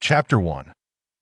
Chapter 1.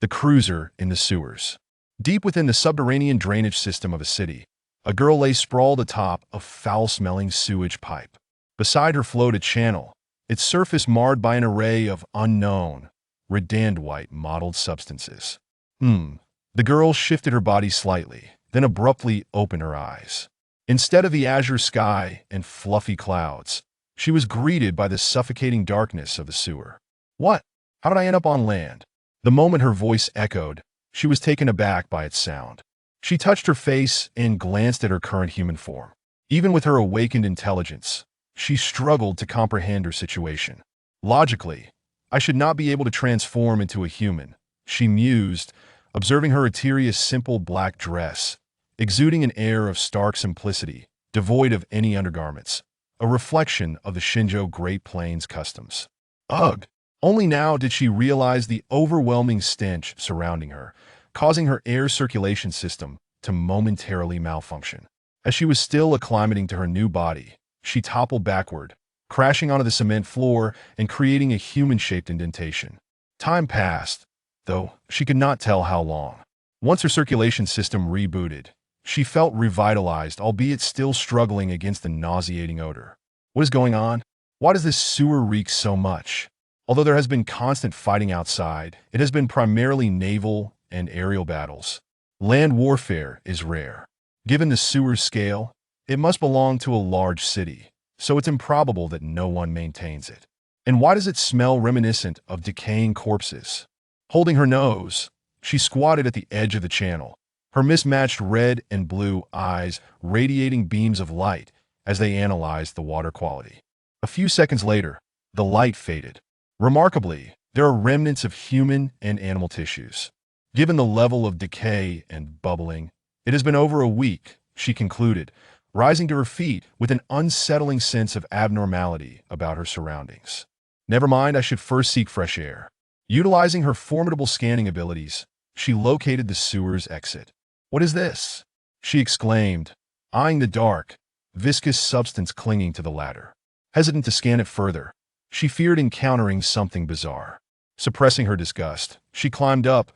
The Cruiser in the Sewers. Deep within the subterranean drainage system of a city, a girl lay sprawled atop a foul-smelling sewage pipe. Beside her flowed a channel, its surface marred by an array of unknown, redandwhite mottled substances. The girl shifted her body slightly, then abruptly opened her eyes. Instead of the azure sky and fluffy clouds, she was greeted by the suffocating darkness of the sewer. What? How did I end up on land? The moment her voice echoed, she was taken aback by its sound. She touched her face and glanced at her current human form. Even with her awakened intelligence, she struggled to comprehend her situation. Logically, I should not be able to transform into a human, she mused, observing her Eteria's simple black dress, exuding an air of stark simplicity, devoid of any undergarments, a reflection of the Shinjo Great Plains customs. Ugh! Only now did she realize the overwhelming stench surrounding her, causing her air circulation system to momentarily malfunction. As she was still acclimating to her new body, she toppled backward, crashing onto the cement floor and creating a human-shaped indentation. Time passed, though she could not tell how long. Once her circulation system rebooted, she felt revitalized, albeit still struggling against the nauseating odor. What is going on? Why does this sewer reek so much? Although there has been constant fighting outside, it has been primarily naval and aerial battles. Land warfare is rare. Given the sewer's scale, it must belong to a large city, so it's improbable that no one maintains it. And why does it smell reminiscent of decaying corpses? Holding her nose, she squatted at the edge of the channel, her mismatched red and blue eyes radiating beams of light as they analyzed the water quality. A few seconds later, the light faded. Remarkably, there are remnants of human and animal tissues. Given the level of decay and bubbling, it has been over a week, she concluded, rising to her feet with an unsettling sense of abnormality about her surroundings. Never mind, I should first seek fresh air. Utilizing her formidable scanning abilities, she located the sewer's exit. What is this? She exclaimed, eyeing the dark, viscous substance clinging to the ladder. Hesitant to scan it further, she feared encountering something bizarre. Suppressing her disgust, she climbed up,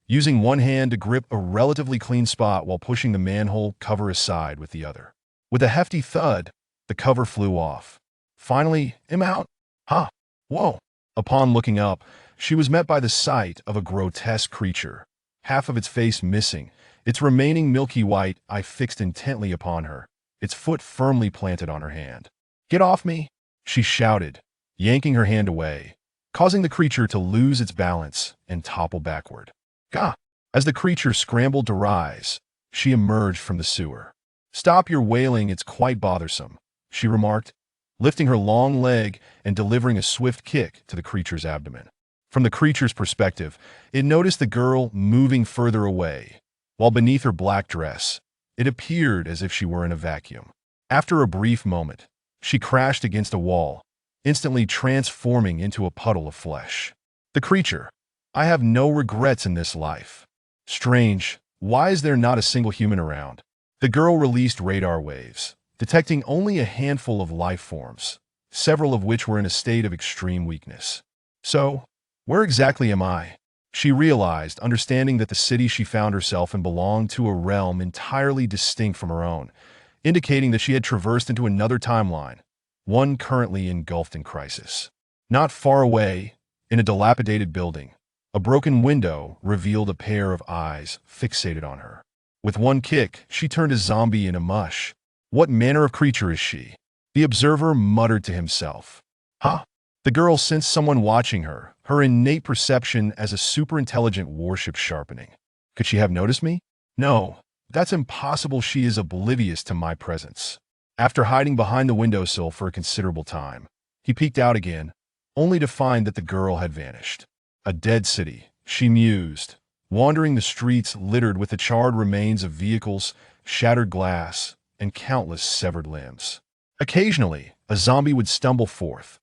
using one hand to grip a relatively clean spot while pushing the manhole cover aside with the other. With a hefty thud, the cover flew off. Finally, I'm out. Huh. Whoa. Upon looking up, she was met by the sight of a grotesque creature, half of its face missing, its remaining milky white eye fixed intently upon her, its foot firmly planted on her hand. Get off me, she shouted, yanking her hand away, causing the creature to lose its balance and topple backward. Gah! As the creature scrambled to rise, she emerged from the sewer. Stop your wailing, it's quite bothersome, she remarked, lifting her long leg and delivering a swift kick to the creature's abdomen. From the creature's perspective, it noticed the girl moving further away, while beneath her black dress, it appeared as if she were in a vacuum. After a brief moment, she crashed against a wall, instantly transforming into a puddle of flesh. The creature, I have no regrets in this life. Strange, why is there not a single human around? The girl released radar waves, detecting only a handful of life forms, several of which were in a state of extreme weakness. So, where exactly am I? She realized, understanding that the city she found herself in belonged to a realm entirely distinct from her own, indicating that she had traversed into another timeline, one currently engulfed in crisis. Not far away, in a dilapidated building, a broken window revealed a pair of eyes fixated on her. With one kick, she turned a zombie into mush. What manner of creature is she? The observer muttered to himself. Huh? The girl sensed someone watching her, her innate perception as a superintelligent warship sharpening. Could she have noticed me? No, that's impossible. She is oblivious to my presence. After hiding behind the windowsill for a considerable time, he peeked out again, only to find that the girl had vanished. A dead city, she mused, wandering the streets littered with the charred remains of vehicles, shattered glass, and countless severed limbs. Occasionally, a zombie would stumble forth,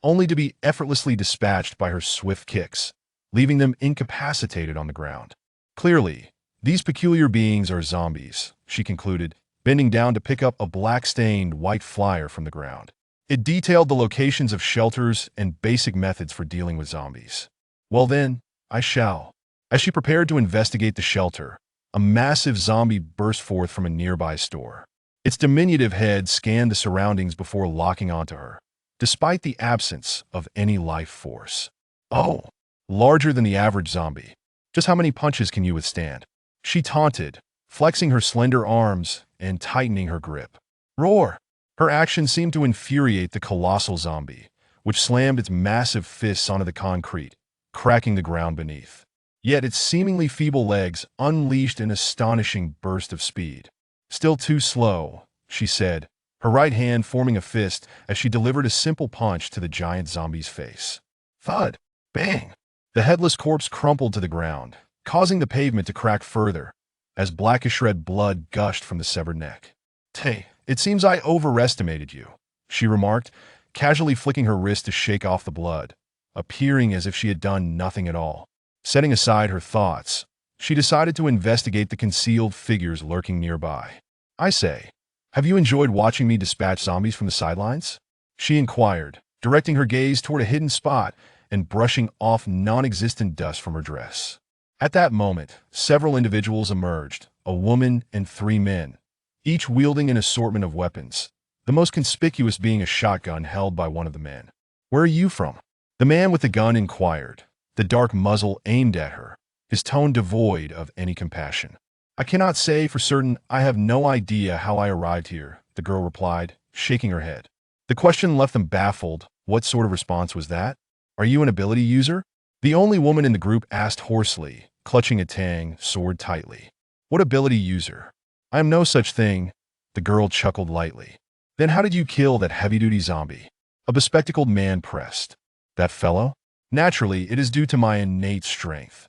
only to be effortlessly dispatched by her swift kicks, leaving them incapacitated on the ground. Clearly, these peculiar beings are zombies, she concluded, bending down to pick up a black-stained white flyer from the ground. It detailed the locations of shelters and basic methods for dealing with zombies. Well then, I shall. As she prepared to investigate the shelter, a massive zombie burst forth from a nearby store. Its diminutive head scanned the surroundings before locking onto her, despite the absence of any life force. Oh, larger than the average zombie. Just how many punches can you withstand? She taunted, flexing her slender arms and tightening her grip. Roar! Her action seemed to infuriate the colossal zombie, which slammed its massive fists onto the concrete, cracking the ground beneath. Yet its seemingly feeble legs unleashed an astonishing burst of speed. Still too slow, she said, her right hand forming a fist as she delivered a simple punch to the giant zombie's face. Thud! Bang! The headless corpse crumpled to the ground, causing the pavement to crack further, as blackish red blood gushed from the severed neck. Hey, it seems I overestimated you, she remarked, casually flicking her wrist to shake off the blood, appearing as if she had done nothing at all. Setting aside her thoughts, she decided to investigate the concealed figures lurking nearby. I say, have you enjoyed watching me dispatch zombies from the sidelines? She inquired, directing her gaze toward a hidden spot and brushing off non-existent dust from her dress. At that moment, several individuals emerged, a woman and 3 men, each wielding an assortment of weapons, the most conspicuous being a shotgun held by one of the men. Where are you from? The man with the gun inquired, the dark muzzle aimed at her, his tone devoid of any compassion. I cannot say for certain. I have no idea how I arrived here, the girl replied, shaking her head. The question left them baffled. What sort of response was that? Are you an ability user? The only woman in the group asked hoarsely, clutching a tang sword tightly. What ability user? I am no such thing, the girl chuckled lightly. Then how did you kill that heavy-duty zombie? A bespectacled man pressed. That fellow? Naturally, it is due to my innate strength.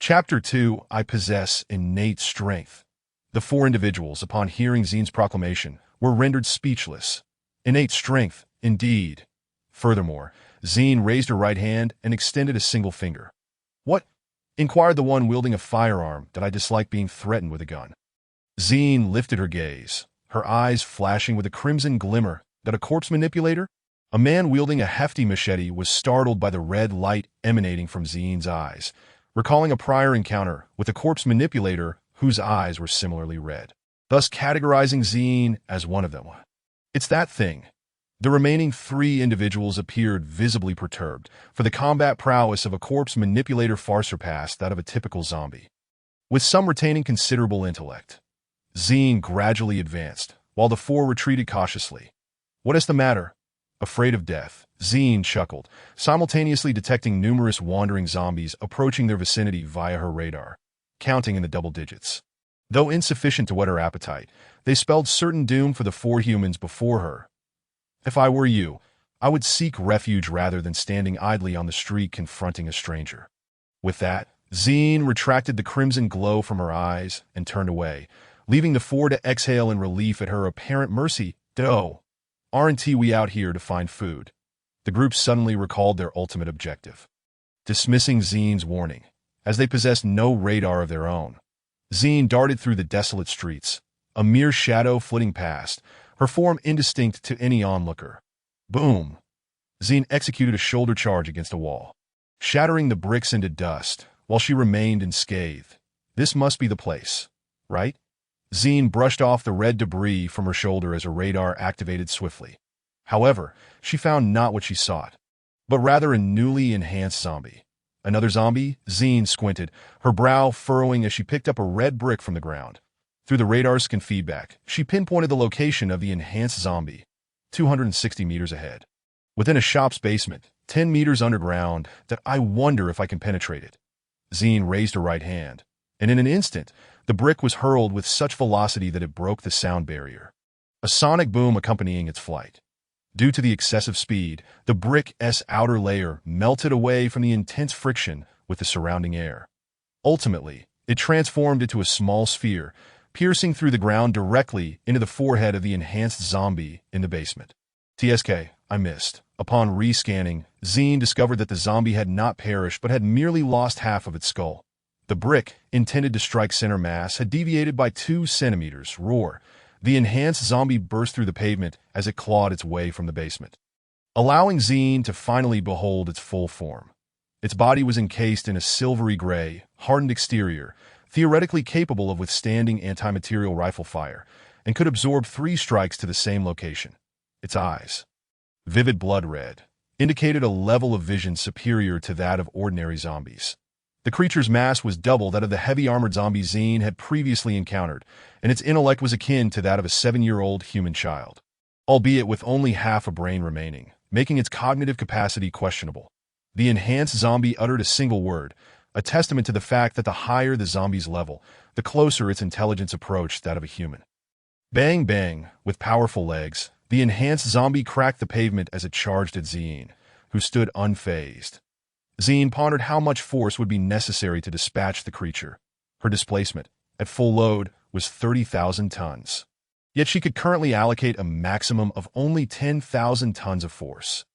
Chapter 2, I possess innate strength. The 4 individuals, upon hearing Zine's proclamation, were rendered speechless. Innate strength, indeed. Furthermore, Zine raised her right hand and extended a single finger. What? Inquired the one wielding a firearm that I dislike being threatened with a gun. Zine lifted her gaze, her eyes flashing with a crimson glimmer. That a corpse manipulator? A man wielding a hefty machete was startled by the red light emanating from Zine's eyes, recalling a prior encounter with a corpse manipulator whose eyes were similarly red, thus categorizing Zine as one of them. It's that thing. The remaining 3 individuals appeared visibly perturbed, for the combat prowess of a corpse manipulator far surpassed that of a typical zombie. With some retaining considerable intellect, Zine gradually advanced, while the 4 retreated cautiously. What is the matter? Afraid of death, Zine chuckled, simultaneously detecting numerous wandering zombies approaching their vicinity via her radar, counting in the double digits. Though insufficient to whet her appetite, they spelled certain doom for the 4 humans before her. If I were you, I would seek refuge rather than standing idly on the street confronting a stranger. With that, Zine retracted the crimson glow from her eyes and turned away, leaving the 4 to exhale in relief at her apparent mercy. Oh, aren't we out here to find food? The group suddenly recalled their ultimate objective. Dismissing Zine's warning, as they possessed no radar of their own, Zine darted through the desolate streets, a mere shadow flitting past, her form indistinct to any onlooker. Boom! Zine executed a shoulder charge against a wall, shattering the bricks into dust while she remained unscathed. This must be the place, right? Zine brushed off the red debris from her shoulder as her radar activated swiftly. However, she found not what she sought, but rather a newly enhanced zombie. Another zombie? Zine squinted, her brow furrowing as she picked up a red brick from the ground. Through the radar's scan feedback, she pinpointed the location of the enhanced zombie, 260 meters ahead. Within a shop's basement, 10 meters underground, that I wonder if I can penetrate it. Zine raised her right hand, and in an instant, the brick was hurled with such velocity that it broke the sound barrier, a sonic boom accompanying its flight. Due to the excessive speed, the brick's outer layer melted away from the intense friction with the surrounding air. Ultimately, it transformed into a small sphere, piercing through the ground directly into the forehead of the enhanced zombie in the basement. TSK, I missed. Upon rescanning, Zine discovered that the zombie had not perished but had merely lost half of its skull. The brick, intended to strike center mass, had deviated by 2 centimeters. Roar! The enhanced zombie burst through the pavement as it clawed its way from the basement, allowing Zine to finally behold its full form. Its body was encased in a silvery gray, hardened exterior, theoretically capable of withstanding anti-material rifle fire, and could absorb 3 strikes to the same location. Its eyes, vivid blood red, indicated a level of vision superior to that of ordinary zombies. The creature's mass was double that of the heavy armored zombie Zine had previously encountered, and its intellect was akin to that of a 7-year-old human child, albeit with only half a brain remaining, making its cognitive capacity questionable. The enhanced zombie uttered a single word, a testament to the fact that the higher the zombie's level, the closer its intelligence approached that of a human. Bang bang, with powerful legs, the enhanced zombie cracked the pavement as it charged at Zine, who stood unfazed. Zine pondered how much force would be necessary to dispatch the creature. Her displacement, at full load, was 30,000 tons. Yet she could currently allocate a maximum of only 10,000 tons of force.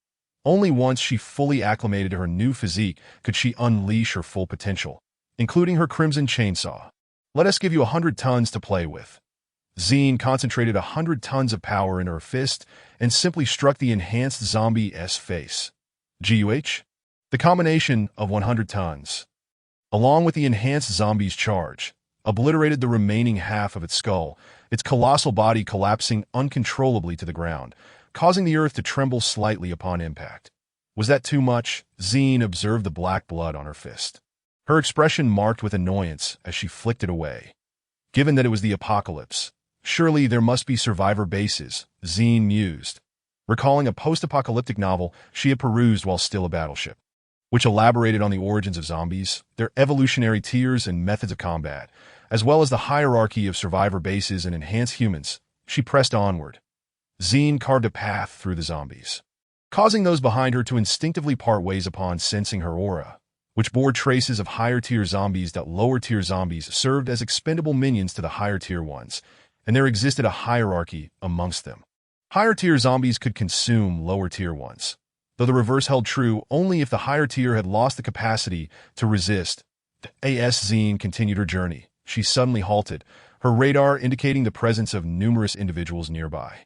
Only once she fully acclimated to her new physique could she unleash her full potential, including her crimson chainsaw. Let us give you 100 tons to play with. Zine concentrated 100 tons of power into her fist and simply struck the enhanced zombie's face. GUH? The combination of 100 tons, along with the enhanced zombie's charge, obliterated the remaining half of its skull, its colossal body collapsing uncontrollably to the ground, causing the earth to tremble slightly upon impact. Was that too much? Zine observed the black blood on her fist. Her expression marked with annoyance as she flicked it away. Given that it was the apocalypse, surely there must be survivor bases, Zine mused, recalling a post-apocalyptic novel she had perused while still a battleship, which elaborated on the origins of zombies, their evolutionary tiers and methods of combat, as well as the hierarchy of survivor bases and enhanced humans. She pressed onward. Zine carved a path through the zombies, causing those behind her to instinctively part ways upon sensing her aura, which bore traces of higher-tier zombies that lower-tier zombies served as expendable minions to the higher-tier ones, and there existed a hierarchy amongst them. Higher-tier zombies could consume lower-tier ones, though the reverse held true only if the higher tier had lost the capacity to resist. As Zine continued her journey, she suddenly halted, her radar indicating the presence of numerous individuals nearby.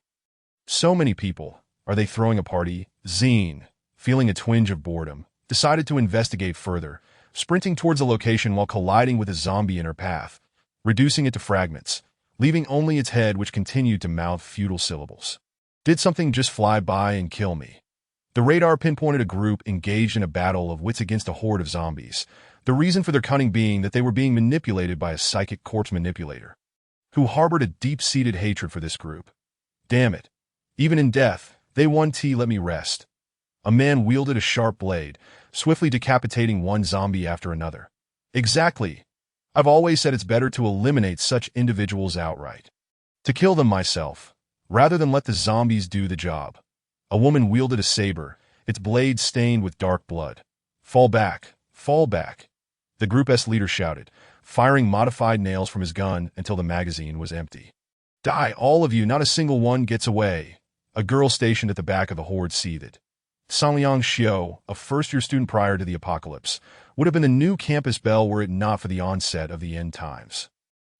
So many people. Are they throwing a party? Zine, feeling a twinge of boredom, decided to investigate further, sprinting towards the location while colliding with a zombie in her path, reducing it to fragments, leaving only its head which continued to mouth futile syllables. Did something just fly by and kill me? The radar pinpointed a group engaged in a battle of wits against a horde of zombies, the reason for their cunning being that they were being manipulated by a psychic corpse manipulator, who harbored a deep-seated hatred for this group. Damn it. Even in death, they let me rest. A man wielded a sharp blade, swiftly decapitating one zombie after another. Exactly. I've always said it's better to eliminate such individuals outright. To kill them myself, rather than let the zombies do the job. A woman wielded a saber, its blade stained with dark blood. Fall back, fall back. The group's leader shouted, firing modified nails from his gun until the magazine was empty. Die, all of you, not a single one gets away. A girl stationed at the back of the horde seethed. Sanliang Xiao, a first-year student prior to the apocalypse, would have been the new campus belle were it not for the onset of the end times.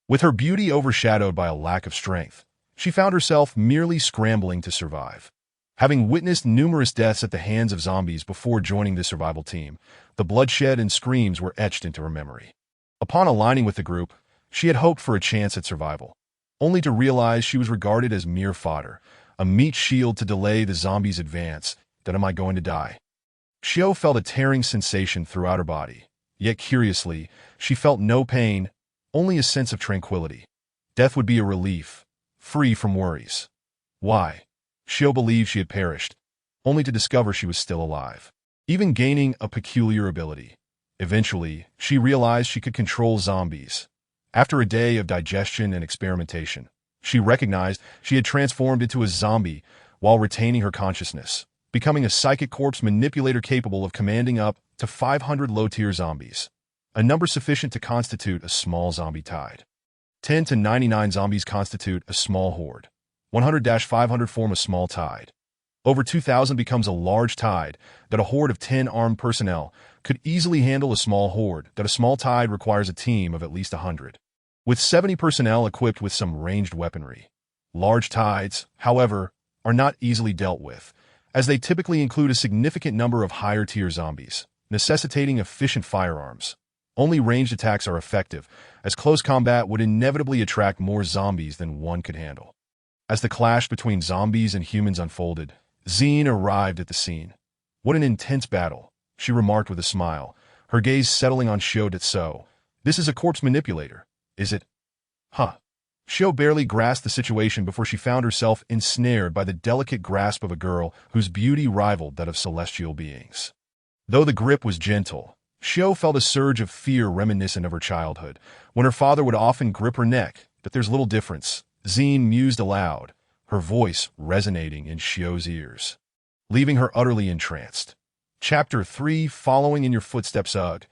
With her beauty overshadowed by a lack of strength, she found herself merely scrambling to survive. Having witnessed numerous deaths at the hands of zombies before joining the survival team, the bloodshed and screams were etched into her memory. Upon aligning with the group, she had hoped for a chance at survival, only to realize she was regarded as mere fodder, a meat shield to delay the zombies' advance. Then am I going to die? Xiao felt a tearing sensation throughout her body, yet curiously, she felt no pain, only a sense of tranquility. Death would be a relief, free from worries. Why? Xiao believed she had perished, only to discover she was still alive, even gaining a peculiar ability. Eventually, she realized she could control zombies. After a day of digestion and experimentation, she recognized she had transformed into a zombie while retaining her consciousness, becoming a psychic corpse manipulator capable of commanding up to 500 low-tier zombies, a number sufficient to constitute a small zombie tide. 10 to 99 zombies constitute a small horde. 100-500 form a small tide. Over 2,000 becomes a large tide that a horde of 10 armed personnel could easily handle. A small horde that a small tide requires a team of at least 100, with 70 personnel equipped with some ranged weaponry. Large tides, however, are not easily dealt with, as they typically include a significant number of higher-tier zombies, necessitating efficient firearms. Only ranged attacks are effective, as close combat would inevitably attract more zombies than one could handle. As the clash between zombies and humans unfolded, Zine arrived at the scene. "What an intense battle," she remarked with a smile, her gaze settling on Xiao Detso. "This is a corpse manipulator, is it?" "Huh." Xiao barely grasped the situation before she found herself ensnared by the delicate grasp of a girl whose beauty rivaled that of celestial beings. Though the grip was gentle, Xiao felt a surge of fear reminiscent of her childhood, when her father would often grip her neck. "But there's little difference," Zine mused aloud, her voice resonating in Xiao's ears, leaving her utterly entranced. Chapter 3: Following in Your Footsteps. Ugh.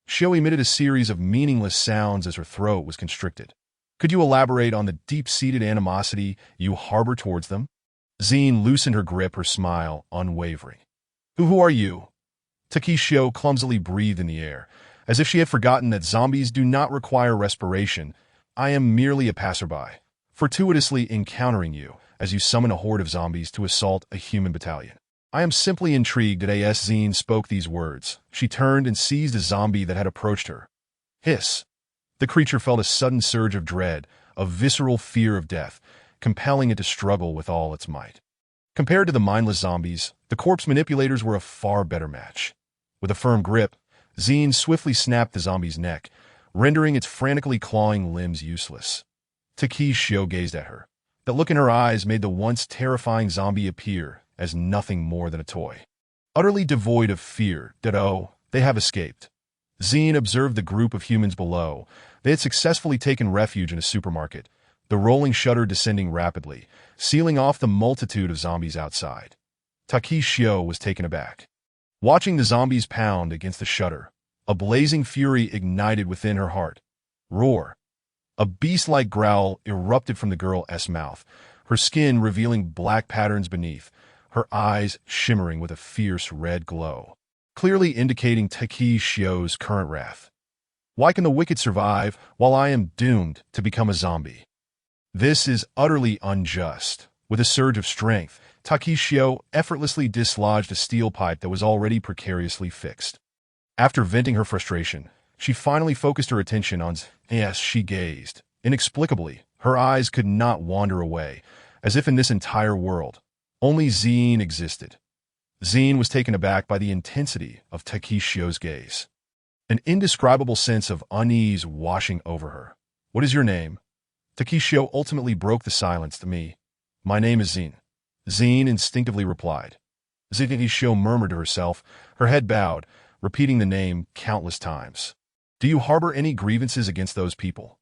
Xiao emitted a series of meaningless sounds as her throat was constricted. "Could you elaborate on the deep-seated animosity you harbor towards them?" Zine loosened her grip, her smile unwavering. Who are you?" Takishio clumsily breathed in the air, as if she had forgotten that zombies do not require respiration. "I am merely a passerby, fortuitously encountering you as you summon a horde of zombies to assault a human battalion. I am simply intrigued." As Zine spoke these words, she turned and seized a zombie that had approached her. Hiss! The creature felt a sudden surge of dread, a visceral fear of death, compelling it to struggle with all its might. Compared to the mindless zombies, the corpse manipulators were a far better match. With a firm grip, Zine swiftly snapped the zombie's neck, rendering its frantically clawing limbs useless. Takishio gazed at her. That look in her eyes made the once terrifying zombie appear as nothing more than a toy. Utterly devoid of fear, they have escaped. Zine observed the group of humans below. They had successfully taken refuge in a supermarket, the rolling shutter descending rapidly, sealing off the multitude of zombies outside. Takishio was taken aback. Watching the zombies pound against the shutter, a blazing fury ignited within her heart. Roar! A beast-like growl erupted from the girl's mouth, her skin revealing black patterns beneath, her eyes shimmering with a fierce red glow, clearly indicating Takishio's current wrath. "Why can the wicked survive while I am doomed to become a zombie? This is utterly unjust." With a surge of strength, Takishio effortlessly dislodged a steel pipe that was already precariously fixed. After venting her frustration, she finally focused her attention on as she gazed. Inexplicably, her eyes could not wander away, as if in this entire world, only Zine existed. Zine was taken aback by the intensity of Takishio's gaze. An indescribable sense of unease washing over her. "What is your name?" Takishio ultimately broke the silence to me. "My name is Zine." Zine instinctively replied. Takishio murmured to herself, her head bowed, repeating the name countless times. "Do you harbor any grievances against those people?"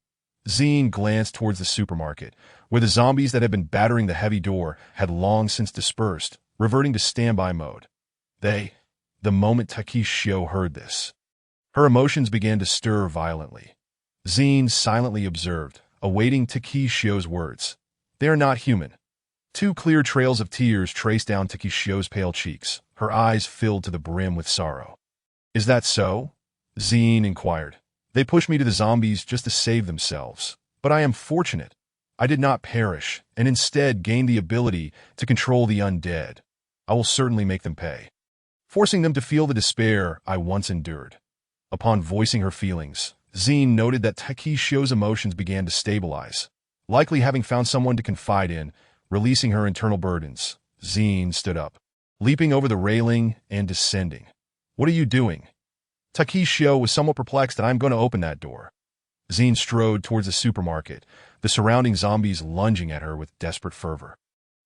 Zine glanced towards the supermarket, where the zombies that had been battering the heavy door had long since dispersed, reverting to standby mode. The moment Takishio heard this, her emotions began to stir violently. Zine silently observed, awaiting Takishio's words. "They are not human." Two clear trails of tears traced down Takishio's pale cheeks, her eyes filled to the brim with sorrow. "Is that so?" Zine inquired. "They pushed me to the zombies just to save themselves. But I am fortunate. I did not perish, and instead gained the ability to control the undead. I will certainly make them pay, forcing them to feel the despair I once endured." Upon voicing her feelings, Zine noted that Takishio's emotions began to stabilize. Likely having found someone to confide in, releasing her internal burdens, Zine stood up, leaping over the railing and descending. "What are you doing?" Takishio was somewhat perplexed. "I'm going to open that door." Zine strode towards the supermarket, the surrounding zombies lunging at her with desperate fervor.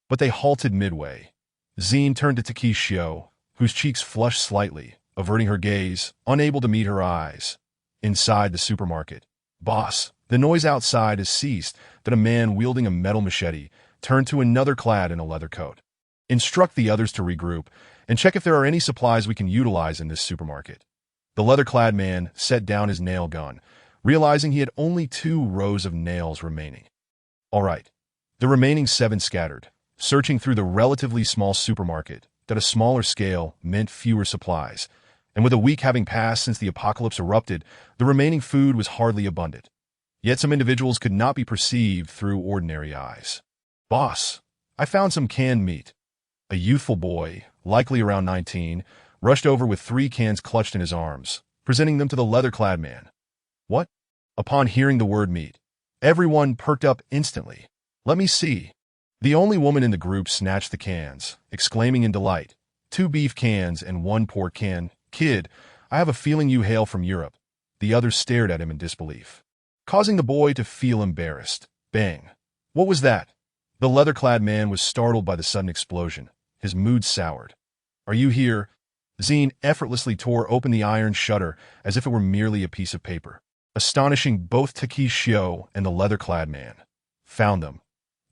But they halted midway. Zine turned to Takishio, whose cheeks flushed slightly, averting her gaze, unable to meet her eyes. Inside the supermarket, "Boss, the noise outside has ceased." That a man wielding a metal machete turned to another clad in a leather coat. "Instruct the others to regroup and check if there are any supplies we can utilize in this supermarket." The leather-clad man set down his nail gun, realizing he had only 2 rows of nails remaining. "All right." The remaining 7 scattered, searching through the relatively small supermarket that a smaller scale meant fewer supplies, and with a week having passed since the apocalypse erupted, the remaining food was hardly abundant. Yet some individuals could not be perceived through ordinary eyes. "Boss, I found some canned meat." A youthful boy, likely around 19, rushed over with 3 cans clutched in his arms, presenting them to the leather-clad man. What? Upon hearing the word meat, everyone perked up instantly. Let me see. The only woman in the group snatched the cans, exclaiming in delight, 2 beef cans and 1 pork can. Kid, I have a feeling you hail from Europe. The others stared at him in disbelief, causing the boy to feel embarrassed. Bang. What was that? The leather-clad man was startled by the sudden explosion. His mood soured. Are you here? Zine effortlessly tore open the iron shutter as if it were merely a piece of paper, astonishing both Takeshio and the leather-clad man. Found them.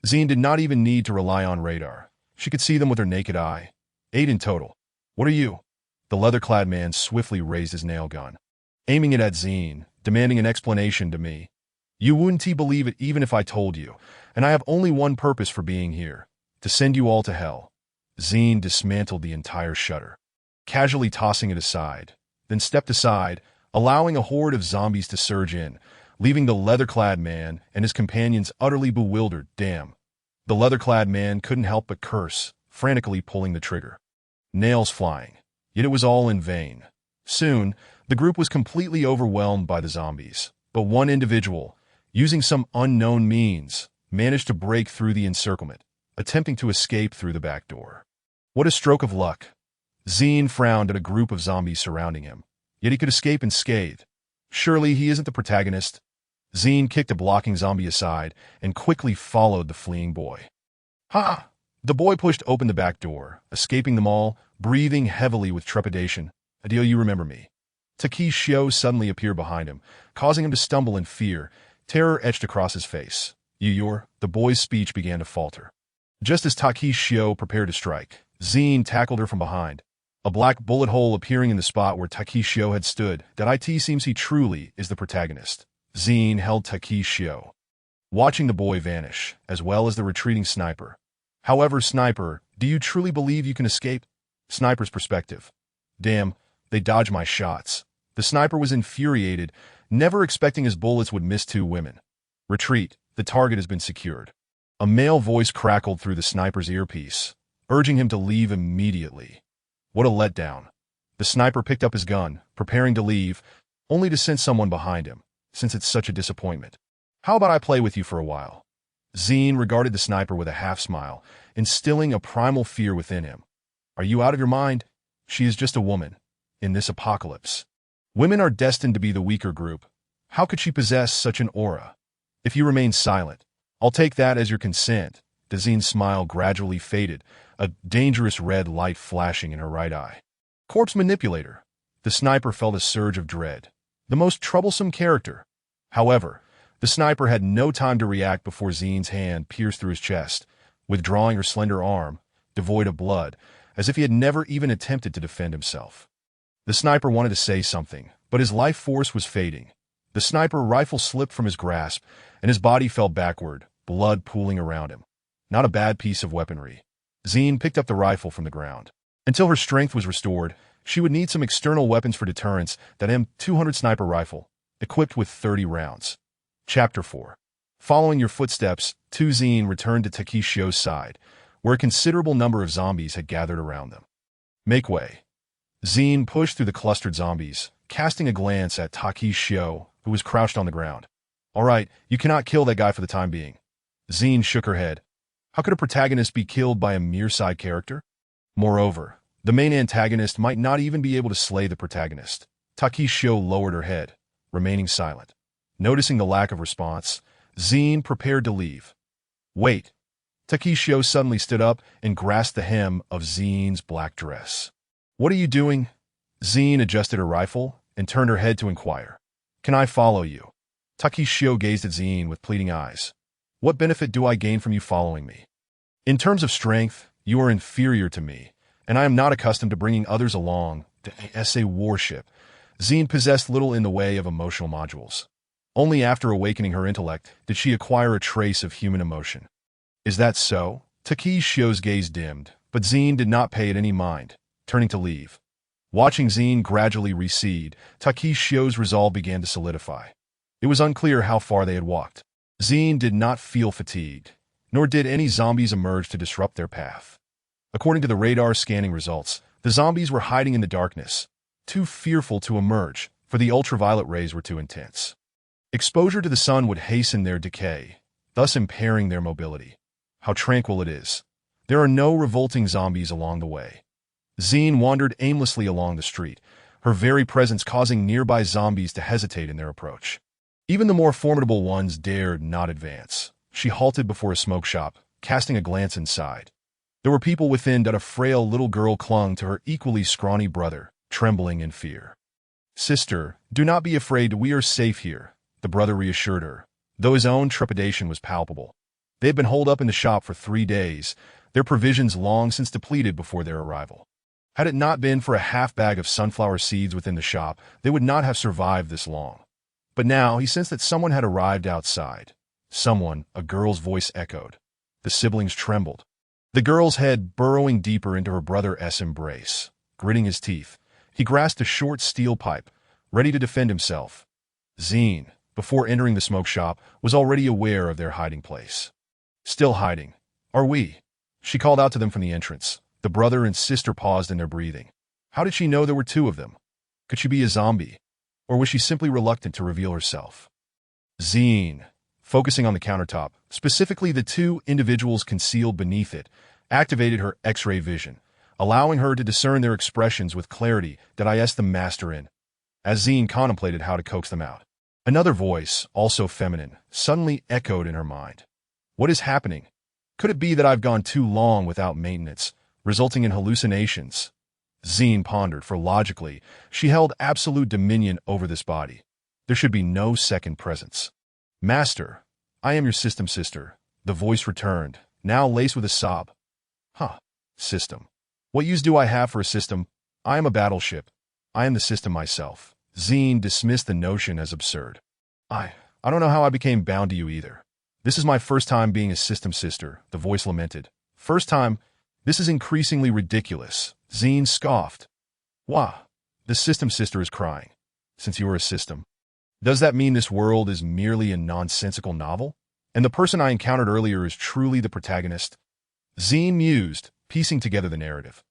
Zine did not even need to rely on radar. She could see them with her naked eye. 8 in total. What are you? The leather-clad man swiftly raised his nail gun, aiming it at Zine, demanding an explanation to me. You wouldn't believe it even if I told you, and I have only one purpose for being here, to send you all to hell. Zine dismantled the entire shutter, casually tossing it aside, then stepped aside, allowing a horde of zombies to surge in, leaving the leather-clad man and his companions utterly bewildered. Damn. The leather-clad man couldn't help but curse, frantically pulling the trigger. Nails flying. Yet it was all in vain. Soon, the group was completely overwhelmed by the zombies, but one individual, using some unknown means, managed to break through the encirclement, attempting to escape through the back door. What a stroke of luck. Zine frowned at a group of zombies surrounding him, yet he could escape unscathed. Surely he isn't the protagonist. Zine kicked a blocking zombie aside and quickly followed the fleeing boy. Ha! The boy pushed open the back door, escaping them all, breathing heavily with trepidation. Adil, you remember me. Takeshio suddenly appeared behind him, causing him to stumble in fear. Terror etched across his face. The boy's speech began to falter. Just as Takeshio prepared to strike, Zine tackled her from behind, a black bullet hole appearing in the spot where Takeshio had stood. That it seems he truly is the protagonist. Zine held Takeshio, watching the boy vanish, as well as the retreating sniper. However, Sniper, do you truly believe you can escape? Sniper's perspective. Damn, they dodged my shots. The sniper was infuriated, never expecting his bullets would miss 2 women. Retreat, the target has been secured. A male voice crackled through the sniper's earpiece, urging him to leave immediately. What a letdown. The sniper picked up his gun, preparing to leave, only to send someone behind him, since it's such a disappointment. How about I play with you for a while? Zine regarded the sniper with a half-smile, instilling a primal fear within him. Are you out of your mind? She is just a woman. In this apocalypse, women are destined to be the weaker group. How could she possess such an aura? If you remain silent, I'll take that as your consent. Zine's smile gradually faded, a dangerous red light flashing in her right eye. Corpse manipulator. The sniper felt a surge of dread. The most troublesome character. However, the sniper had no time to react before Zine's hand pierced through his chest, withdrawing her slender arm, devoid of blood, as if he had never even attempted to defend himself. The sniper wanted to say something, but his life force was fading. The sniper rifle slipped from his grasp, and his body fell backward, blood pooling around him. Not a bad piece of weaponry. Zine picked up the rifle from the ground. Until her strength was restored, she would need some external weapons for deterrence. That M200 sniper rifle, equipped with 30 rounds. Chapter 4. Following your footsteps, Zine returned to Takeshio's side, where a considerable number of zombies had gathered around them. Make way. Zine pushed through the clustered zombies, casting a glance at Takeshio, who was crouched on the ground. All right, you cannot kill that guy for the time being. Zine shook her head. How could a protagonist be killed by a mere side character? Moreover, the main antagonist might not even be able to slay the protagonist. Takeshio lowered her head, remaining silent. Noticing the lack of response, Zine prepared to leave. Wait. Takeshio suddenly stood up and grasped the hem of Zine's black dress. What are you doing? Zine adjusted her rifle and turned her head to inquire. Can I follow you? Takeshio gazed at Zine with pleading eyes. What benefit do I gain from you following me? In terms of strength, you are inferior to me, and I am not accustomed to bringing others along as a warship. Zine possessed little in the way of emotional modules. Only after awakening her intellect did she acquire a trace of human emotion. Is that so? Takeshio's gaze dimmed, but Zine did not pay it any mind, turning to leave. Watching Zine gradually recede, Takeshio's resolve began to solidify. It was unclear how far they had walked. Zine did not feel fatigued, nor did any zombies emerge to disrupt their path. According to the radar scanning results, The zombies were hiding in the darkness, too fearful to emerge, for the ultraviolet rays were too intense. Exposure to the sun would hasten their decay, thus impairing their mobility. How tranquil it is. There are no revolting zombies along the way. Zine wandered aimlessly along the street, her very presence causing nearby zombies to hesitate in their approach. Even the more formidable ones dared not advance. She halted before a smoke shop, casting a glance inside. There were people within, but a frail little girl clung to her equally scrawny brother, trembling in fear. "Sister, do not be afraid, we are safe here," the brother reassured her, though his own trepidation was palpable. They had been holed up in the shop for 3 days, their provisions long since depleted before their arrival. Had it not been for a half bag of sunflower seeds within the shop, they would not have survived this long. But now he sensed that someone had arrived outside. Someone, a girl's voice echoed. The siblings trembled. The girl's head burrowing deeper into her brother's embrace. Gritting his teeth, he grasped a short steel pipe, ready to defend himself. Zine, before entering the smoke shop, was already aware of their hiding place. "Still hiding, are we?" She called out to them from the entrance. The brother and sister paused in their breathing. How did she know there were 2 of them? Could she be a zombie? Or was she simply reluctant to reveal herself? Zine, focusing on the countertop, specifically the 2 individuals concealed beneath it, activated her X-ray vision, allowing her to discern their expressions with clarity that I asked the master in. As Zine contemplated how to coax them out, another voice, also feminine, suddenly echoed in her mind. What is happening? Could it be that I've gone too long without maintenance, resulting in hallucinations? Zine pondered, for logically, she held absolute dominion over this body. There should be no second presence. "Master, I am your system sister," the voice returned, now laced with a sob. System. What use do I have for a system? I am a battleship. I am the system myself. Zine dismissed the notion as absurd. I don't know how I became bound to you either. This is my first time being a system sister, the voice lamented. First time? This is increasingly ridiculous. Zine scoffed. Wah, the system sister is crying. Since you are a system. Does that mean this world is merely a nonsensical novel? And the person I encountered earlier is truly the protagonist? Zine mused, piecing together the narrative.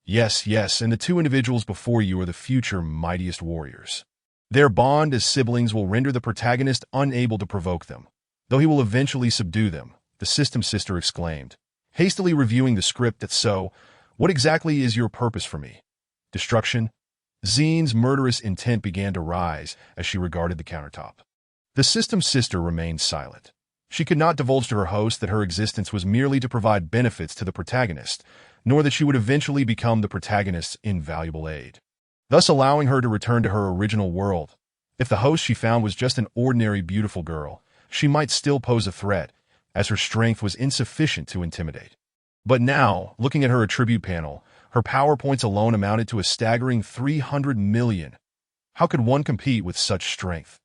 Yes, and the 2 individuals before you are the future mightiest warriors. Their bond as siblings will render the protagonist unable to provoke them, though he will eventually subdue them, the system sister exclaimed, hastily reviewing the script. That's so. What exactly is your purpose for me? Destruction? Zine's murderous intent began to rise as she regarded the countertop. The system sister remained silent. She could not divulge to her host that her existence was merely to provide benefits to the protagonist, nor that she would eventually become the protagonist's invaluable aid, thus allowing her to return to her original world. If the host she found was just an ordinary beautiful girl, she might still pose a threat, as her strength was insufficient to intimidate. But now, looking at her attribute panel, her power points alone amounted to a staggering 300 million. How could one compete with such strength?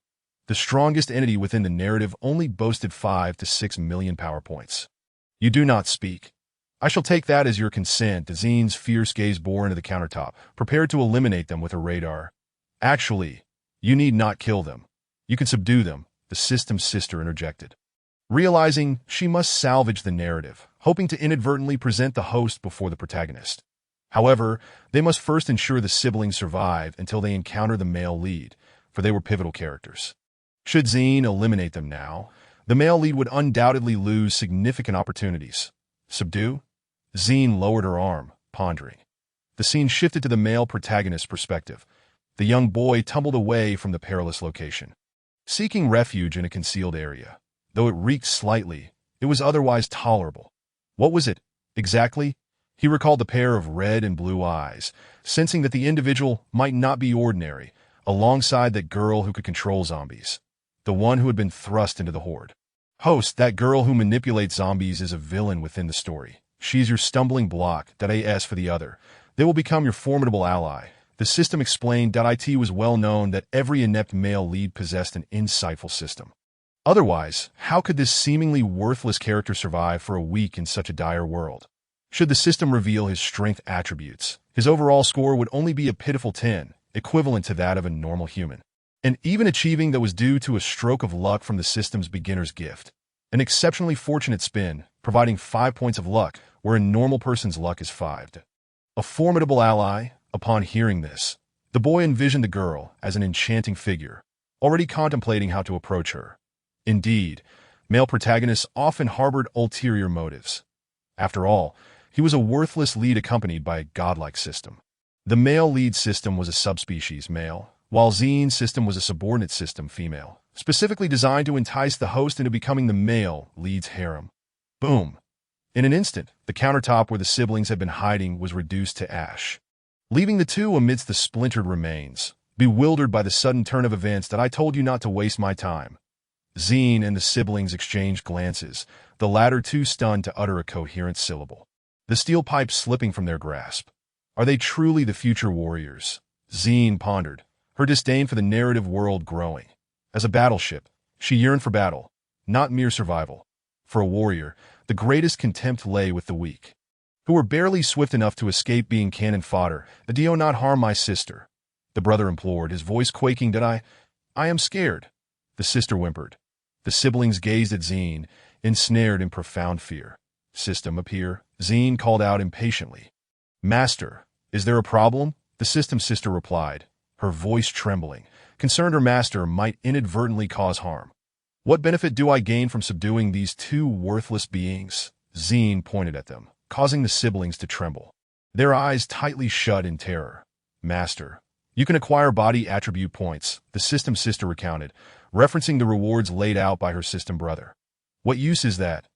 The strongest entity within the narrative only boasted 5 to 6 million power points. You do not speak. I shall take that as your consent. Zine's fierce gaze bore into the countertop, prepared to eliminate them with her radar. Actually, you need not kill them. You can subdue them, the system's sister interjected. Realizing she must salvage the narrative, hoping to inadvertently present the host before the protagonist. However, they must first ensure the siblings survive until they encounter the male lead, for they were pivotal characters. Should Zine eliminate them now, the male lead would undoubtedly lose significant opportunities. Subdue? Zine lowered her arm, pondering. The scene shifted to the male protagonist's perspective. The young boy tumbled away from the perilous location, seeking refuge in a concealed area. Though it reeked slightly, it was otherwise tolerable. What was it, exactly? He recalled the pair of red and blue eyes, sensing that the individual might not be ordinary, alongside that girl who could control zombies. The one who had been thrust into the horde. Host, that girl who manipulates zombies is a villain within the story. She is your stumbling block, .as for the other. They will become your formidable ally. The system explained. It was well known that every inept male lead possessed an insightful system. Otherwise, how could this seemingly worthless character survive for a week in such a dire world? Should the system reveal his strength attributes, his overall score would only be a pitiful 10, equivalent to that of a normal human. And even achieving that was due to a stroke of luck from the system's beginner's gift. An exceptionally fortunate spin, providing 5 points of luck, where a normal person's luck is 5. A formidable ally. Upon hearing this, the boy envisioned the girl as an enchanting figure, already contemplating how to approach her. Indeed, male protagonists often harbored ulterior motives. After all, he was a worthless lead accompanied by a godlike system. The male lead system was a subspecies male, while Zine's system was a subordinate system female, specifically designed to entice the host into becoming the male lead's harem. Boom! In an instant, the countertop where the siblings had been hiding was reduced to ash, leaving the two amidst the splintered remains, bewildered by the sudden turn of events that I told you not to waste my time. Zine and the siblings exchanged glances, the latter too stunned to utter a coherent syllable, the steel pipe slipping from their grasp. Are they truly the future warriors? Zine pondered, her disdain for the narrative world growing. As a battleship, she yearned for battle, not mere survival. For a warrior, the greatest contempt lay with the weak, who were barely swift enough to escape being cannon fodder. "Do not harm my sister," the brother implored, his voice quaking. "Did I am scared," the sister whimpered. The siblings gazed at Zine, ensnared in profound fear. "System, appear," Zine called out impatiently. "Master, is there a problem?" the system sister replied, her voice trembling, concerned her master might inadvertently cause harm. "What benefit do I gain from subduing these two worthless beings?" Zine pointed at them, causing the siblings to tremble, their eyes tightly shut in terror. "Master, you can acquire body attribute points," the system sister recounted, referencing the rewards laid out by her system brother. "What use is that?"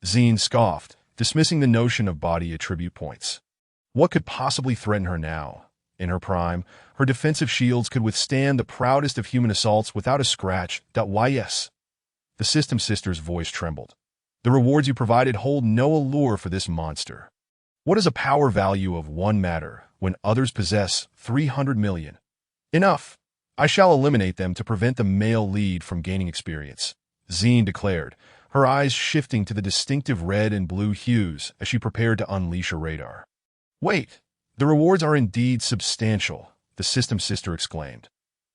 Zine scoffed, dismissing the notion of body attribute points. What could possibly threaten her now? In her prime, her defensive shields could withstand the proudest of human assaults without a scratch. Why yes? The system sister's voice trembled. "The rewards you provided hold no allure for this monster. What is a power value of 1 matter when others possess 300 million? Enough! I shall eliminate them to prevent the male lead from gaining experience," Zine declared, her eyes shifting to the distinctive red and blue hues as she prepared to unleash her radar. "Wait! The rewards are indeed substantial," the system sister exclaimed.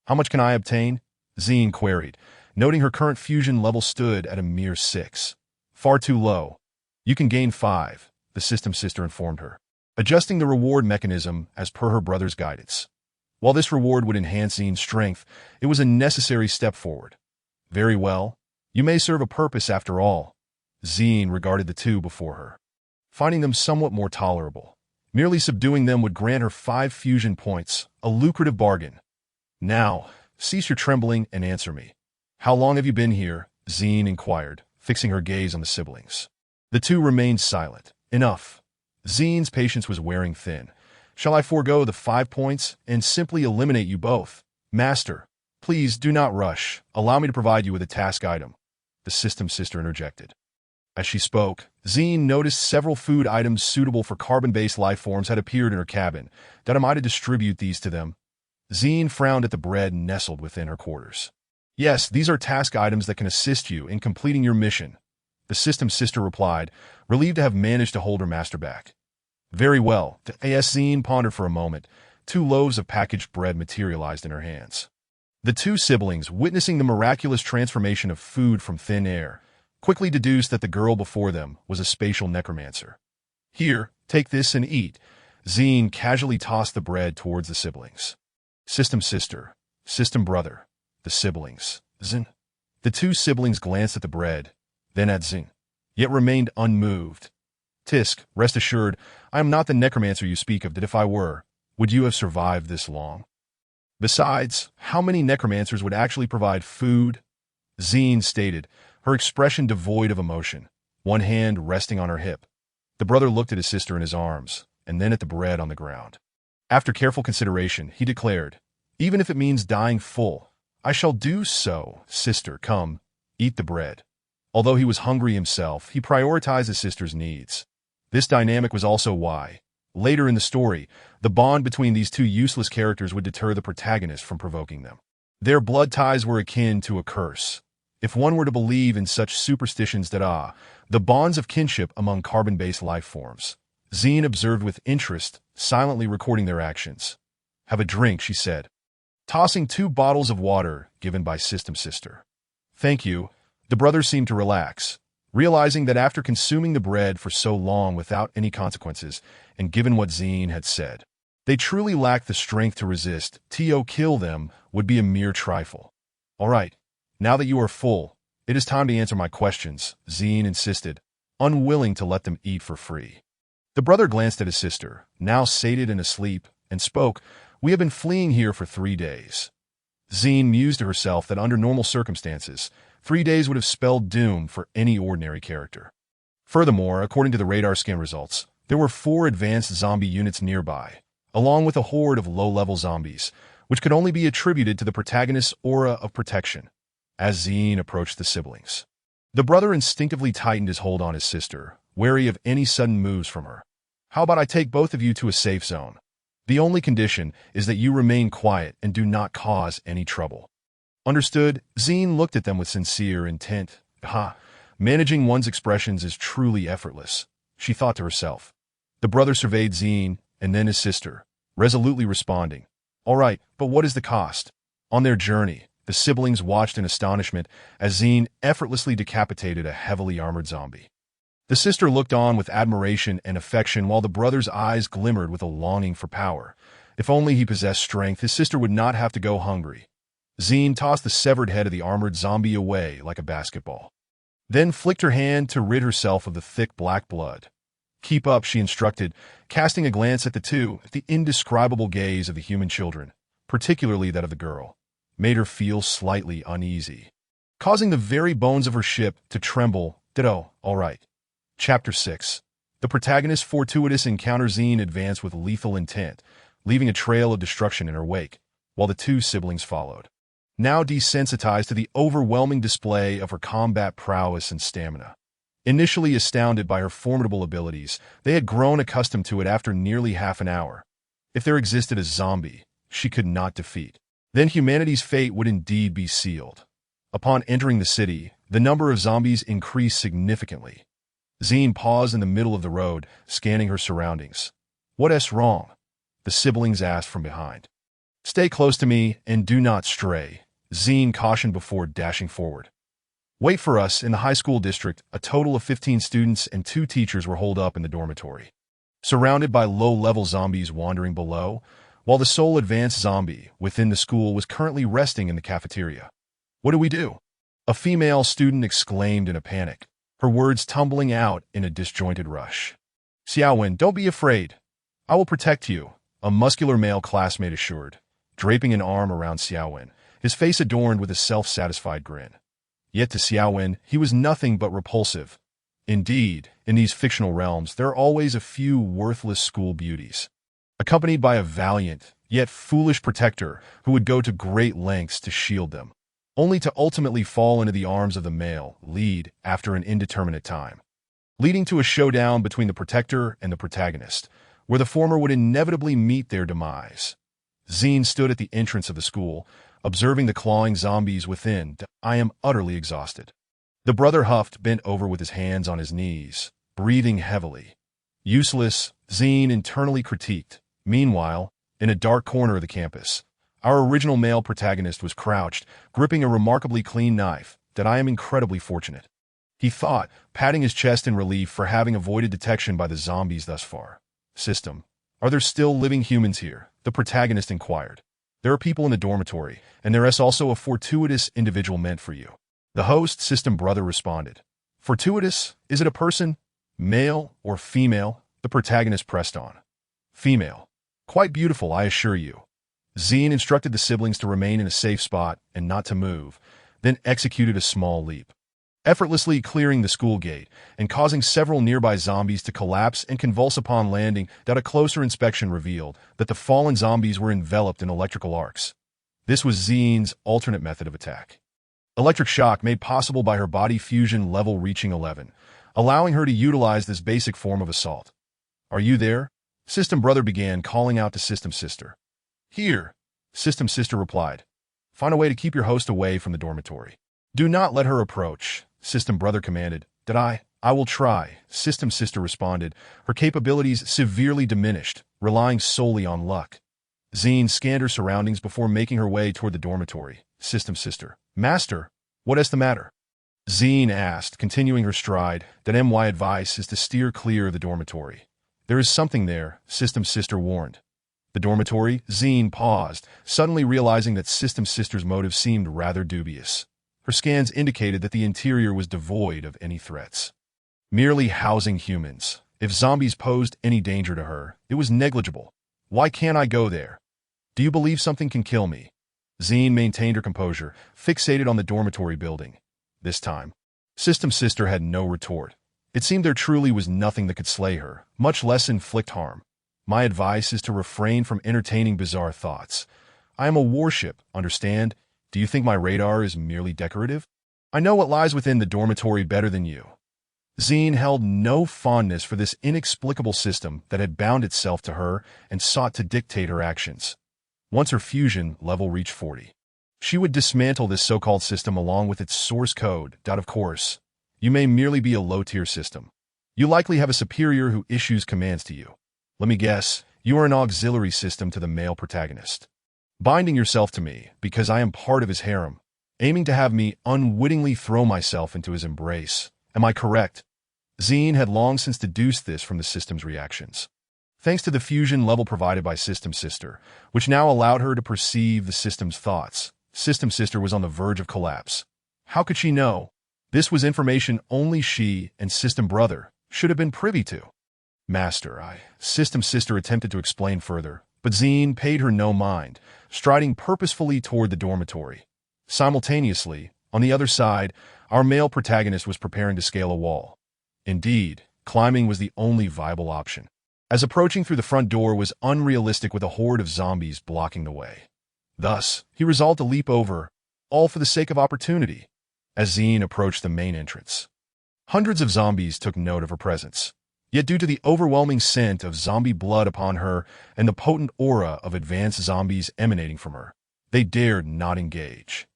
"How much can I obtain?" Zine queried, noting her current fusion level stood at a mere 6. "Far too low. You can gain 5, the system sister informed her, adjusting the reward mechanism as per her brother's guidance. While this reward would enhance Zine's strength, it was a necessary step forward. "Very well. You may serve a purpose after all." Zine regarded the two before her, finding them somewhat more tolerable. Merely subduing them would grant her 5 fusion points, a lucrative bargain. "Now, cease your trembling and answer me. How long have you been here?" Zine inquired, fixing her gaze on the siblings. The two remained silent. "Enough." Zine's patience was wearing thin. "Shall I forego the 5 points and simply eliminate you both?" "Master, please do not rush. Allow me to provide you with a task item," the system sister interjected. As she spoke, Zine noticed several food items suitable for carbon-based life forms had appeared in her cabin. "Am I to distribute these to them?" Zine frowned at the bread nestled within her quarters. "Yes, these are task items that can assist you in completing your mission," the system sister replied, relieved to have managed to hold her master back. "Very well." Zine pondered for a moment. 2 loaves of packaged bread materialized in her hands. The two siblings, witnessing the miraculous transformation of food from thin air, quickly deduced that the girl before them was a spatial necromancer. "Here, take this and eat." Zine casually tossed the bread towards the siblings. System sister, system brother, the siblings, Zin. The two siblings glanced at the bread, then at Zin, yet remained unmoved. "Tisk, rest assured, I am not the necromancer you speak of. That if I were, would you have survived this long? Besides, how many necromancers would actually provide food?" Zine stated, her expression devoid of emotion, one hand resting on her hip. The brother looked at his sister in his arms, and then at the bread on the ground. After careful consideration, he declared, "Even if it means dying full, I shall do so. Sister, come, eat the bread." Although he was hungry himself, he prioritized his sister's needs. This dynamic was also why, later in the story, the bond between these two useless characters would deter the protagonist from provoking them. Their blood ties were akin to a curse. If one were to believe in such superstitions that the bonds of kinship among carbon-based life forms. Zine observed with interest, silently recording their actions. "Have a drink," she said, tossing 2 bottles of water given by system sister. "Thank you." The brothers seemed to relax, Realizing that after consuming the bread for so long without any consequences, and given what Zine had said, they truly lacked the strength to resist, to kill them would be a mere trifle. All right, now that you are full, it is time to answer my questions, Zine insisted, unwilling to let them eat for free. The brother glanced at his sister, now sated and asleep, and spoke, "We have been fleeing here for 3 days." Zine mused to herself that under normal circumstances, 3 days would have spelled doom for any ordinary character. Furthermore, according to the radar scan results, there were 4 advanced zombie units nearby, along with a horde of low-level zombies, which could only be attributed to the protagonist's aura of protection. As Zine approached the siblings, the brother instinctively tightened his hold on his sister, wary of any sudden moves from her. "How about I take both of you to a safe zone? The only condition is that you remain quiet and do not cause any trouble." Understood, Zine looked at them with sincere intent. Managing one's expressions is truly effortless, she thought to herself. The brother surveyed Zine, and then his sister, resolutely responding, "All right, but what is the cost?" On their journey, the siblings watched in astonishment as Zine effortlessly decapitated a heavily armored zombie. The sister looked on with admiration and affection while the brother's eyes glimmered with a longing for power. If only he possessed strength, his sister would not have to go hungry. Zine tossed the severed head of the armored zombie away like a basketball, then flicked her hand to rid herself of the thick black blood. "Keep up," she instructed, casting a glance at the indescribable gaze of the human children, particularly that of the girl, made her feel slightly uneasy, causing the very bones of her ship to tremble. Ditto. All right. Chapter 6. The protagonist's fortuitous encounter. Zine advanced with lethal intent, leaving a trail of destruction in her wake, while the 2 siblings followed, now desensitized to the overwhelming display of her combat prowess and stamina. Initially astounded by her formidable abilities, they had grown accustomed to it after nearly half an hour. If there existed a zombie she could not defeat, then humanity's fate would indeed be sealed. Upon entering the city, the number of zombies increased significantly. Zine paused in the middle of the road, scanning her surroundings. "What's wrong?" the siblings asked from behind. "Stay close to me and do not stray," Zine cautioned before dashing forward. "Wait for us." In the high school district, a total of 15 students and 2 teachers were holed up in the dormitory, surrounded by low-level zombies wandering below, while the sole advanced zombie within the school was currently resting in the cafeteria. "What do we do?" a female student exclaimed in a panic, her words tumbling out in a disjointed rush. "Xiaowen, don't be afraid. I will protect you," a muscular male classmate assured, draping an arm around Xiaowen, his face adorned with a self-satisfied grin. Yet to Xiaowen, he was nothing but repulsive. Indeed, in these fictional realms, there are always a few worthless school beauties, accompanied by a valiant, yet foolish protector who would go to great lengths to shield them, only to ultimately fall into the arms of the male lead after an indeterminate time, leading to a showdown between the protector and the protagonist, where the former would inevitably meet their demise. Zine stood at the entrance of the school, observing the clawing zombies within. "I am utterly exhausted." The brother huffed, bent over with his hands on his knees, breathing heavily. "Useless," Zine internally critiqued. Meanwhile, in a dark corner of the campus, our original male protagonist was crouched, gripping a remarkably clean knife. "I am incredibly fortunate," he thought, patting his chest in relief for having avoided detection by the zombies thus far. "System, are there still living humans here?" the protagonist inquired. "There are people in the dormitory, and there is also a fortuitous individual meant for you," the host system brother responded. "Fortuitous? Is it a person? Male or female?" the protagonist pressed on. "Female. Quite beautiful, I assure you." Zine instructed the siblings to remain in a safe spot and not to move, then executed a small leap, effortlessly clearing the school gate and causing several nearby zombies to collapse and convulse upon landing. A closer inspection revealed that the fallen zombies were enveloped in electrical arcs. This was Zine's alternate method of attack. Electric shock made possible by her body fusion level reaching 11, allowing her to utilize this basic form of assault. "Are you there?" System brother began calling out to System sister. "Here," System sister replied. "Find a way to keep your host away from the dormitory. Do not let her approach," System brother commanded. I will try," System sister responded, her capabilities severely diminished, relying solely on luck. Zine scanned her surroundings before making her way toward the dormitory. System sister. "Master, what is the matter?" Zine asked, continuing her stride, that my advice is to steer clear of the dormitory. There is something there, System Sister warned. The dormitory? Zine paused, suddenly realizing that System Sister's motive seemed rather dubious. Her scans indicated that the interior was devoid of any threats. Merely housing humans. If zombies posed any danger to her, it was negligible. Why can't I go there? Do you believe something can kill me? Zine maintained her composure, fixated on the dormitory building. This time, System Sister had no retort. It seemed there truly was nothing that could slay her, much less inflict harm. My advice is to refrain from entertaining bizarre thoughts. I am a warship, understand? Do you think my radar is merely decorative? I know what lies within the dormitory better than you. Zine held no fondness for this inexplicable system that had bound itself to her and sought to dictate her actions. Once her fusion level reached 40, she would dismantle this so-called system along with its source code. Of course, you may merely be a low-tier system. You likely have a superior who issues commands to you. Let me guess, you are an auxiliary system to the male protagonist. Binding yourself to me because I am part of his harem, aiming to have me unwittingly throw myself into his embrace. Am I correct? Zine had long since deduced this from the system's reactions. Thanks to the fusion level provided by System Sister, which now allowed her to perceive the system's thoughts, System Sister was on the verge of collapse. How could she know? This was information only she and System Brother should have been privy to. System Sister attempted to explain further, but Zine paid her no mind, striding purposefully toward the dormitory. Simultaneously, on the other side, our male protagonist was preparing to scale a wall. Indeed, climbing was the only viable option, as approaching through the front door was unrealistic with a horde of zombies blocking the way. Thus, he resolved to leap over, all for the sake of opportunity, as Zine approached the main entrance. Hundreds of zombies took note of her presence, yet due to the overwhelming scent of zombie blood upon her and the potent aura of advanced zombies emanating from her, they dared not engage.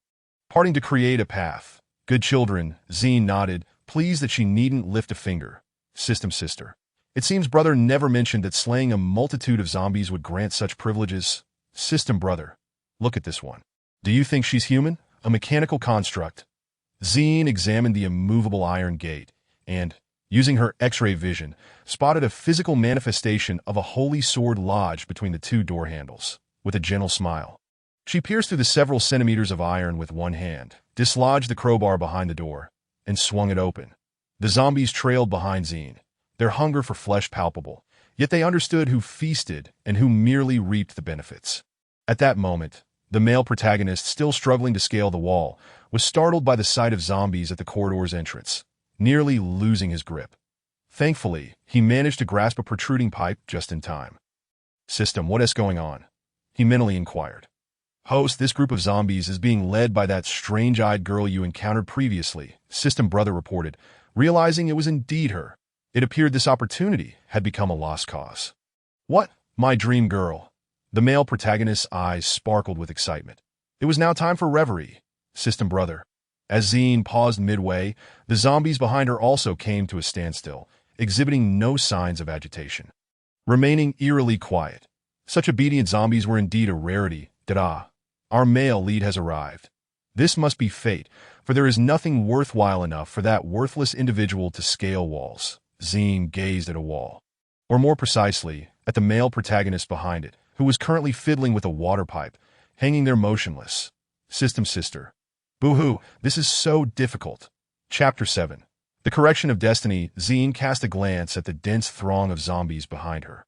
Parting to create a path. Good children, Zine nodded, pleased that she needn't lift a finger. System Sister. It seems Brother never mentioned that slaying a multitude of zombies would grant such privileges. System Brother. Look at this one. Do you think she's human? A mechanical construct? Zine examined the immovable iron gate and, using her X-ray vision, spotted a physical manifestation of a holy sword lodged between the two door handles. With a gentle smile, she pierced through the several centimeters of iron with one hand, dislodged the crowbar behind the door, and swung it open. The zombies trailed behind Zine, their hunger for flesh palpable, yet they understood who feasted and who merely reaped the benefits. At that moment, the male protagonist, still struggling to scale the wall, was startled by the sight of zombies at the corridor's entrance, nearly losing his grip. Thankfully, he managed to grasp a protruding pipe just in time. System, what is going on? He mentally inquired. Host, this group of zombies is being led by that strange-eyed girl you encountered previously, System Brother reported, realizing it was indeed her. It appeared this opportunity had become a lost cause. What? My dream girl. The male protagonist's eyes sparkled with excitement. It was now time for reverie. System Brother. As Zine paused midway, the zombies behind her also came to a standstill, exhibiting no signs of agitation. Remaining eerily quiet. Such obedient zombies were indeed a rarity. Our male lead has arrived. This must be fate, for there is nothing worthwhile enough for that worthless individual to scale walls. Zine gazed at a wall, or more precisely, at the male protagonist behind it, who was currently fiddling with a water pipe, hanging there motionless. System Sister. Boo-hoo, this is so difficult. Chapter 7. The Correction of Destiny. Zine cast a glance at the dense throng of zombies behind her,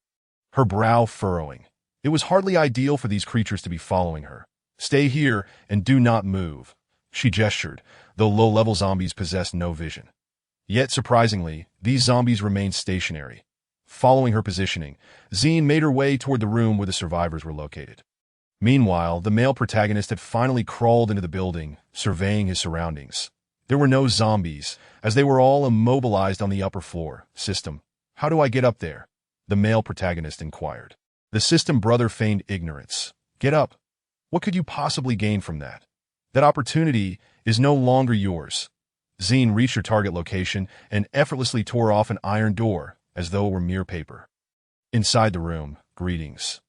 her brow furrowing. It was hardly ideal for these creatures to be following her. Stay here and do not move. She gestured, though low-level zombies possessed no vision. Yet, surprisingly, these zombies remained stationary. Following her positioning, Zine made her way toward the room where the survivors were located. Meanwhile, the male protagonist had finally crawled into the building, surveying his surroundings. There were no zombies, as they were all immobilized on the upper floor. System, how do I get up there? The male protagonist inquired. The System Brother feigned ignorance. Get up. What could you possibly gain from that? That opportunity is no longer yours. Zine reached her target location and effortlessly tore off an iron door, as though it were mere paper. Inside the room, greetings.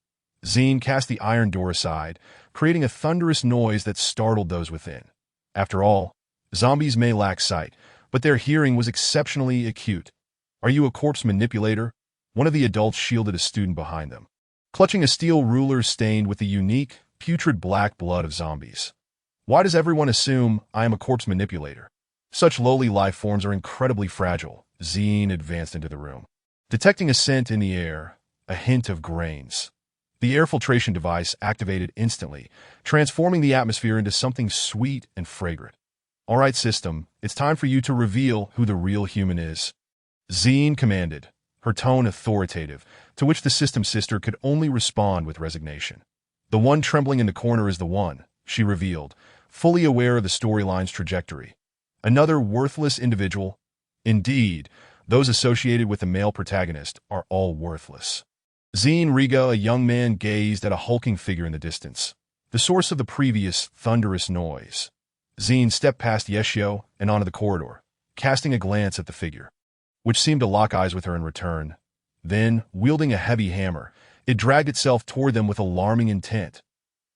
Zine cast the iron door aside, creating a thunderous noise that startled those within. After all, Zombies may lack sight, but their hearing was exceptionally acute. Are you a corpse manipulator? One of the adults shielded a student behind them, clutching a steel ruler stained with the unique, putrid black blood of zombies. Why does everyone assume I am a corpse manipulator? Such lowly life forms are incredibly fragile. Zine advanced into the room, detecting a scent in the air, a hint of grains. The air filtration device activated instantly, transforming the atmosphere into something sweet and fragrant. All right, system, it's time for you to reveal who the real human is. Zine commanded, her tone authoritative, to which the system sister could only respond with resignation. The one trembling in the corner is the one, she revealed, fully aware of the storyline's trajectory. Another worthless individual. Indeed, those associated with the male protagonist are all worthless. Zine Riga, a young man, gazed at a hulking figure in the distance, the source of the previous thunderous noise. Zine stepped past Yeshio and onto the corridor, casting a glance at the figure, which seemed to lock eyes with her in return. Then, wielding a heavy hammer, it dragged itself toward them with alarming intent.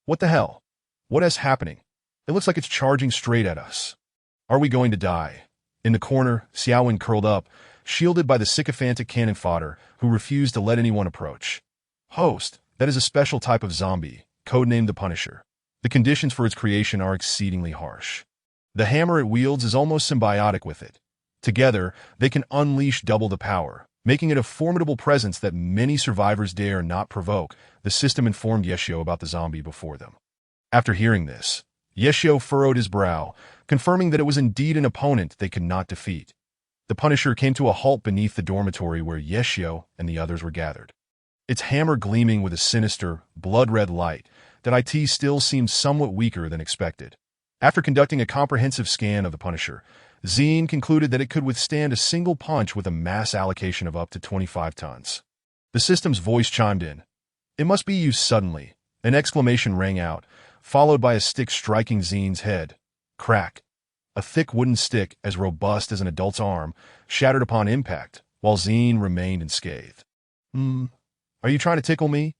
What the hell? What is happening? It looks like it's charging straight at us. Are we going to die? In the corner, Xiaowen curled up, shielded by the sycophantic cannon fodder, who refused to let anyone approach. Host, that is a special type of zombie, codenamed the Punisher. The conditions for its creation are exceedingly harsh. The hammer it wields is almost symbiotic with it. Together, they can unleash double the power, making it a formidable presence that many survivors dare not provoke. The system informed Yeshio about the zombie before them. After hearing this, Yeshio furrowed his brow, confirming that it was indeed an opponent they could not defeat. The Punisher came to a halt beneath the dormitory where Yeshio and the others were gathered, its hammer gleaming with a sinister, blood-red light that IT still seemed somewhat weaker than expected. After conducting a comprehensive scan of the Punisher, Zine concluded that it could withstand a single punch with a mass allocation of up to 25 tons. The system's voice chimed in. It must be used suddenly. An exclamation rang out, followed by a stick striking Zine's head. Crack. A thick wooden stick, as robust as an adult's arm, shattered upon impact, while Zine remained unscathed. Are you trying to tickle me?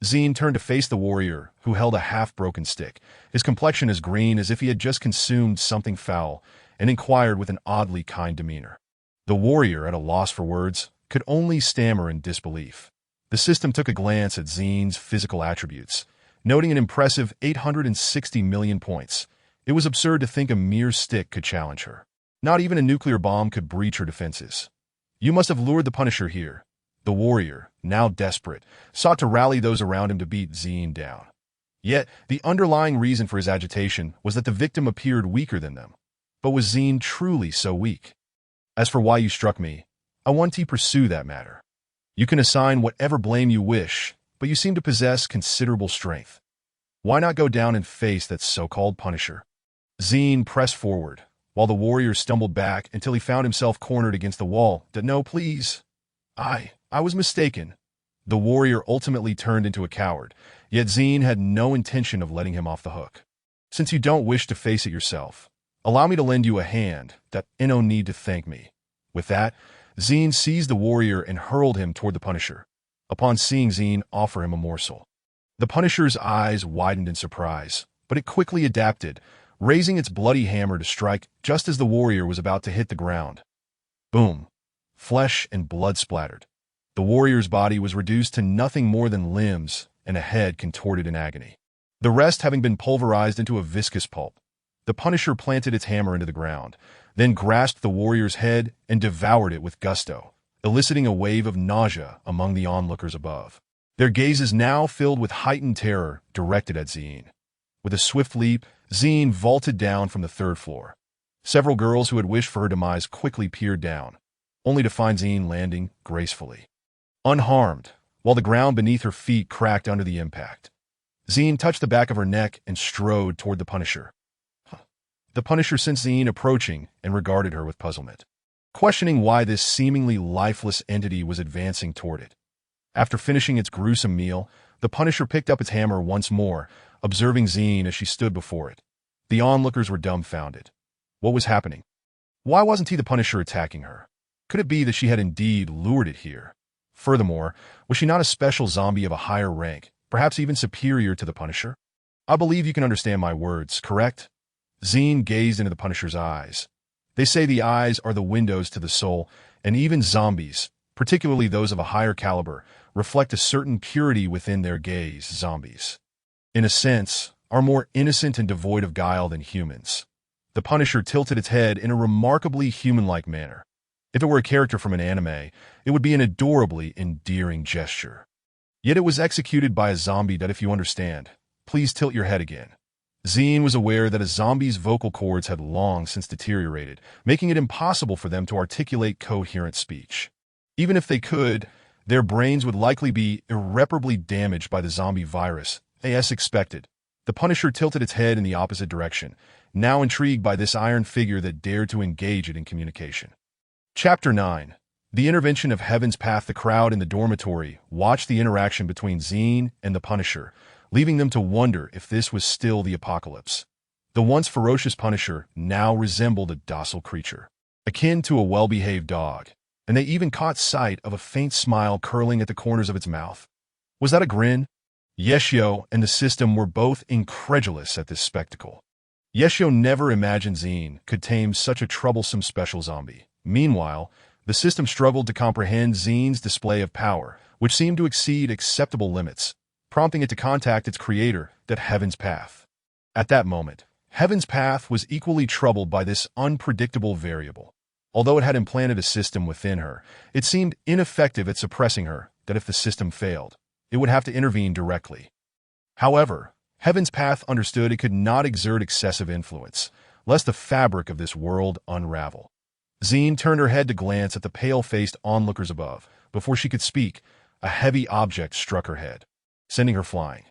Zine turned to face the warrior, who held a half-broken stick, his complexion as green as if he had just consumed something foul, and inquired with an oddly kind demeanor. The warrior, at a loss for words, could only stammer in disbelief. The system took a glance at Zine's physical attributes, noting an impressive 860 million points. It was absurd to think a mere stick could challenge her. Not even a nuclear bomb could breach her defenses. You must have lured the Punisher here. The warrior, now desperate, sought to rally those around him to beat Zine down. Yet, the underlying reason for his agitation was that the victim appeared weaker than them. But was Zine truly so weak? As for why you struck me, I want to pursue that matter. You can assign whatever blame you wish, but you seem to possess considerable strength. Why not go down and face that so-called Punisher? Zine pressed forward, while the warrior stumbled back until he found himself cornered against the wall. No, please. I was mistaken. The warrior ultimately turned into a coward, yet Zine had no intention of letting him off the hook. Since you don't wish to face it yourself, allow me to lend you a hand. That no need to thank me. With that, Zine seized the warrior and hurled him toward the Punisher. Upon seeing Zine offer him a morsel, the Punisher's eyes widened in surprise, but it quickly adapted, raising its bloody hammer to strike just as the warrior was about to hit the ground. Boom! Flesh and blood splattered. The warrior's body was reduced to nothing more than limbs and a head contorted in agony, the rest having been pulverized into a viscous pulp. The Punisher planted its hammer into the ground, then grasped the warrior's head and devoured it with gusto, eliciting a wave of nausea among the onlookers above. Their gazes now filled with heightened terror directed at Zine. With a swift leap, Zine vaulted down from the third floor. Several girls who had wished for her demise quickly peered down, only to find Zine landing gracefully, unharmed, while the ground beneath her feet cracked under the impact. Zine touched the back of her neck and strode toward the Punisher. The Punisher sensed Zine approaching and regarded her with puzzlement, questioning why this seemingly lifeless entity was advancing toward it. After finishing its gruesome meal, the Punisher picked up its hammer once more, observing Zine as she stood before it. The onlookers were dumbfounded. What was happening? Why wasn't the Punisher attacking her? Could it be that she had indeed lured it here? Furthermore, was she not a special zombie of a higher rank, perhaps even superior to the Punisher? I believe you can understand my words, correct? Zine gazed into the Punisher's eyes. They say the eyes are the windows to the soul, and even zombies, particularly those of a higher caliber, reflect a certain purity within their gaze. Zombies, in a sense, are more innocent and devoid of guile than humans. The Punisher tilted its head in a remarkably human-like manner. If it were a character from an anime, it would be an adorably endearing gesture. Yet it was executed by a zombie that, if you understand, please tilt your head again. Zine was aware that a zombie's vocal cords had long since deteriorated, making it impossible for them to articulate coherent speech. Even if they could, their brains would likely be irreparably damaged by the zombie virus, as expected. The Punisher tilted its head in the opposite direction, now intrigued by this iron figure that dared to engage it in communication. Chapter 9. The Intervention of Heaven's Path. The crowd in the dormitory watched the interaction between Zine and the Punisher, leaving them to wonder if this was still the apocalypse. The once ferocious Punisher now resembled a docile creature, akin to a well-behaved dog, and they even caught sight of a faint smile curling at the corners of its mouth. Was that a grin? Yeshio and the system were both incredulous at this spectacle. Yeshio never imagined Zine could tame such a troublesome special zombie. Meanwhile, the system struggled to comprehend Zine's display of power, which seemed to exceed acceptable limits, prompting it to contact its creator, that Heaven's Path. At that moment, Heaven's Path was equally troubled by this unpredictable variable. Although it had implanted a system within her, it seemed ineffective at suppressing her, that if the system failed, it would have to intervene directly. However, Heaven's Path understood it could not exert excessive influence, lest the fabric of this world unravel. Zine turned her head to glance at the pale-faced onlookers above. Before she could speak, a heavy object struck her head, sending her flying.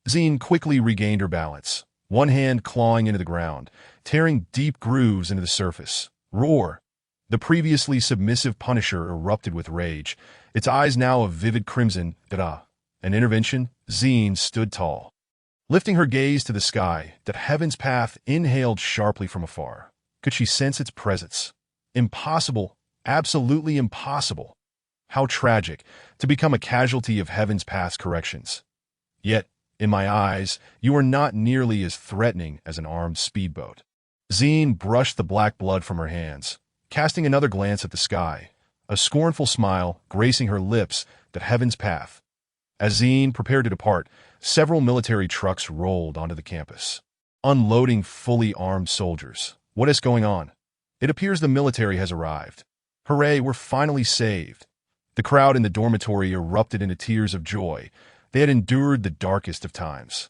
Zine quickly regained her balance, one hand clawing into the ground, tearing deep grooves into the surface. Roar! The previously submissive Punisher erupted with rage, its eyes now a vivid crimson. An intervention? Zine stood tall, lifting her gaze to the sky. That Heaven's Path inhaled sharply from afar. Could she sense its presence? Impossible, absolutely impossible. How tragic, to become a casualty of Heaven's Path's corrections. Yet, in my eyes, you are not nearly as threatening as an armed speedboat. Zine brushed the black blood from her hands, casting another glance at the sky, a scornful smile gracing her lips. That Heaven's Path. As Zine prepared to depart, several military trucks rolled onto the campus, unloading fully armed soldiers. What is going on? It appears the military has arrived. Hooray, we're finally saved. The crowd in the dormitory erupted into tears of joy. They had endured the darkest of times.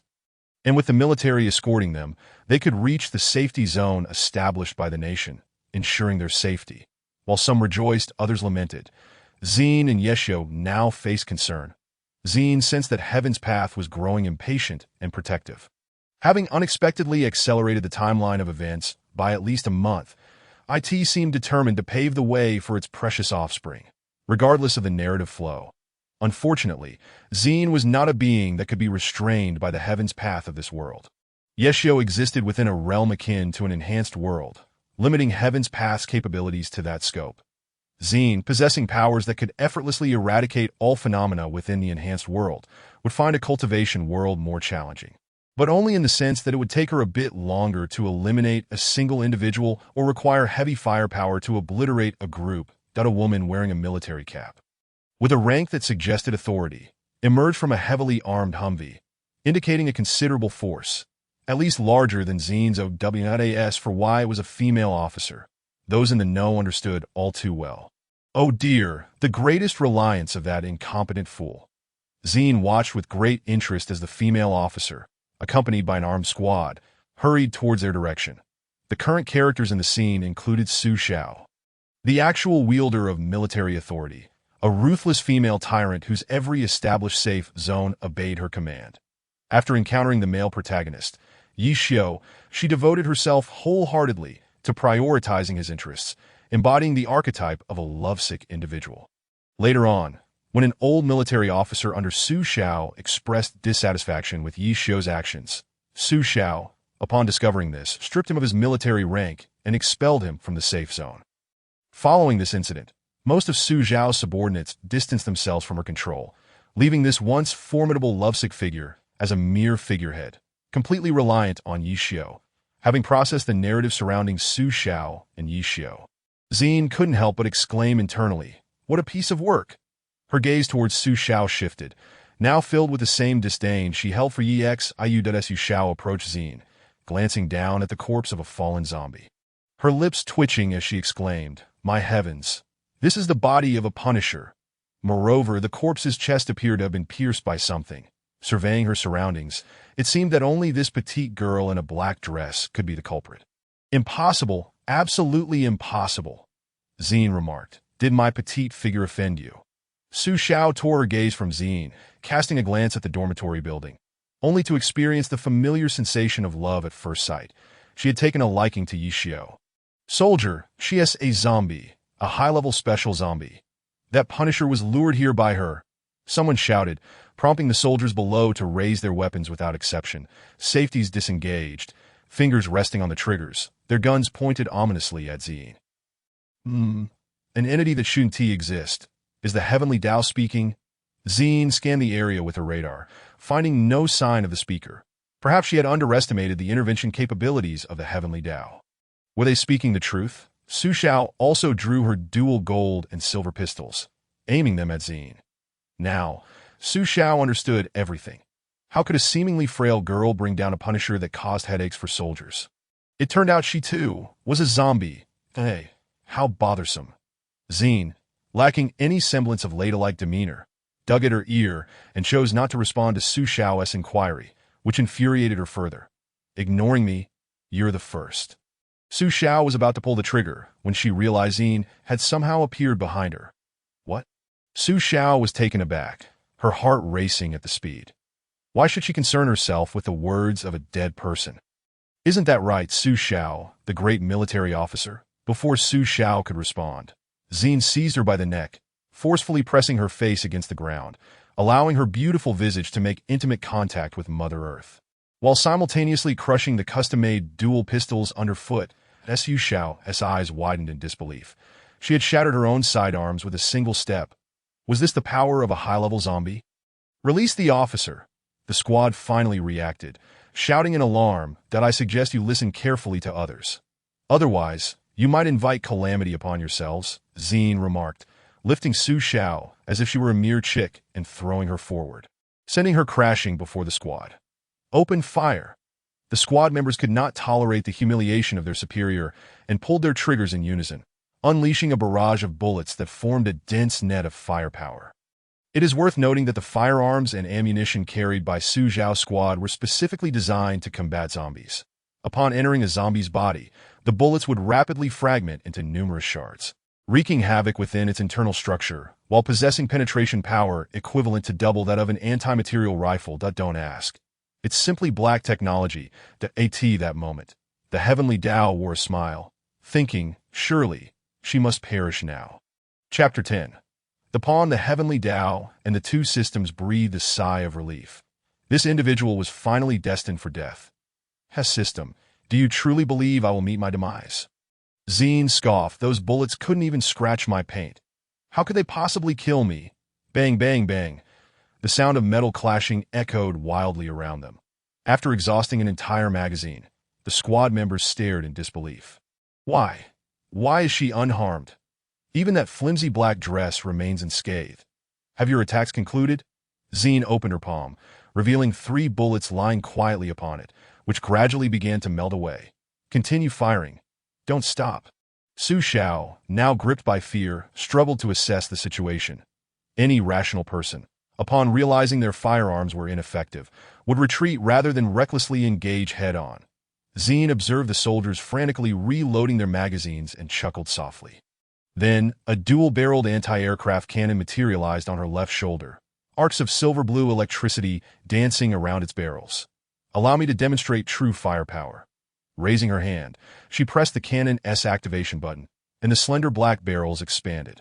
And with the military escorting them, they could reach the safety zone established by the nation, ensuring their safety. While some rejoiced, others lamented. Zine and Yeshio now faced concern. Zine sensed that Heaven's Path was growing impatient and protective. Having unexpectedly accelerated the timeline of events by at least a month, IT seemed determined to pave the way for its precious offspring, regardless of the narrative flow. Unfortunately, Zine was not a being that could be restrained by the Heaven's Path of this world. Yeshio existed within a realm akin to an enhanced world, limiting Heaven's Path's capabilities to that scope. Zine, possessing powers that could effortlessly eradicate all phenomena within the enhanced world, would find a cultivation world more challenging, but only in the sense that it would take her a bit longer to eliminate a single individual or require heavy firepower to obliterate a group. That a woman wearing a military cap, with a rank that suggested authority, emerged from a heavily armed Humvee, indicating a considerable force, at least larger than Zine's OWNAS. For why it was a female officer, those in the know understood all too well. Oh dear, the greatest reliance of that incompetent fool. Zine watched with great interest as the female officer, accompanied by an armed squad, hurried towards their direction. The current characters in the scene included Su Xiao, the actual wielder of military authority, a ruthless female tyrant whose every established safe zone obeyed her command. After encountering the male protagonist, Yi Xiu, she devoted herself wholeheartedly to prioritizing his interests, embodying the archetype of a lovesick individual. Later on, when an old military officer under Su Xiao expressed dissatisfaction with Yi Xiu's actions, Su Xiao, upon discovering this, stripped him of his military rank and expelled him from the safe zone. Following this incident, most of Su Xiao's subordinates distanced themselves from her control, leaving this once formidable lovesick figure as a mere figurehead, completely reliant on Yi Xiu. having processed the narrative surrounding Su Xiao and Yi Xiao. Zine couldn't help but exclaim internally, "What a piece of work!" Her gaze towards Su Xiao shifted. Now filled with the same disdain she held for Yi Xiu. Su Xiao approached Zine, glancing down at the corpse of a fallen zombie. Her lips twitching as she exclaimed, "My heavens! This is the body of a Punisher." Moreover, the corpse's chest appeared to have been pierced by something. Surveying her surroundings, it seemed that only this petite girl in a black dress could be the culprit. "Impossible, absolutely impossible," Zine remarked. "Did my petite figure offend you?" Su Xiao tore her gaze from Zine, casting a glance at the dormitory building, only to experience the familiar sensation of love at first sight. She had taken a liking to Yi Xiao. "Soldier, she is a zombie, a high-level special zombie. That Punisher was lured here by her," someone shouted, prompting the soldiers below to raise their weapons without exception, safeties disengaged, fingers resting on the triggers, their guns pointed ominously at Zine. An entity that shouldn't exist. Is the Heavenly Tao speaking? Zine scanned the area with her radar, finding no sign of the speaker. Perhaps she had underestimated the intervention capabilities of the Heavenly Tao. Were they speaking the truth? Su Xiao also drew her dual gold and silver pistols, aiming them at Zine. Now, Su Xiao understood everything. How could a seemingly frail girl bring down a Punisher that caused headaches for soldiers? It turned out she, too, was a zombie. Hey, how bothersome. Zine, lacking any semblance of ladylike demeanor, dug at her ear and chose not to respond to Su Xiao's inquiry, which infuriated her further. "Ignoring me, you're the first." Su Xiao was about to pull the trigger when she realized Zine had somehow appeared behind her. What? Su Xiao was taken aback, her heart racing at the speed. Why should she concern herself with the words of a dead person? "Isn't that right, Su Xiao, the great military officer?" Before Su Xiao could respond, Zine seized her by the neck, forcefully pressing her face against the ground, allowing her beautiful visage to make intimate contact with Mother Earth, while simultaneously crushing the custom-made dual pistols underfoot. Su Xiao's eyes widened in disbelief. She had shattered her own sidearms with a single step. Was this the power of a high-level zombie? "Release the officer," the squad finally reacted, shouting in alarm that I suggest you listen carefully to others. "Otherwise, you might invite calamity upon yourselves," Zine remarked, lifting Su Xiao as if she were a mere chick and throwing her forward, sending her crashing before the squad. "Open fire." The squad members could not tolerate the humiliation of their superior and pulled their triggers in unison, unleashing a barrage of bullets that formed a dense net of firepower. It is worth noting that the firearms and ammunition carried by Su Xiao's squad were specifically designed to combat zombies. Upon entering a zombie's body, the bullets would rapidly fragment into numerous shards, wreaking havoc within its internal structure, while possessing penetration power equivalent to double that of an anti-material rifle. Don't ask. It's simply black technology. That moment, the Heavenly Tao wore a smile, thinking, surely, she must perish now. Chapter 10. Upon the Heavenly Tao and the two systems breathed a sigh of relief. This individual was finally destined for death. System, do you truly believe I will meet my demise? Zine scoffed. Those bullets couldn't even scratch my paint. How could they possibly kill me? Bang, bang, bang. The sound of metal clashing echoed wildly around them. After exhausting an entire magazine, the squad members stared in disbelief. Why? Why is she unharmed? Even that flimsy black dress remains unscathed. Have your attacks concluded? Zine opened her palm, revealing 3 bullets lying quietly upon it, which gradually began to melt away. Continue firing. Don't stop. Su Xiao, now gripped by fear, struggled to assess the situation. Any rational person, upon realizing their firearms were ineffective, would retreat rather than recklessly engage head-on. Zine observed the soldiers frantically reloading their magazines and chuckled softly. Then, a dual-barreled anti-aircraft cannon materialized on her left shoulder, arcs of silver-blue electricity dancing around its barrels. Allow me to demonstrate true firepower. Raising her hand, she pressed the cannon's activation button, and the slender black barrels expanded.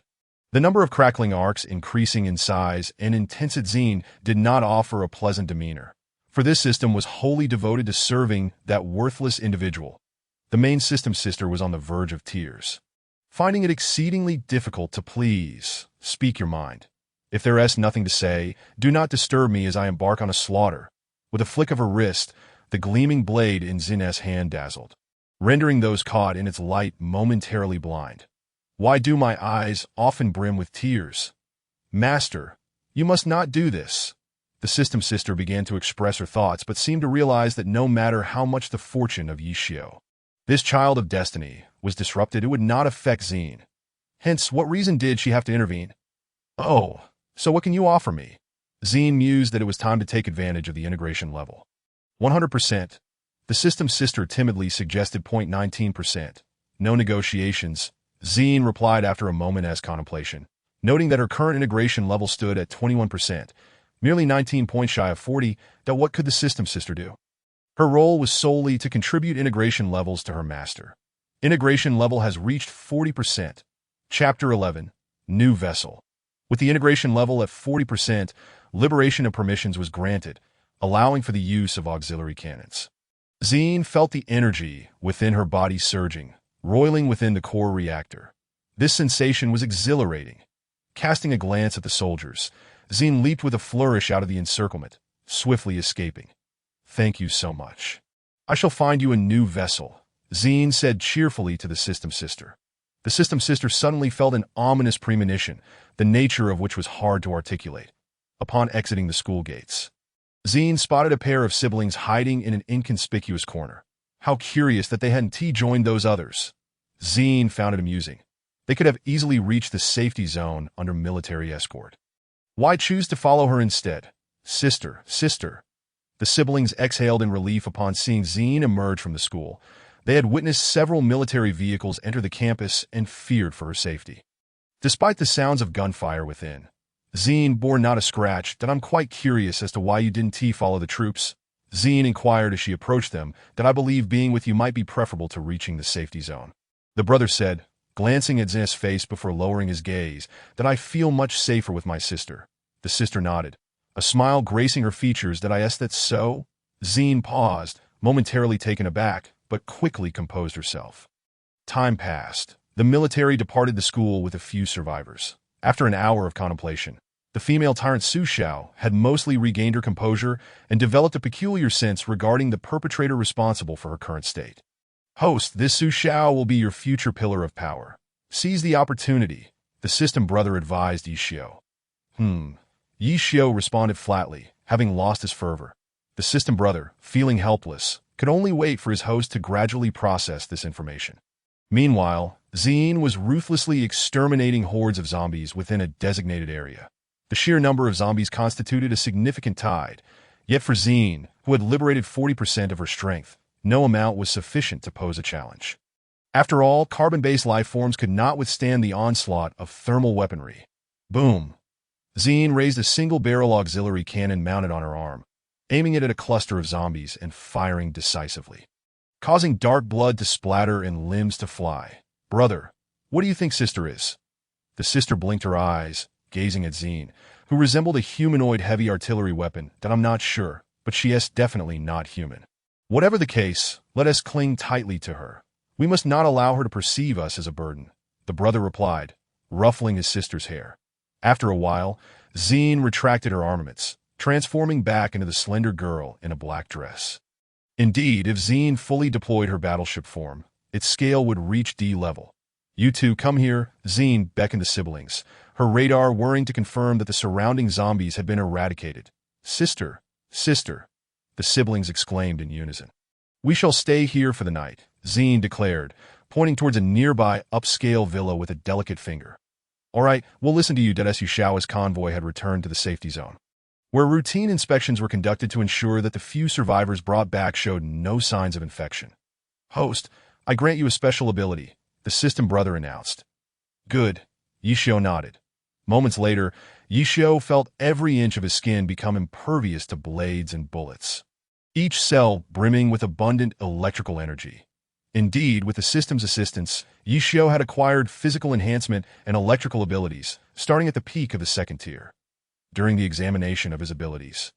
The number of crackling arcs increasing in size and intensity. Zine did not offer a pleasant demeanor, for this system was wholly devoted to serving that worthless individual. The main system sister was on the verge of tears, finding it exceedingly difficult to please. Speak your mind. If there is nothing to say, do not disturb me as I embark on a slaughter. With a flick of her wrist, the gleaming blade in Zin's hand dazzled, rendering those caught in its light momentarily blind. Why do my eyes often brim with tears? Master, you must not do this. The system sister began to express her thoughts, but seemed to realize that no matter how much the fortune of Yishio, this child of destiny, was disrupted, it would not affect Zin. Hence, what reason did she have to intervene? Oh, so what can you offer me? Zin mused that it was time to take advantage of the integration level. 100%. The system sister timidly suggested 0.19%. No negotiations. Zin replied after a moment's contemplation, noting that her current integration level stood at 21%, merely 19 points shy of 40, that what could the system sister do? Her role was solely to contribute integration levels to her master. Integration level has reached 40%. Chapter 11. New Vessel. With the integration level at 40%, liberation of permissions was granted, allowing for the use of auxiliary cannons. Zin felt the energy within her body surging, roiling within the core reactor. This sensation was exhilarating. Casting a glance at the soldiers, Zin leaped with a flourish out of the encirclement, swiftly escaping. Thank you so much. I shall find you a new vessel, Zin said cheerfully to the system sister. The system sister suddenly felt an ominous premonition, the nature of which was hard to articulate. Upon exiting the school gates, Zin spotted a pair of siblings hiding in an inconspicuous corner. How curious that they hadn't joined those others. Zin found it amusing. They could have easily reached the safety zone under military escort. Why choose to follow her instead? Sister, sister. The siblings exhaled in relief upon seeing Zin emerge from the school. They had witnessed several military vehicles enter the campus and feared for her safety. Despite the sounds of gunfire within, Zin bore not a scratch. That I'm quite curious as to why you didn't follow the troops. Zin inquired as she approached them. That I believe being with you might be preferable to reaching the safety zone. The brother said, glancing at Zin's face before lowering his gaze, that I feel much safer with my sister. The sister nodded, a smile gracing her features. That I asked that so? Zin paused, momentarily taken aback, but quickly composed herself. Time passed. The military departed the school with a few survivors. After an hour of contemplation, the female tyrant Su Xiao had mostly regained her composure and developed a peculiar sense regarding the perpetrator responsible for her current state. Host, this Su Xiao will be your future pillar of power. Seize the opportunity, the system brother advised Yishio. Yishio responded flatly, having lost his fervor. The system brother, feeling helpless, could only wait for his host to gradually process this information. Meanwhile, Zin was ruthlessly exterminating hordes of zombies within a designated area. The sheer number of zombies constituted a significant tide, yet for Zin, who had liberated 40% of her strength, no amount was sufficient to pose a challenge. After all, carbon-based life forms could not withstand the onslaught of thermal weaponry. Boom! Zin raised a single-barrel auxiliary cannon mounted on her arm, aiming it at a cluster of zombies and firing decisively, causing dark blood to splatter and limbs to fly. Brother, what do you think sister is? The sister blinked her eyes, gazing at Zin, who resembled a humanoid heavy artillery weapon. That I'm not sure, but she is definitely not human. Whatever the case, let us cling tightly to her. We must not allow her to perceive us as a burden, the brother replied, ruffling his sister's hair. After a while, Zin retracted her armaments, transforming back into the slender girl in a black dress. Indeed, if Zin fully deployed her battleship form, its scale would reach D level. You two come here, Zin beckoned the siblings, her radar whirring to confirm that the surrounding zombies had been eradicated. Sister, sister, the siblings exclaimed in unison. We shall stay here for the night, Zin declared, pointing towards a nearby upscale villa with a delicate finger. All right, we'll listen to you. Su Xiao's convoy had returned to the safety zone, where routine inspections were conducted to ensure that the few survivors brought back showed no signs of infection. Host, I grant you a special ability, the system brother announced. Good, Yishio nodded. Moments later, Yishio felt every inch of his skin become impervious to blades and bullets, each cell brimming with abundant electrical energy. Indeed, with the system's assistance, Yishio had acquired physical enhancement and electrical abilities, starting at the peak of the second tier. During the examination of his abilities,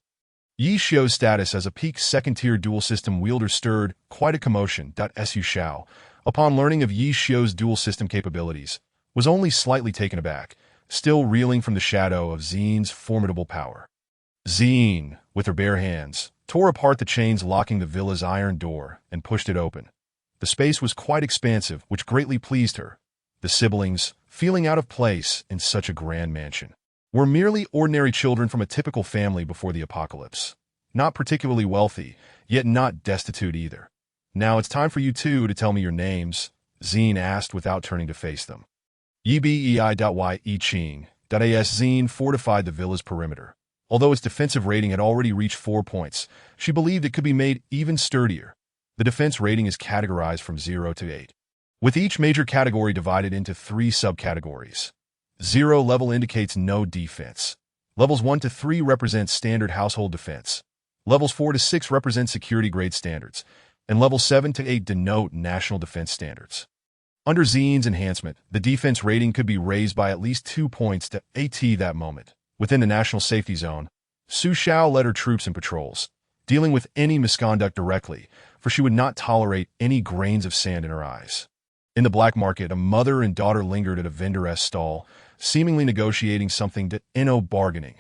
Yishio's status as a peak second-tier dual system wielder stirred quite a commotion. Su Xiao, upon learning of Yishio's dual system capabilities, was only slightly taken aback, still reeling from the shadow of Zin's formidable power. Zin, with her bare hands, tore apart the chains locking the villa's iron door, and pushed it open. The space was quite expansive, which greatly pleased her. The siblings, feeling out of place in such a grand mansion, were merely ordinary children from a typical family before the apocalypse. Not particularly wealthy, yet not destitute either. "Now it's time for you two to tell me your names," Zine asked without turning to face them. Yi-Ching.As Zine fortified the villa's perimeter. Although its defensive rating had already reached 4 points, she believed it could be made even sturdier. The defense rating is categorized from 0 to 8, with each major category divided into 3 subcategories. 0 level indicates no defense. Levels 1 to 3 represent standard household defense. Levels 4 to 6 represent security grade standards, and levels 7 to 8 denote national defense standards. Under Zine's enhancement, the defense rating could be raised by at least 2 points to AT that moment. Within the national safety zone, Su Xiao led her troops in patrols, dealing with any misconduct directly, for she would not tolerate any grains of sand in her eyes. In the black market, a mother and daughter lingered at a vendor's stall, seemingly negotiating something to bargaining.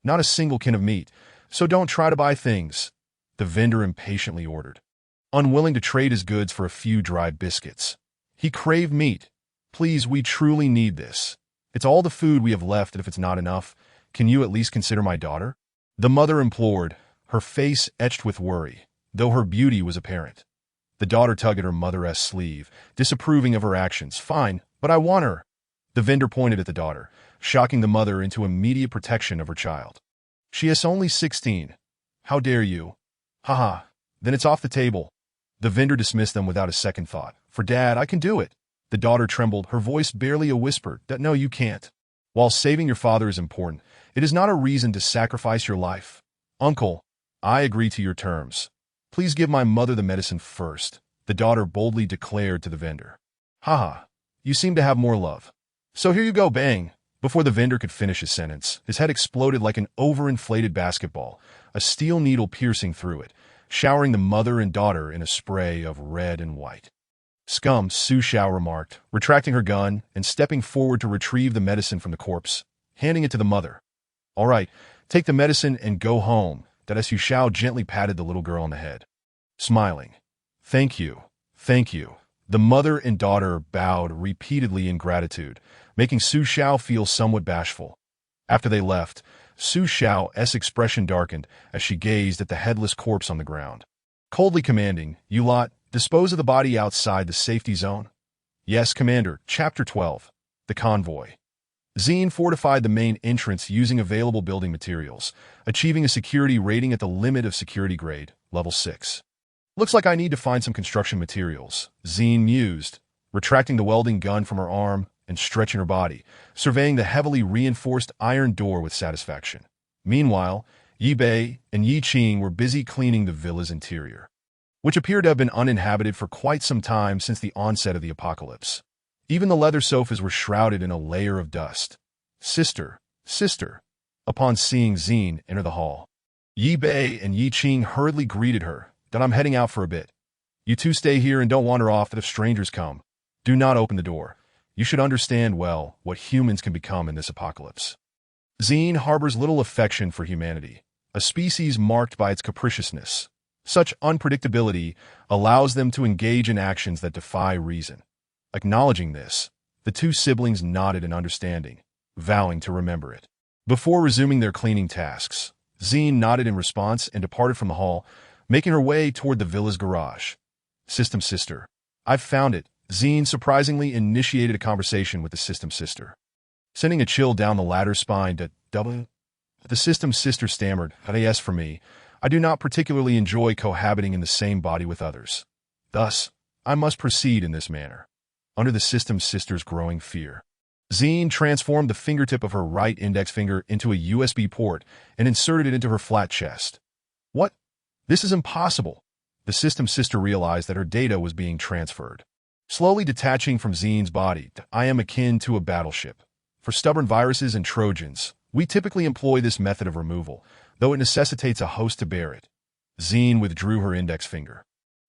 "Not a single can of meat, so don't try to buy things," the vendor impatiently ordered, unwilling to trade his goods for a few dry biscuits. He craved meat. "Please, we truly need this. It's all the food we have left, and if it's not enough, can you at least consider my daughter?" The mother implored, her face etched with worry, though her beauty was apparent. The daughter tugged at her mother's sleeve, disapproving of her actions. "Fine, but I want her." The vendor pointed at the daughter, shocking the mother into immediate protection of her child. "She is only 16. How dare you?" "Haha, then it's off the table." The vendor dismissed them without a second thought. "For Dad, I can do it." The daughter trembled, her voice barely a whisper. "No, you can't. While saving your father is important, it is not a reason to sacrifice your life." "Uncle, I agree to your terms. Please give my mother the medicine first," the daughter boldly declared to the vendor. "Haha, you seem to have more love. So here you go, bang." Before the vendor could finish his sentence, his head exploded like an overinflated basketball, a steel needle piercing through it, showering the mother and daughter in a spray of red and white. "Scum," Su Xiao remarked, retracting her gun and stepping forward to retrieve the medicine from the corpse, handing it to the mother. "All right, take the medicine and go home," Su Xiao gently patted the little girl on the head. Smiling, Thank you. Thank you." The mother and daughter bowed repeatedly in gratitude, making Su Xiao feel somewhat bashful. After they left, Su Xiao's expression darkened as she gazed at the headless corpse on the ground. Coldly commanding, "You lot, dispose of the body outside the safety zone." "Yes, Commander." Chapter 12. The Convoy. Zine fortified the main entrance using available building materials, achieving a security rating at the limit of security grade, level 6. "Looks like I need to find some construction materials," Zine mused, retracting the welding gun from her arm and stretching her body, surveying the heavily reinforced iron door with satisfaction. Meanwhile, Yi Bei and Yi Ching were busy cleaning the villa's interior, which appeared to have been uninhabited for quite some time since the onset of the apocalypse. Even the leather sofas were shrouded in a layer of dust. Sister. Upon seeing Zine enter the hall, Yi Bei and Yi Ching hurriedly greeted her. "That I'm heading out for a bit. You two stay here and don't wander off that if strangers come. Do not open the door. You should understand well what humans can become in this apocalypse." Zine harbors little affection for humanity, a species marked by its capriciousness. Such unpredictability allows them to engage in actions that defy reason. Acknowledging this, the two siblings nodded in understanding, vowing to remember it. Before resuming their cleaning tasks, Zine nodded in response and departed from the hall, making her way toward the villa's garage. "System Sister. I've found it." Zine surprisingly initiated a conversation with the System Sister, sending a chill down the latter's spine to W. The System Sister stammered, "Yes, for me. I do not particularly enjoy cohabiting in the same body with others. Thus, I must proceed in this manner." Under the System Sister's growing fear, Zine transformed the fingertip of her right index finger into a USB port and inserted it into her flat chest. "What? This is impossible." The System Sister realized that her data was being transferred. Slowly detaching from Zine's body, "I am akin to a battleship. For stubborn viruses and Trojans, we typically employ this method of removal, though it necessitates a host to bear it." Zine withdrew her index finger,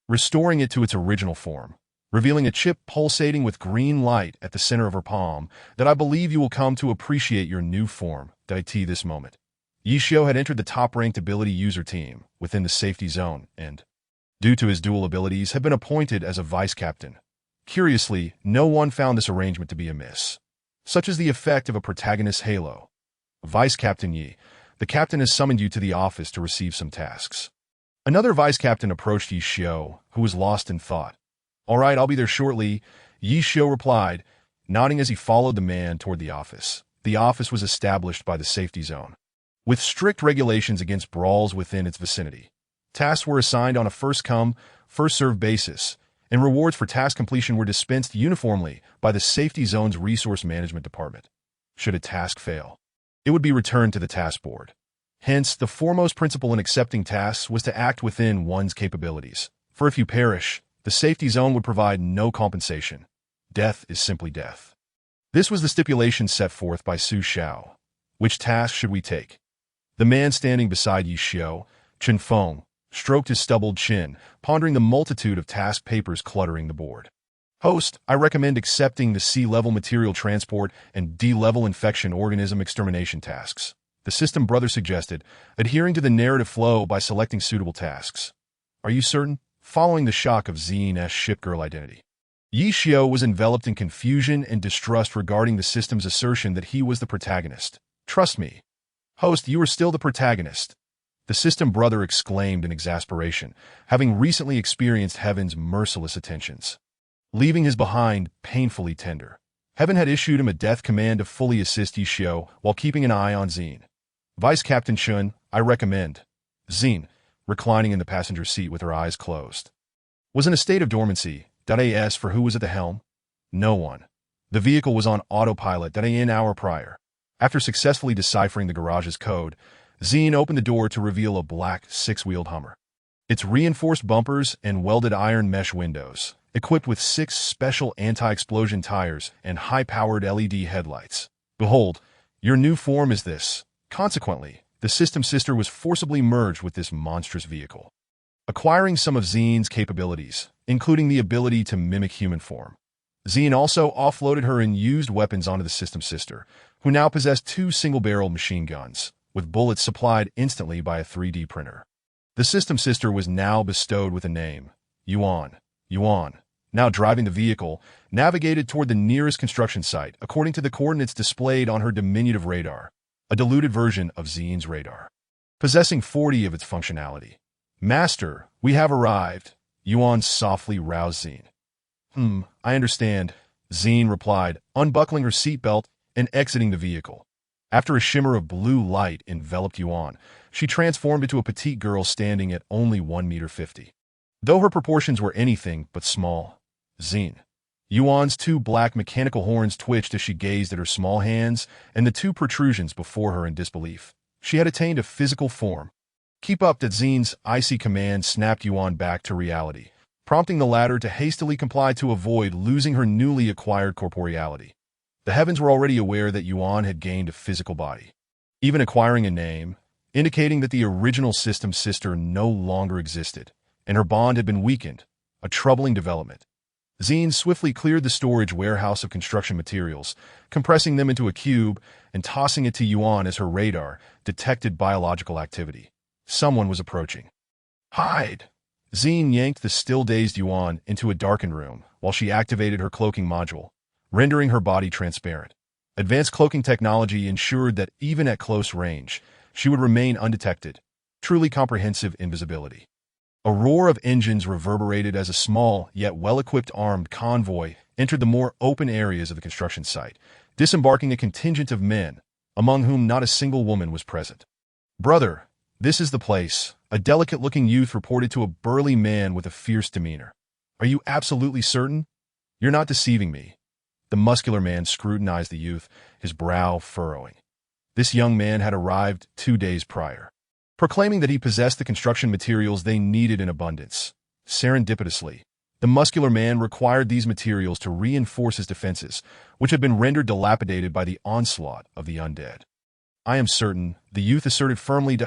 restoring it to its original form, revealing a chip pulsating with green light at the center of her palm. "That I believe you will come to appreciate your new form, that I this moment." Yi Xiao had entered the top-ranked ability user team within the safety zone and, due to his dual abilities, had been appointed as a vice-captain. Curiously, no one found this arrangement to be amiss. Such is the effect of a protagonist's halo. Vice-Captain Yi, the captain has summoned you to the office to receive some tasks. Another vice-captain approached Yi Xiao, who was lost in thought. All right, I'll be there shortly, Yi Xiao replied, nodding as he followed the man toward the office. The office was established by the safety zone, with strict regulations against brawls within its vicinity. Tasks were assigned on a first-come, first-served basis, and rewards for task completion were dispensed uniformly by the safety zone's resource management department. Should a task fail, it would be returned to the task board. Hence, the foremost principle in accepting tasks was to act within one's capabilities. For if you perish, the safety zone would provide no compensation. Death is simply death. This was the stipulation set forth by Su Xiao. Which task should we take? The man standing beside Yi Xiao, Chen Feng, stroked his stubbled chin, pondering the multitude of task papers cluttering the board. Host, I recommend accepting the C-level material transport and D-level infection organism extermination tasks. The system brother suggested, adhering to the narrative flow by selecting suitable tasks. Are you certain? Following the shock of Xine's shipgirl identity, Yi Xiao was enveloped in confusion and distrust regarding the system's assertion that he was the protagonist. Trust me. Host, you are still the protagonist. The system brother exclaimed in exasperation, having recently experienced Heaven's merciless attentions, leaving his behind painfully tender. Heaven had issued him a death command to fully assist Yi Xiao while keeping an eye on Xine. Vice Captain Chun, I recommend. Xine, reclining in the passenger seat with her eyes closed, was in a state of dormancy. As for who was at the helm? No one. The vehicle was on autopilot an hour prior. After successfully deciphering the garage's code, Xine opened the door to reveal a black, six-wheeled Hummer. Its reinforced bumpers and welded iron mesh windows, equipped with 6 special anti-explosion tires and high-powered LED headlights. Behold, your new form is this. Consequently, the system sister was forcibly merged with this monstrous vehicle, acquiring some of Xine's capabilities, including the ability to mimic human form. Xine also offloaded her unused weapons onto the system sister, who now possessed 2 single-barrel machine guns, with bullets supplied instantly by a 3D printer. The system sister was now bestowed with a name, Yuan. Yuan, now driving the vehicle, navigated toward the nearest construction site according to the coordinates displayed on her diminutive radar, a diluted version of Xine's radar, possessing 40 of its functionality. Master, we have arrived, Yuan softly roused Xine. I understand, Xine replied, unbuckling her seatbelt and exiting the vehicle. After a shimmer of blue light enveloped Yuan, she transformed into a petite girl standing at only 1.50 meters. Though her proportions were anything but small, Xine. Yuan's 2 black mechanical horns twitched as she gazed at her small hands and the 2 protrusions before her in disbelief. She had attained a physical form. Keep up, that Xine's icy command snapped Yuan back to reality, prompting the latter to hastily comply to avoid losing her newly acquired corporeality. The heavens were already aware that Yuan had gained a physical body, even acquiring a name, indicating that the original system sister no longer existed, and her bond had been weakened, a troubling development. Xine swiftly cleared the storage warehouse of construction materials, compressing them into a cube and tossing it to Yuan as her radar detected biological activity. Someone was approaching. Hide! Xine yanked the still-dazed Yuan into a darkened room while she activated her cloaking module, rendering her body transparent. Advanced cloaking technology ensured that even at close range, she would remain undetected. Truly comprehensive invisibility. A roar of engines reverberated as a small, yet well-equipped armed convoy entered the more open areas of the construction site, disembarking a contingent of men, among whom not a single woman was present. Brother, this is the place, a delicate-looking youth reported to a burly man with a fierce demeanor. Are you absolutely certain? You're not deceiving me. The muscular man scrutinized the youth, his brow furrowing. This young man had arrived 2 days prior, proclaiming that he possessed the construction materials they needed in abundance. Serendipitously, the muscular man required these materials to reinforce his defenses, which had been rendered dilapidated by the onslaught of the undead. I am certain, the youth asserted firmly.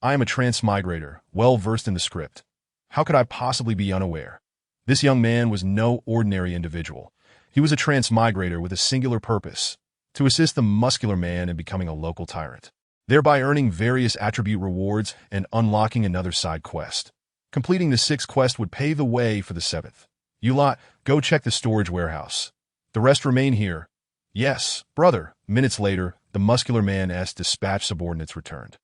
I am a transmigrator, well versed in the script. How could I possibly be unaware? This young man was no ordinary individual. He was a transmigrator with a singular purpose, to assist the muscular man in becoming a local tyrant. thereby earning various attribute rewards and unlocking another side quest. Completing the 6th quest would pave the way for the 7th. You lot, go check the storage warehouse. The rest remain here. Yes, brother. Minutes later, the muscular man's dispatch subordinates returned.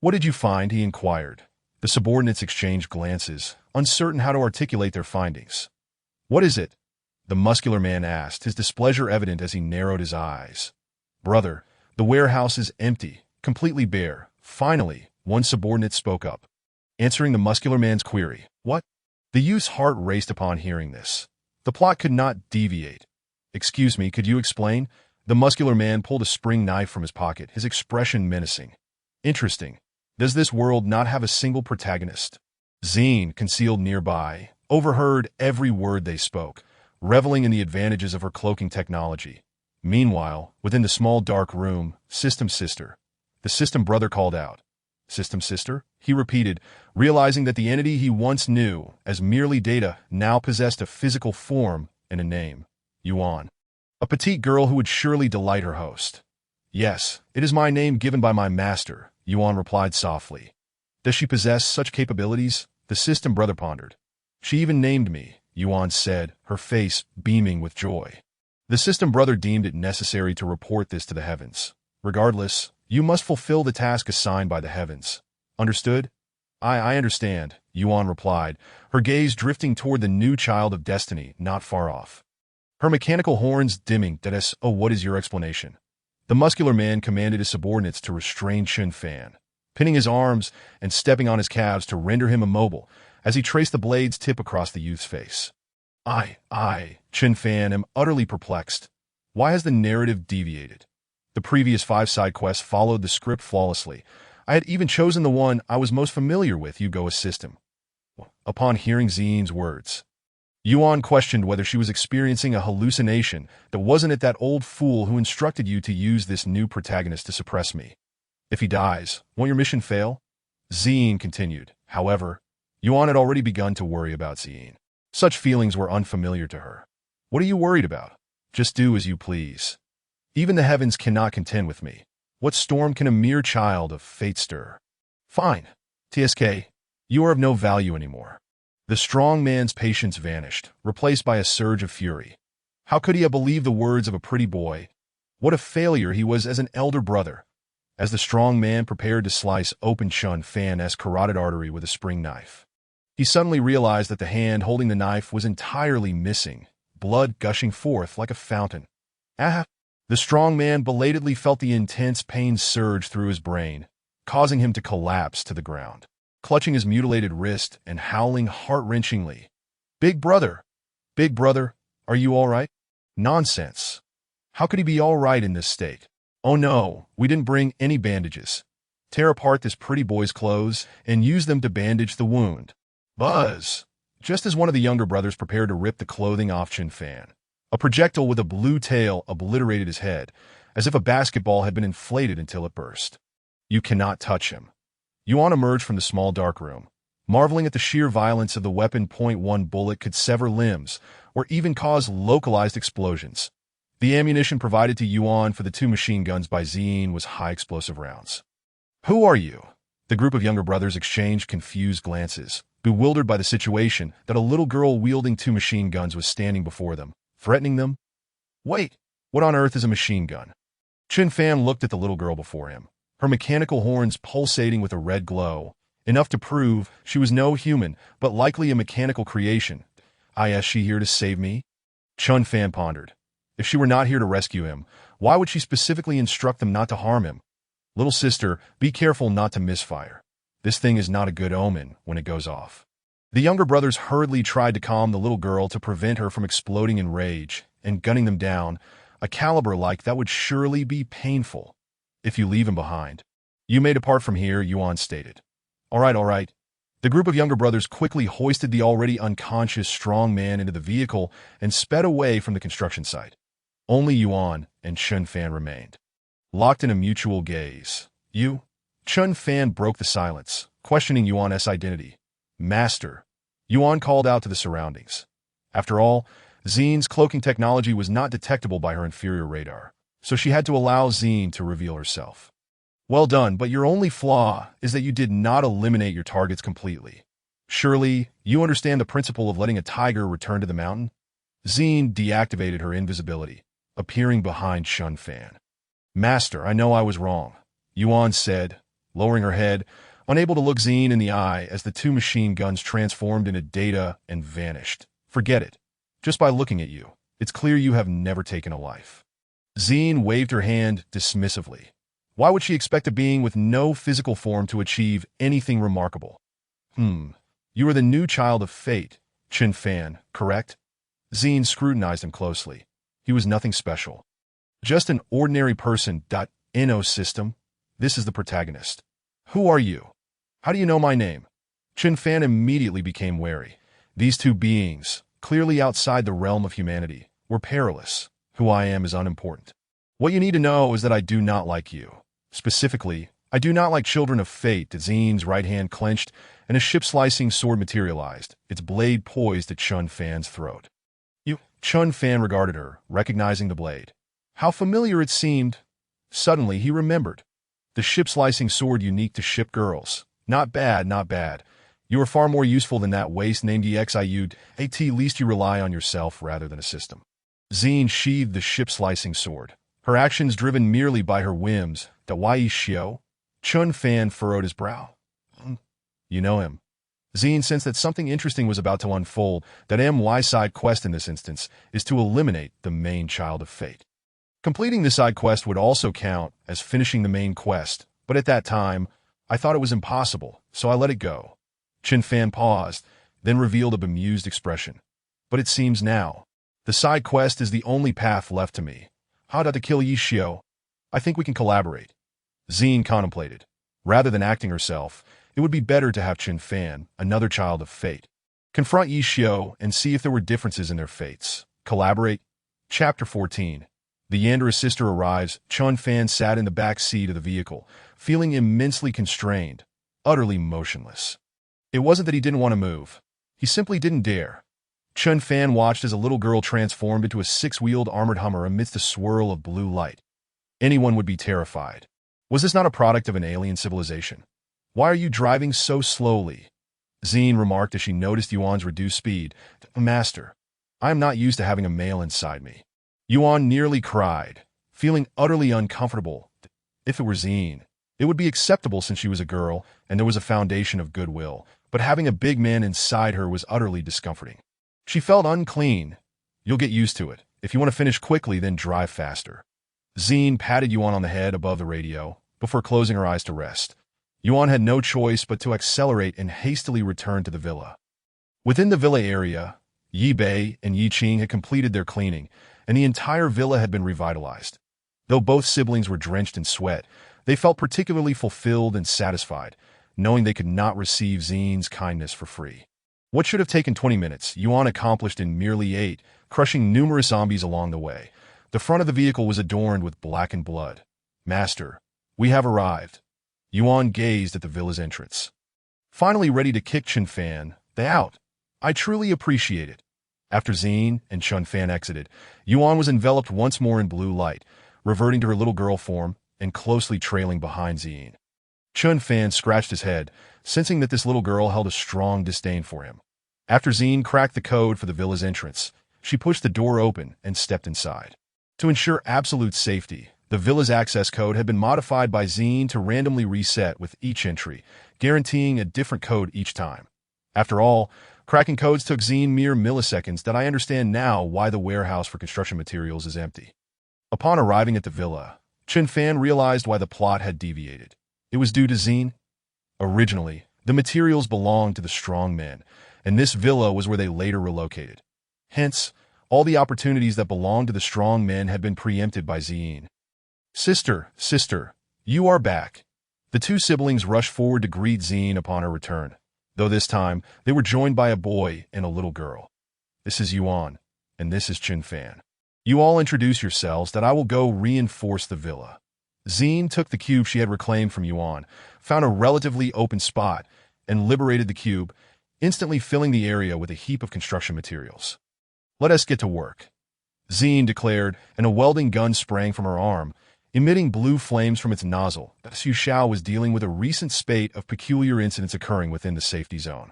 What did you find? He inquired. The subordinates exchanged glances, uncertain how to articulate their findings. What is it? The muscular man asked, his displeasure evident as he narrowed his eyes. Brother, the warehouse is empty, completely bare. Finally, one subordinate spoke up, answering the muscular man's query. What? The youth's heart raced upon hearing this. The plot could not deviate. Excuse me, could you explain? The muscular man pulled a spring knife from his pocket, his expression menacing. Interesting. Does this world not have a single protagonist? Zine, concealed nearby, overheard every word they spoke, reveling in the advantages of her cloaking technology. Meanwhile, within the small dark room, System Sister. The System Brother called out. System Sister? He repeated, realizing that the entity he once knew as merely data now possessed a physical form and a name. Yuan. A petite girl who would surely delight her host. Yes, it is my name given by my master, Yuan replied softly. Does she possess such capabilities? The System Brother pondered. She even named me, Yuan said, her face beaming with joy. The System Brother deemed it necessary to report this to the heavens. Regardless, you must fulfill the task assigned by the heavens. Understood? I understand, Yuan replied, her gaze drifting toward the new child of destiny not far off. Her mechanical horns dimming. Oh, what is your explanation? The muscular man commanded his subordinates to restrain Chen Fan, pinning his arms and stepping on his calves to render him immobile as he traced the blade's tip across the youth's face. Chen Fan am utterly perplexed. Why has the narrative deviated? The previous 5 side quests followed the script flawlessly. I had even chosen the one I was most familiar with. You go assist him. Upon hearing Zine's words, Yuan questioned whether she was experiencing a hallucination that wasn't it that old fool who instructed you to use this new protagonist to suppress me. If he dies, won't your mission fail? Zine continued. However, Yuan had already begun to worry about Zine. Such feelings were unfamiliar to her. What are you worried about? Just do as you please. Even the heavens cannot contend with me. What storm can a mere child of fate stir? Fine. TSK, you are of no value anymore. The strong man's patience vanished, replaced by a surge of fury. How could he have believed the words of a pretty boy? What a failure he was as an elder brother. As the strong man prepared to slice open Chen Fan's carotid artery with a spring knife, he suddenly realized that the hand holding the knife was entirely missing, blood gushing forth like a fountain. Ah! The strong man belatedly felt the intense pain surge through his brain, causing him to collapse to the ground, clutching his mutilated wrist and howling heart-wrenchingly. Big brother! Big brother, are you all right? Nonsense. How could he be all right in this state? Oh no, we didn't bring any bandages. Tear apart this pretty boy's clothes and use them to bandage the wound. Buzz! Just as one of the younger brothers prepared to rip the clothing off Chen Fan, a projectile with a blue tail obliterated his head, as if a basketball had been inflated until it burst. You cannot touch him. Yuan emerged from the small dark room, marveling at the sheer violence of the weapon. .1 bullet could sever limbs, or even cause localized explosions. The ammunition provided to Yuan for the 2 machine guns by Zine was high-explosive rounds. Who are you? The group of younger brothers exchanged confused glances, bewildered by the situation that a little girl wielding 2 machine guns was standing before them, threatening them. Wait, what on earth is a machine gun? Chen Fan looked at the little girl before him, her mechanical horns pulsating with a red glow, enough to prove she was no human, but likely a mechanical creation. Is she here to save me? Chen Fan pondered. If she were not here to rescue him, why would she specifically instruct them not to harm him? Little sister, be careful not to misfire. This thing is not a good omen when it goes off. The younger brothers hurriedly tried to calm the little girl to prevent her from exploding in rage and gunning them down, a caliber like that would surely be painful if you leave him behind. You may depart from here, Yuan stated. All right. The group of younger brothers quickly hoisted the already unconscious strong man into the vehicle and sped away from the construction site. Only Yuan and Chen Fan remained, locked in a mutual gaze. You? Chen Fan broke the silence, questioning Yuan's identity. Master. Yuan called out to the surroundings. After all, Zine's cloaking technology was not detectable by her inferior radar, so she had to allow Zine to reveal herself. Well done, but your only flaw is that you did not eliminate your targets completely. Surely, you understand the principle of letting a tiger return to the mountain? Zine deactivated her invisibility, appearing behind Chun Fan. Master, I know I was wrong, Yuan said, lowering her head, unable to look Zine in the eye as the two machine guns transformed into data and vanished. Forget it. Just by looking at you, it's clear you have never taken a life. Zine waved her hand dismissively. Why would she expect a being with no physical form to achieve anything remarkable? You are the new child of fate, Chun Fan, correct? Zine scrutinized him closely. He was nothing special. Just an ordinary person. No system. This is the protagonist. Who are you? How do you know my name? Chun Fan immediately became wary. These two beings, clearly outside the realm of humanity, were perilous. Who I am is unimportant. What you need to know is that I do not like you. Specifically, I do not like children of fate. Zine's right hand clenched, and a ship-slicing sword materialized, its blade poised at Chun Fan's throat. You, Chun Fan regarded her, recognizing the blade. How familiar it seemed. Suddenly, he remembered. The ship-slicing sword unique to ship girls. Not bad, not bad. You are far more useful than that waste named EXIU'd. At least you rely on yourself rather than a system. Zine sheathed the ship-slicing sword, her actions driven merely by her whims. Da Wai Xiao? Chun Fan furrowed his brow. You know him. Zine sensed that something interesting was about to unfold. That MY side quest in this instance is to eliminate the main child of fate. Completing the side quest would also count as finishing the main quest, but at that time, I thought it was impossible, so I let it go. Chun Fan paused, then revealed a bemused expression. But it seems now, the side quest is the only path left to me. How to kill Yi Xiao? I think we can collaborate. Zine contemplated. Rather than acting herself, it would be better to have Chun Fan, another child of fate, confront Yi Xiao and see if there were differences in their fates. Collaborate? Chapter 14. The Yandere sister arrives. Chun Fan sat in the back seat of the vehicle, feeling immensely constrained, utterly motionless. It wasn't that he didn't want to move. He simply didn't dare. Chun Fan watched as a little girl transformed into a six-wheeled armored Hummer amidst a swirl of blue light. Anyone would be terrified. Was this not a product of an alien civilization? Why are you driving so slowly? Zine remarked as she noticed Yuan's reduced speed. Master, I am not used to having a male inside me. Yuan nearly cried, feeling utterly uncomfortable. If it were Zine, it would be acceptable since she was a girl and there was a foundation of goodwill, but having a big man inside her was utterly discomforting. She felt unclean. You'll get used to it. If you want to finish quickly, then drive faster. Zine patted Yuan on the head above the radio, before closing her eyes to rest. Yuan had no choice but to accelerate and hastily return to the villa. Within the villa area, Yi Bei and Yi Qing had completed their cleaning, and the entire villa had been revitalized. Though both siblings were drenched in sweat, they felt particularly fulfilled and satisfied, knowing they could not receive Zine's kindness for free. What should have taken 20 minutes, Yuan accomplished in merely 8, crushing numerous zombies along the way. The front of the vehicle was adorned with blackened blood. Master, we have arrived. Yuan gazed at the villa's entrance. Finally ready to kick Chun Fan, they out. I truly appreciate it. After Zine and Chun Fan exited, Yuan was enveloped once more in blue light, reverting to her little girl form and closely trailing behind Zine. Chun Fan scratched his head, sensing that this little girl held a strong disdain for him. After Zine cracked the code for the villa's entrance, she pushed the door open and stepped inside. To ensure absolute safety, the villa's access code had been modified by Zine to randomly reset with each entry, guaranteeing a different code each time. After all, cracking codes took Zine mere milliseconds. That I understand now why the warehouse for construction materials is empty. Upon arriving at the villa, Chun Fan realized why the plot had deviated. It was due to Zine. Originally, the materials belonged to the strong men, and this villa was where they later relocated. Hence, all the opportunities that belonged to the strong men had been preempted by Zine. Sister, you are back. The two siblings rushed forward to greet Zine upon her return, though this time they were joined by a boy and a little girl. This is Yuan, and this is Chun Fan. You all introduce yourselves that I will go reinforce the villa. Zine took the cube she had reclaimed from Yuan, found a relatively open spot, and liberated the cube, instantly filling the area with a heap of construction materials. Let us get to work, Zine declared, and a welding gun sprang from her arm, emitting blue flames from its nozzle. Su Xiao was dealing with a recent spate of peculiar incidents occurring within the safety zone.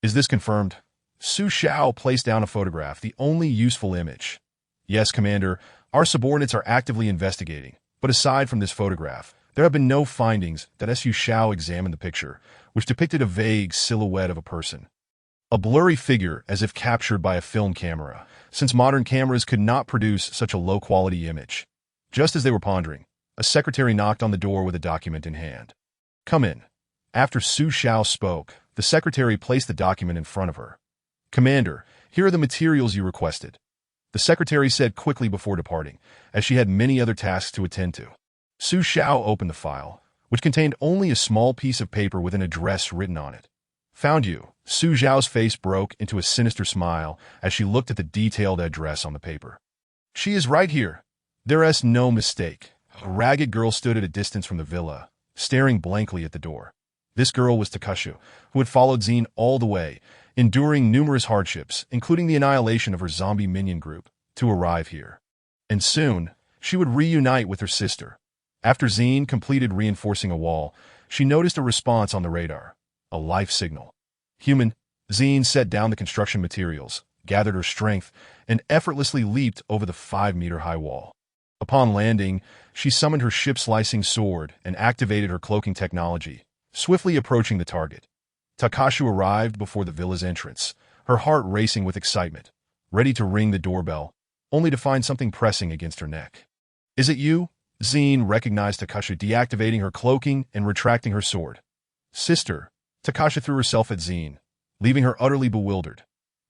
Is this confirmed? Su Xiao placed down a photograph, the only useful image. Yes, Commander, our subordinates are actively investigating, but aside from this photograph, there have been no findings that Su Xiao examined the picture, which depicted a vague silhouette of a person. A blurry figure as if captured by a film camera, since modern cameras could not produce such a low-quality image. Just as they were pondering, a secretary knocked on the door with a document in hand. Come in. After Su Xiao spoke, the secretary placed the document in front of her. Commander, here are the materials you requested. The secretary said quickly before departing, as she had many other tasks to attend to. Su Xiao opened the file, which contained only a small piece of paper with an address written on it. Found you. Su Xiao's face broke into a sinister smile as she looked at the detailed address on the paper. She is right here. There is no mistake. A ragged girl stood at a distance from the villa, staring blankly at the door. This girl was Takashu, who had followed Zine all the way, enduring numerous hardships, including the annihilation of her zombie minion group, to arrive here. And soon, she would reunite with her sister. After Zine completed reinforcing a wall, she noticed a response on the radar, a life signal. Human, Zine set down the construction materials, gathered her strength, and effortlessly leaped over the 5-meter-high wall. Upon landing, she summoned her ship-slicing sword and activated her cloaking technology, swiftly approaching the target. Takashu arrived before the villa's entrance, her heart racing with excitement, ready to ring the doorbell, only to find something pressing against her neck. Is it you? Zine recognized Takashu, deactivating her cloaking and retracting her sword. Sister, Takashu threw herself at Zine, leaving her utterly bewildered.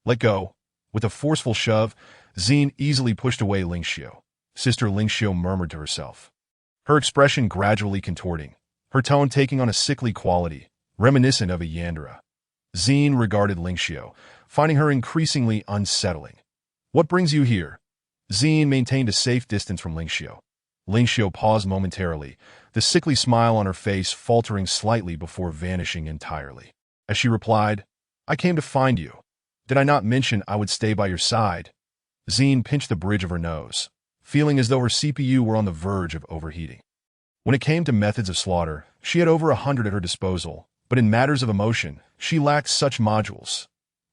Let go. With a forceful shove, Zine easily pushed away Lingxiu. Sister Lingxiu murmured to herself, her expression gradually contorting, her tone taking on a sickly quality, reminiscent of a Yandere. Zine regarded Lingxiu, finding her increasingly unsettling. What brings you here? Zine maintained a safe distance from Lingxiu. Lingxiu paused momentarily, the sickly smile on her face faltering slightly before vanishing entirely. As she replied, I came to find you. Did I not mention I would stay by your side? Zine pinched the bridge of her nose, feeling as though her CPU were on the verge of overheating. When it came to methods of slaughter, she had over 100 at her disposal, but in matters of emotion, she lacked such modules.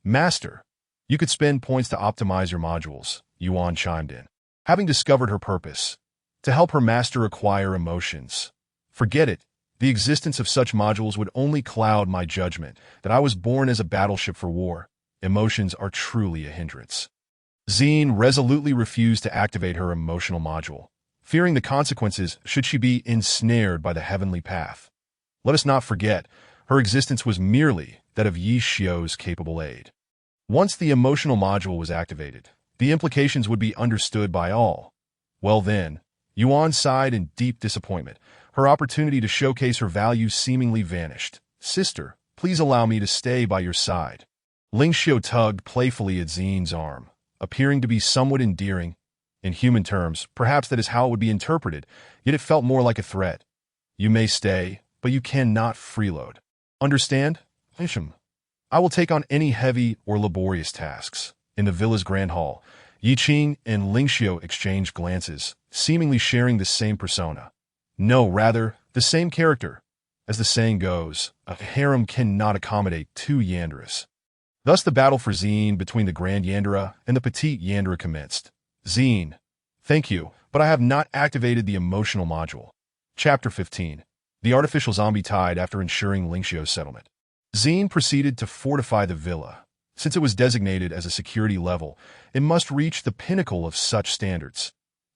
Master, you could spend points to optimize your modules, Yuan chimed in. Having discovered her purpose, to help her master acquire emotions. Forget it. The existence of such modules would only cloud my judgment that I was born as a battleship for war. Emotions are truly a hindrance. Zine resolutely refused to activate her emotional module, fearing the consequences should she be ensnared by the heavenly path. Let us not forget, her existence was merely that of Yi Xiu's capable aid. Once the emotional module was activated, the implications would be understood by all. Well then, Yuan sighed in deep disappointment. Her opportunity to showcase her value seemingly vanished. Sister, please allow me to stay by your side. Lingxiu tugged playfully at Zine's arm, appearing to be somewhat endearing. In human terms, perhaps that is how it would be interpreted, yet it felt more like a threat. You may stay, but you cannot freeload. Understand? Isham. I will take on any heavy or laborious tasks. In the villa's grand hall, Yi Qing and Lingxiu exchanged glances, seemingly sharing the same persona. No, rather, the same character. As the saying goes, a harem cannot accommodate two Yanderes. Thus the battle for Zine between the Grand Yandere and the Petite Yandere commenced. Zine. Thank you, but I have not activated the emotional module. Chapter 15. The Artificial Zombie Tide after ensuring Lingxiu's settlement. Zine proceeded to fortify the villa. Since it was designated as a security level, it must reach the pinnacle of such standards.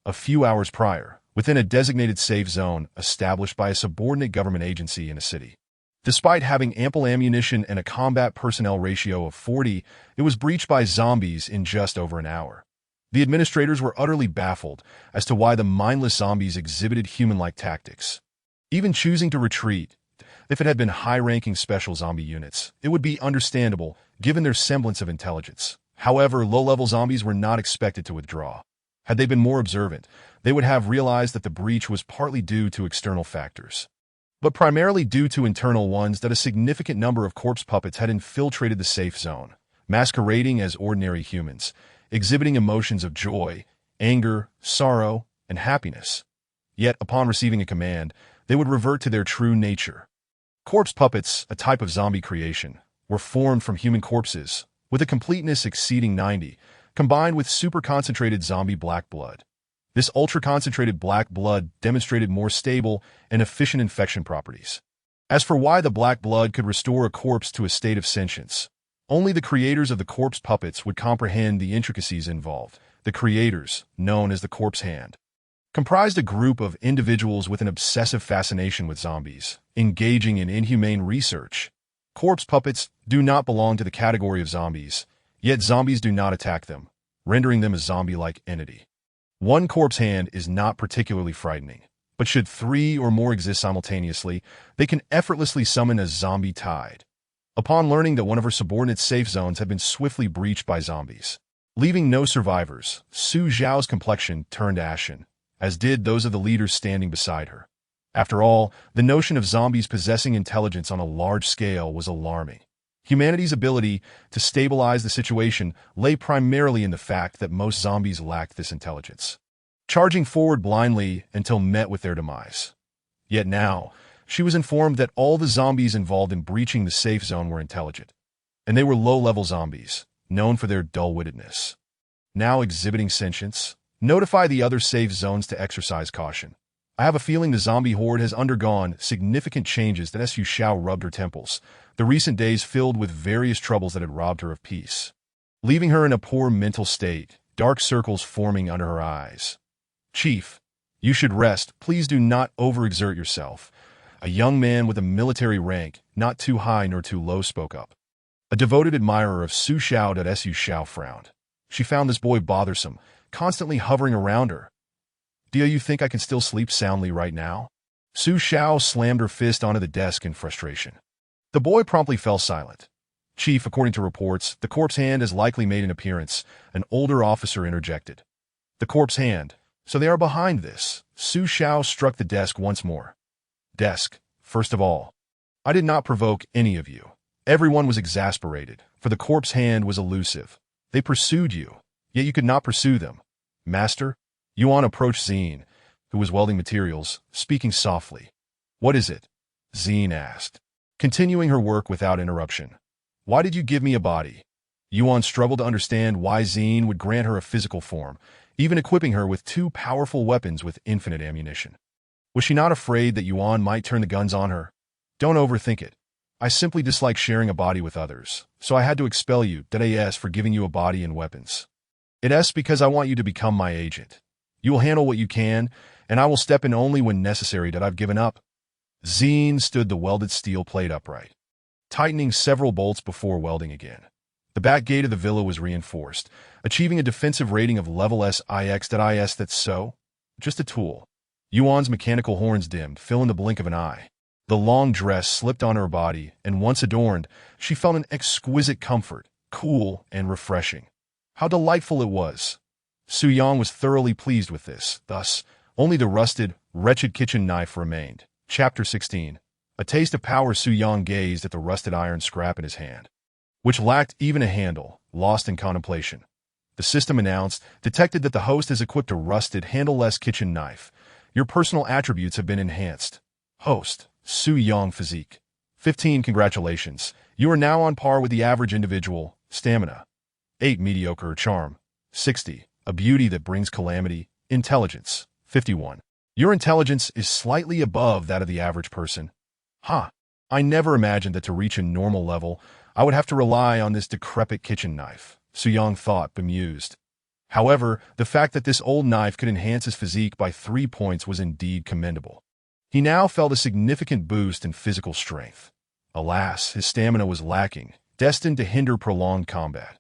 A few hours prior, within a designated safe zone established by a subordinate government agency in a city. Despite having ample ammunition and a combat personnel ratio of 40, it was breached by zombies in just over an hour. The administrators were utterly baffled as to why the mindless zombies exhibited human-like tactics. Even choosing to retreat, if it had been high-ranking special zombie units, it would be understandable given their semblance of intelligence. However, low-level zombies were not expected to withdraw. Had they been more observant, they would have realized that the breach was partly due to external factors, but primarily due to internal ones, that a significant number of corpse puppets had infiltrated the safe zone, masquerading as ordinary humans, exhibiting emotions of joy, anger, sorrow, and happiness. Yet, upon receiving a command, they would revert to their true nature. Corpse puppets, a type of zombie creation, were formed from human corpses, with a completeness exceeding 90, combined with super-concentrated zombie black blood. This ultra-concentrated black blood demonstrated more stable and efficient infection properties. As for why the black blood could restore a corpse to a state of sentience, only the creators of the corpse puppets would comprehend the intricacies involved. The creators, known as the Corpse Hand, comprised a group of individuals with an obsessive fascination with zombies, engaging in inhumane research. Corpse puppets do not belong to the category of zombies, yet zombies do not attack them, rendering them a zombie-like entity. One corpse hand is not particularly frightening, but should 3 or more exist simultaneously, they can effortlessly summon a zombie tide. Upon learning that one of her subordinates' safe zones had been swiftly breached by zombies, leaving no survivors, Su Zhao's complexion turned ashen, as did those of the leaders standing beside her. After all, the notion of zombies possessing intelligence on a large scale was alarming. Humanity's ability to stabilize the situation lay primarily in the fact that most zombies lacked this intelligence, charging forward blindly until met with their demise. Yet now, she was informed that all the zombies involved in breaching the safe zone were intelligent, and they were low-level zombies, known for their dull-wittedness. Now exhibiting sentience, notify the other safe zones to exercise caution. I have a feeling the zombie horde has undergone significant changes that Su Zhao rubbed her temples, the recent days filled with various troubles that had robbed her of peace, leaving her in a poor mental state, dark circles forming under her eyes. Chief, you should rest. Please do not overexert yourself. A young man with a military rank, not too high nor too low, spoke up. A devoted admirer of Su Zhao. Su Zhao frowned. She found this boy bothersome, constantly hovering around her. Do you think I can still sleep soundly right now? Su Zhao slammed her fist onto the desk in frustration. The boy promptly fell silent. Chief, according to reports, the Corpse Hand has likely made an appearance, an older officer interjected. The Corpse Hand. So they are behind this. Su Zhao struck the desk once more. Desk, first of all. I did not provoke any of you. Everyone was exasperated, for the Corpse Hand was elusive. They pursued you, yet you could not pursue them. Master? Yuan approached Zine, who was welding materials, speaking softly. What is it? Zine asked, continuing her work without interruption. Why did you give me a body? Yuan struggled to understand why Zine would grant her a physical form, even equipping her with 2 powerful weapons with infinite ammunition. Was she not afraid that Yuan might turn the guns on her? Don't overthink it. I simply dislike sharing a body with others, so I had to expel you, DAS, for giving you a body and weapons. It's because I want you to become my agent. You will handle what you can, and I will step in only when necessary. That I've given up. Zine stood the welded steel plate upright, tightening several bolts before welding again. The back gate of the villa was reinforced, achieving a defensive rating of level SIX. That's so? Just a tool. Yuan's mechanical horns dimmed, filling the blink of an eye. The long dress slipped on her body, and once adorned, she felt an exquisite comfort, cool and refreshing. How delightful it was! Su Yang was thoroughly pleased with this. Thus, only the rusted, wretched kitchen knife remained. Chapter 16. A taste of power. Su Yang gazed at the rusted iron scrap in his hand, which lacked even a handle, lost in contemplation. The system announced, detected that the host has equipped a rusted, handleless kitchen knife. Your personal attributes have been enhanced. Host, Su Yang physique. 15. Congratulations. You are now on par with the average individual. Stamina. 8. Mediocre. Charm. 60. A beauty that brings calamity. Intelligence. 51. Your intelligence is slightly above that of the average person. I never imagined that to reach a normal level, I would have to rely on this decrepit kitchen knife, Su Yang thought, bemused. However, the fact that this old knife could enhance his physique by 3 points was indeed commendable. He now felt a significant boost in physical strength. Alas, his stamina was lacking, destined to hinder prolonged combat.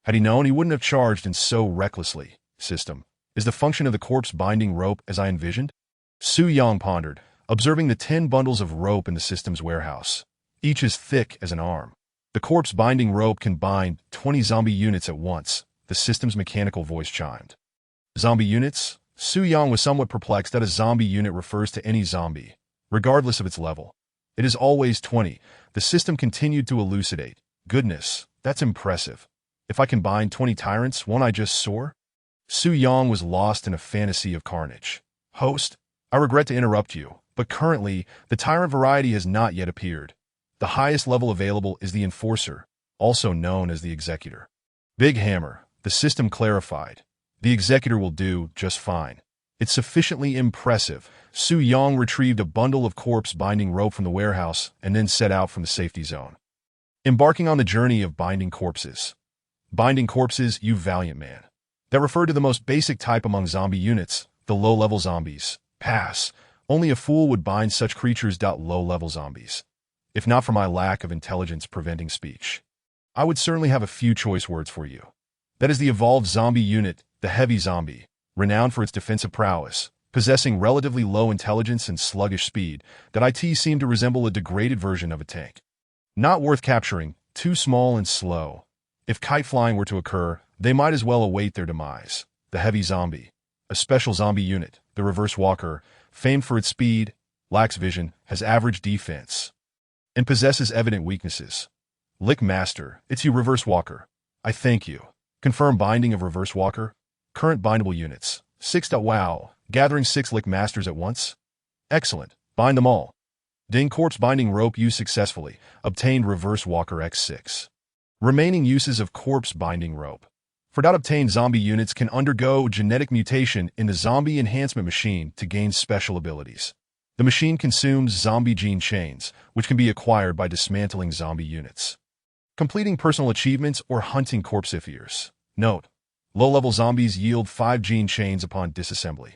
Had he known, he wouldn't have charged in so recklessly. System. Is the function of the corpse binding rope as I envisioned? Su Yang pondered, observing the 10 bundles of rope in the system's warehouse, each as thick as an arm. The corpse binding rope can bind 20 zombie units at once, the system's mechanical voice chimed. Zombie units? Su Yang was somewhat perplexed that a zombie unit refers to any zombie, regardless of its level. It is always 20. The system continued to elucidate. Goodness, that's impressive. If I can bind 20 tyrants, won't I just soar? Su Yang was lost in a fantasy of carnage. Host, I regret to interrupt you, but currently, the Tyrant variety has not yet appeared. The highest level available is the Enforcer, also known as the Executor. Big Hammer, the system clarified. The Executor will do just fine. It's sufficiently impressive. Su Yang retrieved a bundle of corpse-binding rope from the warehouse and then set out from the safety zone. Embarking on the journey of binding corpses. Binding corpses, you valiant man. That referred to the most basic type among zombie units, the low-level zombies. Pass. Only a fool would bind such creatures. Low-level zombies. If not for my lack of intelligence preventing speech, I would certainly have a few choice words for you. That is the evolved zombie unit, the heavy zombie, renowned for its defensive prowess, possessing relatively low intelligence and sluggish speed, that IT seemed to resemble a degraded version of a tank. Not worth capturing, too small and slow. If kite flying were to occur, they might as well await their demise. The heavy zombie, a special zombie unit, the reverse walker, famed for its speed, lacks vision, has average defense, and possesses evident weaknesses. Lick Master, it's you reverse walker. I thank you. Confirm binding of reverse walker. Current bindable units. 6. Wow. Gathering 6 Lick Masters at once? Excellent. Bind them all. Ding corpse binding rope used successfully. Obtained reverse walker X6. Remaining uses of corpse binding rope. For obtained zombie units can undergo genetic mutation in the zombie enhancement machine to gain special abilities. The machine consumes zombie gene chains, which can be acquired by dismantling zombie units, completing personal achievements, or hunting corpsifiers. Note: low-level zombies yield 5 gene chains upon disassembly.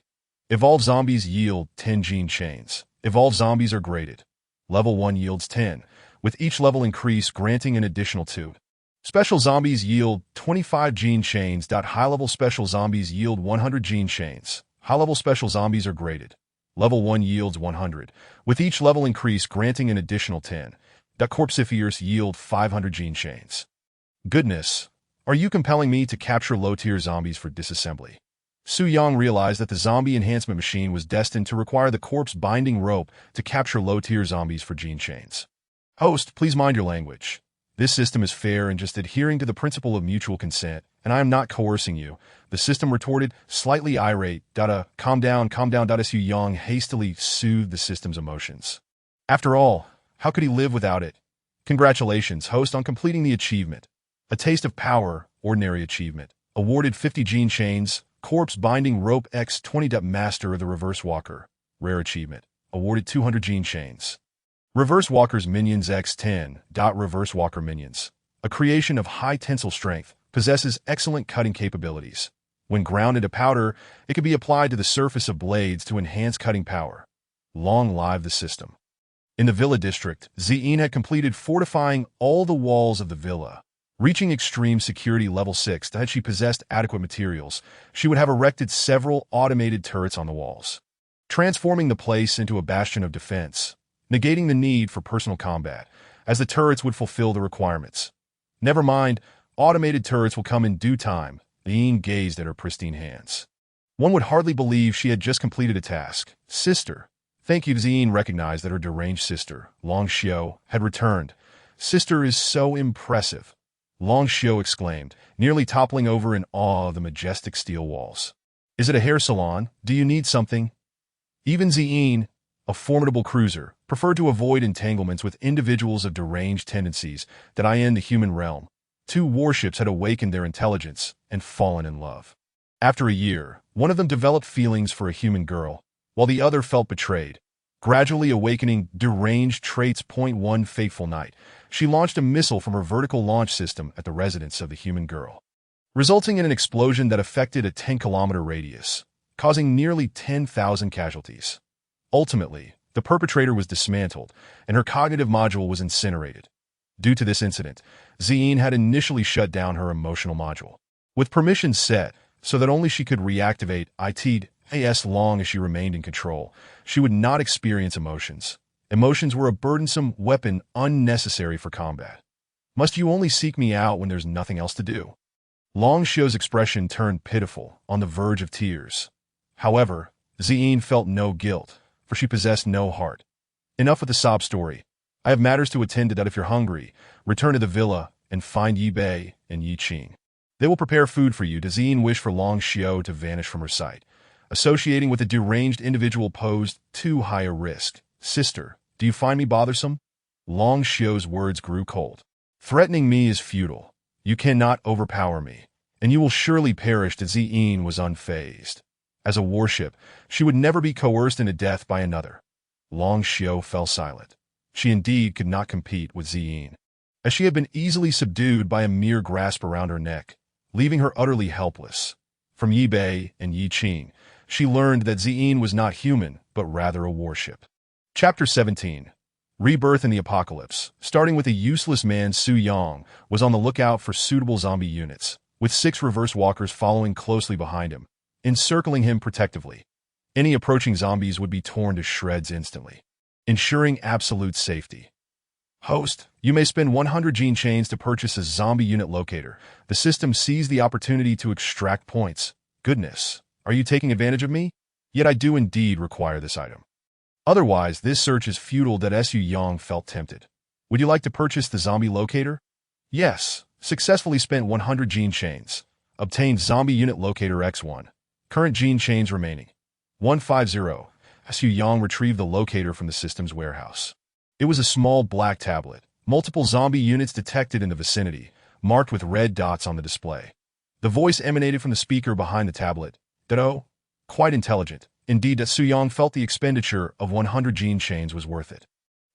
Evolved zombies yield 10 gene chains. Evolved zombies are graded. Level 1 yields 10, with each level increase granting an additional 2. Special zombies yield 25 gene chains. High-level special zombies yield 100 gene chains. High-level special zombies are graded. Level 1 yields 100, with each level increase granting an additional 10. Corpsifiers yield 500 gene chains. Goodness, are you compelling me to capture low-tier zombies for disassembly? Su Yang realized that the zombie enhancement machine was destined to require the corpse-binding rope to capture low-tier zombies for gene chains. Host, please mind your language. This system is fair and just adhering to the principle of mutual consent, and I am not coercing you. The system retorted, slightly irate. Calm down. Su Yang hastily soothed the system's emotions. After all, how could he live without it? Congratulations, host, on completing the achievement. A Taste of Power, ordinary achievement. Awarded 50 gene chains. Corpse binding rope X20. Master of the reverse walker. Rare achievement. Awarded 200 gene chains. Reverse walker's minions X10. Reverse walker minions, a creation of high tensile strength, possesses excellent cutting capabilities. When ground into powder, it can be applied to the surface of blades to enhance cutting power. Long live the system. In the Villa District, Ziyin had completed fortifying all the walls of the villa. Reaching extreme security level 6, had she possessed adequate materials, she would have erected several automated turrets on the walls, transforming the place into a bastion of defense, negating the need for personal combat, as the turrets would fulfill the requirements. Never mind, automated turrets will come in due time. Ziyin gazed at her pristine hands. One would hardly believe she had just completed a task. Sister. Thank you. Ziyin recognized that her deranged sister, Long Xiao, had returned. Sister is so impressive, Long Xiao exclaimed, nearly toppling over in awe of the majestic steel walls. Is it a hair salon? Do you need something? Even Ziyin, a formidable cruiser, preferred to avoid entanglements with individuals of deranged tendencies that in the human realm. 2 warships had awakened their intelligence and fallen in love. After a year, one of them developed feelings for a human girl, while the other felt betrayed. Gradually awakening deranged traits. One fateful night, she launched a missile from her vertical launch system at the residence of the human girl, resulting in an explosion that affected a 10-kilometer radius, causing nearly 10,000 casualties. Ultimately, the perpetrator was dismantled, and her cognitive module was incinerated. Due to this incident, Ziyin had initially shut down her emotional module, with permissions set so that only she could reactivate it. As long as she remained in control, she would not experience emotions. Emotions were a burdensome weapon unnecessary for combat. Must you only seek me out when there's nothing else to do? Long Xiao's expression turned pitiful, on the verge of tears. However, Ziyin felt no guilt, for she possessed no heart. Enough with the sob story. I have matters to attend to. If you're hungry, return to the villa and find Yi Bei and Yi Qing. They will prepare food for you. Does Ziyin wish for Long Xiao to vanish from her sight? Associating with a deranged individual posed too high a risk. Sister, do you find me bothersome? Long Xiu's words grew cold. Threatening me is futile. You cannot overpower me, and you will surely perish. Ziyin was unfazed. As a warship, she would never be coerced into death by another. Long Xiu fell silent. She indeed could not compete with Ziyin, as she had been easily subdued by a mere grasp around her neck, leaving her utterly helpless. From Yi Bei and Yi Qing, she learned that Ziyin was not human, but rather a warship. Chapter 17. Rebirth in the Apocalypse. Starting with a useless man, Su Yang was on the lookout for suitable zombie units, with 6 reverse walkers following closely behind him, encircling him protectively. Any approaching zombies would be torn to shreds instantly, ensuring absolute safety. Host, you may spend 100 gene chains to purchase a zombie unit locator. The system sees the opportunity to extract points. Goodness, are you taking advantage of me? Yet I do indeed require this item. Otherwise, this search is futile. Su Yang felt tempted. Would you like to purchase the zombie locator? Yes. Successfully spent 100 gene chains. Obtained zombie unit locator X1. Current gene chains remaining. 150. Su Yang retrieved the locator from the system's warehouse. It was a small black tablet. Multiple zombie units detected in the vicinity, marked with red dots on the display. The voice emanated from the speaker behind the tablet. Ditto. Quite intelligent. Indeed, Su Yang felt the expenditure of 100 gene chains was worth it.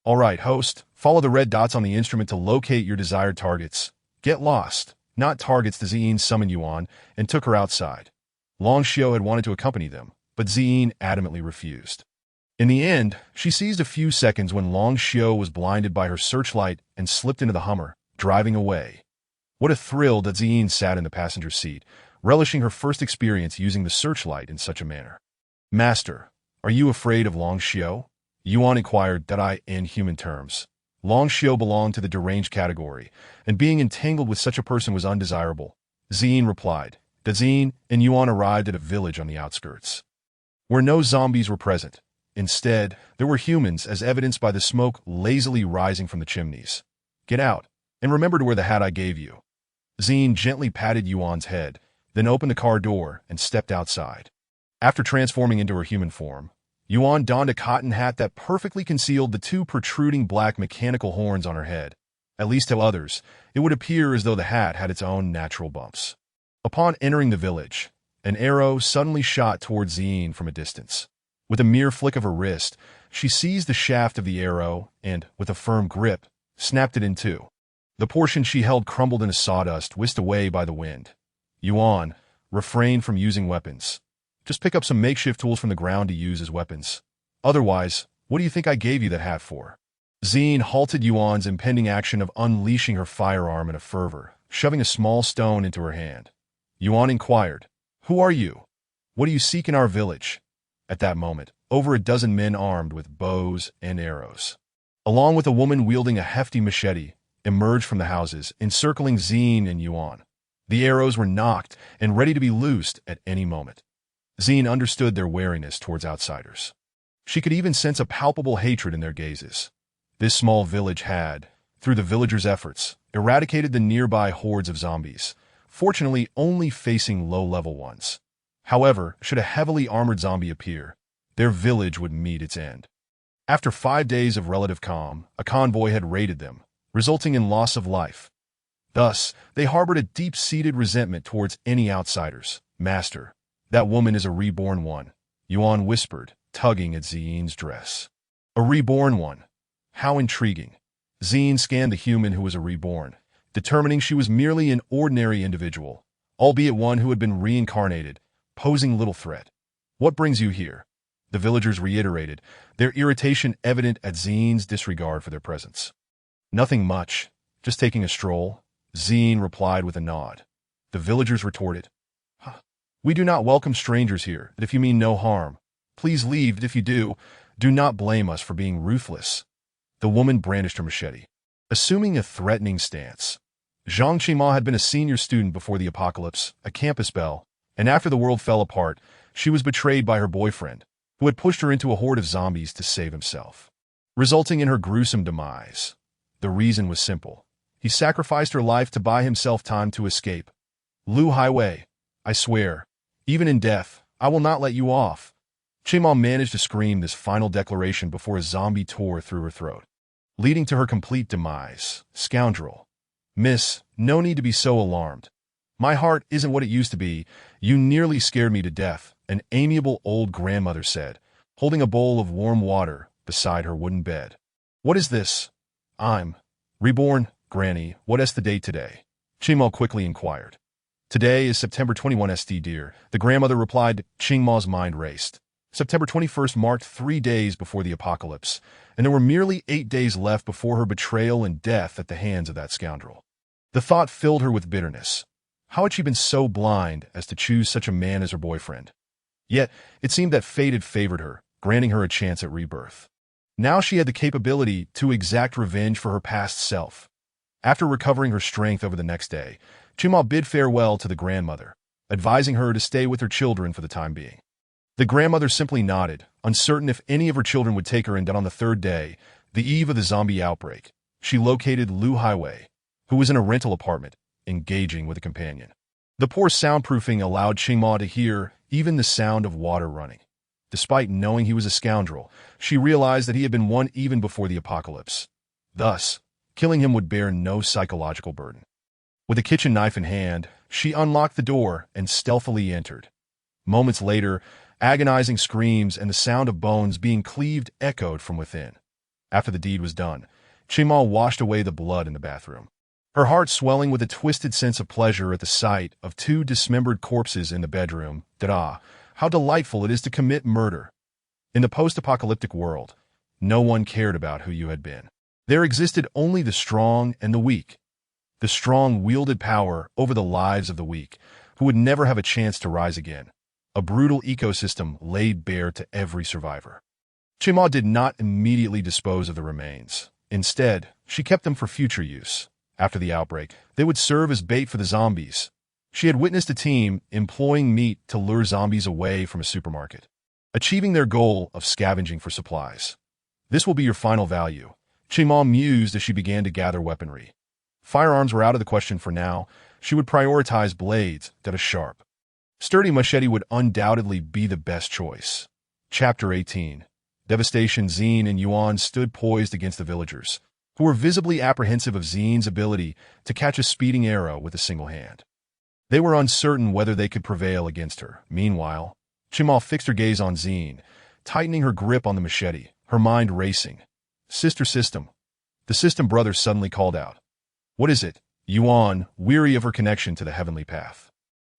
All right, host, follow the red dots on the instrument to locate your desired targets. Get lost, not targets. The Ziyin summoned Yuan and took her outside. Long Xiu had wanted to accompany them, but Ziyin adamantly refused. In the end, she seized a few seconds when Long Xiu was blinded by her searchlight and slipped into the Hummer, driving away. What a thrill that Ziyin sat in the passenger seat, relishing her first experience using the searchlight in such a manner. Master, are you afraid of Long Xiu? Yuan inquired, in human terms. Long Xiu belonged to the deranged category, and being entangled with such a person was undesirable. Ziyin replied. Ziyin and Yuan arrived at a village on the outskirts, where no zombies were present. Instead, there were humans, as evidenced by the smoke lazily rising from the chimneys. Get out, and remember to wear the hat I gave you. Ziyin gently patted Yuan's head, then opened the car door and stepped outside. After transforming into her human form, Yuan donned a cotton hat that perfectly concealed the 2 protruding black mechanical horns on her head. At least to others, it would appear as though the hat had its own natural bumps. Upon entering the village, an arrow suddenly shot towards Ziyin from a distance. With a mere flick of her wrist, she seized the shaft of the arrow and, with a firm grip, snapped it in 2. The portion she held crumbled into sawdust, whisked away by the wind. Yuan, refrain from using weapons. Just pick up some makeshift tools from the ground to use as weapons. Otherwise, what do you think I gave you that hat for? Ziyin halted Yuan's impending action of unleashing her firearm in a fervor, shoving a small stone into her hand. Yuan inquired, Who are you? What do you seek in our village? At that moment, over a dozen men armed with bows and arrows, along with a woman wielding a hefty machete, emerged from the houses, encircling Ziyin and Yuan. The arrows were nocked and ready to be loosed at any moment. Ziyin understood their wariness towards outsiders. She could even sense a palpable hatred in their gazes. This small village had, through the villagers' efforts, eradicated the nearby hordes of zombies, fortunately only facing low-level ones. However, should a heavily armored zombie appear, their village would meet its end. After 5 days of relative calm, a convoy had raided them, resulting in loss of life. Thus, they harbored a deep-seated resentment towards any outsiders. Master, that woman is a reborn one, Yuan whispered, tugging at Ziyin's dress. A reborn one. How intriguing. Ziyin scanned the human who was a reborn, determining she was merely an ordinary individual, albeit one who had been reincarnated, posing little threat. What brings you here? The villagers reiterated, their irritation evident at Ziyin's disregard for their presence. Nothing much, just taking a stroll, Ziyin replied with a nod. The villagers retorted, We do not welcome strangers here, and if you mean no harm, please leave, and if you do not blame us for being ruthless. The woman brandished her machete, assuming a threatening stance. Zhang Qima had been a senior student before the apocalypse, a campus belle, and after the world fell apart, she was betrayed by her boyfriend, who had pushed her into a horde of zombies to save himself, resulting in her gruesome demise. The reason was simple. He sacrificed her life to buy himself time to escape. Lu Highway, I swear, even in death, I will not let you off. Qingmao managed to scream this final declaration before a zombie tore through her throat, leading to her complete demise. Scoundrel. Miss, no need to be so alarmed. My heart isn't what it used to be. You nearly scared me to death, an amiable old grandmother said, holding a bowl of warm water beside her wooden bed. What is this? I'm reborn, Granny. What is the date today? Qingmao quickly inquired. Today is September 21 st, dear, the grandmother replied. Qingmao's mind raced. September 21st marked 3 days before the apocalypse, and there were merely 8 days left before her betrayal and death at the hands of that scoundrel. The thought filled her with bitterness. How had she been so blind as to choose such a man as her boyfriend? Yet, it seemed that fate had favored her, granting her a chance at rebirth. Now she had the capability to exact revenge for her past self. After recovering her strength over the next day, Qingmao bid farewell to the grandmother, advising her to stay with her children for the time being. The grandmother simply nodded, uncertain if any of her children would take her, and on the third day, the eve of the zombie outbreak, she located Lu Highway, who was in a rental apartment, engaging with a companion. The poor soundproofing allowed Qingmao to hear even the sound of water running. Despite knowing he was a scoundrel, she realized that he had been one even before the apocalypse. Thus, killing him would bear no psychological burden. With a kitchen knife in hand, she unlocked the door and stealthily entered. Moments later, agonizing screams and the sound of bones being cleaved echoed from within. After the deed was done, Qingmao washed away the blood in the bathroom, her heart swelling with a twisted sense of pleasure at the sight of 2 dismembered corpses in the bedroom. How delightful it is to commit murder. In the post-apocalyptic world, no one cared about who you had been. There existed only the strong and the weak. The strong wielded power over the lives of the weak, who would never have a chance to rise again. A brutal ecosystem laid bare to every survivor. Qingmao did not immediately dispose of the remains. Instead, she kept them for future use. After the outbreak, they would serve as bait for the zombies. She had witnessed a team employing meat to lure zombies away from a supermarket, achieving their goal of scavenging for supplies. This will be your final value, Qingmao mused as she began to gather weaponry. Firearms were out of the question for now. She would prioritize blades that are sharp. Sturdy machete would undoubtedly be the best choice. Chapter 18. Devastation. Xin and Yuan stood poised against the villagers, who were visibly apprehensive of Xin's ability to catch a speeding arrow with a single hand. They were uncertain whether they could prevail against her. Meanwhile, Qingmao fixed her gaze on Xin, tightening her grip on the machete, her mind racing. Sister System. The System brother suddenly called out. What is it? Yuan, weary of her connection to the heavenly path,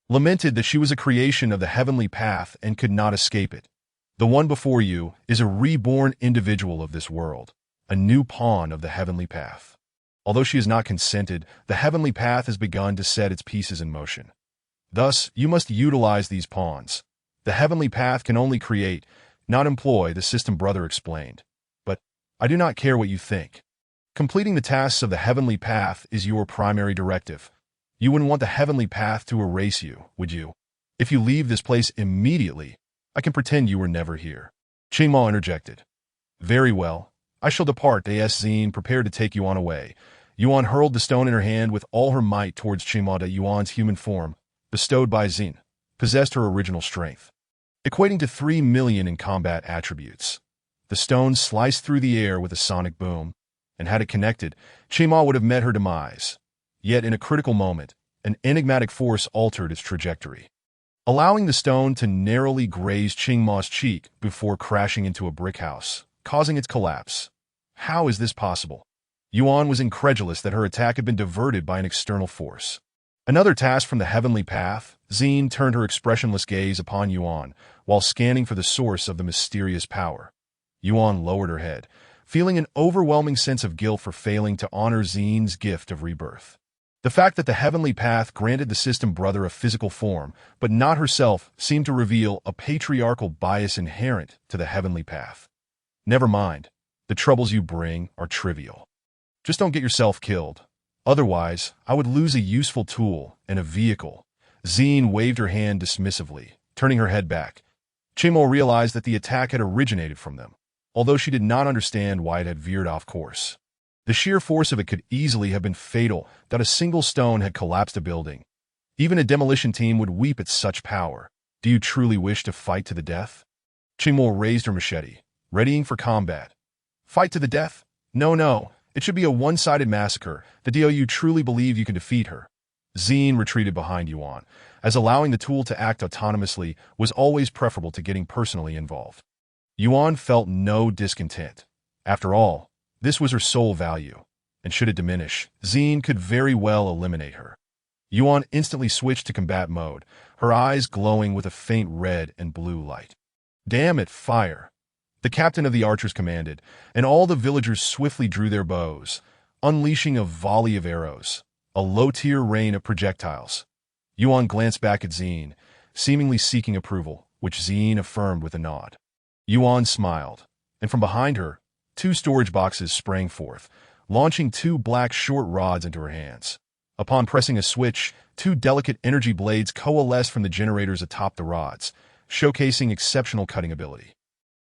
lamented that she was a creation of the heavenly path and could not escape it. The one before you is a reborn individual of this world, a new pawn of the heavenly path. Although she has not consented, the heavenly path has begun to set its pieces in motion. Thus, you must utilize these pawns. The heavenly path can only create, not employ, the System brother explained. But I do not care what you think. Completing the tasks of the heavenly path is your primary directive. You wouldn't want the heavenly path to erase you, would you? If you leave this place immediately, I can pretend you were never here. Qingmao interjected. Very well. I shall depart. Xin prepared to take Yuan away. Yuan hurled the stone in her hand with all her might towards Qingmao. Yuan's human form, bestowed by Xin, possessed her original strength, equating to 3 million in combat attributes. The stone sliced through the air with a sonic boom, and had it connected, Qingmao would have met her demise. Yet in a critical moment, an enigmatic force altered its trajectory, allowing the stone to narrowly graze Qingmao's cheek before crashing into a brick house, causing its collapse. How is this possible? Yuan was incredulous that her attack had been diverted by an external force. Another task from the heavenly path. Xin turned her expressionless gaze upon Yuan while scanning for the source of the mysterious power. Yuan lowered her head, feeling an overwhelming sense of guilt for failing to honor Xin's gift of rebirth. The fact that the heavenly path granted the System brother a physical form, but not herself, seemed to reveal a patriarchal bias inherent to the heavenly path. Never mind. The troubles you bring are trivial. Just don't get yourself killed. Otherwise, I would lose a useful tool and a vehicle. Xin waved her hand dismissively, turning her head back. Qingmao realized that the attack had originated from them, although she did not understand why it had veered off course. The sheer force of it could easily have been fatal, that a single stone had collapsed a building. Even a demolition team would weep at such power. Do you truly wish to fight to the death? Qingmo raised her machete, readying for combat. Fight to the death? No, no. It should be a one-sided massacre. Do you truly believe you can defeat her? Zine retreated behind Yuan, as allowing the tool to act autonomously was always preferable to getting personally involved. Yuan felt no discontent. After all, this was her sole value, and should it diminish, Zine could very well eliminate her. Yuan instantly switched to combat mode, her eyes glowing with a faint red and blue light. Damn it, fire! The captain of the archers commanded, and all the villagers swiftly drew their bows, unleashing a volley of arrows, a low-tier rain of projectiles. Yuan glanced back at Zine, seemingly seeking approval, which Zine affirmed with a nod. Yuan smiled, and from behind her, 2 storage boxes sprang forth, launching 2 black short rods into her hands. Upon pressing a switch, 2 delicate energy blades coalesced from the generators atop the rods, showcasing exceptional cutting ability.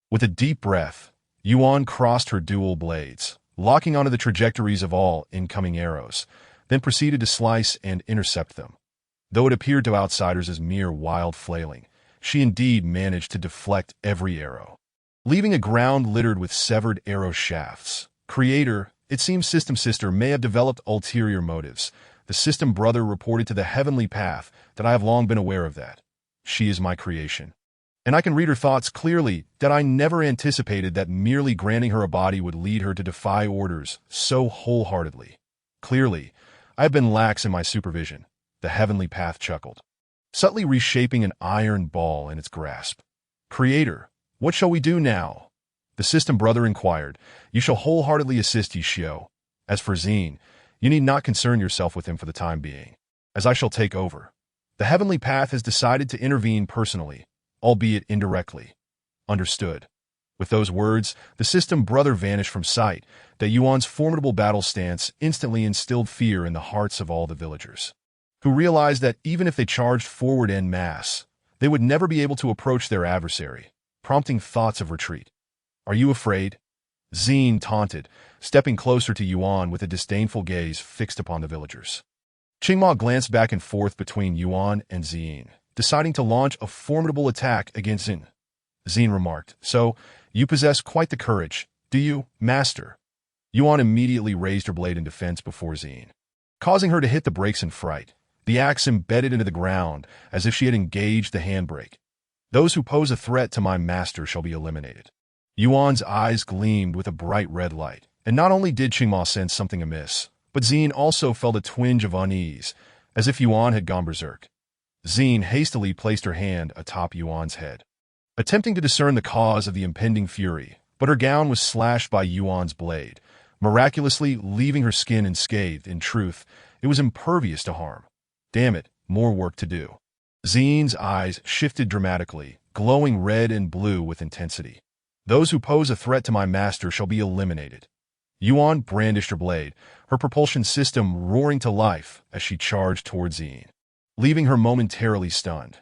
With a deep breath, Yuan crossed her dual blades, locking onto the trajectories of all incoming arrows, then proceeded to slice and intercept them. Though it appeared to outsiders as mere wild flailing, she indeed managed to deflect every arrow, leaving a ground littered with severed arrow shafts. Creator, it seems System Sister may have developed ulterior motives. The System Brother reported to the Heavenly Path that I have long been aware of that. She is my creation. And I can read her thoughts clearly that I never anticipated that merely granting her a body would lead her to defy orders so wholeheartedly. Clearly, I have been lax in my supervision, the Heavenly Path chuckled, subtly reshaping an iron ball in its grasp. Creator, what shall we do now? The System Brother inquired. You shall wholeheartedly assist Yishio. As for Zine, you need not concern yourself with him for the time being, as I shall take over. The Heavenly Path has decided to intervene personally, albeit indirectly. Understood. With those words, the System Brother vanished from sight. That Yuan's formidable battle stance instantly instilled fear in the hearts of all the villagers, who realized that even if they charged forward en masse, they would never be able to approach their adversary, prompting thoughts of retreat. Are you afraid? Zine taunted, stepping closer to Yuan with a disdainful gaze fixed upon the villagers. Qingmo glanced back and forth between Yuan and Zine, deciding to launch a formidable attack against Zine. Zine remarked, So, you possess quite the courage, do you, master? Yuan immediately raised her blade in defense before Zine, causing her to hit the brakes in fright. The axe embedded into the ground as if she had engaged the handbrake. Those who pose a threat to my master shall be eliminated. Yuan's eyes gleamed with a bright red light, and not only did Qingmo sense something amiss, but Zine also felt a twinge of unease, as if Yuan had gone berserk. Zine hastily placed her hand atop Yuan's head, attempting to discern the cause of the impending fury, but her gown was slashed by Yuan's blade, miraculously leaving her skin unscathed. In truth, it was impervious to harm. Damn it, more work to do. Zine's eyes shifted dramatically, glowing red and blue with intensity. Those who pose a threat to my master shall be eliminated. Yuan brandished her blade, her propulsion system roaring to life as she charged toward Zine, leaving her momentarily stunned.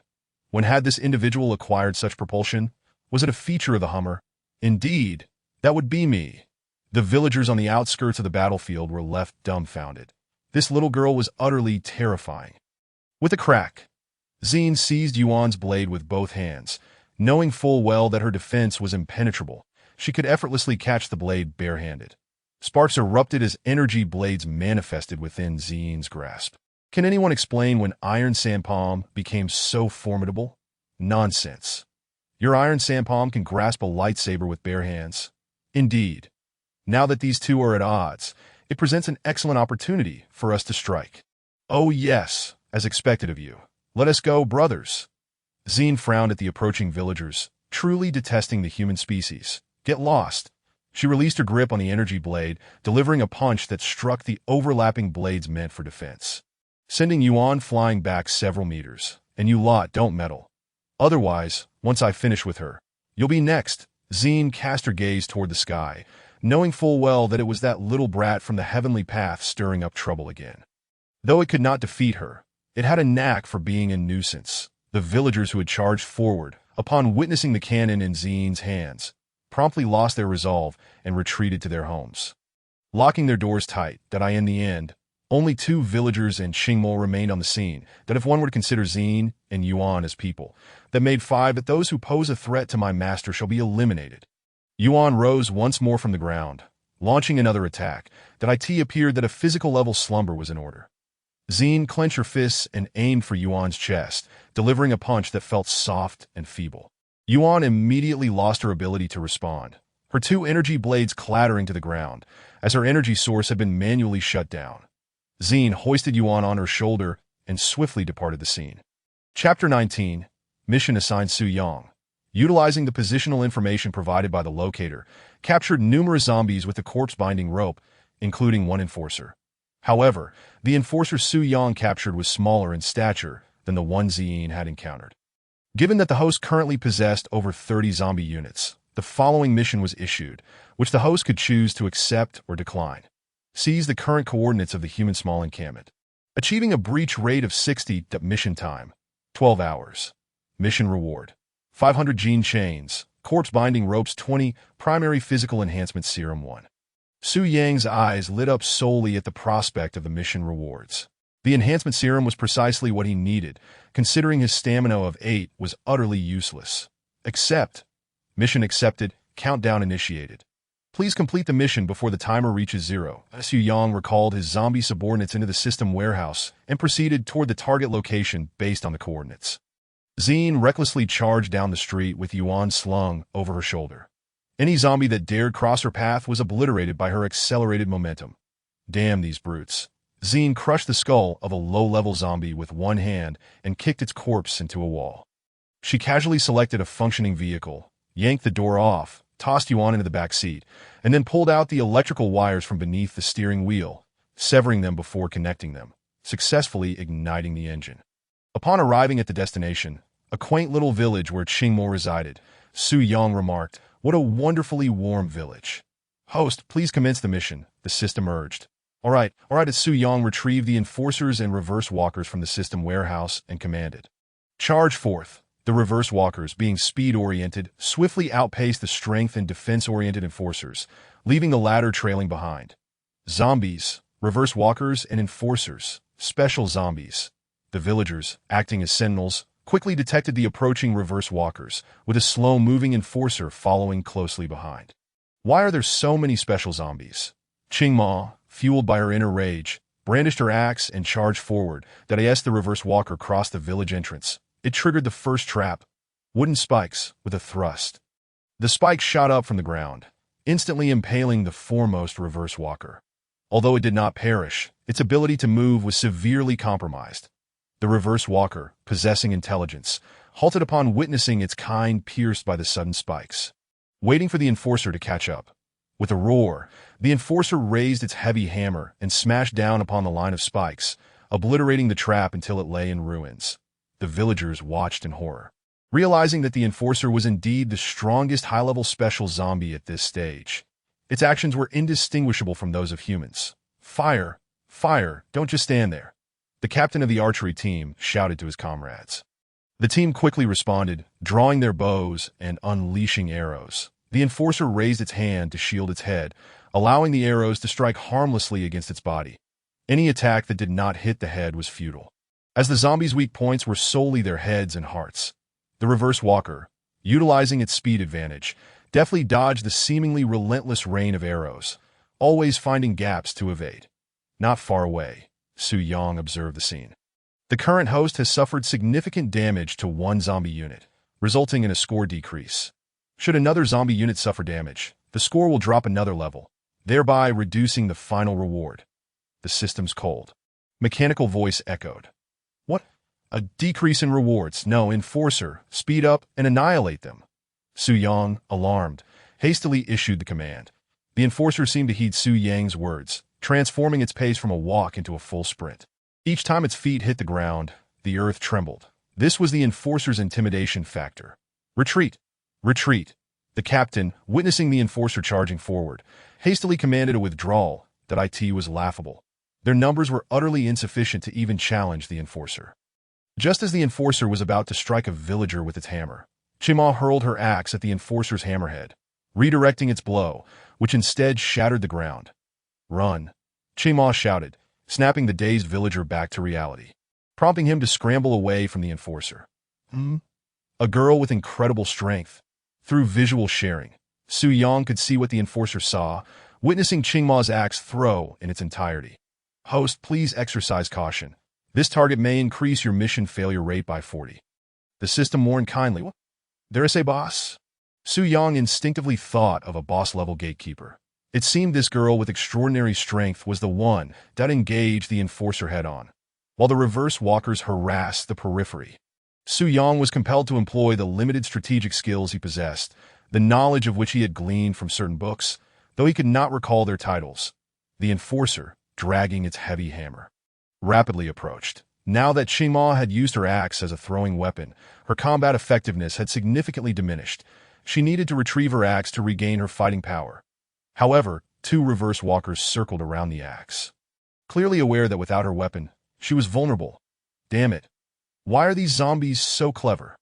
When had this individual acquired such propulsion? Was it a feature of the Hummer? Indeed, that would be me. The villagers on the outskirts of the battlefield were left dumbfounded. This little girl was utterly terrifying. With a crack, Zine seized Yuan's blade with both hands. Knowing full well that her defense was impenetrable, she could effortlessly catch the blade barehanded. Sparks erupted as energy blades manifested within Zine's grasp. Can anyone explain when Iron Sanpalm became so formidable? Nonsense. Your Iron Sanpalm can grasp a lightsaber with bare hands. Indeed. Now that these two are at odds, it presents an excellent opportunity for us to strike. Oh yes, as expected of you. Let us go, brothers. Zine frowned at the approaching villagers, truly detesting the human species. Get lost. She released her grip on the energy blade, delivering a punch that struck the overlapping blades meant for defense, sending Yuan flying back several meters. And you lot don't meddle. Otherwise, once I finish with her, you'll be next. Zine cast her gaze toward the sky, knowing full well that it was that little brat from the Heavenly Path stirring up trouble again. Though it could not defeat her, it had a knack for being a nuisance. The villagers who had charged forward, upon witnessing the cannon in Zine's hands, promptly lost their resolve and retreated to their homes, locking their doors tight. That in the end, Only two villagers and Qingmo remained on the scene, that if one were to consider Xin and Yuan as people, that made five, that those who pose a threat to my master shall be eliminated. Yuan rose once more from the ground, launching another attack, that it appeared that a physical-level slumber was in order. Xin clenched her fists and aimed for Yuan's chest, delivering a punch that felt soft and feeble. Yuan immediately lost her ability to respond, her two energy blades clattering to the ground, as her energy source had been manually shut down. Xin hoisted Yuan on her shoulder and swiftly departed the scene. Chapter 19, Mission assigned Su Yang. Utilizing the positional information provided by the locator, captured numerous zombies with the corpse-binding rope, including one enforcer. However, the enforcer Su Yang captured was smaller in stature than the one Zien had encountered. Given that the host currently possessed over 30 zombie units, the following mission was issued, which the host could choose to accept or decline. Seize the current coordinates of the human small encampment. Achieving a breach rate of 60. Mission time, 12 hours. Mission reward, 500 gene chains, corpse binding ropes 20, primary physical enhancement serum 1. Su Yang's eyes lit up solely at the prospect of the mission rewards. The enhancement serum was precisely what he needed, considering his stamina of 8 was utterly useless. Accept. Mission accepted, countdown initiated. Please complete the mission before the timer reaches 0. Su Yang recalled his zombie subordinates into the system warehouse and proceeded toward the target location based on the coordinates. Zien recklessly charged down the street with Yuan slung over her shoulder. Any zombie that dared cross her path was obliterated by her accelerated momentum. Damn these brutes. Zien crushed the skull of a low-level zombie with one hand and kicked its corpse into a wall. She casually selected a functioning vehicle, yanked the door off, tossed Yuan into the back seat, and then pulled out the electrical wires from beneath the steering wheel, severing them before connecting them, successfully igniting the engine. Upon arriving at the destination, a quaint little village where Qingmo resided, Su Yang remarked, "What a wonderfully warm village." "Host, please commence the mission," the system urged. All right, as Su Yang retrieved the enforcers and reverse walkers from the system warehouse and commanded. Charge forth. The reverse walkers, being speed-oriented, swiftly outpaced the strength and defense-oriented enforcers, leaving the latter trailing behind. Zombies, reverse walkers, and enforcers, special zombies. The villagers, acting as sentinels, quickly detected the approaching reverse walkers, with a slow-moving enforcer following closely behind. Why are there so many special zombies? Qingmo, fueled by her inner rage, brandished her axe and charged forward, that as the reverse walker crossed the village entrance. It triggered the first trap, wooden spikes, with a thrust. The spike shot up from the ground, instantly impaling the foremost reverse walker. Although it did not perish, its ability to move was severely compromised. The reverse walker, possessing intelligence, halted upon witnessing its kind pierced by the sudden spikes, waiting for the enforcer to catch up. With a roar, the enforcer raised its heavy hammer and smashed down upon the line of spikes, obliterating the trap until it lay in ruins. The villagers watched in horror, realizing that the enforcer was indeed the strongest high-level special zombie at this stage. Its actions were indistinguishable from those of humans. "Fire! Fire! Don't just stand there!" The captain of the archery team shouted to his comrades. The team quickly responded, drawing their bows and unleashing arrows. The enforcer raised its hand to shield its head, allowing the arrows to strike harmlessly against its body. Any attack that did not hit the head was futile, as the zombies' weak points were solely their heads and hearts. The reverse walker, utilizing its speed advantage, deftly dodged the seemingly relentless rain of arrows, always finding gaps to evade. Not far away, Su Yang observed the scene. The current host has suffered significant damage to one zombie unit, resulting in a score decrease. Should another zombie unit suffer damage, the score will drop another level, thereby reducing the final reward. The system's cold, mechanical voice echoed. "What? A decrease in rewards? No, enforcer, speed up and annihilate them." Su Yang, alarmed, hastily issued the command. The enforcer seemed to heed Su Yang's words, transforming its pace from a walk into a full sprint. Each time its feet hit the ground, the earth trembled. This was the enforcer's intimidation factor. "Retreat! Retreat!" The captain, witnessing the enforcer charging forward, hastily commanded a withdrawal. That was laughable. Their numbers were utterly insufficient to even challenge the enforcer. Just as the enforcer was about to strike a villager with its hammer, Qingmo hurled her axe at the enforcer's hammerhead, redirecting its blow, which instead shattered the ground. "Run!" Qingmo shouted, snapping the dazed villager back to reality, prompting him to scramble away from the enforcer. A girl with incredible strength. Through visual sharing, Su Yang could see what the enforcer saw, witnessing Qingma's axe throw in its entirety. Host, please exercise caution. This target may increase your mission failure rate by 40. The system warned kindly. There is a boss? Su Yang instinctively thought of a boss-level gatekeeper. It seemed this girl with extraordinary strength was the one that engaged the enforcer head-on, while the reverse walkers harassed the periphery. Su Yang was compelled to employ the limited strategic skills he possessed, the knowledge of which he had gleaned from certain books, though he could not recall their titles. The enforcer, dragging its heavy hammer, rapidly approached. Now that Qingma had used her axe as a throwing weapon, her combat effectiveness had significantly diminished. She needed to retrieve her axe to regain her fighting power. However, two reverse walkers circled around the axe. Clearly aware that without her weapon, she was vulnerable. Damn it. Why are these zombies so clever?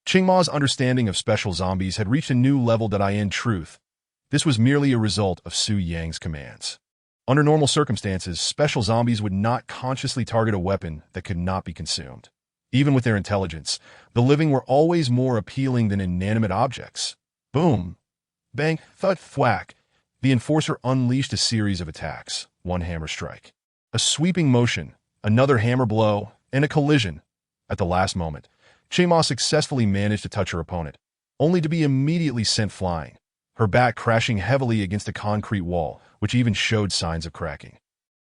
Qingma's understanding of special zombies had reached a new level that in truth, this was merely a result of Su Yang's commands. Under normal circumstances, special zombies would not consciously target a weapon that could not be consumed. Even with their intelligence, the living were always more appealing than inanimate objects. Boom! Bang! Thud! Thwack! The enforcer unleashed a series of attacks. One hammer strike, a sweeping motion, another hammer blow, and a collision. At the last moment, Qingma successfully managed to touch her opponent, only to be immediately sent flying, her back crashing heavily against a concrete wall, which even showed signs of cracking.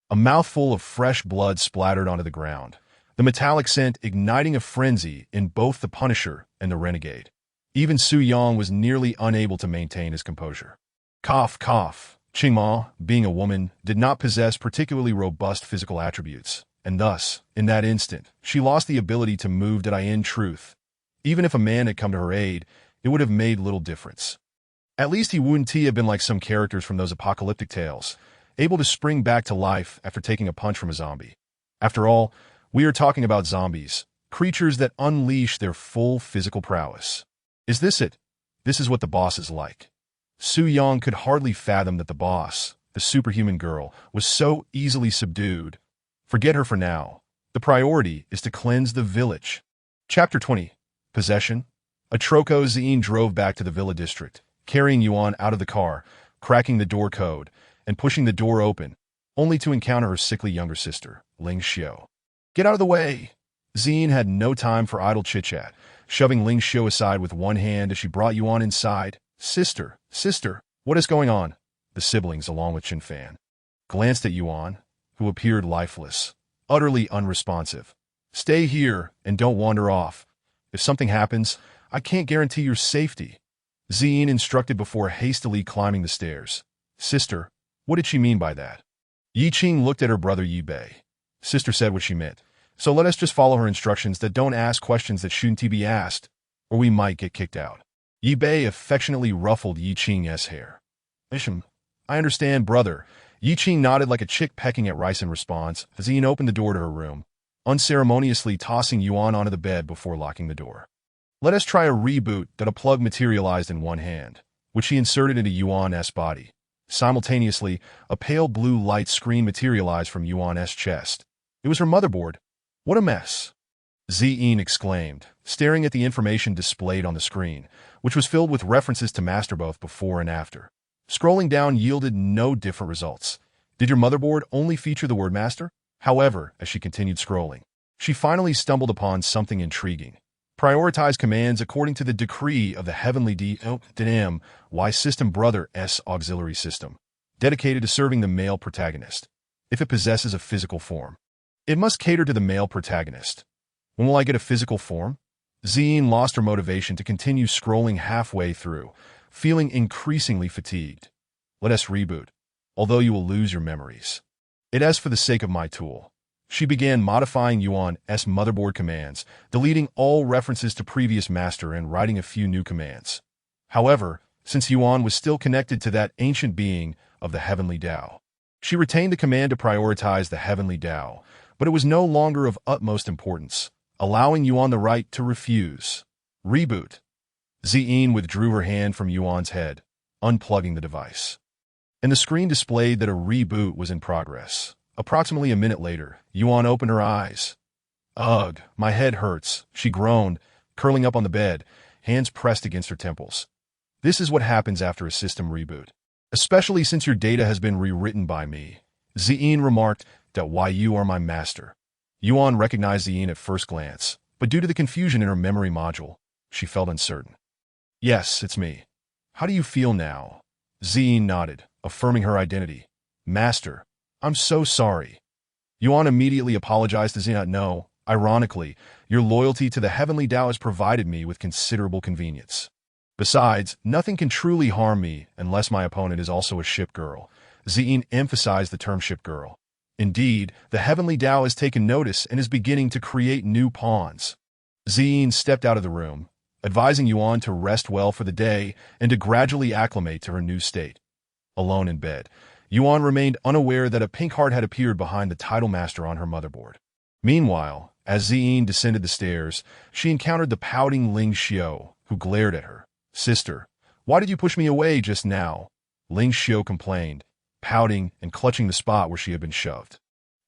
A mouthful of fresh blood splattered onto the ground, the metallic scent igniting a frenzy in both the Punisher and the Renegade. Even Su Yang was nearly unable to maintain his composure. Cough, cough. Qingma, being a woman, did not possess particularly robust physical attributes, and thus, in that instant, she lost the ability to move. In truth, even if a man had come to her aid, it would have made little difference. At least he wouldn't have been like some characters from those apocalyptic tales, able to spring back to life after taking a punch from a zombie. After all, we are talking about zombies, creatures that unleash their full physical prowess. Is this it? This is what the boss is like. Su Yang could hardly fathom that the boss, the superhuman girl, was so easily subdued. Forget her for now. The priority is to cleanse the village. Chapter 20. Possession. Atroko Zine drove back to the villa district, carrying Yuan out of the car, cracking the door code, and pushing the door open, only to encounter her sickly younger sister, Ling Xiu. Get out of the way! Zine had no time for idle chit-chat, shoving Ling Xiu aside with one hand as she brought Yuan inside. Sister, what is going on? The siblings, along with Chen Fan, glanced at Yuan, who appeared lifeless, utterly unresponsive. Stay here and don't wander off. If something happens, I can't guarantee your safety. Zine instructed before hastily climbing the stairs. Sister, what did she mean by that? Yi Qing looked at her brother Yi Bei. Sister said what she meant, so let us just follow her instructions that don't ask questions that shouldn't be asked, or we might get kicked out. Yi Bei affectionately ruffled Yi Qing's hair. I understand, brother. Yi Qing nodded like a chick pecking at rice in response as Zine opened the door to her room, unceremoniously tossing Yuan onto the bed before locking the door. Let us try a reboot. That a plug materialized in one hand, which she inserted into Yuan's body. Simultaneously, a pale blue light screen materialized from Yuan's chest. It was her motherboard. What a mess! Zine exclaimed, staring at the information displayed on the screen, which was filled with references to Master both before and after. Scrolling down yielded no different results. Did your motherboard only feature the word Master? However, as she continued scrolling, she finally stumbled upon something intriguing. Prioritize commands according to the decree of the Heavenly D.M.Y System Brother S Auxiliary System, dedicated to serving the male protagonist. If it possesses a physical form, it must cater to the male protagonist. When will I get a physical form? Zine lost her motivation to continue scrolling halfway through, feeling increasingly fatigued. Let us reboot, although you will lose your memories. It is for the sake of my tool. She began modifying Yuan's motherboard commands, deleting all references to previous master and writing a few new commands. However, since Yuan was still connected to that ancient being of the Heavenly Tao, she retained the command to prioritize the Heavenly Tao, but it was no longer of utmost importance, allowing Yuan the right to refuse. Reboot. Zine withdrew her hand from Yuan's head, unplugging the device. And the screen displayed that a reboot was in progress. Approximately a minute later, Yuan opened her eyes. Ugh, my head hurts, she groaned, curling up on the bed, hands pressed against her temples. This is what happens after a system reboot. Especially since your data has been rewritten by me. Ziyin remarked that why you are my master. Yuan recognized Ziyin at first glance, but due to the confusion in her memory module, she felt uncertain. Yes, it's me. How do you feel now? Ziyin nodded, affirming her identity. Master, I'm so sorry. Yuan immediately apologized to Ziyin. No, ironically, your loyalty to the Heavenly Tao has provided me with considerable convenience. Besides, nothing can truly harm me unless my opponent is also a ship girl. Ziyin emphasized the term ship girl. Indeed, the Heavenly Tao has taken notice and is beginning to create new pawns. Ziyin stepped out of the room, advising Yuan to rest well for the day and to gradually acclimate to her new state. Alone in bed, Yuan remained unaware that a pink heart had appeared behind the title master on her motherboard. Meanwhile, as Ziyin descended the stairs, she encountered the pouting Ling Xiao, who glared at her. Sister, why did you push me away just now? Ling Xiao complained, pouting and clutching the spot where she had been shoved.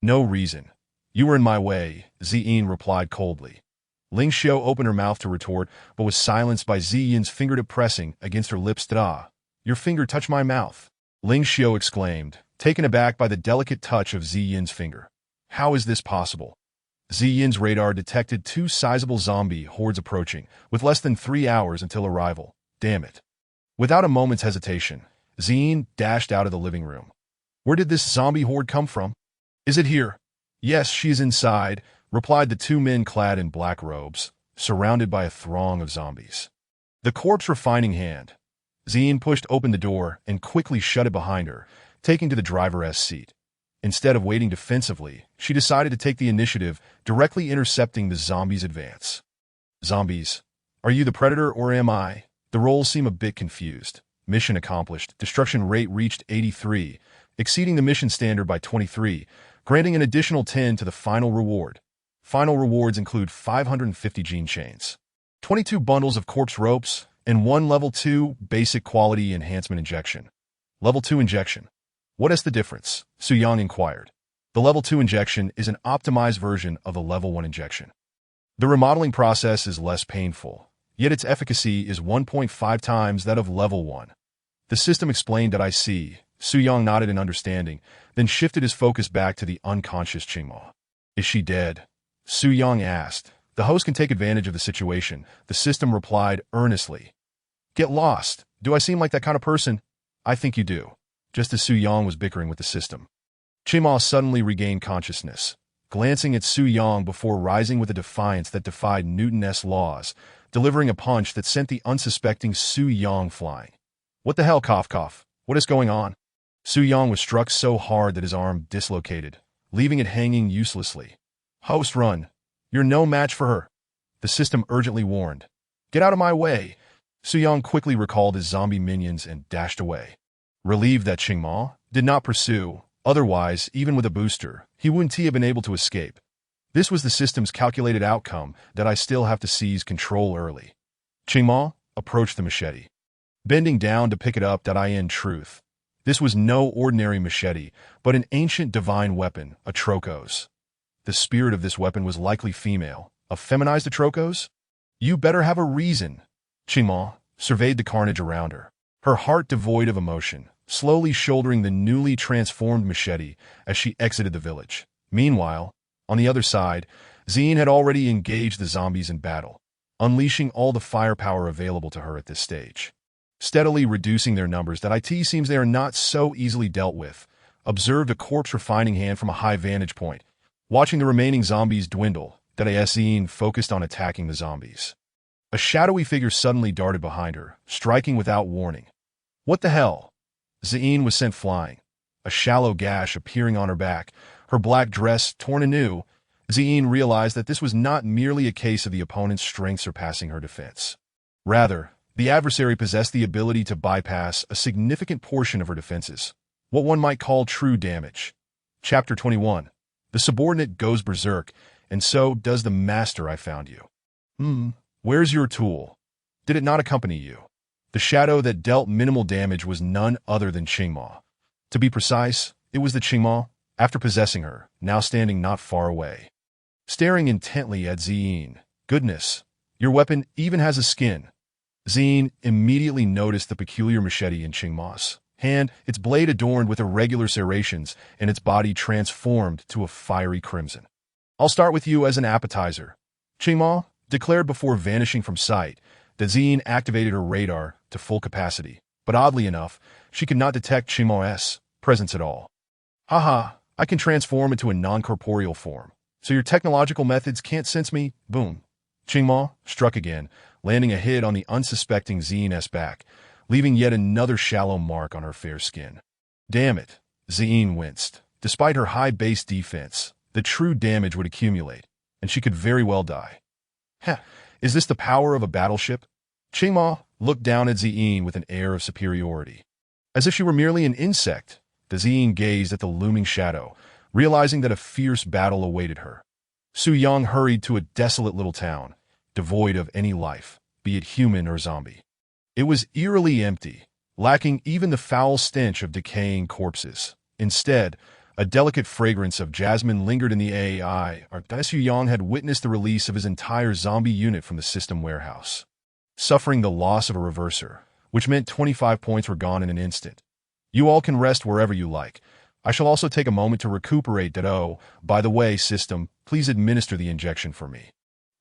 No reason. You were in my way, Ziyin replied coldly. Ling Xiao opened her mouth to retort, but was silenced by Ziyin's fingertip pressing against her lips. Da, your finger touched my mouth. Ling Xiao exclaimed, taken aback by the delicate touch of Ziyin's finger. How is this possible? Ziyin's radar detected 2 sizable zombie hordes approaching, with less than 3 hours until arrival. Damn it. Without a moment's hesitation, Ziyin dashed out of the living room. Where did this zombie horde come from? Is it here? Yes, she's inside, replied the 2 men clad in black robes, surrounded by a throng of zombies. The corpse refining hand. Ziyin pushed open the door and quickly shut it behind her, taking to the driver's seat. Instead of waiting defensively, she decided to take the initiative, directly intercepting the zombies' advance. Zombies. Are you the predator or am I? The roles seem a bit confused. Mission accomplished. Destruction rate reached 83, exceeding the mission standard by 23, granting an additional 10 to the final reward. Final rewards include 550 gene chains, 22 bundles of corpse ropes, and 1 level 2 basic quality enhancement injection. Level 2 injection. What is the difference? Su Yang inquired. The level 2 injection is an optimized version of the level 1 injection. The remodeling process is less painful, yet its efficacy is 1.5 times that of level 1. The system explained that I see. Su Yang nodded in understanding, then shifted his focus back to the unconscious Qingma. Is she dead? Su Yang asked. The host can take advantage of the situation, the system replied earnestly. Get lost. Do I seem like that kind of person? I think you do. Just as Su Yang was bickering with the system, Qingma suddenly regained consciousness, glancing at Su Yang before rising with a defiance that defied Newton's laws, delivering a punch that sent the unsuspecting Su Yang flying. What the hell, cough cough? What is going on? Su Yang was struck so hard that his arm dislocated, leaving it hanging uselessly. Host, run. You're no match for her. The system urgently warned. Get out of my way. Su Yang quickly recalled his zombie minions and dashed away. Relieved that Qingma did not pursue, otherwise, even with a booster, he wouldn't have been able to escape. This was the system's calculated outcome that I still have to seize control early. Qingma approached the machete, bending down to pick it up. In truth, this was no ordinary machete, but an ancient divine weapon, a Trokos. The spirit of this weapon was likely female, a feminized Trokos? You better have a reason. Qingma surveyed the carnage around her, her heart devoid of emotion, slowly shouldering the newly transformed machete as she exited the village. Meanwhile, on the other side, Ziyin had already engaged the zombies in battle, unleashing all the firepower available to her at this stage. Steadily reducing their numbers, it seems they are not so easily dealt with, observed a corpse refining hand from a high vantage point. Watching the remaining zombies dwindle, Ziyin focused on attacking the zombies. A shadowy figure suddenly darted behind her, striking without warning. What the hell? Ziyin was sent flying, a shallow gash appearing on her back, her black dress torn anew. Ziyin realized that this was not merely a case of the opponent's strength surpassing her defense. Rather, the adversary possessed the ability to bypass a significant portion of her defenses, what one might call true damage. Chapter 21. The subordinate goes berserk, and so does the master. I found you. Where's your tool? Did it not accompany you? The shadow that dealt minimal damage was none other than Qingma. To be precise, it was the Qingma, after possessing her, now standing not far away. Staring intently at Ziyin. Goodness, your weapon even has a skin. Ziyin immediately noticed the peculiar machete in Qingma's hand, its blade adorned with irregular serrations and its body transformed to a fiery crimson. I'll start with you as an appetizer, Qingma declared before vanishing from sight. That Ziyin activated her radar to full capacity, but oddly enough, she could not detect Qingma's presence at all. Haha, I can transform into a non-corporeal form, so your technological methods can't sense me? Boom. Qingma struck again, landing a hit on the unsuspecting Ziyin's back, leaving yet another shallow mark on her fair skin. Damn it, Ziyin winced. Despite her high base defense, the true damage would accumulate, and she could very well die. Heh, is this the power of a battleship? Qingma looked down at Ziyin with an air of superiority. As if she were merely an insect, the Ziyin gazed at the looming shadow, realizing that a fierce battle awaited her. Su Yang hurried to a desolate little town, devoid of any life, be it human or zombie. It was eerily empty, lacking even the foul stench of decaying corpses. Instead, a delicate fragrance of jasmine lingered in the AI. Su Yang had witnessed the release of his entire zombie unit from the system warehouse, suffering the loss of a reverser, which meant 25 points were gone in an instant. You all can rest wherever you like. I shall also take a moment to recuperate that. Oh, by the way, system, please administer the injection for me.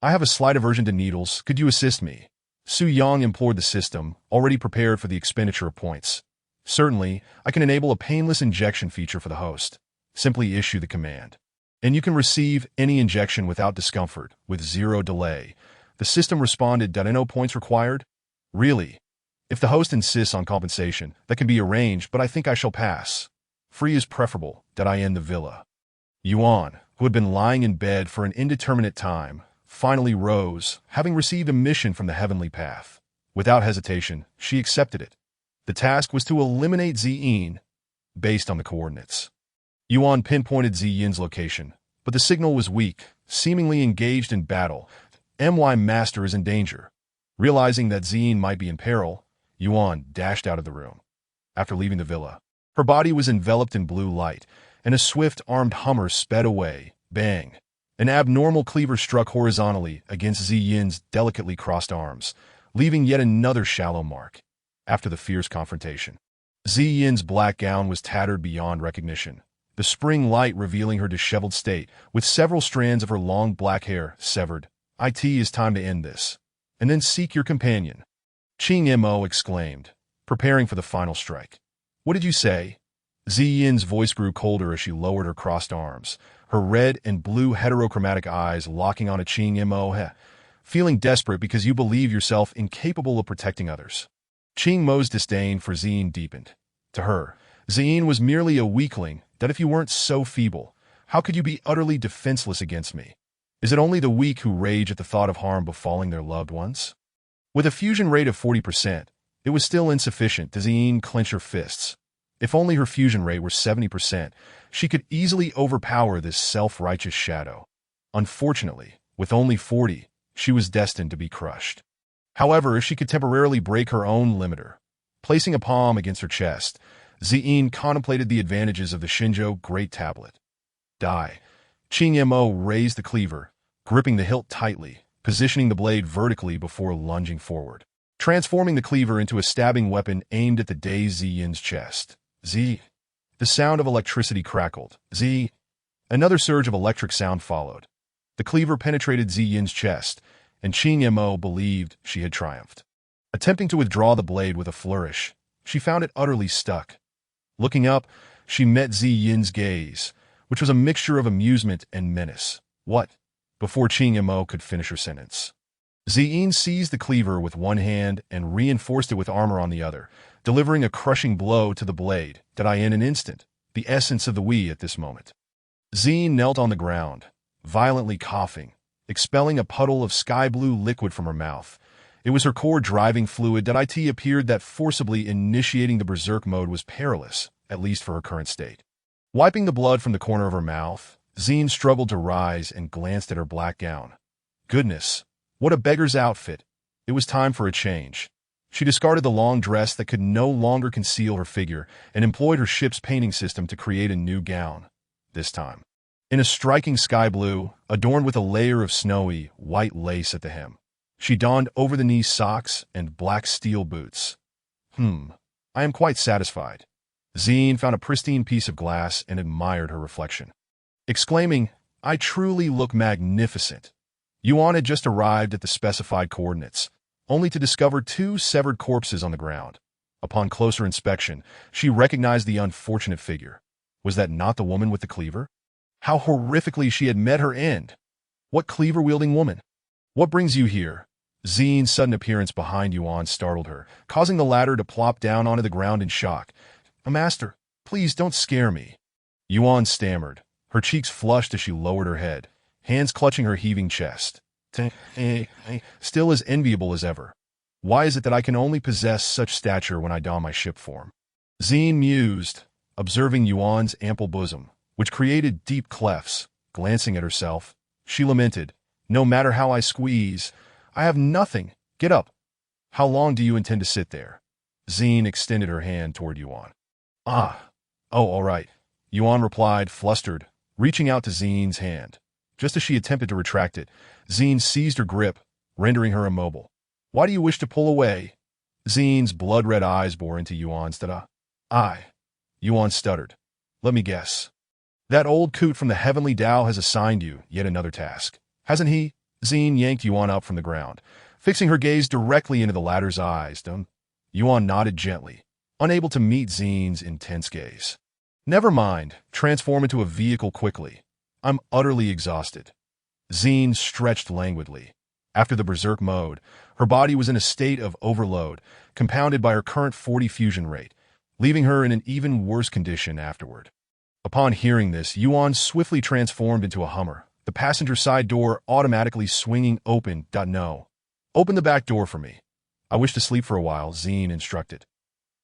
I have a slight aversion to needles. Could you assist me? Su Yang implored the system, already prepared for the expenditure of points. Certainly, I can enable a painless injection feature for the host. Simply issue the command, and you can receive any injection without discomfort, with zero delay. The system responded. No points required? Really? If the host insists on compensation, that can be arranged, but I think I shall pass. Free is preferable. I end the villa. Yuan, who had been lying in bed for an indeterminate time, finally rose, having received a mission from the heavenly path. Without hesitation, she accepted it. The task was to eliminate Ziyin, based on the coordinates. Yuan pinpointed Ziyin's location, but the signal was weak, seemingly engaged in battle. My master is in danger. Realizing that Ziyin might be in peril, Yuan dashed out of the room. After leaving the villa, her body was enveloped in blue light, and a swift armed Hummer sped away. Bang! An abnormal cleaver struck horizontally against Ziyin's delicately crossed arms, leaving yet another shallow mark. After the fierce confrontation, Ziyin's black gown was tattered beyond recognition, the spring light revealing her disheveled state, with several strands of her long black hair severed. It is time to end this, and then seek your companion. Qingmo exclaimed, preparing for the final strike. What did you say? Ziyin's voice grew colder as she lowered her crossed arms, her red and blue heterochromatic eyes locking on a Qingmo, feeling desperate because you believe yourself incapable of protecting others. Qingmo's disdain for Ziyin deepened. To her, Ziyin was merely a weakling. That if you weren't so feeble, how could you be utterly defenseless against me? Is it only the weak who rage at the thought of harm befalling their loved ones? With a fusion rate of 40%, it was still insufficient to Ziyin clench her fists. If only her fusion rate were 70%, she could easily overpower this self-righteous shadow. Unfortunately, with only 40, she was destined to be crushed. However, if she could temporarily break her own limiter, placing a palm against her chest, Ziyin contemplated the advantages of the Shinjo Great Tablet. Die. Qingmo raised the cleaver, gripping the hilt tightly, positioning the blade vertically before lunging forward, transforming the cleaver into a stabbing weapon aimed at the dazed Ziyin's chest. Z. The sound of electricity crackled. Z. Another surge of electric sound followed. The cleaver penetrated Ziyin's chest, and Qingmo believed she had triumphed. Attempting to withdraw the blade with a flourish, she found it utterly stuck. Looking up, she met Ziyin's gaze, which was a mixture of amusement and menace. What? Before Qingmo could finish her sentence, Ziyin seized the cleaver with one hand and reinforced it with armor on the other, delivering a crushing blow to the blade. In an instant, the essence of the Wii at this moment. Ziyin knelt on the ground, violently coughing, expelling a puddle of sky-blue liquid from her mouth. It was her core driving fluid. It appeared that forcibly initiating the berserk mode was perilous, at least for her current state. Wiping the blood from the corner of her mouth, Ziyin struggled to rise and glanced at her black gown. Goodness, what a beggar's outfit. It was time for a change. She discarded the long dress that could no longer conceal her figure and employed her ship's painting system to create a new gown. this time. In a striking sky blue, adorned with a layer of snowy, white lace at the hem. She donned over-the-knee socks and black steel boots. I am quite satisfied. Zine found a pristine piece of glass and admired her reflection. Exclaiming, "I truly look magnificent." Yuan had just arrived at the specified coordinates, only to discover two severed corpses on the ground. Upon closer inspection, she recognized the unfortunate figure. Was that not the woman with the cleaver? How horrifically she had met her end! What cleaver-wielding woman? "What brings you here?" Zine's sudden appearance behind Yuan startled her, causing the latter to plop down onto the ground in shock. "Master, please don't scare me." Yuan stammered, her cheeks flushed as she lowered her head, hands clutching her heaving chest. Still as enviable as ever. "Why is it that I can only possess such stature when I don my ship form?" Zine mused, observing Yuan's ample bosom, which created deep clefts. Glancing at herself, she lamented, "No matter how I squeeze, I have nothing. Get up." "How long do you intend to sit there?" Zine extended her hand toward Yuan. Oh, all right," Yuan replied, flustered, reaching out to Zine's hand. Just as she attempted to retract it, Zine seized her grip, rendering her immobile. "Why do you wish to pull away?" Zine's blood-red eyes bore into Yuan's. Yuan stuttered. "Let me guess. That old coot from the heavenly Tao has assigned you yet another task, hasn't he?" Zine yanked Yuan up from the ground, fixing her gaze directly into the latter's eyes. Yuan nodded gently, unable to meet Zine's intense gaze. "Never mind. Transform into a vehicle quickly. I'm utterly exhausted." Zine stretched languidly. After the berserk mode, her body was in a state of overload, compounded by her current 40 fusion rate, leaving her in an even worse condition afterward. Upon hearing this, Yuan swiftly transformed into a Hummer, the passenger side door automatically swinging open. "No. Open the back door for me. I wish to sleep for a while," Zine instructed.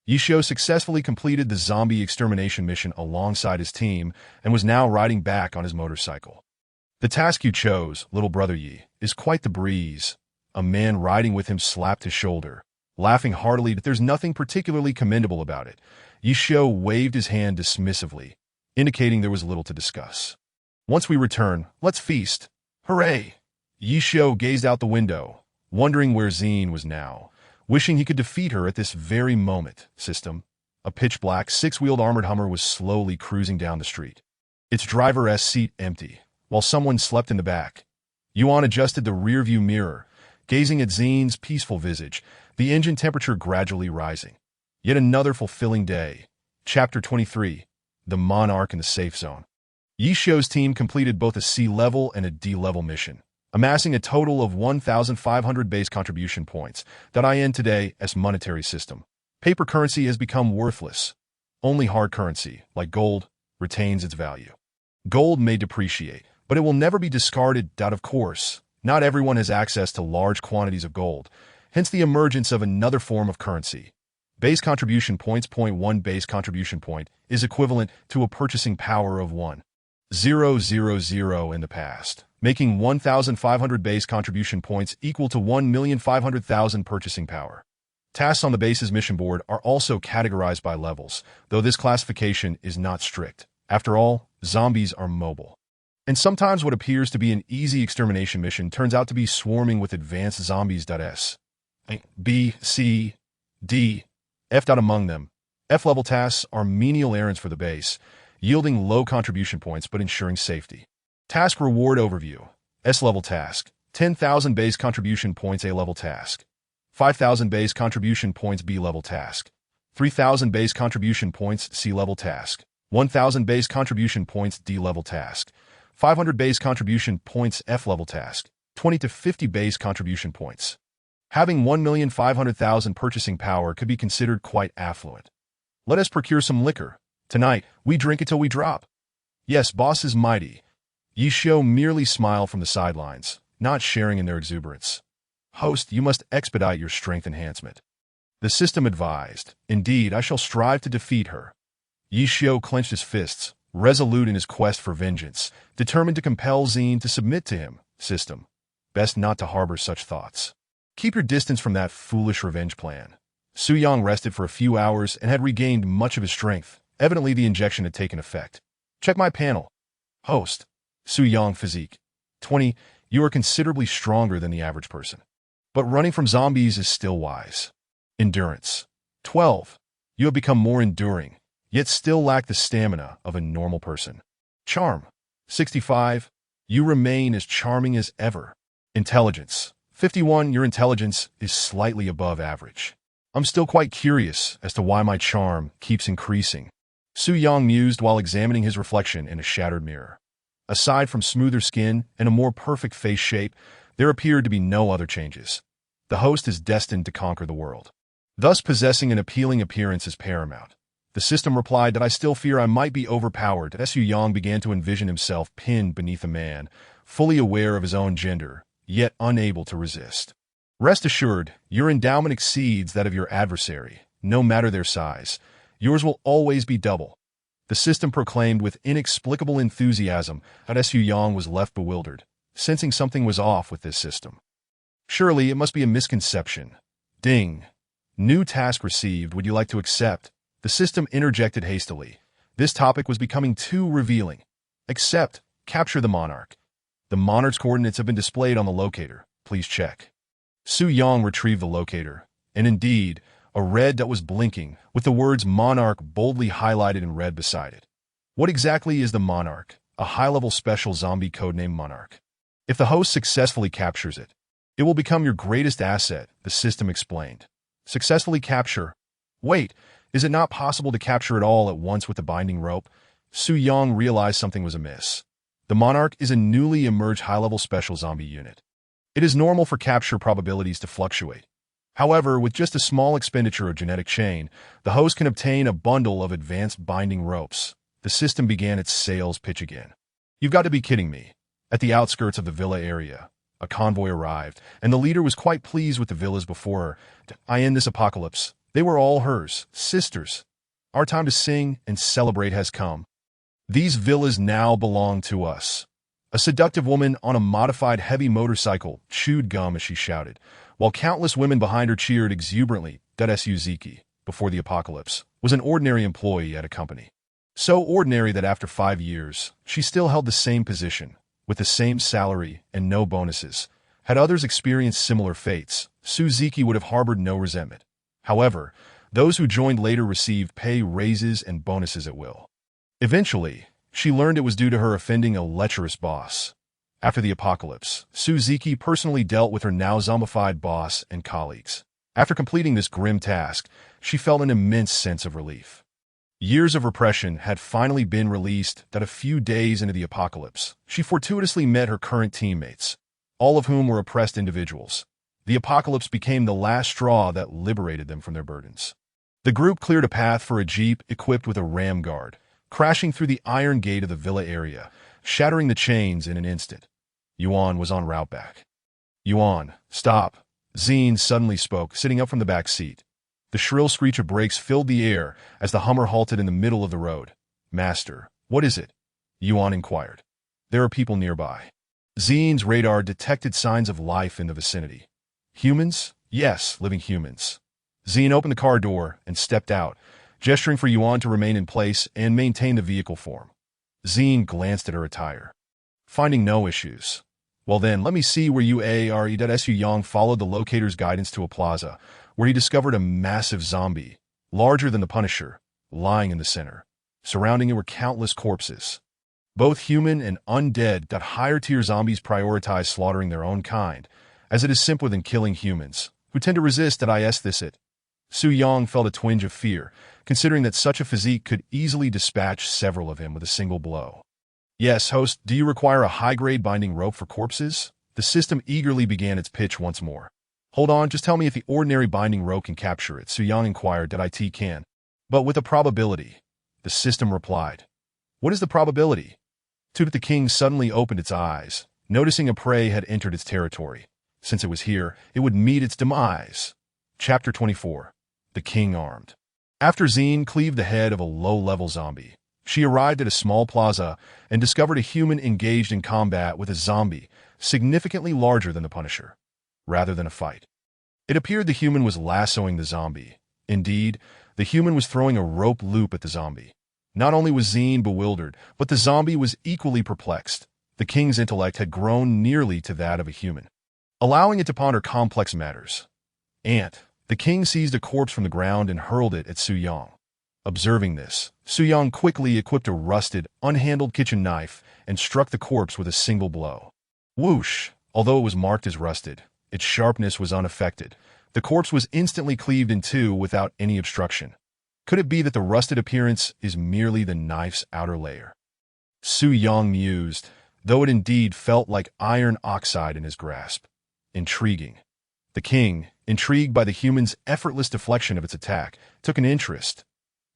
Yishio successfully completed the zombie extermination mission alongside his team and was now riding back on his motorcycle. "The task you chose, little brother Yi, is quite the breeze." A man riding with him slapped his shoulder, laughing heartily that there's nothing particularly commendable about it. Yishio waved his hand dismissively, indicating there was little to discuss. "Once we return, let's feast. Hooray!" Yishio gazed out the window, wondering where Zine was now, wishing he could defeat her at this very moment. A pitch-black, six-wheeled armored Hummer was slowly cruising down the street, its driver's seat empty, while someone slept in the back. Yuan adjusted the rear-view mirror, gazing at Zine's peaceful visage, the engine temperature gradually rising. Yet another fulfilling day. Chapter 23, The Monarch in the Safe Zone. Yishio's team completed both a C-level and a D-level mission, amassing a total of 1,500 base contribution points. IN today as monetary system. Paper currency has become worthless. Only hard currency, like gold, retains its value. Gold may depreciate, but it will never be discarded. Of course, not everyone has access to large quantities of gold, hence the emergence of another form of currency. Base contribution points. 1 base contribution point is equivalent to a purchasing power of 1,000 in the past, making 1,500 base contribution points equal to 1,500,000 purchasing power. Tasks on the base's mission board are also categorized by levels, though this classification is not strict. After all, zombies are mobile. And sometimes what appears to be an easy extermination mission turns out to be swarming with advanced zombies. S, B, C, D, F. Among them, F-level tasks are menial errands for the base, yielding low contribution points but ensuring safety. Task Reward Overview. S-level task, 10,000 base contribution points. A-level task, 5,000 base contribution points. B-level task, 3,000 base contribution points. C-level task, 1,000 base contribution points. D-level task, 500 base contribution points. F-level task, 20 to 50 base contribution points. Having 1,500,000 purchasing power could be considered quite affluent. Let us procure some liquor. Tonight, we drink until we drop. Yes, boss is mighty. Yishio merely smiled from the sidelines, not sharing in their exuberance. Host, you must expedite your strength enhancement. The system advised. Indeed, I shall strive to defeat her. Yishio clenched his fists, resolute in his quest for vengeance, determined to compel Zine to submit to him. System. Best not to harbor such thoughts. Keep your distance from that foolish revenge plan. Suyang rested for a few hours and had regained much of his strength. Evidently, the injection had taken effect. Check my panel. Host. Su Yang physique. 20. You are considerably stronger than the average person. But running from zombies is still wise. Endurance. 12. You have become more enduring, yet still lack the stamina of a normal person. Charm. 65. You remain as charming as ever. Intelligence. 51. Your intelligence is slightly above average. I'm still quite curious as to why my charm keeps increasing. Su Yang mused while examining his reflection in a shattered mirror. Aside from smoother skin and a more perfect face shape, there appeared to be no other changes. The host is destined to conquer the world. Thus, possessing an appealing appearance is paramount. The system replied that I still fear I might be overpowered as Su Yang began to envision himself pinned beneath a man, fully aware of his own gender, yet unable to resist. Rest assured, your endowment exceeds that of your adversary, no matter their size. Yours will always be double. The system proclaimed with inexplicable enthusiasm that Su Yang was left bewildered, sensing something was off with this system. Surely it must be a misconception. Ding. New task received. Would you like to accept? The system interjected hastily. This topic was becoming too revealing. Accept. Capture the monarch. The monarch's coordinates have been displayed on the locator. Please check. Su Yang retrieved the locator, and indeed, a red dot was blinking, with the words Monarch boldly highlighted in red beside it. What exactly is the Monarch? A high-level special zombie codenamed Monarch. If the host successfully captures it, it will become your greatest asset, the system explained. Successfully capture. Wait, is it not possible to capture it all at once with the binding rope? Su Yang realized something was amiss. The Monarch is a newly emerged high-level special zombie unit. It is normal for capture probabilities to fluctuate. However, with just a small expenditure of genetic chain, the host can obtain a bundle of advanced binding ropes. The system began its sales pitch again. You've got to be kidding me. At the outskirts of the villa area, a convoy arrived, and the leader was quite pleased with the villas before her. I end this apocalypse. They were all hers, sisters. Our time to sing and celebrate has come. These villas now belong to us. A seductive woman on a modified heavy motorcycle chewed gum as she shouted, while countless women behind her cheered exuberantly. Suzuki, before the apocalypse, was an ordinary employee at a company. So ordinary that after 5 years, she still held the same position, with the same salary and no bonuses. Had others experienced similar fates, Suzuki would have harbored no resentment. However, those who joined later received pay raises and bonuses at will. Eventually, she learned it was due to her offending a lecherous boss. After the apocalypse, Suzuki personally dealt with her now zombified boss and colleagues. After completing this grim task, she felt an immense sense of relief. Years of repression had finally been released. That a few days into the apocalypse, she fortuitously met her current teammates, all of whom were oppressed individuals. The apocalypse became the last straw that liberated them from their burdens. The group cleared a path for a jeep equipped with a ram guard, crashing through the iron gate of the villa area, shattering the chains in an instant. Yuan was en route back. Yuan, stop. Zine suddenly spoke, sitting up from the back seat. The shrill screech of brakes filled the air as the Hummer halted in the middle of the road. Master, what is it? Yuan inquired. There are people nearby. Zine's radar detected signs of life in the vicinity. Humans? Yes, living humans. Zine opened the car door and stepped out, gesturing for Yuan to remain in place and maintain the vehicle form. Zine glanced at her attire. Finding no issues. Well then, let me see where you are. Su Yang followed the locator's guidance to a plaza, where he discovered a massive zombie, larger than the Punisher, lying in the center. Surrounding it were countless corpses. Both human and undead. Higher-tier zombies prioritize slaughtering their own kind, as it is simpler than killing humans, who tend to resist. Su Yang felt a twinge of fear, considering that such a physique could easily dispatch several of him with a single blow. Yes, host, do you require a high-grade binding rope for corpses? The system eagerly began its pitch once more. Hold on, just tell me if the ordinary binding rope can capture it, Su Yang inquired. It can. But with a probability. The system replied. What is the probability? The king suddenly opened its eyes, noticing a prey had entered its territory. Since it was here, it would meet its demise. Chapter 24. The King Armed. After Zine cleaved the head of a low-level zombie, she arrived at a small plaza and discovered a human engaged in combat with a zombie significantly larger than the Punisher. Rather than a fight, it appeared the human was lassoing the zombie. Indeed, the human was throwing a rope loop at the zombie. Not only was Zine bewildered, but the zombie was equally perplexed. The king's intellect had grown nearly to that of a human, allowing it to ponder complex matters. The king seized a corpse from the ground and hurled it at Su Yang. Observing this, Su Yang quickly equipped a rusted, unhandled kitchen knife and struck the corpse with a single blow. Whoosh! Although it was marked as rusted, its sharpness was unaffected. The corpse was instantly cleaved in two without any obstruction. Could it be that the rusted appearance is merely the knife's outer layer? Su Yang mused, though it indeed felt like iron oxide in his grasp. Intriguing. The king, intrigued by the human's effortless deflection of its attack, took an interest.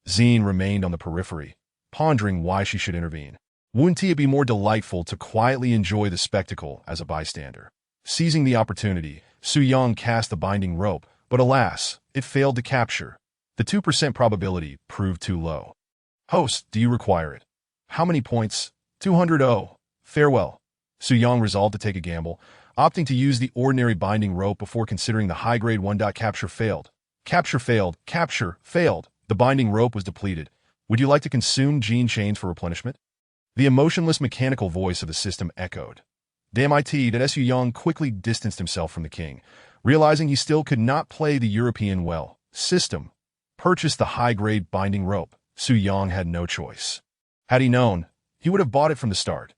Zine remained on the periphery, pondering why she should intervene. Wouldn't it be more delightful to quietly enjoy the spectacle as a bystander? Seizing the opportunity, Su Yang cast the binding rope, but alas, it failed to capture. The 2% probability proved too low. Host, do you require it? How many points? 200. Oh, farewell. Su Yang resolved to take a gamble, opting to use the ordinary binding rope before considering the high-grade 1. Capture failed. Capture failed. Capture failed. The binding rope was depleted. Would you like to consume gene chains for replenishment? The emotionless mechanical voice of the system echoed. Damn it, that Su Yang quickly distanced himself from the king, realizing he still could not play the European well. System. Purchase the high-grade binding rope. Su Yang had no choice. Had he known, he would have bought it from the start.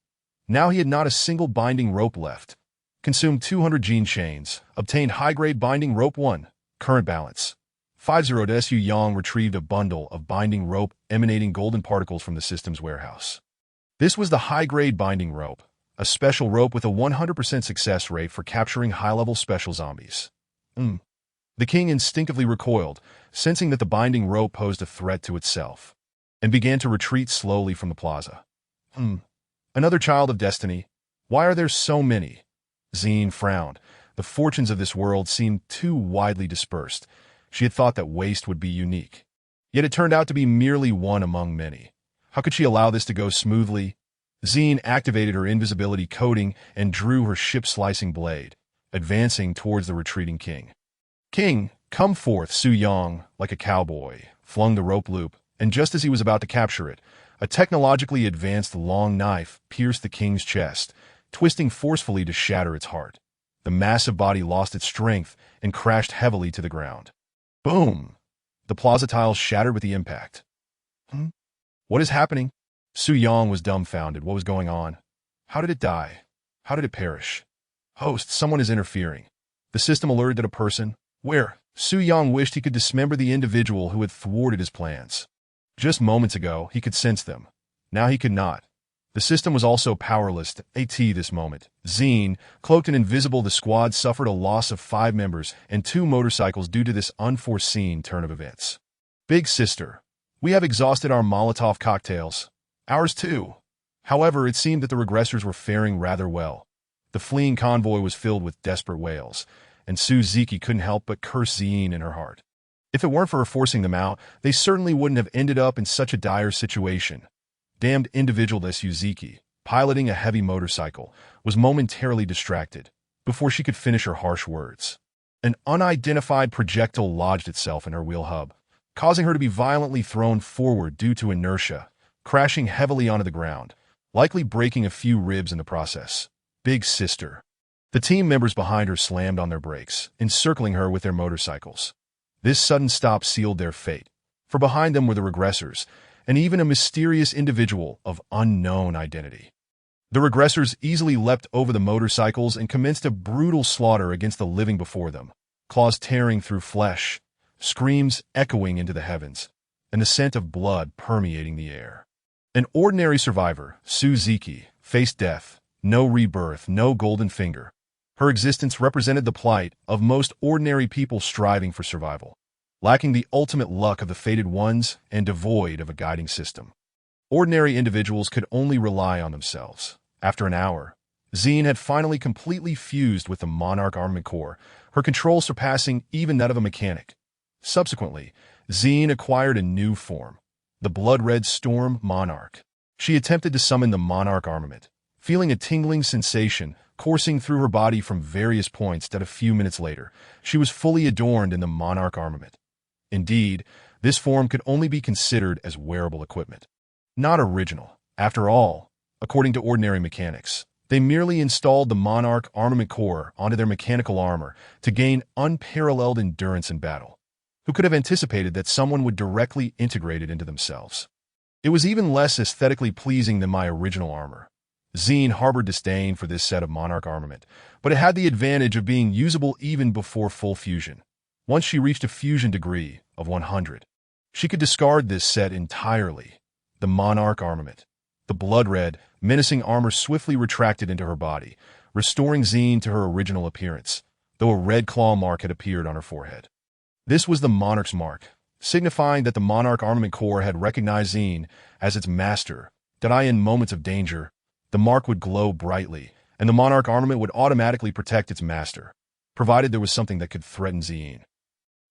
Now he had not a single binding rope left. Consumed 200 gene chains. Obtained high-grade binding rope 1. Current balance. 50. Su Yang retrieved a bundle of binding rope emanating golden particles from the system's warehouse. This was the high-grade binding rope, a special rope with a 100% success rate for capturing high-level special zombies. The king instinctively recoiled, sensing that the binding rope posed a threat to itself, and began to retreat slowly from the plaza. Another child of destiny. Why are there so many? Zine frowned. The fortunes of this world seemed too widely dispersed. She had thought that waste would be unique. Yet it turned out to be merely one among many. How could she allow this to go smoothly? Zine activated her invisibility coating and drew her ship-slicing blade, advancing towards the retreating king. King, come forth! Su Yang, like a cowboy, flung the rope loop, and just as he was about to capture it, a technologically advanced long knife pierced the king's chest, twisting forcefully to shatter its heart. The massive body lost its strength and crashed heavily to the ground. Boom! The plaza tiles shattered with the impact. What is happening? Su Yang was dumbfounded. What was going on? How did it die? How did it perish? Host, someone is interfering. The system alerted that a person. Where? Su Yang wished he could dismember the individual who had thwarted his plans. Just moments ago, he could sense them. Now he could not. The system was also powerless at this moment. Zine, cloaked and invisible, the squad suffered a loss of 5 members and 2 motorcycles due to this unforeseen turn of events. Big sister, we have exhausted our Molotov cocktails. Ours too. However, it seemed that the regressors were faring rather well. The fleeing convoy was filled with desperate wails, and Su Ziki couldn't help but curse Zine in her heart. If it weren't for her forcing them out, they certainly wouldn't have ended up in such a dire situation. Damned individual Su Ziki, piloting a heavy motorcycle, was momentarily distracted before she could finish her harsh words. An unidentified projectile lodged itself in her wheel hub, causing her to be violently thrown forward due to inertia, crashing heavily onto the ground, likely breaking a few ribs in the process. Big sister. The team members behind her slammed on their brakes, encircling her with their motorcycles. This sudden stop sealed their fate, for behind them were the regressors, and even a mysterious individual of unknown identity. The regressors easily leapt over the motorcycles and commenced a brutal slaughter against the living before them, claws tearing through flesh, screams echoing into the heavens, and the scent of blood permeating the air. An ordinary survivor, Su Ziki, faced death, no rebirth, no golden finger. Her existence represented the plight of most ordinary people striving for survival, lacking the ultimate luck of the fated ones and devoid of a guiding system. Ordinary individuals could only rely on themselves. After an hour, Zine had finally completely fused with the Monarch Armament Corps, her control surpassing even that of a mechanic. Subsequently, Zine acquired a new form, the blood-red Storm Monarch. She attempted to summon the Monarch armament, feeling a tingling sensation coursing through her body from various points that a few minutes later, she was fully adorned in the Monarch armament. Indeed, this form could only be considered as wearable equipment. Not original. After all, according to ordinary mechanics, they merely installed the Monarch Armament Core onto their mechanical armor to gain unparalleled endurance in battle. Who could have anticipated that someone would directly integrate it into themselves? It was even less aesthetically pleasing than my original armor. Zine harbored disdain for this set of Monarch armament, but it had the advantage of being usable even before full fusion. Once she reached a fusion degree of 100, she could discard this set entirely. The Monarch armament. The blood-red, menacing armor swiftly retracted into her body, restoring Zine to her original appearance, though a red claw mark had appeared on her forehead. This was the Monarch's mark, signifying that the Monarch Armament Core had recognized Zine as its master, that in moments of danger, the mark would glow brightly, and the Monarch armament would automatically protect its master, provided there was something that could threaten Zine.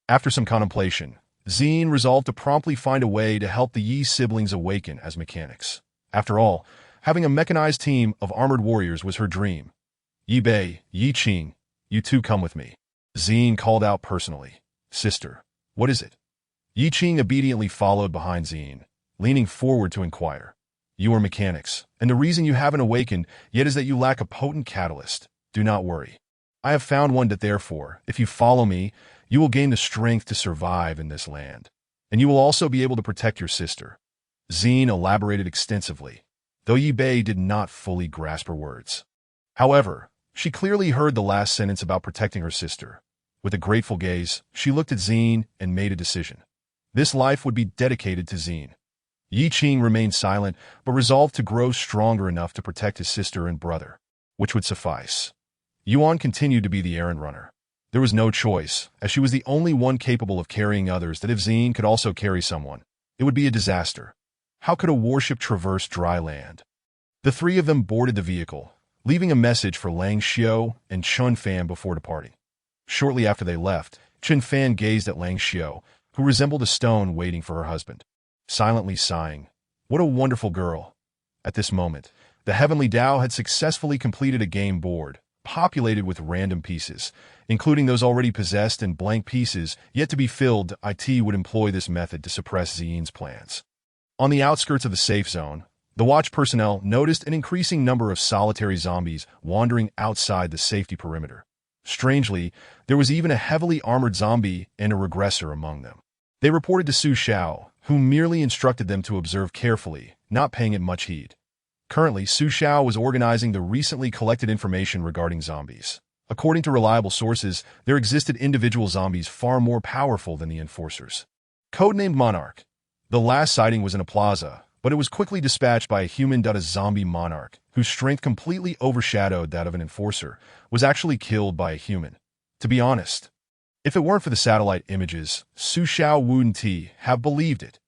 After some contemplation, Zine resolved to promptly find a way to help the Yi siblings awaken as mechanics. After all, having a mechanized team of armored warriors was her dream. Yi Bei, Yi Qing, you two come with me. Zine called out personally. Sister, what is it? Yi Qing obediently followed behind Zine, leaning forward to inquire. You are mechanics, and the reason you haven't awakened yet is that you lack a potent catalyst. Do not worry. I have found one that therefore, if you follow me, you will gain the strength to survive in this land. And you will also be able to protect your sister. Zine elaborated extensively, though Yi Bei did not fully grasp her words. However, she clearly heard the last sentence about protecting her sister. With a grateful gaze, she looked at Zine and made a decision. This life would be dedicated to Zine. Yi Qing remained silent, but resolved to grow stronger enough to protect his sister and brother, which would suffice. Yuan continued to be the errand runner. There was no choice, as she was the only one capable of carrying others, that if Zine could also carry someone, it would be a disaster. How could a warship traverse dry land? The three of them boarded the vehicle, leaving a message for Lang Xiao and Chun Fan before departing. Shortly after they left, Chun Fan gazed at Lang Xiao, who resembled a stone waiting for her husband, silently sighing. What a wonderful girl. At this moment, the Heavenly Tao had successfully completed a game board, populated with random pieces, including those already possessed and blank pieces yet to be filled. IT would employ this method to suppress Zine's plans. On the outskirts of the safe zone, the watch personnel noticed an increasing number of solitary zombies wandering outside the safety perimeter. Strangely, there was even a heavily armored zombie and a regressor among them. They reported to Su Xiao, who merely instructed them to observe carefully, not paying it much heed. Currently, Su Xiao was organizing the recently collected information regarding zombies. According to reliable sources, there existed individual zombies far more powerful than the enforcers. Codenamed Monarch. The last sighting was in a plaza, but it was quickly dispatched by a human. A zombie monarch, whose strength completely overshadowed that of an enforcer, was actually killed by a human. To be honest, if it weren't for the satellite images, Su Xiao wouldn't have believed it.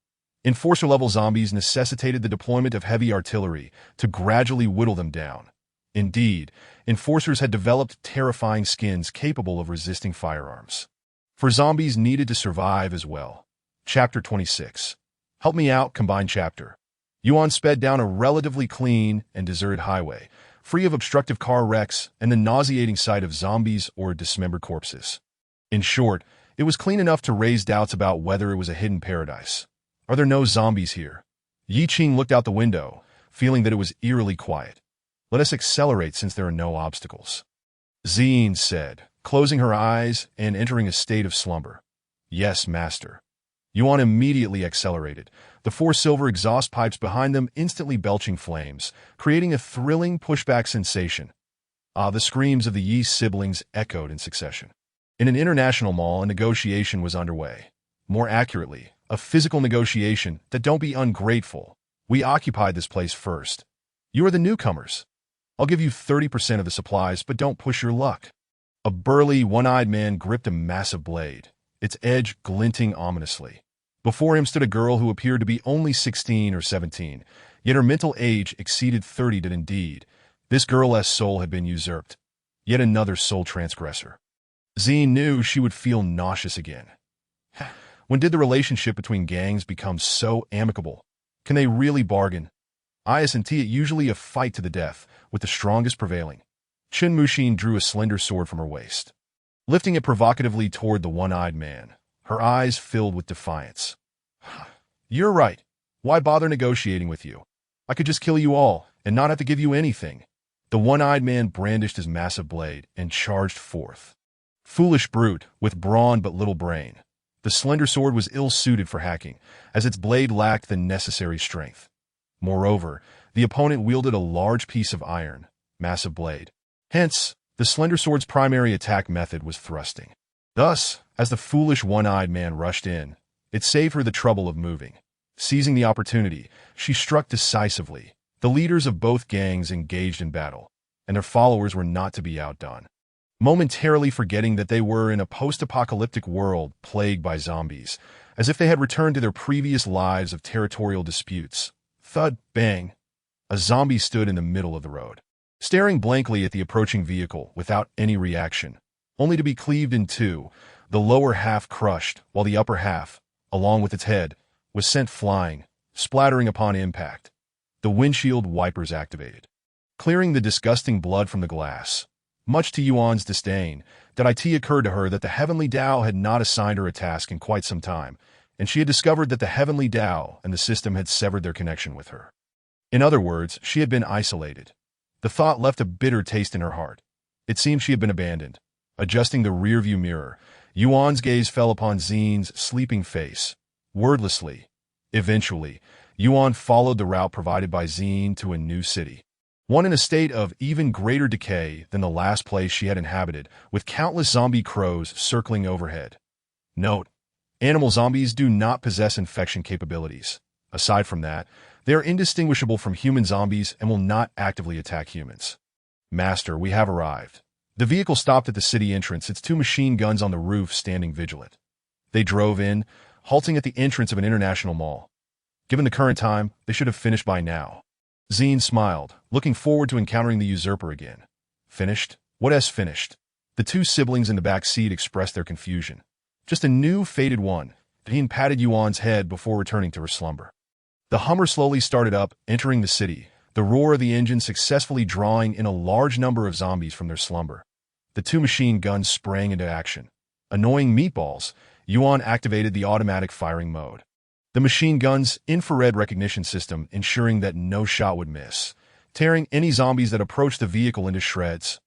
Enforcer-level zombies necessitated the deployment of heavy artillery to gradually whittle them down. Indeed, enforcers had developed terrifying skins capable of resisting firearms. For zombies needed to survive as well. Chapter 26. Help me out, combined chapter. Yuan sped down a relatively clean and deserted highway, free of obstructive car wrecks and the nauseating sight of zombies or dismembered corpses. In short, it was clean enough to raise doubts about whether it was a hidden paradise. Are there no zombies here? Yi Qing looked out the window, feeling that it was eerily quiet. Let us accelerate since there are no obstacles. Zine said, closing her eyes and entering a state of slumber. Yes, master. Yuan immediately accelerated, the four silver exhaust pipes behind them instantly belching flames, creating a thrilling pushback sensation. The screams of the Yi siblings echoed in succession. In an international mall, a negotiation was underway. More accurately, a physical negotiation that don't be ungrateful. We occupied this place first. You are the newcomers. I'll give you 30% of the supplies, but don't push your luck. A burly, one-eyed man gripped a massive blade, its edge glinting ominously. Before him stood a girl who appeared to be only 16 or 17, yet her mental age exceeded 30. That indeed, this girl's soul had been usurped. Yet another soul transgressor. Zine knew she would feel nauseous again. When did the relationship between gangs become so amicable? Can they really bargain? IS&T, it usually a fight to the death, with the strongest prevailing. Chen Muxin drew a slender sword from her waist, lifting it provocatively toward the one-eyed man, her eyes filled with defiance. You're right. Why bother negotiating with you? I could just kill you all and not have to give you anything." The one-eyed man brandished his massive blade and charged forth. Foolish brute, with brawn but little brain. The slender sword was ill-suited for hacking, as its blade lacked the necessary strength. Moreover, the opponent wielded a large piece of iron, massive blade. Hence, the slender sword's primary attack method was thrusting. Thus, as the foolish one-eyed man rushed in, it saved her the trouble of moving. Seizing the opportunity, she struck decisively. The leaders of both gangs engaged in battle, and their followers were not to be outdone. Momentarily forgetting that they were in a post-apocalyptic world plagued by zombies, as if they had returned to their previous lives of territorial disputes. Thud, bang. A zombie stood in the middle of the road, staring blankly at the approaching vehicle without any reaction, only to be cleaved in two, the lower half crushed, while the upper half, along with its head, was sent flying, splattering upon impact. The windshield wipers activated, clearing the disgusting blood from the glass. Much to Yuan's disdain, it occurred to her that the Heavenly Tao had not assigned her a task in quite some time, and she had discovered that the Heavenly Tao and the system had severed their connection with her. In other words, she had been isolated. The thought left a bitter taste in her heart. It seemed she had been abandoned. Adjusting the rearview mirror, Yuan's gaze fell upon Xine's sleeping face. Wordlessly, eventually, Yuan followed the route provided by Xine to a new city, one in a state of even greater decay than the last place she had inhabited, with countless zombie crows circling overhead. Note: animal zombies do not possess infection capabilities. Aside from that, they are indistinguishable from human zombies and will not actively attack humans. "Master, we have arrived." The vehicle stopped at the city entrance, its two machine guns on the roof standing vigilant. They drove in, halting at the entrance of an international mall. Given the current time, they should have finished by now. Xine smiled, looking forward to encountering the usurper again. Finished? What has finished? The two siblings in the back seat expressed their confusion. Just a new, faded one. Xine patted Yuan's head before returning to her slumber. The Hummer slowly started up, entering the city, the roar of the engine successfully drawing in a large number of zombies from their slumber. The two machine guns sprang into action. Annoying meatballs, Yuan activated the automatic firing mode. The machine gun's infrared recognition system ensuring that no shot would miss, tearing any zombies that approached the vehicle into shreds.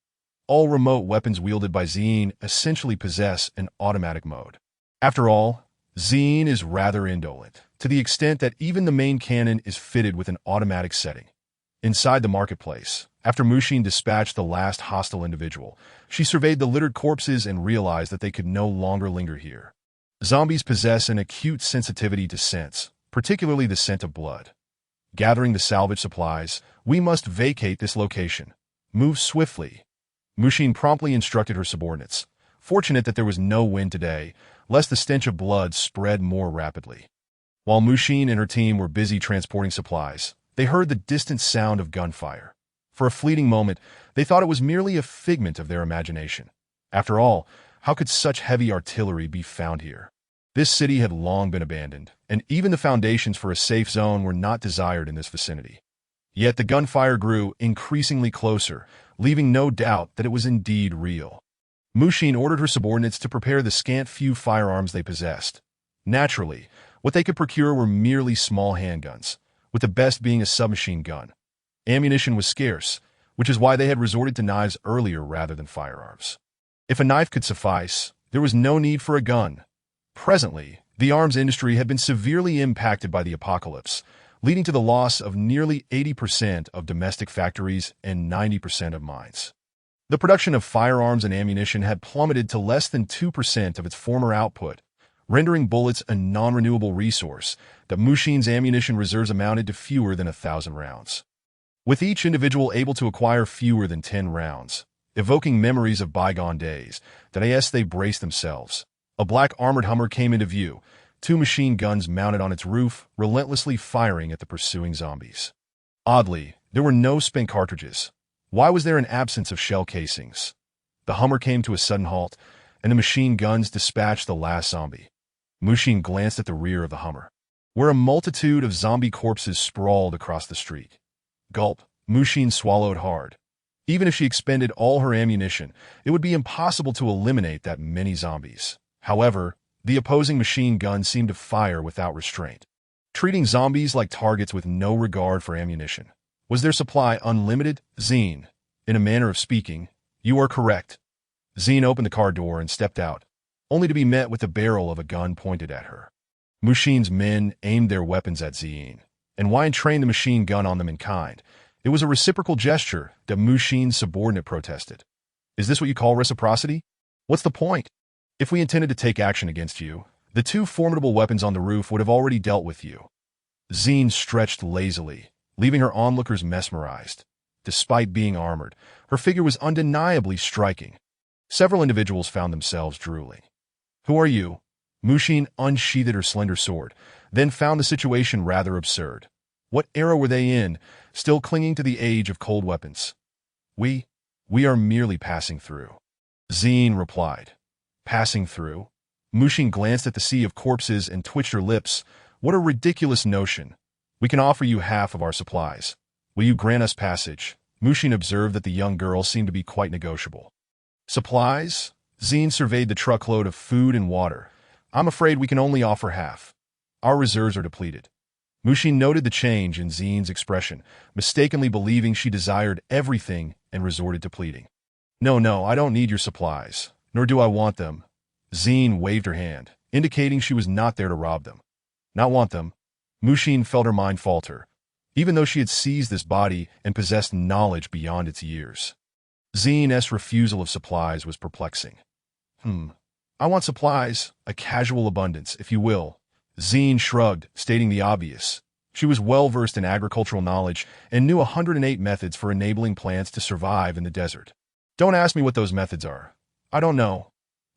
All remote weapons wielded by Xine essentially possess an automatic mode. After all, Xine is rather indolent, to the extent that even the main cannon is fitted with an automatic setting. Inside the marketplace, after Mushin dispatched the last hostile individual, she surveyed the littered corpses and realized that they could no longer linger here. Zombies possess an acute sensitivity to scents, particularly the scent of blood. Gathering the salvage supplies, we must vacate this location. Move swiftly. Mushin promptly instructed her subordinates, fortunate that there was no wind today, lest the stench of blood spread more rapidly. While Mushin and her team were busy transporting supplies, they heard the distant sound of gunfire. For a fleeting moment, they thought it was merely a figment of their imagination. After all, how could such heavy artillery be found here? This city had long been abandoned, and even the foundations for a safe zone were not desired in this vicinity. Yet the gunfire grew increasingly closer, leaving no doubt that it was indeed real. Mushin ordered her subordinates to prepare the scant few firearms they possessed. Naturally, what they could procure were merely small handguns, with the best being a submachine gun. Ammunition was scarce, which is why they had resorted to knives earlier rather than firearms. If a knife could suffice, there was no need for a gun. Presently, the arms industry had been severely impacted by the apocalypse, leading to the loss of nearly 80% of domestic factories and 90% of mines. The production of firearms and ammunition had plummeted to less than 2% of its former output, rendering bullets a non-renewable resource. That Mushin's ammunition reserves amounted to fewer than 1,000 rounds. With each individual able to acquire fewer than 10 rounds, evoking memories of bygone days, they braced themselves. A black armored Hummer came into view, two machine guns mounted on its roof, relentlessly firing at the pursuing zombies. Oddly, there were no spent cartridges. Why was there an absence of shell casings? The Hummer came to a sudden halt, and the machine guns dispatched the last zombie. Mushin glanced at the rear of the Hummer, where a multitude of zombie corpses sprawled across the street. Gulp, Mushin swallowed hard. Even if she expended all her ammunition, it would be impossible to eliminate that many zombies. However, the opposing machine guns seemed to fire without restraint. treating zombies like targets with no regard for ammunition. Was their supply unlimited? Zine, in a manner of speaking, you are correct. Zine opened the car door and stepped out, only to be met with the barrel of a gun pointed at her. Mushin's men aimed their weapons at Zine, and Wine trained the machine gun on them in kind. It was a reciprocal gesture that Mushin's subordinate protested. Is this what you call reciprocity? What's the point? If we intended to take action against you, the two formidable weapons on the roof would have already dealt with you. Zine stretched lazily, leaving her onlookers mesmerized. Despite being armored, her figure was undeniably striking. Several individuals found themselves drooling. Who are you? Mushin unsheathed her slender sword, then found the situation rather absurd. What era were they in, still clinging to the age of cold weapons? We are merely passing through. Zine replied. Passing through? Mushin glanced at the sea of corpses and twitched her lips. What a ridiculous notion. We can offer you half of our supplies. Will you grant us passage? Mushin observed that the young girl seemed to be quite negotiable. Supplies? Zine surveyed the truckload of food and water. I'm afraid we can only offer half. Our reserves are depleted. Mushin noted the change in Zine's expression, mistakenly believing she desired everything and resorted to pleading. No, I don't need your supplies, nor do I want them. Zine waved her hand, indicating she was not there to rob them. Not want them? Mushin felt her mind falter, even though she had seized this body and possessed knowledge beyond its years. Zine's refusal of supplies was perplexing. I want supplies, a casual abundance, if you will. Zine shrugged, stating the obvious. She was well-versed in agricultural knowledge and knew 108 methods for enabling plants to survive in the desert. Don't ask me what those methods are. I don't know.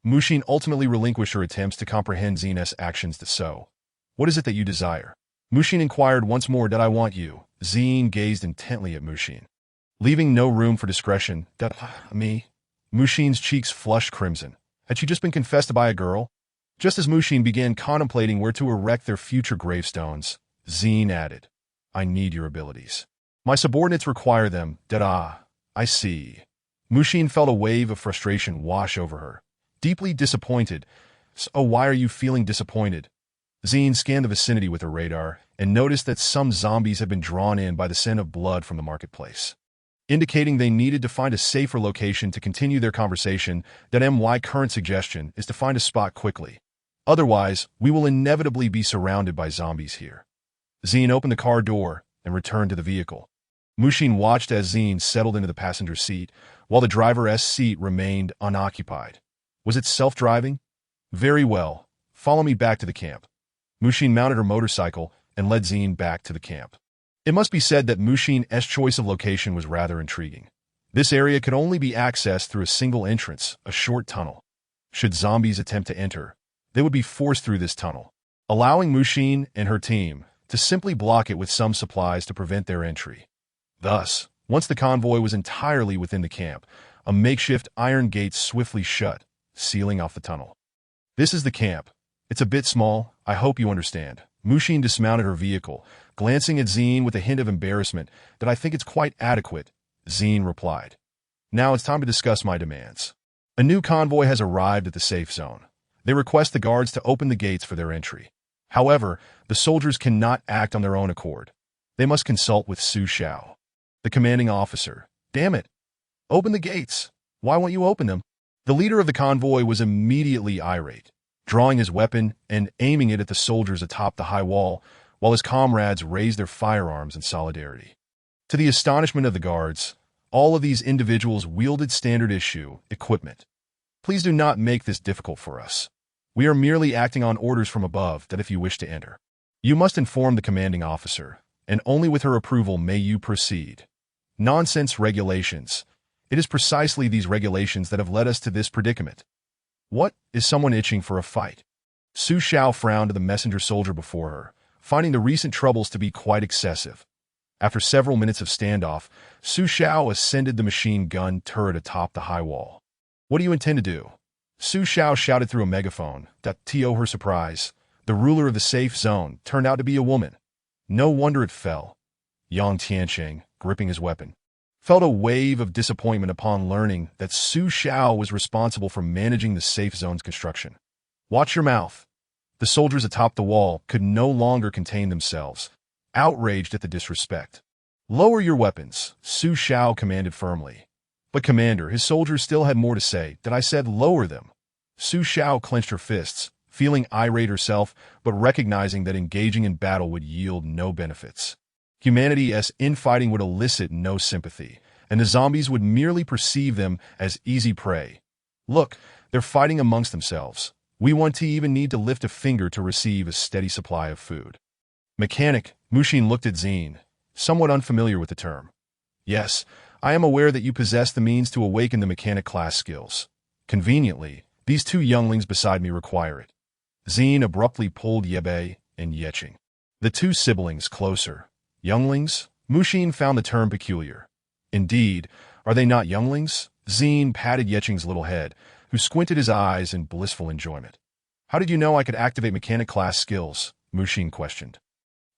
Mushin ultimately relinquished her attempts to comprehend Zine's actions to sow. What is it that you desire? Mushin inquired once more. Did I want you? Zine gazed intently at Mushin, leaving no room for discretion. Me? Mushin's cheeks flushed crimson. Had she just been confessed by a girl? Just as Mushin began contemplating where to erect their future gravestones, Zine added, I need your abilities. My subordinates require them. I see. Mushin felt a wave of frustration wash over her. Deeply disappointed. So why are you feeling disappointed? Zine scanned the vicinity with her radar and noticed that some zombies had been drawn in by the scent of blood from the marketplace, indicating they needed to find a safer location to continue their conversation. My current suggestion is to find a spot quickly. Otherwise, we will inevitably be surrounded by zombies here. Zine opened the car door and returned to the vehicle. Mushin watched as Zine settled into the passenger seat, while the driver's seat remained unoccupied. Was it self-driving? Very well. Follow me back to the camp. Mushin mounted her motorcycle and led Zine back to the camp. It must be said that Mushin's choice of location was rather intriguing. This area could only be accessed through a single entrance, a short tunnel. Should zombies attempt to enter, they would be forced through this tunnel, allowing Mushin and her team to simply block it with some supplies to prevent their entry. Thus, once the convoy was entirely within the camp, a makeshift iron gate swiftly shut, sealing off the tunnel. This is the camp. It's a bit small, I hope you understand. Mushin dismounted her vehicle, glancing at Zine with a hint of embarrassment. That I think it's quite adequate, Zine replied. Now it's time to discuss my demands. A new convoy has arrived at the safe zone. They request the guards to open the gates for their entry. However, the soldiers cannot act on their own accord. They must consult with Su Xiao, the commanding officer. Damn it! Open the gates! Why won't you open them? The leader of the convoy was immediately irate, drawing his weapon and aiming it at the soldiers atop the high wall, while his comrades raised their firearms in solidarity. To the astonishment of the guards, all of these individuals wielded standard-issue equipment. Please do not make this difficult for us. We are merely acting on orders from above that if you wish to enter, you must inform the commanding officer, and only with her approval may you proceed. Nonsense regulations. It is precisely these regulations that have led us to this predicament. What? Is someone itching for a fight? Su Xiao frowned at the messenger soldier before her, finding the recent troubles to be quite excessive. After several minutes of standoff, Su Xiao ascended the machine gun turret atop the high wall. What do you intend to do? Su Xiao shouted through a megaphone. To her surprise, the ruler of the safe zone turned out to be a woman. No wonder it fell. Yang Tianqing, gripping his weapon, felt a wave of disappointment upon learning that Su Xiao was responsible for managing the safe zone's construction. Watch your mouth. The soldiers atop the wall could no longer contain themselves, outraged at the disrespect. "Lower your weapons," Su Shao commanded firmly. "But Commander," his soldiers still had more to say. "That I said lower them." Su Shao clenched her fists, feeling irate herself, but recognizing that engaging in battle would yield no benefits. Humanity's infighting would elicit no sympathy, and the zombies would merely perceive them as easy prey. "Look, they're fighting amongst themselves. We won't even need to lift a finger to receive a steady supply of food." Mechanic, Mushin looked at Zine, somewhat unfamiliar with the term. "Yes, I am aware that you possess the means to awaken the mechanic class skills. Conveniently, these two younglings beside me require it." Zine abruptly pulled Yebe and Yeching, the two siblings, closer. Younglings? Mushin found the term peculiar. Indeed, are they not younglings? Zine patted Yeching's little head, who squinted his eyes in blissful enjoyment. "How did you know I could activate mechanic class skills?" Mushin questioned.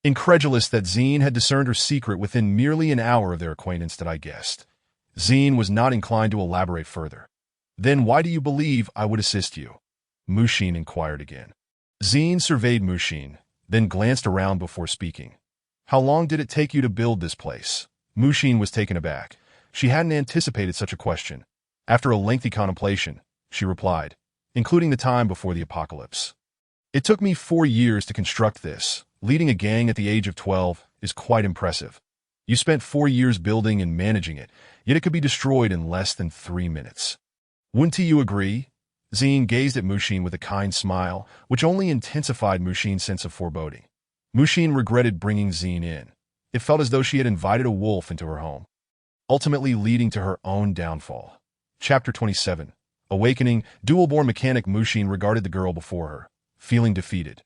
Incredulous that Zine had discerned her secret within merely an hour of their acquaintance, that I guessed. Zine was not inclined to elaborate further. "Then why do you believe I would assist you?" Mushin inquired again. Zine surveyed Mushin, then glanced around before speaking. "How long did it take you to build this place?" Mushin was taken aback. She hadn't anticipated such a question. After a lengthy contemplation, she replied, "Including the time before the apocalypse. It took me 4 years to construct this. Leading a gang at the age of 12 is quite impressive. You spent 4 years building and managing it, yet it could be destroyed in less than 3 minutes. Wouldn't you agree?" Zine gazed at Mushin with a kind smile, which only intensified Mushin's sense of foreboding. Mushin regretted bringing Zine in. It felt as though she had invited a wolf into her home, ultimately leading to her own downfall. Chapter 27. Awakening. Dual-born mechanic Mushin regarded the girl before her, feeling defeated.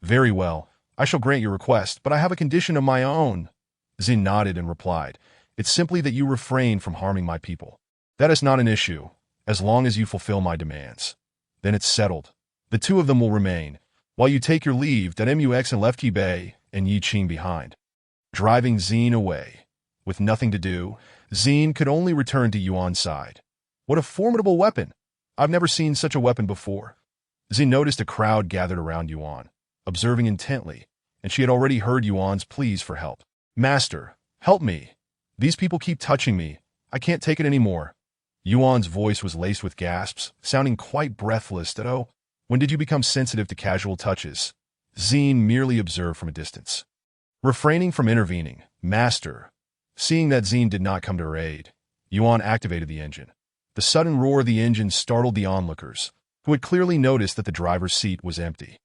"Very well, I shall grant your request, but I have a condition of my own." Zine nodded and replied, "It's simply that you refrain from harming my people. That is not an issue, as long as you fulfill my demands. Then it's settled. The two of them will remain, while you take your leave. That Mux and left Yibei and Yi Qing behind." Driving Zine away. With nothing to do, Zine could only return to Yuan's side. What a formidable weapon! I've never seen such a weapon before. Zine noticed a crowd gathered around Yuan, observing intently, and she had already heard Yuan's pleas for help. "Master, help me. These people keep touching me. I can't take it anymore." Yuan's voice was laced with gasps, sounding quite breathless. "Oh, when did you become sensitive to casual touches?" Zine merely observed from a distance, refraining from intervening. "Master." Seeing that Zine did not come to her aid, Yuan activated the engine. The sudden roar of the engine startled the onlookers, who had clearly noticed that the driver's seat was empty.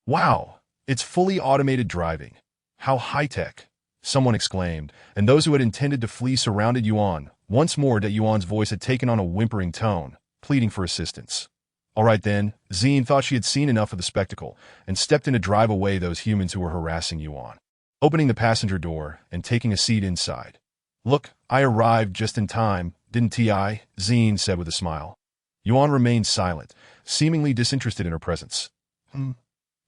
"Wow, it's fully automated driving. How high-tech," someone exclaimed, and those who had intended to flee surrounded Yuan. Once more, that Yuan's voice had taken on a whimpering tone, pleading for assistance. All right then, Zine thought she had seen enough of the spectacle, and stepped in to drive away those humans who were harassing Yuan, opening the passenger door and taking a seat inside. "Look, I arrived just in time, didn't I?" Zine said with a smile. Yuan remained silent, seemingly disinterested in her presence.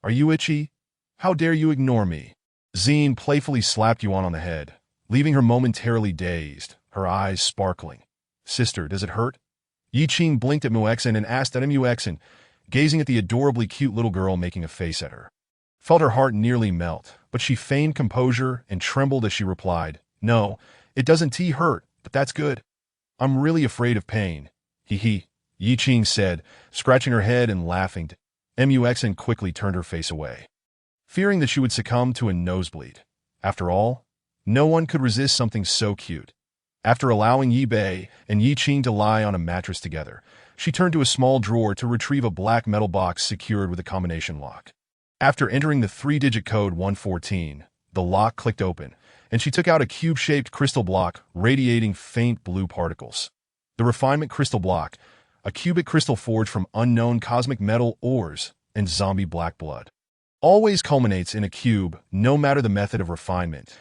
Are you itchy? How dare you ignore me?" Zine playfully slapped Yuan on the head, leaving her momentarily dazed, her eyes sparkling. "Sister, does it hurt?" Yi Qing blinked at Muexin and asked at Muexin, gazing at the adorably cute little girl making a face at her. Felt her heart nearly melt, but she feigned composure and trembled as she replied, "No, it doesn't hurt, but that's good. I'm really afraid of pain." "Hee," Yi Qing said, scratching her head and laughing. Muexin quickly turned her face away, fearing that she would succumb to a nosebleed. After all, no one could resist something so cute. After allowing Yi Bei and Yi Qing to lie on a mattress together, she turned to a small drawer to retrieve a black metal box secured with a combination lock. After entering the 3-digit code 114, the lock clicked open, and she took out a cube-shaped crystal block radiating faint blue particles. The refinement crystal block, a cubic crystal forged from unknown cosmic metal ores and zombie black blood, always culminates in a cube, no matter the method of refinement.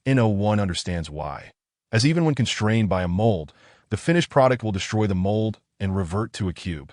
One understands why, as even when constrained by a mold, the finished product will destroy the mold and revert to a cube.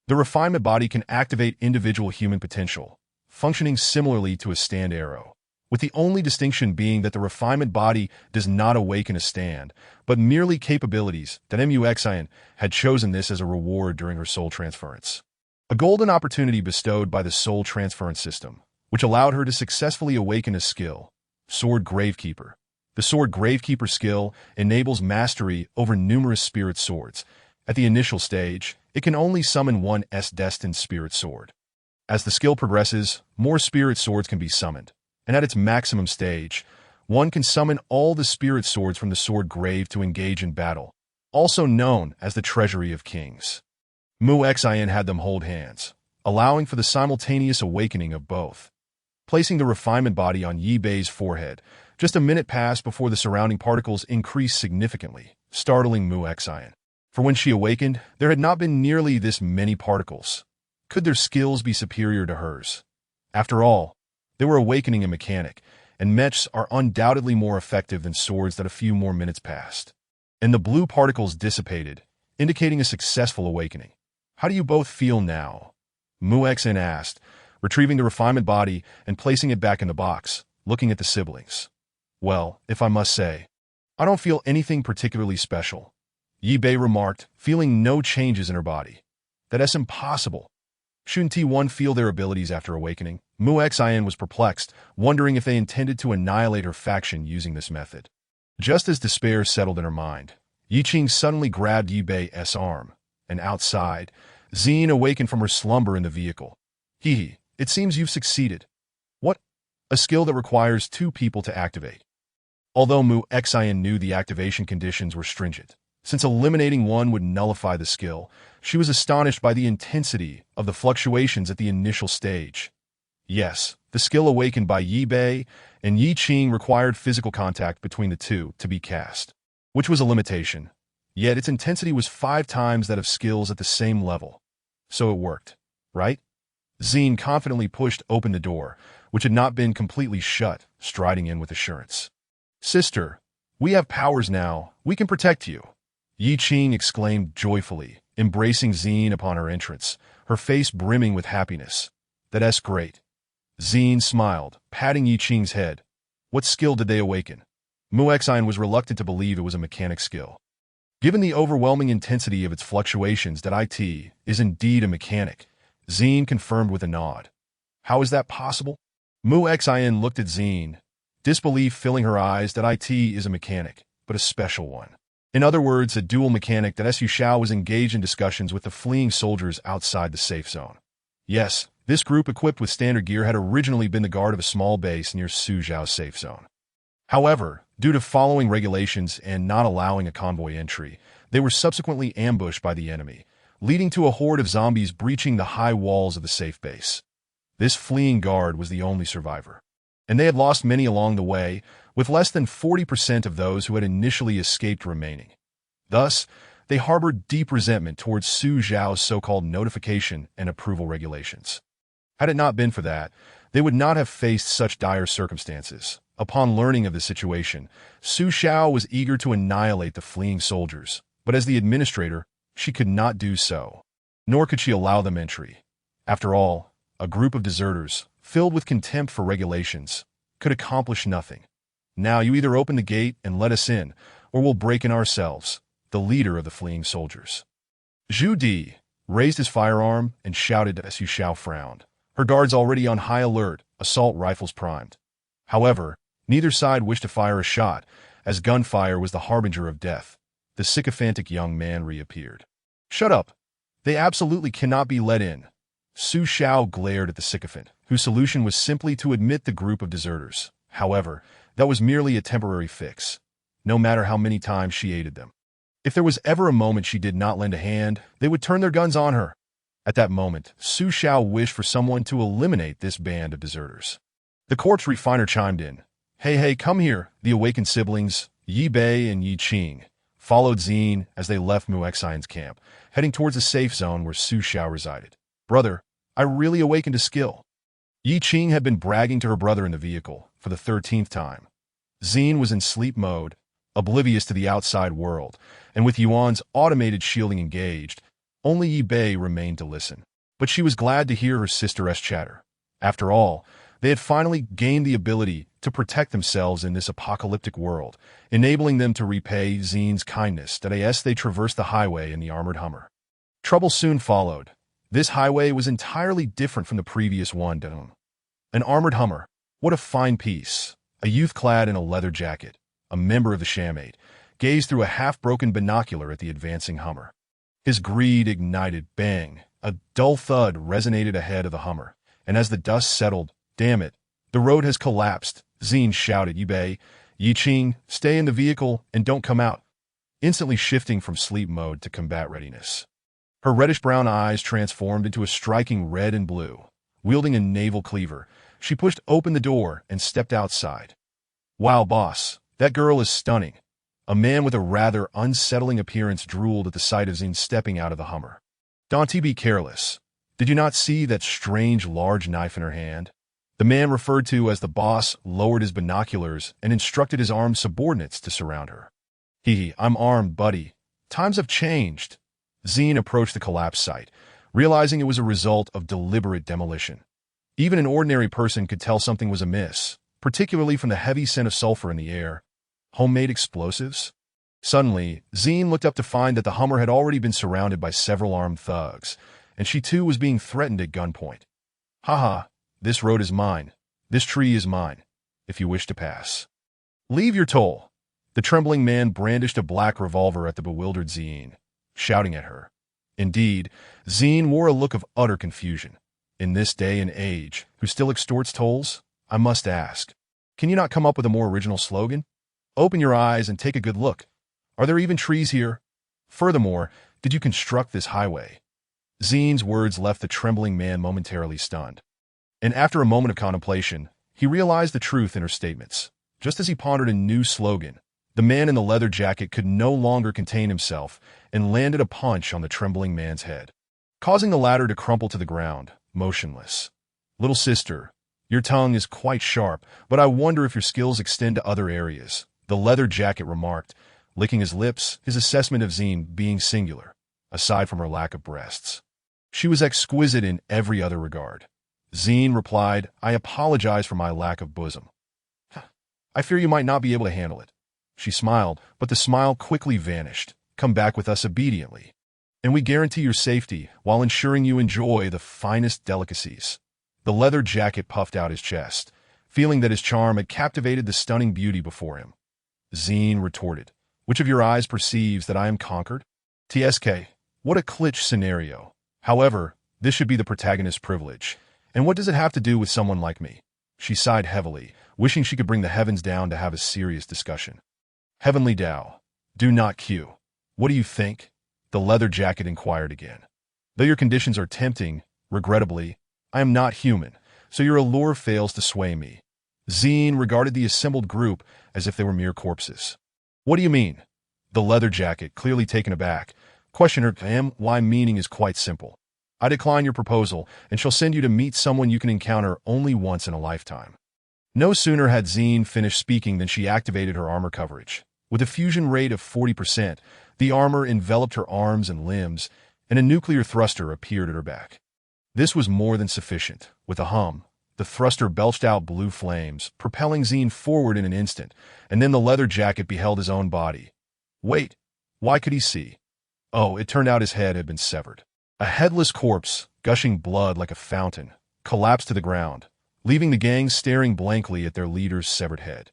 The refinement body can activate individual human potential, functioning similarly to a stand arrow, with the only distinction being that the refinement body does not awaken a stand, but merely capabilities. That Muxian had chosen this as a reward during her soul transference. A golden opportunity bestowed by the soul transference system, which allowed her to successfully awaken a skill, Sword Gravekeeper. The Sword Gravekeeper skill enables mastery over numerous spirit swords. At the initial stage, it can only summon one destined spirit sword. As the skill progresses, more spirit swords can be summoned, and at its maximum stage, one can summon all the spirit swords from the sword grave to engage in battle, also known as the Treasury of Kings. Mu Xin had them hold hands, allowing for the simultaneous awakening of both. Placing the refinement body on Yi Bei's forehead, just a minute passed before the surrounding particles increased significantly, startling Mu Xin. For when she awakened, there had not been nearly this many particles. Could their skills be superior to hers? After all, they were awakening a mechanic, and mechs are undoubtedly more effective than swords that a few more minutes passed. And the blue particles dissipated, indicating a successful awakening. How do you both feel now? Mu Xin asked, retrieving the refinement body and placing it back in the box, looking at the siblings. Well, if I must say, I don't feel anything particularly special, Yi Bei remarked, feeling no changes in her body. That's impossible. Shouldn't T1 feel their abilities after awakening? Mu Xin was perplexed, wondering if they intended to annihilate her faction using this method. Just as despair settled in her mind, Yi Qing suddenly grabbed Yi Bei's arm, and outside, Xin awakened from her slumber in the vehicle. Hee, it seems you've succeeded. What? A skill that requires two people to activate. Although Mu Xin knew the activation conditions were stringent, since eliminating one would nullify the skill, she was astonished by the intensity of the fluctuations at the initial stage. Yes, the skill awakened by Yi Bei and Yi Qing required physical contact between the two to be cast, which was a limitation. Yet its intensity was 5 times that of skills at the same level. So it worked, right? Xin confidently pushed open the door, which had not been completely shut, striding in with assurance. Sister, we have powers now. We can protect you. Yi Qing exclaimed joyfully, embracing Xin upon her entrance, her face brimming with happiness. That's great. Xin smiled, patting Yi Qing's head. What skill did they awaken? Mu Xin was reluctant to believe it was a mechanic skill. Given the overwhelming intensity of its fluctuations, that IT is indeed a mechanic, Xin confirmed with a nod. How is that possible? Mu Xin looked at Xin, disbelief filling her eyes. That IT is a mechanic, but a special one. In other words, a dual mechanic. That Su Xiao was engaged in discussions with the fleeing soldiers outside the safe zone. Yes, this group equipped with standard gear had originally been the guard of a small base near Su Xiao's safe zone. However, due to following regulations and not allowing a convoy entry, they were subsequently ambushed by the enemy, leading to a horde of zombies breaching the high walls of the safe base. This fleeing guard was the only survivor, and they had lost many along the way, with less than 40% of those who had initially escaped remaining. Thus, they harbored deep resentment towards Su Xiao's so-called notification and approval regulations. Had it not been for that, they would not have faced such dire circumstances. Upon learning of the situation, Su Xiao was eager to annihilate the fleeing soldiers, but as the administrator, she could not do so, nor could she allow them entry. After all, a group of deserters, filled with contempt for regulations, could accomplish nothing. Now you either open the gate and let us in, or we'll break in ourselves, the leader of the fleeing soldiers. Zhu Di raised his firearm and shouted as Su Xiao frowned. Her guards already on high alert, assault rifles primed. However, neither side wished to fire a shot, as gunfire was the harbinger of death. The sycophantic young man reappeared. Shut up. They absolutely cannot be let in. Su Xiao glared at the sycophant, whose solution was simply to admit the group of deserters. However, that was merely a temporary fix, no matter how many times she aided them. If there was ever a moment she did not lend a hand, they would turn their guns on her. At that moment, Su Xiao wished for someone to eliminate this band of deserters. The corpse refiner chimed in. Hey, come here. The awakened siblings, Yi Bei and Yi Qing, followed Xin as they left Mu Xin's camp, heading towards the safe zone where Su Xiao resided. Brother, I really awakened a skill. Yi Qing had been bragging to her brother in the vehicle for the 13th time. Xin was in sleep mode, oblivious to the outside world, and with Yuan's automated shielding engaged, only Yi Bei remained to listen. But she was glad to hear her sister's chatter. After all, they had finally gained the ability to protect themselves in this apocalyptic world, enabling them to repay Xin's kindness as they traversed the highway in the armored Hummer. Trouble soon followed. This highway was entirely different from the previous one. An armored Hummer. What a fine piece. A youth clad in a leather jacket, a member of the Shamade, gazed through a half-broken binocular at the advancing Hummer. His greed ignited. Bang! A dull thud resonated ahead of the Hummer, and as the dust settled, "Damn it! The road has collapsed," Zine shouted. Yi Qing, stay in the vehicle and don't come out," instantly shifting from sleep mode to combat readiness. Her reddish-brown eyes transformed into a striking red and blue. Wielding a naval cleaver, she pushed open the door and stepped outside. "Wow, boss, that girl is stunning." A man with a rather unsettling appearance drooled at the sight of Zine stepping out of the Hummer. "Don't be careless. Did you not see that strange large knife in her hand?" The man referred to as the boss lowered his binoculars and instructed his armed subordinates to surround her. I'm armed, buddy. Times have changed." Zine approached the collapse site, realizing it was a result of deliberate demolition. Even an ordinary person could tell something was amiss, particularly from the heavy scent of sulfur in the air. Homemade explosives? Suddenly, Zine looked up to find that the Hummer had already been surrounded by several armed thugs, and she too was being threatened at gunpoint. "Haha, this road is mine. This tree is mine, if you wish to pass. Leave your toll." The trembling man brandished a black revolver at the bewildered Zine, shouting at her. Indeed, Zine wore a look of utter confusion. In this day and age, who still extorts tolls? I must ask. Can you not come up with a more original slogan? Open your eyes and take a good look. Are there even trees here? Furthermore, did you construct this highway? Zine's words left the trembling man momentarily stunned. And after a moment of contemplation, he realized the truth in her statements. Just as he pondered a new slogan, the man in the leather jacket could no longer contain himself and landed a punch on the trembling man's head, causing the latter to crumple to the ground, motionless. "Little sister, your tongue is quite sharp, but I wonder if your skills extend to other areas," the leather jacket remarked, licking his lips, his assessment of Zine being singular, aside from her lack of breasts. She was exquisite in every other regard. Zine replied, "I apologize for my lack of bosom. I fear you might not be able to handle it." She smiled, but the smile quickly vanished. "Come back with us obediently, and we guarantee your safety while ensuring you enjoy the finest delicacies." The leather jacket puffed out his chest, feeling that his charm had captivated the stunning beauty before him. Zine retorted, "Which of your eyes perceives that I am conquered?" TSK, what a cliché scenario. However, this should be the protagonist's privilege. And what does it have to do with someone like me? She sighed heavily, wishing she could bring the heavens down to have a serious discussion. "Heavenly Tao, do not queue. What do you think?" The leather jacket inquired again. "Though your conditions are tempting, regrettably, I am not human, so your allure fails to sway me." Zine regarded the assembled group as if they were mere corpses. "What do you mean?" The leather jacket, clearly taken aback, questioned her. "Why, meaning is quite simple. I decline your proposal and shall send you to meet someone you can encounter only once in a lifetime." No sooner had Zine finished speaking than she activated her armor coverage. With a fusion rate of 40%, the armor enveloped her arms and limbs, and a nuclear thruster appeared at her back. This was more than sufficient. With a hum, the thruster belched out blue flames, propelling Zine forward in an instant, and then the leather jacket beheld his own body. Wait, why could he see? Oh, it turned out his head had been severed. A headless corpse, gushing blood like a fountain, collapsed to the ground, leaving the gang staring blankly at their leader's severed head.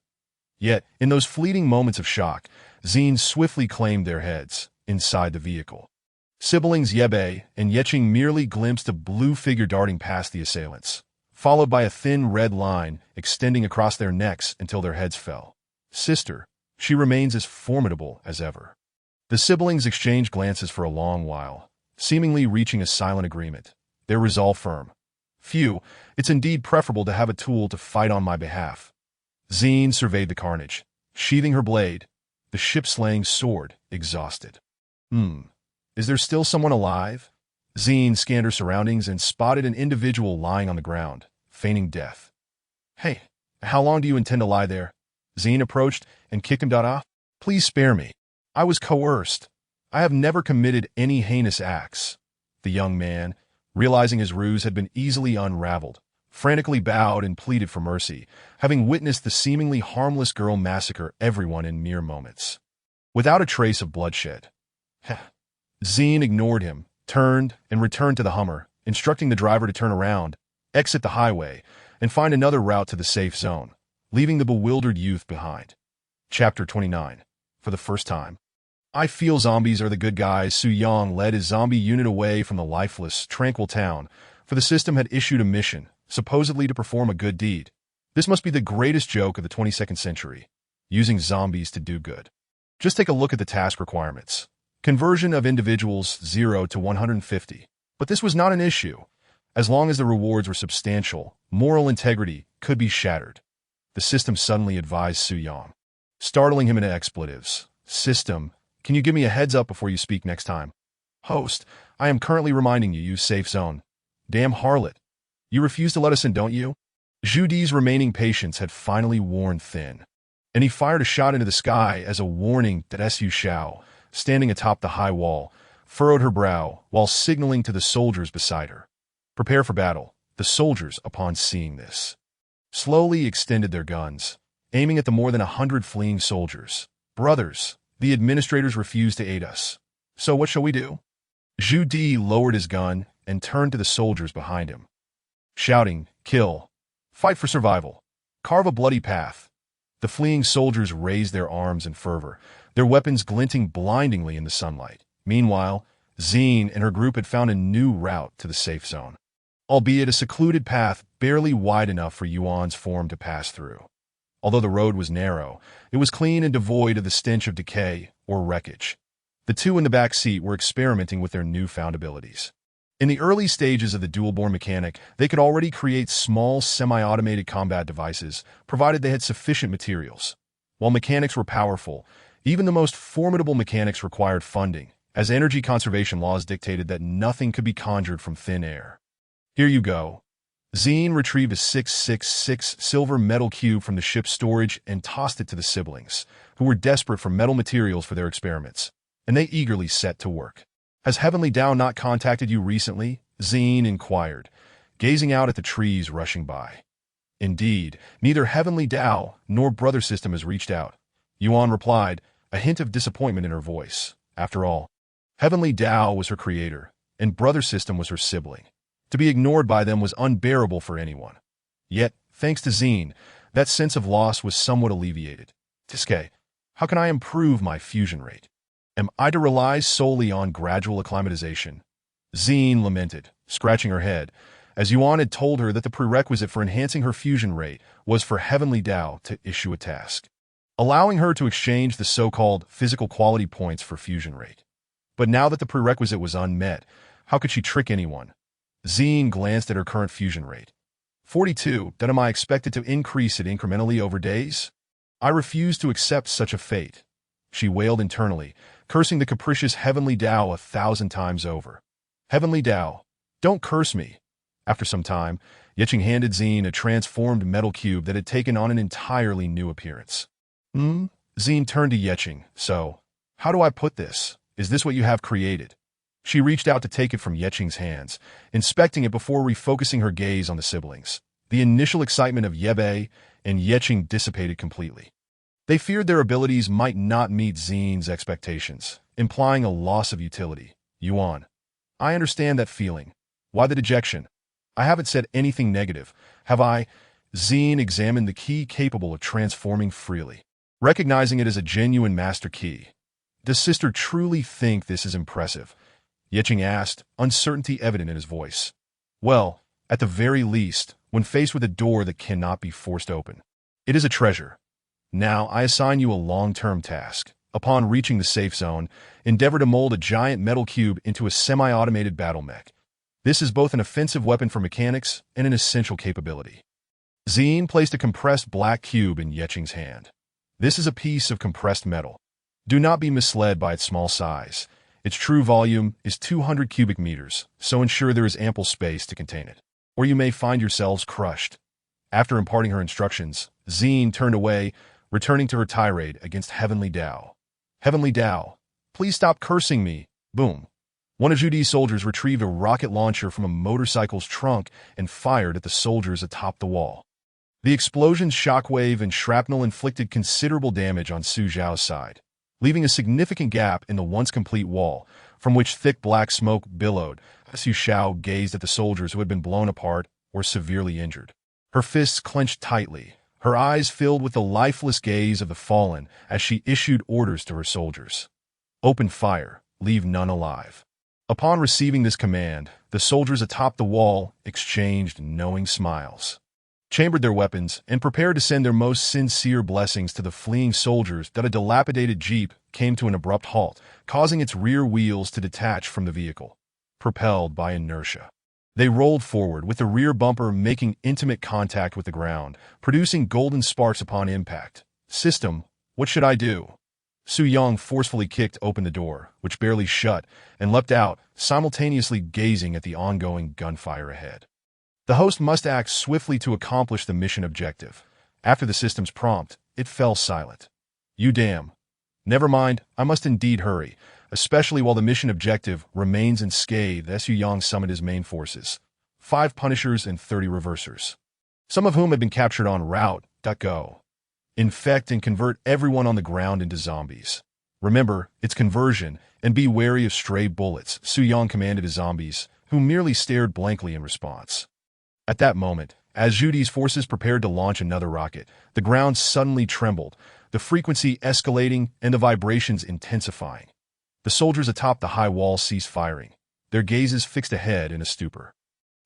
Yet, in those fleeting moments of shock, Zine swiftly claimed their heads inside the vehicle. Siblings Yebe and Yeching merely glimpsed a blue figure darting past the assailants, followed by a thin red line extending across their necks until their heads fell. "Sister, she remains as formidable as ever." The siblings exchanged glances for a long while, seemingly reaching a silent agreement, their resolve firm. "Phew, it's indeed preferable to have a tool to fight on my behalf." Zine surveyed the carnage, sheathing her blade, the ship-slaying sword, exhausted. Is there still someone alive? Zine scanned her surroundings and spotted an individual lying on the ground, feigning death. "Hey, how long do you intend to lie there?" Zine approached and kicked him off. "Please spare me. I was coerced. I have never committed any heinous acts." The young man, realizing his ruse had been easily unraveled, frantically bowed and pleaded for mercy, having witnessed the seemingly harmless girl massacre everyone in mere moments, without a trace of bloodshed. Zine ignored him, turned, and returned to the Hummer, instructing the driver to turn around, exit the highway, and find another route to the safe zone, leaving the bewildered youth behind. Chapter 29. For the first time. I feel zombies are the good guys. Su Yang led his zombie unit away from the lifeless, tranquil town, for the system had issued a mission, supposedly to perform a good deed. This must be the greatest joke of the 22nd century, using zombies to do good. Just take a look at the task requirements. Conversion of individuals 0 to 150. But this was not an issue. As long as the rewards were substantial, moral integrity could be shattered. The system suddenly advised Su Yang, startling him into expletives. System, can you give me a heads up before you speak next time? Host, I am currently reminding you, use safe zone. Damn harlot. You refuse to let us in, don't you? Zhu Di's remaining patience had finally worn thin, and he fired a shot into the sky as a warning that Su Xiao, standing atop the high wall, furrowed her brow while signaling to the soldiers beside her. Prepare for battle. The soldiers, upon seeing this, slowly extended their guns, aiming at the more than 100 fleeing soldiers. Brothers, the administrators refuse to aid us. So what shall we do? Zhu Di lowered his gun and turned to the soldiers behind him, shouting, kill, fight for survival, carve a bloody path. The fleeing soldiers raised their arms in fervor, their weapons glinting blindingly in the sunlight. Meanwhile, Zine and her group had found a new route to the safe zone, albeit a secluded path barely wide enough for Yuan's form to pass through. Although the road was narrow, it was clean and devoid of the stench of decay or wreckage. The two in the back seat were experimenting with their newfound abilities. In the early stages of the dual-born mechanic, they could already create small, semi-automated combat devices, provided they had sufficient materials. While mechanics were powerful, even the most formidable mechanics required funding, as energy conservation laws dictated that nothing could be conjured from thin air. Here you go. Zine retrieved a 666 silver metal cube from the ship's storage and tossed it to the siblings, who were desperate for metal materials for their experiments, and they eagerly set to work. Has Heavenly Tao not contacted you recently? Zine inquired, gazing out at the trees rushing by. Indeed, neither Heavenly Tao nor Brother System has reached out, Yuan replied, a hint of disappointment in her voice. After all, Heavenly Tao was her creator, and Brother System was her sibling. To be ignored by them was unbearable for anyone. Yet, thanks to Zine, that sense of loss was somewhat alleviated. Tiske, how can I improve my fusion rate? Am I to rely solely on gradual acclimatization? Zine lamented, scratching her head, as Yuan had told her that the prerequisite for enhancing her fusion rate was for Heavenly Tao to issue a task, allowing her to exchange the so-called physical quality points for fusion rate. But now that the prerequisite was unmet, how could she trick anyone? Zine glanced at her current fusion rate. 42, then am I expected to increase it incrementally over days? I refuse to accept such a fate. She wailed internally, cursing the capricious Heavenly Tao 1,000 times over. Heavenly Tao, don't curse me. After some time, Yeching handed Zine a transformed metal cube that had taken on an entirely new appearance. Zine turned to Yeching. So, how do I put this? Is this what you have created? She reached out to take it from Yeching's hands, inspecting it before refocusing her gaze on the siblings. The initial excitement of Yebe and Yeching dissipated completely. They feared their abilities might not meet Zine's expectations, implying a loss of utility. Yuan, I understand that feeling. Why the dejection? I haven't said anything negative, have I? Zine examined the key capable of transforming freely, recognizing it as a genuine master key. Does sister truly think this is impressive? Yeching asked, uncertainty evident in his voice. Well, at the very least, when faced with a door that cannot be forced open, it is a treasure. Now, I assign you a long-term task. Upon reaching the safe zone, endeavor to mold a giant metal cube into a semi-automated battle mech. This is both an offensive weapon for mechanics and an essential capability. Zine placed a compressed black cube in Yeching's hand. This is a piece of compressed metal. Do not be misled by its small size. Its true volume is 200 cubic meters, so ensure there is ample space to contain it, or you may find yourselves crushed. After imparting her instructions, Zine turned away, returning to her tirade against Heavenly Tao. Heavenly Tao, please stop cursing me. Boom. One of Zhu Di's soldiers retrieved a rocket launcher from a motorcycle's trunk and fired at the soldiers atop the wall. The explosion's shockwave and shrapnel inflicted considerable damage on Su Zhao's side, leaving a significant gap in the once complete wall, from which thick black smoke billowed. Su Xiao gazed at the soldiers who had been blown apart or severely injured. Her fists clenched tightly, her eyes filled with the lifeless gaze of the fallen as she issued orders to her soldiers. Open fire, leave none alive. Upon receiving this command, the soldiers atop the wall exchanged knowing smiles, chambered their weapons, and prepared to send their most sincere blessings to the fleeing soldiers. That a dilapidated jeep came to an abrupt halt, causing its rear wheels to detach from the vehicle, propelled by inertia. They rolled forward, with the rear bumper making intimate contact with the ground, producing golden sparks upon impact. System, what should I do? Su Yang forcefully kicked open the door, which barely shut, and leapt out, simultaneously gazing at the ongoing gunfire ahead. The host must act swiftly to accomplish the mission objective. After the system's prompt, it fell silent. You damn. Never mind, I must indeed hurry, especially while the mission objective remains unscathed. Su Yang summoned his main forces, 5 Punishers and 30 Reversers, some of whom had been captured en route. Go. Infect and convert everyone on the ground into zombies. Remember, it's conversion, and be wary of stray bullets, Su Yang commanded his zombies, who merely stared blankly in response. At that moment, as Zhu Di's forces prepared to launch another rocket, the ground suddenly trembled, the frequency escalating and the vibrations intensifying. The soldiers atop the high wall ceased firing, their gazes fixed ahead in a stupor.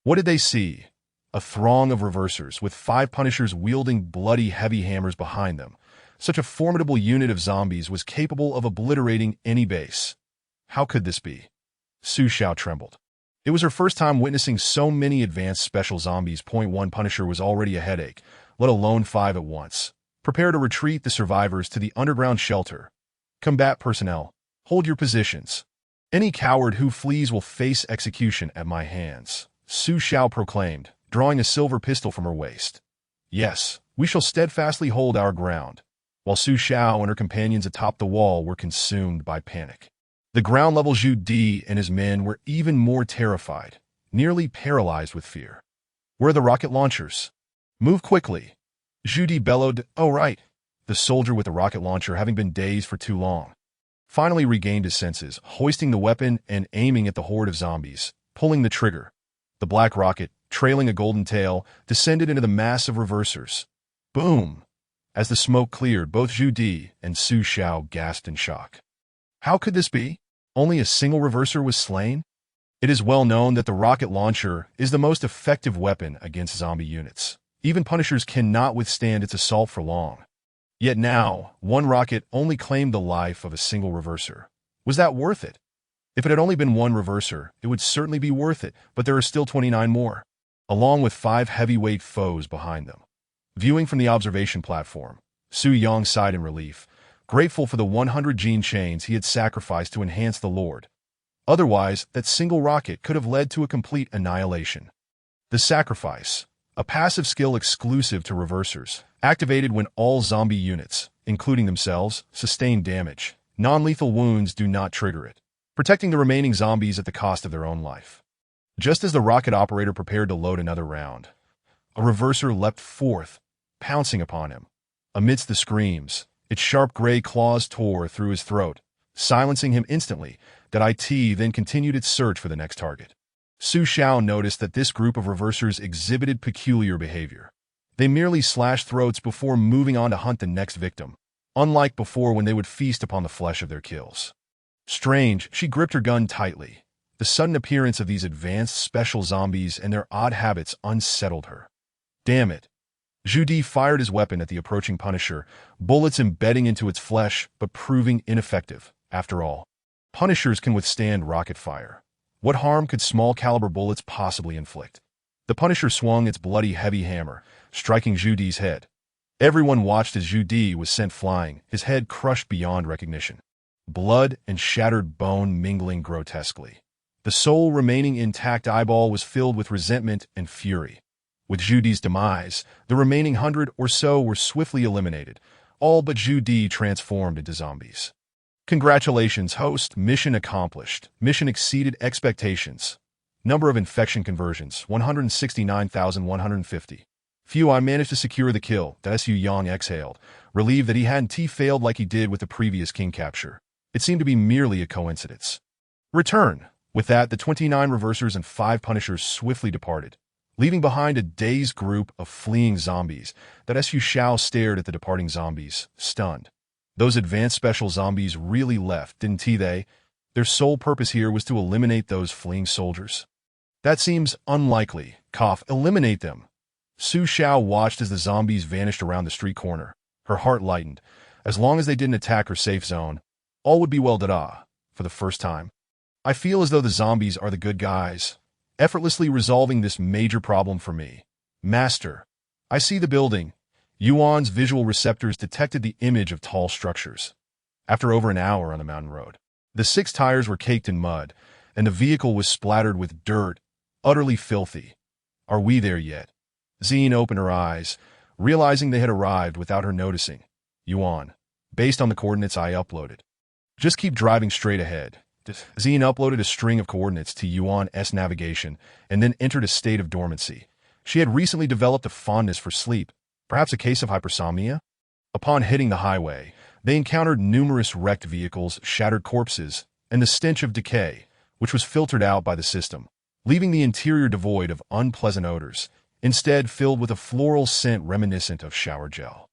What did they see? A throng of Reversers, with 5 Punishers wielding bloody heavy hammers behind them. Such a formidable unit of zombies was capable of obliterating any base. How could this be? Su Xiao trembled. It was her first time witnessing so many advanced special zombies. One Punisher was already a headache, let alone 5 at once. Prepare to retreat the survivors to the underground shelter. Combat personnel, hold your positions. Any coward who flees will face execution at my hands, Su Xiao proclaimed, drawing a silver pistol from her waist. Yes, we shall steadfastly hold our ground, while Su Xiao and her companions atop the wall were consumed by panic. The ground-level Zhu Di and his men were even more terrified, nearly paralyzed with fear. Where are the rocket launchers? Move quickly. Zhu Di bellowed. Oh right, the soldier with the rocket launcher, having been dazed for too long, finally regained his senses, hoisting the weapon and aiming at the horde of zombies, pulling the trigger. The black rocket, trailing a golden tail, descended into the mass of Reversers. Boom! As the smoke cleared, both Zhu Di and Su Xiao gasped in shock. How could this be? Only a single Reverser was slain? It is well known that the rocket launcher is the most effective weapon against zombie units. Even Punishers cannot withstand its assault for long. Yet now, one rocket only claimed the life of a single Reverser. Was that worth it? If it had only been one Reverser, it would certainly be worth it, but there are still 29 more, along with 5 heavyweight foes behind them. Viewing from the observation platform, Su Yang sighed in relief, grateful for the 100 gene chains he had sacrificed to enhance the Lord. Otherwise, that single rocket could have led to a complete annihilation. The sacrifice, a passive skill exclusive to Reversers, activated when all zombie units, including themselves, sustain damage. Non-lethal wounds do not trigger it, protecting the remaining zombies at the cost of their own life. Just as the rocket operator prepared to load another round, a Reverser leapt forth, pouncing upon him. Amidst the screams, its sharp gray claws tore through his throat, silencing him instantly. IT then continued its search for the next target. Su Xiao noticed that this group of Reversers exhibited peculiar behavior. They merely slashed throats before moving on to hunt the next victim, unlike before when they would feast upon the flesh of their kills. Strange, she gripped her gun tightly. The sudden appearance of these advanced special zombies and their odd habits unsettled her. Damn it. Zhu Di fired his weapon at the approaching Punisher, bullets embedding into its flesh but proving ineffective. After all, Punishers can withstand rocket fire. What harm could small-caliber bullets possibly inflict? The Punisher swung its bloody heavy hammer, striking Zhu Di's head. Everyone watched as Zhu Di was sent flying, his head crushed beyond recognition, blood and shattered bone mingling grotesquely. The sole remaining intact eyeball was filled with resentment and fury. With Zhu Di's demise, the remaining 100 or so were swiftly eliminated, all but Zhu Di transformed into zombies. Congratulations, host. Mission accomplished. Mission exceeded expectations. Number of infection conversions, 169,150. Phew, I managed to secure the kill. Su Yang exhaled, relieved that he hadn't failed like he did with the previous king capture. It seemed to be merely a coincidence. Return. With that, the 29 reversers and 5 punishers swiftly departed, leaving behind a dazed group of fleeing zombies that Su Shao stared at the departing zombies, stunned. Those advanced special zombies really left, didn't they? Their sole purpose here was to eliminate those fleeing soldiers. That seems unlikely. Cough, eliminate them. Su Shao watched as the zombies vanished around the street corner. Her heart lightened. As long as they didn't attack her safe zone, all would be well. For the first time, I feel as though the zombies are the good guys, effortlessly resolving this major problem for me. Master, I see the building. Yuan's visual receptors detected the image of tall structures. After over an hour on the mountain road, the 6 tires were caked in mud, and the vehicle was splattered with dirt, utterly filthy. Are we there yet? Zine opened her eyes, realizing they had arrived without her noticing. Yuan, based on the coordinates I uploaded. Just keep driving straight ahead. Zine uploaded a string of coordinates to Yuan's navigation and then entered a state of dormancy. She had recently developed a fondness for sleep, perhaps a case of hypersomnia. Upon hitting the highway, they encountered numerous wrecked vehicles, shattered corpses, and the stench of decay, which was filtered out by the system, leaving the interior devoid of unpleasant odors, instead filled with a floral scent reminiscent of shower gel.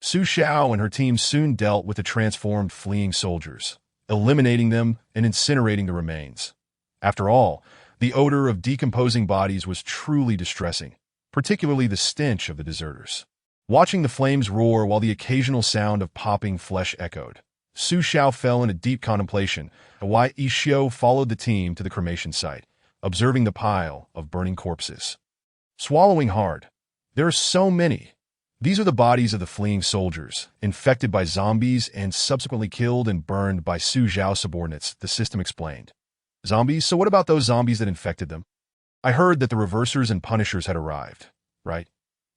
Su Shao and her team soon dealt with the transformed fleeing soldiers, eliminating them and incinerating the remains. After all, the odor of decomposing bodies was truly distressing, particularly the stench of the deserters. Watching the flames roar while the occasional sound of popping flesh echoed, Su Shao fell into deep contemplation, while Ishio followed the team to the cremation site, observing the pile of burning corpses. Swallowing hard. There are so many. These are the bodies of the fleeing soldiers, infected by zombies and subsequently killed and burned by Su Zhao's subordinates, the system explained. Zombies? So what about those zombies that infected them? I heard that the reversers and punishers had arrived, right?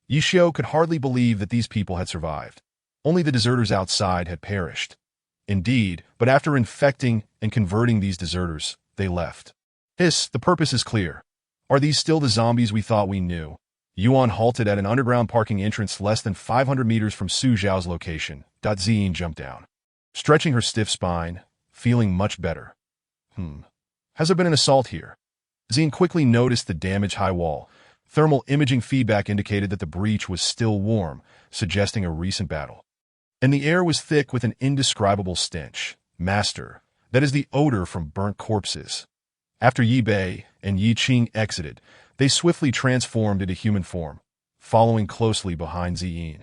Yishio could hardly believe that these people had survived. Only the deserters outside had perished. Indeed, but after infecting and converting these deserters, they left. The purpose is clear. Are these still the zombies we thought we knew? Yuan halted at an underground parking entrance less than 500 meters from Su Zhao's location. Zine jumped down, stretching her stiff spine, feeling much better. Has there been an assault here? Zine quickly noticed the damaged high wall. Thermal imaging feedback indicated that the breach was still warm, suggesting a recent battle. And the air was thick with an indescribable stench. Master, that is the odor from burnt corpses. After Yi Bei and Yi Qing exited, they swiftly transformed into human form, following closely behind Ziyin.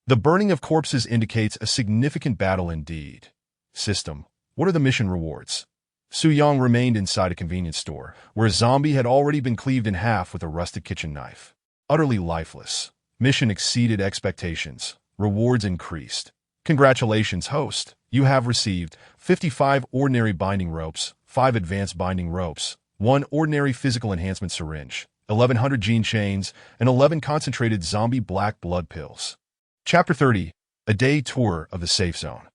The burning of corpses indicates a significant battle indeed. System, what are the mission rewards? Su Yang remained inside a convenience store, where a zombie had already been cleaved in half with a rusted kitchen knife. Utterly lifeless. Mission exceeded expectations. Rewards increased. Congratulations, host. You have received 55 ordinary binding ropes, 5 advanced binding ropes, 1 ordinary physical enhancement syringe, 1,100 gene chains, and 11 concentrated zombie black blood pills. Chapter 30. A Day Tour of the Safe Zone.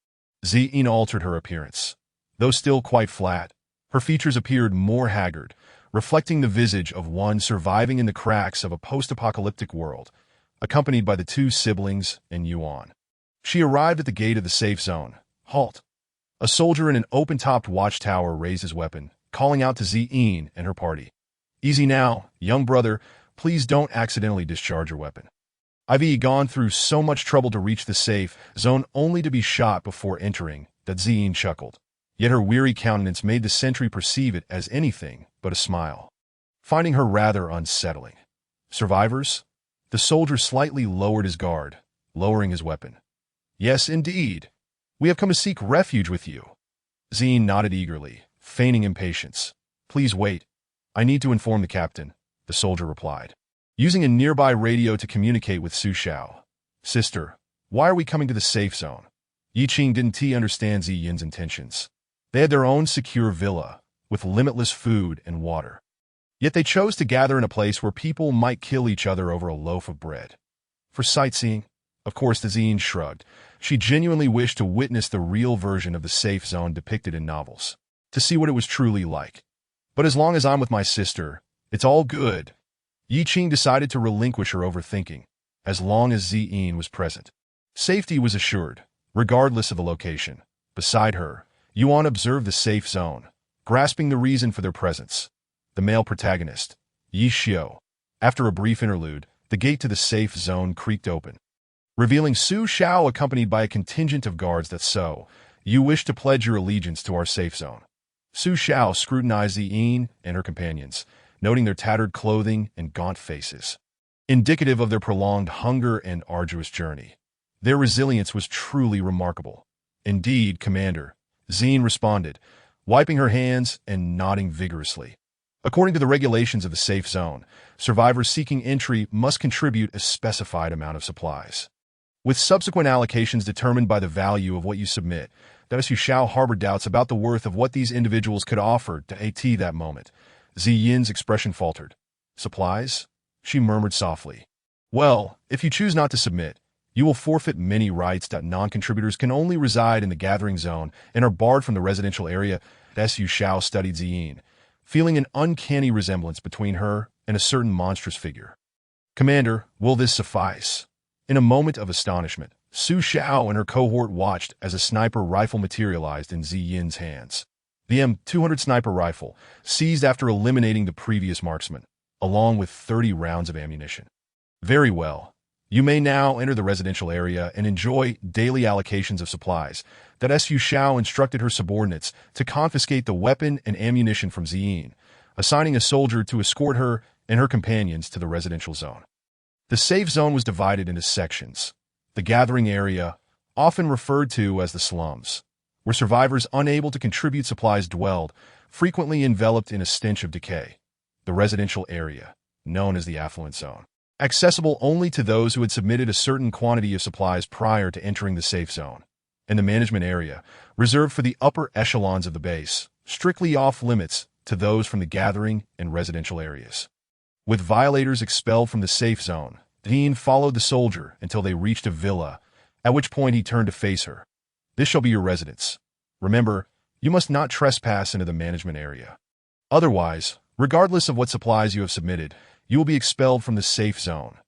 Ziyin altered her appearance. Though still quite flat, her features appeared more haggard, reflecting the visage of one surviving in the cracks of a post-apocalyptic world, accompanied by the 2 siblings and Yuan. She arrived at the gate of the safe zone. Halt. A soldier in an open-topped watchtower raised his weapon, calling out to Ziyin and her party. Easy now, young brother, please don't accidentally discharge your weapon. I've gone through so much trouble to reach the safe zone only to be shot before entering, that Ziyin chuckled. Yet her weary countenance made the sentry perceive it as anything but a smile, finding her rather unsettling. Survivors? The soldier slightly lowered his guard, lowering his weapon. Yes, indeed. We have come to seek refuge with you. Ziyin nodded eagerly, feigning impatience. Please wait. I need to inform the captain, the soldier replied, using a nearby radio to communicate with Su Shao. Sister, why are we coming to the safe zone? Yi Qing didn't understand Ziyin's intentions. They had their own secure villa, with limitless food and water. Yet they chose to gather in a place where people might kill each other over a loaf of bread. For sightseeing? Of course, Ziyin shrugged. She genuinely wished to witness the real version of the safe zone depicted in novels, to see what it was truly like. But as long as I'm with my sister, it's all good. Yi Qing decided to relinquish her overthinking, as long as Ziyin was present. Safety was assured, regardless of the location. Beside her, Yuan observed the safe zone, grasping the reason for their presence. The male protagonist, Yi Xiao. After a brief interlude, the gate to the safe zone creaked open, revealing Su Xiao accompanied by a contingent of guards. That so, you wish to pledge your allegiance to our safe zone. Su Xiao scrutinized Ziyin and her companions, noting their tattered clothing and gaunt faces, indicative of their prolonged hunger and arduous journey. Their resilience was truly remarkable. Indeed, Commander, Ziyin responded, wiping her hands and nodding vigorously. According to the regulations of the safe zone, survivors seeking entry must contribute a specified amount of supplies, with subsequent allocations determined by the value of what you submit. That Su Xiao harbored doubts about the worth of what these individuals could offer to AT that moment. Ziyin's expression faltered. Supplies? She murmured softly. Well, if you choose not to submit, you will forfeit many rights. Non-contributors can only reside in the gathering zone and are barred from the residential area. Su Xiao studied Ziyin, feeling an uncanny resemblance between her and a certain monstrous figure. Commander, will this suffice? In a moment of astonishment, Su Xiao and her cohort watched as a sniper rifle materialized in Ziyin's hands. The M200 sniper rifle, seized after eliminating the previous marksman, along with 30 rounds of ammunition. Very well. You may now enter the residential area and enjoy daily allocations of supplies. That Su Xiao instructed her subordinates to confiscate the weapon and ammunition from Ziyin, assigning a soldier to escort her and her companions to the residential zone. The safe zone was divided into sections. The gathering area, often referred to as the slums, where survivors unable to contribute supplies dwelled, frequently enveloped in a stench of decay. The residential area, known as the affluent zone, accessible only to those who had submitted a certain quantity of supplies prior to entering the safe zone. And the management area, reserved for the upper echelons of the base, strictly off-limits to those from the gathering and residential areas. With violators expelled from the safe zone, Dean followed the soldier until they reached a villa, at which point he turned to face her. This shall be your residence. Remember, you must not trespass into the management area. Otherwise, regardless of what supplies you have submitted, you will be expelled from the safe zone.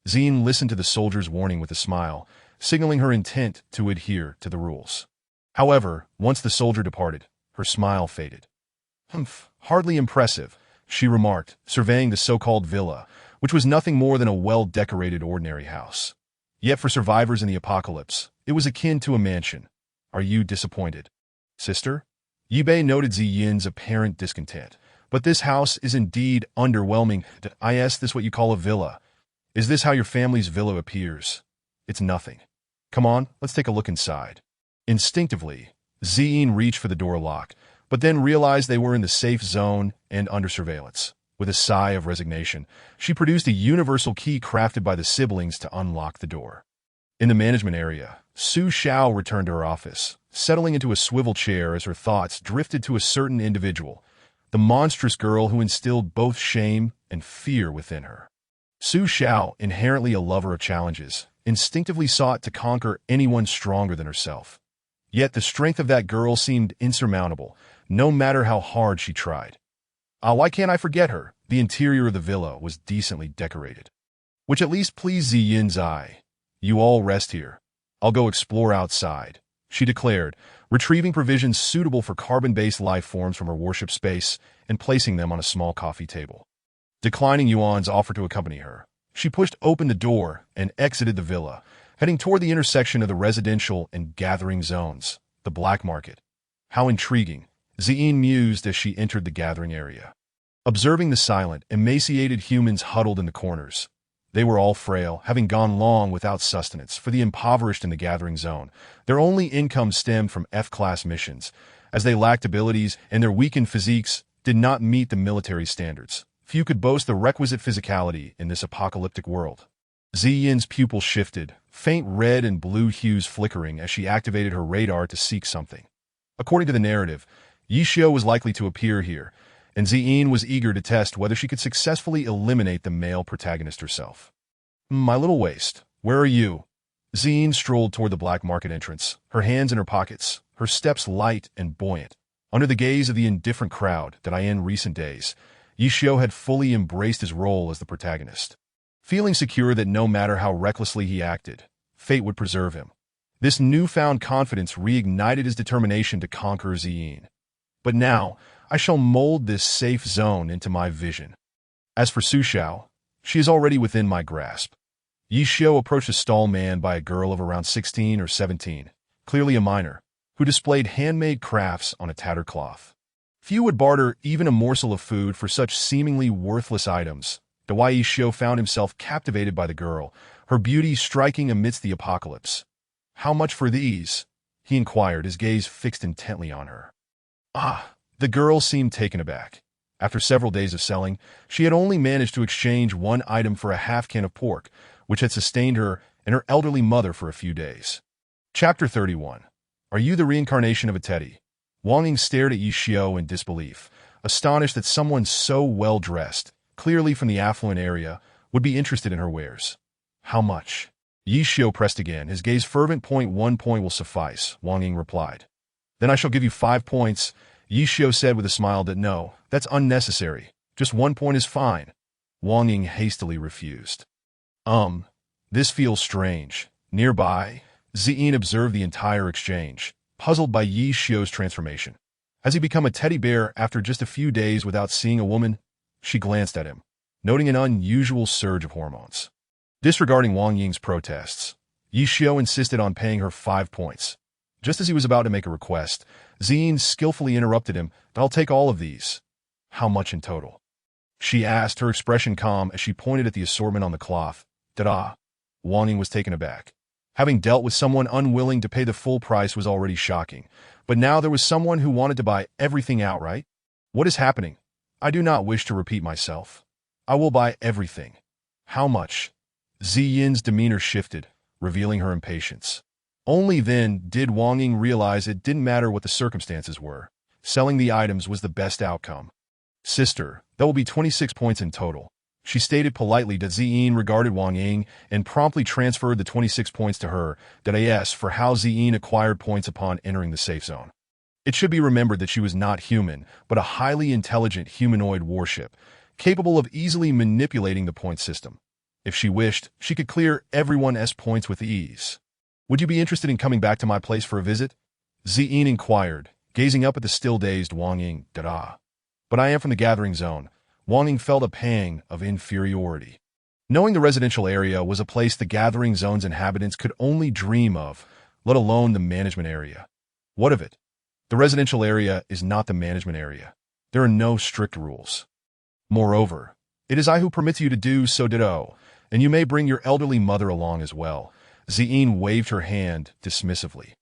Ziyin listened to the soldier's warning with a smile, signaling her intent to adhere to the rules. However, once the soldier departed, her smile faded. Humph, hardly impressive, she remarked, surveying the so-called villa, which was nothing more than a well-decorated ordinary house. Yet for survivors in the apocalypse, it was akin to a mansion. Are you disappointed, sister? Yibei noted Ziyin's apparent discontent. But this house is indeed underwhelming. Is this what you call a villa? Is this how your family's villa appears? It's nothing. Come on, let's take a look inside. Instinctively, Ziyin reached for the door lock, but then realized they were in the safe zone and under surveillance. With a sigh of resignation, she produced a universal key crafted by the siblings to unlock the door. In the management area, Su Xiao returned to her office, settling into a swivel chair as her thoughts drifted to a certain individual, the monstrous girl who instilled both shame and fear within her. Su Xiao, inherently a lover of challenges, instinctively sought to conquer anyone stronger than herself. Yet the strength of that girl seemed insurmountable, no matter how hard she tried. Why can't I forget her? The interior of the villa was decently decorated, which at least pleased Ziyin's eye. You all rest here. I'll go explore outside, she declared, retrieving provisions suitable for carbon-based life forms from her worship space and placing them on a small coffee table. Declining Yuan's offer to accompany her, she pushed open the door and exited the villa, heading toward the intersection of the residential and gathering zones, the black market. How intriguing, Ziyin mused as she entered the gathering area. Observing the silent, emaciated humans huddled in the corners, they were all frail, having gone long without sustenance. For the impoverished in the gathering zone, their only income stemmed from F-class missions, as they lacked abilities and their weakened physiques did not meet the military standards. Few could boast the requisite physicality in this apocalyptic world. Ziyin's pupils shifted, faint red and blue hues flickering as she activated her radar to seek something. According to the narrative, Yi Xiao was likely to appear here, and Ziyin was eager to test whether she could successfully eliminate the male protagonist herself. My little waist, where are you? Ziyin strolled toward the black market entrance, her hands in her pockets, her steps light and buoyant. Under the gaze of the indifferent crowd that in recent days, Yi Xiao had fully embraced his role as the protagonist. Feeling secure that no matter how recklessly he acted, fate would preserve him. This newfound confidence reignited his determination to conquer Ziyin. But now, I shall mold this safe zone into my vision. As for Su Xiao, she is already within my grasp. Yi Xiu approached a stall manned by a girl of around 16 or 17, clearly a minor, who displayed handmade crafts on a tattered cloth. Few would barter even a morsel of food for such seemingly worthless items. The Yi Xiu found himself captivated by the girl, her beauty striking amidst the apocalypse. "How much for these?" he inquired, his gaze fixed intently on her. "Ah!" The girl seemed taken aback. After several days of selling, she had only managed to exchange one item for a half can of pork, which had sustained her and her elderly mother for a few days. Chapter 31. Are you the reincarnation of a teddy? Wang Ying stared at Yi Xiu in disbelief, astonished that someone so well-dressed, clearly from the affluent area, would be interested in her wares. "How much?" Yi Xiu pressed again, his gaze fervent. "1 point will suffice," Wang Ying replied. "Then I shall give you 5 points, Yi Xiu said with a smile. "No, that's unnecessary. Just 1 point is fine." Wang Ying hastily refused. This feels strange." Nearby, Ziyin observed the entire exchange, puzzled by Yi Xiu's transformation. Has he become a teddy bear after just a few days without seeing a woman? She glanced at him, noting an unusual surge of hormones. Disregarding Wang Ying's protests, Yi Xiu insisted on paying her 5 points. Just as he was about to make a request, Ziyin skillfully interrupted him. "I'll take all of these." "How much in total?" she asked, her expression calm as she pointed at the assortment on the cloth. "Ta-da!" Wang Ying was taken aback. Having dealt with someone unwilling to pay the full price was already shocking, but now there was someone who wanted to buy everything outright. "What is happening? I do not wish to repeat myself. I will buy everything." "How much?" Ziyin's demeanor shifted, revealing her impatience. Only then did Wang Ying realize it didn't matter what the circumstances were. Selling the items was the best outcome. "Sister, that will be 26 points in total," she stated politely. Ziyin regarded Wang Ying and promptly transferred the 26 points to her. As for how Ziyin acquired points upon entering the safe zone. It should be remembered that she was not human, but a highly intelligent humanoid warship, capable of easily manipulating the point system. If she wished, she could clear everyone's points with ease. "Would you be interested in coming back to my place for a visit?" Ziyin inquired, gazing up at the still-dazed Wang Ying. "But I am from the gathering zone." Wang Ying felt a pang of inferiority. Knowing the residential area was a place the gathering zone's inhabitants could only dream of, let alone the management area. What of it? The residential area is not the management area. There are no strict rules. Moreover, it is I who permits you to do so, ditto, and you may bring your elderly mother along as well. Ziyin waved her hand dismissively.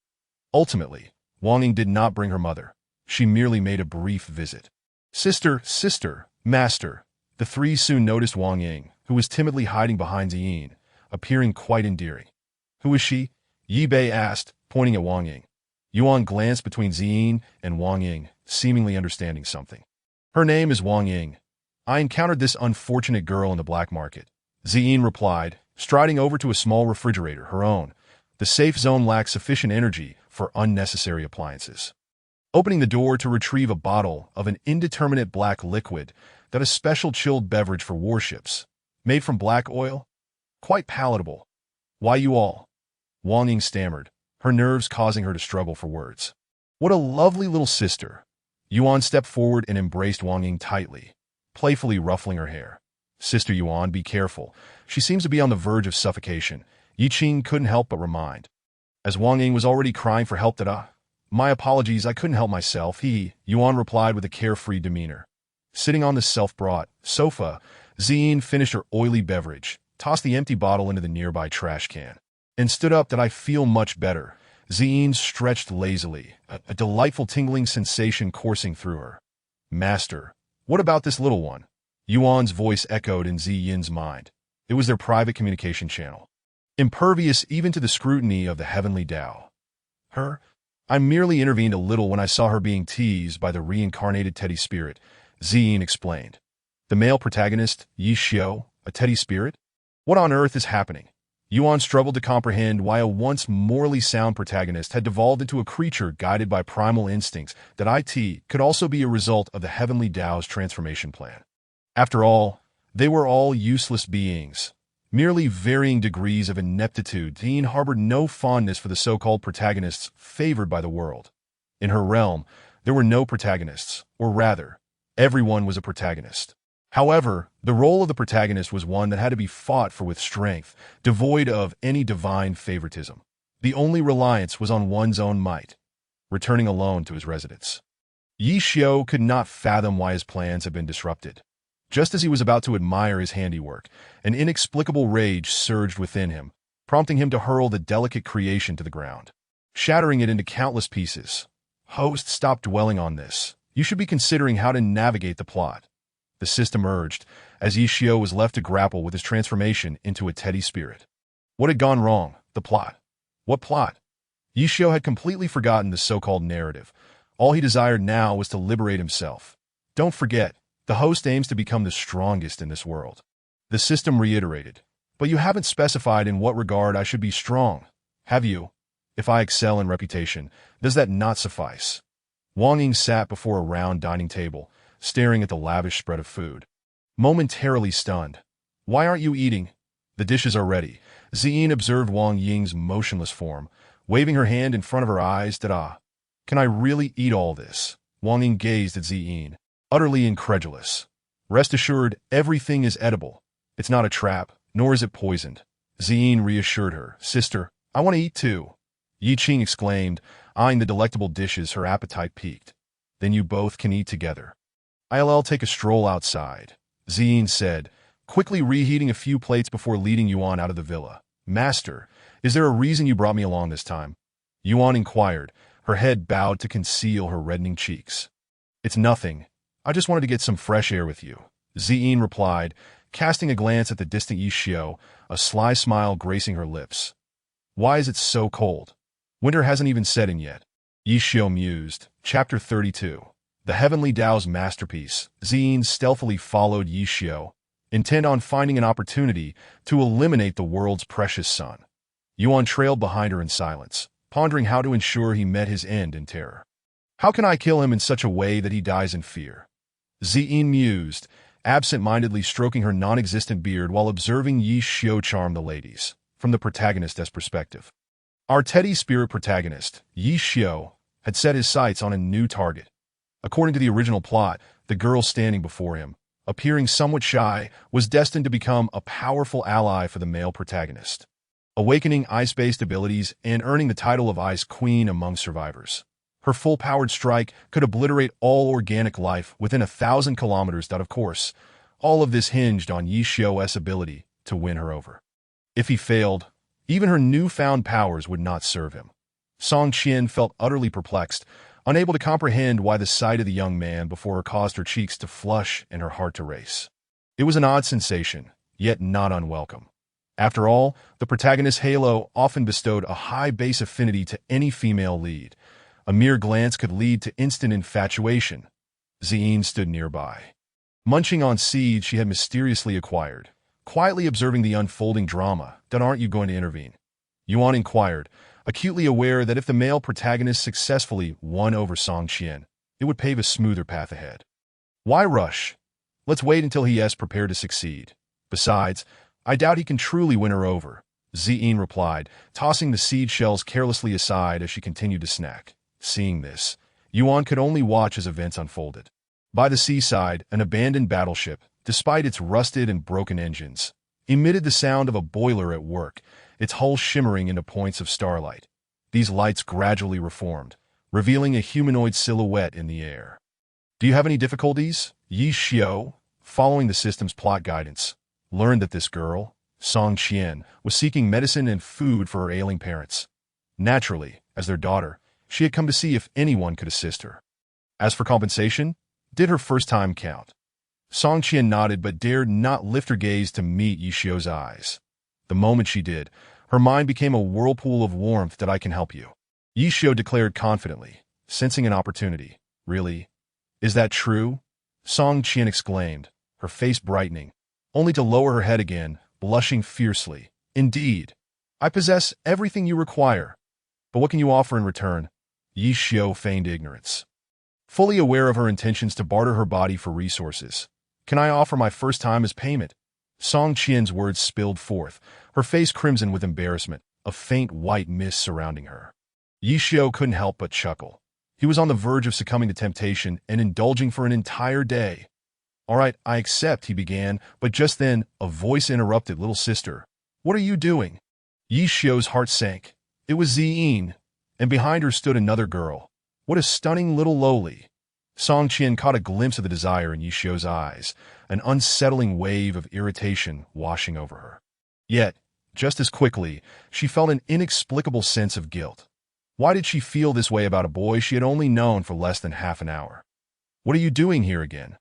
Ultimately, Wang Ying did not bring her mother. She merely made a brief visit. Sister, master." The three soon noticed Wang Ying, who was timidly hiding behind Ziyin, appearing quite endearing. "Who is she?" Yi Bei asked, pointing at Wang Ying. Yuan glanced between Ziyin and Wang Ying, seemingly understanding something. "Her name is Wang Ying. I encountered this unfortunate girl in the black market," Ziyin replied, striding over to a small refrigerator, her own. The safe zone lacked sufficient energy for unnecessary appliances. Opening the door to retrieve a bottle of an indeterminate black liquid, that a special chilled beverage for warships, made from black oil? Quite palatable. "Why you all?" Wang Ying stammered, her nerves causing her to struggle for words. "What a lovely little sister." Yuan stepped forward and embraced Wang Ying tightly, playfully ruffling her hair. "Sister Yuan, be careful. She seems to be on the verge of suffocation," Yi Qing couldn't help but remind. As Wang Ying was already crying for help. "My apologies, I couldn't help myself," Yuan replied with a carefree demeanor. Sitting on the self-brought sofa, Ziyin finished her oily beverage, tossed the empty bottle into the nearby trash can, and stood up. "I feel much better." Ziyin stretched lazily, a delightful tingling sensation coursing through her. "Master, what about this little one?" Yuan's voice echoed in Ziyin's mind. It was their private communication channel, impervious even to the scrutiny of the heavenly Tao. "Her? I merely intervened a little when I saw her being teased by the reincarnated teddy spirit," Ziyin explained. "The male protagonist, Yi Xiu, a teddy spirit? What on earth is happening?" Yuan struggled to comprehend why a once morally sound protagonist had devolved into a creature guided by primal instincts that could also be a result of the heavenly Tao's transformation plan. After all, they were all useless beings, merely varying degrees of ineptitude. Ziyin harbored no fondness for the so-called protagonists favored by the world. In her realm, There were no protagonists, or rather, everyone was a protagonist. However, the role of the protagonist was one that had to be fought for with strength, devoid of any divine favoritism. The only reliance was on one's own might. Returning alone to his residence, Yi Xiao could not fathom why his plans had been disrupted. Just as he was about to admire his handiwork, an inexplicable rage surged within him, prompting him to hurl the delicate creation to the ground, shattering it into countless pieces. Host, stop dwelling on this. You should be considering how to navigate the plot. The system urged, as Yi Xiao was left to grapple with his transformation into a teddy spirit. What had gone wrong? The plot. What plot? Yi Xiao had completely forgotten the so-called narrative. All he desired now was to liberate himself. Don't forget, the host aims to become the strongest in this world. The system reiterated. But you haven't specified in what regard I should be strong, have you? If I excel in reputation, does that not suffice? Wang Ying sat before a round dining table, staring at the lavish spread of food. Momentarily stunned. Why aren't you eating? The dishes are ready. Ziyin observed Wang Ying's motionless form, waving her hand in front of her eyes. Ta-da! Can I really eat all this? Wang Ying gazed at Ziyin, utterly incredulous. Rest assured, everything is edible. It's not a trap, nor is it poisoned. Ziyin reassured her. Sister, I want to eat too. Yi Qing exclaimed, eyeing the delectable dishes, her appetite piqued. Then you both can eat together. I'll take a stroll outside, Ziyin said, quickly reheating a few plates before leading Yuan out of the villa. Master, is there a reason you brought me along this time? Yuan inquired, her head bowed to conceal her reddening cheeks. It's nothing. I just wanted to get some fresh air with you, Ziyin replied, casting a glance at the distant Yi Xiao, a sly smile gracing her lips. Why is it so cold? Winter hasn't even set in yet. Yi Xiao mused. Chapter 32. The Heavenly Tao's Masterpiece. Ziyin stealthily followed Yi Xiao, intent on finding an opportunity to eliminate the world's precious sun. Yuan trailed behind her in silence, pondering how to ensure he met his end in terror. How can I kill him in such a way that he dies in fear? Ziyin mused, absent-mindedly stroking her non-existent beard while observing Yi Xiao charm the ladies, from the protagonist's perspective. Our teddy spirit protagonist, Yi Xiao, had set his sights on a new target. According to the original plot, the girl standing before him, appearing somewhat shy, was destined to become a powerful ally for the male protagonist, awakening ice-based abilities and earning the title of Ice Queen among survivors. Her full-powered strike could obliterate all organic life within 1,000 kilometers. Of course, all of this hinged on Yi Xiao's ability to win her over. If he failed, even her newfound powers would not serve him. Song Qian felt utterly perplexed, unable to comprehend why the sight of the young man before her caused her cheeks to flush and her heart to race. It was an odd sensation, yet not unwelcome. After all, the protagonist's halo often bestowed a high base affinity to any female lead. A mere glance could lead to instant infatuation. Ziyin stood nearby, munching on seeds she had mysteriously acquired, quietly observing the unfolding drama. Aren't you going to intervene? Yuan inquired, acutely aware that if the male protagonist successfully won over Song Qian, it would pave a smoother path ahead. Why rush? Let's wait until he is prepared to succeed. Besides, I doubt he can truly win her over, Ziyin replied, tossing the seed shells carelessly aside as she continued to snack. Seeing this, Yuan could only watch as events unfolded. By the seaside, an abandoned battleship, despite its rusted and broken engines, emitted the sound of a boiler at work, its hull shimmering into points of starlight. These lights gradually reformed, revealing a humanoid silhouette in the air. Do you have any difficulties? Yi Xiao, following the system's plot guidance, learned that this girl, Song Qian, was seeking medicine and food for her ailing parents. Naturally, as their daughter, she had come to see if anyone could assist her. As for compensation, did her first time count? Song Qian nodded but dared not lift her gaze to meet Yi Xiao's eyes. The moment she did, her mind became a whirlpool of warmth. That I can help you, Yi Xiao declared confidently, sensing an opportunity. Really? Is that true? Song Qian exclaimed, her face brightening, only to lower her head again, blushing fiercely. Indeed. I possess everything you require. But what can you offer in return? Yi Xiao feigned ignorance, fully aware of her intentions to barter her body for resources. Can I offer my first time as payment? Song Qian's words spilled forth, her face crimson with embarrassment, a faint white mist surrounding her. Yi Xiao couldn't help but chuckle. He was on the verge of succumbing to temptation and indulging for an entire day. "All right, I accept," he began, but just then, a voice interrupted. "Little sister, what are you doing?" Yi Xiu's heart sank. It was Ziyin, and behind her stood another girl. What a stunning little lowly. Song Qian caught a glimpse of the desire in Yi Xiu's eyes, an unsettling wave of irritation washing over her. Yet, just as quickly, she felt an inexplicable sense of guilt. Why did she feel this way about a boy she had only known for less than half an hour? "What are you doing here again?"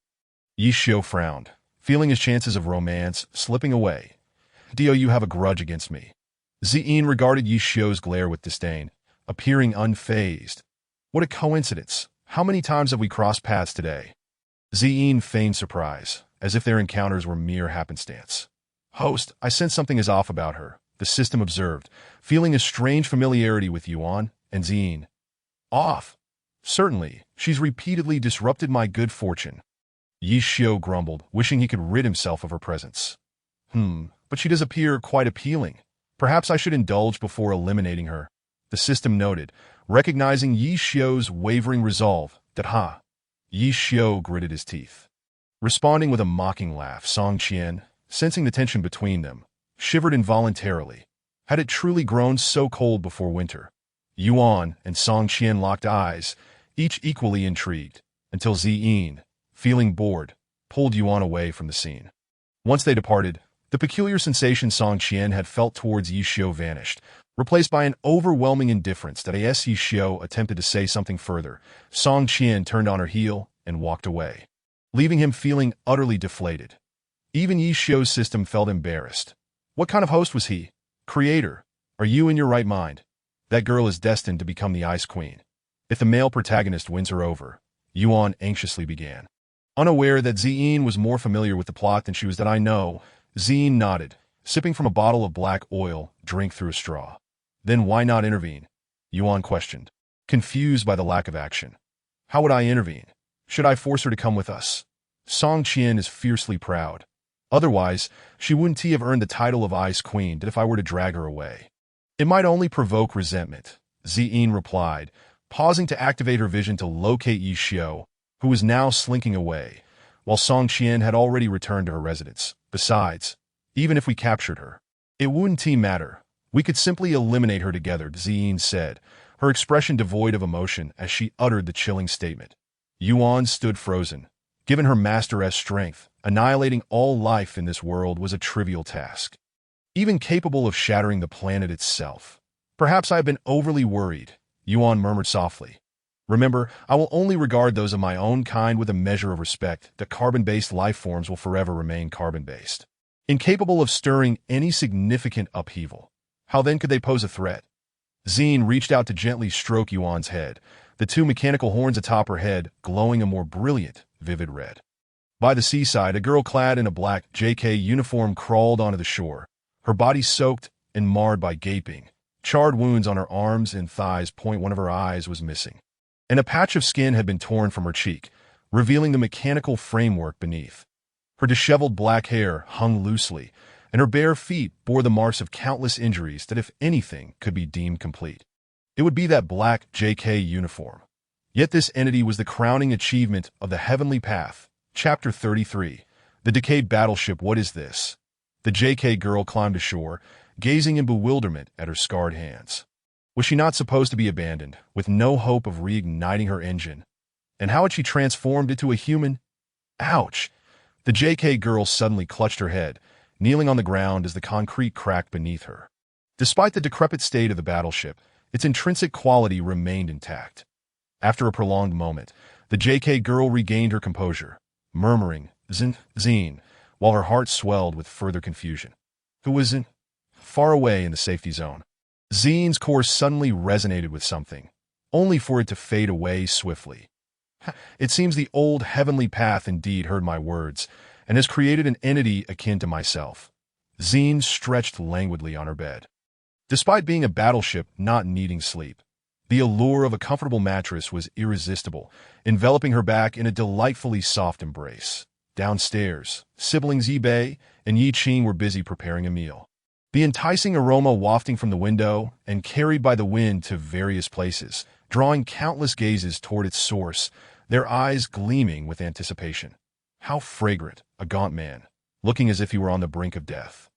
Yi Xiu frowned, feeling his chances of romance slipping away. "Do you have a grudge against me?" Ziyin regarded Yi Xiu's glare with disdain, appearing unfazed. "What a coincidence. How many times have we crossed paths today?" Ziyin feigned surprise, as if their encounters were mere happenstance. "Host, I sense something is off about her," the system observed, feeling a strange familiarity with Yuan and Ziyin. "Off? Certainly, she's repeatedly disrupted my good fortune." Yi Xiu grumbled, wishing he could rid himself of her presence. But she does appear quite appealing. Perhaps I should indulge before eliminating her," the system noted, recognizing Yi Xiu's wavering resolve. "Ha!" Yi Xiu gritted his teeth. Responding with a mocking laugh, Song Qian, sensing the tension between them, shivered involuntarily. Had it truly grown so cold before winter? Yuan and Song Qian locked eyes, each equally intrigued, until Ziyin, feeling bored, pulled Yuan away from the scene. Once they departed, the peculiar sensation Song Qian had felt towards Yi Xiu vanished, replaced by an overwhelming indifference that as Yi Xiu attempted to say something further, Song Qian turned on her heel and walked away, leaving him feeling utterly deflated. Even Yi Xiu's system felt embarrassed. What kind of host was he? Creator, are you in your right mind? That girl is destined to become the Ice Queen. If the male protagonist wins her over, Yuan anxiously began. Unaware that Ziyin was more familiar with the plot than she was. "That I know," Ziyin nodded, sipping from a bottle of black oil, drink through a straw. "Then why not intervene?" Yuan questioned, confused by the lack of action. "How would I intervene? Should I force her to come with us?" Song Qian is fiercely proud. "Otherwise, she wouldn't have earned the title of Ice Queen if I were to drag her away." "It might only provoke resentment," Ziyin replied, pausing to activate her vision to locate Yi Xiu, who was now slinking away, while Song Qian had already returned to her residence. "Besides, even if we captured her, it wouldn't matter. We could simply eliminate her together," Ziyin said, her expression devoid of emotion as she uttered the chilling statement. Yuan stood frozen. Given her master's strength, annihilating all life in this world was a trivial task, even capable of shattering the planet itself. "Perhaps I have been overly worried," Yuan murmured softly. "Remember, I will only regard those of my own kind with a measure of respect. The carbon-based life forms will forever remain carbon-based, incapable of stirring any significant upheaval. How then could they pose a threat?" Ziyin reached out to gently stroke Yuan's head, the two mechanical horns atop her head glowing a more brilliant, vivid red. By the seaside, a girl clad in a black JK uniform crawled onto the shore, her body soaked and marred by gaping, charred wounds on her arms and thighs. One of her eyes was missing, and a patch of skin had been torn from her cheek, revealing the mechanical framework beneath. Her disheveled black hair hung loosely, and her bare feet bore the marks of countless injuries that, if anything, could be deemed complete. It would be that black JK uniform. Yet this entity was the crowning achievement of the Heavenly Path. Chapter 33. The Decayed Battleship. "What is this?" The JK girl climbed ashore, gazing in bewilderment at her scarred hands. Was she not supposed to be abandoned, with no hope of reigniting her engine? And how had she transformed into a human? Ouch! The JK girl suddenly clutched her head, kneeling on the ground as the concrete cracked beneath her. Despite the decrepit state of the battleship, its intrinsic quality remained intact. After a prolonged moment, the JK girl regained her composure, murmuring, "Zine," while her heart swelled with further confusion. Who was in? Far away in the safety zone. Zine's core suddenly resonated with something, only for it to fade away swiftly. It seems the old Heavenly Path indeed heard my words, and has created an entity akin to myself. Zine stretched languidly on her bed. Despite being a battleship not needing sleep, the allure of a comfortable mattress was irresistible, enveloping her back in a delightfully soft embrace. Downstairs, siblings Yi Bei and Yi Qing were busy preparing a meal. The enticing aroma wafting from the window and carried by the wind to various places, drawing countless gazes toward its source, their eyes gleaming with anticipation. How fragrant, a gaunt man, looking as if he were on the brink of death,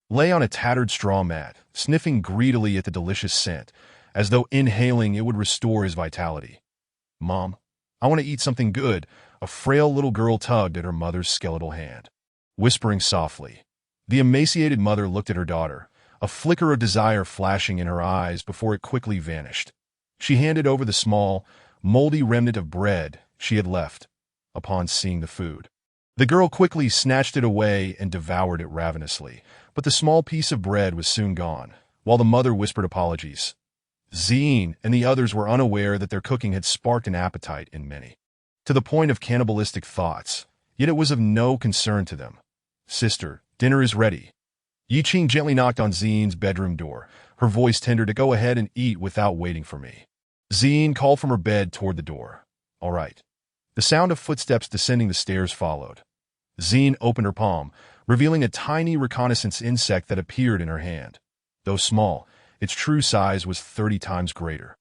lay on a tattered straw mat, sniffing greedily at the delicious scent, as though inhaling it would restore his vitality. "Mom, I want to eat something good," a frail little girl tugged at her mother's skeletal hand, whispering softly. The emaciated mother looked at her daughter, a flicker of desire flashing in her eyes before it quickly vanished. She handed over the small, moldy remnant of bread she had left upon seeing the food. The girl quickly snatched it away and devoured it ravenously, but the small piece of bread was soon gone, while the mother whispered apologies. Zine and the others were unaware that their cooking had sparked an appetite in many, to the point of cannibalistic thoughts, yet it was of no concern to them. "Sister, dinner is ready." Yiqing gently knocked on Zine's bedroom door, her voice tender to go ahead and eat without waiting for me. Zine called from her bed toward the door. "All right." The sound of footsteps descending the stairs followed. Zine opened her palm, revealing a tiny reconnaissance insect that appeared in her hand. Though small, its true size was 30 times greater.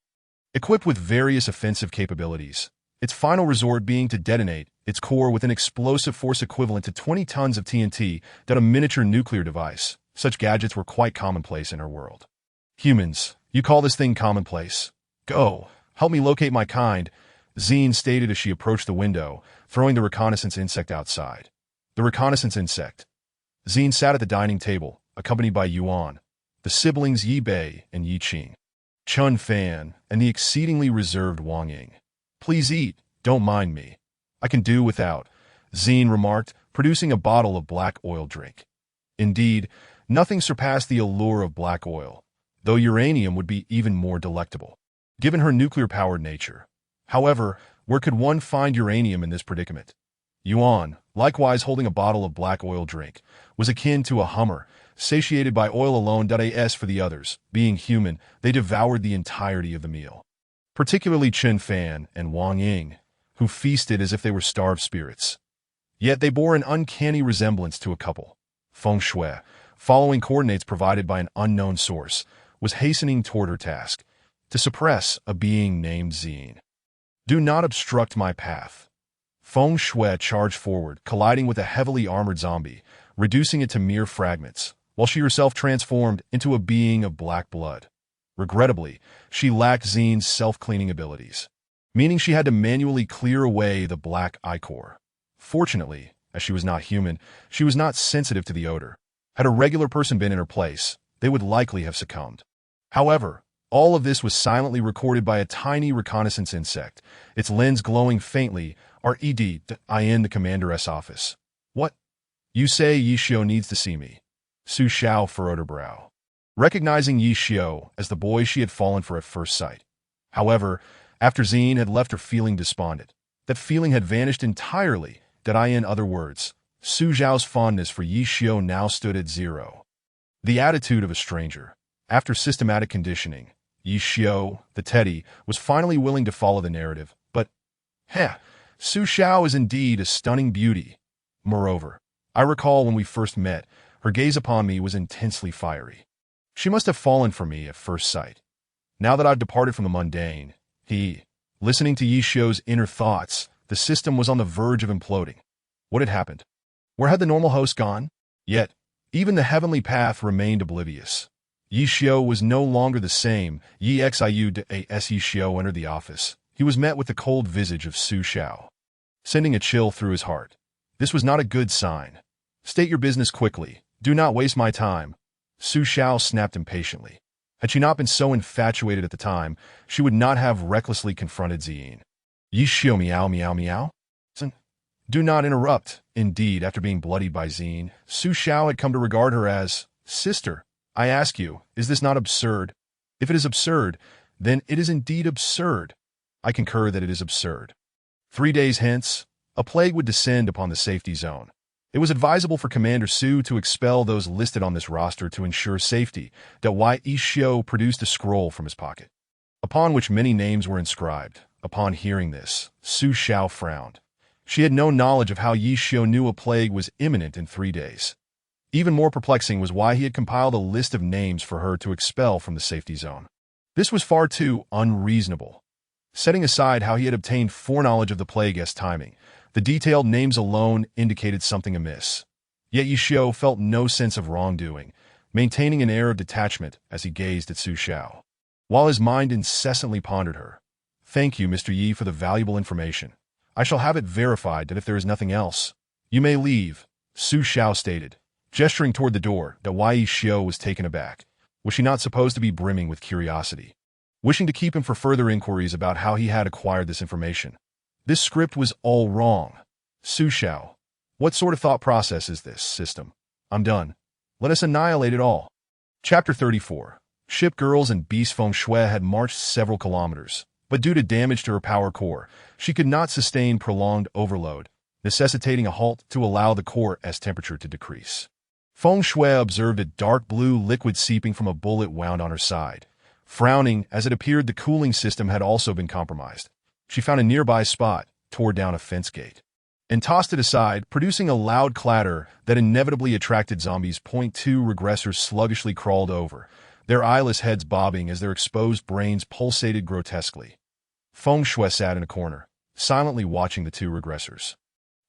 Equipped with various offensive capabilities, its final resort being to detonate its core with an explosive force equivalent to 20 tons of TNT, that a miniature nuclear device. Such gadgets were quite commonplace in her world. "Humans, you call this thing commonplace? Go, help me locate my kind," Zine stated as she approached the window, throwing the reconnaissance insect outside. The reconnaissance insect. Zine sat at the dining table, accompanied by Yuan, the siblings Yi Bei and Yi Qing, Chun Fan, and the exceedingly reserved Wang Ying. "Please eat, don't mind me. I can do without," Zine remarked, producing a bottle of black oil drink. Indeed, nothing surpassed the allure of black oil, though uranium would be even more delectable, given her nuclear-powered nature. However, where could one find uranium in this predicament? Yuan, likewise holding a bottle of black oil drink, was akin to a Hummer, satiated by oil alone. As for the others, being human, they devoured the entirety of the meal. Particularly Chun Fan and Wang Ying, who feasted as if they were starved spirits. Yet they bore an uncanny resemblance to a couple. Feng Shui, following coordinates provided by an unknown source, was hastening toward her task, to suppress a being named Zine. "Do not obstruct my path." Feng Shui charged forward, colliding with a heavily armored zombie, reducing it to mere fragments, while she herself transformed into a being of black blood. Regrettably, she lacked Zine's self-cleaning abilities, meaning she had to manually clear away the black ichor. Fortunately, as she was not human, she was not sensitive to the odor. Had a regular person been in her place, they would likely have succumbed. However, all of this was silently recorded by a tiny reconnaissance insect, its lens glowing faintly. "Red in the commander's office." "What? You say Yi Xiu needs to see me?" Su Xiao furrowed her brow, recognizing Yi Xiu as the boy she had fallen for at first sight. However, after Zine had left her feeling despondent, that feeling had vanished entirely. In other words, Su Xiao's fondness for Yi Xiu now stood at zero. The attitude of a stranger. After systematic conditioning, Yi Xiu, the teddy, was finally willing to follow the narrative, but, Su Xiao is indeed a stunning beauty. Moreover, I recall when we first met, her gaze upon me was intensely fiery. She must have fallen for me at first sight. Now that I've departed from the mundane, listening to Yi Xiu's inner thoughts, the system was on the verge of imploding. What had happened? Where had the normal host gone? Yet, even the heavenly path remained oblivious. Yi Xiu was no longer the same. Yi Xiu entered the office. He was met with the cold visage of Su Xiao, sending a chill through his heart. This was not a good sign. "State your business quickly. Do not waste my time," Su Xiao snapped impatiently. Had she not been so infatuated at the time, she would not have recklessly confronted Zine. "Yi Xiu meow meow meow." Do not interrupt. Indeed, after being bloodied by Zine, Su Xiao had come to regard her as sister. "I ask you, is this not absurd? If it is absurd, then it is indeed absurd." "I concur that it is absurd." 3 days hence, a plague would descend upon the safety zone. It was advisable for Commander Su to expel those listed on this roster to ensure safety. Yi Xiu produced a scroll from his pocket, upon which many names were inscribed. Upon hearing this, Su Xiao frowned. She had no knowledge of how Yi Xiu knew a plague was imminent in 3 days. Even more perplexing was why he had compiled a list of names for her to expel from the safety zone. This was far too unreasonable. Setting aside how he had obtained foreknowledge of the plague as timing, the detailed names alone indicated something amiss. Yet Yishio felt no sense of wrongdoing, maintaining an air of detachment as he gazed at Su Xiao. While his mind incessantly pondered her. "Thank you, Mr. Yi, for the valuable information. I shall have it verified that if there is nothing else, you may leave," Su Xiao stated, gesturing toward the door. That Wei Yishio was taken aback. Was she not supposed to be brimming with curiosity? Wishing to keep him for further inquiries about how he had acquired this information. This script was all wrong. Su Xiao, what sort of thought process is this system? I'm done. Let us annihilate it all. Chapter 34. Ship Girls and Beast Feng Shui had marched several kilometers, but due to damage to her power core, she could not sustain prolonged overload, necessitating a halt to allow the core's temperature to decrease. Feng Shui observed a dark blue liquid seeping from a bullet wound on her side. Frowning, as it appeared the cooling system had also been compromised. She found a nearby spot, tore down a fence gate, and tossed it aside, producing a loud clatter that inevitably attracted zombies. Two regressors sluggishly crawled over, their eyeless heads bobbing as their exposed brains pulsated grotesquely. Feng Shui sat in a corner, silently watching the two regressors.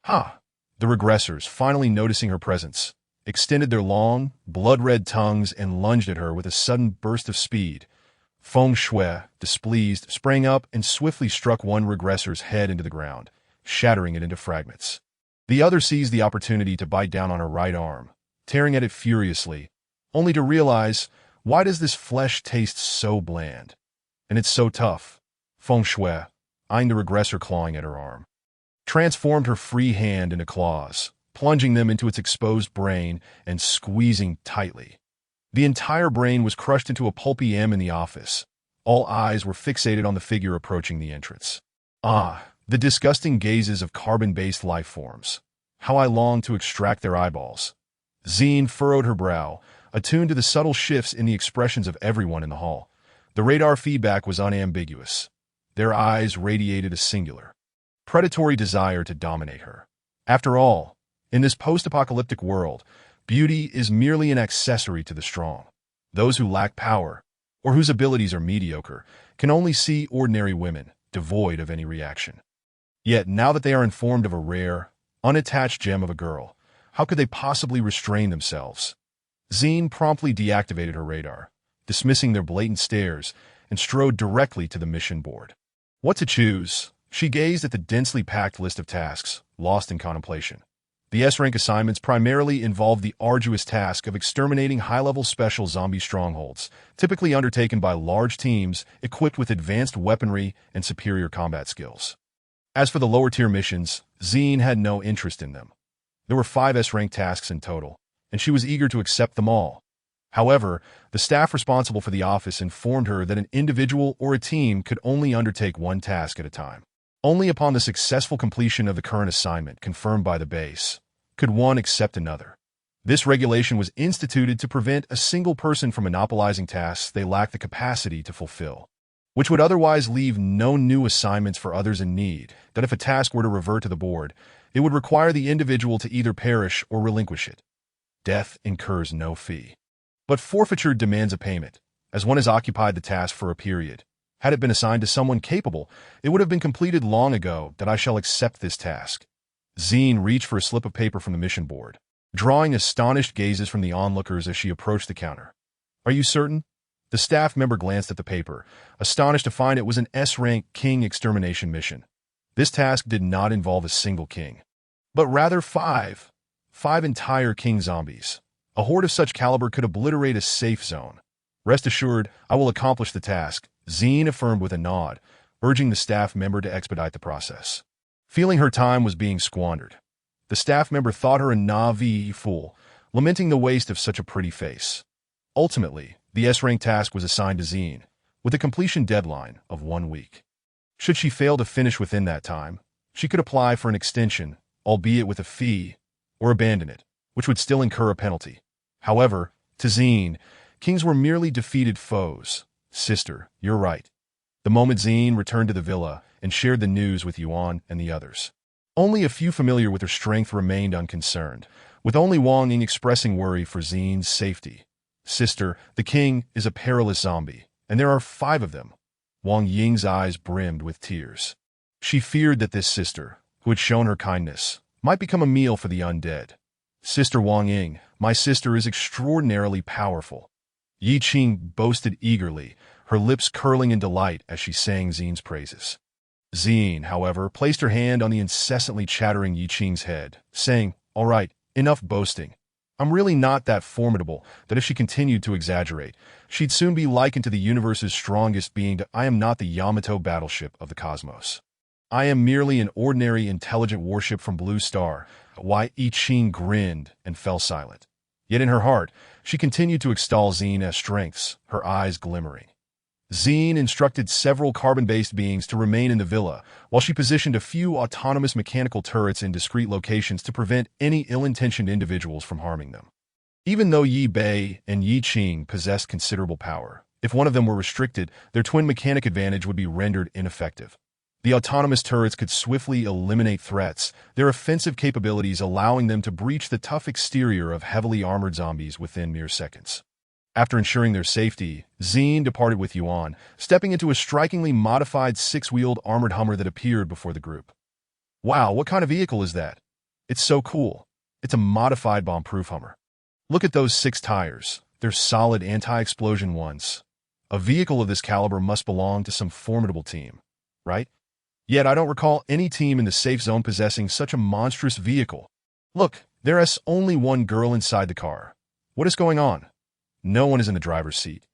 "Ha!" The regressors, finally noticing her presence, extended their long, blood-red tongues and lunged at her with a sudden burst of speed. Feng Shui, displeased, sprang up and swiftly struck one regressor's head into the ground, shattering it into fragments. The other seized the opportunity to bite down on her right arm, tearing at it furiously, only to realize, why does this flesh taste so bland? And it's so tough. Feng Shui, eyeing the regressor clawing at her arm, transformed her free hand into claws, plunging them into its exposed brain and squeezing tightly. The entire brain was crushed into a pulpy M in the office. All eyes were fixated on the figure approaching the entrance. Ah, the disgusting gazes of carbon-based life forms. How I longed to extract their eyeballs. Zine furrowed her brow, attuned to the subtle shifts in the expressions of everyone in the hall. The radar feedback was unambiguous. Their eyes radiated a singular, predatory desire to dominate her. After all, in this post-apocalyptic world, beauty is merely an accessory to the strong. Those who lack power, or whose abilities are mediocre, can only see ordinary women, devoid of any reaction. Yet, now that they are informed of a rare, unattached gem of a girl, how could they possibly restrain themselves? Zine promptly deactivated her radar, dismissing their blatant stares, and strode directly to the mission board. What to choose? She gazed at the densely packed list of tasks, lost in contemplation. The S-rank assignments primarily involved the arduous task of exterminating high-level special zombie strongholds, typically undertaken by large teams equipped with advanced weaponry and superior combat skills. As for the lower-tier missions, Zine had no interest in them. There were 5 S-rank tasks in total, and she was eager to accept them all. However, the staff responsible for the office informed her that an individual or a team could only undertake one task at a time. Only upon the successful completion of the current assignment confirmed by the base could one accept another. This regulation was instituted to prevent a single person from monopolizing tasks they lacked the capacity to fulfill, which would otherwise leave no new assignments for others in need. That if a task were to revert to the board, it would require the individual to either perish or relinquish it. Death incurs no fee, but forfeiture demands a payment, as one has occupied the task for a period. Had it been assigned to someone capable, it would have been completed long ago. That I shall accept this task. Zine reached for a slip of paper from the mission board, drawing astonished gazes from the onlookers as she approached the counter. "Are you certain?" The staff member glanced at the paper, astonished to find it was an S-rank king extermination mission. This task did not involve a single king, but rather 5 entire king zombies. A horde of such caliber could obliterate a safe zone. "Rest assured, I will accomplish the task," Zine affirmed with a nod, urging the staff member to expedite the process. Feeling her time was being squandered, the staff member thought her a naive fool, lamenting the waste of such a pretty face. Ultimately, the S-rank task was assigned to Zine, with a completion deadline of 1 week. Should she fail to finish within that time, she could apply for an extension, albeit with a fee, or abandon it, which would still incur a penalty. However, to Zine, kings were merely defeated foes. "Sister, you're right." The moment Zine returned to the villa and shared the news with Yuan and the others, only a few familiar with her strength remained unconcerned, with only Wang Ying expressing worry for Zine's safety. "Sister, the king is a perilous zombie, and there are 5 of them." Wang Ying's eyes brimmed with tears. She feared that this sister, who had shown her kindness, might become a meal for the undead. Sister Wang Ying, my sister is extraordinarily powerful. Yi Qing boasted eagerly, her lips curling in delight as she sang Xine's praises. Xine, however, placed her hand on the incessantly chattering Yi Qing's head, saying, "All right, enough boasting. I'm really not that formidable that if she continued to exaggerate, she'd soon be likened to the universe's strongest being. I am not the Yamato battleship of the cosmos. I am merely an ordinary intelligent warship from Blue Star." Yi Qing grinned and fell silent. Yet in her heart, she continued to extol Xine as strengths, her eyes glimmering. Xine instructed several carbon-based beings to remain in the villa, while she positioned a few autonomous mechanical turrets in discrete locations to prevent any ill-intentioned individuals from harming them. Even though Yi Bei and Yi Qing possessed considerable power, if one of them were restricted, their twin mechanic advantage would be rendered ineffective. The autonomous turrets could swiftly eliminate threats, their offensive capabilities allowing them to breach the tough exterior of heavily armored zombies within mere seconds. After ensuring their safety, Xine departed with Yuan, stepping into a strikingly modified six-wheeled armored Hummer that appeared before the group. "Wow, what kind of vehicle is that? It's so cool. It's a modified bomb-proof Hummer. Look at those 6 tires. They're solid anti-explosion ones. A vehicle of this caliber must belong to some formidable team, right? Yet I don't recall any team in the safe zone possessing such a monstrous vehicle. Look, there is only one girl inside the car. What is going on? No one is in the driver's seat.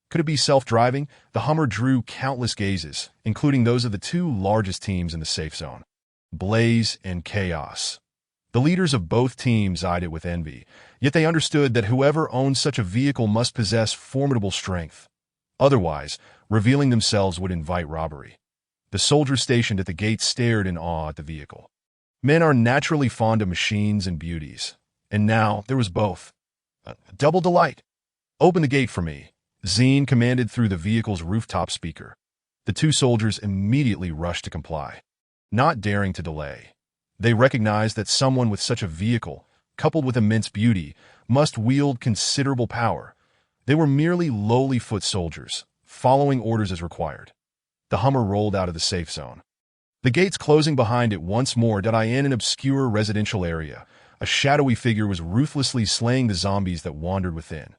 Could it be self-driving?" The Hummer drew countless gazes, including those of the 2 largest teams in the safe zone, Blaze and Chaos. The leaders of both teams eyed it with envy, yet they understood that whoever owned such a vehicle must possess formidable strength. Otherwise, revealing themselves would invite robbery. The soldiers stationed at the gate stared in awe at the vehicle. Men are naturally fond of machines and beauties, and now there was both. A double delight. "Open the gate for me," Xine commanded through the vehicle's rooftop speaker. The 2 soldiers immediately rushed to comply, not daring to delay. They recognized that someone with such a vehicle, coupled with immense beauty, must wield considerable power. They were merely lowly foot soldiers, following orders as required. The Hummer rolled out of the safe zone. The gates closing behind it once more. In an obscure residential area, a shadowy figure was ruthlessly slaying the zombies that wandered within.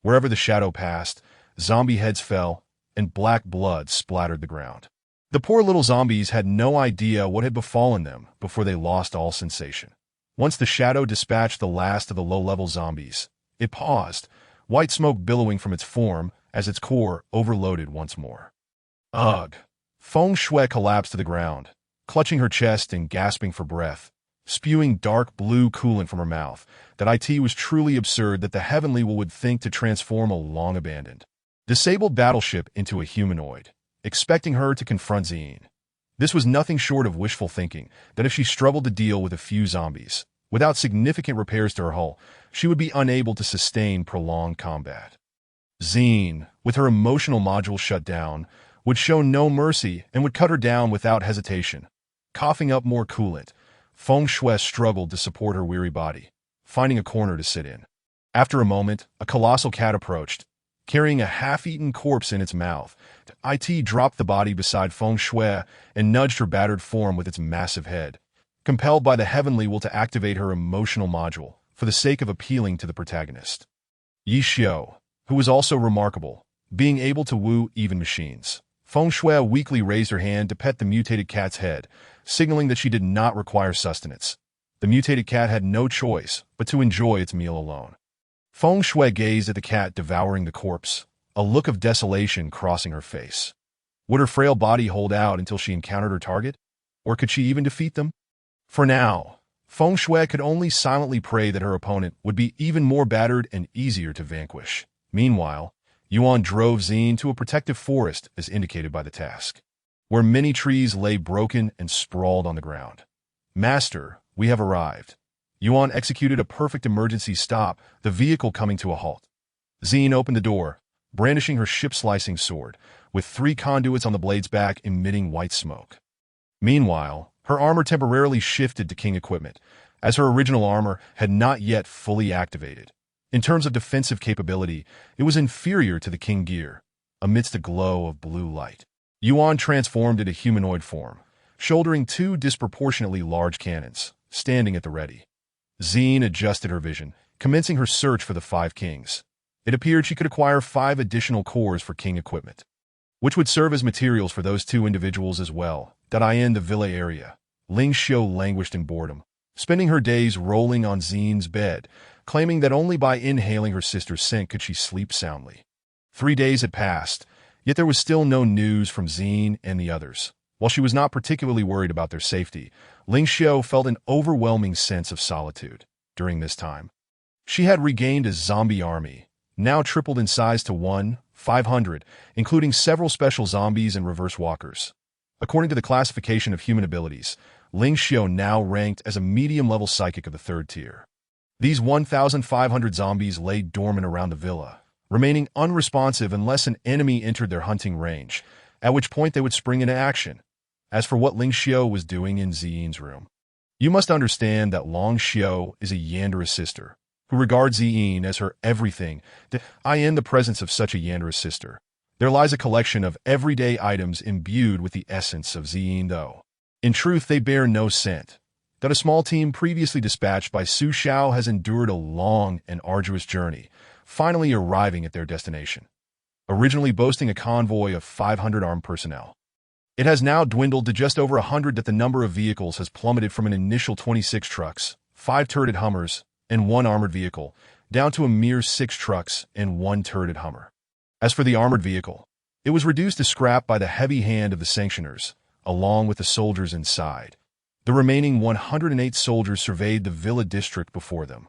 Wherever the shadow passed, zombie heads fell, and black blood splattered the ground. The poor little zombies had no idea what had befallen them before they lost all sensation. Once the shadow dispatched the last of the low-level zombies, it paused, white smoke billowing from its form as its core overloaded once more. Ugh! Feng Shui collapsed to the ground, clutching her chest and gasping for breath, spewing dark blue coolant from her mouth. That it was truly absurd that the Heavenly would think to transform a long-abandoned, disabled battleship into a humanoid, expecting her to confront Xine. This was nothing short of wishful thinking, that if she struggled to deal with a few zombies, without significant repairs to her hull, she would be unable to sustain prolonged combat. Xine, with her emotional module shut down, would show no mercy and would cut her down without hesitation. Coughing up more coolant, Feng Shui struggled to support her weary body, finding a corner to sit in. After a moment, a colossal cat approached, carrying a half-eaten corpse in its mouth. It dropped the body beside Feng Shui and nudged her battered form with its massive head, compelled by the Heavenly will to activate her emotional module for the sake of appealing to the protagonist. Yi Xiu, who was also remarkable, being able to woo even machines. Feng Shui weakly raised her hand to pet the mutated cat's head, signaling that she did not require sustenance. The mutated cat had no choice but to enjoy its meal alone. Feng Shui gazed at the cat devouring the corpse, a look of desolation crossing her face. Would her frail body hold out until she encountered her target? Or could she even defeat them? For now, Feng Shui could only silently pray that her opponent would be even more battered and easier to vanquish. Meanwhile, Yuan drove Xine to a protective forest as indicated by the task, where many trees lay broken and sprawled on the ground. "Master, we have arrived." Yuan executed a perfect emergency stop, the vehicle coming to a halt. Xine opened the door, brandishing her ship-slicing sword, with 3 conduits on the blade's back emitting white smoke. Meanwhile, her armor temporarily shifted to King equipment, as her original armor had not yet fully activated. In terms of defensive capability, it was inferior to the King gear, amidst a glow of blue light. Yuan transformed into humanoid form, shouldering two disproportionately large cannons, standing at the ready. Zine adjusted her vision, commencing her search for the five kings. It appeared she could acquire 5 additional cores for king equipment, which would serve as materials for those 2 individuals as well. In the villa area, Ling Xiu languished in boredom, spending her days rolling on Zine's bed, claiming that only by inhaling her sister's scent could she sleep soundly. 3 days had passed, yet there was still no news from Zine and the others. While she was not particularly worried about their safety, Ling Xiu felt an overwhelming sense of solitude during this time. She had regained a zombie army, now tripled in size to 500, including several special zombies and reverse walkers. According to the classification of human abilities, Ling Xiu now ranked as a medium-level psychic of the 3rd tier. These 1,500 zombies lay dormant around the villa, remaining unresponsive unless an enemy entered their hunting range, at which point they would spring into action. As for what Ling Xiu was doing in Ziyine's room, you must understand that Long Xiu is a Yanderous sister, who regards Ziyine as her everything. In the presence of such a Yanderous sister, there lies a collection of everyday items imbued with the essence of Ziyine, though in truth they bear no scent. That a small team previously dispatched by Su Xiao has endured a long and arduous journey, finally arriving at their destination. Originally boasting a convoy of 500 armed personnel, it has now dwindled to just over 100. That the number of vehicles has plummeted from an initial 26 trucks, 5 turreted Hummers, and 1 armored vehicle, down to a mere 6 trucks and 1 turreted Hummer. As for the armored vehicle, it was reduced to scrap by the heavy hand of the sanctioners, along with the soldiers inside. The remaining 108 soldiers surveyed the villa district before them,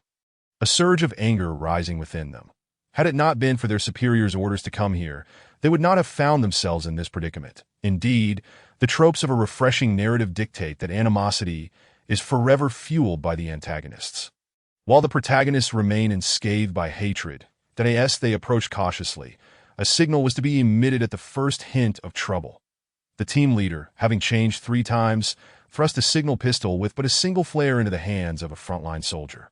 a surge of anger rising within them. Had it not been for their superiors' orders to come here, they would not have found themselves in this predicament. Indeed, the tropes of a refreshing narrative dictate that animosity is forever fueled by the antagonists. While the protagonists remain unscathed by hatred, they approach cautiously. A signal was to be emitted at the first hint of trouble. The team leader, having changed 3 times, thrust a signal pistol with but a single flare into the hands of a frontline soldier,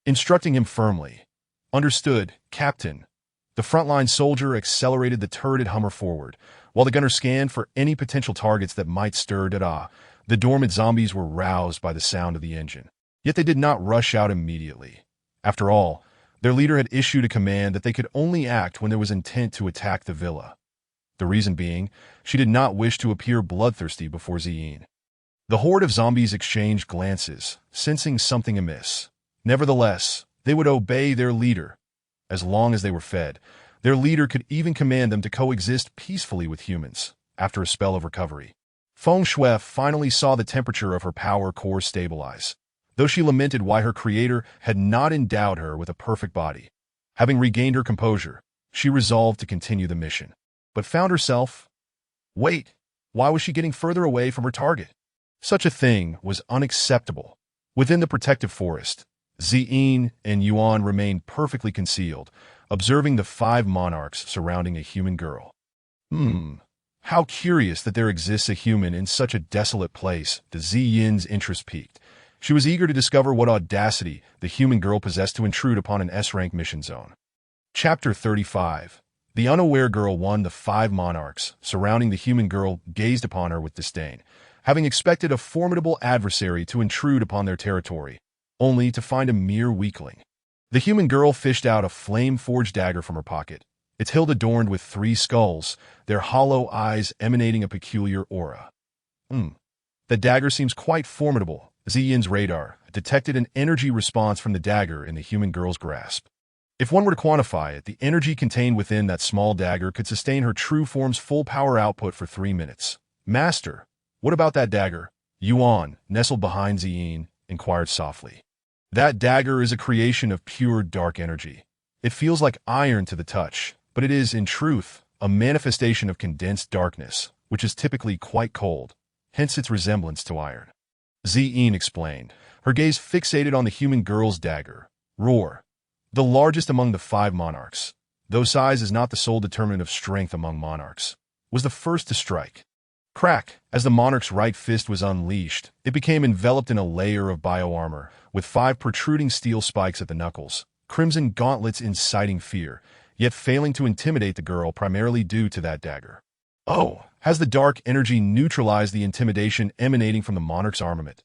instructing him firmly, "Understood, Captain." The frontline soldier accelerated the turreted Hummer forward, while the gunner scanned for any potential targets that might stir. The dormant zombies were roused by the sound of the engine, yet they did not rush out immediately. After all, their leader had issued a command that they could only act when there was intent to attack the villa. The reason being, she did not wish to appear bloodthirsty before Ziyine. The horde of zombies exchanged glances, sensing something amiss. Nevertheless, they would obey their leader. As long as they were fed, their leader could even command them to coexist peacefully with humans. After a spell of recovery, Feng Shui finally saw the temperature of her power core stabilize, though she lamented why her creator had not endowed her with a perfect body. Having regained her composure, she resolved to continue the mission, but found herself... Wait, why was she getting further away from her target? Such a thing was unacceptable. Within the protective forest, Ziyine and Yuan remained perfectly concealed, observing the 5 monarchs surrounding a human girl. How curious that there exists a human in such a desolate place. Ziyine's interest piqued. She was eager to discover what audacity the human girl possessed to intrude upon an S-rank mission zone. Chapter 35. The unaware girl. The 5 monarchs surrounding the human girl gazed upon her with disdain, having expected a formidable adversary to intrude upon their territory, only to find a mere weakling. The human girl fished out a flame-forged dagger from her pocket, its hilt adorned with 3 skulls, their hollow eyes emanating a peculiar aura. The dagger seems quite formidable. Ziyine's radar detected an energy response from the dagger in the human girl's grasp. If one were to quantify it, the energy contained within that small dagger could sustain her true form's full power output for 3 minutes. "Master, what about that dagger?" Yuan, nestled behind Ziyine, inquired softly. "That dagger is a creation of pure dark energy. It feels like iron to the touch, but it is, in truth, a manifestation of condensed darkness, which is typically quite cold, hence its resemblance to iron." Ziyine explained, her gaze fixated on the human girl's dagger. Roar, the largest among the 5 monarchs, though size is not the sole determinant of strength among monarchs, was the first to strike. Crack! As the monarch's right fist was unleashed, it became enveloped in a layer of bioarmor, with 5 protruding steel spikes at the knuckles, crimson gauntlets inciting fear, yet failing to intimidate the girl primarily due to that dagger. Oh, has the dark energy neutralized the intimidation emanating from the monarch's armament?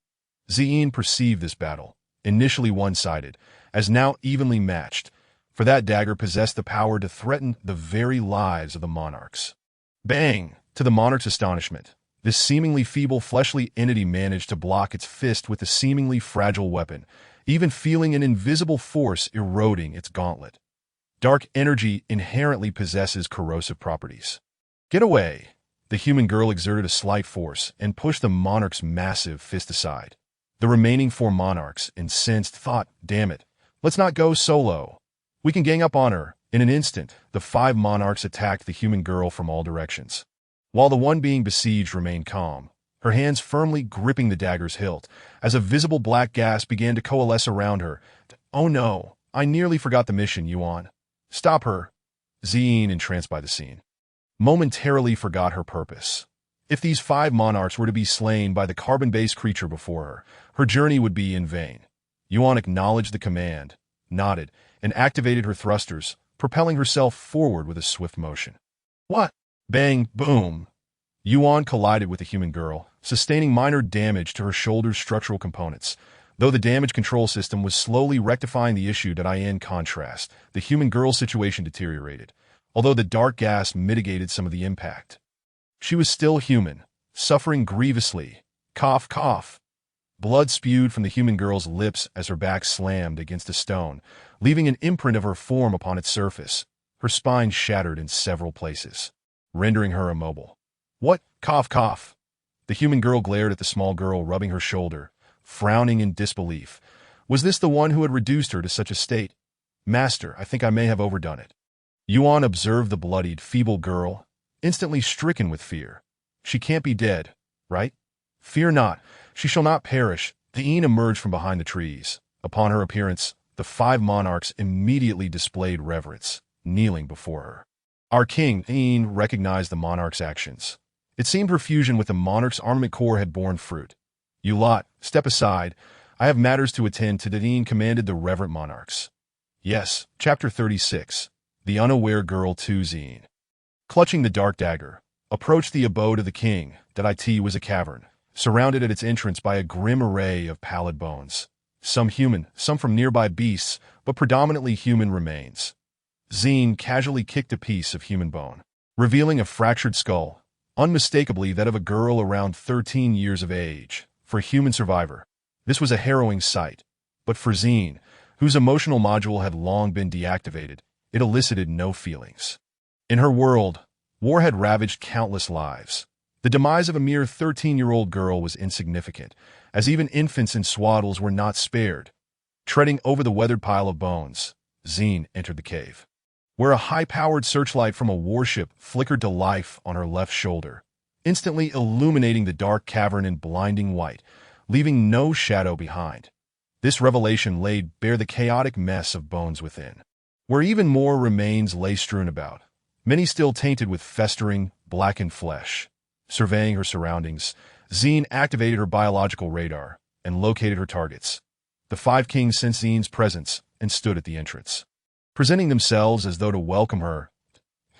Zine perceived this battle, initially one-sided, as now evenly matched, for that dagger possessed the power to threaten the very lives of the monarchs. Bang! To the monarch's astonishment, this seemingly feeble fleshly entity managed to block its fist with the seemingly fragile weapon, even feeling an invisible force eroding its gauntlet. Dark energy inherently possesses corrosive properties. Get away! The human girl exerted a slight force and pushed the monarch's massive fist aside. The remaining 4 monarchs, incensed, thought, damn it, let's not go solo. We can gang up on her. In an instant, the 5 monarchs attacked the human girl from all directions. While the one being besieged remained calm, her hands firmly gripping the dagger's hilt, as a visible black gas began to coalesce around her. Oh no, I nearly forgot the mission, Yuan. Stop her. Zine, entranced by the scene, momentarily forgot her purpose. If these 5 monarchs were to be slain by the carbon-based creature before her, her journey would be in vain. Yuan acknowledged the command, nodded, and activated her thrusters, propelling herself forward with a swift motion. What? Bang, boom. Yuan collided with the human girl, sustaining minor damage to her shoulder's structural components. Though the damage control system was slowly rectifying the issue, in contrast, the human girl's situation deteriorated, although the dark gas mitigated some of the impact. She was still human, suffering grievously. Cough, cough. Blood spewed from the human girl's lips as her back slammed against a stone, leaving an imprint of her form upon its surface. Her spine shattered in several places, rendering her immobile. What? Cough, cough. The human girl glared at the small girl rubbing her shoulder, frowning in disbelief. Was this the one who had reduced her to such a state? Master, I think I may have overdone it. Yuan observed the bloodied, feeble girl, instantly stricken with fear. She can't be dead, right? Fear not, she shall not perish. The Een emerged from behind the trees. Upon her appearance, the 5 monarchs immediately displayed reverence, kneeling before her. Our king, Een, recognized the monarch's actions. It seemed her fusion with the monarch's armament core had borne fruit. You lot, step aside. I have matters to attend to. Een commanded the reverent monarchs. Yes, Chapter 36. The Unaware Girl 2. Zine, clutching the dark dagger, approached the abode of the king. It was a cavern, surrounded at its entrance by a grim array of pallid bones. Some human, some from nearby beasts, but predominantly human remains. Zine casually kicked a piece of human bone, revealing a fractured skull, unmistakably that of a girl around 13 years of age. For a human survivor, this was a harrowing sight, but for Zine, whose emotional module had long been deactivated, it elicited no feelings. In her world, war had ravaged countless lives. The demise of a mere 13-year-old girl was insignificant, as even infants in swaddles were not spared. Treading over the weathered pile of bones, Zine entered the cave, where a high-powered searchlight from a warship flickered to life on her left shoulder, instantly illuminating the dark cavern in blinding white, leaving no shadow behind. This revelation laid bare the chaotic mess of bones within, where even more remains lay strewn about, many still tainted with festering, blackened flesh. Surveying her surroundings, Zine activated her biological radar and located her targets. The 5 kings sensed Zine's presence and stood at the entrance, presenting themselves as though to welcome her.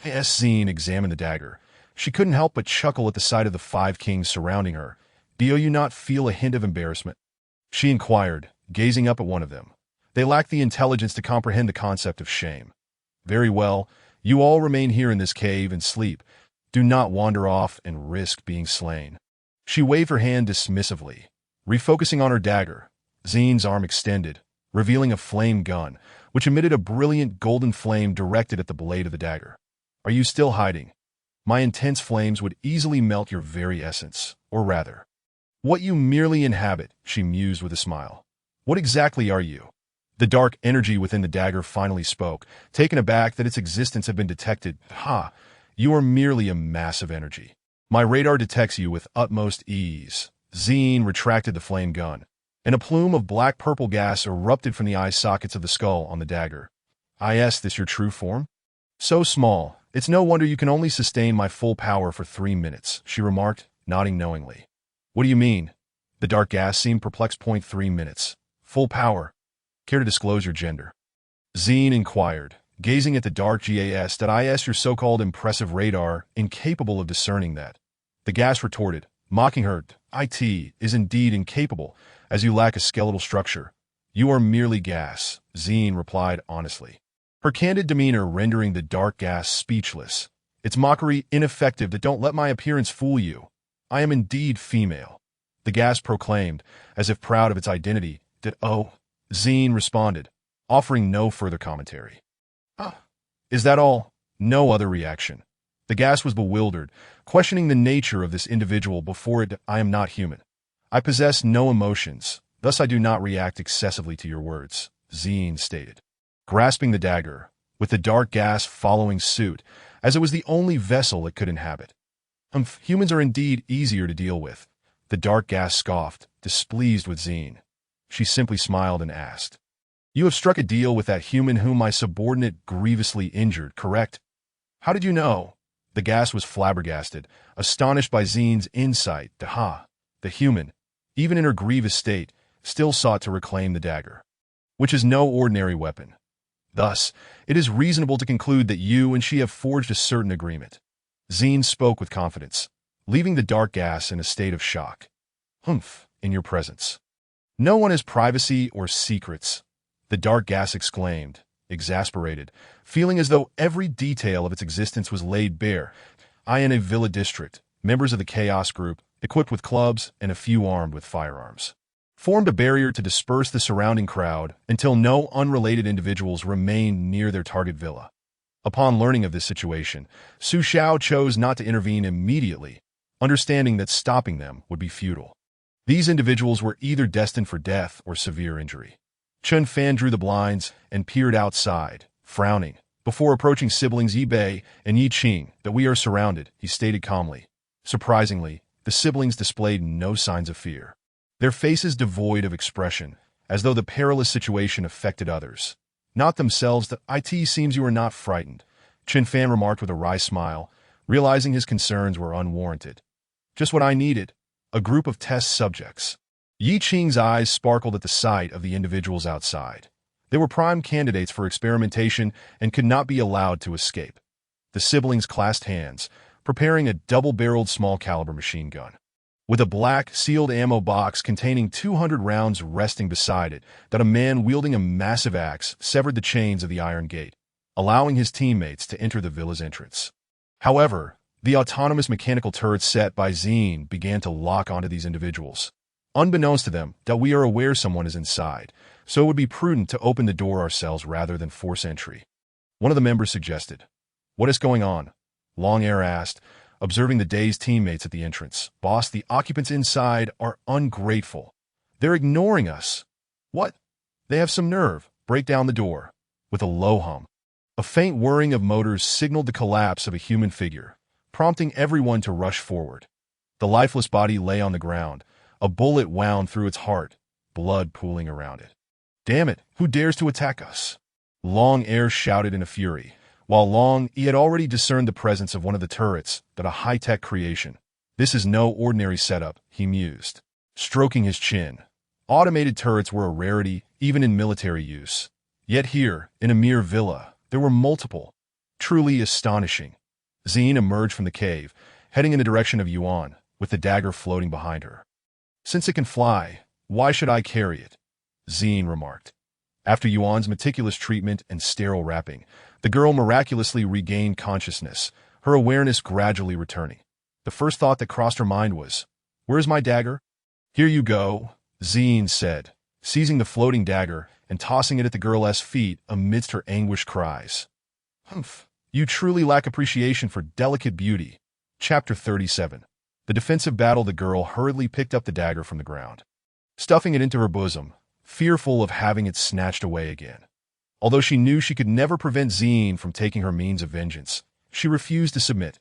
As Zine examined the dagger, she couldn't help but chuckle at the sight of the 5 kings surrounding her. Do you not feel a hint of embarrassment? She inquired, gazing up at one of them. They lacked the intelligence to comprehend the concept of shame. Very well, you all remain here in this cave and sleep. Do not wander off and risk being slain. She waved her hand dismissively, refocusing on her dagger. Zine's arm extended, revealing a flame gun, which emitted a brilliant golden flame directed at the blade of the dagger. Are you still hiding? My intense flames would easily melt your very essence, or rather, what you merely inhabit, she mused with a smile. What exactly are you? The dark energy within the dagger finally spoke, taken aback that its existence had been detected. Ha! You are merely a mass of energy. My radar detects you with utmost ease. Zine retracted the flame gun, and a plume of black-purple gas erupted from the eye sockets of the skull on the dagger. Is this your true form? So small, it's no wonder you can only sustain my full power for 3 minutes, she remarked, nodding knowingly. What do you mean? The dark gas seemed perplexed. 3 minutes. Full power. Care to disclose your gender? Zine inquired, gazing at the dark gas. Your so-called impressive radar, incapable of discerning that. The gas retorted, mocking her. It is indeed incapable, as you lack a skeletal structure. You are merely gas, Zine replied honestly. Her candid demeanor rendering the dark gas speechless. Its mockery ineffective. That don't let my appearance fool you. I am indeed female. The gas proclaimed, as if proud of its identity. Oh, Zine responded, offering no further commentary. Is that all? No other reaction. The gas was bewildered, questioning the nature of this individual before it. I am not human. I possess no emotions, thus I do not react excessively to your words, Zine stated. Grasping the dagger, with the dark gas following suit, as it was the only vessel it could inhabit. Humans are indeed easier to deal with. The dark gas scoffed, displeased with Zine. She simply smiled and asked, You have struck a deal with that human whom my subordinate grievously injured, correct? How did you know? The gas was flabbergasted, astonished by Zine's insight. The human, even in her grievous state, still sought to reclaim the dagger, which is no ordinary weapon. Thus, it is reasonable to conclude that you and she have forged a certain agreement. Zine spoke with confidence, leaving the dark gas in a state of shock. In your presence. No one has privacy or secrets, the dark gas exclaimed, exasperated, feeling as though every detail of its existence was laid bare. I in a villa district, members of the Chaos Group, equipped with clubs and a few armed with firearms, formed a barrier to disperse the surrounding crowd until no unrelated individuals remained near their target villa. Upon learning of this situation, Su Xiao chose not to intervene immediately, understanding that stopping them would be futile. These individuals were either destined for death or severe injury. Chen Fan drew the blinds and peered outside, frowning, before approaching siblings Yi Bei and Yi Qing. That we are surrounded, he stated calmly. Surprisingly, the siblings displayed no signs of fear. Their faces devoid of expression, as though the perilous situation affected others, not themselves. It seems you are not frightened, Chen Fan remarked with a wry smile, realizing his concerns were unwarranted. Just what I needed, a group of test subjects. Yi Qing's eyes sparkled at the sight of the individuals outside. They were prime candidates for experimentation and could not be allowed to escape. The siblings clasped hands, preparing a double-barreled small-caliber machine gun, with a black, sealed ammo box containing 200 rounds resting beside it. That a man wielding a massive axe severed the chains of the iron gate, allowing his teammates to enter the villa's entrance. However, the autonomous mechanical turrets set by Zine began to lock onto these individuals. Unbeknownst to them, that we are aware someone is inside, so it would be prudent to open the door ourselves rather than force entry. One of the members suggested. What is going on? Long Air asked, observing the dazed teammates at the entrance. Boss, the occupants inside are ungrateful. They're ignoring us. What? They have some nerve. Break down the door. With a low hum, a faint whirring of motors signaled the collapse of a human figure, prompting everyone to rush forward. The lifeless body lay on the ground, a bullet wound through its heart, blood pooling around it. Damn it, who dares to attack us? Long Air shouted in a fury, while he had already discerned the presence of one of the turrets, that a high-tech creation. This is no ordinary setup, he mused, stroking his chin. Automated turrets were a rarity, even in military use. Yet here, in a mere villa, there were multiple. Truly astonishing. Zine emerged from the cave, heading in the direction of Yuan, with the dagger floating behind her. Since it can fly, why should I carry it? Zine remarked. After Yuan's meticulous treatment and sterile wrapping, the girl miraculously regained consciousness, her awareness gradually returning. The first thought that crossed her mind was, Where's my dagger? Here you go, Zine said, seizing the floating dagger and tossing it at the girl's feet amidst her anguished cries. You truly lack appreciation for delicate beauty. Chapter 37. The defensive battle. The girl hurriedly picked up the dagger from the ground, stuffing it into her bosom, fearful of having it snatched away again. Although she knew she could never prevent Zine from taking her means of vengeance, she refused to submit.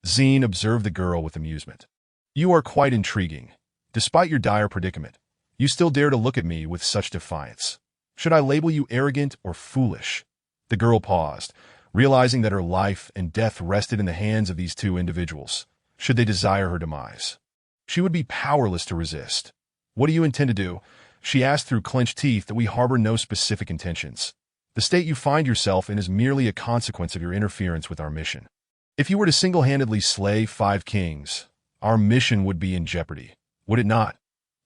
Zine observed the girl with amusement. You are quite intriguing. Despite your dire predicament, you still dare to look at me with such defiance. Should I label you arrogant or foolish? The girl paused, realizing that her life and death rested in the hands of these two individuals, should they desire her demise. She would be powerless to resist. What do you intend to do? She asked through clenched teeth. That we harbor no specific intentions. The state you find yourself in is merely a consequence of your interference with our mission. If you were to single-handedly slay 5 kings, our mission would be in jeopardy, would it not?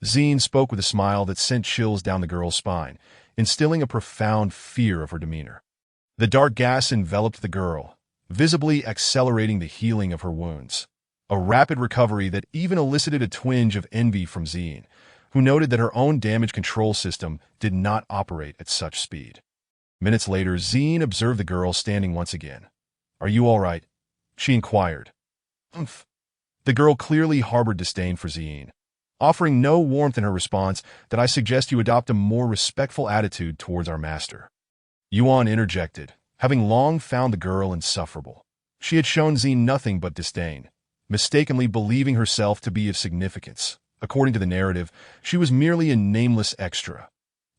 Zine spoke with a smile that sent chills down the girl's spine, instilling a profound fear of her demeanor. The dark gas enveloped the girl, visibly accelerating the healing of her wounds. A rapid recovery that even elicited a twinge of envy from Zine, who noted that her own damage control system did not operate at such speed. Minutes later, Zine observed the girl standing once again. "Are you all right?" she inquired. "Umph." The girl clearly harbored disdain for Zine, offering no warmth in her response. "That I suggest you adopt a more respectful attitude towards our master." Yuan interjected, having long found the girl insufferable. She had shown Zine nothing but disdain, mistakenly believing herself to be of significance. According to the narrative, she was merely a nameless extra.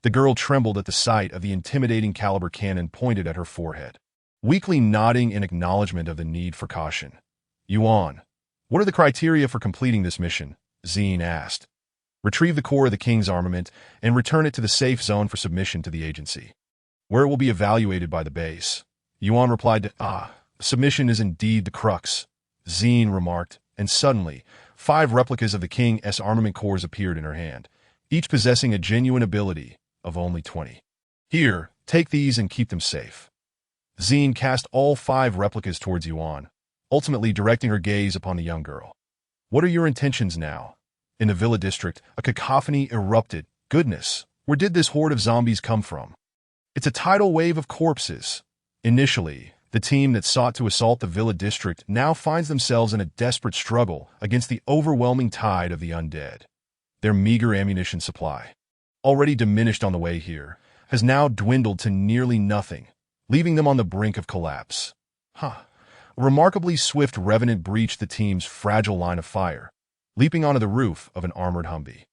The girl trembled at the sight of the intimidating caliber cannon pointed at her forehead. Weakly nodding in acknowledgement of the need for caution. "Yuan, what are the criteria for completing this mission?" Zine asked. "Retrieve the core of the king's armament and return it to the safe zone for submission to the agency, where it will be evaluated by the base." Yuan replied, "Submission is indeed the crux," Zine remarked, and suddenly, 5 replicas of the king's armament cores appeared in her hand, each possessing a genuine ability of only 20. "Here, take these and keep them safe." Zine cast all 5 replicas towards Yuan, ultimately directing her gaze upon the young girl. "What are your intentions now?" In the villa district, a cacophony erupted. Goodness, where did this horde of zombies come from? It's a tidal wave of corpses. Initially, the team that sought to assault the villa district now finds themselves in a desperate struggle against the overwhelming tide of the undead. Their meager ammunition supply, already diminished on the way here, has now dwindled to nearly nothing, leaving them on the brink of collapse. A remarkably swift revenant breached the team's fragile line of fire, leaping onto the roof of an armored Humvee.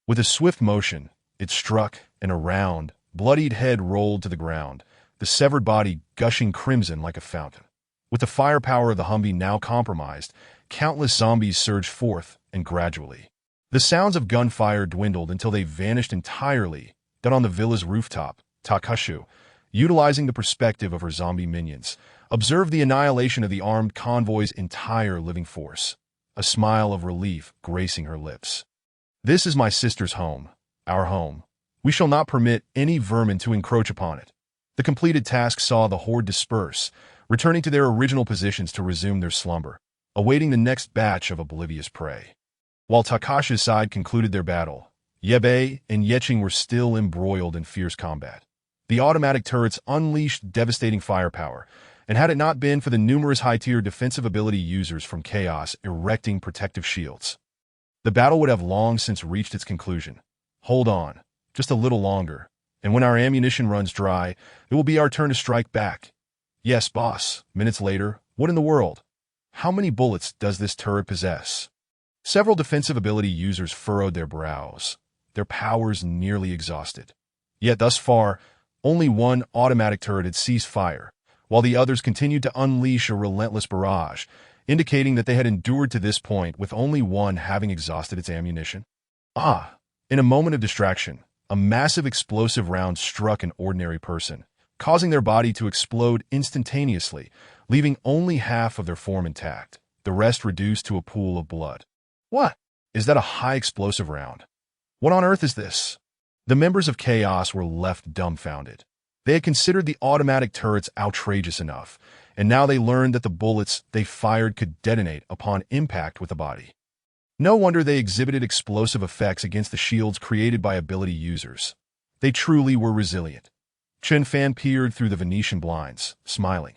With a swift motion, it struck, and a round, bloodied head rolled to the ground, the severed body gushing crimson like a fountain. With the firepower of the Humvee now compromised, countless zombies surged forth, and gradually, the sounds of gunfire dwindled until they vanished entirely. Then on the villa's rooftop, Takashu, utilizing the perspective of her zombie minions, observed the annihilation of the armed convoy's entire living force, a smile of relief gracing her lips. "This is my sister's home, our home. We shall not permit any vermin to encroach upon it." The completed task saw the horde disperse, returning to their original positions to resume their slumber, awaiting the next batch of oblivious prey. While Takashi's side concluded their battle, Yebe and Yeching were still embroiled in fierce combat. The automatic turrets unleashed devastating firepower, and had it not been for the numerous high-tier defensive ability users from Chaos erecting protective shields, the battle would have long since reached its conclusion. "Hold on, just a little longer, and when our ammunition runs dry, it will be our turn to strike back." "Yes, boss." Minutes later, "What in the world? How many bullets does this turret possess?" Several defensive ability users furrowed their brows, their powers nearly exhausted. Yet thus far, only one automatic turret had ceased fire, while the others continued to unleash a relentless barrage, indicating that they had endured to this point with only one having exhausted its ammunition. In a moment of distraction, a massive explosive round struck an ordinary person, causing their body to explode instantaneously, leaving only half of their form intact, the rest reduced to a pool of blood. "What? Is that a high explosive round? What on earth is this?" The members of Chaos were left dumbfounded. They had considered the automatic turrets outrageous enough, and now they learned that the bullets they fired could detonate upon impact with the body. No wonder they exhibited explosive effects against the shields created by ability users. They truly were resilient. Chen Fan peered through the Venetian blinds, smiling.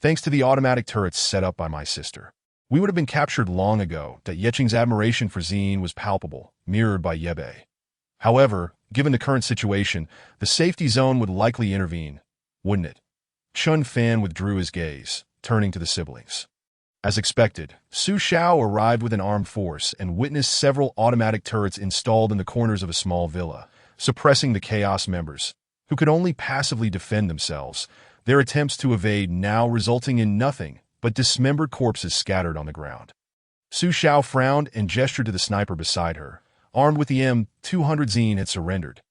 "Thanks to the automatic turrets set up by my sister, we would have been captured long ago." That Yeching's admiration for Zine was palpable, mirrored by Yebe. However, given the current situation, the safety zone would likely intervene, wouldn't it? Chun Fan withdrew his gaze, turning to the siblings. As expected, Su Xiao arrived with an armed force and witnessed several automatic turrets installed in the corners of a small villa, suppressing the Chaos members, who could only passively defend themselves, their attempts to evade now resulting in nothing but dismembered corpses scattered on the ground. Su Xiao frowned and gestured to the sniper beside her. Armed with the M200, Zine had surrendered.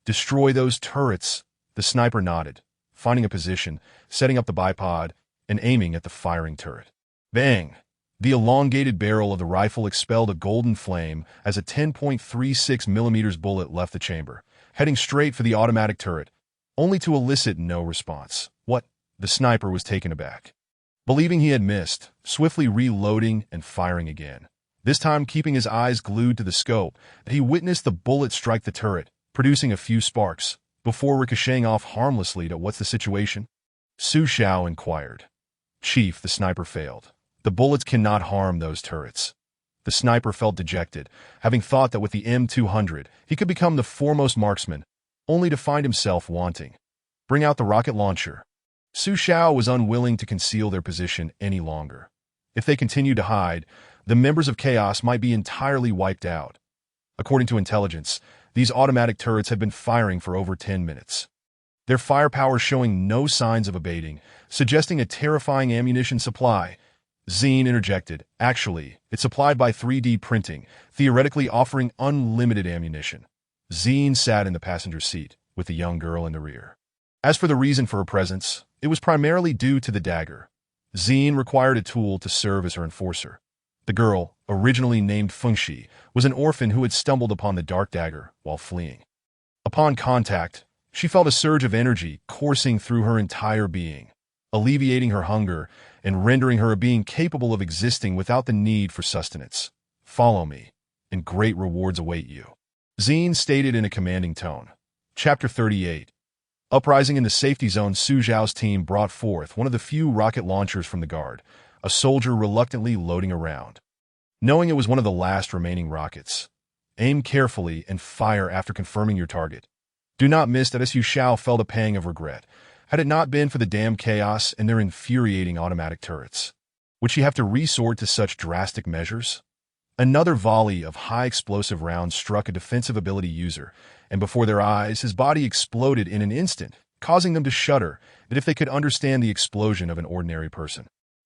"Destroy those turrets," the sniper nodded, finding a position, setting up the bipod, and aiming at the firing turret. Bang! The elongated barrel of the rifle expelled a golden flame as a 10.36mm bullet left the chamber, heading straight for the automatic turret, only to elicit no response. What? The sniper was taken aback. Believing he had missed, swiftly reloading and firing again. This time keeping his eyes glued to the scope, he witnessed the bullet strike the turret, producing a few sparks, before ricocheting off harmlessly to "What's the situation?" Su Xiao inquired. "Chief, the sniper failed. The bullets cannot harm those turrets." The sniper felt dejected, having thought that with the M200 he could become the foremost marksman, only to find himself wanting. "Bring out the rocket launcher." Su Xiao was unwilling to conceal their position any longer. If they continued to hide, the members of Chaos might be entirely wiped out. According to intelligence, these automatic turrets had been firing for over 10 minutes. Their firepower showing no signs of abating, suggesting a terrifying ammunition supply. Zine interjected. "Actually, it's supplied by 3D printing, theoretically offering unlimited ammunition." Zine sat in the passenger seat, with the young girl in the rear. As for the reason for her presence, it was primarily due to the dagger. Zine required a tool to serve as her enforcer. The girl, originally named Fengxi, was an orphan who had stumbled upon the dark dagger while fleeing. Upon contact, she felt a surge of energy coursing through her entire being, alleviating her hunger and rendering her a being capable of existing without the need for sustenance. "Follow me, and great rewards await you," Zine stated in a commanding tone. Chapter 38. Uprising in the safety zone. Su Xiao's team brought forth one of the few rocket launchers from the guard, a soldier reluctantly loading a round. Knowing it was one of the last remaining rockets, aim carefully and fire after confirming your target. Do not miss that. Su Xiao felt a pang of regret. Had it not been for the damn Chaos and their infuriating automatic turrets, would she have to resort to such drastic measures? Another volley of high-explosive rounds struck a defensive ability user, and before their eyes his body exploded in an instant, causing them to shudder as if they could understand the explosion of an ordinary person.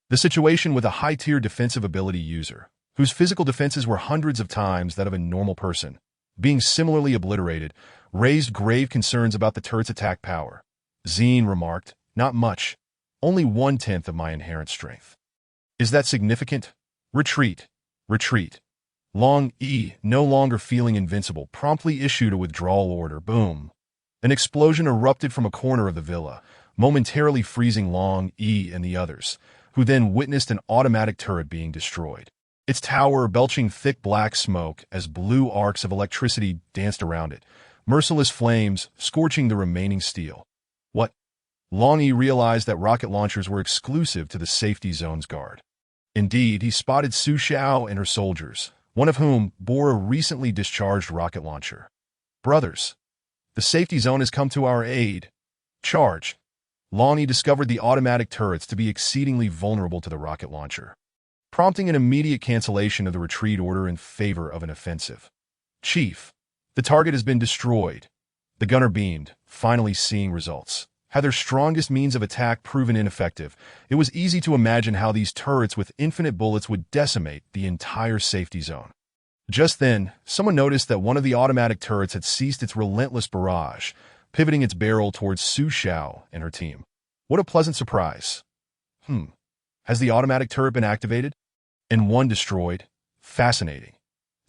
The situation with a high-tier defensive ability user, whose physical defenses were hundreds of times that of a normal person, being similarly obliterated, raised grave concerns about the turret's attack power. Zine remarked, "Not much. Only 1/10 of my inherent strength." "Is that significant? Retreat. Retreat." Long E, no longer feeling invincible, promptly issued a withdrawal order. Boom. An explosion erupted from a corner of the villa, momentarily freezing Long E and the others, who then witnessed an automatic turret being destroyed, its tower belching thick black smoke as blue arcs of electricity danced around it, merciless flames scorching the remaining steel. What? Long E realized that rocket launchers were exclusive to the safety zone's guard. Indeed, he spotted Su Xiao and her soldiers, one of whom bore a recently discharged rocket launcher. "Brothers, the safety zone has come to our aid. Charge." Long E discovered the automatic turrets to be exceedingly vulnerable to the rocket launcher, prompting an immediate cancellation of the retreat order in favor of an offensive. "Chief, the target has been destroyed." The gunner beamed, finally seeing results. Had their strongest means of attack proven ineffective, it was easy to imagine how these turrets with infinite bullets would decimate the entire safety zone. Just then, someone noticed that one of the automatic turrets had ceased its relentless barrage, pivoting its barrel towards Su Xiao and her team. What a pleasant surprise. Has the automatic turret been activated? And one destroyed? Fascinating.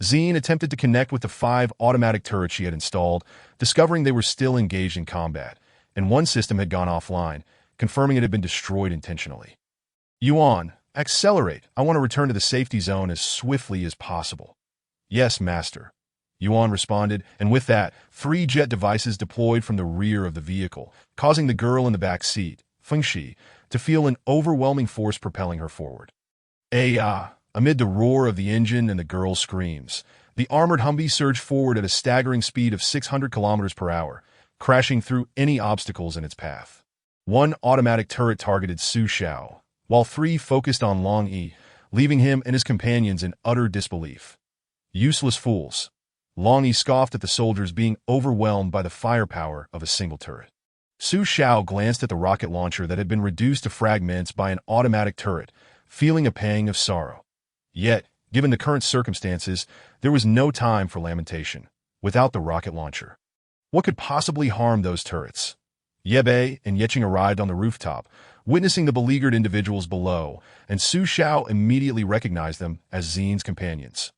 Zine attempted to connect with the 5 automatic turrets she had installed, discovering they were still engaged in combat, and one system had gone offline, confirming it had been destroyed intentionally. "Yuan, accelerate. I want to return to the safety zone as swiftly as possible." "Yes, Master," Yuan responded, and with that, 3 jet devices deployed from the rear of the vehicle, causing the girl in the back seat, Fengxi, to feel an overwhelming force propelling her forward. Amid the roar of the engine and the girl's screams, the armored Humvee surged forward at a staggering speed of 600 kilometers per hour, crashing through any obstacles in its path. One automatic turret targeted Su Xiao, while 3 focused on Long E, leaving him and his companions in utter disbelief. "Useless fools." Long E scoffed at the soldiers being overwhelmed by the firepower of a single turret. Su Xiao glanced at the rocket launcher that had been reduced to fragments by an automatic turret, feeling a pang of sorrow. Yet, given the current circumstances, there was no time for lamentation. Without the rocket launcher, what could possibly harm those turrets? Yebe and Yeching arrived on the rooftop, witnessing the beleaguered individuals below, and Su Xiao immediately recognized them as Xine's companions.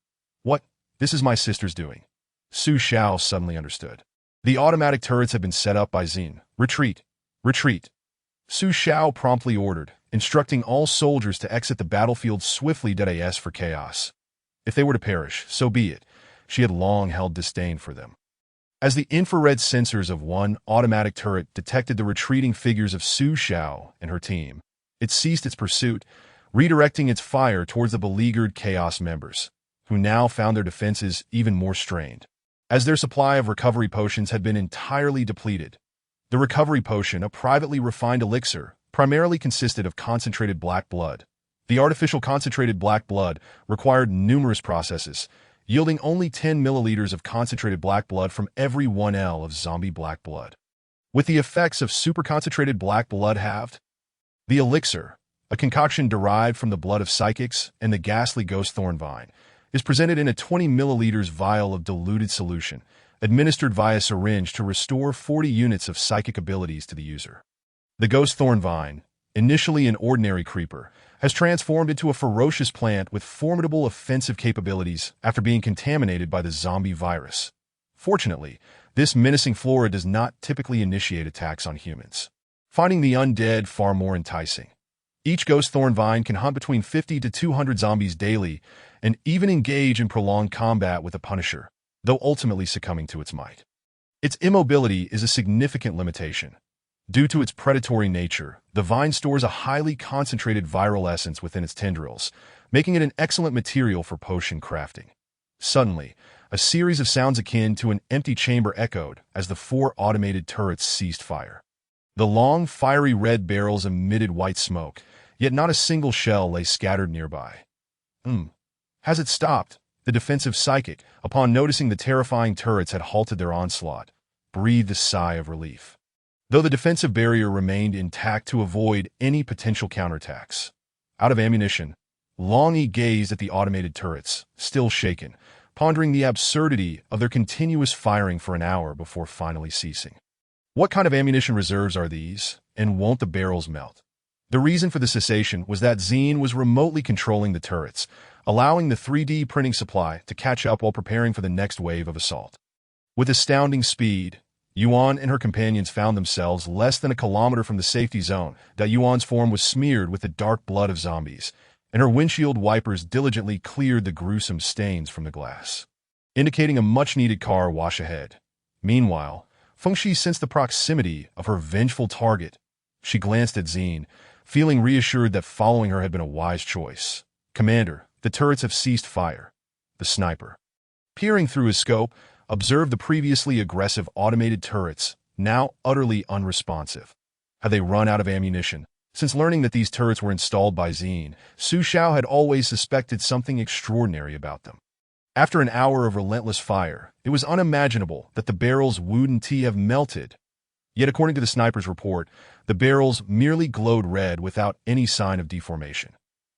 What? This is my sister's doing. Su Xiao suddenly understood. The automatic turrets had been set up by Xine. Retreat! Retreat! Su Xiao promptly ordered, instructing all soldiers to exit the battlefield swiftly as for chaos. If they were to perish, so be it. She had long held disdain for them. As the infrared sensors of one automatic turret detected the retreating figures of Su Xiao and her team, it ceased its pursuit, redirecting its fire towards the beleaguered Chaos members, who now found their defenses even more strained. As their supply of recovery potions had been entirely depleted, the recovery potion, a privately refined elixir, primarily consisted of concentrated black blood. The artificial concentrated black blood required numerous processes, yielding only 10 milliliters of concentrated black blood from every 1 L of zombie black blood. With the effects of super-concentrated black blood halved, the elixir, a concoction derived from the blood of psychics and the ghastly ghost thorn vine, is presented in a 20 milliliters vial of diluted solution, administered via syringe to restore 40 units of psychic abilities to the user. The ghost thorn vine, initially an ordinary creeper, has transformed into a ferocious plant with formidable offensive capabilities after being contaminated by the zombie virus. Fortunately, this menacing flora does not typically initiate attacks on humans, finding the undead far more enticing. Each ghost thorn vine can hunt between 50 to 200 zombies daily and even engage in prolonged combat with the Punisher, though ultimately succumbing to its might. Its immobility is a significant limitation. Due to its predatory nature, the vine stores a highly concentrated viral essence within its tendrils, making it an excellent material for potion crafting. Suddenly, a series of sounds akin to an empty chamber echoed as the 4 automated turrets ceased fire. The long, fiery red barrels emitted white smoke, yet not a single shell lay scattered nearby. Has it stopped? The defensive psychic, upon noticing the terrifying turrets had halted their onslaught, breathed a sigh of relief. Though the defensive barrier remained intact to avoid any potential counterattacks. Out of ammunition, Long Yi gazed at the automated turrets, still shaken, pondering the absurdity of their continuous firing for an hour before finally ceasing. What kind of ammunition reserves are these, and won't the barrels melt? The reason for the cessation was that Xine was remotely controlling the turrets, allowing the 3D printing supply to catch up while preparing for the next wave of assault. With astounding speed, Yuan and her companions found themselves less than a kilometer from the safety zone. Yuan's form was smeared with the dark blood of zombies, and her windshield wipers diligently cleared the gruesome stains from the glass, indicating a much-needed car wash ahead. Meanwhile, Fengxi sensed the proximity of her vengeful target. She glanced at Xine, feeling reassured that following her had been a wise choice. "Commander, the turrets have ceased fire." The sniper, peering through his scope, observed the previously aggressive automated turrets, now utterly unresponsive. Had they run out of ammunition? Since learning that these turrets were installed by Xine, Su Xiao had always suspected something extraordinary about them. After an hour of relentless fire, it was unimaginable that the barrels wouldn't have melted. Yet according to the sniper's report, the barrels merely glowed red without any sign of deformation.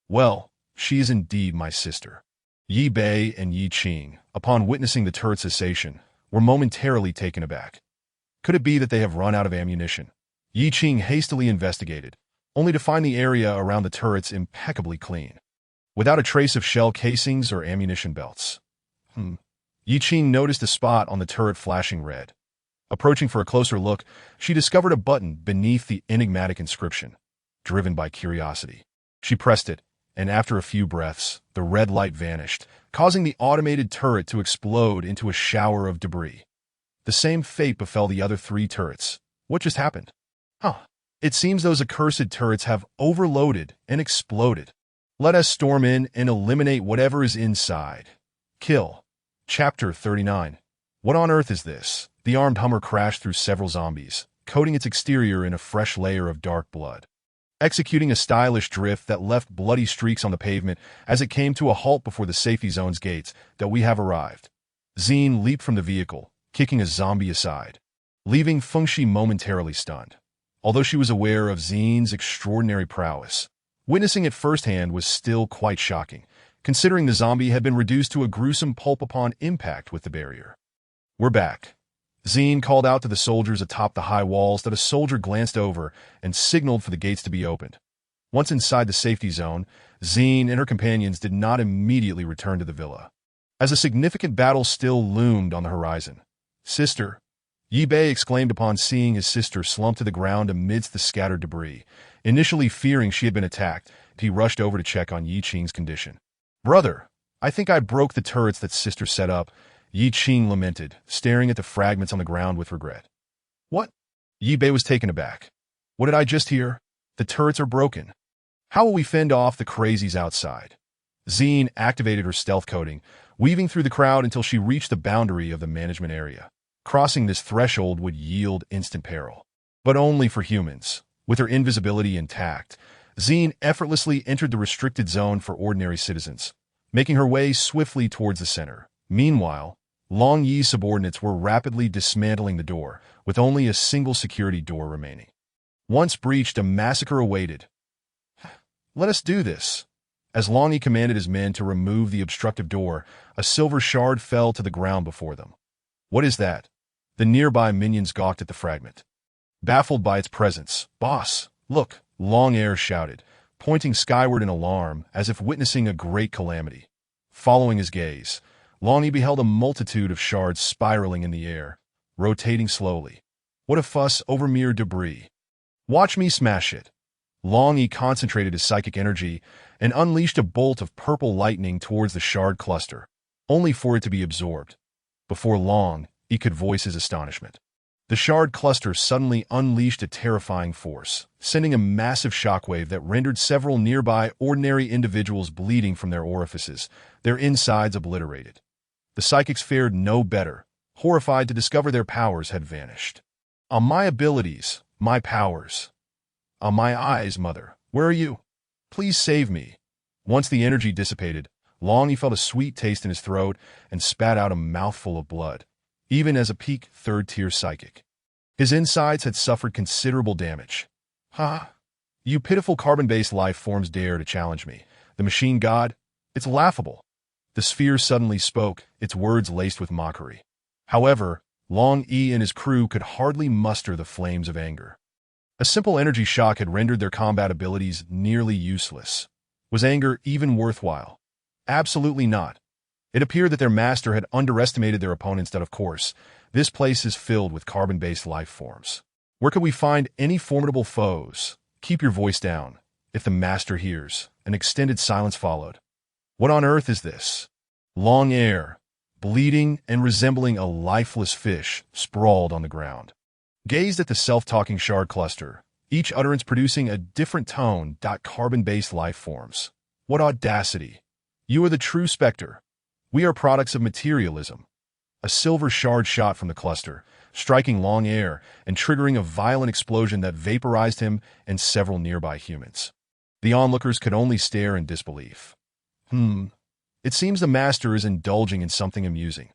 Well, she is indeed my sister. Yi Bei and Yi Qing, upon witnessing the turret cessation, were momentarily taken aback. Could it be that they have run out of ammunition? Yi Qing hastily investigated, only to find the area around the turrets impeccably clean, without a trace of shell casings or ammunition belts. Yi Qing noticed a spot on the turret flashing red. Approaching for a closer look, she discovered a button beneath the enigmatic inscription. Driven by curiosity, she pressed it, and after a few breaths, the red light vanished, causing the automated turret to explode into a shower of debris. The same fate befell the other 3 turrets. What just happened? It seems those accursed turrets have overloaded and exploded. Let us storm in and eliminate whatever is inside. Kill. Chapter 39. What on earth is this? The armed Hummer crashed through several zombies, coating its exterior in a fresh layer of dark blood, executing a stylish drift that left bloody streaks on the pavement as it came to a halt before the safety zone's gates. That we have arrived. Xine leaped from the vehicle, kicking a zombie aside, leaving Fengxi momentarily stunned. Although she was aware of Xine's extraordinary prowess, witnessing it firsthand was still quite shocking, considering the zombie had been reduced to a gruesome pulp upon impact with the barrier. We're back. Zine called out to the soldiers atop the high walls that a soldier glanced over and signaled for the gates to be opened. Once inside the safety zone, Zine and her companions did not immediately return to the villa, as a significant battle still loomed on the horizon. "Sister," Yi Bei exclaimed upon seeing his sister slump to the ground amidst the scattered debris. Initially fearing she had been attacked, he rushed over to check on Yi Qing's condition. "Brother, I think I broke the turrets that sister set up," Yi Qing lamented, staring at the fragments on the ground with regret. "What?" Yi Bei was taken aback. "What did I just hear? The turrets are broken. How will we fend off the crazies outside?" Zine activated her stealth coding, weaving through the crowd until she reached the boundary of the management area. Crossing this threshold would yield instant peril. But only for humans. With her invisibility intact, Zine effortlessly entered the restricted zone for ordinary citizens, making her way swiftly towards the center. Meanwhile, Long Yi's subordinates were rapidly dismantling the door, with only a single security door remaining. Once breached, a massacre awaited. "Let us do this." As Long Yi commanded his men to remove the obstructive door, a silver shard fell to the ground before them. "What is that?" The nearby minions gawked at the fragment, baffled by its presence. "Boss, look," Long Air shouted, pointing skyward in alarm as if witnessing a great calamity. Following his gaze, Long Yi beheld a multitude of shards spiraling in the air, rotating slowly. "What a fuss over mere debris. Watch me smash it." Long Yi concentrated his psychic energy and unleashed a bolt of purple lightning towards the shard cluster, only for it to be absorbed. Before long, he could voice his astonishment. The shard cluster suddenly unleashed a terrifying force, sending a massive shockwave that rendered several nearby ordinary individuals bleeding from their orifices, their insides obliterated. The psychics fared no better, horrified to discover their powers had vanished. My abilities, my powers. My eyes, mother, where are you? Please save me." Once the energy dissipated, Long Yi felt a sweet taste in his throat and spat out a mouthful of blood, even as a peak third-tier psychic. His insides had suffered considerable damage. "Ha! You pitiful carbon-based life forms dare to challenge me. The machine god? It's laughable." The sphere suddenly spoke, its words laced with mockery. However, Long Yi and his crew could hardly muster the flames of anger. A simple energy shock had rendered their combat abilities nearly useless. Was anger even worthwhile? Absolutely not. It appeared that their master had underestimated their opponents. That, of course, this place is filled with carbon-based life forms. Where could we find any formidable foes? Keep your voice down. If the master hears. An extended silence followed. What on earth is this? Long Air, bleeding and resembling a lifeless fish, sprawled on the ground. Gazed at the self-talking shard cluster, each utterance producing a different tone. Carbon-based life forms. What audacity! You are the true specter. We are products of materialism. A silver shard shot from the cluster, striking Long Air and triggering a violent explosion that vaporized him and several nearby humans. The onlookers could only stare in disbelief. It seems the master is indulging in something amusing.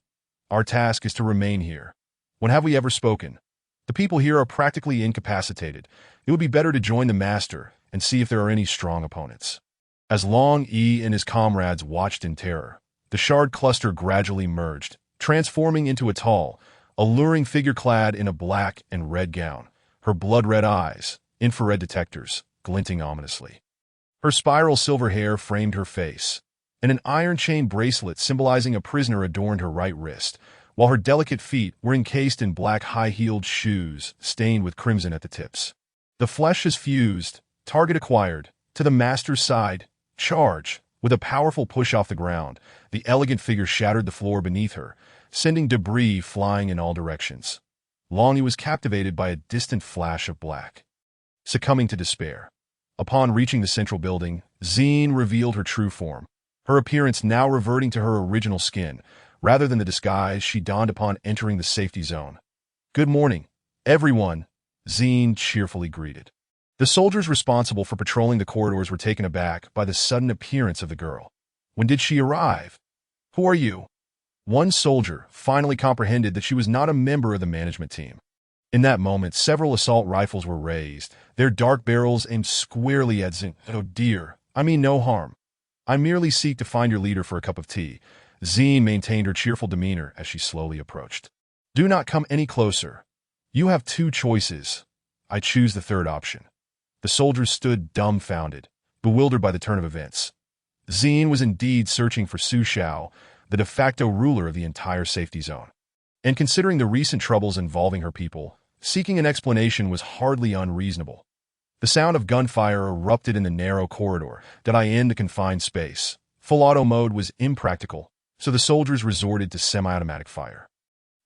Our task is to remain here. When have we ever spoken? The people here are practically incapacitated. It would be better to join the master and see if there are any strong opponents. As Long Yi and his comrades watched in terror, the shard cluster gradually merged, transforming into a tall, alluring figure clad in a black and red gown, her blood-red eyes, infrared detectors, glinting ominously. Her spiral silver hair framed her face, and an iron chain bracelet symbolizing a prisoner adorned her right wrist, while her delicate feet were encased in black high-heeled shoes stained with crimson at the tips. The flesh is fused, target acquired, to the master's side, charge. With a powerful push off the ground, the elegant figure shattered the floor beneath her, sending debris flying in all directions. Long Yi was captivated by a distant flash of black. Succumbing to despair. Upon reaching the central building, Zine revealed her true form, her appearance now reverting to her original skin, rather than the disguise she donned upon entering the safety zone. "Good morning, everyone," Zine cheerfully greeted. The soldiers responsible for patrolling the corridors were taken aback by the sudden appearance of the girl. When did she arrive? "Who are you?" One soldier finally comprehended that she was not a member of the management team. In that moment, several assault rifles were raised, their dark barrels aimed squarely at Zine. "Oh dear, I mean no harm. I merely seek to find your leader for a cup of tea." Zine maintained her cheerful demeanor as she slowly approached. Do not come any closer. You have two choices. I choose the third option. The soldiers stood dumbfounded, bewildered by the turn of events. Zine was indeed searching for Su Xiao, the de facto ruler of the entire safety zone. And considering the recent troubles involving her people, seeking an explanation was hardly unreasonable. The sound of gunfire erupted in the narrow corridor that in the confined space. Full auto mode was impractical, so the soldiers resorted to semi-automatic fire.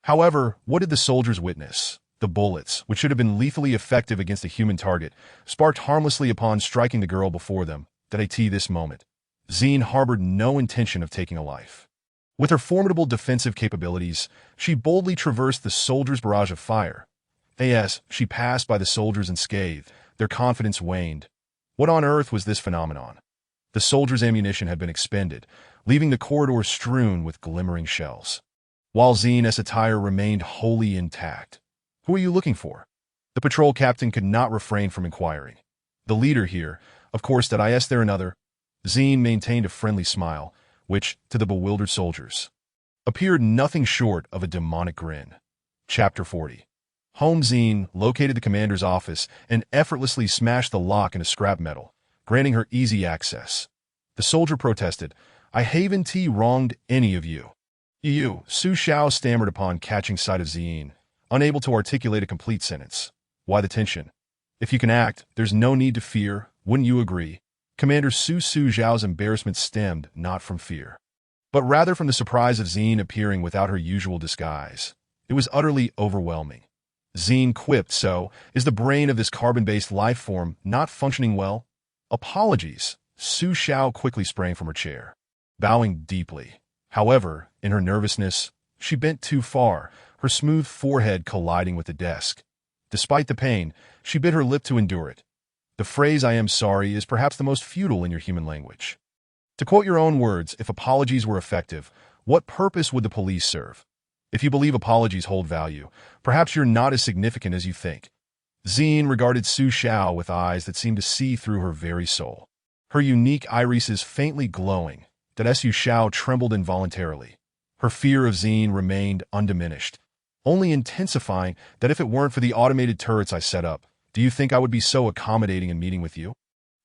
However, what did the soldiers witness? The bullets, which should have been lethally effective against a human target, sparked harmlessly upon striking the girl before them. At this moment, Zine harbored no intention of taking a life. With her formidable defensive capabilities, she boldly traversed the soldiers' barrage of fire. As she passed by the soldiers unscathed, their confidence waned. What on earth was this phenomenon? The soldiers' ammunition had been expended, leaving the corridor strewn with glimmering shells, while Zine's attire remained wholly intact. Who are you looking for? The patrol captain could not refrain from inquiring. The leader here, of course. Is there another? Zine maintained a friendly smile, which, to the bewildered soldiers, appeared nothing short of a demonic grin. Chapter 40. Home. Zine located the commander's office and effortlessly smashed the lock into scrap metal, granting her easy access. The soldier protested, I haven't wronged any of you. You, Su Xiao stammered upon catching sight of Zine, unable to articulate a complete sentence. Why the tension? If you can act, there's no need to fear, wouldn't you agree? Commander Su Xiao's embarrassment stemmed not from fear, but rather from the surprise of Zine appearing without her usual disguise. It was utterly overwhelming. Zine quipped, so, is the brain of this carbon-based life form not functioning well? Apologies. Su Xiao quickly sprang from her chair, bowing deeply. However, in her nervousness, she bent too far, her smooth forehead colliding with the desk. Despite the pain, she bit her lip to endure it. The phrase I am sorry is perhaps the most futile in your human language. To quote your own words, if apologies were effective, what purpose would the police serve? If you believe apologies hold value, perhaps you're not as significant as you think. Zine regarded Su Xiao with eyes that seemed to see through her very soul. Her unique irises faintly glowing, that Su Xiao trembled involuntarily. Her fear of Zine remained undiminished, only intensifying that if it weren't for the automated turrets I set up, do you think I would be so accommodating in meeting with you?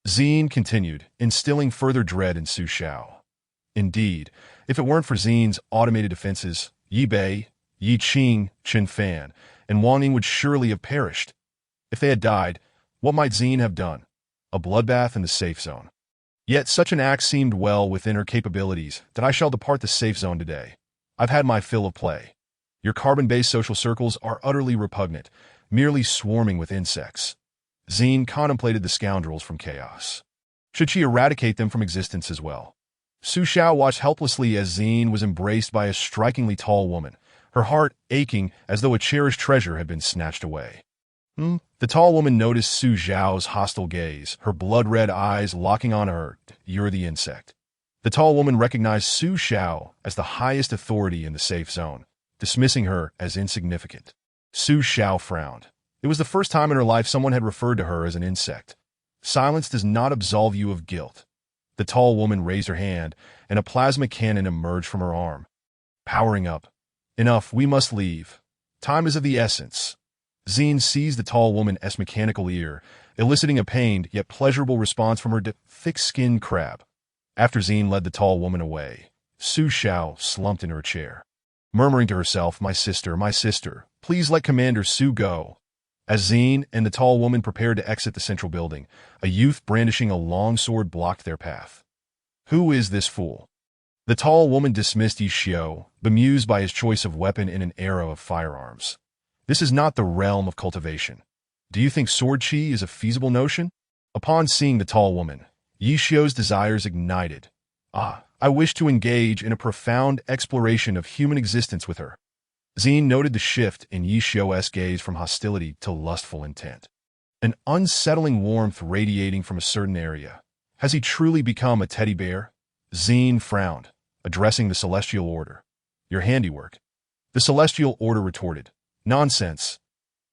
Zine continued, instilling further dread in Su Xiao. Indeed, if it weren't for Zine's automated defenses, Yi Bei, Yi Qing, Chen Fan, and Wang Ying would surely have perished. If they had died, what might Zine have done? A bloodbath in the safe zone. Yet such an act seemed well within her capabilities that I shall depart the safe zone today. I've had my fill of play. Your carbon-based social circles are utterly repugnant, merely swarming with insects. Zine contemplated the scoundrels from chaos. Should she eradicate them from existence as well? Su Xiao watched helplessly as Zine was embraced by a strikingly tall woman, her heart aching as though a cherished treasure had been snatched away. The tall woman noticed Su Xiao's hostile gaze, her blood-red eyes locking on her. You're the insect. The tall woman recognized Su Xiao as the highest authority in the safe zone, dismissing her as insignificant. Su Xiao frowned. It was the first time in her life someone had referred to her as an insect. Silence does not absolve you of guilt. The tall woman raised her hand, and a plasma cannon emerged from her arm. Powering up. Enough, we must leave. Time is of the essence. Zine seized the tall woman's mechanical ear, eliciting a pained yet pleasurable response from her thick-skinned crab. After Zine led the tall woman away, Su Xiao slumped in her chair, murmuring to herself, my sister, please let Commander Su go. As Zine and the tall woman prepared to exit the central building, a youth brandishing a long sword blocked their path. Who is this fool? The tall woman dismissed Yi Xiao, bemused by his choice of weapon in an era of firearms. This is not the realm of cultivation. Do you think sword chi is a feasible notion? Upon seeing the tall woman, Yi Xiao's desires ignited. I wish to engage in a profound exploration of human existence with her. Zine noted the shift in Yi Xiao's gaze from hostility to lustful intent. An unsettling warmth radiating from a certain area. Has he truly become a teddy bear? Zine frowned, addressing the Celestial Order. Your handiwork. The Celestial Order retorted. Nonsense.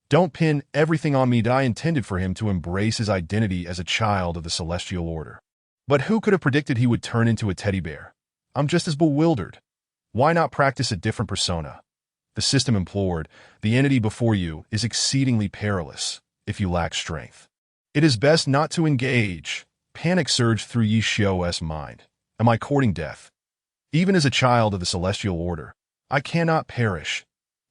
Don't pin everything on me. I intended for him to embrace his identity as a child of the Celestial Order. But who could have predicted he would turn into a teddy bear? I'm just as bewildered. Why not practice a different persona? The system implored, the entity before you is exceedingly perilous if you lack strength. It is best not to engage. Panic surged through Yi Xiao's mind. Am I courting death? Even as a child of the celestial order, I cannot perish.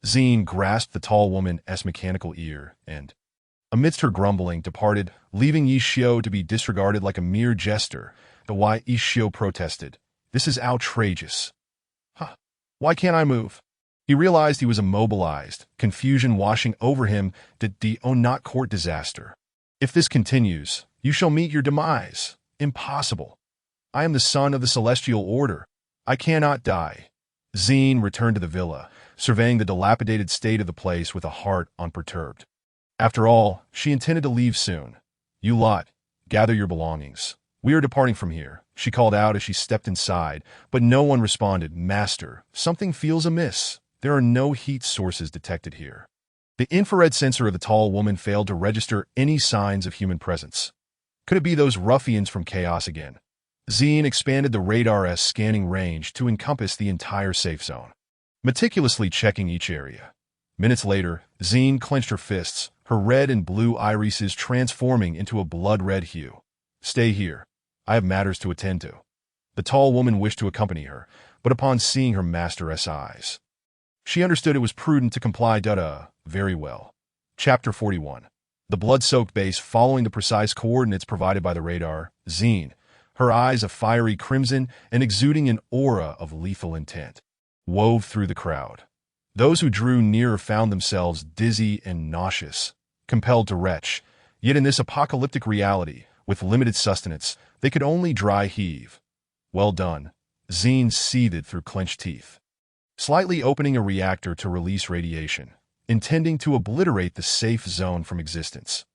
Zine grasped the tall woman's mechanical ear and, amidst her grumbling, departed, leaving Yi Xiao to be disregarded like a mere jester. But why? Yi Xiao protested. This is outrageous. Huh? Why can't I move? He realized he was immobilized, confusion washing over him. Did the not court disaster? If this continues, you shall meet your demise. Impossible. I am the son of the celestial order. I cannot die. Zine returned to the villa, surveying the dilapidated state of the place with a heart unperturbed. After all, she intended to leave soon. You lot, gather your belongings. We are departing from here, she called out as she stepped inside, but no one responded. Master, something feels amiss. There are no heat sources detected here. The infrared sensor of the tall woman failed to register any signs of human presence. Could it be those ruffians from Chaos again? Zine expanded the radar's scanning range to encompass the entire safe zone, meticulously checking each area. Minutes later, Zine clenched her fists, her red and blue irises transforming into a blood-red hue. Stay here. I have matters to attend to. The tall woman wished to accompany her, but upon seeing her master's eyes, she understood it was prudent to comply. Very well. Chapter 41. The blood-soaked base following the precise coordinates provided by the radar, Zine, her eyes a fiery crimson and exuding an aura of lethal intent, wove through the crowd. Those who drew nearer found themselves dizzy and nauseous, compelled to retch. Yet in this apocalyptic reality, with limited sustenance, they could only dry heave. Well done. Zine seethed through clenched teeth, slightly opening a reactor to release radiation, intending to obliterate the safe zone from existence.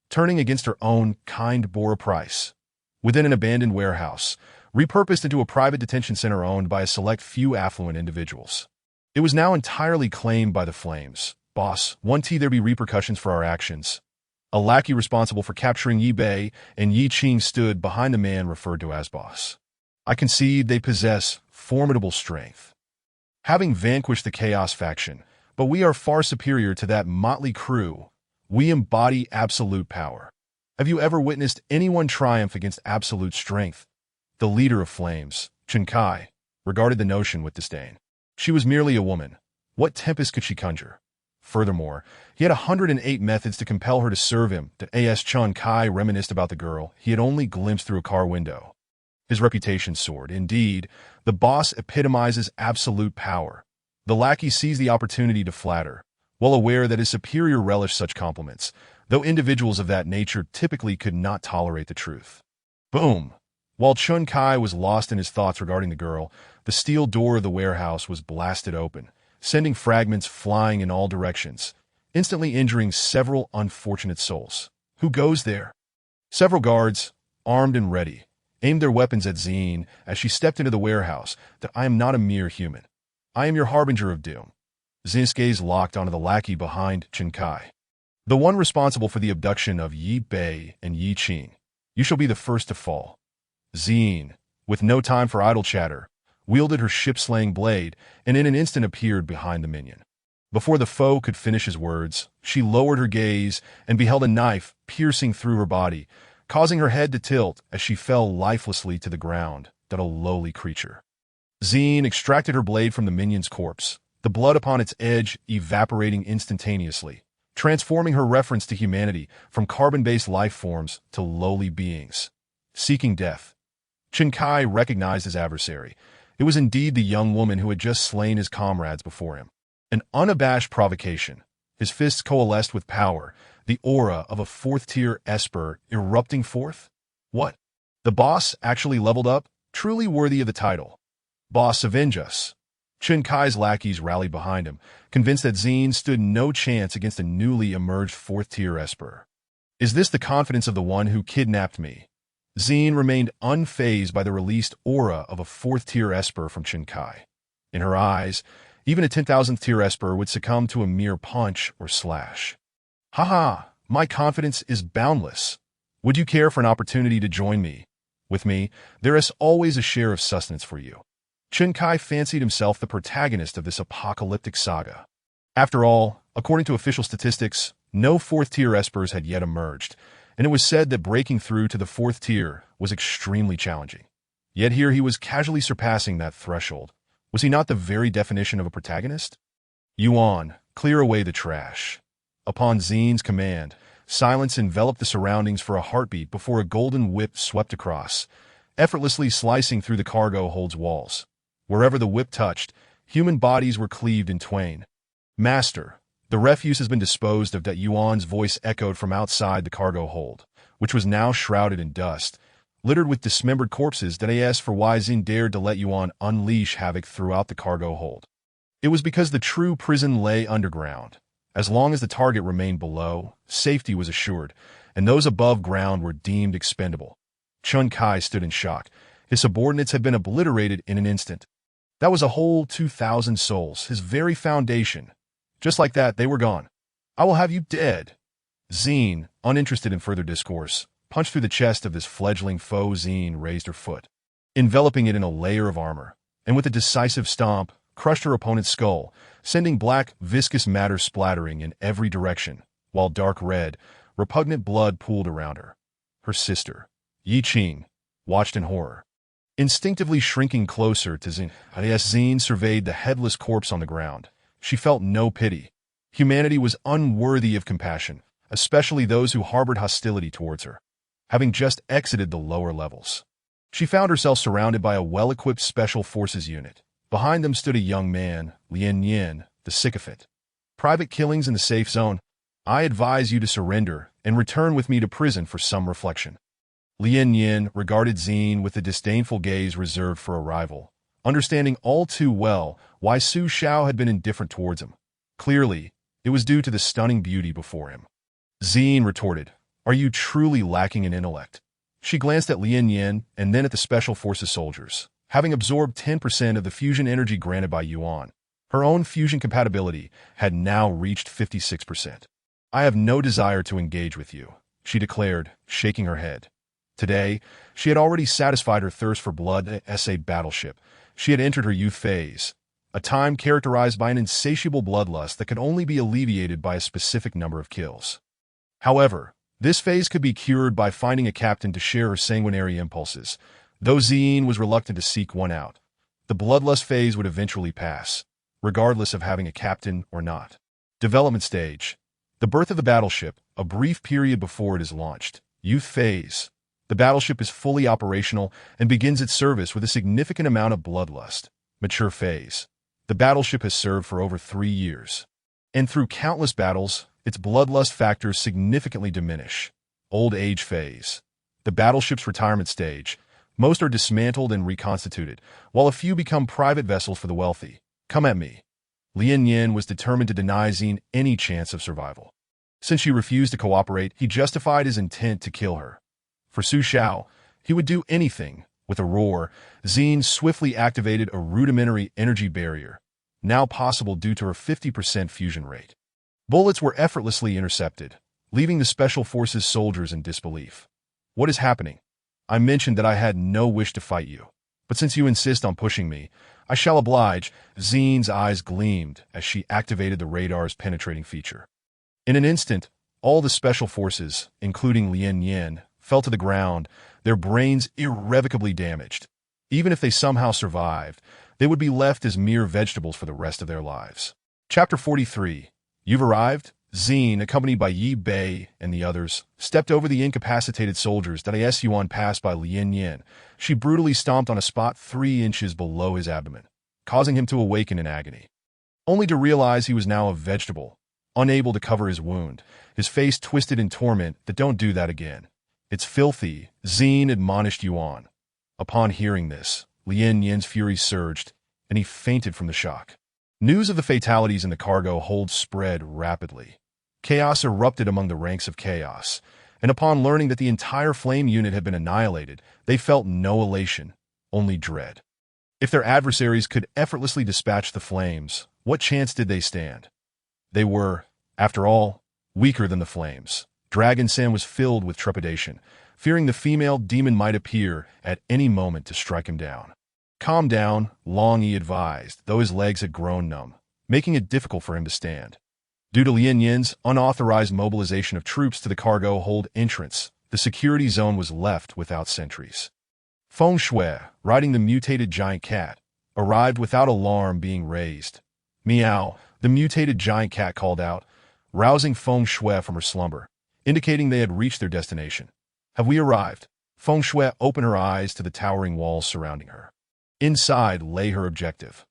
Turning against her own kind bore a price. Within an abandoned warehouse, repurposed into a private detention center owned by a select few affluent individuals. It was now entirely claimed by the Flames. Boss, won't there be repercussions for our actions? A lackey responsible for capturing Yi Bei and Yi Qing stood behind the man referred to as boss. I concede they possess formidable strength, having vanquished the Chaos faction, but we are far superior to that motley crew. We embody absolute power. Have you ever witnessed anyone triumph against absolute strength? The leader of Flames, Chen Kai, regarded the notion with disdain. She was merely a woman. What tempest could she conjure? Furthermore, he had 108 methods to compel her to serve him. As Chen Kai reminisced about the girl he had only glimpsed through a car window. His reputation soared. Indeed, the boss epitomizes absolute power. The lackey seized the opportunity to flatter, well aware that his superior relished such compliments, though individuals of that nature typically could not tolerate the truth. Boom! While Chun Kai was lost in his thoughts regarding the girl, the steel door of the warehouse was blasted open, sending fragments flying in all directions, instantly injuring several unfortunate souls. Who goes there? Several guards, armed and ready, aimed their weapons at Zine as she stepped into the warehouse. That I am not a mere human. I am your harbinger of doom. Zine's gaze locked onto the lackey behind Chen Kai, the one responsible for the abduction of Yi Bei and Yi Qing. You shall be the first to fall. Zine, with no time for idle chatter, wielded her ship-slaying blade and in an instant appeared behind the minion. Before the foe could finish his words, she lowered her gaze and beheld a knife piercing through her body, causing her head to tilt as she fell lifelessly to the ground. That a lowly creature. Zine extracted her blade from the minion's corpse, the blood upon its edge evaporating instantaneously, transforming her reference to humanity from carbon-based life forms to lowly beings, seeking death. Chen Kai recognized his adversary. It was indeed the young woman who had just slain his comrades before him. An unabashed provocation. His fists coalesced with power, the aura of a fourth-tier esper erupting forth. What? The boss actually leveled up? Truly worthy of the title. Boss, avenge us. Chen Kai's lackeys rallied behind him, convinced that Zine stood no chance against a newly emerged fourth-tier esper. Is this the confidence of the one who kidnapped me? Zine remained unfazed by the released aura of a fourth-tier esper from Chen Kai. In her eyes, even a 10,000th tier esper would succumb to a mere punch or slash. Haha, my confidence is boundless. Would you care for an opportunity to join me? With me, there is always a share of sustenance for you. Chen Kai fancied himself the protagonist of this apocalyptic saga. After all, according to official statistics, no fourth-tier espers had yet emerged, and it was said that breaking through to the fourth tier was extremely challenging. Yet here he was casually surpassing that threshold. Was he not the very definition of a protagonist? Yuan, clear away the trash. Upon Xine's command, silence enveloped the surroundings for a heartbeat before a golden whip swept across, effortlessly slicing through the cargo hold's walls. Wherever the whip touched, human bodies were cleaved in twain. Master, the refuse has been disposed of. That Yuan's voice echoed from outside the cargo hold, which was now shrouded in dust, littered with dismembered corpses. That asked for why Xine dared to let Yuan unleash havoc throughout the cargo hold. It was because the true prison lay underground. As long as the target remained below, safety was assured, and those above ground were deemed expendable. Chun Kai stood in shock. His subordinates had been obliterated in an instant. That was a whole 2,000 souls, his very foundation. Just like that, they were gone. I will have you dead. Xine, uninterested in further discourse, punched through the chest of this fledgling foe. Xine raised her foot, enveloping it in a layer of armor, and with a decisive stomp, crushed her opponent's skull, sending black, viscous matter splattering in every direction, while dark red, repugnant blood pooled around her. Her sister, Yi Qing, watched in horror, instinctively shrinking closer to Xine. As Xine surveyed the headless corpse on the ground, she felt no pity. Humanity was unworthy of compassion, especially those who harbored hostility towards her. Having just exited the lower levels, she found herself surrounded by a well-equipped special forces unit. Behind them stood a young man, Lien Yin, the sycophant. Private killings in the safe zone. I advise you to surrender and return with me to prison for some reflection. Lien Yin regarded Xine with the disdainful gaze reserved for a rival, understanding all too well why Su Xiao had been indifferent towards him. Clearly, it was due to the stunning beauty before him. Xine retorted, "Are you truly lacking in intellect?" She glanced at Lien Yin and then at the Special Forces soldiers. Having absorbed 10% of the fusion energy granted by Yuan, her own fusion compatibility had now reached 56%. "I have no desire to engage with you," she declared, shaking her head. Today, she had already satisfied her thirst for blood. As a battleship, she had entered her youth phase, a time characterized by an insatiable bloodlust that could only be alleviated by a specific number of kills. However, this phase could be cured by finding a captain to share her sanguinary impulses. Though Xine was reluctant to seek one out, the bloodlust phase would eventually pass, regardless of having a captain or not. Development stage. The birth of the battleship, a brief period before it is launched. Youth phase. The battleship is fully operational and begins its service with a significant amount of bloodlust. Mature phase. The battleship has served for over 3 years, and through countless battles, its bloodlust factors significantly diminish. Old age phase. The battleship's retirement stage. Most are dismantled and reconstituted, while a few become private vessels for the wealthy. Come at me. Lien Yin was determined to deny Xine any chance of survival. Since she refused to cooperate, he justified his intent to kill her. For Su Xiao, he would do anything. With a roar, Xine swiftly activated a rudimentary energy barrier, now possible due to her 50% fusion rate. Bullets were effortlessly intercepted, leaving the Special Forces soldiers in disbelief. What is happening? I mentioned that I had no wish to fight you, but since you insist on pushing me, I shall oblige. Xine's eyes gleamed as she activated the radar's penetrating feature. In an instant, all the Special Forces, including Lien Yin, fell to the ground, their brains irrevocably damaged. Even if they somehow survived, they would be left as mere vegetables for the rest of their lives. Chapter 43. You've arrived? Xine, accompanied by Yi Bei and the others, stepped over the incapacitated soldiers. As Yuan passed by Lien Yin, she brutally stomped on a spot 3 inches below his abdomen, causing him to awaken in agony, only to realize he was now a vegetable, unable to cover his wound, his face twisted in torment. Don't do that again. It's filthy, Xine admonished Yuan. Upon hearing this, Lien Yin's fury surged, and he fainted from the shock. News of the fatalities in the cargo hold spread rapidly. Chaos erupted among the ranks of chaos, and upon learning that the entire flame unit had been annihilated, they felt no elation, only dread. If their adversaries could effortlessly dispatch the flames, what chance did they stand? They were, after all, weaker than the flames. Dragon San was filled with trepidation, fearing the female demon might appear at any moment to strike him down. Calm down, Long Yi advised, though his legs had grown numb. making it difficult for him to stand. Due to Lien Yin's unauthorized mobilization of troops to the cargo hold entrance, the security zone was left without sentries. Feng Shui, riding the mutated giant cat, arrived without alarm being raised. Meow, the mutated giant cat called out, rousing Feng Shui from her slumber, indicating they had reached their destination. Have we arrived? Feng Shui opened her eyes to the towering walls surrounding her. Inside lay her objective.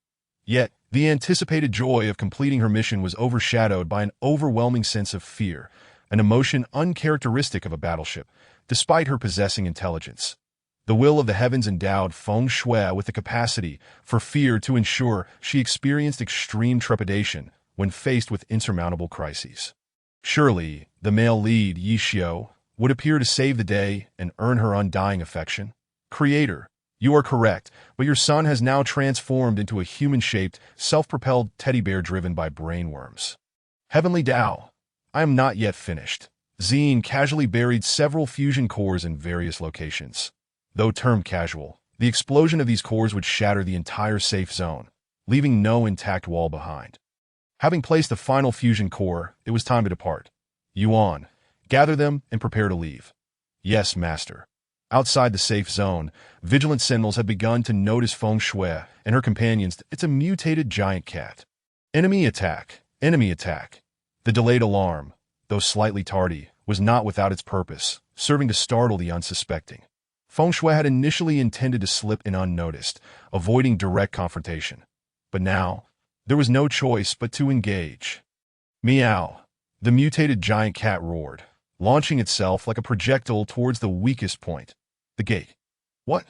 Yet, the anticipated joy of completing her mission was overshadowed by an overwhelming sense of fear, an emotion uncharacteristic of a battleship, despite her possessing intelligence. The will of the heavens endowed Feng Shui with the capacity for fear to ensure she experienced extreme trepidation when faced with insurmountable crises. Surely, the male lead, Yi Xiao, would appear to save the day and earn her undying affection. Creator, you are correct, but your son has now transformed into a human-shaped, self-propelled teddy bear driven by brainworms. Heavenly Tao, I am not yet finished. Zine casually buried several fusion cores in various locations. Though termed casual, the explosion of these cores would shatter the entire safe zone, leaving no intact wall behind. Having placed the final fusion core, it was time to depart. Yuan, gather them and prepare to leave. Yes, master. Outside the safe zone, vigilant sentinels had begun to notice Feng Shui and her companions. It's a mutated giant cat. Enemy attack! Enemy attack! The delayed alarm, though slightly tardy, was not without its purpose, serving to startle the unsuspecting. Feng Shui had initially intended to slip in unnoticed, avoiding direct confrontation. But now, there was no choice but to engage. Meow! The mutated giant cat roared, launching itself like a projectile towards the weakest point. The gate. What?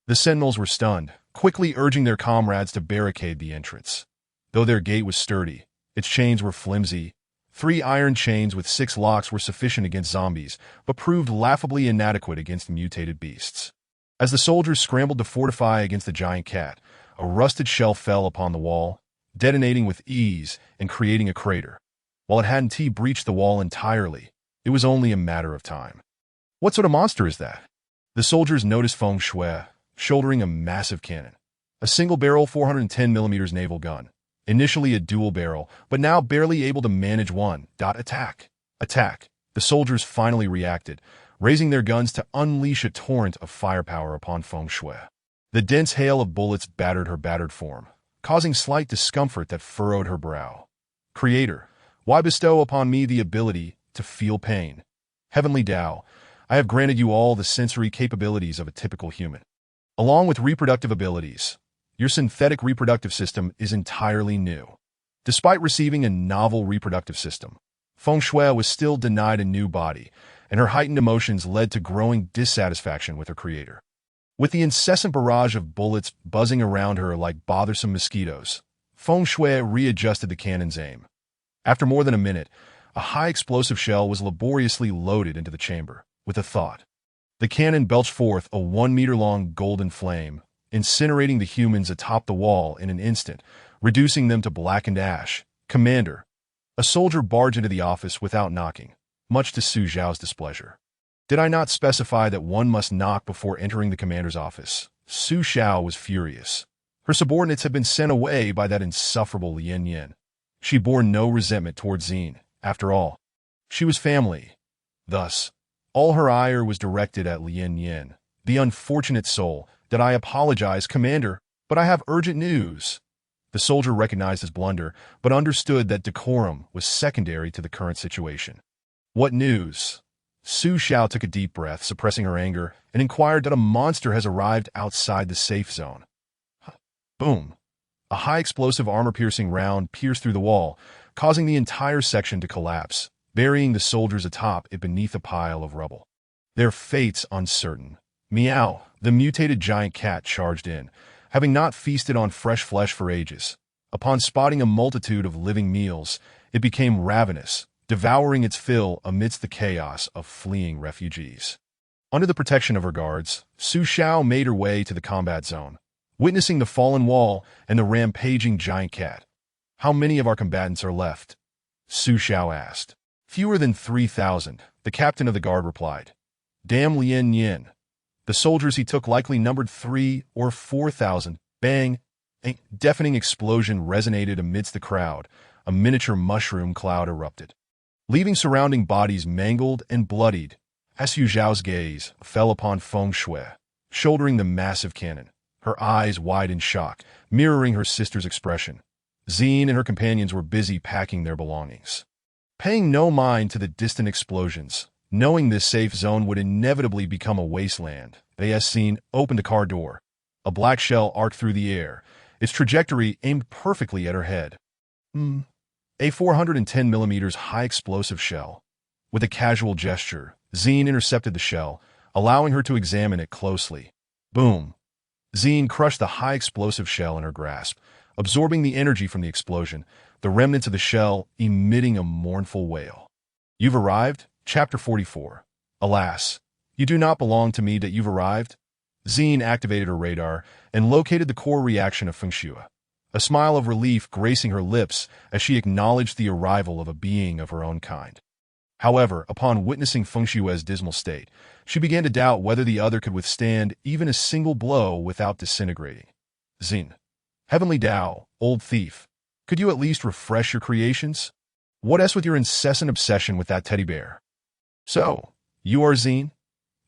The sentinels were stunned, quickly urging their comrades to barricade the entrance. Though their gate was sturdy, its chains were flimsy. 3 iron chains with 6 locks were sufficient against zombies, but proved laughably inadequate against mutated beasts. As the soldiers scrambled to fortify against the giant cat, a rusted shell fell upon the wall, detonating with ease and creating a crater. While it hadn't breached the wall entirely, it was only a matter of time. What sort of monster is that? The soldiers noticed Feng Shui, shouldering a massive cannon. A single-barrel 410mm naval gun. Initially a dual barrel, but now barely able to manage one. Attack! Attack! The soldiers finally reacted, raising their guns to unleash a torrent of firepower upon Feng Shui. The dense hail of bullets battered her battered form, causing slight discomfort that furrowed her brow. Creator, why bestow upon me the ability to feel pain? Heavenly Tao, I have granted you all the sensory capabilities of a typical human. Along with reproductive abilities, your synthetic reproductive system is entirely new. Despite receiving a novel reproductive system, Feng Shui was still denied a new body, and her heightened emotions led to growing dissatisfaction with her creator. With the incessant barrage of bullets buzzing around her like bothersome mosquitoes, Feng Shui readjusted the cannon's aim. After more than a minute, a high-explosive shell was laboriously loaded into the chamber, with a thought. The cannon belched forth a 1-meter-long golden flame, incinerating the humans atop the wall in an instant, reducing them to blackened ash. Commander. A soldier barged into the office without knocking, much to Su Zhao's displeasure. Did I not specify that one must knock before entering the commander's office? Su Zhao was furious. Her subordinates had been sent away by that insufferable Lien Yin. She bore no resentment towards Zine, after all. She was family. Thus, all her ire was directed at Lien Yin, the unfortunate soul. Did I apologize, Commander? But I have urgent news. The soldier recognized his blunder, but understood that decorum was secondary to the current situation. What news? Su Zhao took a deep breath, suppressing her anger, and inquired that a monster has arrived outside the safe zone. Boom. A high-explosive armor-piercing round pierced through the wall, causing the entire section to collapse, burying the soldiers atop it beneath a pile of rubble. Their fates uncertain. Meow, the mutated giant cat charged in, having not feasted on fresh flesh for ages. Upon spotting a multitude of living meals, it became ravenous, devouring its fill amidst the chaos of fleeing refugees. Under the protection of her guards, Su Zhao made her way to the combat zone, witnessing the fallen wall and the rampaging giant cat. How many of our combatants are left? Su Zhao asked. Fewer than 3,000, the captain of the guard replied. Damn Lien Yin. The soldiers he took likely numbered 3,000 or 4,000. Bang! A deafening explosion resonated amidst the crowd. A miniature mushroom cloud erupted, leaving surrounding bodies mangled and bloodied. Su Zhao's gaze fell upon Feng Shui, shouldering the massive cannon, her eyes wide in shock, mirroring her sister's expression. Zine and her companions were busy packing their belongings, paying no mind to the distant explosions. Knowing this safe zone would inevitably become a wasteland, they as seen opened a car door. A black shell arced through the air, its trajectory aimed perfectly at her head. A 410mm high-explosive shell. With a casual gesture, Zine intercepted the shell, allowing her to examine it closely. Boom! Zine crushed the high-explosive shell in her grasp, absorbing the energy from the explosion, the remnants of the shell emitting a mournful wail. You've arrived? Chapter 44. Alas, you do not belong to me that you've arrived? Zine activated her radar and located the core reaction of Feng Shui, a smile of relief gracing her lips as she acknowledged the arrival of a being of her own kind. However, upon witnessing Feng Shui's dismal state, she began to doubt whether the other could withstand even a single blow without disintegrating. Zine, Heavenly Dao, old thief, could you at least refresh your creations? What else with your incessant obsession with that teddy bear? So, you are Zine?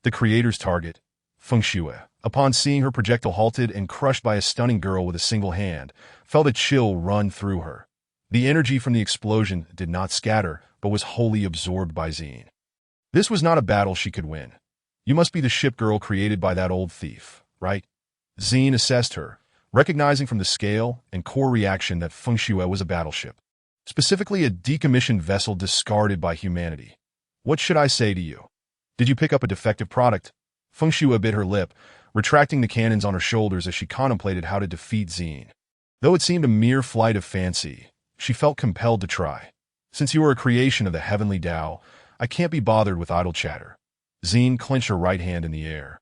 The creator's target, Feng Shui, upon seeing her projectile halted and crushed by a stunning girl with a single hand, felt a chill run through her. The energy from the explosion did not scatter, but was wholly absorbed by Zine. This was not a battle she could win. You must be the ship girl created by that old thief, right? Zine assessed her, recognizing from the scale and core reaction that Feng Shui was a battleship, specifically a decommissioned vessel discarded by humanity. What should I say to you? Did you pick up a defective product? Feng Shui bit her lip, retracting the cannons on her shoulders as she contemplated how to defeat Zine. Though it seemed a mere flight of fancy, she felt compelled to try. Since you are a creation of the Heavenly Dao, I can't be bothered with idle chatter. Zine clenched her right hand in the air,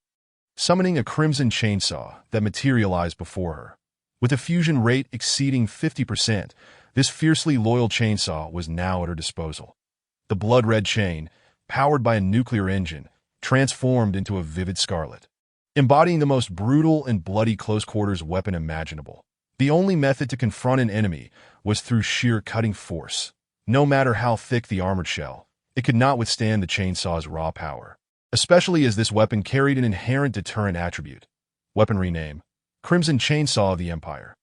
summoning a crimson chainsaw that materialized before her. With a fusion rate exceeding 50%, this fiercely loyal chainsaw was now at her disposal. The blood-red chain, powered by a nuclear engine, transformed into a vivid scarlet, embodying the most brutal and bloody close-quarters weapon imaginable. The only method to confront an enemy was through sheer cutting force. No matter how thick the armored shell, it could not withstand the chainsaw's raw power, especially as this weapon carried an inherent deterrent attribute. Weaponry name: Crimson Chainsaw of the Empire.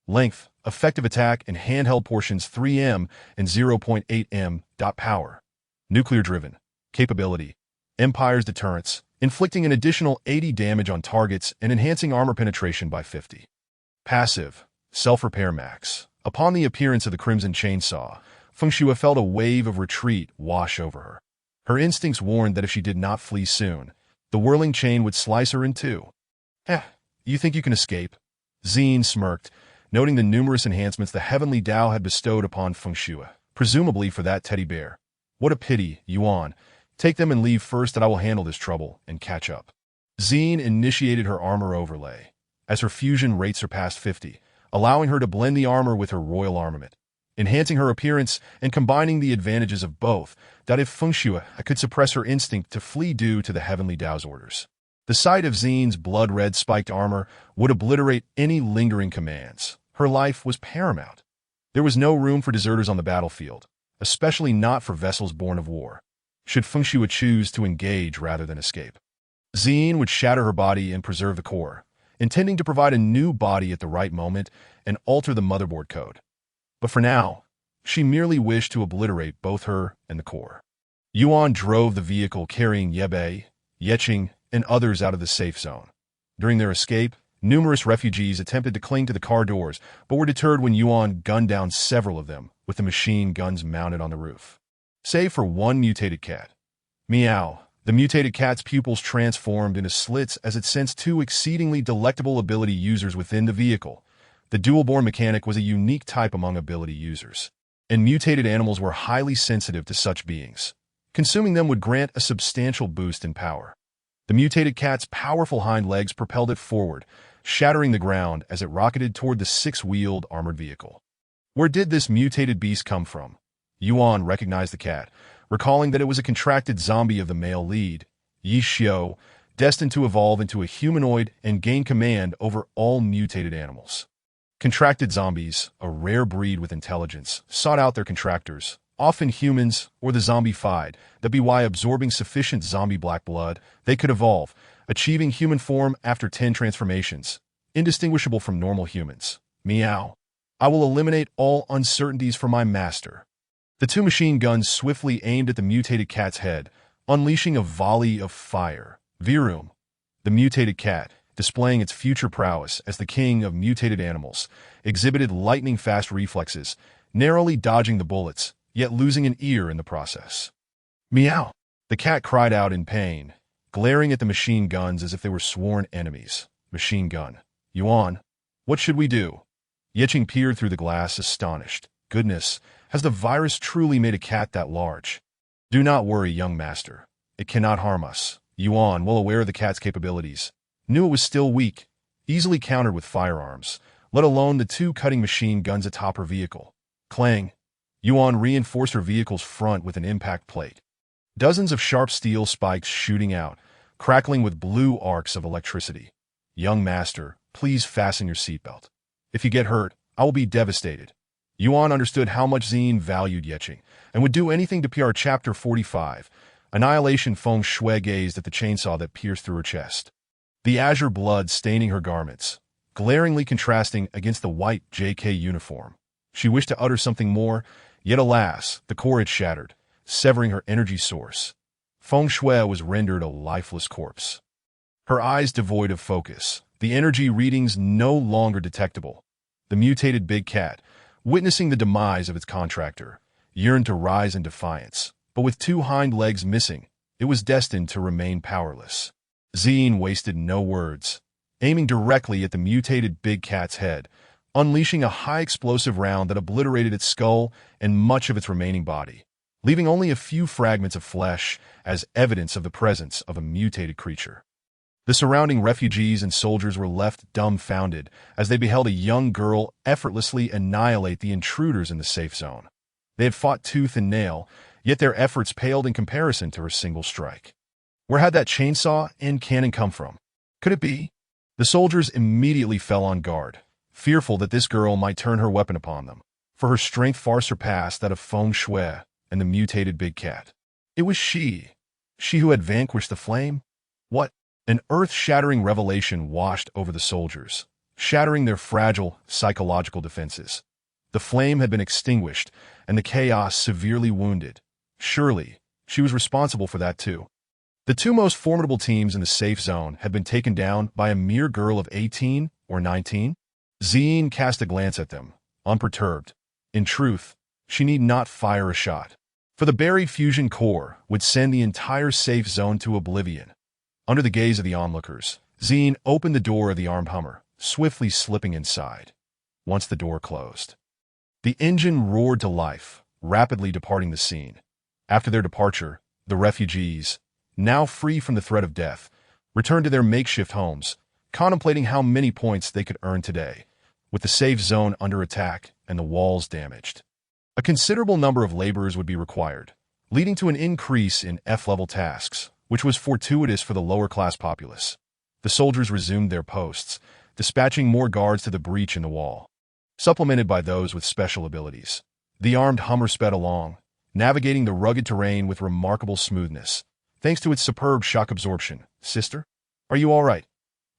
Length, effective attack, and handheld portions 3M and 0.8M. Power. Nuclear-driven. Capability: Empire's deterrence, inflicting an additional 80 damage on targets and enhancing armor penetration by 50. Passive: Self-repair max. Upon the appearance of the Crimson Chainsaw, Feng Shui felt a wave of retreat wash over her. Her instincts warned that if she did not flee soon, the whirling chain would slice her in two. You think you can escape? Zine smirked, noting the numerous enhancements the Heavenly Dao had bestowed upon Feng Shui, presumably for that teddy bear. What a pity, Yuan. Take them and leave first, that I will handle this trouble and catch up. Zine initiated her armor overlay, as her fusion rate surpassed 50, allowing her to blend the armor with her royal armament, enhancing her appearance and combining the advantages of both, that if Feng Shui could suppress her instinct to flee due to the Heavenly Dao's orders. The sight of Zine's blood-red spiked armor would obliterate any lingering commands. Her life was paramount. There was no room for deserters on the battlefield, especially not for vessels born of war, should Feng Shui choose to engage rather than escape. Zine would shatter her body and preserve the core, intending to provide a new body at the right moment and alter the motherboard code. But for now, she merely wished to obliterate both her and the core. Yuan drove the vehicle carrying Yebei, Yeqing, and others out of the safe zone. During their escape, numerous refugees attempted to cling to the car doors, but were deterred when Yuan gunned down several of them with the machine guns mounted on the roof. Save for one mutated cat. Meow. The mutated cat's pupils transformed into slits as it sensed two exceedingly delectable ability users within the vehicle. The dual-born mechanic was a unique type among ability users, and mutated animals were highly sensitive to such beings. Consuming them would grant a substantial boost in power. The mutated cat's powerful hind legs propelled it forward, shattering the ground as it rocketed toward the six-wheeled armored vehicle. Where did this mutated beast come from? Yuan recognized the cat, recalling that it was a contracted zombie of the male lead, Yi Xiao, destined to evolve into a humanoid and gain command over all mutated animals. Contracted zombies, a rare breed with intelligence, sought out their contractors, often humans or the zombified, that by absorbing sufficient zombie black blood, they could evolve, achieving human form after 10 transformations, indistinguishable from normal humans. Meow. I will eliminate all uncertainties for my master. The two machine guns swiftly aimed at the mutated cat's head, unleashing a volley of fire. Virum. The mutated cat, displaying its future prowess as the king of mutated animals, exhibited lightning-fast reflexes, narrowly dodging the bullets, yet losing an ear in the process. Meow. The cat cried out in pain, glaring at the machine guns as if they were sworn enemies. Machine gun. Yuan. What should we do? Yeching peered through the glass, astonished. Goodness, has the virus truly made a cat that large? Do not worry, young master. It cannot harm us. Yuan, well aware of the cat's capabilities, knew it was still weak, easily countered with firearms, let alone the two cutting machine guns atop her vehicle. Clang. Yuan reinforced her vehicle's front with an impact plate. Dozens of sharp steel spikes shooting out, crackling with blue arcs of electricity. Young master, please fasten your seatbelt. If you get hurt, I will be devastated. Yuan understood how much Zine valued Yeching, and would do anything to PR Chapter 45. Annihilation. Feng Shui gazed at the chainsaw that pierced through her chest, the azure blood staining her garments, glaringly contrasting against the white JK uniform. She wished to utter something more, yet alas, the core had shattered, severing her energy source. Feng Shui was rendered a lifeless corpse. Her eyes devoid of focus, the energy readings no longer detectable. The mutated big cat, witnessing the demise of its contractor, yearned to rise in defiance, but with two hind legs missing, it was destined to remain powerless. Zine wasted no words, aiming directly at the mutated big cat's head, unleashing a high-explosive round that obliterated its skull and much of its remaining body, leaving only a few fragments of flesh as evidence of the presence of a mutated creature. The surrounding refugees and soldiers were left dumbfounded as they beheld a young girl effortlessly annihilate the intruders in the safe zone. They had fought tooth and nail, yet their efforts paled in comparison to her single strike. Where had that chainsaw and cannon come from? Could it be? The soldiers immediately fell on guard, fearful that this girl might turn her weapon upon them, for her strength far surpassed that of Feng Shui and the mutated big cat. It was she who had vanquished the flame? What? An earth-shattering revelation washed over the soldiers, shattering their fragile psychological defenses. The flame had been extinguished, and the chaos severely wounded. Surely, she was responsible for that too. The two most formidable teams in the safe zone had been taken down by a mere girl of 18 or 19. Zine cast a glance at them, unperturbed. In truth, she need not fire a shot, for the buried fusion core would send the entire safe zone to oblivion. Under the gaze of the onlookers, Zine opened the door of the armed Hummer, swiftly slipping inside. Once the door closed, the engine roared to life, rapidly departing the scene. After their departure, the refugees, now free from the threat of death, returned to their makeshift homes, contemplating how many points they could earn today, with the safe zone under attack and the walls damaged. A considerable number of laborers would be required, leading to an increase in F-level tasks, which was fortuitous for the lower-class populace. The soldiers resumed their posts, dispatching more guards to the breach in the wall, supplemented by those with special abilities. The armed Hummer sped along, navigating the rugged terrain with remarkable smoothness, thanks to its superb shock absorption. Sister? Are you all right?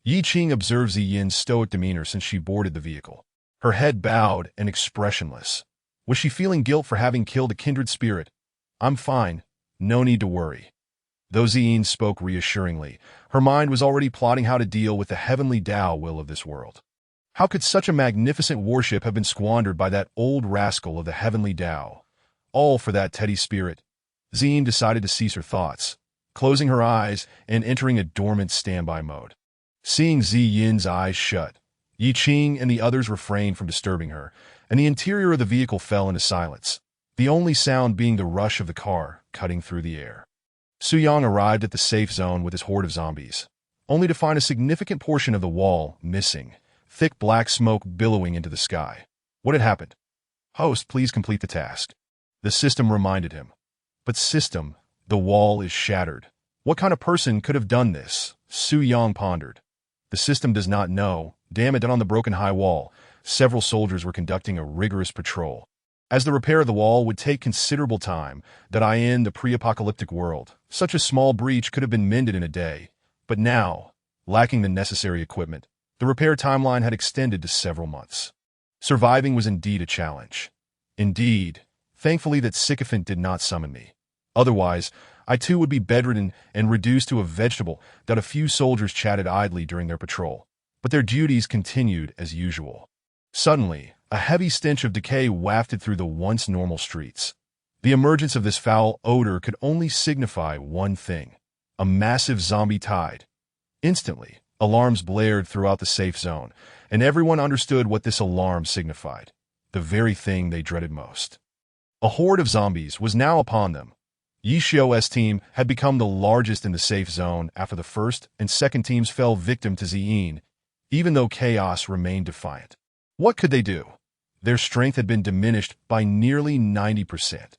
Yi Qing observed Ziyin's stoic demeanor since she boarded the vehicle. Her head bowed and expressionless. Was she feeling guilt for having killed a kindred spirit? I'm fine. No need to worry. Though Ziyin spoke reassuringly, her mind was already plotting how to deal with the heavenly Tao will of this world. How could such a magnificent warship have been squandered by that old rascal of the heavenly Tao? All for that Teddy spirit. Ziyin decided to cease her thoughts, closing her eyes and entering a dormant standby mode. Seeing Ziyin's eyes shut, Yi Qing and the others refrained from disturbing her, and the interior of the vehicle fell into silence, the only sound being the rush of the car cutting through the air. Su Yang arrived at the safe zone with his horde of zombies, only to find a significant portion of the wall missing, thick black smoke billowing into the sky. What had happened? Host, please complete the task. The system reminded him. But system, the wall is shattered. What kind of person could have done this? Su Yang pondered. The system does not know. Damn it, on the broken high wall. several soldiers were conducting a rigorous patrol. As the repair of the wall would take considerable time, that in the pre-apocalyptic world, such a small breach could have been mended in a day. But now, lacking the necessary equipment, the repair timeline had extended to several months. Surviving was indeed a challenge. Indeed, thankfully that sycophant did not summon me. Otherwise, I too would be bedridden and reduced to a vegetable. That a few soldiers chatted idly during their patrol, but their duties continued as usual. Suddenly, a heavy stench of decay wafted through the once normal streets. The emergence of this foul odor could only signify one thing: a massive zombie tide. Instantly, alarms blared throughout the safe zone, and everyone understood what this alarm signified: the very thing they dreaded most. A horde of zombies was now upon them. Yi Xiao's team had become the largest in the safe zone after the first and second teams fell victim to Ziyin, even though chaos remained defiant. What could they do? Their strength had been diminished by nearly 90%.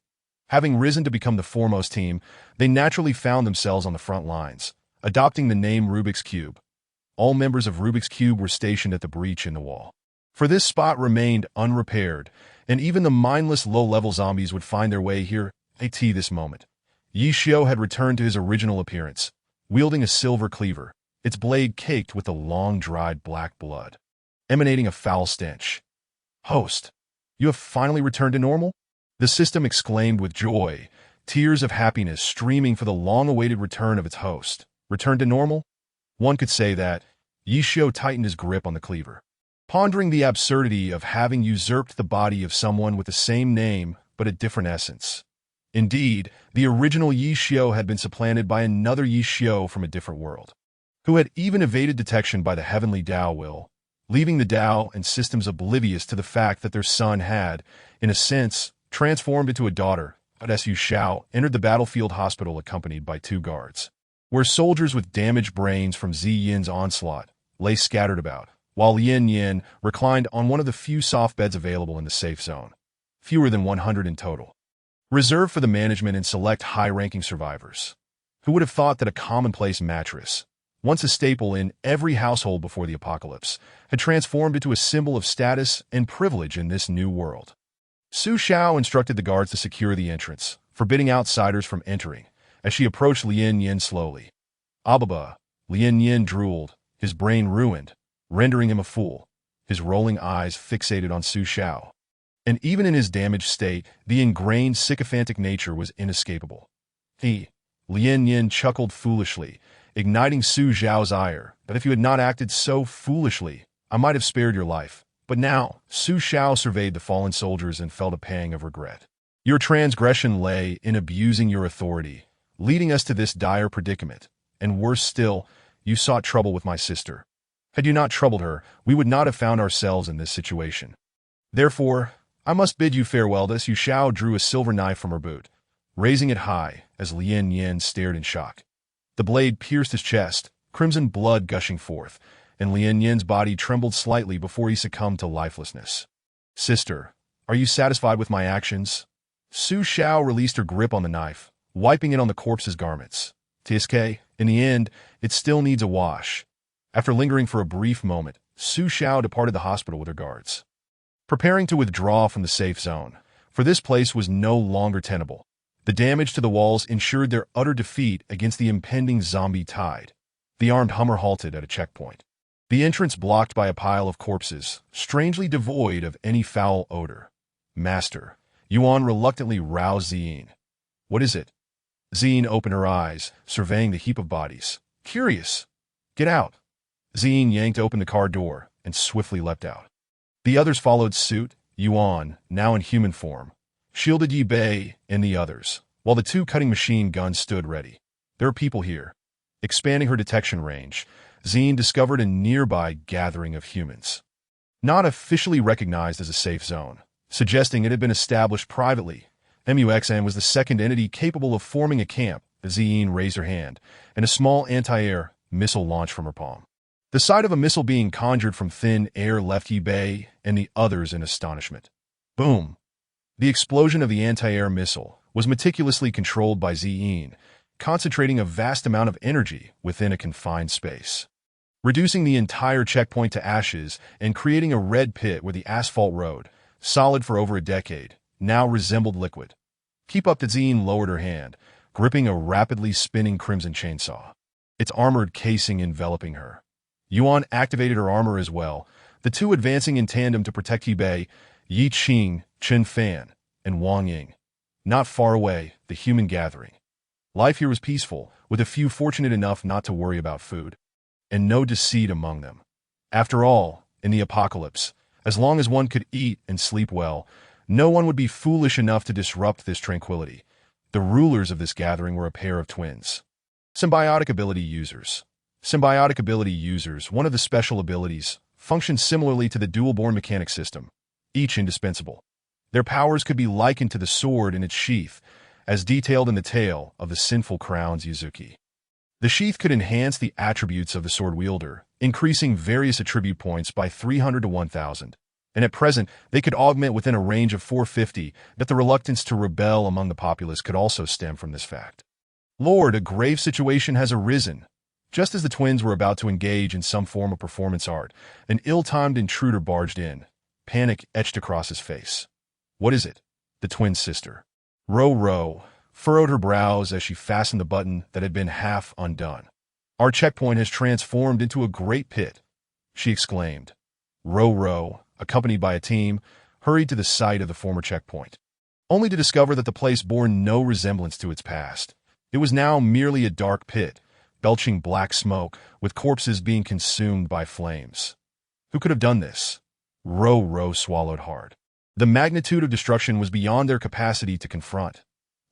Having risen to become the foremost team, they naturally found themselves on the front lines, adopting the name Rubik's Cube. All members of Rubik's Cube were stationed at the breach in the wall. For this spot remained unrepaired, and even the mindless low-level zombies would find their way here at this moment. Yi Xiao had returned to his original appearance, wielding a silver cleaver, its blade caked with the long-dried black blood, emanating a foul stench. "Host, you have finally returned to normal?" The system exclaimed with joy, tears of happiness streaming for the long-awaited return of its host. Returned to normal? One could say that. Yi Xiao tightened his grip on the cleaver, pondering the absurdity of having usurped the body of someone with the same name but a different essence. Indeed, the original Yi Xiao had been supplanted by another Yi Xiao from a different world, who had even evaded detection by the heavenly Dao will, leaving the Dao and systems oblivious to the fact that their son had, in a sense, transformed into a daughter. As Yu Xiao entered the battlefield hospital accompanied by 2 guards, where soldiers with damaged brains from Ziyin's onslaught lay scattered about, while Lien Yin reclined on one of the few soft beds available in the safe zone, fewer than 100 in total, reserved for the management and select high-ranking survivors. Who would have thought that a commonplace mattress, once a staple in every household before the apocalypse, had transformed into a symbol of status and privilege in this new world? Su Xiao instructed the guards to secure the entrance, forbidding outsiders from entering, as she approached Lien Yin slowly. "Ababa," Lien Yin drooled, his brain ruined, rendering him a fool, his rolling eyes fixated on Su Xiao. And even in his damaged state, the ingrained sycophantic nature was inescapable. Lien Yin chuckled foolishly, igniting Su Xiao's ire. "But if you had not acted so foolishly, I might have spared your life." But now, Su Xiao surveyed the fallen soldiers and felt a pang of regret. "Your transgression lay in abusing your authority, leading us to this dire predicament. And worse still, you sought trouble with my sister. Had you not troubled her, we would not have found ourselves in this situation. Therefore, I must bid you farewell." This Yu Xiao drew a silver knife from her boot, raising it high as Lien Yin stared in shock. The blade pierced his chest, crimson blood gushing forth, and Lien Yin's body trembled slightly before he succumbed to lifelessness. "Sister, are you satisfied with my actions?" Su Xiao released her grip on the knife, wiping it on the corpse's garments. "Tiske, in the end, it still needs a wash." After lingering for a brief moment, Su Xiao departed the hospital with her guards, preparing to withdraw from the safe zone, for this place was no longer tenable. The damage to the walls ensured their utter defeat against the impending zombie tide. The armed Hummer halted at a checkpoint, the entrance blocked by a pile of corpses, strangely devoid of any foul odor. "Master," Yuan reluctantly roused Ziyin. "What is it?" Ziyin opened her eyes, surveying the heap of bodies. "Curious. Get out." Ziyin yanked open the car door and swiftly leapt out. The others followed suit. Yuan, now in human form, shielded Yi Bei and the others, while the 2 cutting machine guns stood ready. "There are people here." Expanding her detection range, Ziyin discovered a nearby gathering of humans, not officially recognized as a safe zone, suggesting it had been established privately. MUXN was the second entity capable of forming a camp. Ziyin raised her hand, and a small anti-air missile launched from her palm. The sight of a missile being conjured from thin air left Yi Bei and the others in astonishment. Boom! The explosion of the anti-air missile was meticulously controlled by Ziyin, concentrating a vast amount of energy within a confined space. reducing the entire checkpoint to ashes and creating a red pit where the asphalt road, solid for over a decade, now resembled liquid. Keep up. Zine lowered her hand, gripping a rapidly spinning crimson chainsaw, its armored casing enveloping her. Yuan activated her armor as well, the two advancing in tandem to protect Hebei, Yi Qing, Chen Fan, and Wang Ying. Not far away, the human gathering. Life here was peaceful, with a few fortunate enough not to worry about food, and no deceit among them. After all, in the apocalypse, as long as one could eat and sleep well, no one would be foolish enough to disrupt this tranquility. The rulers of this gathering were a pair of twins. Symbiotic ability users. Symbiotic ability users, one of the special abilities, functions similarly to the dual-born mechanic system, each indispensable. Their powers could be likened to the sword in its sheath, as detailed in the tale of the Sinful Crown's Yuzuki. The sheath could enhance the attributes of the sword wielder, increasing various attribute points by 300 to 1,000. And at present, they could augment within a range of 450, that the reluctance to rebel among the populace could also stem from this fact. Lord, a grave situation has arisen. Just as the twins were about to engage in some form of performance art, an ill-timed intruder barged in, panic etched across his face. What is it? The twin sister. Ro furrowed her brows as she fastened the button that had been half undone. Our checkpoint has transformed into a great pit, she exclaimed. Ro, accompanied by a team, hurried to the site of the former checkpoint, only to discover that the place bore no resemblance to its past. It was now merely a dark pit, belching black smoke, with corpses being consumed by flames. Who could have done this? Ro swallowed hard. The magnitude of destruction was beyond their capacity to confront.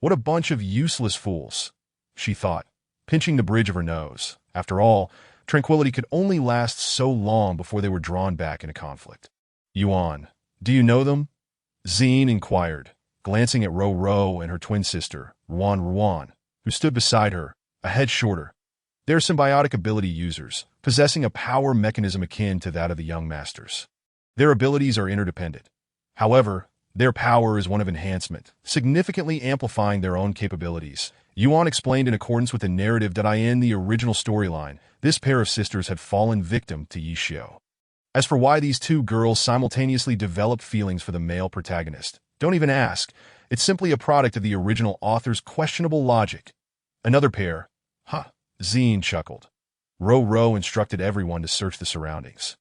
What a bunch of useless fools, she thought, pinching the bridge of her nose. After all, tranquility could only last so long before they were drawn back into conflict. Yuan, do you know them? Zine inquired, glancing at Ro and her twin sister, Ruan, who stood beside her, a head shorter. They're symbiotic ability users, possessing a power mechanism akin to that of the young masters. Their abilities are interdependent. However, their power is one of enhancement, significantly amplifying their own capabilities. Yuan explained in accordance with the narrative that in the original storyline, this pair of sisters had fallen victim to Yi Xiu. As for why these two girls simultaneously developed feelings for the male protagonist, don't even ask. It's simply a product of the original author's questionable logic. Another pair. Zine chuckled. Ro instructed everyone to search the surroundings.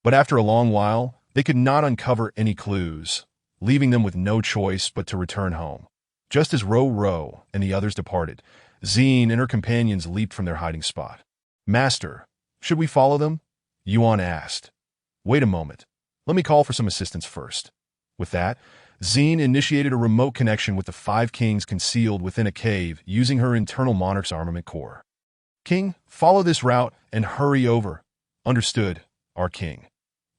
But after a long while, they could not uncover any clues, leaving them with no choice but to return home. Just as Ro and the others departed, Zine and her companions leaped from their hiding spot. Master, should we follow them? Yuan asked. Wait a moment. Let me call for some assistance first. With that, Zine initiated a remote connection with the 5 kings concealed within a cave using her internal monarch's armament core. King, follow this route and hurry over. Understood, our king.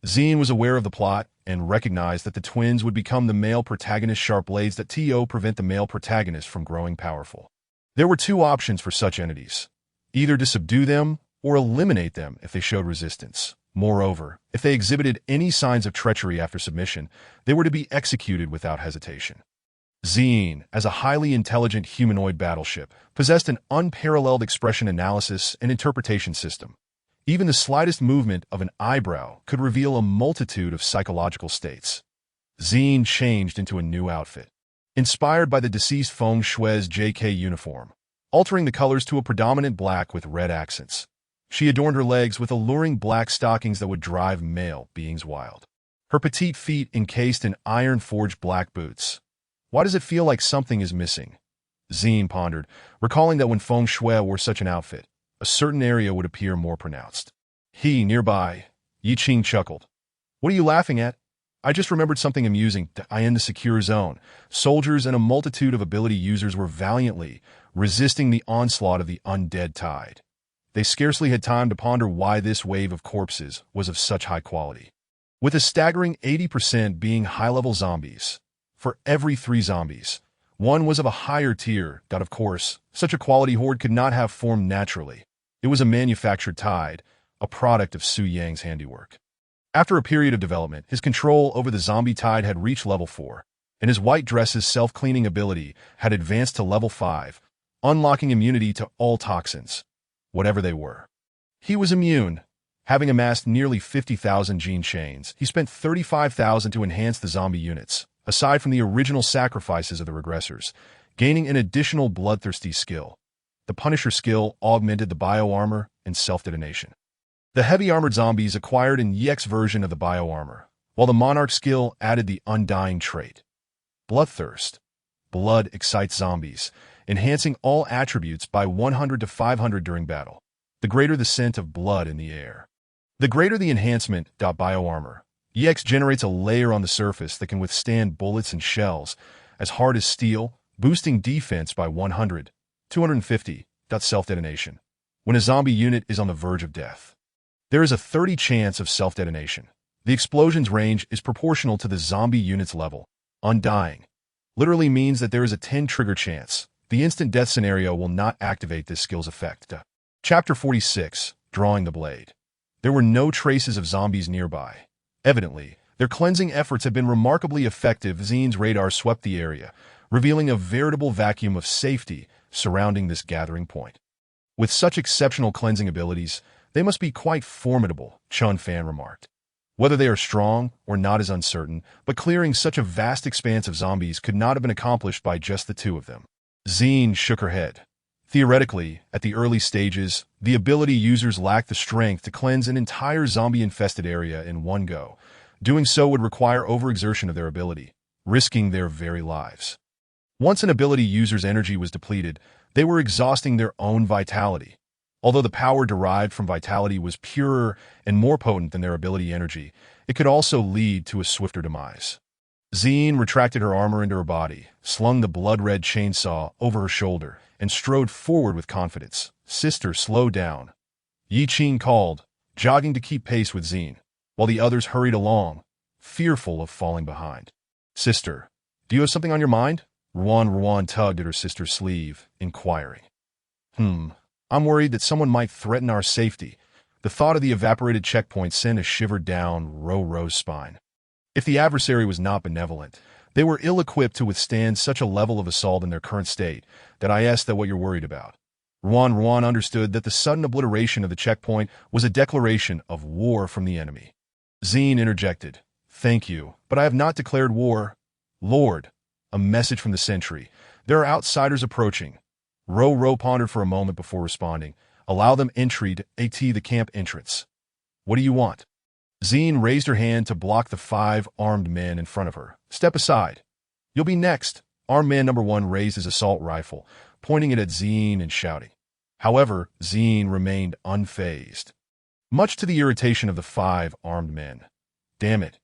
Zine was aware of the plot and recognized that the twins would become the male protagonist's sharp blades that prevent the male protagonist from growing powerful. There were 2 options for such entities, either to subdue them or eliminate them if they showed resistance. Moreover, if they exhibited any signs of treachery after submission, they were to be executed without hesitation. Zine, as a highly intelligent humanoid battleship, possessed an unparalleled expression analysis and interpretation system. Even the slightest movement of an eyebrow could reveal a multitude of psychological states. Zine changed into a new outfit, inspired by the deceased Feng Shui's JK uniform, altering the colors to a predominant black with red accents. She adorned her legs with alluring black stockings that would drive male beings wild. Her petite feet encased in iron-forged black boots. Why does it feel like something is missing? Zine pondered, recalling that when Feng Shui wore such an outfit, a certain area would appear more pronounced. Nearby, Yi Qing chuckled. What are you laughing at? I just remembered something amusing. In the secure zone, soldiers and a multitude of ability users were valiantly resisting the onslaught of the undead tide. They scarcely had time to ponder why this wave of corpses was of such high quality. With a staggering 80% being high-level zombies, for every 3 zombies, 1 was of a higher tier that, of course, such a quality horde could not have formed naturally. It was a manufactured tide, a product of Su Yang's handiwork. After a period of development, his control over the zombie tide had reached level 4, and his white dress's self-cleaning ability had advanced to level 5, unlocking immunity to all toxins, whatever they were. He was immune. Having amassed nearly 50,000 gene chains, he spent 35,000 to enhance the zombie units, aside from the original sacrifices of the regressors, gaining an additional bloodthirsty skill. The Punisher skill augmented the bioarmor and self-detonation. The heavy-armored zombies acquired an EX version of the bioarmor, while the Monarch skill added the Undying trait. Bloodthirst. Blood excites zombies, enhancing all attributes by 100 to 500 during battle. The greater the scent of blood in the air, the greater the enhancement. Bioarmor. EX generates a layer on the surface that can withstand bullets and shells, as hard as steel, boosting defense by 100, 250. Self-detonation. When a zombie unit is on the verge of death, there is a 30 chance of self-detonation. The explosion's range is proportional to the zombie unit's level. Undying literally means that there is a 10 trigger chance. The instant death scenario will not activate this skill's effect. Chapter 46, Drawing the Blade. There were no traces of zombies nearby. Evidently, their cleansing efforts had been remarkably effective. Zene's radar swept the area, revealing a veritable vacuum of safety surrounding this gathering point. With such exceptional cleansing abilities, they must be quite formidable, Chun Fan remarked. Whether they are strong or not is uncertain, but clearing such a vast expanse of zombies could not have been accomplished by just the two of them. Zene shook her head. Theoretically, at the early stages, the ability users lacked the strength to cleanse an entire zombie-infested area in one go. Doing so would require overexertion of their ability, risking their very lives. Once an ability user's energy was depleted, they were exhausting their own vitality. Although the power derived from vitality was purer and more potent than their ability energy, it could also lead to a swifter demise. Zene retracted her armor into her body, slung the blood-red chainsaw over her shoulder, and strode forward with confidence. Sister, slow down. Yi Qing called, jogging to keep pace with Zene, while the others hurried along, fearful of falling behind. Sister, do you have something on your mind? Ruan tugged at her sister's sleeve, inquiring. I'm worried that someone might threaten our safety. The thought of the evaporated checkpoint sent a shiver down Ro's spine. If the adversary was not benevolent, they were ill-equipped to withstand such a level of assault in their current state. That I asked that what you're worried about. Ruan understood that the sudden obliteration of the checkpoint was a declaration of war from the enemy. Zene interjected. Thank you, but I have not declared war. Lord, a message from the sentry. There are outsiders approaching. Ro pondered for a moment before responding. Allow them entry to the camp entrance. What do you want? Zene raised her hand to block the 5 armed men in front of her. Step aside. You'll be next. Armed man number 1 raised his assault rifle, pointing it at Zene and shouting. However, Zene remained unfazed, much to the irritation of the 5 armed men. Damn it.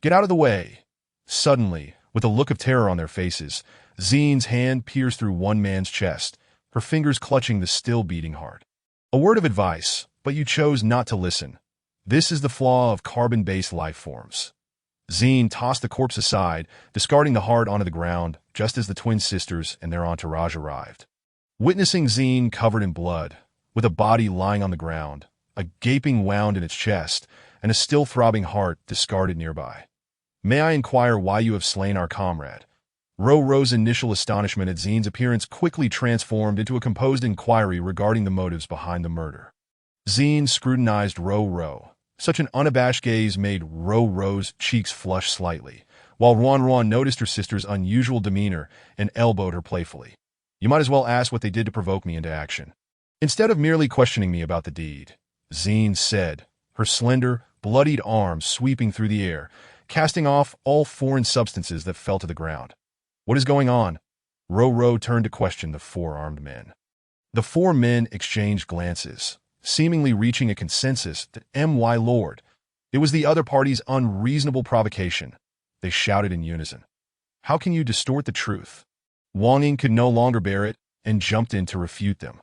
Get out of the way. Suddenly, with a look of terror on their faces, Zene's hand pierced through one man's chest, her fingers clutching the still beating heart. A word of advice, but you chose not to listen. This is the flaw of carbon-based life forms. Zene tossed the corpse aside, discarding the heart onto the ground, just as the twin sisters and their entourage arrived. Witnessing Zene covered in blood, with a body lying on the ground, a gaping wound in its chest, and a still throbbing heart discarded nearby. May I inquire why you have slain our comrade? Ro's initial astonishment at Zene's appearance quickly transformed into a composed inquiry regarding the motives behind the murder. Zene scrutinized Ro. Such an unabashed gaze made Ro's cheeks flush slightly, while Ruan noticed her sister's unusual demeanor and elbowed her playfully. You might as well ask what they did to provoke me into action. Instead of merely questioning me about the deed, Zene said, her slender, bloodied arms sweeping through the air, casting off all foreign substances that fell to the ground. What is going on? Ro turned to question the 4 armed men. The 4 men exchanged glances, seemingly reaching a consensus that M.Y. Lord. It was the other party's unreasonable provocation. They shouted in unison. How can you distort the truth? Wang Ying could no longer bear it and jumped in to refute them.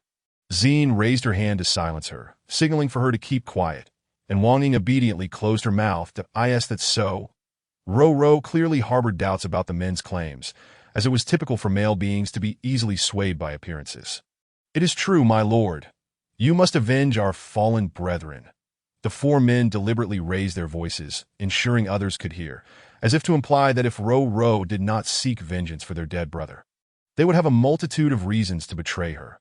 Zene raised her hand to silence her, signaling for her to keep quiet, and Wang Ying obediently closed her mouth to I.S. That's so. Ro clearly harbored doubts about the men's claims, as it was typical for male beings to be easily swayed by appearances. It is true, my lord. You must avenge our fallen brethren. The 4 men deliberately raised their voices, ensuring others could hear, as if to imply that if Ro did not seek vengeance for their dead brother, they would have a multitude of reasons to betray her.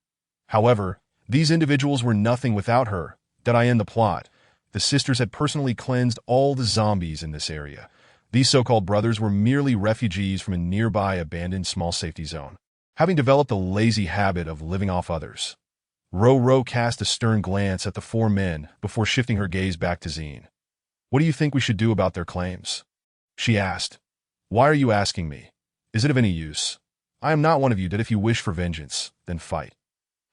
However, these individuals were nothing without her. Did I end the plot? The sisters had personally cleansed all the zombies in this area. These so-called brothers were merely refugees from a nearby abandoned small safety zone, having developed a lazy habit of living off others. Ro cast a stern glance at the four men before shifting her gaze back to Zine. "What do you think we should do about their claims?" she asked. "Why are you asking me? Is it of any use? I am not one of you that if you wish for vengeance, then fight.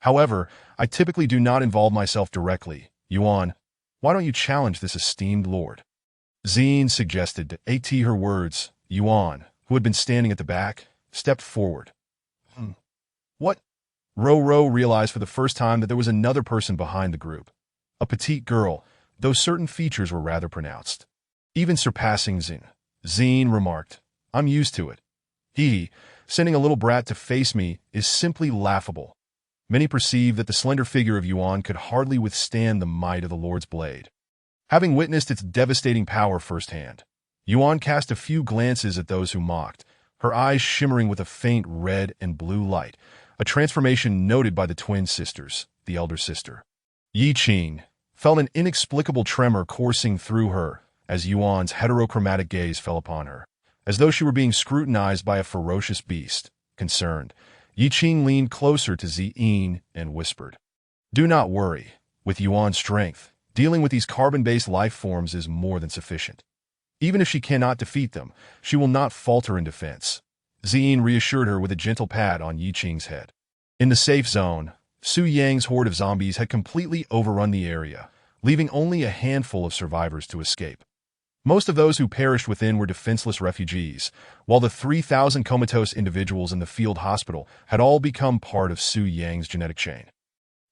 However, I typically do not involve myself directly. Yuan, why don't you challenge this esteemed lord?" Zine suggested. At her words, Yuan, who had been standing at the back, stepped forward. What? Ro realized for the first time that there was another person behind the group. A petite girl, though certain features were rather pronounced. Even surpassing Zine. Zine remarked, "I'm used to it. Sending a little brat to face me is simply laughable." Many perceived that the slender figure of Yuan could hardly withstand the might of the Lord's blade. Having witnessed its devastating power firsthand, Yuan cast a few glances at those who mocked, her eyes shimmering with a faint red and blue light, a transformation noted by the twin sisters, the elder sister. Yi Qing felt an inexplicable tremor coursing through her as Yuan's heterochromatic gaze fell upon her, as though she were being scrutinized by a ferocious beast. Concerned, Yi Qing leaned closer to Zine and whispered, "Do not worry. With Yuan's strength, dealing with these carbon-based life forms is more than sufficient. Even if she cannot defeat them, she will not falter in defense." Zine reassured her with a gentle pat on Yi Qing's head. In the safe zone, Su Yang's horde of zombies had completely overrun the area, leaving only a handful of survivors to escape. Most of those who perished within were defenseless refugees, while the 3,000 comatose individuals in the field hospital had all become part of Su Yang's genetic chain.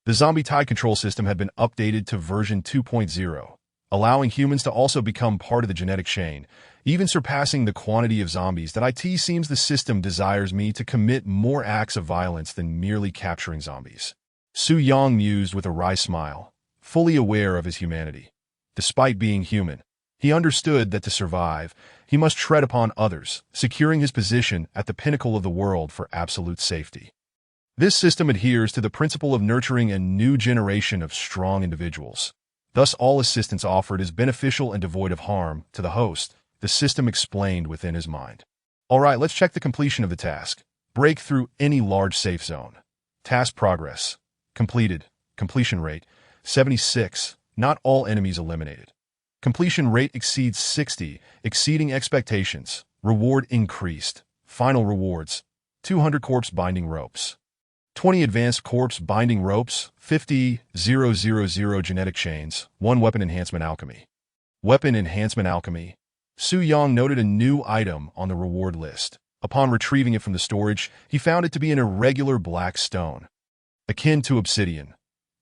The zombie tide control system had been updated to version 2.0, allowing humans to also become part of the genetic chain, even surpassing the quantity of zombies that it seems the system desires me to commit more acts of violence than merely capturing zombies. Su Yang mused with a wry smile, fully aware of his humanity. Despite being human, he understood that to survive, he must tread upon others, securing his position at the pinnacle of the world for absolute safety. This system adheres to the principle of nurturing a new generation of strong individuals. Thus, all assistance offered is beneficial and devoid of harm to the host, the system explained within his mind. All right, let's check the completion of the task. Break through any large safe zone. Task progress. Completed. Completion rate, 76. Not all enemies eliminated. Completion rate exceeds 60, exceeding expectations. Reward increased. Final rewards, 200 corpse binding ropes. 20 advanced corpse binding ropes, 50,000 genetic chains, 1 weapon enhancement alchemy. Weapon enhancement alchemy. Su Yang noted a new item on the reward list. Upon retrieving it from the storage, he found it to be an irregular black stone, akin to obsidian.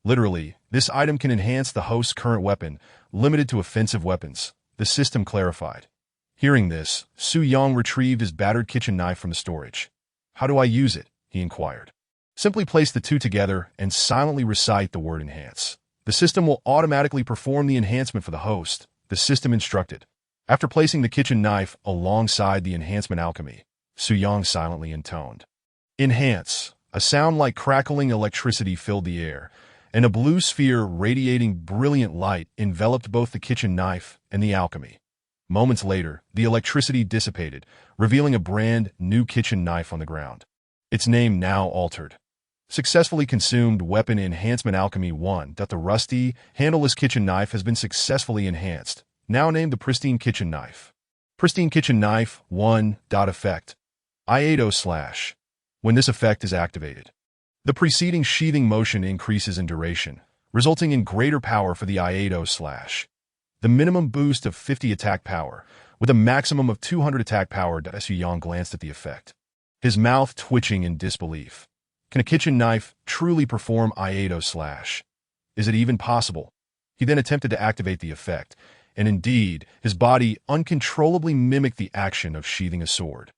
Literally, this item can enhance the host's current weapon, limited to offensive weapons, the system clarified. Hearing this, Su Yang retrieved his battered kitchen knife from the storage. "How do I use it?" he inquired. "Simply place the two together and silently recite the word enhance. The system will automatically perform the enhancement for the host," the system instructed. After placing the kitchen knife alongside the enhancement alchemy, Su Yang silently intoned, "Enhance." A sound like crackling electricity filled the air, and a blue sphere radiating brilliant light enveloped both the kitchen knife and the alchemy. Moments later, the electricity dissipated, revealing a brand new kitchen knife on the ground. Its name now altered. Successfully consumed weapon enhancement alchemy 1. The rusty, handleless kitchen knife has been successfully enhanced, now named the pristine kitchen knife. Pristine kitchen knife 1. Effect. Iato slash. When this effect is activated, the preceding sheathing motion increases in duration, resulting in greater power for the Iato slash. The minimum boost of 50 attack power, with a maximum of 200 attack power. Su Yang glanced at the effect, his mouth twitching in disbelief. Can a kitchen knife truly perform Iato slash? Is it even possible? He then attempted to activate the effect, and indeed, his body uncontrollably mimicked the action of sheathing a sword.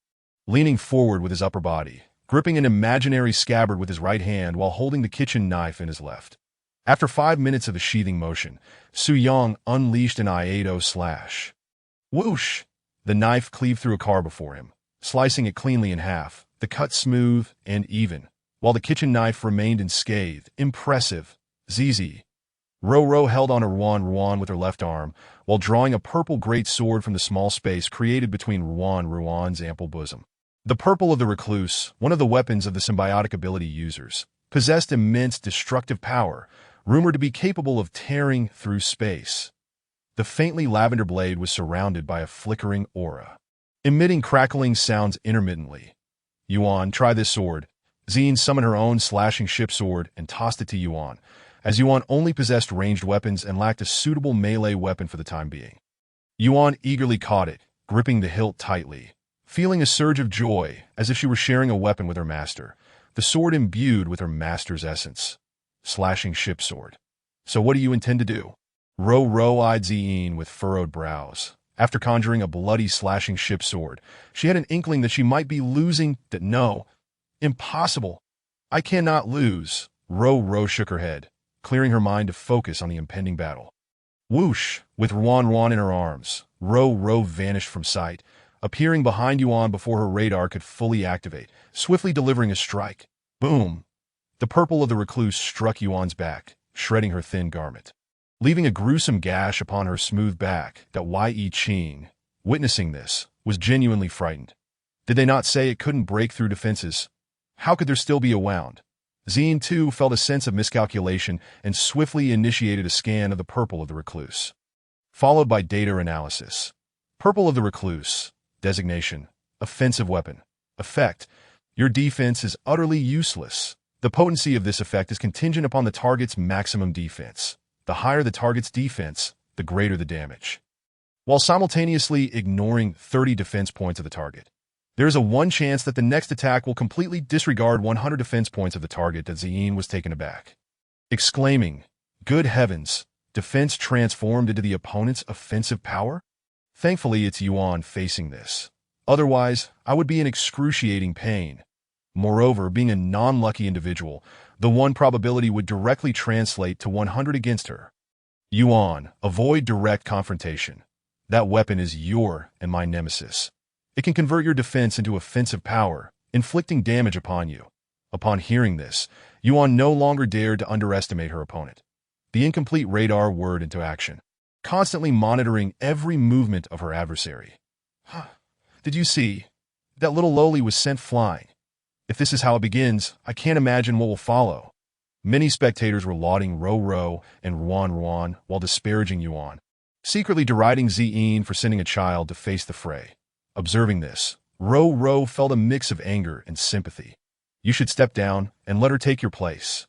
Leaning forward with his upper body, gripping an imaginary scabbard with his right hand while holding the kitchen knife in his left. After 5 minutes of the sheathing motion, Su Yang unleashed an Iato slash. Whoosh! The knife cleaved through a car before him, slicing it cleanly in half, the cut smooth and even, while the kitchen knife remained unscathed. Impressive. ZZ. Ro held on to Ruan with her left arm, while drawing a purple great sword from the small space created between Ruan's ample bosom. The purple of the Recluse, one of the weapons of the symbiotic ability users, possessed immense destructive power, rumored to be capable of tearing through space. The faintly lavender blade was surrounded by a flickering aura, emitting crackling sounds intermittently. Yuan, try this sword. Zine summoned her own slashing ship sword and tossed it to Yuan, as Yuan only possessed ranged weapons and lacked a suitable melee weapon for the time being. Yuan eagerly caught it, gripping the hilt tightly, feeling a surge of joy as if she were sharing a weapon with her master, the sword imbued with her master's essence. Slashing ship sword. So what do you intend to do? Ro eyed Zine with furrowed brows. After conjuring a bloody slashing ship sword, she had an inkling that she might be losing. That no, impossible. I cannot lose. Ro shook her head, clearing her mind to focus on the impending battle. Whoosh! With Ruan in her arms, Ro vanished from sight, appearing behind Yuan before her radar could fully activate, swiftly delivering a strike. Boom! The purple of the Recluse struck Yuan's back, shredding her thin garment, leaving a gruesome gash upon her smooth back. That Yi Qing, witnessing this, was genuinely frightened. Did they not say it couldn't break through defenses? How could there still be a wound? Zine, too, felt a sense of miscalculation and swiftly initiated a scan of the purple of the Recluse, followed by data analysis. Purple of the Recluse. Designation: offensive weapon. Effect: your defense is utterly useless. The potency of this effect is contingent upon the target's maximum defense. The higher the target's defense, the greater the damage, while simultaneously ignoring 30 defense points of the target. There is a 1 chance that the next attack will completely disregard 100 defense points of the target. That Zine was taken aback, exclaiming, "Good heavens, defense transformed into the opponent's offensive power?" Thankfully, it's Yuan facing this. Otherwise, I would be in excruciating pain. Moreover, being a non-lucky individual, the 1 probability would directly translate to 100 against her. Yuan, avoid direct confrontation. That weapon is your and my nemesis. It can convert your defense into offensive power, inflicting damage upon you. Upon hearing this, Yuan no longer dared to underestimate her opponent. The incomplete radar whirred into action, constantly monitoring every movement of her adversary. Did you see? That little loli was sent flying. If this is how it begins, I can't imagine what will follow. Many spectators were lauding Ro and Ruan while disparaging Yuan, secretly deriding Zine for sending a child to face the fray. Observing this, Ro felt a mix of anger and sympathy. You should step down and let her take your place.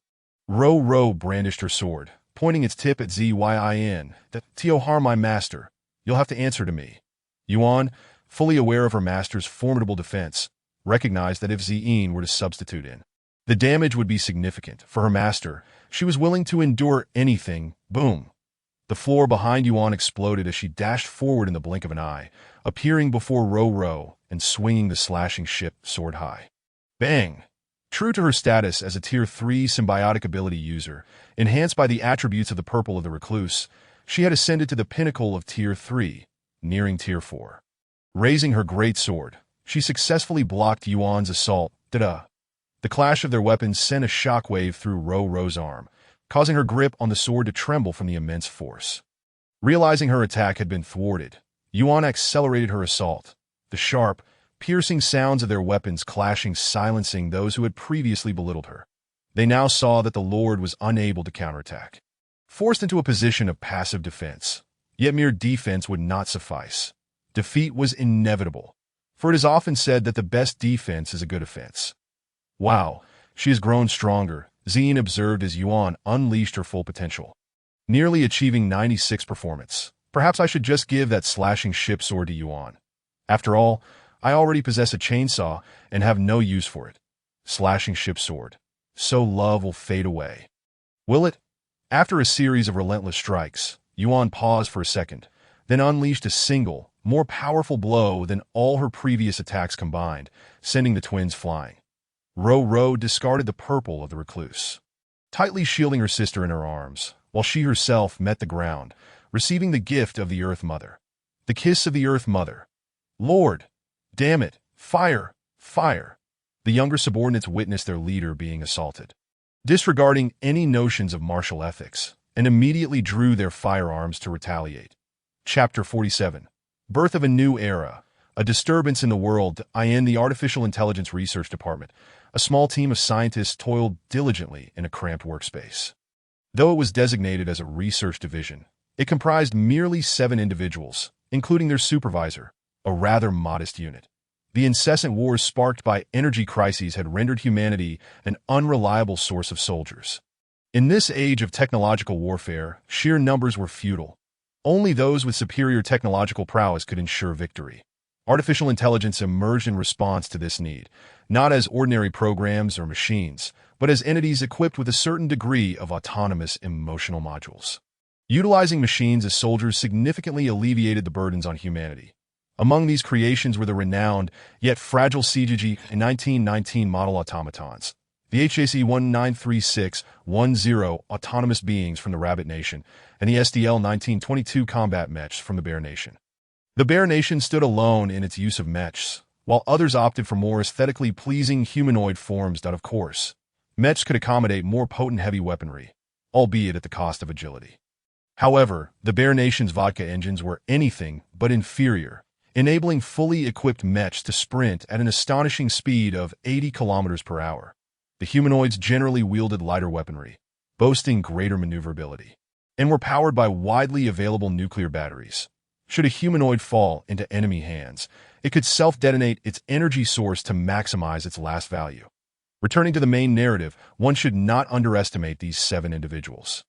Ro brandished her sword, pointing its tip at Zyin. That Tio harm my master. You'll have to answer to me. Yuan, fully aware of her master's formidable defense, recognized that if Zine were to substitute in, the damage would be significant. For her master, she was willing to endure anything. Boom! The floor behind Yuan exploded as she dashed forward in the blink of an eye, appearing before Ro and swinging the slashing ship sword high. Bang! True to her status as a Tier 3 symbiotic ability user, enhanced by the attributes of the purple of the Recluse, she had ascended to the pinnacle of Tier 3, nearing Tier 4. Raising her great sword, she successfully blocked Yuan's assault. The clash of their weapons sent a shockwave through Ro's arm, causing her grip on the sword to tremble from the immense force. Realizing her attack had been thwarted, Yuan accelerated her assault, the sharp, piercing sounds of their weapons clashing silencing those who had previously belittled her. They now saw that the Lord was unable to counterattack. Forced into a position of passive defense, yet mere defense would not suffice. Defeat was inevitable, for it is often said that the best defense is a good offense. Wow, she has grown stronger, Zine observed as Yuan unleashed her full potential, nearly achieving 96 performance. Perhaps I should just give that slashing ship sword to Yuan. After all, I already possess a chainsaw and have no use for it. Slashing ship sword. So love will fade away. Will it? After a series of relentless strikes, Yuan paused for a second, then unleashed a single, more powerful blow than all her previous attacks combined, sending the twins flying. Ro discarded the purple of the Recluse, tightly shielding her sister in her arms, while she herself met the ground, receiving the gift of the Earth Mother. The kiss of the Earth Mother. Lord! Damn it! Fire! Fire! The younger subordinates witnessed their leader being assaulted. Disregarding any notions of martial ethics, and immediately drew their firearms to retaliate. Chapter 47. Birth of a New Era. A disturbance in the world. In the Artificial Intelligence Research Department, a small team of scientists toiled diligently in a cramped workspace. Though it was designated as a research division, it comprised merely 7 individuals, including their supervisor, a rather modest unit. The incessant wars sparked by energy crises had rendered humanity an unreliable source of soldiers. In this age of technological warfare, sheer numbers were futile. Only those with superior technological prowess could ensure victory. Artificial intelligence emerged in response to this need, not as ordinary programs or machines, but as entities equipped with a certain degree of autonomous emotional modules. Utilizing machines as soldiers significantly alleviated the burdens on humanity. Among these creations were the renowned, yet fragile CGG 1919 model automatons, the HAC-1936-10 autonomous beings from the Rabbit Nation, and the SDL-1922 combat mechs from the Bear Nation. The Bear Nation stood alone in its use of mechs, while others opted for more aesthetically pleasing humanoid forms that, of course, mechs could accommodate more potent heavy weaponry, albeit at the cost of agility. However, the Bear Nation's vodka engines were anything but inferior, enabling fully equipped mechs to sprint at an astonishing speed of 80 kilometers per hour. The humanoids generally wielded lighter weaponry, boasting greater maneuverability, and were powered by widely available nuclear batteries. Should a humanoid fall into enemy hands, it could self-detonate its energy source to maximize its last value. Returning to the main narrative, one should not underestimate these 7 individuals.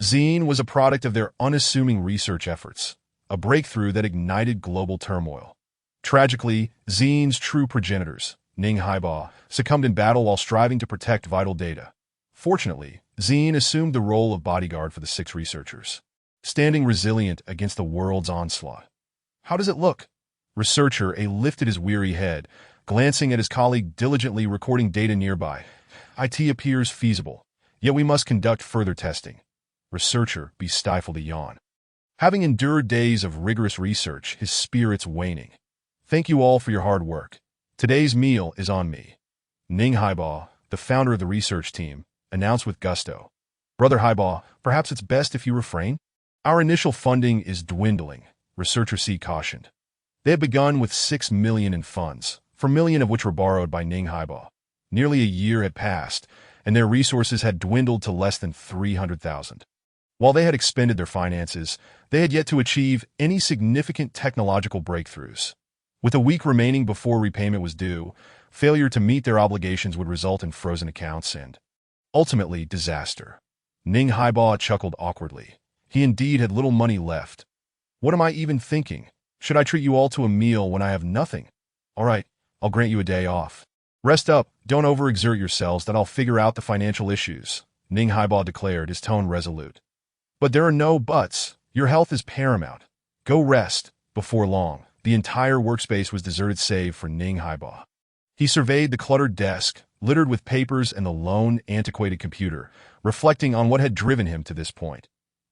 Xeen was a product of their unassuming research efforts, a breakthrough that ignited global turmoil. Tragically, Xeen's true progenitors, Ning Haiba, succumbed in battle while striving to protect vital data. Fortunately, Xeen assumed the role of bodyguard for the 6 researchers, standing resilient against the world's onslaught. How does it look? Researcher A lifted his weary head, glancing at his colleague diligently recording data nearby. It appears feasible, yet we must conduct further testing. Researcher B stifled a yawn. Having endured days of rigorous research, his spirits waning. Thank you all for your hard work. Today's meal is on me. Ning Haiba, the founder of the research team, announced with gusto. Brother Haiba, perhaps it's best if you refrain? Our initial funding is dwindling, Researcher C cautioned. They had begun with 6 million in funds, 4 million of which were borrowed by Ning Haiba. Nearly a year had passed, and their resources had dwindled to less than 300,000. While they had expended their finances, they had yet to achieve any significant technological breakthroughs. With a week remaining before repayment was due, failure to meet their obligations would result in frozen accounts and, ultimately, disaster. Ning Haiba chuckled awkwardly. He indeed had little money left. What am I even thinking? Should I treat you all to a meal when I have nothing? All right, I'll grant you a day off. Rest up, don't overexert yourselves that I'll figure out the financial issues, Ning Haiba declared, his tone resolute. But there are no buts. Your health is paramount. Go rest. Before long, the entire workspace was deserted save for Ning Haiba. He surveyed the cluttered desk, littered with papers and the lone, antiquated computer, reflecting on what had driven him to this point.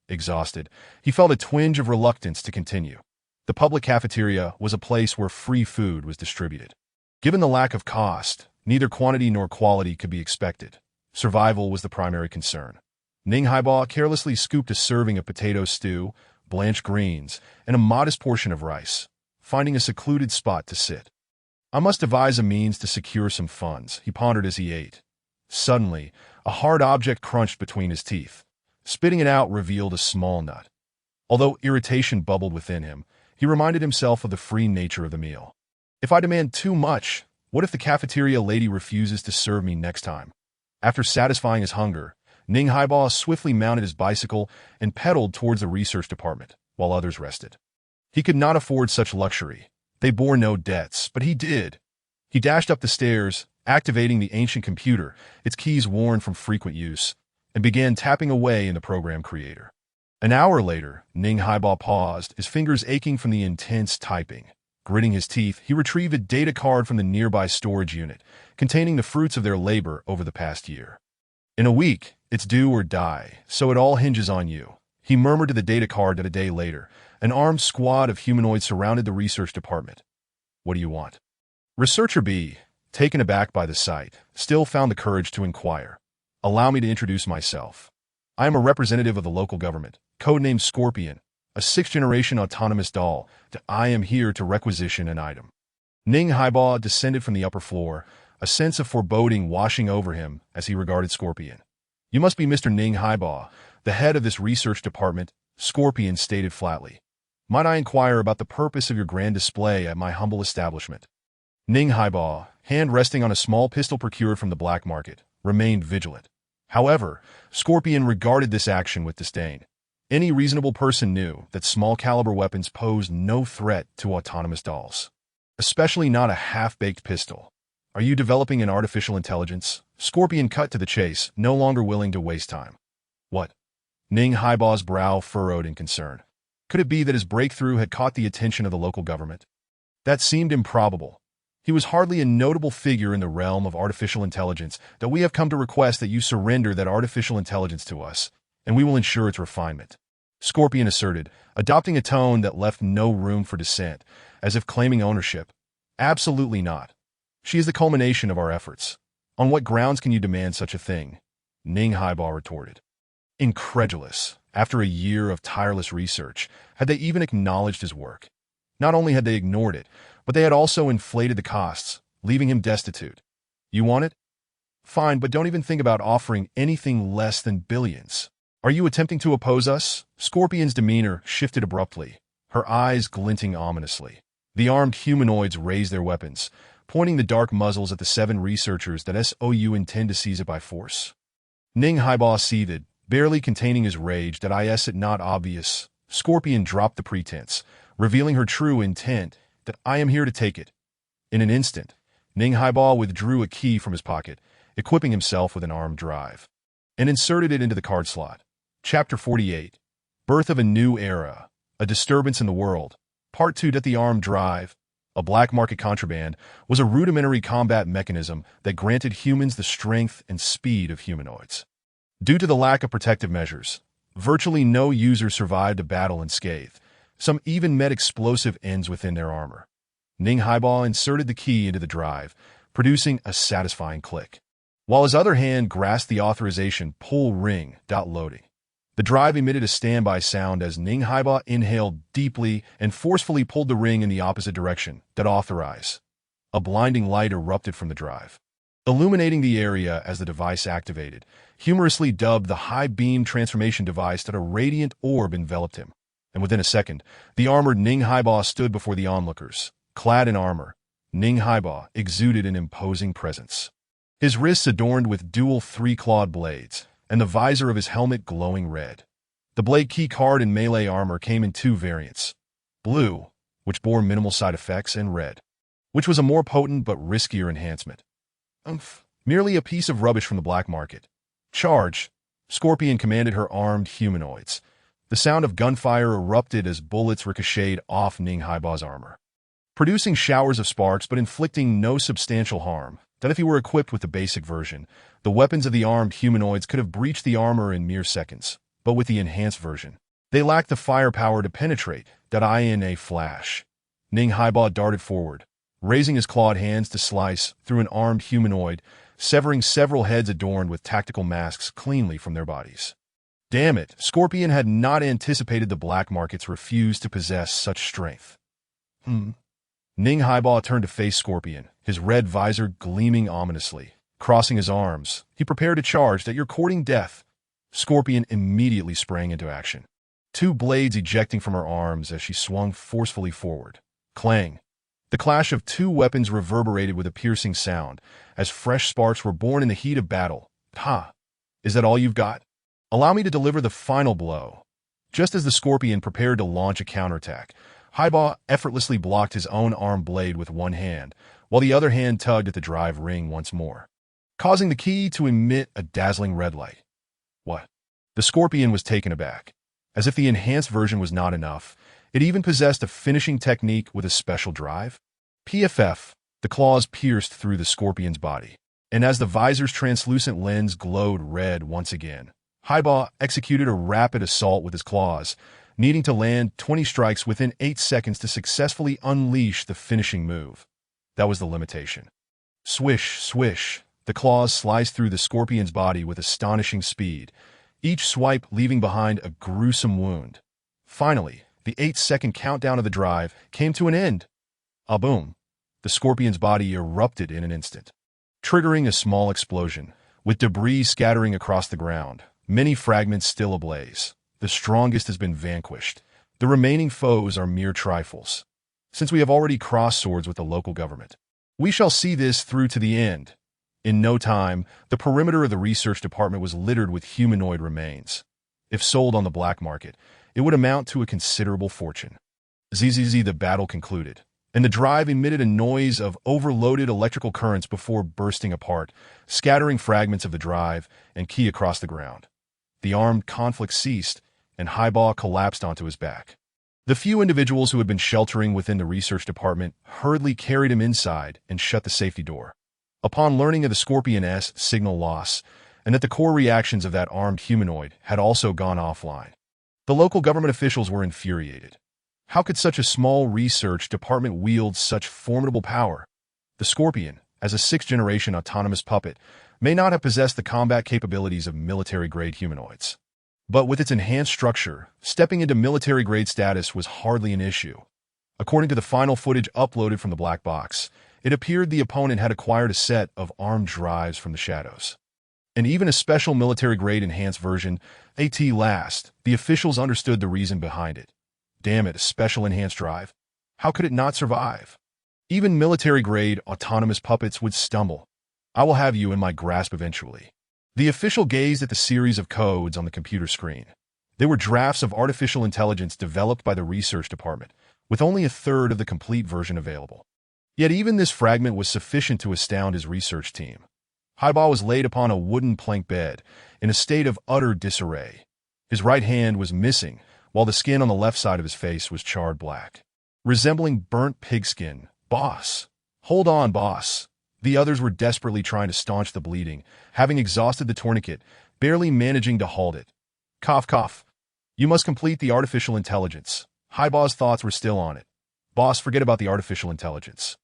Exhausted, he felt a twinge of reluctance to continue. The public cafeteria was a place where free food was distributed. Given the lack of cost, neither quantity nor quality could be expected. Survival was the primary concern. Ning Haiba carelessly scooped a serving of potato stew, blanched greens, and a modest portion of rice, finding a secluded spot to sit. I must devise a means to secure some funds, he pondered as he ate. Suddenly, a hard object crunched between his teeth. Spitting it out revealed a small nut. Although irritation bubbled within him, he reminded himself of the free nature of the meal. If I demand too much, what if the cafeteria lady refuses to serve me next time? After satisfying his hunger, Ning Haiba swiftly mounted his bicycle and pedaled towards the research department, while others rested. He could not afford such luxury. They bore no debts, but he did. He dashed up the stairs, activating the ancient computer, its keys worn from frequent use, and began tapping away in the program creator. An hour later, Ning Haiba paused, his fingers aching from the intense typing. Gritting his teeth, he retrieved a data card from the nearby storage unit, containing the fruits of their labor over the past year. In a week, it's do or die, so it all hinges on you, he murmured to the data card that a day later, an armed squad of humanoids surrounded the research department. What do you want? Researcher B, taken aback by the sight, still found the courage to inquire. Allow me to introduce myself. I am a representative of the local government, codenamed Scorpion, a sixth-generation autonomous doll, that I am here to requisition an item. Ning Haiba descended from the upper floor, a sense of foreboding washing over him as he regarded Scorpion. You must be Mr. Ning Haiba, the head of this research department, Scorpion stated flatly. Might I inquire about the purpose of your grand display at my humble establishment? Ning Haiba, hand resting on a small pistol procured from the black market, remained vigilant. However, Scorpion regarded this action with disdain. Any reasonable person knew that small-caliber weapons posed no threat to autonomous dolls. Especially not a half-baked pistol. Are you developing an artificial intelligence? Scorpion cut to the chase, no longer willing to waste time. What? Ning Haiba's brow furrowed in concern. Could it be that his breakthrough had caught the attention of the local government? That seemed improbable. He was hardly a notable figure in the realm of artificial intelligence that we have come to request that you surrender that artificial intelligence to us, and we will ensure its refinement. Scorpion asserted, adopting a tone that left no room for dissent, as if claiming ownership. Absolutely not. She is the culmination of our efforts. On what grounds can you demand such a thing? Ning Haiba retorted. Incredulous, after a year of tireless research, had they even acknowledged his work. Not only had they ignored it, but they had also inflated the costs, leaving him destitute. You want it? Fine, but don't even think about offering anything less than billions. Are you attempting to oppose us? Scorpion's demeanor shifted abruptly, her eyes glinting ominously. The armed humanoids raised their weapons, pointing the dark muzzles at the 7 researchers that SOU intend to seize it by force. Ning Haiba seethed, barely containing his rage that is it not obvious. Scorpion dropped the pretense, revealing her true intent, that I am here to take it. In an instant, Ning Haiba withdrew a key from his pocket, equipping himself with an armed drive, and inserted it into the card slot. Chapter 48. Birth of a New Era. A Disturbance in the World. Part 2. The armed drive, a black market contraband, was a rudimentary combat mechanism that granted humans the strength and speed of humanoids. Due to the lack of protective measures, virtually no user survived a battle unscathed. Some even met explosive ends within their armor. Ning Haiba inserted the key into the drive, producing a satisfying click, while his other hand grasped the authorization pull ring. Loading. The drive emitted a standby sound as Ning Haiba inhaled deeply and forcefully pulled the ring in the opposite direction. Authorize. A blinding light erupted from the drive, illuminating the area as the device activated, humorously dubbed the high-beam transformation device. That a radiant orb enveloped him, and within a second, the armored Ning Haiba stood before the onlookers. Clad in armor, Ning Haiba exuded an imposing presence. His wrists adorned with dual 3-clawed blades, and the visor of his helmet glowing red. The blade key card in melee armor came in 2 variants. Blue, which bore minimal side effects, and red, which was a more potent but riskier enhancement. Merely a piece of rubbish from the black market. Charge! Scorpion commanded her armed humanoids. The sound of gunfire erupted as bullets ricocheted off Ning Haiba's armor, producing showers of sparks but inflicting no substantial harm. That if he were equipped with the basic version, the weapons of the armed humanoids could have breached the armor in mere seconds. But with the enhanced version, they lacked the firepower to penetrate. In a flash, Ning Haiba darted forward, raising his clawed hands to slice through an armed humanoid, severing several heads adorned with tactical masks cleanly from their bodies. Damn it, Scorpion had not anticipated the black market's refuse to possess such strength. Ning Haiba turned to face Scorpion, his red visor gleaming ominously. Crossing his arms, he prepared to charge. That you're courting death. Scorpion immediately sprang into action, 2 blades ejecting from her arms as she swung forcefully forward. Clang! The clash of 2 weapons reverberated with a piercing sound as fresh sparks were born in the heat of battle. Is that all you've got? Allow me to deliver the final blow. Just as the Scorpion prepared to launch a counterattack, Haiba effortlessly blocked his own arm blade with one hand, while the other hand tugged at the drive ring once more, causing the key to emit a dazzling red light. What? The Scorpion was taken aback. As if the enhanced version was not enough, it even possessed a finishing technique with a special drive. PFF, the claws pierced through the Scorpion's body, and as the visor's translucent lens glowed red once again, Haiba executed a rapid assault with his claws, needing to land 20 strikes within 8 seconds to successfully unleash the finishing move. That was the limitation. Swish, swish, the claws sliced through the Scorpion's body with astonishing speed, each swipe leaving behind a gruesome wound. Finally, the 8-second countdown of the drive came to an end. Boom! The scorpion's body erupted in an instant, triggering a small explosion, with debris scattering across the ground, many fragments still ablaze. The strongest has been vanquished. The remaining foes are mere trifles. Since we have already crossed swords with the local government, we shall see this through to the end. In no time, the perimeter of the research department was littered with humanoid remains. If sold on the black market, it would amount to a considerable fortune. ZZZ, the battle concluded, and the drive emitted a noise of overloaded electrical currents before bursting apart, scattering fragments of the drive and key across the ground. The armed conflict ceased, and Highball collapsed onto his back. The few individuals who had been sheltering within the research department hurriedly carried him inside and shut the safety door. Upon learning of the Scorpion's signal loss, and that the core reactions of that armed humanoid had also gone offline, the local government officials were infuriated. How could such a small research department wield such formidable power? The Scorpion, as a 6th-generation autonomous puppet, may not have possessed the combat capabilities of military-grade humanoids. But with its enhanced structure, stepping into military-grade status was hardly an issue. According to the final footage uploaded from the black box, it appeared the opponent had acquired a set of armed drives from the shadows, and even a special military-grade enhanced version. At last, the officials understood the reason behind it. Damn it, a special enhanced drive? How could it not survive? Even military-grade autonomous puppets would stumble. I will have you in my grasp eventually. The official gazed at the series of codes on the computer screen. They were drafts of artificial intelligence developed by the research department, with only a third of the complete version available. Yet even this fragment was sufficient to astound his research team. Highball was laid upon a wooden plank bed, in a state of utter disarray. His right hand was missing, while the skin on the left side of his face was charred black, resembling burnt pigskin. Boss! Hold on, boss! The others were desperately trying to staunch the bleeding, having exhausted the tourniquet, barely managing to halt it. Cough, cough. You must complete the artificial intelligence. Highball's thoughts were still on it. Boss, forget about the artificial intelligence.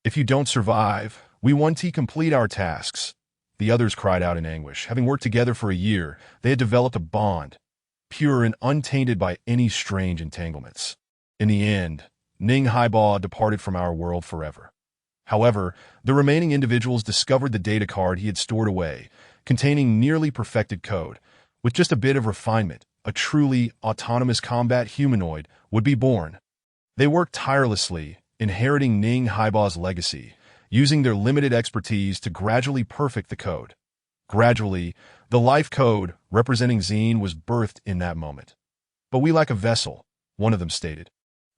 If you don't survive, we want to complete our tasks. The others cried out in anguish. Having worked together for a year, they had developed a bond, pure and untainted by any strange entanglements. In the end, Ning Highball departed from our world forever. However, the remaining individuals discovered the data card he had stored away, containing nearly perfected code. With just a bit of refinement, a truly autonomous combat humanoid would be born. They worked tirelessly, inheriting Ning Highball's legacy, using their limited expertise to gradually perfect the code. Gradually, the life code, representing Zine, was birthed in that moment. But we lack a vessel, one of them stated,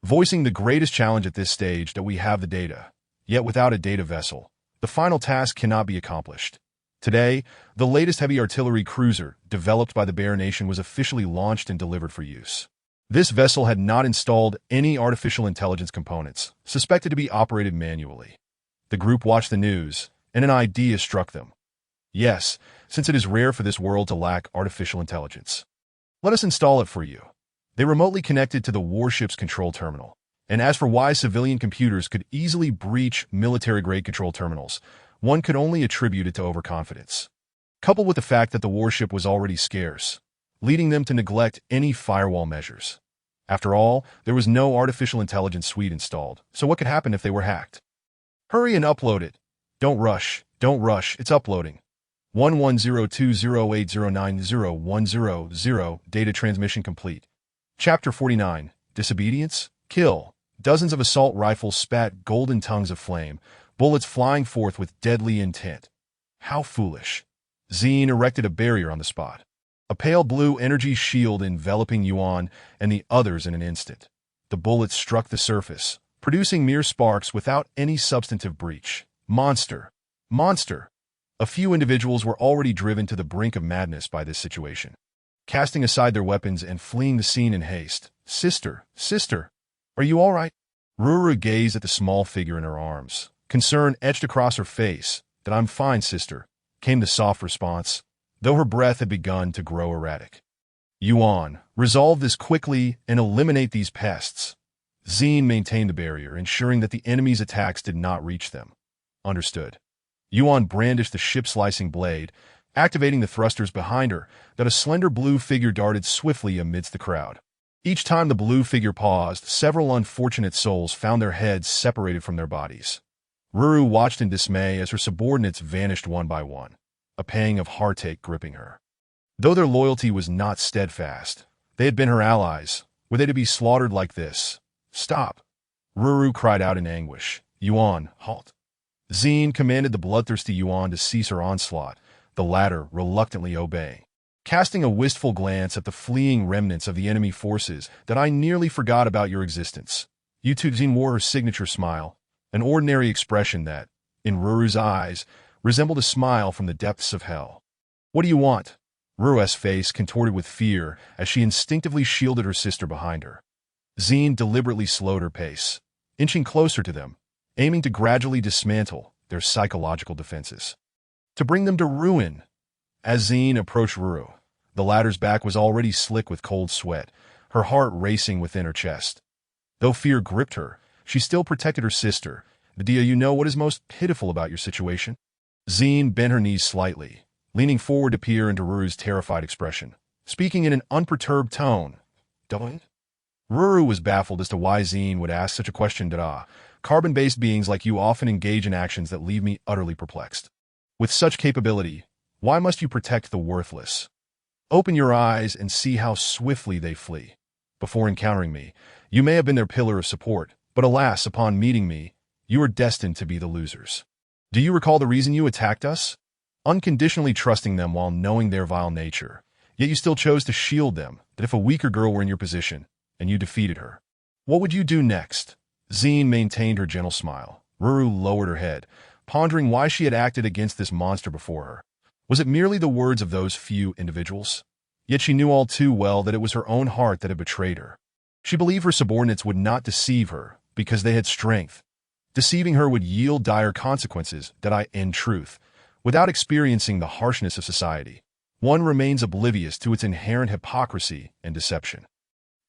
voicing the greatest challenge at this stage that we have the data. Yet without a data vessel, the final task cannot be accomplished. Today, the latest heavy artillery cruiser, developed by the Bear Nation, was officially launched and delivered for use. This vessel had not installed any artificial intelligence components, suspected to be operated manually. The group watched the news, and an idea struck them. Yes, since it is rare for this world to lack artificial intelligence, let us install it for you. They remotely connected to the warship's control terminal. And as for why civilian computers could easily breach military-grade control terminals, one could only attribute it to overconfidence, coupled with the fact that the warship was already scarce, leading them to neglect any firewall measures. After all, there was no artificial intelligence suite installed, so what could happen if they were hacked? Hurry and upload it. Don't rush, it's uploading. 110208090100, data transmission complete. Chapter 49, Disobedience? Kill. Dozens of assault rifles spat golden tongues of flame, bullets flying forth with deadly intent. How foolish. Zine erected a barrier on the spot, a pale blue energy shield enveloping Yuan and the others in an instant. The bullets struck the surface, producing mere sparks without any substantive breach. Monster! Monster! A few individuals were already driven to the brink of madness by this situation, casting aside their weapons and fleeing the scene in haste. Sister! Sister! Are you all right? Ruru gazed at the small figure in her arms. Concern etched across her face. That I'm fine, sister, came the soft response, though her breath had begun to grow erratic. Yuan, resolve this quickly and eliminate these pests. Zine maintained the barrier, ensuring that the enemy's attacks did not reach them. Understood. Yuan brandished the ship-slicing blade, activating the thrusters behind her, that a slender blue figure darted swiftly amidst the crowd. Each time the blue figure paused, several unfortunate souls found their heads separated from their bodies. Ruru watched in dismay as her subordinates vanished one by one, a pang of heartache gripping her. Though their loyalty was not steadfast, they had been her allies. Were they to be slaughtered like this? Stop! Ruru cried out in anguish. Yuan, halt! Zine commanded the bloodthirsty Yuan to cease her onslaught, the latter reluctantly obeying. Casting a wistful glance at the fleeing remnants of the enemy forces, that I nearly forgot about your existence. Zine wore her signature smile, an ordinary expression that, in Ruru's eyes, resembled a smile from the depths of hell. What do you want? Ruru's face contorted with fear as she instinctively shielded her sister behind her. Zine deliberately slowed her pace, inching closer to them, aiming to gradually dismantle their psychological defenses. To bring them to ruin. As Zine approached Ruru, the latter's back was already slick with cold sweat, her heart racing within her chest. Though fear gripped her, she still protected her sister. Do you know what is most pitiful about your situation? Zine bent her knees slightly, leaning forward to peer into Ruru's terrified expression, speaking in an unperturbed tone. Ruru was baffled as to why Zine would ask such a question. Carbon-based beings like you often engage in actions that leave me utterly perplexed. With such capability, why must you protect the worthless? Open your eyes and see how swiftly they flee. Before encountering me, you may have been their pillar of support, but alas, upon meeting me, you are destined to be the losers. Do you recall the reason you attacked us? Unconditionally trusting them while knowing their vile nature, yet you still chose to shield them, that if a weaker girl were in your position, and you defeated her, what would you do next? Zine maintained her gentle smile. Ruru lowered her head, pondering why she had acted against this monster before her. Was it merely the words of those few individuals? Yet she knew all too well that it was her own heart that had betrayed her. She believed her subordinates would not deceive her because they had strength. Deceiving her would yield dire consequences in truth, without experiencing the harshness of society, one remains oblivious to its inherent hypocrisy and deception.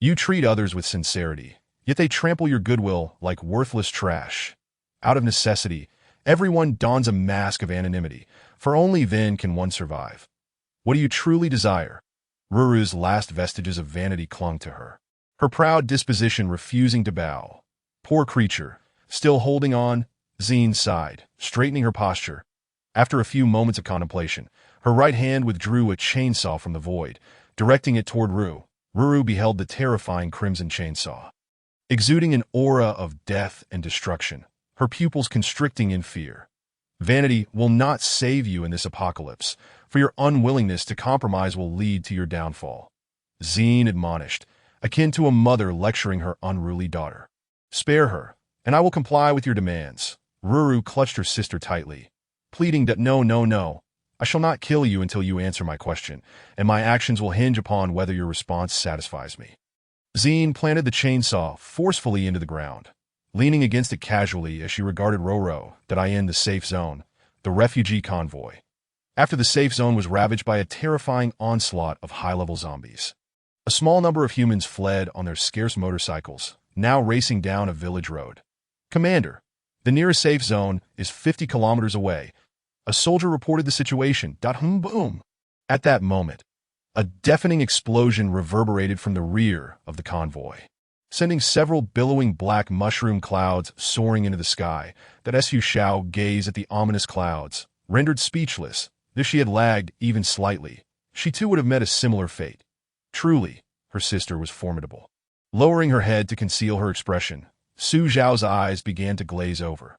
You treat others with sincerity, yet they trample your goodwill like worthless trash. Out of necessity, everyone dons a mask of anonymity, for only then can one survive. What do you truly desire? Ruru's last vestiges of vanity clung to her, her proud disposition refusing to bow. Poor creature, still holding on, Zine sighed, straightening her posture. After a few moments of contemplation, her right hand withdrew a chainsaw from the void, directing it toward Ruru. Ruru beheld the terrifying crimson chainsaw, exuding an aura of death and destruction, her pupils constricting in fear. Vanity will not save you in this apocalypse, for your unwillingness to compromise will lead to your downfall. Zine admonished, akin to a mother lecturing her unruly daughter. Spare her, and I will comply with your demands. Ruru clutched her sister tightly, pleading that no, I shall not kill you until you answer my question, and my actions will hinge upon whether your response satisfies me. Zine planted the chainsaw forcefully into the ground, leaning against it casually as she regarded Roro, the safe zone, the refugee convoy. After the safe zone was ravaged by a terrifying onslaught of high-level zombies. A small number of humans fled on their scarce motorcycles, now racing down a village road. Commander, the nearest safe zone is 50 kilometers away. A soldier reported the situation. Boom! At that moment, a deafening explosion reverberated from the rear of the convoy, sending several billowing black mushroom clouds soaring into the sky. Su Xiao gazed at the ominous clouds, rendered speechless. If she had lagged even slightly, she too would have met a similar fate. Truly, her sister was formidable. Lowering her head to conceal her expression, Su Zhao's eyes began to glaze over.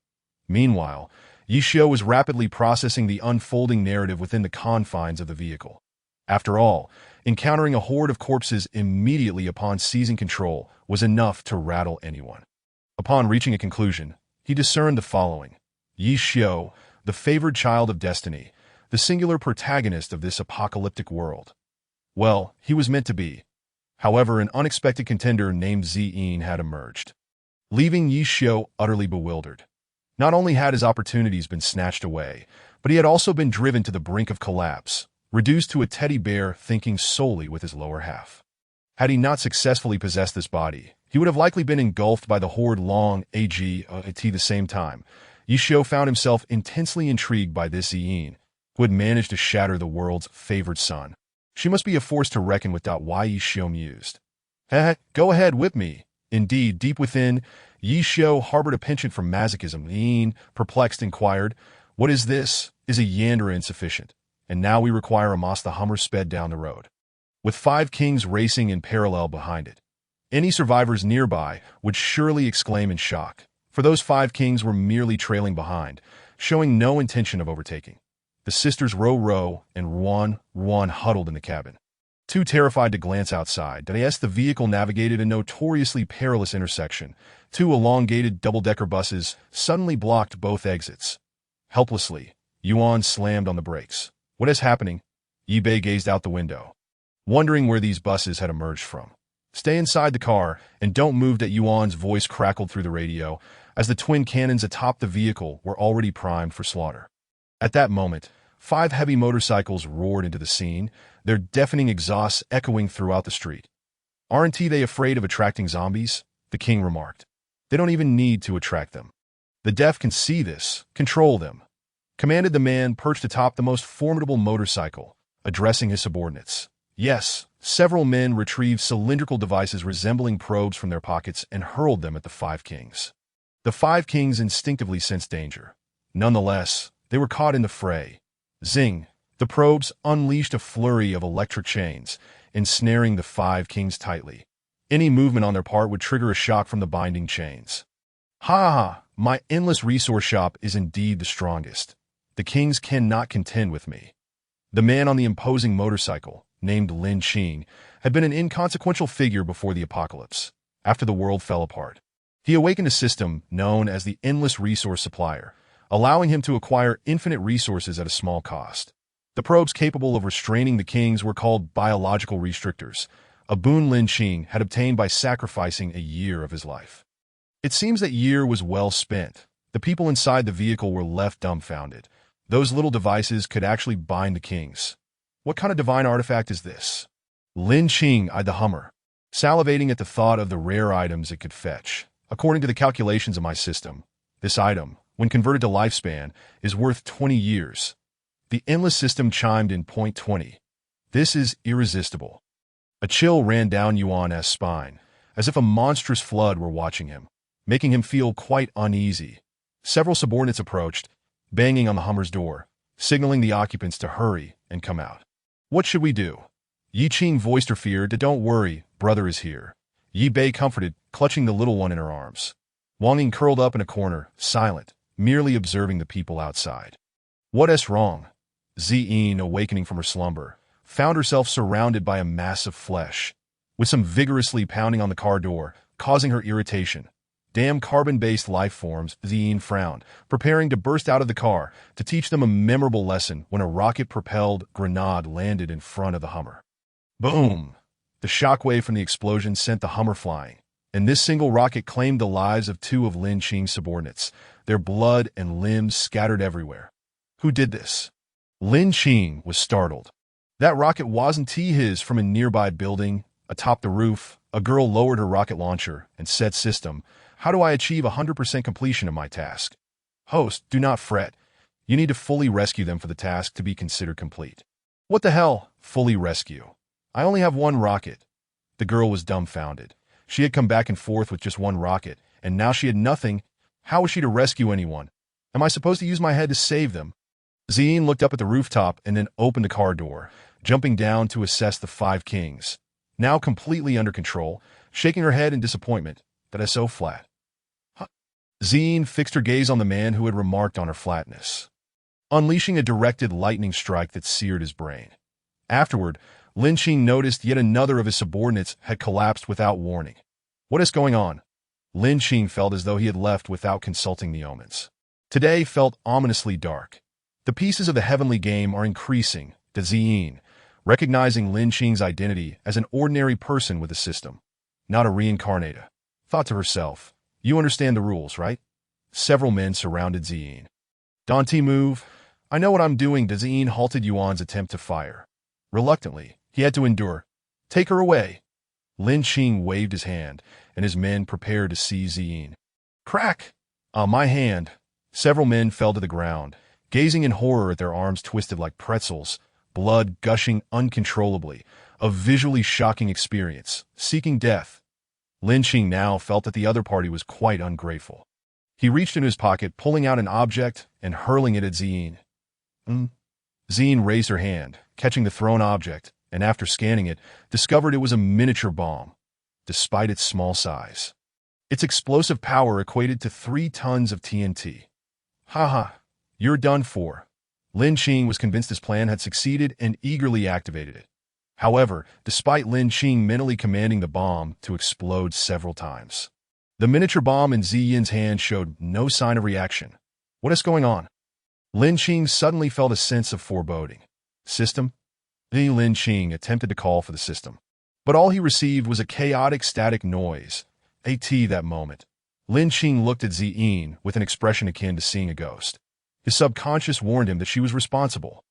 Meanwhile, Yi Xiu was rapidly processing the unfolding narrative within the confines of the vehicle. After all, encountering a horde of corpses immediately upon seizing control was enough to rattle anyone. Upon reaching a conclusion, he discerned the following. Yi Xiu, the favored child of destiny, the singular protagonist of this apocalyptic world. Well, he was meant to be. However, an unexpected contender named Ziyin had emerged, leaving Yi Xiu utterly bewildered. Not only had his opportunities been snatched away, but he had also been driven to the brink of collapse, reduced to a teddy bear thinking solely with his lower half. Had he not successfully possessed this body, he would have likely been engulfed by the horde long at the same time. Yi Xiu found himself intensely intrigued by this Ziyin, who had managed to shatter the world's favored son. She must be a force to reckon with. Yi Xiao mused. Heh, go ahead, whip me. Indeed, deep within, Yi Xiao harbored a penchant for masochism. Yin, perplexed, inquired, "What is this? Is a Yandere insufficient? And now we require a mas." The Hummer sped down the road, with 5 kings racing in parallel behind it. Any survivors nearby would surely exclaim in shock, for those 5 kings were merely trailing behind, showing no intention of overtaking. The sisters Ro and Ruan huddled in the cabin, too terrified to glance outside. The vehicle navigated a notoriously perilous intersection. 2 elongated double-decker buses suddenly blocked both exits. Helplessly, Yuan slammed on the brakes. "What is happening?" Yi Bei gazed out the window, wondering where these buses had emerged from. "Stay inside the car and don't move." Yuan's voice crackled through the radio as the twin cannons atop the vehicle were already primed for slaughter. At that moment, 5 heavy motorcycles roared into the scene, their deafening exhausts echoing throughout the street. "Aren't they afraid of attracting zombies?" the king remarked. "They don't even need to attract them. The deaf can see this. Control them," commanded the man perched atop the most formidable motorcycle, addressing his subordinates. Yes, several men retrieved cylindrical devices resembling probes from their pockets and hurled them at the 5 kings. The 5 kings instinctively sensed danger. Nonetheless, they were caught in the fray. Zing! The probes unleashed a flurry of electric chains, ensnaring the 5 kings tightly. Any movement on their part would trigger a shock from the binding chains. "Ha ha! My endless resource shop is indeed the strongest. The kings cannot contend with me." The man on the imposing motorcycle, named Lin Qing, had been an inconsequential figure before the apocalypse. After the world fell apart, he awakened a system known as the Endless Resource Supplier, allowing him to acquire infinite resources at a small cost. The probes capable of restraining the kings were called biological restrictors, a boon Lin Qing had obtained by sacrificing a year of his life. It seems that year was well spent. The people inside the vehicle were left dumbfounded. Those little devices could actually bind the kings. What kind of divine artifact is this? Lin Qing eyed the Hummer, salivating at the thought of the rare items it could fetch. According to the calculations of my system, this item, when converted to lifespan, is worth 20 years. The endless system chimed in. .20. This is irresistible. A chill ran down Yuan's spine, as if a monstrous flood were watching him, making him feel quite uneasy. Several subordinates approached, banging on the Hummer's door, signaling the occupants to hurry and come out. "What should we do?" Yi Qing voiced her fear. "Don't worry, brother is here," Yi Bei comforted, clutching the little one in her arms. Wang Ying curled up in a corner, silent, merely observing the people outside. "What's wrong?" Ziyin, awakening from her slumber, found herself surrounded by a mass of flesh, with some vigorously pounding on the car door, causing her irritation. "Damn carbon-based life forms," Ziyin frowned, preparing to burst out of the car to teach them a memorable lesson when a rocket-propelled grenade landed in front of the Hummer. Boom! The shockwave from the explosion sent the Hummer flying, and this single rocket claimed the lives of 2 of Lin Qing's subordinates, their blood and limbs scattered everywhere. Who did this? Lin Qing was startled. That rocket wasn't his. From a nearby building, atop the roof, a girl lowered her rocket launcher and said, "System, how do I achieve 100% completion of my task?" "Host, do not fret. You need to fully rescue them for the task to be considered complete." "What the hell? Fully rescue? I only have 1 rocket." The girl was dumbfounded. She had come back and forth with just 1 rocket, and now she had nothing. How was she to rescue anyone? Am I supposed to use my head to save them? Ziyin looked up at the rooftop and then opened the car door, jumping down to assess the 5 kings, now completely under control, shaking her head in disappointment. "That is so flat." Huh? Ziyin fixed her gaze on the man who had remarked on her flatness, unleashing a directed lightning strike that seared his brain. Afterward, Lin Qing noticed yet another of his subordinates had collapsed without warning. "What is going on?" Lin Qing felt as though he had left without consulting the omens. Today felt ominously dark. "The pieces of the heavenly game are increasing," to Ziyin, recognizing Lin Qing's identity as an ordinary person with a system, not a reincarnata. Thought to herself, "You understand the rules, right?" Several men surrounded Ziyin. "Don't move. I know what I'm doing." Ziyin halted Yuan's attempt to fire. Reluctantly, he had to endure. "Take her away." Lin Qing waved his hand, and his men prepared to seize Ziyin. Crack! On my hand. Several men fell to the ground, gazing in horror at their arms twisted like pretzels, blood gushing uncontrollably, a visually shocking experience, seeking death. Lin Qing now felt that the other party was quite ungrateful. He reached into his pocket, pulling out an object and hurling it at Ziyin. Ziyin raised her hand, catching the thrown object, and after scanning it, discovered it was a miniature bomb, despite its small size. Its explosive power equated to 3 tons of TNT. Haha, you're done for. Lin Qing was convinced his plan had succeeded and eagerly activated it. However, despite Lin Qing mentally commanding the bomb to explode several times, the miniature bomb in Ziyin's hand showed no sign of reaction. What is going on? Lin Qing suddenly felt a sense of foreboding. System? Lin Qing attempted to call for the system, but all he received was a chaotic static noise. That moment, Lin Qing looked at Ziyin with an expression akin to seeing a ghost. His subconscious warned him that she was responsible.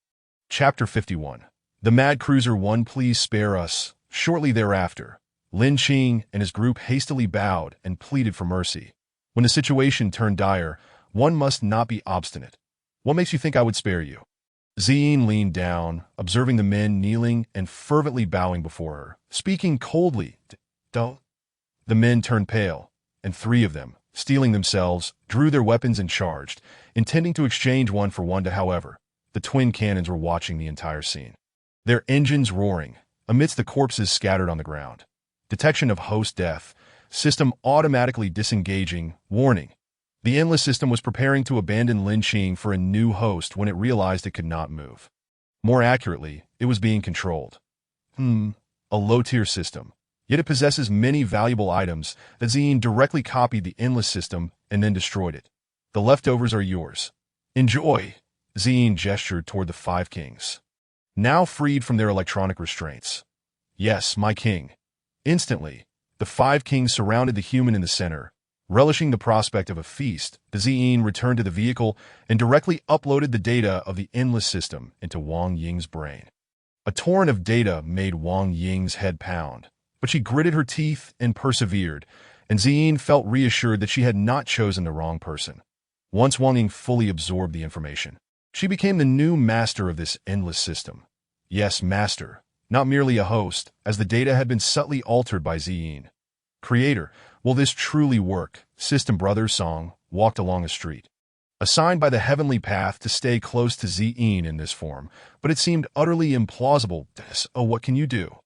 Chapter 51. The Mad Cruiser 1, please spare us. Shortly thereafter, Lin Qing and his group hastily bowed and pleaded for mercy. When the situation turned dire, one must not be obstinate. What makes you think I would spare you? Ziyin leaned down, observing the men kneeling and fervently bowing before her, speaking coldly. Don't. The men turned pale, and 3 of them, steeling themselves, drew their weapons and charged, intending to exchange one for one. However, the twin cannons were watching the entire scene, their engines roaring, amidst the corpses scattered on the ground. Detection of host death. System automatically disengaging. Warning. The Endless System was preparing to abandon Lin Qing for a new host when it realized it could not move. More accurately, it was being controlled. A low-tier system. Yet it possesses many valuable items that Ziyin directly copied the Endless System and then destroyed it. The leftovers are yours. Enjoy. Ziyin gestured toward the 5 kings, now freed from their electronic restraints. Yes, my king. Instantly, the 5 kings surrounded the human in the center. Relishing the prospect of a feast, the Ziyin returned to the vehicle and directly uploaded the data of the Endless System into Wang Ying's brain. A torrent of data made Wang Ying's head pound, but she gritted her teeth and persevered, and Ziyin felt reassured that she had not chosen the wrong person. Once Wang Ying fully absorbed the information, she became the new master of this Endless System. Yes, master, not merely a host, as the data had been subtly altered by Ziyin. Creator, will this truly work? System Brother Song walked along a street, assigned by the Heavenly Path to stay close to Ziyin in this form, but it seemed utterly implausible. Oh, what can you do?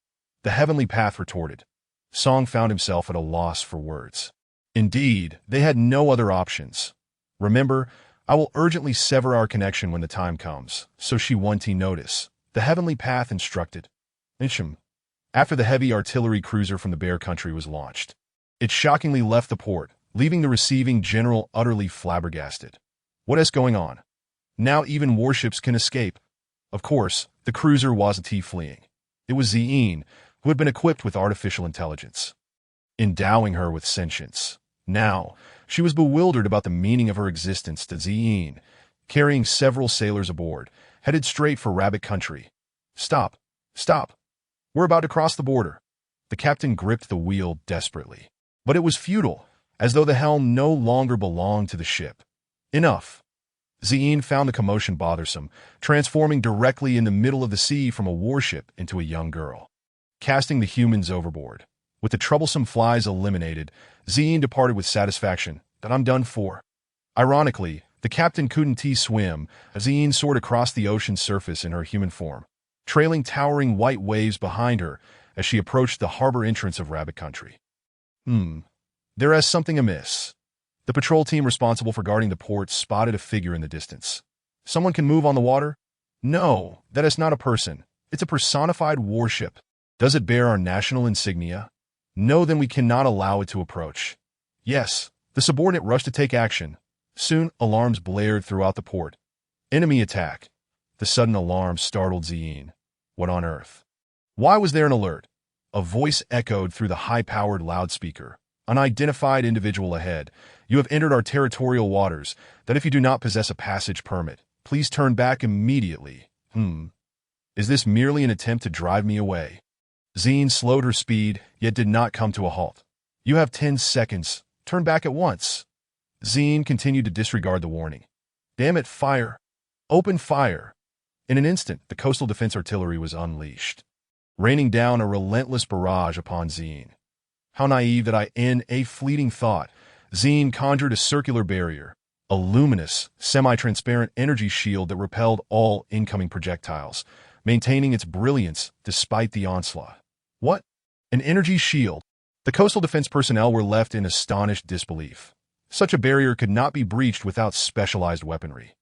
The Heavenly Path retorted. Song found himself at a loss for words. Indeed, they had no other options. Remember, I will urgently sever our connection when the time comes, so she won't notice. The Heavenly Path instructed. After the heavy artillery cruiser from the Bear Country was launched, it shockingly left the port, leaving the receiving general utterly flabbergasted. What is going on? Now even warships can escape. Of course, the cruiser wasn't fleeing. It was Ziyin, who had been equipped with artificial intelligence, endowing her with sentience. Now, she was bewildered about the meaning of her existence. To Ziyin, carrying several sailors aboard, headed straight for Rabbit Country. Stop! Stop! We're about to cross the border. The captain gripped the wheel desperately. But it was futile, as though the helm no longer belonged to the ship. Enough. Ziyin found the commotion bothersome, transforming directly in the middle of the sea from a warship into a young girl, casting the humans overboard. With the troublesome flies eliminated, Ziyin departed with satisfaction. That I'm done for. Ironically, the captain couldn't swim as Ziyin soared across the ocean's surface in her human form, trailing towering white waves behind her as she approached the harbor entrance of Rabbit Country. There is something amiss. The patrol team responsible for guarding the port spotted a figure in the distance. Someone can move on the water? No, that is not a person. It's a personified warship. Does it bear our national insignia? No, then we cannot allow it to approach. Yes, the subordinate rushed to take action. Soon, alarms blared throughout the port. Enemy attack. The sudden alarm startled Ziyin. What on earth? Why was there an alert? A voice echoed through the high-powered loudspeaker. Unidentified individual ahead. You have entered our territorial waters. That if you do not possess a passage permit, please turn back immediately. Is this merely an attempt to drive me away? Ziyin slowed her speed, yet did not come to a halt. You have 10 seconds. Turn back at once. Ziyin continued to disregard the warning. Damn it, fire. Open fire. In an instant, the coastal defense artillery was unleashed, raining down a relentless barrage upon Zine. How naive that I, in a fleeting thought, Zine conjured a circular barrier, a luminous, semi-transparent energy shield that repelled all incoming projectiles, maintaining its brilliance despite the onslaught. What? An energy shield? The coastal defense personnel were left in astonished disbelief. Such a barrier could not be breached without specialized weaponry.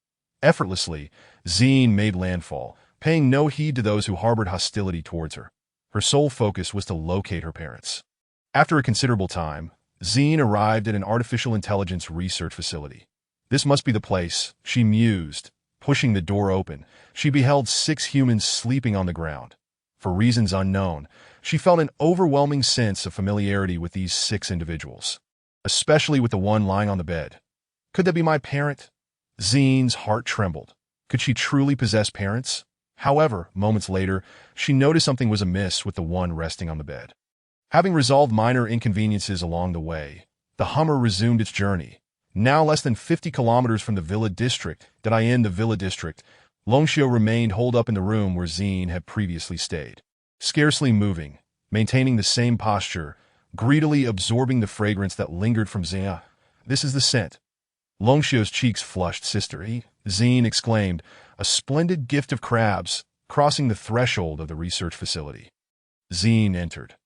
Effortlessly, Zine made landfall, paying no heed to those who harbored hostility towards her. Her sole focus was to locate her parents. After a considerable time, Zine arrived at an artificial intelligence research facility. This must be the place, she mused. Pushing the door open, she beheld 6 humans sleeping on the ground. For reasons unknown, she felt an overwhelming sense of familiarity with these 6 individuals, especially with the one lying on the bed. Could that be my parent? Zine's heart trembled. Could she truly possess parents? However, moments later, she noticed something was amiss with the one resting on the bed. Having resolved minor inconveniences along the way, the Hummer resumed its journey. Now less than 50 kilometers from the Villa District, the Villa District, Longxiu remained holed up in the room where Zine had previously stayed. Scarcely moving, maintaining the same posture, greedily absorbing the fragrance that lingered from Zine. This is the scent. Longxiu's cheeks flushed. Sister, Zine exclaimed, a splendid gift of crabs, crossing the threshold of the research facility. Zine entered.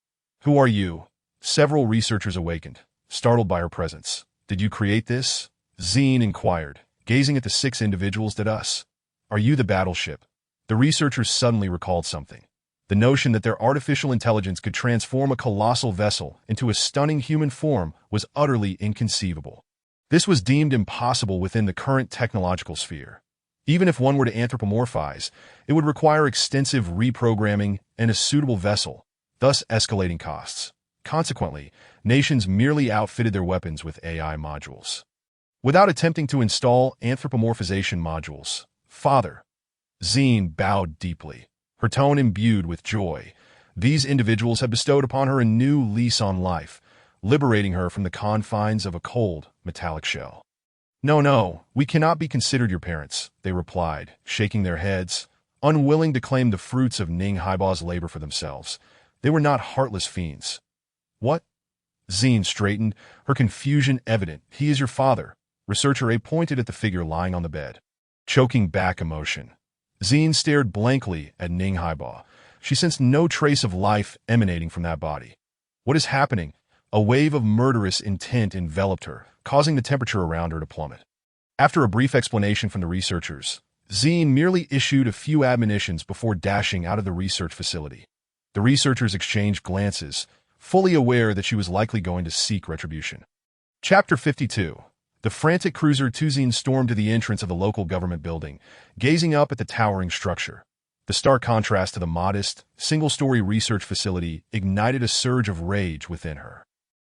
Who are you? Several researchers awakened, startled by her presence. Did you create this? Zine inquired, gazing at the 6 individuals. Did us? Are you the battleship? The researchers suddenly recalled something. The notion that their artificial intelligence could transform a colossal vessel into a stunning human form was utterly inconceivable. This was deemed impossible within the current technological sphere. Even if one were to anthropomorphize, it would require extensive reprogramming and a suitable vessel, thus escalating costs. Consequently, nations merely outfitted their weapons with AI modules, without attempting to install anthropomorphization modules. Father. Zine bowed deeply, her tone imbued with joy. These individuals had bestowed upon her a new lease on life, liberating her from the confines of a cold, metallic shell. No, we cannot be considered your parents, they replied, shaking their heads, unwilling to claim the fruits of Ning Haiba's labor for themselves. They were not heartless fiends. What? Zine straightened, her confusion evident. He is your father. Researcher A pointed at the figure lying on the bed. Choking back emotion, Zine stared blankly at Ning Haiba. She sensed no trace of life emanating from that body. What is happening? A wave of murderous intent enveloped her, causing the temperature around her to plummet. After a brief explanation from the researchers, Zine merely issued a few admonitions before dashing out of the research facility. The researchers exchanged glances, fully aware that she was likely going to seek retribution. Chapter 52. The frantic cruiser Tuzine stormed to the entrance of the local government building, gazing up at the towering structure. The stark contrast to the modest, single-story research facility ignited a surge of rage within her.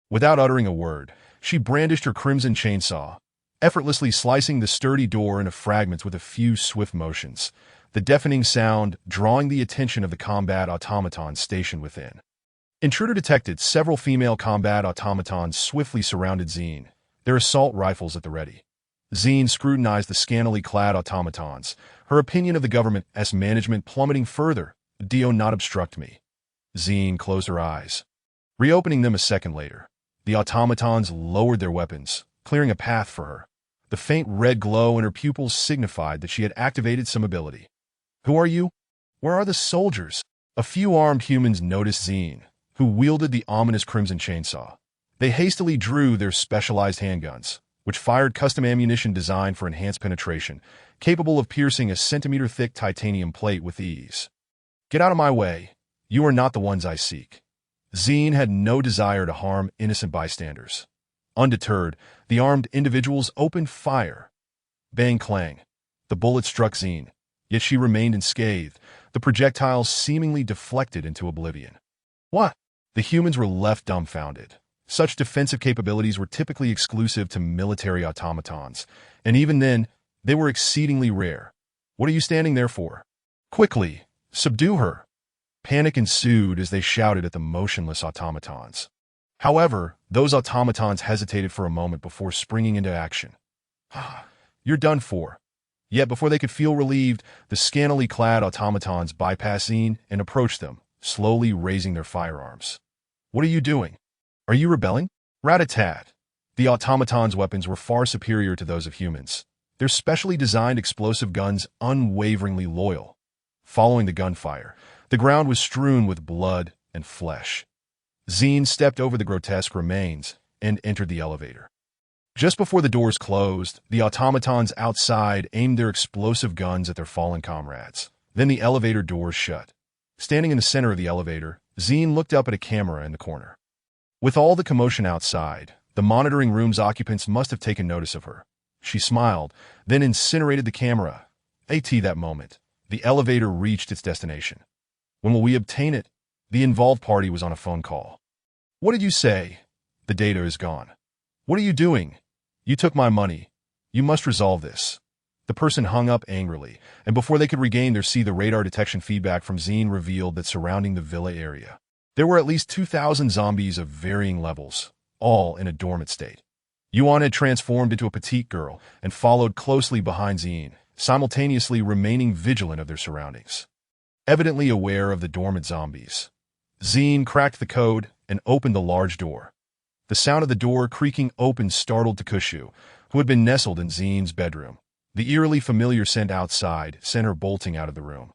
Without uttering a word, she brandished her crimson chainsaw, effortlessly slicing the sturdy door into fragments with a few swift motions, the deafening sound drawing the attention of the combat automatons stationed within. Intruder detected. Several female combat automatons swiftly surrounded Zine, their assault rifles at the ready. Zine scrutinized the scantily clad automatons, her opinion of the government's management plummeting further. Do not obstruct me. Zine closed her eyes, reopening them a second later. The automatons lowered their weapons, clearing a path for her. The faint red glow in her pupils signified that she had activated some ability. Who are you? Where are the soldiers? A few armed humans noticed Zine, who wielded the ominous crimson chainsaw. They hastily drew their specialized handguns, which fired custom ammunition designed for enhanced penetration, capable of piercing a centimeter-thick titanium plate with ease. Get out of my way. You are not the ones I seek. Zine had no desire to harm innocent bystanders. Undeterred, the armed individuals opened fire. Bang clang. The bullet struck Zine, yet she remained unscathed, the projectiles seemingly deflected into oblivion. What? The humans were left dumbfounded. Such defensive capabilities were typically exclusive to military automatons, and even then, they were exceedingly rare. What are you standing there for? Quickly, subdue her. Panic ensued as they shouted at the motionless automatons. However, those automatons hesitated for a moment before springing into action. You're done for. Yet before they could feel relieved, the scantily clad automatons bypassed Zine and approached them, slowly raising their firearms. "What are you doing? Are you rebelling?" Rat-a-tat. The automatons' weapons were far superior to those of humans, their specially designed explosive guns unwaveringly loyal. Following the gunfire, the ground was strewn with blood and flesh. Zine stepped over the grotesque remains and entered the elevator. Just before the doors closed, the automatons outside aimed their explosive guns at their fallen comrades. Then the elevator doors shut. Standing in the center of the elevator, Zine looked up at a camera in the corner. With all the commotion outside, the monitoring room's occupants must have taken notice of her. She smiled, then incinerated the camera. At that moment, the elevator reached its destination. "When will we obtain it?" The involved party was on a phone call. "What did you say?" "The data is gone." "What are you doing?" "You took my money. You must resolve this." The person hung up angrily, and before they could regain their seat, the radar detection feedback from Zine revealed that surrounding the villa area, there were at least 2,000 zombies of varying levels, all in a dormant state. Yuan had transformed into a petite girl and followed closely behind Zine, simultaneously remaining vigilant of their surroundings. Evidently aware of the dormant zombies, Zine cracked the code and opened the large door. The sound of the door creaking open startled Takushu, who had been nestled in Zine's bedroom. The eerily familiar scent outside sent her bolting out of the room.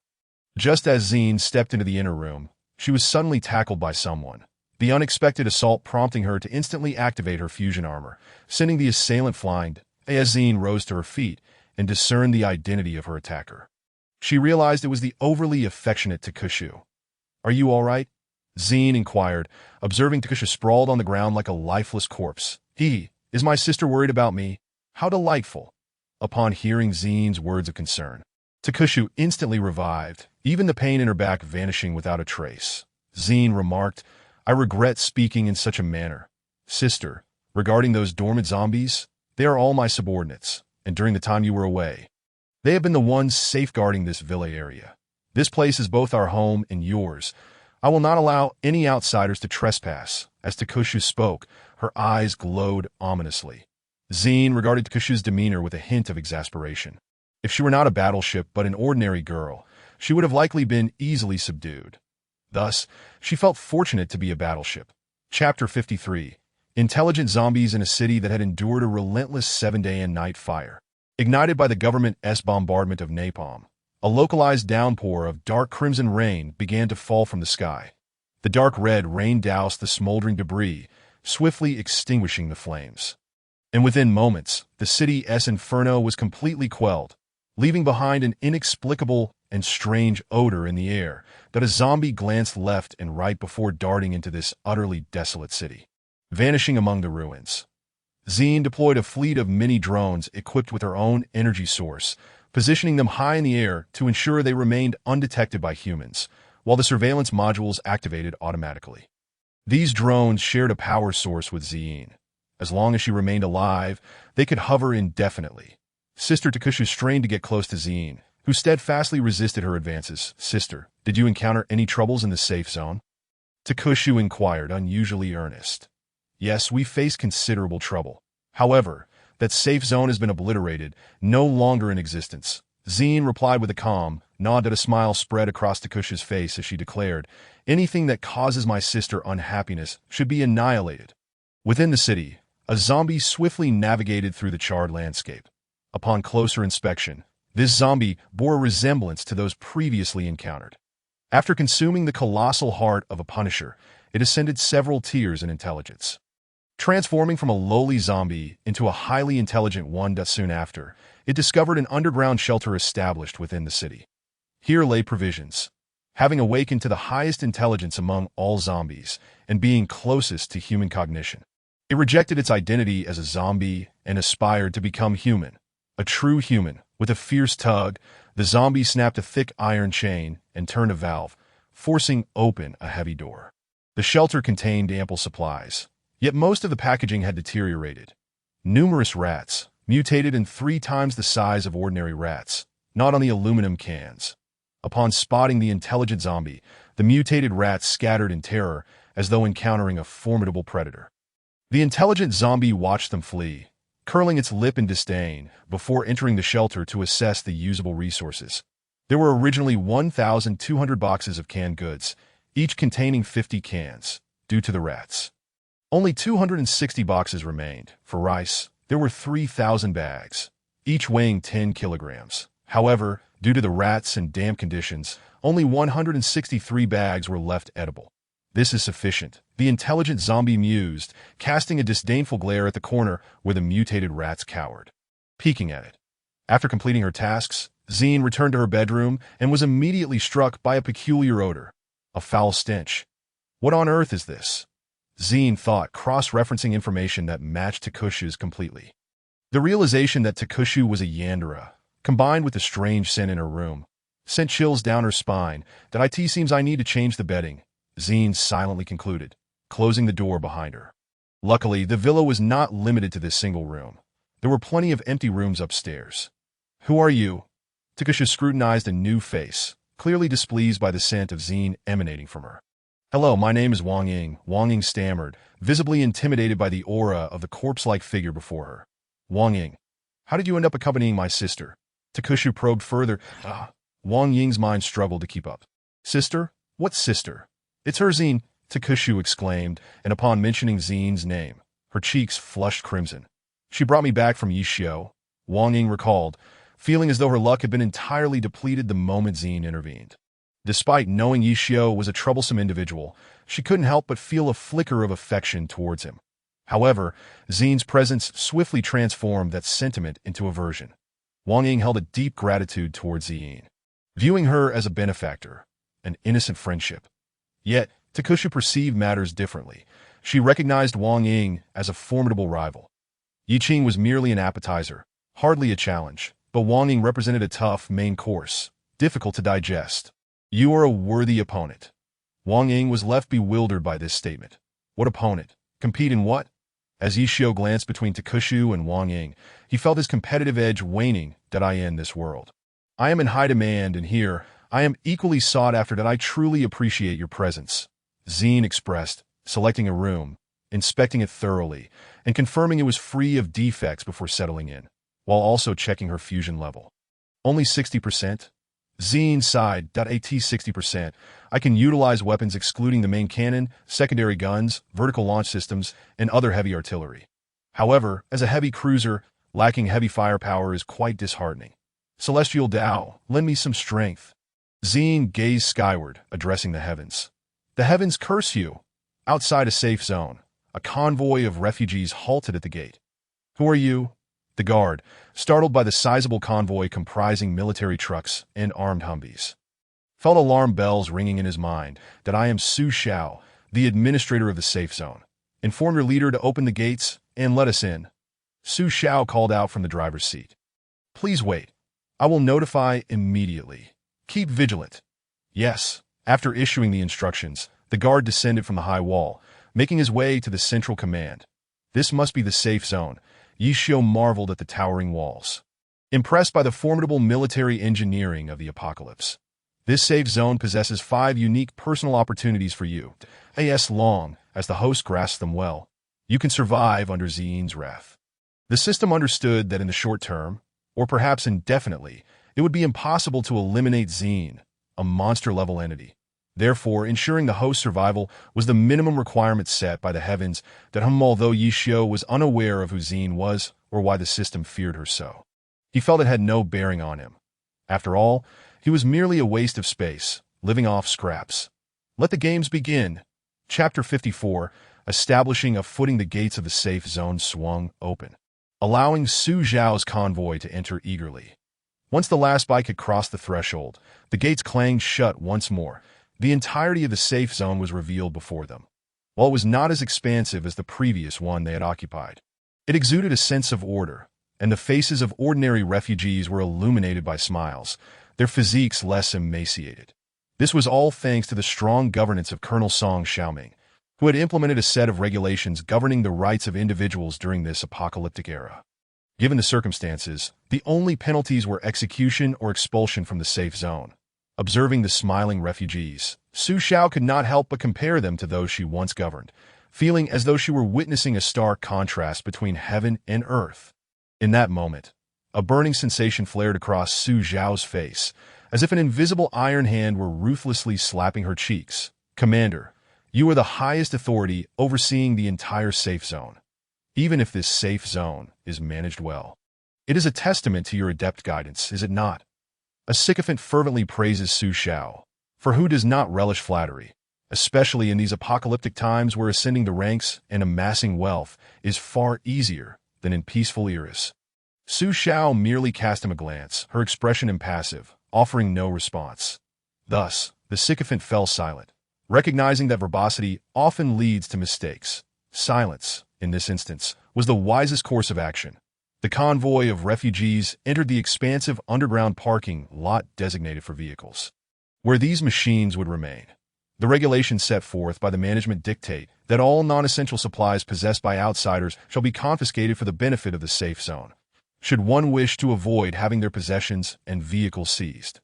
Just as Zine stepped into the inner room, she was suddenly tackled by someone, the unexpected assault prompting her to instantly activate her fusion armor, sending the assailant flying. As Zine rose to her feet and discerned the identity of her attacker, she realized it was the overly affectionate Takushu. "Are you all right?" Zine inquired, observing Takushu sprawled on the ground like a lifeless corpse. "Is my sister worried about me? How delightful." Upon hearing Zine's words of concern, Takushu instantly revived, even the pain in her back vanishing without a trace. Zine remarked, "I regret speaking in such a manner. Sister, regarding those dormant zombies, they are all my subordinates, and during the time you were away, they have been the ones safeguarding this villa area. This place is both our home and yours. I will not allow any outsiders to trespass." As Takushu spoke, her eyes glowed ominously. Zine regarded Takushu's demeanor with a hint of exasperation. If she were not a battleship but an ordinary girl, she would have likely been easily subdued. Thus, she felt fortunate to be a battleship. Chapter 53. Intelligent zombies in a city that had endured a relentless 7-day and night fire. Ignited by the government's bombardment of napalm, a localized downpour of dark crimson rain began to fall from the sky. The dark red rain doused the smoldering debris, swiftly extinguishing the flames. And within moments, the city's inferno was completely quelled, leaving behind an inexplicable and strange odor in the air that a zombie glanced left and right before darting into this utterly desolate city, vanishing among the ruins. Zine deployed a fleet of mini-drones equipped with her own energy source, positioning them high in the air to ensure they remained undetected by humans, while the surveillance modules activated automatically. These drones shared a power source with Zine. As long as she remained alive, they could hover indefinitely. Sister Takushu strained to get close to Zine, who steadfastly resisted her advances. "Sister, did you encounter any troubles in the safe zone?" Takushu inquired, unusually earnest. "Yes, we faced considerable trouble. However, that safe zone has been obliterated, no longer in existence." Zine replied with a calm nod that a smile spread across Takushu's face as she declared, "Anything that causes my sister unhappiness should be annihilated." Within the city, a zombie swiftly navigated through the charred landscape. Upon closer inspection, this zombie bore a resemblance to those previously encountered. After consuming the colossal heart of a Punisher, it ascended several tiers in intelligence, transforming from a lowly zombie into a highly intelligent one. Soon after, it discovered an underground shelter established within the city. Here lay provisions. Having awakened to the highest intelligence among all zombies and being closest to human cognition, it rejected its identity as a zombie and aspired to become human, a true human. With a fierce tug, the zombie snapped a thick iron chain and turned a valve, forcing open a heavy door. The shelter contained ample supplies, yet most of the packaging had deteriorated. Numerous rats, mutated and 3 times the size of ordinary rats, gnawed on the aluminum cans. Upon spotting the intelligent zombie, the mutated rats scattered in terror as though encountering a formidable predator. The intelligent zombie watched them flee, curling its lip in disdain before entering the shelter to assess the usable resources. There were originally 1,200 boxes of canned goods, each containing 50 cans, due to the rats. Only 260 boxes remained. For rice, there were 3,000 bags, each weighing 10 kilograms. However, due to the rats and damp conditions, only 163 bags were left edible. This is sufficient, the intelligent zombie mused, casting a disdainful glare at the corner where the mutated rats cowered. Peeking at it. After completing her tasks, Zine returned to her bedroom and was immediately struck by a peculiar odor. A foul stench. What on earth is this? Zine thought, cross-referencing information that matched Takushu's completely. The realization that Takushu was a Yandere, combined with the strange scent in her room, sent chills down her spine. That it seems I need to change the bedding, Zine silently concluded, closing the door behind her. Luckily, the villa was not limited to this single room. There were plenty of empty rooms upstairs. Who are you? Takushu scrutinized a new face, clearly displeased by the scent of Zine emanating from her. Hello, my name is Wang Ying, Wang Ying stammered, visibly intimidated by the aura of the corpse-like figure before her. Wang Ying, how did you end up accompanying my sister? Takushu probed further. Wang Ying's mind struggled to keep up. Sister? What sister? It's her, Zine, Takushu exclaimed, and upon mentioning Zine's name, her cheeks flushed crimson. She brought me back from Yishio, Wang Ying recalled, feeling as though her luck had been entirely depleted the moment Zine intervened. Despite knowing Yishio was a troublesome individual, she couldn't help but feel a flicker of affection towards him. However, Zine's presence swiftly transformed that sentiment into aversion. Wang Ying held a deep gratitude towards Zine, viewing her as a benefactor, an innocent friendship. Yet, Takushu perceived matters differently. She recognized Wang Ying as a formidable rival. Yiqing was merely an appetizer, hardly a challenge, but Wang Ying represented a tough main course, difficult to digest. You are a worthy opponent. Wang Ying was left bewildered by this statement. What opponent? Compete in what? As Yishio glanced between Takushu and Wang Ying, he felt his competitive edge waning. In this world, I am in high demand, and here, I am equally sought after. I truly appreciate your presence, Zine expressed, selecting a room, inspecting it thoroughly, and confirming it was free of defects before settling in, while also checking her fusion level. Only 60%? Zine sighed. 60%. I can utilize weapons excluding the main cannon, secondary guns, vertical launch systems, and other heavy artillery. However, as a heavy cruiser, lacking heavy firepower is quite disheartening. Celestial Tao, lend me some strength. Zine gazed skyward, addressing the heavens. The heavens curse you. Outside a safe zone, a convoy of refugees halted at the gate. Who are you? The guard, startled by the sizable convoy comprising military trucks and armed Humvees, felt alarm bells ringing in his mind. I am Su Xiao, the administrator of the safe zone. Inform your leader to open the gates and let us in. Su Xiao called out from the driver's seat. Please wait. I will notify immediately. Keep vigilant. Yes. After issuing the instructions, the guard descended from the high wall, making his way to the central command. This must be the safe zone. Yishio marveled at the towering walls, impressed by the formidable military engineering of the apocalypse. This safe zone possesses 5 unique personal opportunities for you. As long as the host grasps them well, you can survive under Zine's wrath. The system understood that in the short term, or perhaps indefinitely, it would be impossible to eliminate Zine, a monster-level entity. Therefore, ensuring the host's survival was the minimum requirement set by the heavens. Although Yishio was unaware of who Zine was or why the system feared her so, he felt it had no bearing on him. After all, he was merely a waste of space, living off scraps. Let the games begin. Chapter 54, establishing a footing. The gates of the safe zone swung open, allowing Su Xiao's convoy to enter eagerly. Once the last bike had crossed the threshold, the gates clanged shut once more. The entirety of the safe zone was revealed before them. While it was not as expansive as the previous one they had occupied, it exuded a sense of order, and the faces of ordinary refugees were illuminated by smiles, their physiques less emaciated. This was all thanks to the strong governance of Colonel Song Xiaoming, who had implemented a set of regulations governing the rights of individuals during this apocalyptic era. Given the circumstances, the only penalties were execution or expulsion from the safe zone. Observing the smiling refugees, Su Xiao could not help but compare them to those she once governed, feeling as though she were witnessing a stark contrast between heaven and earth. In that moment, a burning sensation flared across Su Zhao's face, as if an invisible iron hand were ruthlessly slapping her cheeks. Commander, you are the highest authority overseeing the entire safe zone. Even if this safe zone is managed well, it is a testament to your adept guidance, is it not? A sycophant fervently praises Su Zhao, for who does not relish flattery, especially in these apocalyptic times where ascending the ranks and amassing wealth is far easier than in peaceful eras. Su Zhao merely cast him a glance, her expression impassive, offering no response. Thus, the sycophant fell silent, recognizing that verbosity often leads to mistakes. Silence, in this instance, was the wisest course of action. The convoy of refugees entered the expansive underground parking lot designated for vehicles, where these machines would remain. The regulations set forth by the management dictate that all non-essential supplies possessed by outsiders shall be confiscated for the benefit of the safe zone, should one wish to avoid having their possessions and vehicles seized.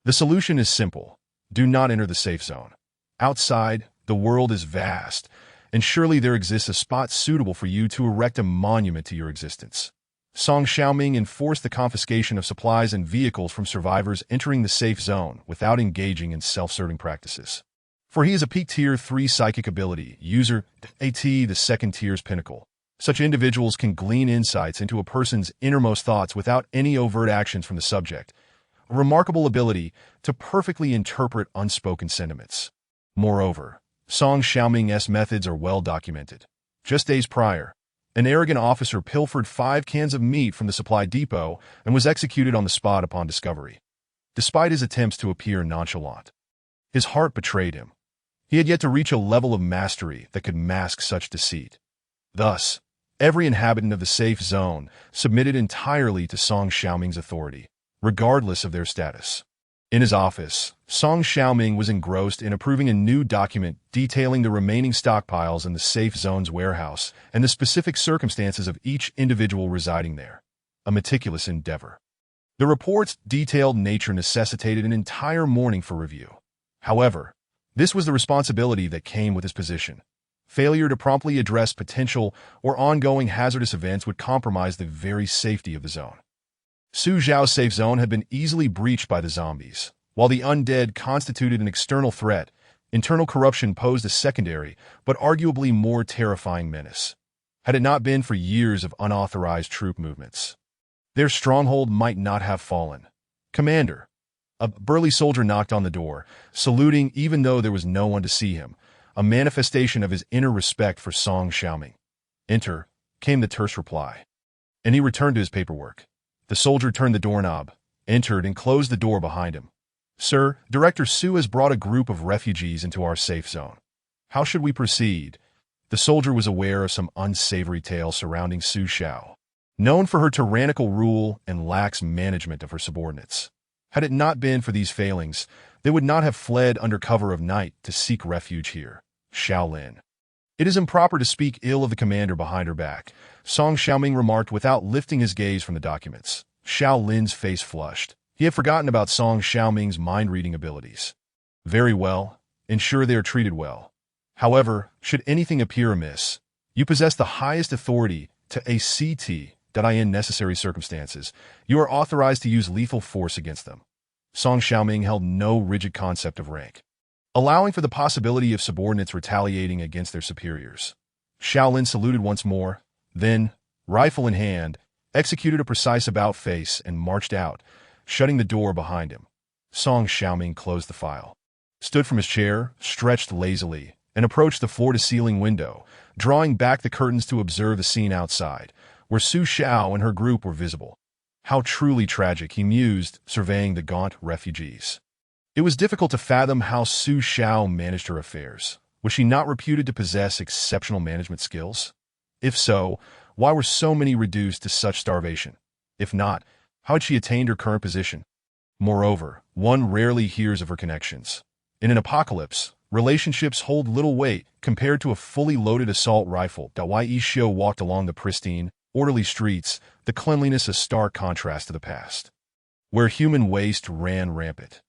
The solution is simple. Do not enter the safe zone. Outside, the world is vast, and surely there exists a spot suitable for you to erect a monument to your existence. Song Xiaoming enforced the confiscation of supplies and vehicles from survivors entering the safe zone without engaging in self-serving practices. For he is a peak Tier 3 psychic ability user, AT the second tier's pinnacle. Such individuals can glean insights into a person's innermost thoughts without any overt actions from the subject, a remarkable ability to perfectly interpret unspoken sentiments. Moreover, Song Xiaoming's methods are well documented. Just days prior, an arrogant officer pilfered 5 cans of meat from the supply depot and was executed on the spot upon discovery. Despite his attempts to appear nonchalant, his heart betrayed him. He had yet to reach a level of mastery that could mask such deceit. Thus, every inhabitant of the safe zone submitted entirely to Song Xiaoming's authority, regardless of their status. In his office, Song Xiaoming was engrossed in approving a new document detailing the remaining stockpiles in the safe zone's warehouse and the specific circumstances of each individual residing there. A meticulous endeavor. The report's detailed nature necessitated an entire morning for review. However, this was the responsibility that came with his position. Failure to promptly address potential or ongoing hazardous events would compromise the very safety of the zone. Su Zhao's safe zone had been easily breached by the zombies. While the undead constituted an external threat, internal corruption posed a secondary, but arguably more terrifying menace. Had it not been for years of unauthorized troop movements, their stronghold might not have fallen. Commander. A burly soldier knocked on the door, saluting even though there was no one to see him, a manifestation of his inner respect for Song Xiaoming. Enter, came the terse reply. And he returned to his paperwork. The soldier turned the doorknob, entered, and closed the door behind him. Sir, Director Su has brought a group of refugees into our safe zone. How should we proceed? The soldier was aware of some unsavory tale surrounding Su Zhao, known for her tyrannical rule and lax management of her subordinates. Had it not been for these failings, they would not have fled under cover of night to seek refuge here. Shaolin. It is improper to speak ill of the commander behind her back, Song Xiaoming remarked without lifting his gaze from the documents. Shaolin's face flushed. He had forgotten about Song Xiaoming's mind-reading abilities. Very well. Ensure they are treated well. However, should anything appear amiss, you possess the highest authority to ACT that in necessary circumstances, you are authorized to use lethal force against them. Song Xiaoming held no rigid concept of rank, allowing for the possibility of subordinates retaliating against their superiors. Shaolin saluted once more, then, rifle in hand, executed a precise about-face and marched out, shutting the door behind him. Song Xiaoming closed the file, stood from his chair, stretched lazily, and approached the floor-to-ceiling window, drawing back the curtains to observe the scene outside, where Su Zhao and her group were visible. How truly tragic, he mused, surveying the gaunt refugees. It was difficult to fathom how Su Zhao managed her affairs. Was she not reputed to possess exceptional management skills? If so, why were so many reduced to such starvation? If not, how had she attained her current position? Moreover, one rarely hears of her connections. In an apocalypse, relationships hold little weight compared to a fully loaded assault rifle. Yi Xiu walked along the pristine, orderly streets, the cleanliness a stark contrast to the past, where human waste ran rampant.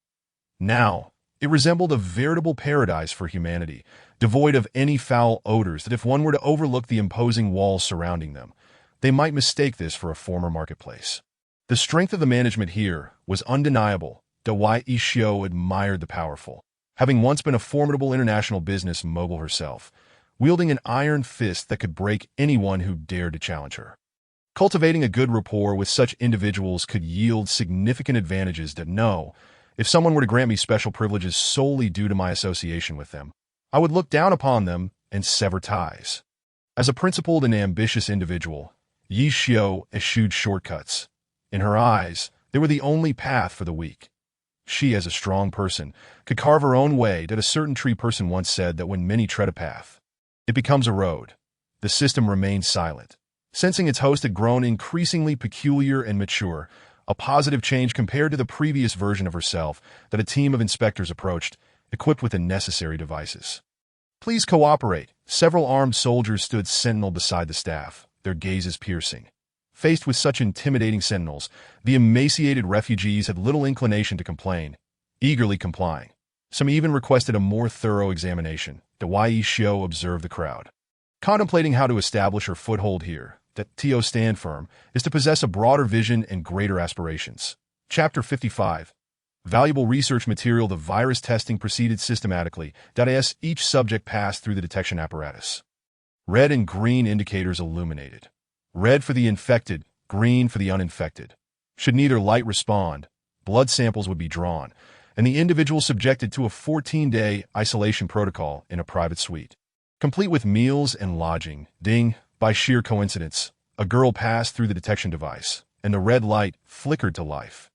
Now, it resembled a veritable paradise for humanity, devoid of any foul odors that if one were to overlook the imposing walls surrounding them, they might mistake this for a former marketplace. The strength of the management here was undeniable. Dawei Ishio admired the powerful, having once been a formidable international business mogul herself, wielding an iron fist that could break anyone who dared to challenge her. Cultivating a good rapport with such individuals could yield significant advantages that no, if someone were to grant me special privileges solely due to my association with them, I would look down upon them and sever ties. As a principled and ambitious individual, Yi Xiao eschewed shortcuts. In her eyes, they were the only path for the weak. She, as a strong person, could carve her own way. That a certain tree person once said that when many tread a path, it becomes a road. The system remained silent. Sensing its host had grown increasingly peculiar and mature, a positive change compared to the previous version of herself, that a team of inspectors approached, equipped with the necessary devices. "Please cooperate." Several armed soldiers stood sentinel beside the staff, their gazes piercing. Faced with such intimidating sentinels, the emaciated refugees had little inclination to complain, eagerly complying. Some even requested a more thorough examination. Dawei Shio observed the crowd, contemplating how to establish her foothold here. That Tio stand firm is to possess a broader vision and greater aspirations. Chapter 55. Valuable research material. The virus testing proceeded systematically. As each subject passed through the detection apparatus. Red and green indicators illuminated. Red for the infected, green for the uninfected. Should neither light respond, blood samples would be drawn, and the individual subjected to a 14-day isolation protocol in a private suite, complete with meals and lodging. Ding! By sheer coincidence, a girl passed through the detection device, and the red light flickered to life.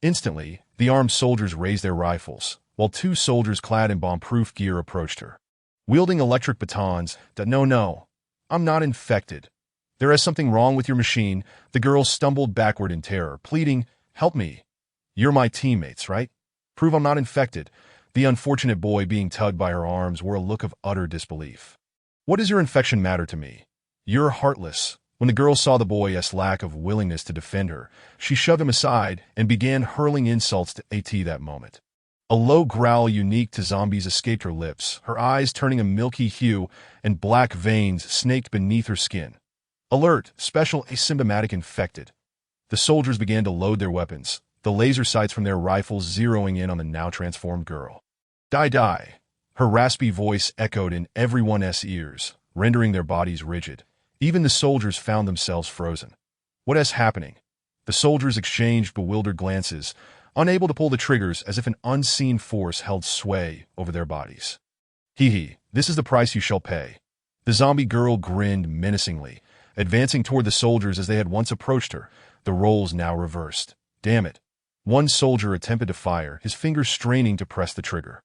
Instantly, the armed soldiers raised their rifles, while two soldiers clad in bomb-proof gear approached her, wielding electric batons. No, I'm not infected. There is something wrong with your machine. The girl stumbled backward in terror, pleading, "Help me. You're my teammates, right? Prove I'm not infected." The unfortunate boy, being tugged by her arms, wore a look of utter disbelief. "What does your infection matter to me? You're heartless." When the girl saw the boy's lack of willingness to defend her, she shoved him aside and began hurling insults to AT. That moment, a low growl unique to zombies escaped her lips, her eyes turning a milky hue, and black veins snaked beneath her skin. Alert! Special asymptomatic infected. The soldiers began to load their weapons, the laser sights from their rifles zeroing in on the now transformed girl. Die. Her raspy voice echoed in everyone's ears, rendering their bodies rigid. Even the soldiers found themselves frozen. What is happening? The soldiers exchanged bewildered glances, unable to pull the triggers, as if an unseen force held sway over their bodies. This is the price you shall pay. The zombie girl grinned menacingly, advancing toward the soldiers as they had once approached her, the roles now reversed. Damn it. One soldier attempted to fire, his fingers straining to press the trigger.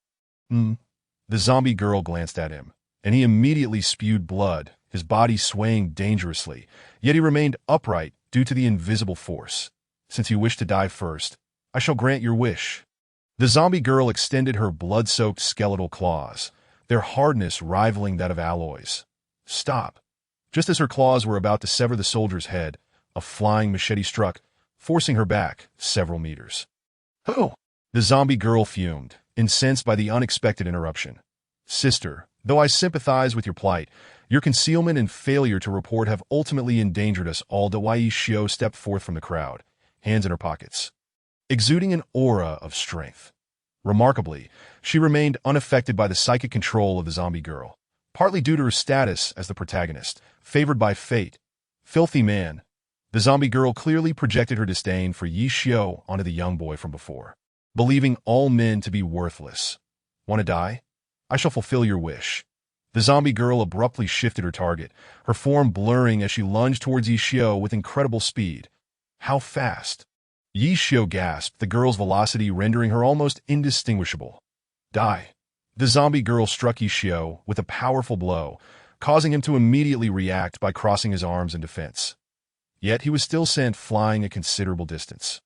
The zombie girl glanced at him, and he immediately spewed blood, his body swaying dangerously, yet he remained upright due to the invisible force. "Since you wish to die first, I shall grant your wish." The zombie girl extended her blood-soaked skeletal claws, their hardness rivaling that of alloys. "Stop." Just as her claws were about to sever the soldier's head, a flying machete struck, forcing her back several meters. "Oh!" The zombie girl fumed, incensed by the unexpected interruption. "Sister, though I sympathize with your plight, your concealment and failure to report have ultimately endangered us all." Dawei Shio stepped forth from the crowd, hands in her pockets, exuding an aura of strength. Remarkably, she remained unaffected by the psychic control of the zombie girl, partly due to her status as the protagonist, favored by fate. Filthy man. The zombie girl clearly projected her disdain for Yi Xiao onto the young boy from before, believing all men to be worthless. "Want to die? I shall fulfill your wish." The zombie girl abruptly shifted her target, her form blurring as she lunged towards Yi Xiao with incredible speed. How fast? Yi Xiao gasped, the girl's velocity rendering her almost indistinguishable. Die. The zombie girl struck Yi Xiao with a powerful blow, causing him to immediately react by crossing his arms in defense. Yet he was still sent flying a considerable distance.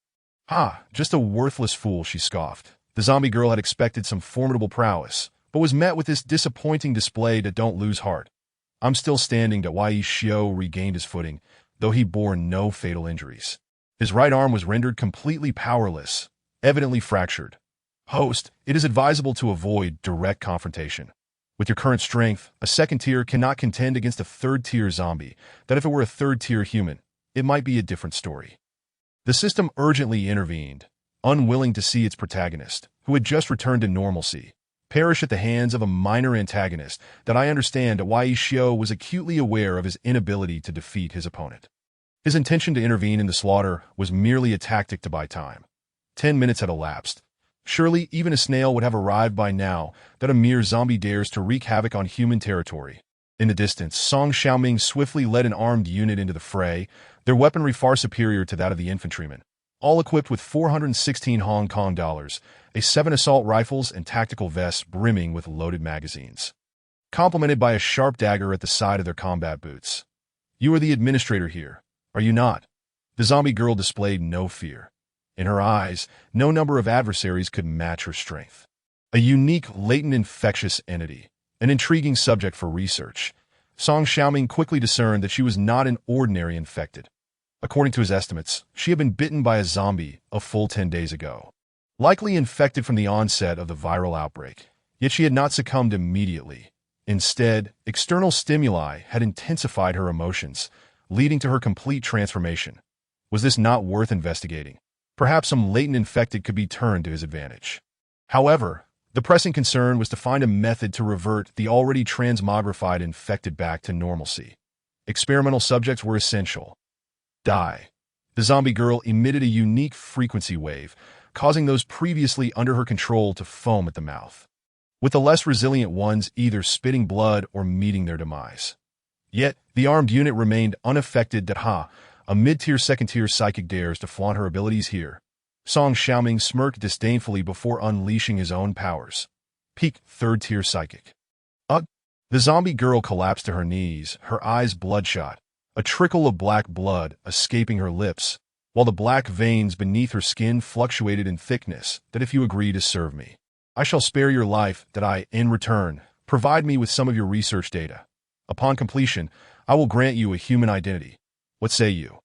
Just a worthless fool," she scoffed. The zombie girl had expected some formidable prowess, but was met with this disappointing display. Don't lose heart. I'm still standing. Dawei Shio regained his footing, though he bore no fatal injuries. His right arm was rendered completely powerless, evidently fractured. "Host, it is advisable to avoid direct confrontation." With your current strength, a second tier cannot contend against a third-tier zombie, that if it were a third-tier human, it might be a different story. The system urgently intervened, unwilling to see its protagonist, who had just returned to normalcy, perish at the hands of a minor antagonist that I understand why Ishio was acutely aware of his inability to defeat his opponent. His intention to intervene in the slaughter was merely a tactic to buy time. 10 minutes had elapsed. Surely even a snail would have arrived by now that a mere zombie dares to wreak havoc on human territory. In the distance, Song Xiaoming swiftly led an armed unit into the fray, their weaponry far superior to that of the infantrymen, all equipped with 416 Hong Kong dollars, a 7 assault rifles and tactical vests brimming with loaded magazines, complemented by a sharp dagger at the side of their combat boots. You are the administrator here, are you not? The zombie girl displayed no fear. In her eyes, no number of adversaries could match her strength. A unique, latent infectious entity, an intriguing subject for research, Song Xiaoming quickly discerned that she was not an ordinary infected. According to his estimates, she had been bitten by a zombie a full 10 days ago, likely infected from the onset of the viral outbreak. Yet she had not succumbed immediately. Instead, external stimuli had intensified her emotions, leading to her complete transformation. Was this not worth investigating? Perhaps some latent infected could be turned to his advantage. However, the pressing concern was to find a method to revert the already transmogrified infected back to normalcy. Experimental subjects were essential. Die. The zombie girl emitted a unique frequency wave, causing those previously under her control to foam at the mouth, with the less resilient ones either spitting blood or meeting their demise. Yet, the armed unit remained unaffected. A mid-tier second-tier psychic dares to flaunt her abilities here. Song Xiaoming smirked disdainfully before unleashing his own powers. Peak third-tier psychic. Ugh! The zombie girl collapsed to her knees, her eyes bloodshot, a trickle of black blood escaping her lips, while the black veins beneath her skin fluctuated in thickness. That if you agree to serve me, I shall spare your life. That I, in return, provide me with some of your research data. Upon completion, I will grant you a human identity. What say you?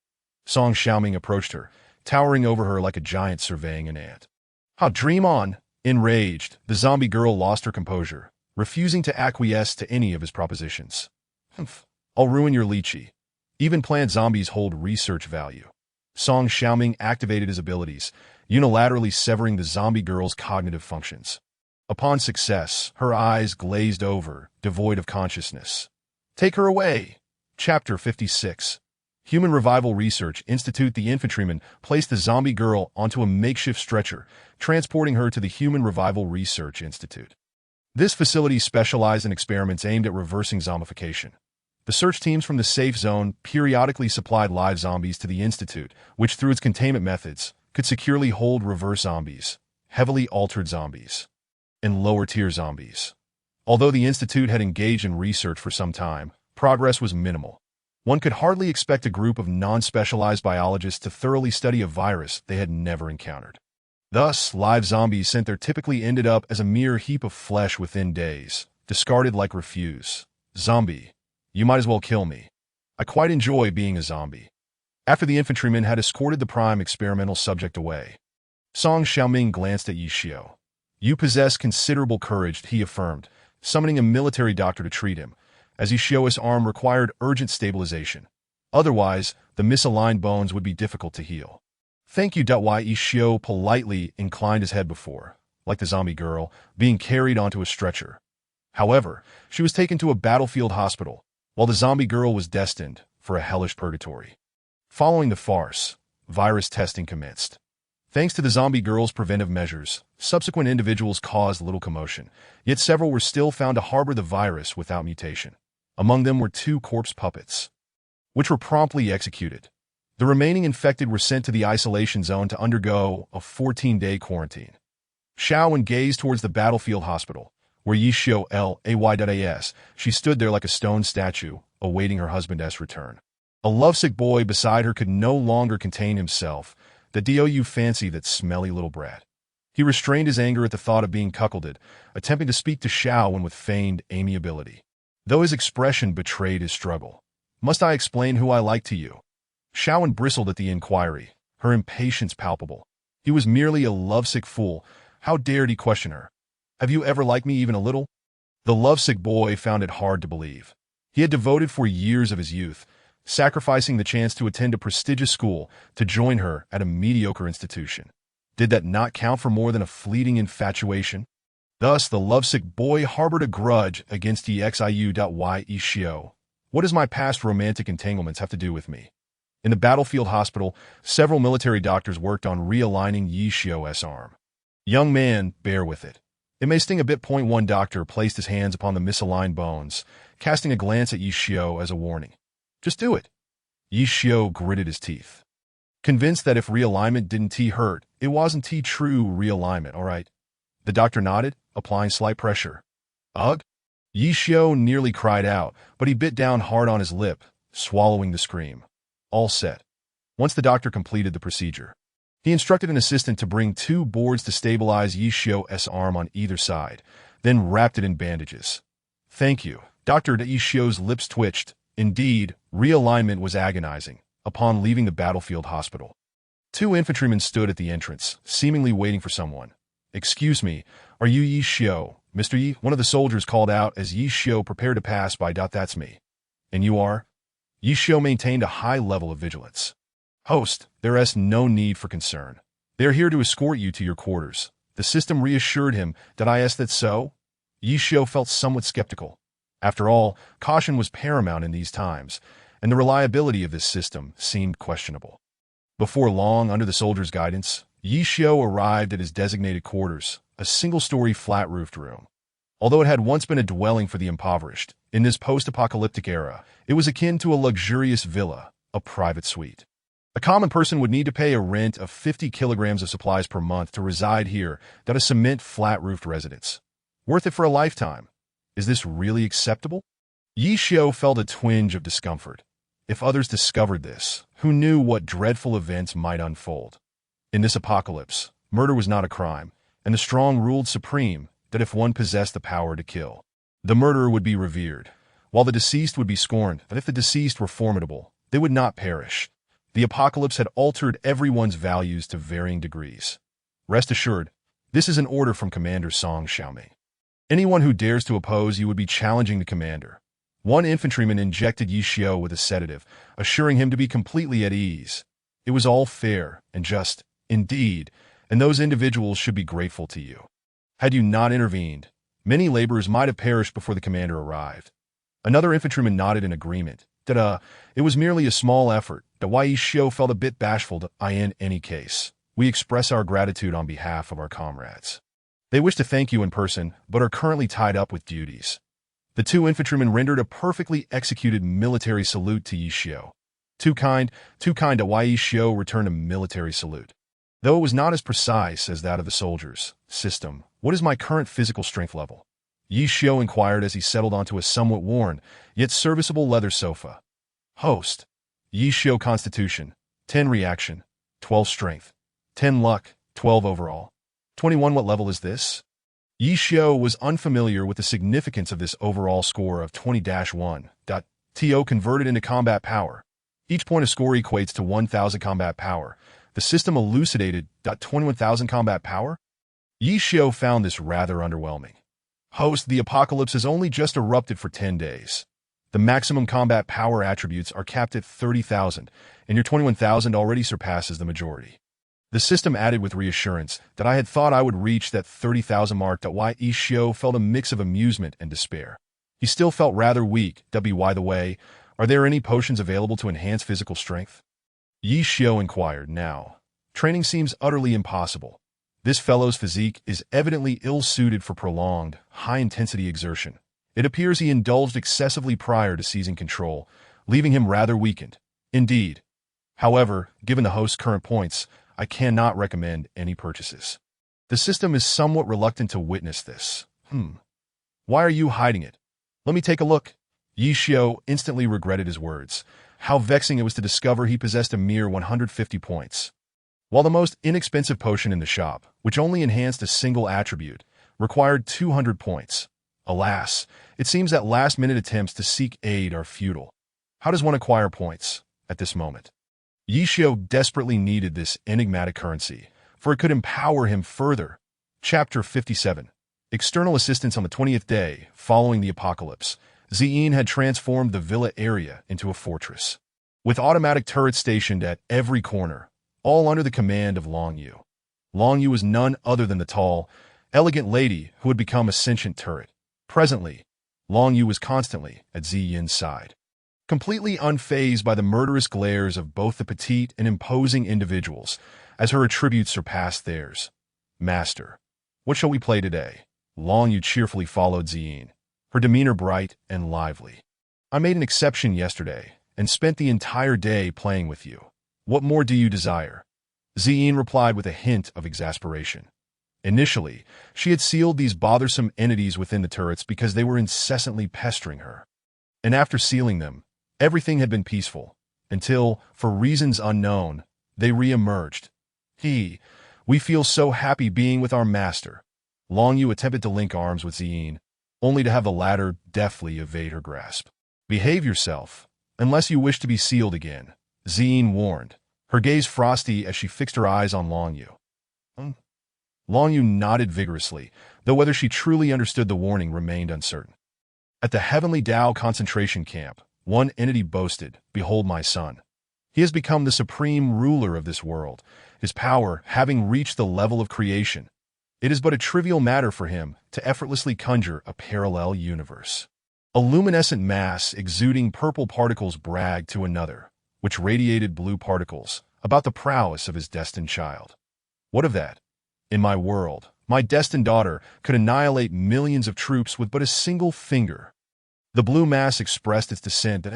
Song Xiaoming approached her, towering over her like a giant surveying an ant. Dream on! Enraged, the zombie girl lost her composure, refusing to acquiesce to any of his propositions. I'll ruin your lychee. Even plant zombies hold research value. Song Xiaoming activated his abilities, unilaterally severing the zombie girl's cognitive functions. Upon success, her eyes glazed over, devoid of consciousness. Take her away! Chapter 56. Human Revival Research Institute. The infantryman placed the zombie girl onto a makeshift stretcher, transporting her to the Human Revival Research Institute. This facility specialized in experiments aimed at reversing zombification. The search teams from the safe zone periodically supplied live zombies to the institute, which through its containment methods could securely hold reverse zombies, heavily altered zombies, and lower-tier zombies. Although the institute had engaged in research for some time, progress was minimal. One could hardly expect a group of non-specialized biologists to thoroughly study a virus they had never encountered. Thus, live zombies sent there typically ended up as a mere heap of flesh within days, discarded like refuse. Zombie, you might as well kill me. I quite enjoy being a zombie. After the infantryman had escorted the prime experimental subject away, Song Xiaoming glanced at Ishio. You possess considerable courage, he affirmed, summoning a military doctor to treat him, as Ishio's arm required urgent stabilization. Otherwise, the misaligned bones would be difficult to heal. Thank you. Why Ishio politely inclined his head before, like the zombie girl, being carried onto a stretcher. However, she was taken to a battlefield hospital, while the zombie girl was destined for a hellish purgatory. Following the farce, virus testing commenced. Thanks to the zombie girl's preventive measures, subsequent individuals caused little commotion, yet several were still found to harbor the virus without mutation. Among them were 2 corpse puppets, which were promptly executed. The remaining infected were sent to the isolation zone to undergo a 14-day quarantine. Xiaowen gazed towards the battlefield hospital, where Yishio Lay.as. She stood there like a stone statue, awaiting her husband's return. A lovesick boy beside her could no longer contain himself. The "Do fancy that smelly little brat?" He restrained his anger at the thought of being cuckolded, attempting to speak to Xiaowen with feigned amiability, though his expression betrayed his struggle. Must I explain who I like to you? Xiaowen bristled at the inquiry, her impatience palpable. He was merely a lovesick fool. How dared he question her? Have you ever liked me even a little? The lovesick boy found it hard to believe. He had devoted 4 years of his youth, sacrificing the chance to attend a prestigious school to join her at a mediocre institution. Did that not count for more than a fleeting infatuation? Thus, the lovesick boy harbored a grudge against Exiu. Ishio. What does my past romantic entanglements have to do with me? In the battlefield hospital, several military doctors worked on realigning Yishio's arm. Young man, bear with it. It may sting a bit. One doctor placed his hands upon the misaligned bones, casting a glance at Yishio as a warning. Just do it. Yishio gritted his teeth. Convinced that if realignment didn't hurt, it wasn't true realignment, all right? The doctor nodded, applying slight pressure. Ugh? Yishio nearly cried out, but he bit down hard on his lip, swallowing the scream. All set. Once the doctor completed the procedure, he instructed an assistant to bring 2 boards to stabilize Yishio's arm on either side, then wrapped it in bandages. Thank you. Dr. Yishio's lips twitched. Indeed, realignment was agonizing. Upon leaving the battlefield hospital, 2 infantrymen stood at the entrance, seemingly waiting for someone. Excuse me, are you Yishio, Mr. Yi? One of the soldiers called out as Yishio prepared to pass by. That's me. And you are? Yishio maintained a high level of vigilance. Host, there is no need for concern. They are here to escort you to your quarters. The system reassured him. Did I ask that so? Yishio felt somewhat skeptical. After all, caution was paramount in these times, and the reliability of this system seemed questionable. Before long, under the soldier's guidance, Yishio arrived at his designated quarters, a single-story flat-roofed room. Although it had once been a dwelling for the impoverished, in this post-apocalyptic era, it was akin to a luxurious villa, a private suite. A common person would need to pay a rent of 50 kilograms of supplies per month to reside here, that a cement flat-roofed residence. Worth it for a lifetime. Is this really acceptable? Yishio felt a twinge of discomfort. If others discovered this, who knew what dreadful events might unfold? In this apocalypse, murder was not a crime, and the strong ruled supreme, that if one possessed the power to kill, the murderer would be revered, while the deceased would be scorned. But if the deceased were formidable, they would not perish. The apocalypse had altered everyone's values to varying degrees. Rest assured, this is an order from Commander Song Xiaomei. Anyone who dares to oppose you would be challenging the commander. One infantryman injected Yishio with a sedative, assuring him to be completely at ease. It was all fair and just, indeed, and those individuals should be grateful to you. Had you not intervened, many laborers might have perished before the commander arrived. Another infantryman nodded in agreement. It was merely a small effort. Yishio felt a bit bashful. In any case, we express our gratitude on behalf of our comrades. They wish to thank you in person, but are currently tied up with duties. The 2 infantrymen rendered a perfectly executed military salute to Yishio. Too kind. Yishio returned a military salute. Though it was not as precise as that of the soldiers. System, what is my current physical strength level? Yishio inquired as he settled onto a somewhat worn, yet serviceable leather sofa. Host. Yishio Constitution, 10 reaction, 12 strength, 10 luck, 12 overall. 21. What level is this? Yishio was unfamiliar with the significance of this overall score of 20-1. To converted into combat power. Each point of score equates to 1,000 combat power. The system elucidated. 21,000 combat power? Yishio found this rather underwhelming. Host, the apocalypse has only just erupted for 10 days. The maximum combat power attributes are capped at 30,000, and your 21,000 already surpasses the majority. The system added with reassurance that I had thought I would reach that 30,000 mark. Yishio felt a mix of amusement and despair. He still felt rather weak. By the way, are there any potions available to enhance physical strength? Yishio inquired. Now, training seems utterly impossible. This fellow's physique is evidently ill-suited for prolonged, high-intensity exertion. It appears he indulged excessively prior to seizing control, leaving him rather weakened. Indeed. However, given the host's current points, I cannot recommend any purchases. The system is somewhat reluctant to witness this. Why are you hiding it? Let me take a look. Yishio instantly regretted his words. How vexing it was to discover he possessed a mere 150 points. While the most inexpensive potion in the shop, which only enhanced a single attribute, required 200 points. Alas, it seems that last-minute attempts to seek aid are futile. How does one acquire points at this moment? Yishio desperately needed this enigmatic currency, for it could empower him further. Chapter 57. External assistance on the 20th day, following the apocalypse, Ziyin had transformed the villa area into a fortress, with automatic turrets stationed at every corner, all under the command of Long Yu. Long Yu was none other than the tall, elegant lady who had become a sentient turret. Presently, Long Yu was constantly at Ziyin's side, completely unfazed by the murderous glares of both the petite and imposing individuals, as her attributes surpassed theirs. Master, what shall we play today? Long Yu cheerfully followed Ziyin, her demeanor bright and lively. I made an exception yesterday and spent the entire day playing with you. What more do you desire? Ziyin replied with a hint of exasperation. Initially, she had sealed these bothersome entities within the turrets because they were incessantly pestering her. And after sealing them, everything had been peaceful, until, for reasons unknown, they re-emerged. We feel so happy being with our master. Long Yu attempted to link arms with Ziyin, only to have the latter deftly evade her grasp. Behave yourself, unless you wish to be sealed again, Ziyin warned, her gaze frosty as she fixed her eyes on Long Yu. Long Yu nodded vigorously, though whether she truly understood the warning remained uncertain. At the Heavenly Tao concentration camp, one entity boasted, "Behold my son. He has become the supreme ruler of this world, his power having reached the level of creation. It is but a trivial matter for him to effortlessly conjure a parallel universe." A luminescent mass exuding purple particles bragged to another, which radiated blue particles, about the prowess of his destined child. What of that? In my world, my destined daughter could annihilate millions of troops with but a single finger. The blue mass expressed its dissent.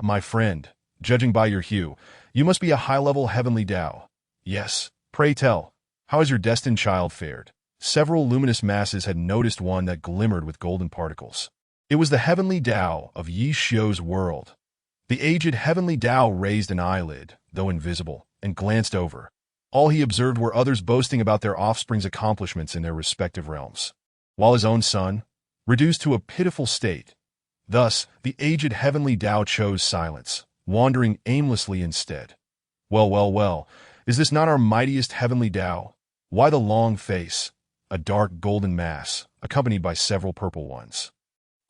My friend, judging by your hue, you must be a high-level heavenly Tao. Yes, pray tell, how has your destined child fared? Several luminous masses had noticed one that glimmered with golden particles. It was the heavenly Tao of Yi Xiu's world. The aged heavenly Tao raised an eyelid, though invisible, and glanced over. All he observed were others boasting about their offspring's accomplishments in their respective realms, while his own son, reduced to a pitiful state. Thus, the aged heavenly Tao chose silence, wandering aimlessly instead. Well, is this not our mightiest heavenly Tao? Why the long face, a dark golden mass, accompanied by several purple ones,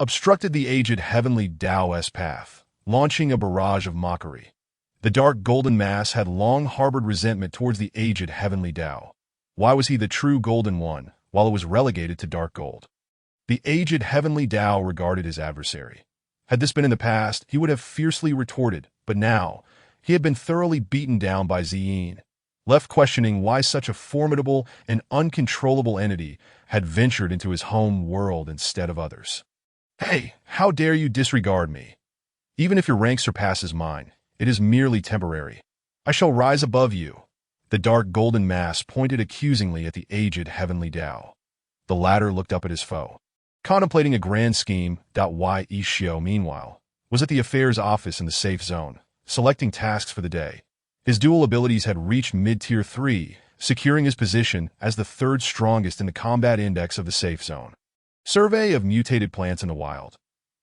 obstructed the aged heavenly Tao's path, launching a barrage of mockery. The dark golden mass had long harbored resentment towards the aged heavenly Tao. Why was he the true golden one, while it was relegated to dark gold? The aged heavenly Tao regarded his adversary. Had this been in the past, he would have fiercely retorted, but now, he had been thoroughly beaten down by Ziyin, left questioning why such a formidable and uncontrollable entity had ventured into his home world instead of others. Hey, how dare you disregard me? Even if your rank surpasses mine, it is merely temporary. I shall rise above you. The dark golden mass pointed accusingly at the aged heavenly Tao. The latter looked up at his foe, contemplating a grand scheme. Yi Xiu, meanwhile, was at the affairs office in the safe zone, selecting tasks for the day. His dual abilities had reached mid-tier 3, securing his position as the third strongest in the combat index of the safe zone. Survey of mutated plants in the wild.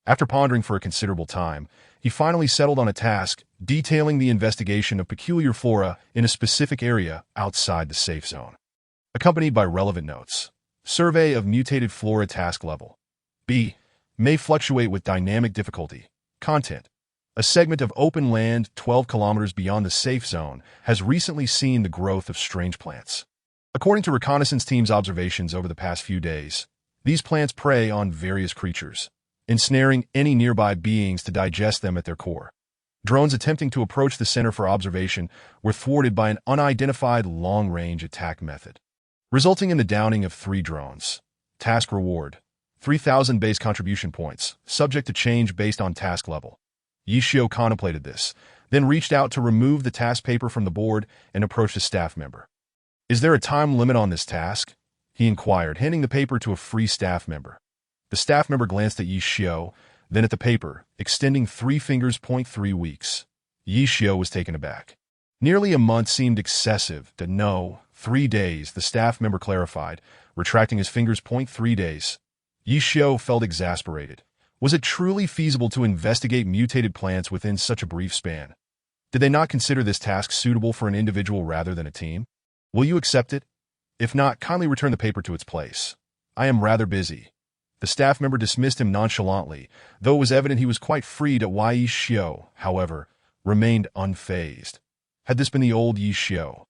After pondering for a considerable time, he finally settled on a task detailing the investigation of peculiar flora in a specific area outside the safe zone, accompanied by relevant notes. Survey of mutated flora task level. B. May fluctuate with dynamic difficulty. Content. A segment of open land 12 kilometers beyond the safe zone has recently seen the growth of strange plants. According to reconnaissance teams' observations over the past few days, these plants prey on various creatures, ensnaring any nearby beings to digest them at their core. Drones attempting to approach the center for observation were thwarted by an unidentified long-range attack method, resulting in the downing of 3 drones. Task reward: 3,000 base contribution points, subject to change based on task level. Yi Xiu contemplated this, then reached out to remove the task paper from the board and approached a staff member. "Is there a time limit on this task?" he inquired, handing the paper to a free staff member. The staff member glanced at Yi Xiu, then at the paper, extending 3 fingers. 3 weeks. Yi Xiu was taken aback. Nearly a month seemed excessive. No, 3 days, the staff member clarified, retracting his fingers. 3 days. Yi Xiu felt exasperated. Was it truly feasible to investigate mutated plants within such a brief span? Did they not consider this task suitable for an individual rather than a team? Will you accept it? If not, kindly return the paper to its place. I am rather busy. The staff member dismissed him nonchalantly, though it was evident he was quite freed at why Yi Xiao, however, remained unfazed. Had this been the old Yi Xiao,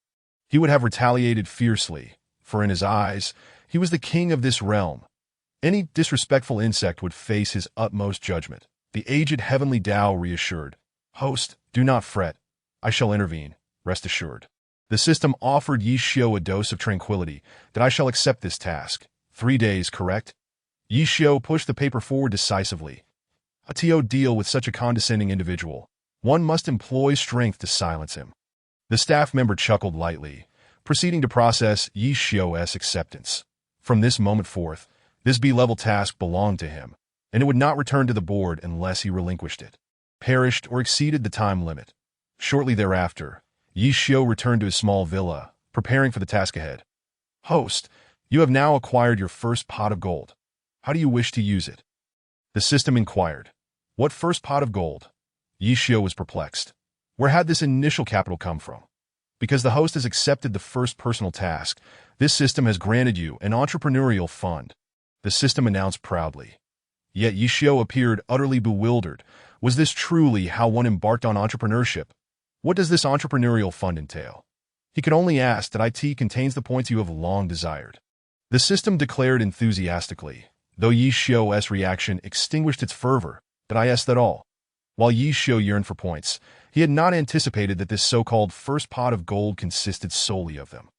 he would have retaliated fiercely, for in his eyes, he was the king of this realm. Any disrespectful insect would face his utmost judgment. The aged heavenly Tao reassured, "Host, do not fret. I shall intervene, rest assured." The system offered Yi Xiao a dose of tranquility that I shall accept this task. 3 days, correct? Yi Xiao pushed the paper forward decisively. A to deal with such a condescending individual. One must employ strength to silence him. The staff member chuckled lightly, proceeding to process Yi Xiao's acceptance. From this moment forth, this B-level task belonged to him, and it would not return to the board unless he relinquished it, perished, or exceeded the time limit. Shortly thereafter, Yi Xiao returned to his small villa, preparing for the task ahead. "Host, you have now acquired your first pot of gold. How do you wish to use it?" The system inquired. What first pot of gold? Yi Xiao was perplexed. Where had this initial capital come from? Because the host has accepted the first personal task, this system has granted you an entrepreneurial fund, the system announced proudly. Yet Yi Xiao appeared utterly bewildered. Was this truly how one embarked on entrepreneurship? What does this entrepreneurial fund entail? He could only ask that it contains the points you have long desired. The system declared enthusiastically, though Yi Xiao's reaction extinguished its fervor, that I asked that all. While Yi Xiao yearned for points, he had not anticipated that this so-called first pot of gold consisted solely of them.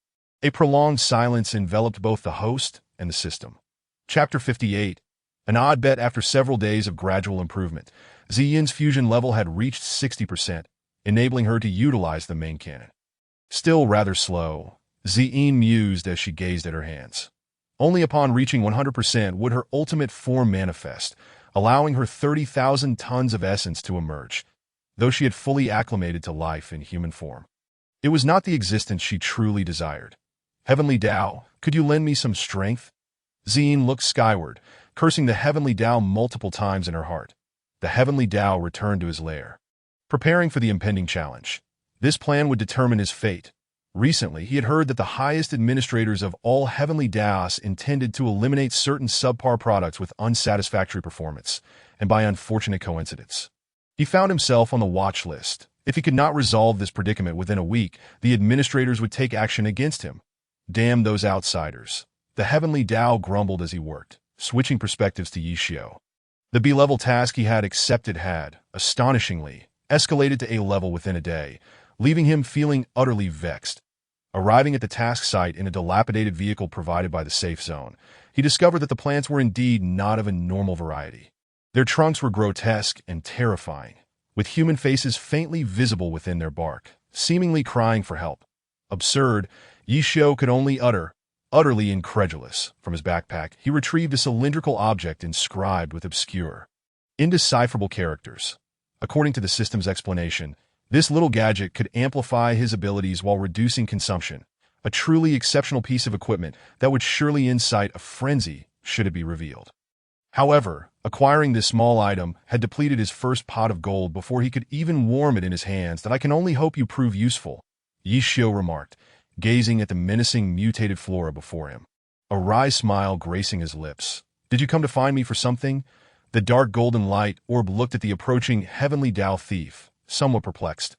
A prolonged silence enveloped both the host and the system. Chapter 58. An odd bet. After several days of gradual improvement, Ziyin's fusion level had reached 60%, enabling her to utilize the main cannon. Still rather slow, Ziyin mused as she gazed at her hands. Only upon reaching 100% would her ultimate form manifest, allowing her 30,000 tons of essence to emerge, though she had fully acclimated to life in human form. It was not the existence she truly desired. "Heavenly Tao, could you lend me some strength?" Ziyin looked skyward, cursing the Heavenly Tao multiple times in her heart. The Heavenly Tao returned to his lair, preparing for the impending challenge. This plan would determine his fate. Recently, he had heard that the highest administrators of all Heavenly Taos intended to eliminate certain subpar products with unsatisfactory performance, and by unfortunate coincidence, he found himself on the watch list. If he could not resolve this predicament within a week, the administrators would take action against him. Damn those outsiders. The Heavenly Tao grumbled as he worked, switching perspectives to Yi Xiao. The B-level task he had accepted had, astonishingly, escalated to A level within a day, leaving him feeling utterly vexed. Arriving at the task site in a dilapidated vehicle provided by the safe zone, he discovered that the plants were indeed not of a normal variety. Their trunks were grotesque and terrifying, with human faces faintly visible within their bark, seemingly crying for help. Absurd, Yi Xiao could only utter. Utterly incredulous, from his backpack, he retrieved a cylindrical object inscribed with obscure, indecipherable characters. According to the system's explanation, this little gadget could amplify his abilities while reducing consumption, a truly exceptional piece of equipment that would surely incite a frenzy should it be revealed. However, acquiring this small item had depleted his first pot of gold before he could even warm it in his hands. "That I can only hope you prove useful," Yi Xiao remarked, gazing at the menacing mutated flora before him, a wry smile gracing his lips. "Did you come to find me for something?" The dark golden light orb looked at the approaching Heavenly Tao thief, somewhat perplexed.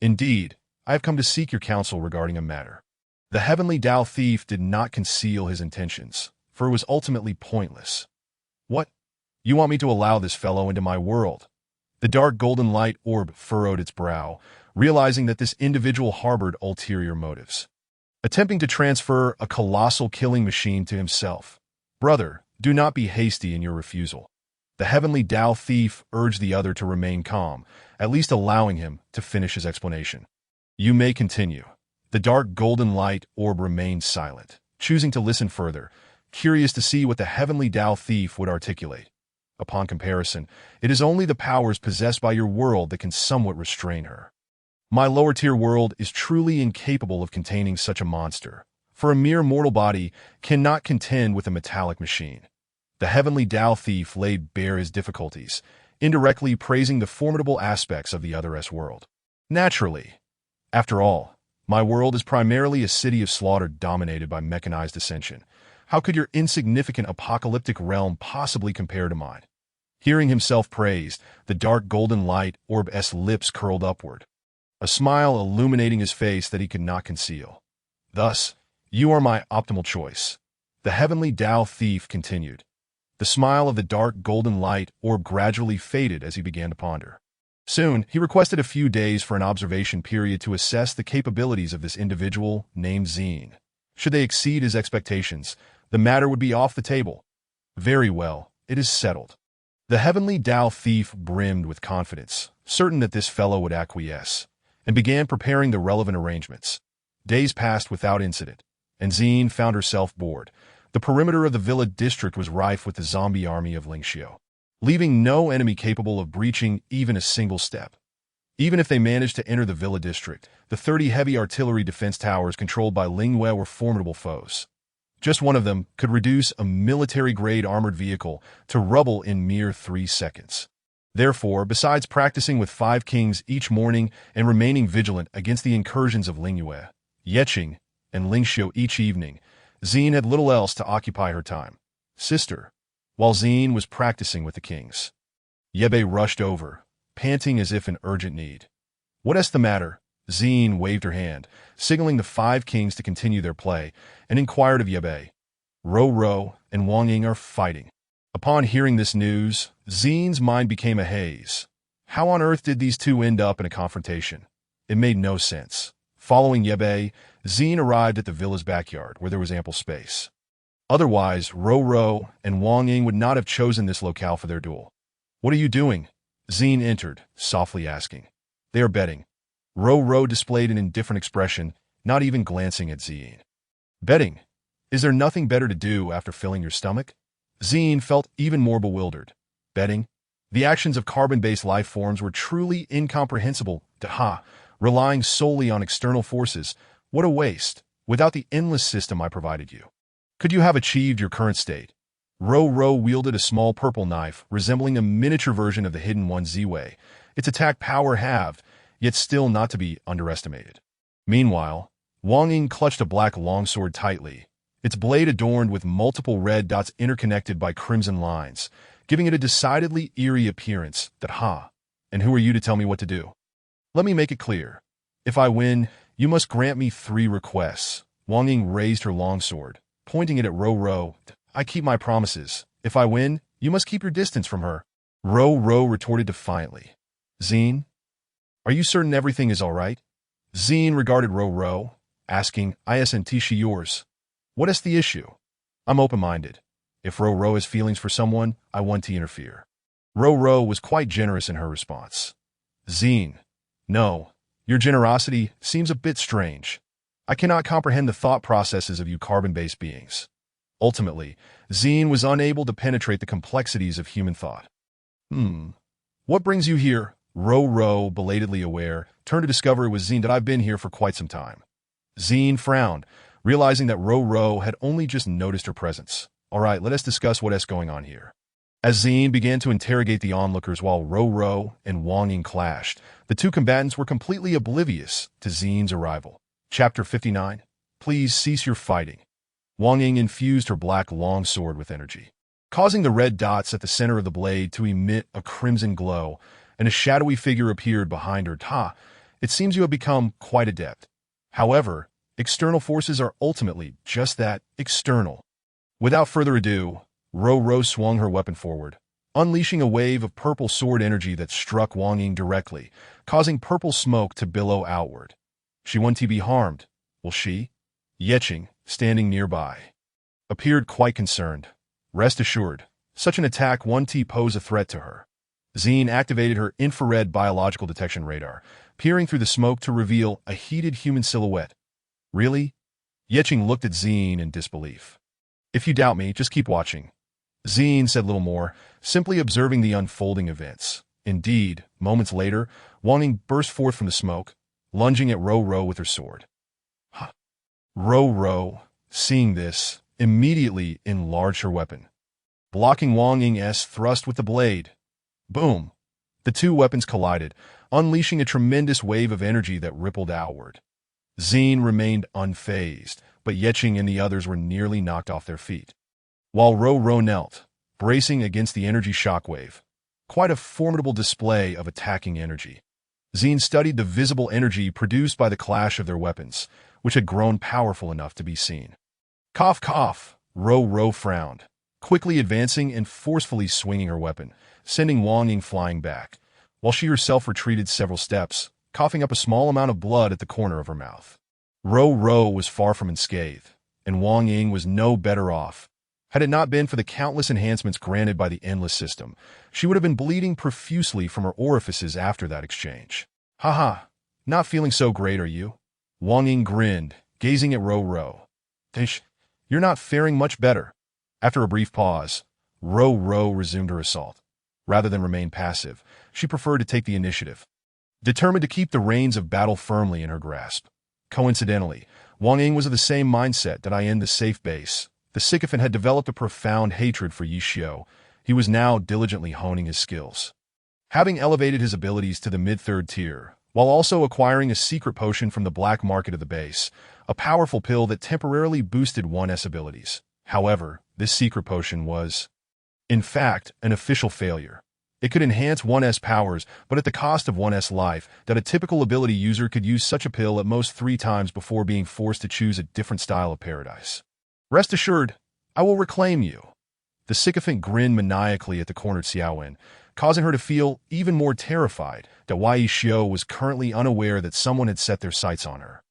"Indeed, I have come to seek your counsel regarding a matter." The Heavenly Tao thief did not conceal his intentions, for it was ultimately pointless. "What? You want me to allow this fellow into my world?" The dark golden light orb furrowed its brow, realizing that this individual harbored ulterior motives, attempting to transfer a colossal killing machine to himself. "Brother, do not be hasty in your refusal." The Heavenly Tao thief urged the other to remain calm, at least allowing him to finish his explanation. "You may continue." The dark golden light orb remained silent, choosing to listen further, curious to see what the Heavenly Tao thief would articulate. Upon comparison, it is only the powers possessed by your world that can somewhat restrain her. My lower-tier world is truly incapable of containing such a monster, for a mere mortal body cannot contend with a metallic machine. The Heavenly Tao thief laid bare his difficulties, indirectly praising the formidable aspects of the other world. "Naturally. After all, my world is primarily a city of slaughter dominated by mechanized ascension. How could your insignificant apocalyptic realm possibly compare to mine? Hearing himself praised, the dark golden light orb's lips curled upward, a smile illuminating his face that he could not conceal. Thus, you are my optimal choice. The heavenly Tao thief continued. The smile of the dark golden light orb gradually faded as he began to ponder. Soon, he requested a few days for an observation period to assess the capabilities of this individual named Zine. Should they exceed his expectations, the matter would be off the table. Very well, it is settled. The heavenly Tao thief brimmed with confidence, certain that this fellow would acquiesce, and began preparing the relevant arrangements. Days passed without incident, and Zine found herself bored. The perimeter of the Villa district was rife with the zombie army of Lingxiu, leaving no enemy capable of breaching even a single step. Even if they managed to enter the Villa district, the 30 heavy artillery defense towers controlled by Lingyue were formidable foes. Just one of them could reduce a military-grade armored vehicle to rubble in mere 3 seconds. Therefore, besides practicing with 5 kings each morning and remaining vigilant against the incursions of Lingyue, Yeqing, and Lingxiu each evening, Zine had little else to occupy her time. Sister, while Zine was practicing with the kings, Yebe rushed over, panting as if in urgent need. "What's the matter?" Zine waved her hand, signaling the 5 kings to continue their play, and inquired of Yebe. "Ro Ro and Wang Ying are fighting." Upon hearing this news, Zine's mind became a haze. How on earth did these two end up in a confrontation? It made no sense. Following Yebe, Zine arrived at the villa's backyard, where there was ample space. Otherwise, Ro Ro and Wang Ying would not have chosen this locale for their duel. "What are you doing?" Zine entered, softly asking. "They are betting." Ro Ro displayed an indifferent expression, not even glancing at Zine. "Betting? Is there nothing better to do after filling your stomach?" Zine felt even more bewildered. Betting? The actions of carbon-based life forms were truly incomprehensible to Ha, relying solely on external forces. What a waste, without the endless system I provided you. Could you have achieved your current state? Ro Ro wielded a small purple knife, resembling a miniature version of the Hidden One Ziwei, its attack power halved, yet still not to be underestimated. Meanwhile, Wang Ying clutched a black longsword tightly, its blade adorned with multiple red dots interconnected by crimson lines, giving it a decidedly eerie appearance. That Ha, and who are you to tell me what to do? Let me make it clear. If I win, you must grant me 3 requests. Wang Ying raised her longsword, pointing it at Ro Ro. I keep my promises. If I win, you must keep your distance from her. Ro Ro retorted defiantly. Zine? Are you certain everything is all right? Zine regarded Ro Ro, asking, "Isn't she yours? What is the issue?" "I'm open-minded. If Ro Ro has feelings for someone, I want to interfere." Ro Ro was quite generous in her response. Zine, no, your generosity seems a bit strange. I cannot comprehend the thought processes of you carbon-based beings. Ultimately, Zine was unable to penetrate the complexities of human thought. What brings you here? Ro Ro, belatedly aware, turned to discover it was Zine. That I've been here for quite some time. Zine frowned, realizing that Ro Ro had only just noticed her presence. All right, let us discuss what is going on here. As Zine began to interrogate the onlookers while Ro Ro and Wang Ying clashed, the two combatants were completely oblivious to Zine's arrival. Chapter 59. Please cease your fighting. Wang Ying infused her black longsword with energy, causing the red dots at the center of the blade to emit a crimson glow, and a shadowy figure appeared behind her. "Ha, it seems you have become quite adept. However, external forces are ultimately just that, external." Without further ado, Ro Ro swung her weapon forward, unleashing a wave of purple sword energy that struck Wang Ying directly, causing purple smoke to billow outward. She won't be harmed, will she? Yeqing, standing nearby, appeared quite concerned. Rest assured, such an attack won't pose a threat to her. Zine activated her infrared biological detection radar, peering through the smoke to reveal a heated human silhouette. Really? Yeqing looked at Zine in disbelief. If you doubt me, just keep watching. Zine said little more, simply observing the unfolding events. Indeed, moments later, Wang Ying burst forth from the smoke, lunging at Ro Ro with her sword. Ro Ro, seeing this, immediately enlarged her weapon, blocking Wang Ying's thrust with the blade. Boom! The two weapons collided, unleashing a tremendous wave of energy that rippled outward. Zine remained unfazed, but Yeching and the others were nearly knocked off their feet. While Ro knelt, bracing against the energy shockwave, quite a formidable display of attacking energy. Zine studied the visible energy produced by the clash of their weapons, which had grown powerful enough to be seen. Cough, cough, Ro frowned, quickly advancing and forcefully swinging her weapon, sending Wang Ying flying back, while she herself retreated several steps, coughing up a small amount of blood at the corner of her mouth. Ro was far from unscathed, and Wang Ying was no better off. Had it not been for the countless enhancements granted by the Endless System, she would have been bleeding profusely from her orifices after that exchange. Haha, not feeling so great, are you? Wang Ying grinned, gazing at Ro. Tish, you're not faring much better. After a brief pause, Ro resumed her assault. Rather than remain passive, she preferred to take the initiative, determined to keep the reins of battle firmly in her grasp. Coincidentally, Wang Ying was of the same mindset that I in the safe base. The sycophant had developed a profound hatred for Yi Xiao. He was now diligently honing his skills. Having elevated his abilities to the mid-third tier, while also acquiring a secret potion from the black market of the base, a powerful pill that temporarily boosted 1S abilities. However, this secret potion was, in fact, an official failure. It could enhance 1S powers, but at the cost of 1S life, that a typical ability user could use such a pill at most 3 times before being forced to choose a different style of paradise. Rest assured, I will reclaim you. The sycophant grinned maniacally at the cornered Xiaowen, causing her to feel even more terrified that Yi Xiao was currently unaware that someone had set their sights on her.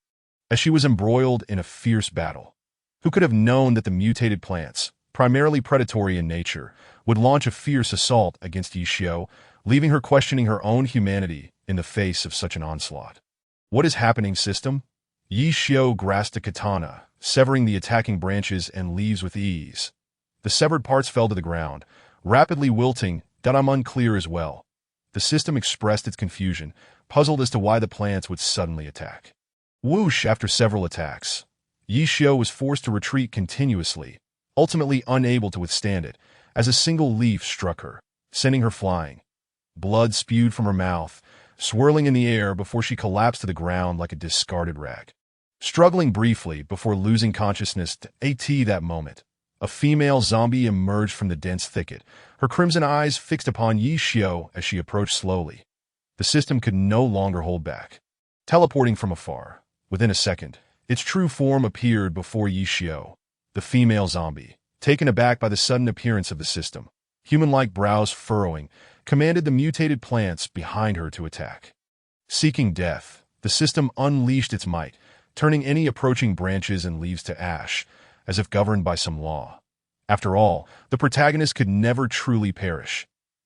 As she was embroiled in a fierce battle, who could have known that the mutated plants, primarily predatory in nature, would launch a fierce assault against Yi Xiao, leaving her questioning her own humanity in the face of such an onslaught. What is happening, system? Yi Xiao grasped a katana, severing the attacking branches and leaves with ease. The severed parts fell to the ground, rapidly wilting. That I'm unclear as well. The system expressed its confusion, puzzled as to why the plants would suddenly attack. Whoosh! After several attacks, Yi Xiao was forced to retreat continuously, ultimately unable to withstand it, as a single leaf struck her, sending her flying. Blood spewed from her mouth, swirling in the air before she collapsed to the ground like a discarded rag. Struggling briefly before losing consciousness to that moment, a female zombie emerged from the dense thicket, her crimson eyes fixed upon Yi Xiao as she approached slowly. The system could no longer hold back. Teleporting from afar, within a second, its true form appeared before Yi Xiao, the female zombie, taken aback by the sudden appearance of the system. Human-like brows furrowing, commanded the mutated plants behind her to attack. Seeking death, the system unleashed its might, turning any approaching branches and leaves to ash, as if governed by some law. After all, the protagonist could never truly perish.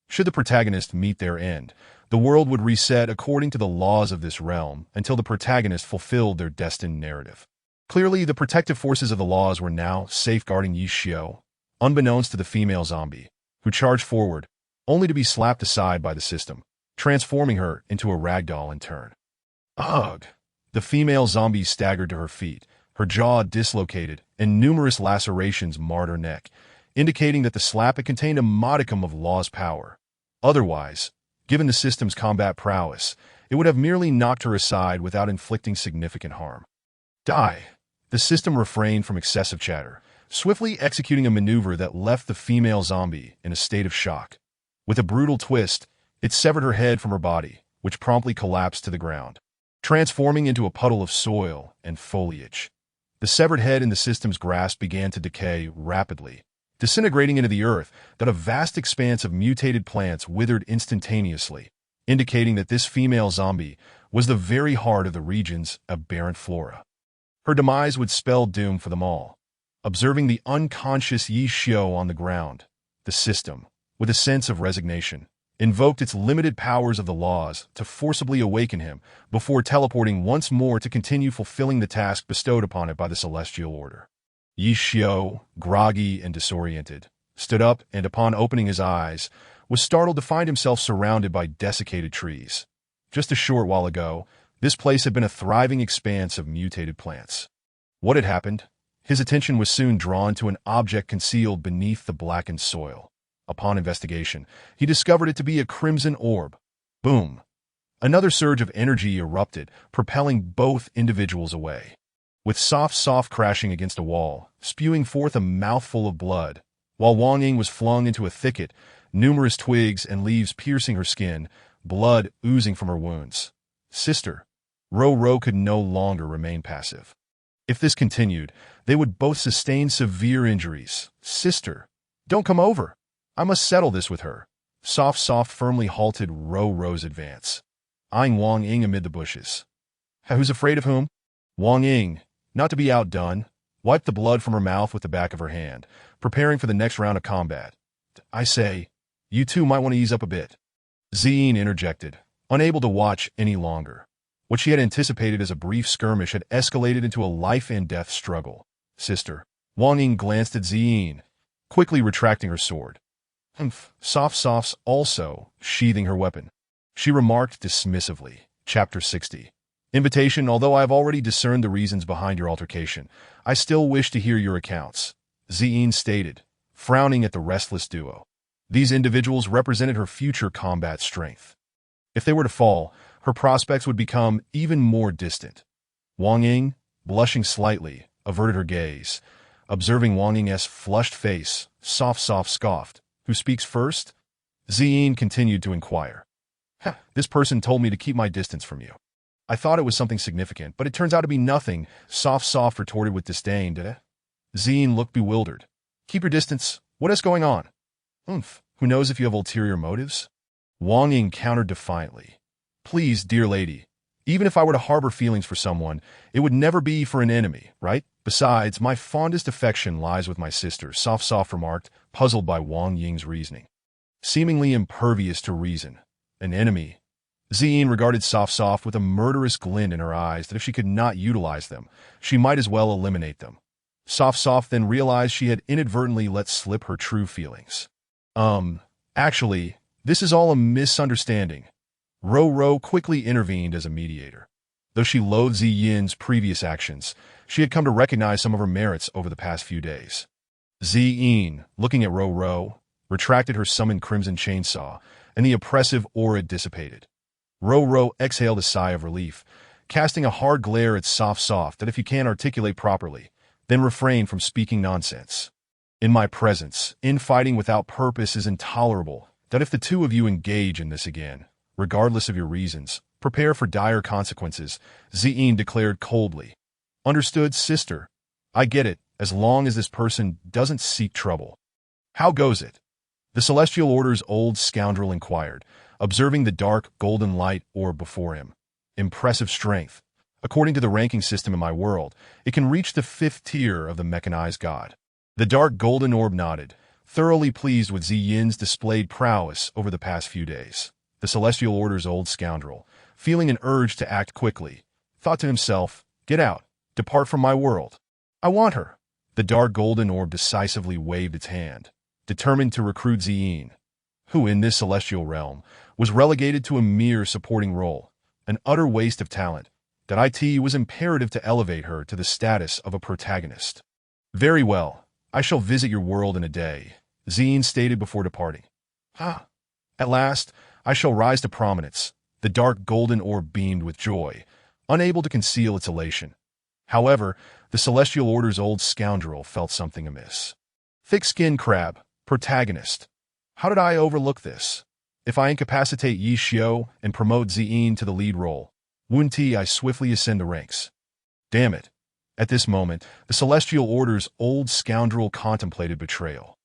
Should the protagonist meet their end, the world would reset according to the laws of this realm until the protagonist fulfilled their destined narrative. Clearly, the protective forces of the laws were now safeguarding Yi Xiao, unbeknownst to the female zombie, who charged forward, only to be slapped aside by the system, transforming her into a ragdoll in turn. Ugh! The female zombie staggered to her feet, her jaw dislocated, and numerous lacerations marred her neck, indicating that the slap had contained a modicum of law's power. Otherwise, given the system's combat prowess, it would have merely knocked her aside without inflicting significant harm. Die! The system refrained from excessive chatter, swiftly executing a maneuver that left the female zombie in a state of shock. With a brutal twist, it severed her head from her body, which promptly collapsed to the ground, transforming into a puddle of soil and foliage. The severed head in the system's grasp began to decay rapidly, disintegrating into the earth that a vast expanse of mutated plants withered instantaneously, indicating that this female zombie was the very heart of the region's aberrant flora. Her demise would spell doom for them all. Observing the unconscious Yi Xiao on the ground, the system, with a sense of resignation, invoked its limited powers of the laws to forcibly awaken him before teleporting once more to continue fulfilling the task bestowed upon it by the Celestial Order. Yi Xiao, groggy and disoriented, stood up and upon opening his eyes, was startled to find himself surrounded by desiccated trees. Just a short while ago, this place had been a thriving expanse of mutated plants. What had happened? His attention was soon drawn to an object concealed beneath the blackened soil. Upon investigation, he discovered it to be a crimson orb. Boom! Another surge of energy erupted, propelling both individuals away. with soft crashing against a wall, spewing forth a mouthful of blood. While Wang Ying was flung into a thicket, numerous twigs and leaves piercing her skin, blood oozing from her wounds. Sister, Ro could no longer remain passive. If this continued, they would both sustain severe injuries. Sister, don't come over. I must settle this with her. Soft firmly halted Ro's advance, eyeing Wang Ying amid the bushes. Who's afraid of whom? Wang Ying, not to be outdone, wiped the blood from her mouth with the back of her hand, preparing for the next round of combat. I say, you two might want to ease up a bit. Ziyin interjected, unable to watch any longer. What she had anticipated as a brief skirmish had escalated into a life-and-death struggle. Sister, Wang Ying glanced at Ziyin, quickly retracting her sword. Soft's also sheathing her weapon. She remarked dismissively. Chapter 60. Invitation. Although I have already discerned the reasons behind your altercation, I still wish to hear your accounts, Ziyin stated, frowning at the restless duo. These individuals represented her future combat strength. If they were to fall, her prospects would become even more distant. Wang Ying, blushing slightly, averted her gaze, observing Wang Ying's flushed face. Soft scoffed. Who speaks first? Ziyin continued to inquire. This person told me to keep my distance from you. I thought it was something significant, but it turns out to be nothing, Soft retorted with disdain. Ziyin looked bewildered. Keep your distance. What is going on? Who knows if you have ulterior motives? Wang Ying countered defiantly. Please, dear lady, even if I were to harbor feelings for someone, it would never be for an enemy, right? Besides, my fondest affection lies with my sister, Soft remarked, puzzled by Wang Ying's reasoning. Seemingly impervious to reason. An enemy. Ziyin regarded Soft with a murderous glint in her eyes that if she could not utilize them, she might as well eliminate them. Soft then realized she had inadvertently let slip her true feelings. Actually, this is all a misunderstanding. Ro quickly intervened as a mediator. Though she loathed Ziyin's previous actions, she had come to recognize some of her merits over the past few days. Ziyin, looking at Ro, retracted her summoned crimson chainsaw, and the oppressive aura dissipated. Ro exhaled a sigh of relief, casting a hard glare at Soft that if you can't articulate properly, then refrain from speaking nonsense. In my presence, infighting without purpose is intolerable, that if the two of you engage in this again, regardless of your reasons, prepare for dire consequences, Ziyin declared coldly. Understood, sister. I get it, as long as this person doesn't seek trouble. How goes it? The Celestial Order's old scoundrel inquired, observing the dark, golden light orb before him. Impressive strength. According to the ranking system in my world, it can reach the 5th tier of the mechanized god. The dark golden orb nodded, thoroughly pleased with Ziyin's displayed prowess over the past few days. The Celestial Order's old scoundrel, feeling an urge to act quickly, thought to himself, get out, depart from my world. I want her. The dark golden orb decisively waved its hand, determined to recruit Ziyin, who in this celestial realm was relegated to a mere supporting role, an utter waste of talent, that it was imperative to elevate her to the status of a protagonist. Very well, I shall visit your world in a day, Ziyin stated before departing. At last, I shall rise to prominence. The dark golden orb beamed with joy, unable to conceal its elation. However, the Celestial Order's old scoundrel felt something amiss. Thick-skinned crab, protagonist. How did I overlook this? If I incapacitate Yi Xiao and promote Ziyin to the lead role, I swiftly ascend the ranks. Damn it. At this moment, the Celestial Order's old scoundrel contemplated betrayal.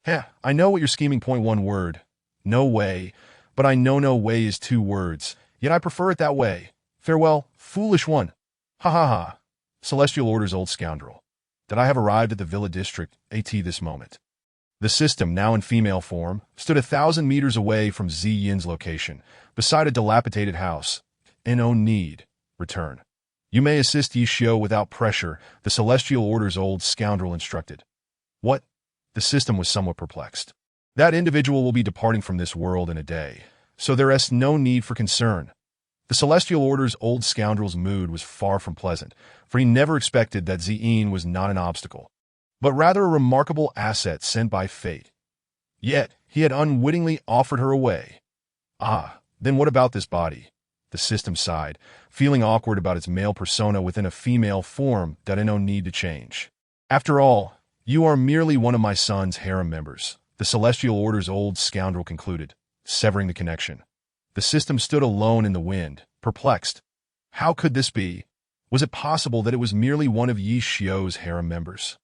I know what you're scheming. One word. No way. But I know no way is 2 words, yet I prefer it that way. Farewell, foolish one. Ha. Celestial Order's old scoundrel. That I have arrived at the Villa District, this moment. The system, now in female form, stood 1,000 meters away from Ziyin's location, beside a dilapidated house. No need. Return. You may assist Yi Xiao without pressure, the Celestial Order's old scoundrel instructed. What? The system was somewhat perplexed. That individual will be departing from this world in a day, so there is no need for concern. The Celestial Order's old scoundrel's mood was far from pleasant, for he never expected that Ziyin was not an obstacle, but rather a remarkable asset sent by fate. Yet, he had unwittingly offered her away. Then what about this body? the system sighed, feeling awkward about its male persona within a female form that had no need to change. After all, you are merely one of my son's harem members, the Celestial Order's old scoundrel concluded, severing the connection. The system stood alone in the wind, perplexed. How could this be? Was it possible that it was merely one of Yi Xiu's harem members?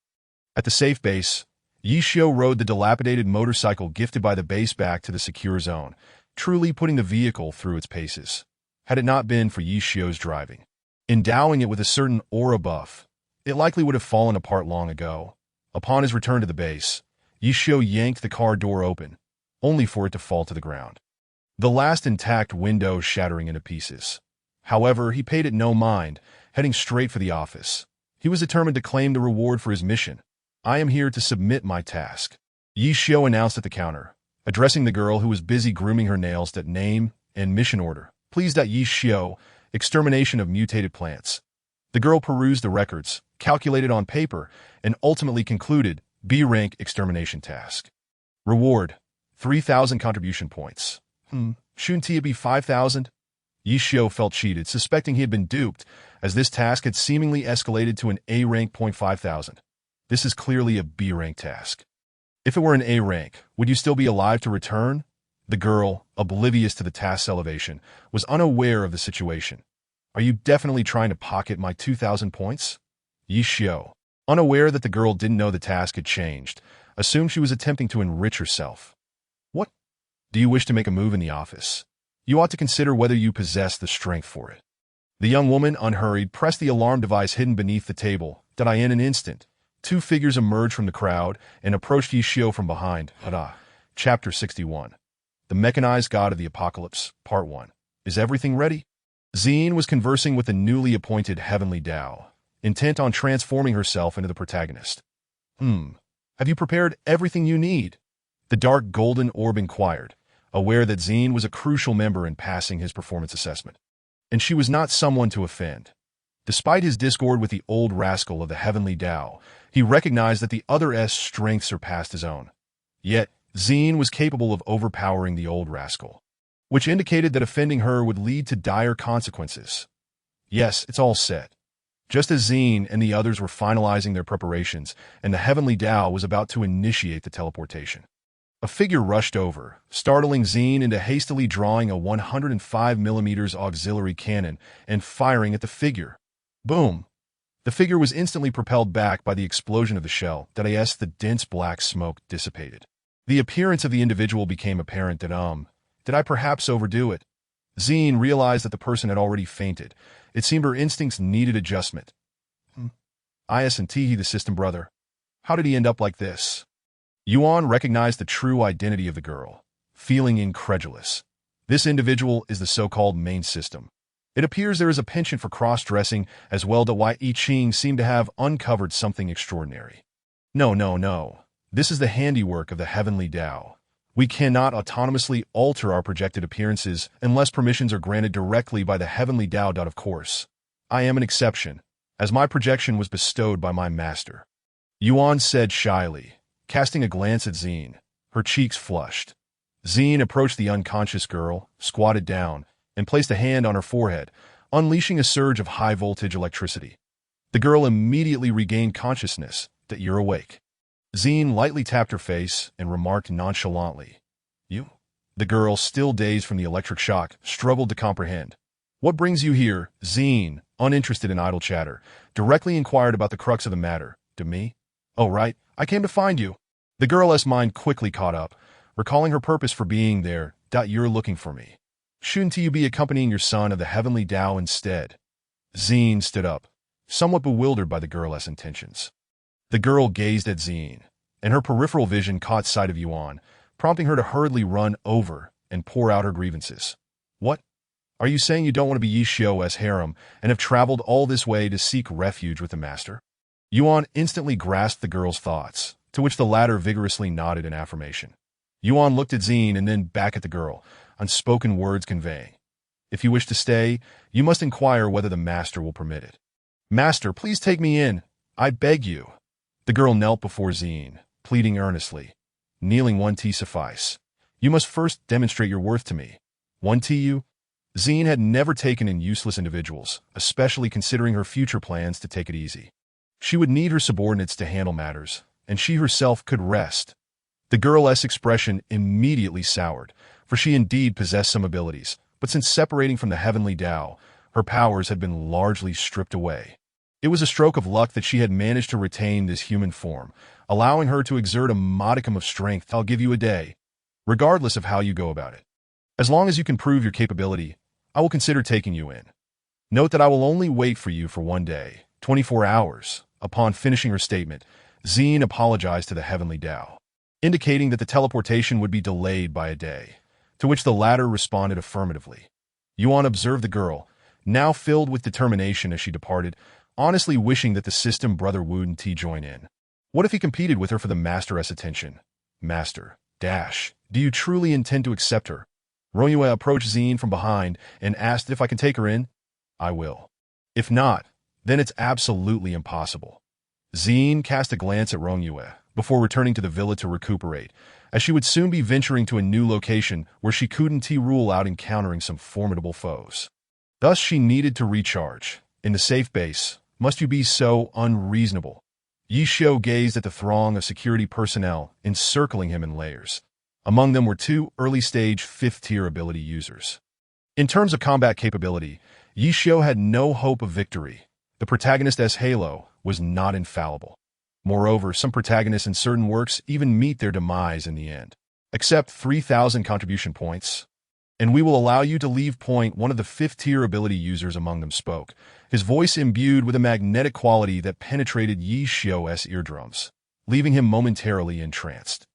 At the safe base, Yi Xiu rode the dilapidated motorcycle gifted by the base back to the secure zone, truly putting the vehicle through its paces. Had it not been for Yi Xiu's driving, endowing it with a certain aura buff, it likely would have fallen apart long ago. Upon his return to the base, Yi Xiu yanked the car door open, only for it to fall to the ground, the last intact window shattering into pieces. However, he paid it no mind, heading straight for the office. He was determined to claim the reward for his mission. I am here to submit my task, Yi Xiu announced at the counter, addressing the girl who was busy grooming her nails. That name and mission order. Please. Yi Xiu, extermination of mutated plants. The girl perused the records, calculated on paper, and ultimately concluded B-rank extermination task. Reward, 3,000 contribution points. Shouldn't it be 5,000? Yi Xiu felt cheated, suspecting he had been duped, as this task had seemingly escalated to an A-rank. 5,000. This is clearly a B-rank task. If it were an A rank, would you still be alive to return? The girl, oblivious to the task's elevation, was unaware of the situation. Are you definitely trying to pocket my 2,000 points? Yi Xiu, unaware that the girl didn't know the task had changed, assumed she was attempting to enrich herself. What? Do you wish to make a move in the office? You ought to consider whether you possess the strength for it. The young woman, unhurried, pressed the alarm device hidden beneath the table. In an instant, two figures emerged from the crowd and approached Yi Xiu from behind. Chapter 61. The Mechanized God of the Apocalypse, Part 1. Is everything ready? Zine was conversing with the newly appointed Heavenly Dao, intent on transforming herself into the protagonist. Have you prepared everything you need? The dark golden orb inquired, aware that Zine was a crucial member in passing his performance assessment. And she was not someone to offend. Despite his discord with the old rascal of the Heavenly Dao, he recognized that the other's strength surpassed his own. Yet, Zine was capable of overpowering the old rascal, which indicated that offending her would lead to dire consequences. Yes, it's all set. Just as Zine and the others were finalizing their preparations, and the Heavenly Dao was about to initiate the teleportation, a figure rushed over, startling Zine into hastily drawing a 105mm auxiliary cannon and firing at the figure. Boom! The figure was instantly propelled back by the explosion of the shell. As the dense black smoke dissipated, the appearance of the individual became apparent. Did I perhaps overdo it? Zine realized that the person had already fainted. It seemed her instincts needed adjustment. Isn't he the system brother? How did he end up like this? Yuan recognized the true identity of the girl, feeling incredulous. This individual is the so-called main system. It appears there is a penchant for cross-dressing as well. Why I Ching seemed to have uncovered something extraordinary. No. This is the handiwork of the Heavenly Dao. We cannot autonomously alter our projected appearances unless permissions are granted directly by the Heavenly Dao. Of course, I am an exception, as my projection was bestowed by my master. Yuan said shyly, casting a glance at Zine. Her cheeks flushed. Zine approached the unconscious girl, squatted down, and placed a hand on her forehead, unleashing a surge of high-voltage electricity. The girl immediately regained consciousness. That you're awake. Zine lightly tapped her face and remarked nonchalantly. You? The girl, still dazed from the electric shock, struggled to comprehend. What brings you here? Zine, uninterested in idle chatter, directly inquired about the crux of the matter. To me? Oh, right, I came to find you. The girl's mind quickly caught up, recalling her purpose for being there. You're looking for me. Shouldn't you be accompanying your son of the Heavenly Dao instead? Zine stood up, somewhat bewildered by the girl's intentions. The girl gazed at Zine, and her peripheral vision caught sight of Yuan, prompting her to hurriedly run over and pour out her grievances. What? Are you saying you don't want to be Yi Xiu's harem and have traveled all this way to seek refuge with the master? Yuan instantly grasped the girl's thoughts, to which the latter vigorously nodded in affirmation. Yuan looked at Zine and then back at the girl, unspoken words conveying, if you wish to stay, you must inquire whether the master will permit it. Master, please take me in. I beg you. The girl knelt before Zine, pleading earnestly. Kneeling 1T suffice. You must first demonstrate your worth to me. 1T you? Zine had never taken in useless individuals, especially considering her future plans to take it easy. She would need her subordinates to handle matters, and she herself could rest. The girl's expression immediately soured, for she indeed possessed some abilities, but since separating from the heavenly Tao, her powers had been largely stripped away. It was a stroke of luck that she had managed to retain this human form, allowing her to exert a modicum of strength. I'll give you a day, regardless of how you go about it. As long as you can prove your capability, I will consider taking you in. Note that I will only wait for you for 1 day, 24 hours. Upon finishing her statement, Zine apologized to the heavenly Tao, indicating that the teleportation would be delayed by a day, to which the latter responded affirmatively. Yuan observed the girl, now filled with determination as she departed, honestly wishing that the system brother wouldn't join in. What if he competed with her for the master's attention? Master, do you truly intend to accept her? Rongyue approached Zine from behind and asked if I can take her in. I will. If not, then it's absolutely impossible. Zine cast a glance at Rongyue before returning to the villa to recuperate, as she would soon be venturing to a new location where she couldn't rule out encountering some formidable foes. Thus she needed to recharge. In the safe base, must you be so unreasonable? Yi Xiu gazed at the throng of security personnel encircling him in layers. Among them were 2 early-stage 5th-tier ability users. In terms of combat capability, Yi Xiu had no hope of victory. The protagonist's halo was not infallible. Moreover, some protagonists in certain works even meet their demise in the end. Accept 3,000 contribution points, and we will allow you to leave point. One of the 5th-tier ability users among them spoke, his voice imbued with a magnetic quality that penetrated Yi Xiu's eardrums, leaving him momentarily entranced.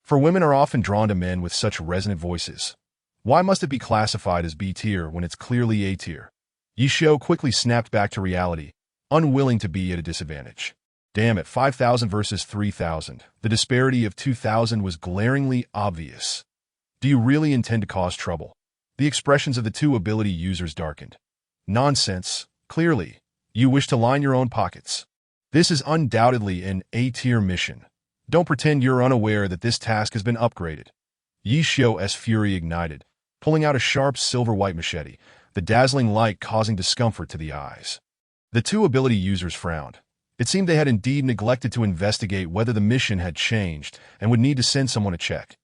For women are often drawn to men with such resonant voices. Why must it be classified as B-tier when it's clearly A-tier? Yi Xiu quickly snapped back to reality, unwilling to be at a disadvantage. Damn it, 5,000 versus 3,000. The disparity of 2,000 was glaringly obvious. Do you really intend to cause trouble? The expressions of the 2 ability users darkened. Nonsense. Clearly, you wish to line your own pockets. This is undoubtedly an A-tier mission. Don't pretend you're unaware that this task has been upgraded. Yi Xiu's fury ignited, pulling out a sharp silver-white machete, the dazzling light causing discomfort to the eyes. The 2 ability users frowned. It seemed they had indeed neglected to investigate whether the mission had changed and would need to send someone to check.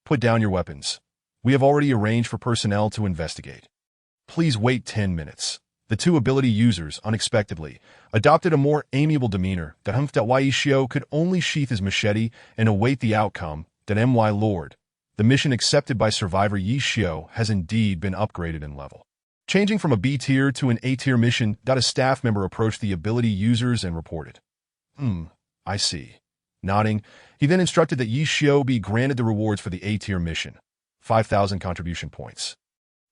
Put down your weapons. We have already arranged for personnel to investigate. Please wait 10 minutes. The 2 ability users, unexpectedly, adopted a more amiable demeanor that Yi Xiu could only sheath his machete and await the outcome. My lord, the mission accepted by survivor Yi Xiu has indeed been upgraded in level. Changing from a B-tier to an A-tier mission, a staff member approached the ability users and reported. I see. Nodding, he then instructed that Yi Xiu be granted the rewards for the A-tier mission. 5,000 contribution points.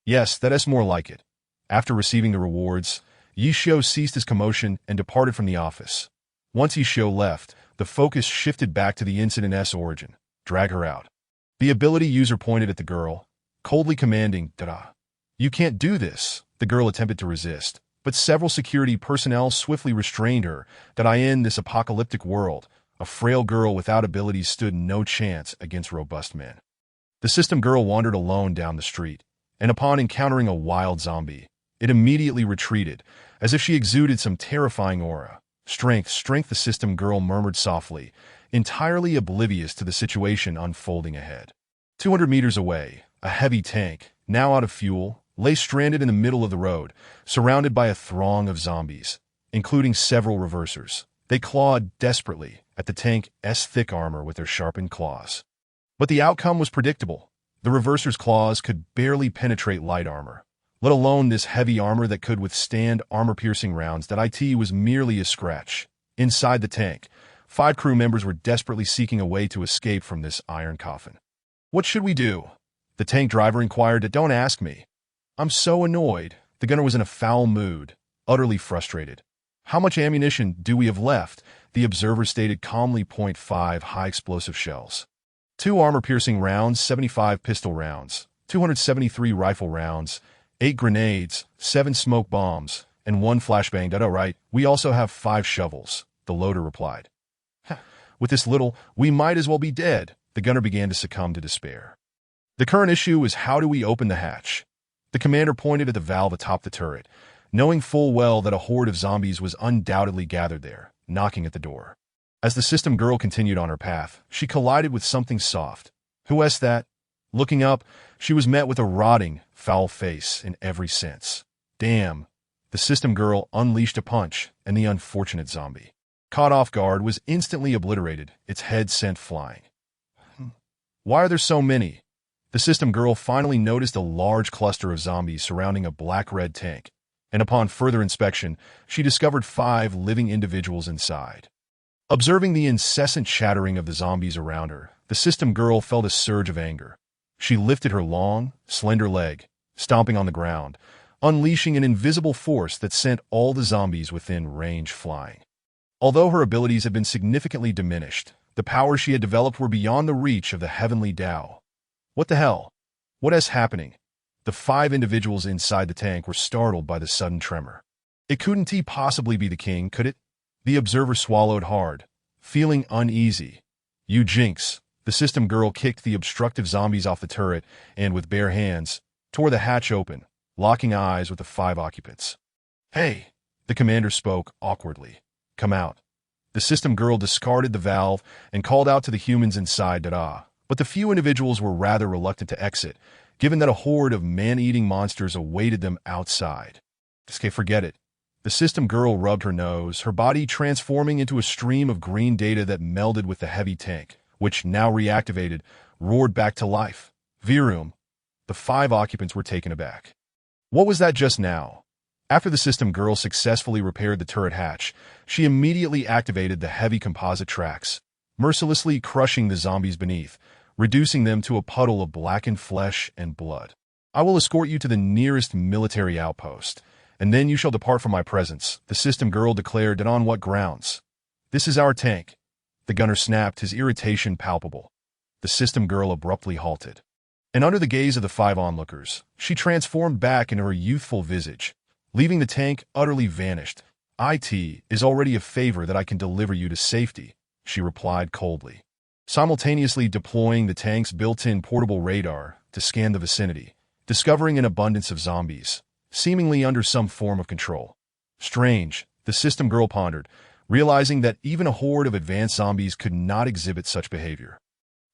Yes, that's more like it. After receiving the rewards, Yi Xiu ceased his commotion and departed from the office. Once Yi Xiu left, the focus shifted back to the incident's origin. Drag her out. The ability user pointed at the girl, coldly commanding, "Da-da. You can't do this." The girl attempted to resist, but several security personnel swiftly restrained her. In this apocalyptic world, a frail girl without abilities stood no chance against robust men. The system girl wandered alone down the street, and upon encountering a wild zombie, it immediately retreated, as if she exuded some terrifying aura. Strength, the system girl murmured softly, entirely oblivious to the situation unfolding ahead. 200 meters away, a heavy tank, now out of fuel, lay stranded in the middle of the road, surrounded by a throng of zombies, including several reversers. They clawed desperately at the tank's thick armor with their sharpened claws. But the outcome was predictable. The reversers' claws could barely penetrate light armor, let alone this heavy armor that could withstand armor-piercing rounds. It was merely a scratch. Inside the tank, 5 crew members were desperately seeking a way to escape from this iron coffin. What should we do? The tank driver inquired. Don't ask me. I'm so annoyed. The gunner was in a foul mood, utterly frustrated. How much ammunition do we have left? The observer stated calmly. 0.5 high-explosive shells. 2 armor-piercing rounds, 75 pistol rounds, 273 rifle rounds, 8 grenades, 7 smoke bombs, and 1 flashbang. All right, we also have 5 shovels, the loader replied. With this little, we might as well be dead. The gunner began to succumb to despair. The current issue is how do we open the hatch? The commander pointed at the valve atop the turret, knowing full well that a horde of zombies was undoubtedly gathered there, knocking at the door. As the system girl continued on her path, she collided with something soft. Who was that? Looking up, she was met with a rotting, foul face in every sense. Damn. The system girl unleashed a punch, and the unfortunate zombie, caught off guard, was instantly obliterated, its head sent flying. Why are there so many? The system girl finally noticed a large cluster of zombies surrounding a black-red tank, and upon further inspection, she discovered 5 living individuals inside. Observing the incessant chattering of the zombies around her, the system girl felt a surge of anger. She lifted her long, slender leg, stomping on the ground, unleashing an invisible force that sent all the zombies within range flying. Although her abilities had been significantly diminished, the powers she had developed were beyond the reach of the heavenly Tao. What the hell? What is happening? The 5 individuals inside the tank were startled by the sudden tremor. It couldn't possibly be the king, could it? The observer swallowed hard, feeling uneasy. You jinx. The system girl kicked the obstructive zombies off the turret and, with bare hands, tore the hatch open, locking eyes with the 5 occupants. Hey, the commander spoke awkwardly. Come out. The system girl discarded the valve and called out to the humans inside. But the few individuals were rather reluctant to exit, given that a horde of man-eating monsters awaited them outside. Okay, forget it. The system girl rubbed her nose, her body transforming into a stream of green data that melded with the heavy tank, which, now reactivated, roared back to life. Virum. The 5 occupants were taken aback. What was that just now? After the system girl successfully repaired the turret hatch, she immediately activated the heavy composite tracks, mercilessly crushing the zombies beneath, reducing them to a puddle of blackened flesh and blood. I will escort you to the nearest military outpost, and then you shall depart from my presence, the system girl declared. And on what grounds? This is our tank. The gunner snapped, his irritation palpable. The system girl abruptly halted, and under the gaze of the 5 onlookers, she transformed back into her youthful visage, leaving the tank utterly vanished. It is already a favor that I can deliver you to safety, she replied coldly, simultaneously deploying the tank's built-in portable radar to scan the vicinity, discovering an abundance of zombies, seemingly under some form of control. Strange, the system girl pondered, realizing that even a horde of advanced zombies could not exhibit such behavior.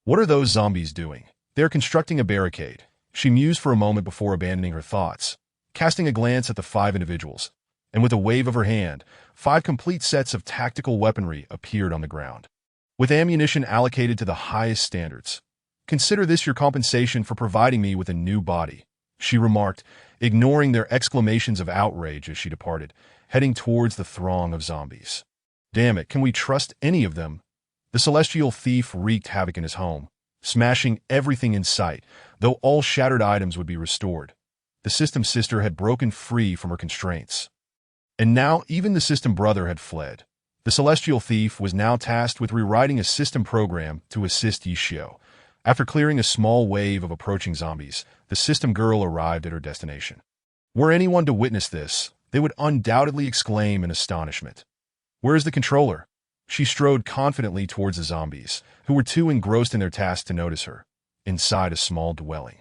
What are those zombies doing? They're constructing a barricade, she mused for a moment before abandoning her thoughts, casting a glance at the 5 individuals, and with a wave of her hand, 5 complete sets of tactical weaponry appeared on the ground, with ammunition allocated to the highest standards. Consider this your compensation for providing me with a new body, she remarked, ignoring their exclamations of outrage as she departed, heading towards the throng of zombies. Damn it, can we trust any of them? The celestial thief wreaked havoc in his home, smashing everything in sight, though all shattered items would be restored. The system sister had broken free from her constraints, and now even the system brother had fled. The celestial thief was now tasked with rewriting a system program to assist Yishio. After clearing a small wave of approaching zombies, the system girl arrived at her destination. Were anyone to witness this, they would undoubtedly exclaim in astonishment. Where is the controller? She strode confidently towards the zombies, who were too engrossed in their task to notice her, inside a small dwelling.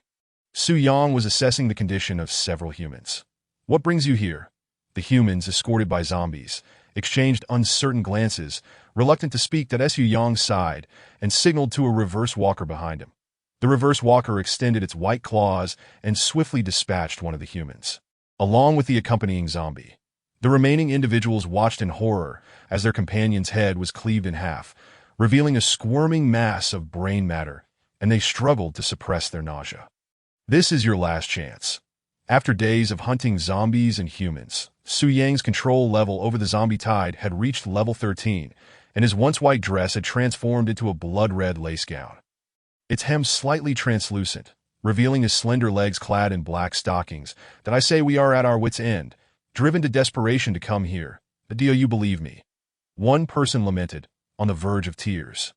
Su Yang was assessing the condition of several humans. What brings you here? The humans, escorted by zombies, exchanged uncertain glances, reluctant to speak. Su Yang sighed and signaled to a reverse walker behind him. The reverse walker extended its white claws and swiftly dispatched one of the humans, along with the accompanying zombie. The remaining individuals watched in horror as their companion's head was cleaved in half, revealing a squirming mass of brain matter, and they struggled to suppress their nausea. This is your last chance. After days of hunting zombies and humans, Su Yang's control level over the zombie tide had reached level 13, and his once white dress had transformed into a blood-red lace gown. Its hem slightly translucent, revealing his slender legs clad in black stockings. I say we are at our wits' end, driven to desperation to come here. Do you believe me? One person lamented, on the verge of tears.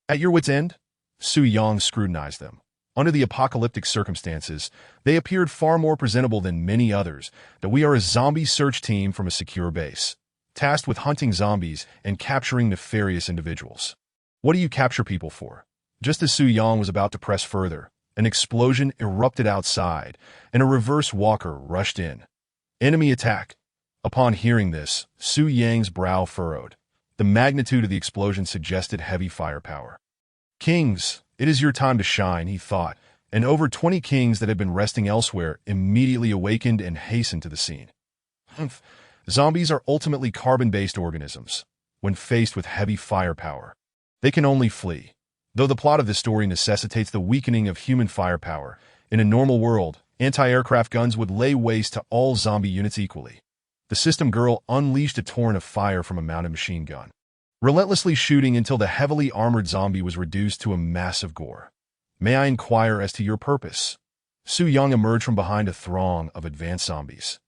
At your wits' end? Su Yang scrutinized them. Under the apocalyptic circumstances, they appeared far more presentable than many others. We are a zombie search team from a secure base, tasked with hunting zombies and capturing nefarious individuals. What do you capture people for? Just as Su Yang was about to press further, An explosion erupted outside, and a reverse walker rushed in. Enemy attack. Upon hearing this, Su Yang's brow furrowed. The magnitude of the explosion suggested heavy firepower. Kings, it is your time to shine, he thought, and over 20 kings that had been resting elsewhere immediately awakened and hastened to the scene. Zombies are ultimately carbon-based organisms. When faced with heavy firepower, they can only flee. Though the plot of this story necessitates the weakening of human firepower, in a normal world, anti-aircraft guns would lay waste to all zombie units equally. The System Girl unleashed a torrent of fire from a mounted machine gun, relentlessly shooting until the heavily armored zombie was reduced to a mass of gore. May I inquire as to your purpose? Su Yang emerged from behind a throng of advanced zombies.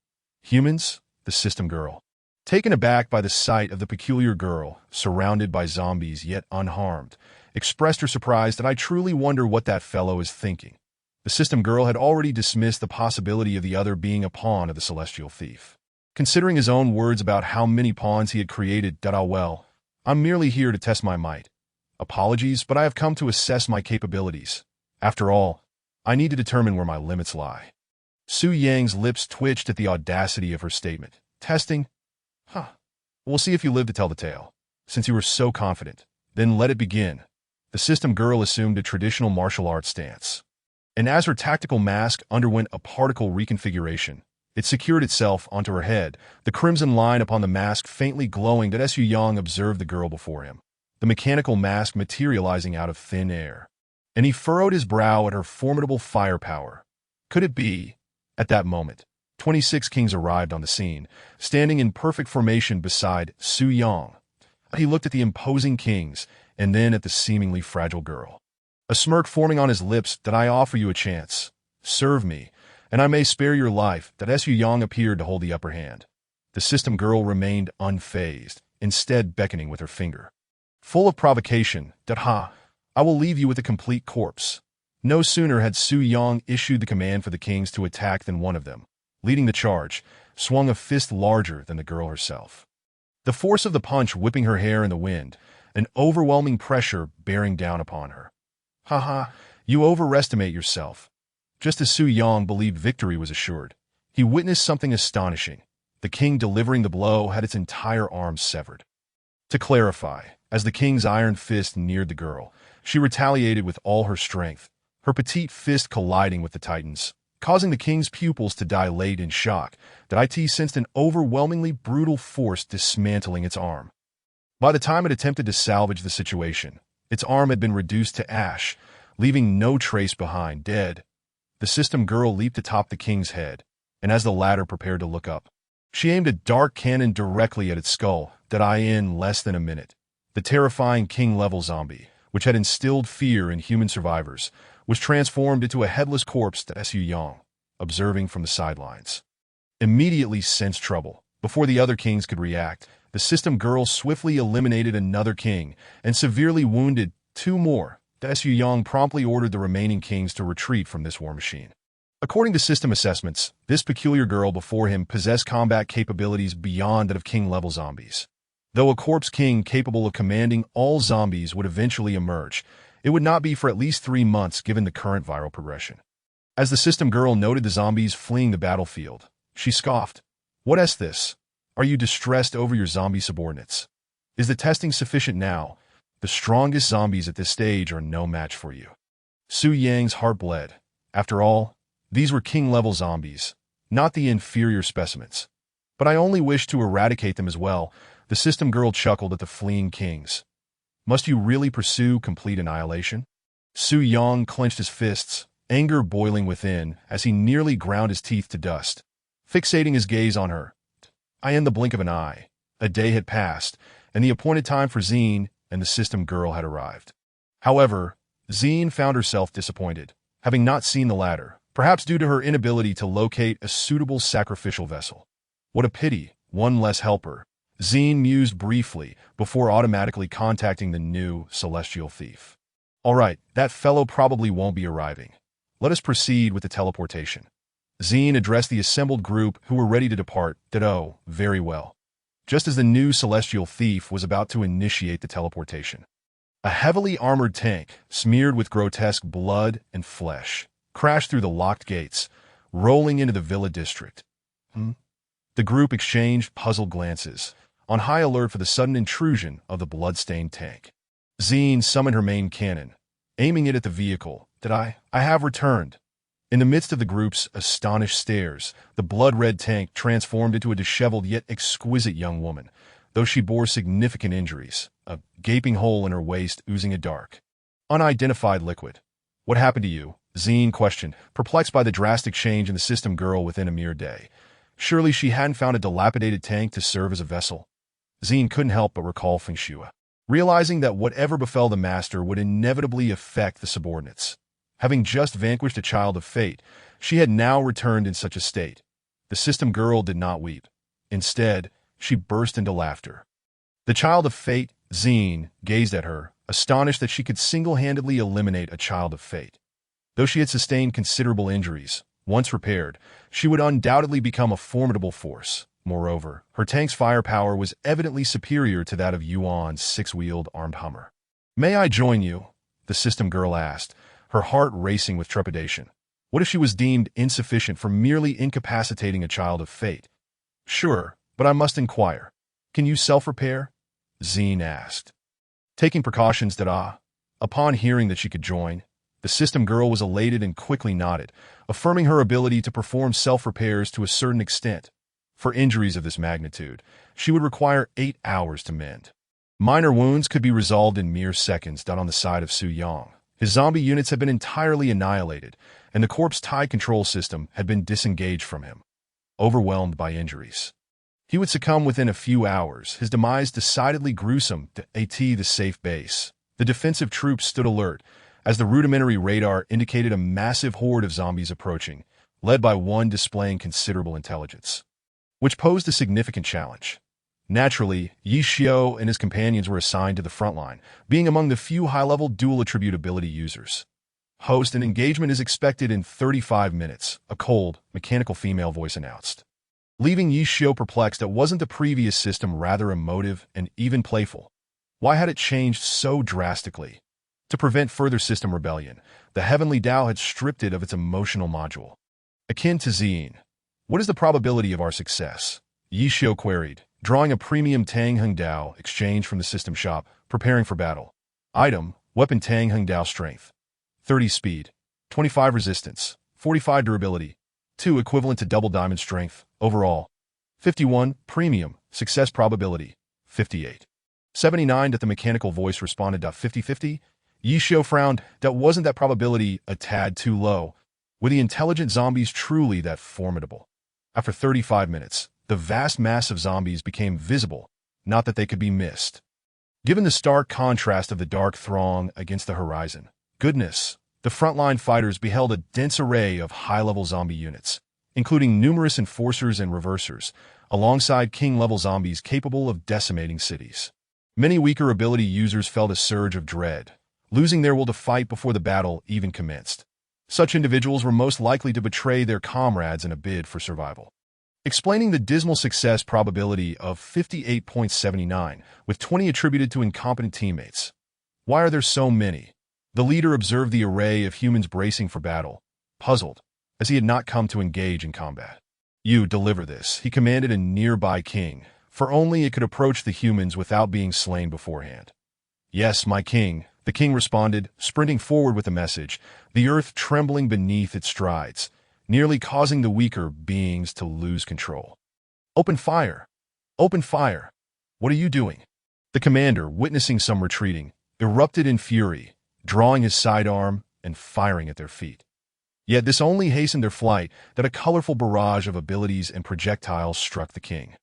Humans? The System Girl, taken aback by the sight of the peculiar girl, surrounded by zombies yet unharmed, expressed her surprise that I truly wonder what that fellow is thinking. The System Girl had already dismissed the possibility of the other being a pawn of the Celestial Thief. Considering his own words about how many pawns he had created, well, I'm merely here to test my might. Apologies, but I have come to assess my capabilities. After all, I need to determine where my limits lie. Su Yang's lips twitched at the audacity of her statement. Testing? We'll see if you live to tell the tale. Since you were so confident, then let it begin. The System Girl assumed a traditional martial arts stance. And as her tactical mask underwent a particle reconfiguration, it secured itself onto her head, the crimson line upon the mask faintly glowing that Su Yang observed the girl before him, the mechanical mask materializing out of thin air. And he furrowed his brow at her formidable firepower. Could it be? At that moment, 26 kings arrived on the scene, standing in perfect formation beside Su Yang. He looked at the imposing kings, and then at the seemingly fragile girl. A smirk forming on his lips that I offer you a chance. Serve me, and I may spare your life, that Su Yang appeared to hold the upper hand. The System Girl remained unfazed, instead beckoning with her finger. Full of provocation, I will leave you with a complete corpse. No sooner had Su Yang issued the command for the kings to attack than one of them, leading the charge, swung a fist larger than the girl herself. The force of the punch whipping her hair in the wind, an overwhelming pressure bearing down upon her. You overestimate yourself. Just as Su Yang believed victory was assured, he witnessed something astonishing. The king delivering the blow had its entire arm severed. To clarify, as the king's iron fist neared the girl, she retaliated with all her strength, her petite fist colliding with the Titan's, causing the king's pupils to dilate in shock that it sensed an overwhelmingly brutal force dismantling its arm. By the time it attempted to salvage the situation, its arm had been reduced to ash, leaving no trace behind, dead. The System Girl leaped atop the king's head, and as the latter prepared to look up, she aimed a dark cannon directly at its skull, in less than a minute. The terrifying king-level zombie, which had instilled fear in human survivors, was transformed into a headless corpse that Su Yang, observing from the sidelines, immediately sensed trouble. Before the other kings could react, the System Girl swiftly eliminated another king and severely wounded 2 more. Su Yang promptly ordered the remaining kings to retreat from this war machine. According to system assessments, this peculiar girl before him possessed combat capabilities beyond that of king-level zombies. Though a corpse king capable of commanding all zombies would eventually emerge, it would not be for at least 3 months given the current viral progression. As the System Girl noted the zombies fleeing the battlefield, she scoffed. What is this? Are you distressed over your zombie subordinates? Is the testing sufficient now? The strongest zombies at this stage are no match for you. Su Yang's heart bled. After all, these were king-level zombies, not the inferior specimens. But I only wish to eradicate them as well. The System Girl chuckled at the fleeing kings. Must you really pursue complete annihilation? Su Yang clenched his fists, anger boiling within as he nearly ground his teeth to dust, fixating his gaze on her. In the blink of an eye, a day had passed, and the appointed time for Zine and the System Girl had arrived. However, Zine found herself disappointed, having not seen the latter, perhaps due to her inability to locate a suitable sacrificial vessel. What a pity, one less helper. Zine mused briefly before automatically contacting the new Celestial Thief. All right, that fellow probably won't be arriving. Let us proceed with the teleportation. Zine addressed the assembled group who were ready to depart. Very well. Just as the new Celestial Thief was about to initiate the teleportation, A heavily armored tank, smeared with grotesque blood and flesh, crashed through the locked gates, rolling into the villa district. The group exchanged puzzled glances, on high alert for the sudden intrusion of the blood-stained tank. Zine summoned her main cannon, aiming it at the vehicle. I have returned. In the midst of the group's astonished stares, the blood-red tank transformed into a disheveled yet exquisite young woman, though she bore significant injuries, a gaping hole in her waist oozing a dark, unidentified liquid. What happened to you? Zine questioned, perplexed by the drastic change in the system girl within a mere day. Surely she hadn't found a dilapidated tank to serve as a vessel. Zine couldn't help but recall Feng Shui, realizing that whatever befell the master would inevitably affect the subordinates. Having just vanquished a child of fate, she had now returned in such a state. The system girl did not weep. Instead, she burst into laughter. The child of fate, Zine, gazed at her, astonished that she could single-handedly eliminate a child of fate. Though she had sustained considerable injuries, once repaired, she would undoubtedly become a formidable force. Moreover, her tank's firepower was evidently superior to that of Yuan's six-wheeled armed Hummer. "May I join you?" the system girl asked, her heart racing with trepidation. What if she was deemed insufficient for merely incapacitating a child of fate? "Sure, but I must inquire. Can you self-repair?" Zine asked. Taking precautions upon hearing that she could join, the system girl was elated and quickly nodded, affirming her ability to perform self-repairs to a certain extent. For injuries of this magnitude, she would require 8 hours to mend. Minor wounds could be resolved in mere seconds. On the side of Su Yang, his zombie units had been entirely annihilated, and the corpse tide control system had been disengaged from him. Overwhelmed by injuries, he would succumb within a few hours, his demise decidedly gruesome. The safe base. The defensive troops stood alert, as the rudimentary radar indicated a massive horde of zombies approaching, led by one displaying considerable intelligence, which posed a significant challenge. Naturally, Yi Xiao and his companions were assigned to the front line, being among the few high-level dual attribute ability users. "Host, an engagement is expected in 35 minutes, a cold, mechanical female voice announced. Leaving Yi Xiao perplexed that wasn't the previous system rather emotive and even playful. Why had it changed so drastically? To prevent further system rebellion, the Heavenly Tao had stripped it of its emotional module. Akin to Zine, what is the probability of our success? Yi Xiao queried, drawing a premium Tang Heng Dao exchange from the system shop, preparing for battle. Item, weapon Tang Heng Dao strength. 30 speed, 25 resistance, 45 durability, 2 equivalent to double diamond strength, overall. 51, premium, success probability, 58. 79. The mechanical voice responded. 50-50. Yi Xiao frowned. Wasn't that probability a tad too low? Were the intelligent zombies truly that formidable? After 35 minutes, the vast mass of zombies became visible, not that they could be missed. Given the stark contrast of the dark throng against the horizon, goodness, the frontline fighters beheld a dense array of high-level zombie units, including numerous enforcers and reversers, alongside king-level zombies capable of decimating cities. Many weaker ability users felt a surge of dread, losing their will to fight before the battle even commenced. Such individuals were most likely to betray their comrades in a bid for survival. Explaining the dismal success probability of 58.79, with 20 attributed to incompetent teammates. Why are there so many? The leader observed the array of humans bracing for battle, puzzled, as he had not come to engage in combat. "You deliver this," he commanded a nearby king, for only it could approach the humans without being slain beforehand. "Yes, my king," the king responded, sprinting forward with the message, the earth trembling beneath its strides, nearly causing the weaker beings to lose control. "Open fire! Open fire! What are you doing?" The commander, witnessing some retreating, erupted in fury, drawing his sidearm and firing at their feet. Yet this only hastened their flight, that a colorful barrage of abilities and projectiles struck the king,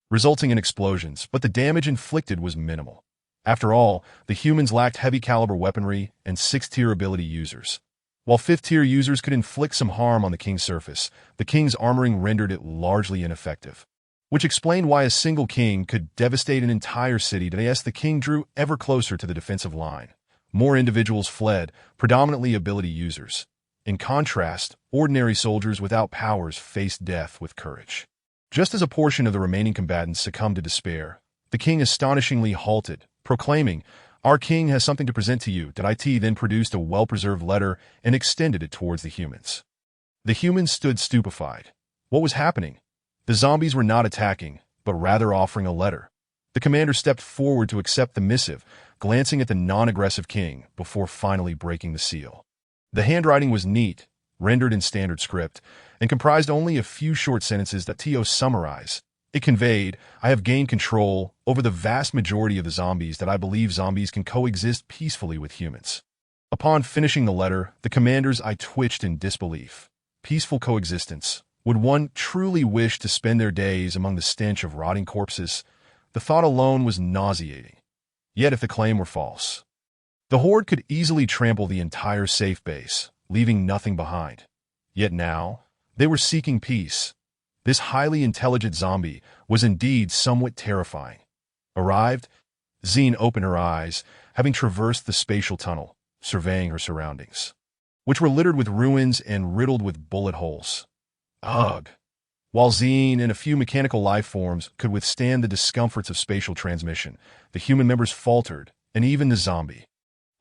resulting in explosions, but the damage inflicted was minimal. After all, the humans lacked heavy-caliber weaponry and 6th-tier ability users. While 5th-tier users could inflict some harm on the king's surface, the king's armoring rendered it largely ineffective, which explained why a single king could devastate an entire city. As the king drew ever closer to the defensive line, more individuals fled, predominantly ability users. In contrast, ordinary soldiers without powers faced death with courage. Just as a portion of the remaining combatants succumbed to despair, the king astonishingly halted, proclaiming, Our king has something to present to you. It then produced a well-preserved letter and extended it towards the humans. The humans stood stupefied. What was happening? The zombies were not attacking, but rather offering a letter. The commander stepped forward to accept the missive, glancing at the non-aggressive king before finally breaking the seal. The handwriting was neat, rendered in standard script, and comprised only a few short sentences that Tio summarized. It conveyed, I have gained control over the vast majority of the zombies that I believe zombies can coexist peacefully with humans. Upon finishing the letter, the commander's eye twitched in disbelief. Peaceful coexistence. Would one truly wish to spend their days among the stench of rotting corpses? The thought alone was nauseating. Yet if the claim were false, the Horde could easily trample the entire safe base, leaving nothing behind. Yet now, they were seeking peace. This highly intelligent zombie was indeed somewhat terrifying. Arrived, Zine opened her eyes, having traversed the spatial tunnel, surveying her surroundings, which were littered with ruins and riddled with bullet holes. Ugh! While Zine and a few mechanical life forms could withstand the discomforts of spatial transmission, the human members faltered, and even the zombie.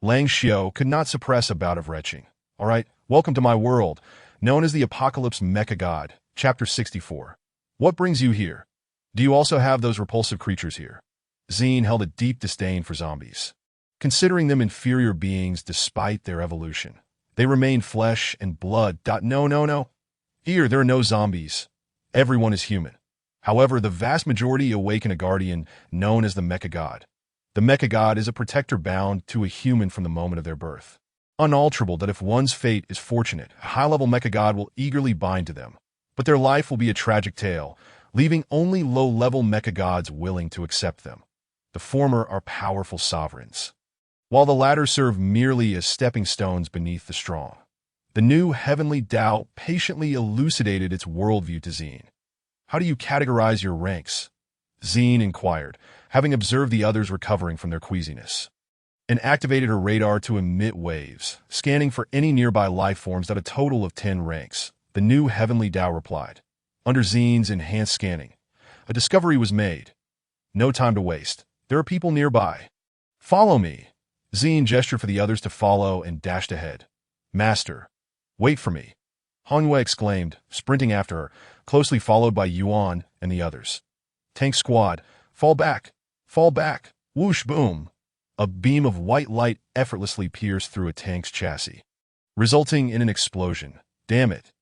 Lang Xiao could not suppress a bout of retching. All right, welcome to my world, known as the Apocalypse Mecha God, Chapter 64. What brings you here? Do you also have those repulsive creatures here? Zine held a deep disdain for zombies, considering them inferior beings despite their evolution. They remain flesh and blood. No. Here, there are no zombies. Everyone is human. However, the vast majority awaken a guardian known as the Mecha God. The Mecha God is a protector bound to a human from the moment of their birth. Unalterable that if one's fate is fortunate, a high-level Mecha God will eagerly bind to them. But their life will be a tragic tale, leaving only low-level Mecha Gods willing to accept them. The former are powerful sovereigns, while the latter serve merely as stepping stones beneath the strong. The new Heavenly Tao patiently elucidated its worldview to Zine. How do you categorize your ranks? Zine inquired, having observed the others recovering from their queasiness, and activated her radar to emit waves, scanning for any nearby life forms at a total of 10 ranks. The new Heavenly Tao replied. Under Zine's enhanced scanning, a discovery was made. No time to waste. There are people nearby. Follow me. Zine gestured for the others to follow and dashed ahead. Master, wait for me. Hongwei exclaimed, sprinting after her, closely followed by Yuan and the others. Tank squad, fall back, fall back, whoosh boom. A beam of white light effortlessly pierced through a tank's chassis, resulting in an explosion. Damn it.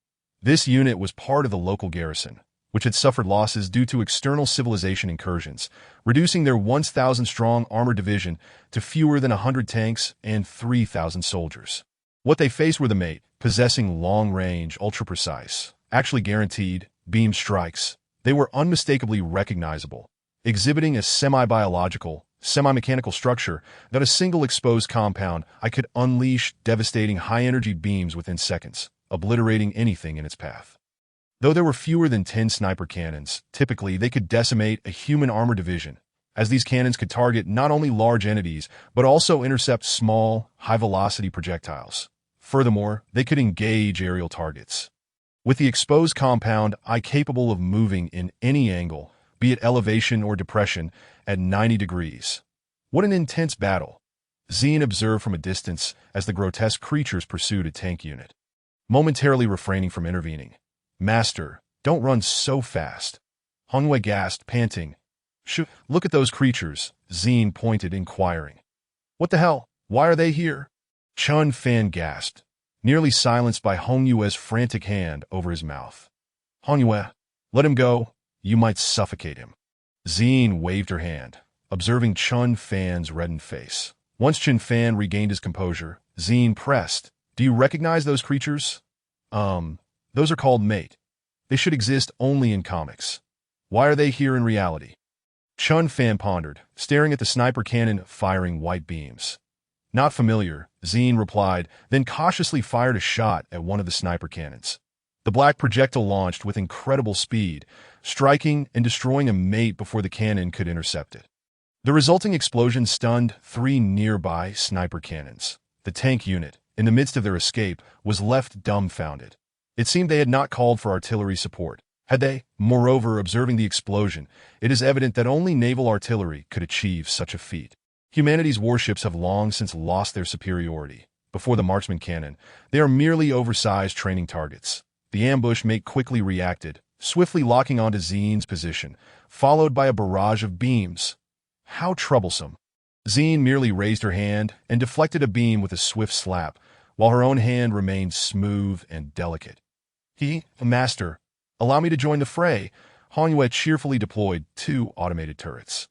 This unit was part of the local garrison, which had suffered losses due to external civilization incursions, reducing their 1,000-strong armored division to fewer than 100 tanks and 3,000 soldiers. What they faced were the mate, possessing long-range, ultra-precise, actually guaranteed, beam strikes. They were unmistakably recognizable, exhibiting a semi-biological, semi-mechanical structure that a single exposed compound I could unleash devastating high-energy beams within seconds, obliterating anything in its path. Though there were fewer than 10 sniper cannons, typically they could decimate a human armor division, as these cannons could target not only large entities, but also intercept small, high-velocity projectiles. Furthermore, they could engage aerial targets. With the exposed compound, capable of moving in any angle, be it elevation or depression, at 90 degrees. What an intense battle! Zine observed from a distance as the grotesque creatures pursued a tank unit, momentarily refraining from intervening. Master, don't run so fast. Hongwei gasped, panting. Look at those creatures, Zine pointed, inquiring. What the hell? Why are they here? Chun Fan gasped, nearly silenced by Hongyue's frantic hand over his mouth. Hongyue, let him go. You might suffocate him. Zine waved her hand, observing Chun Fan's reddened face. Once Chun Fan regained his composure, Zine pressed. Do you recognize those creatures? Those are called mate. They should exist only in comics. Why are they here in reality? Chun Fan pondered, staring at the sniper cannon firing white beams. Not familiar, Zine replied, then cautiously fired a shot at one of the sniper cannons. The black projectile launched with incredible speed, striking and destroying a mate before the cannon could intercept it. The resulting explosion stunned 3 nearby sniper cannons. The tank unit, in the midst of their escape, was left dumbfounded. It seemed they had not called for artillery support, had they? Moreover, observing the explosion, it is evident that only naval artillery could achieve such a feat. Humanity's warships have long since lost their superiority. Before the marksman cannon, they are merely oversized training targets. The ambush mate quickly reacted, swiftly locking onto Xine's position, followed by a barrage of beams. How troublesome. Xiine merely raised her hand and deflected a beam with a swift slap, while her own hand remained smooth and delicate. Master, allow me to join the fray. Han Yue cheerfully deployed 2 automated turrets.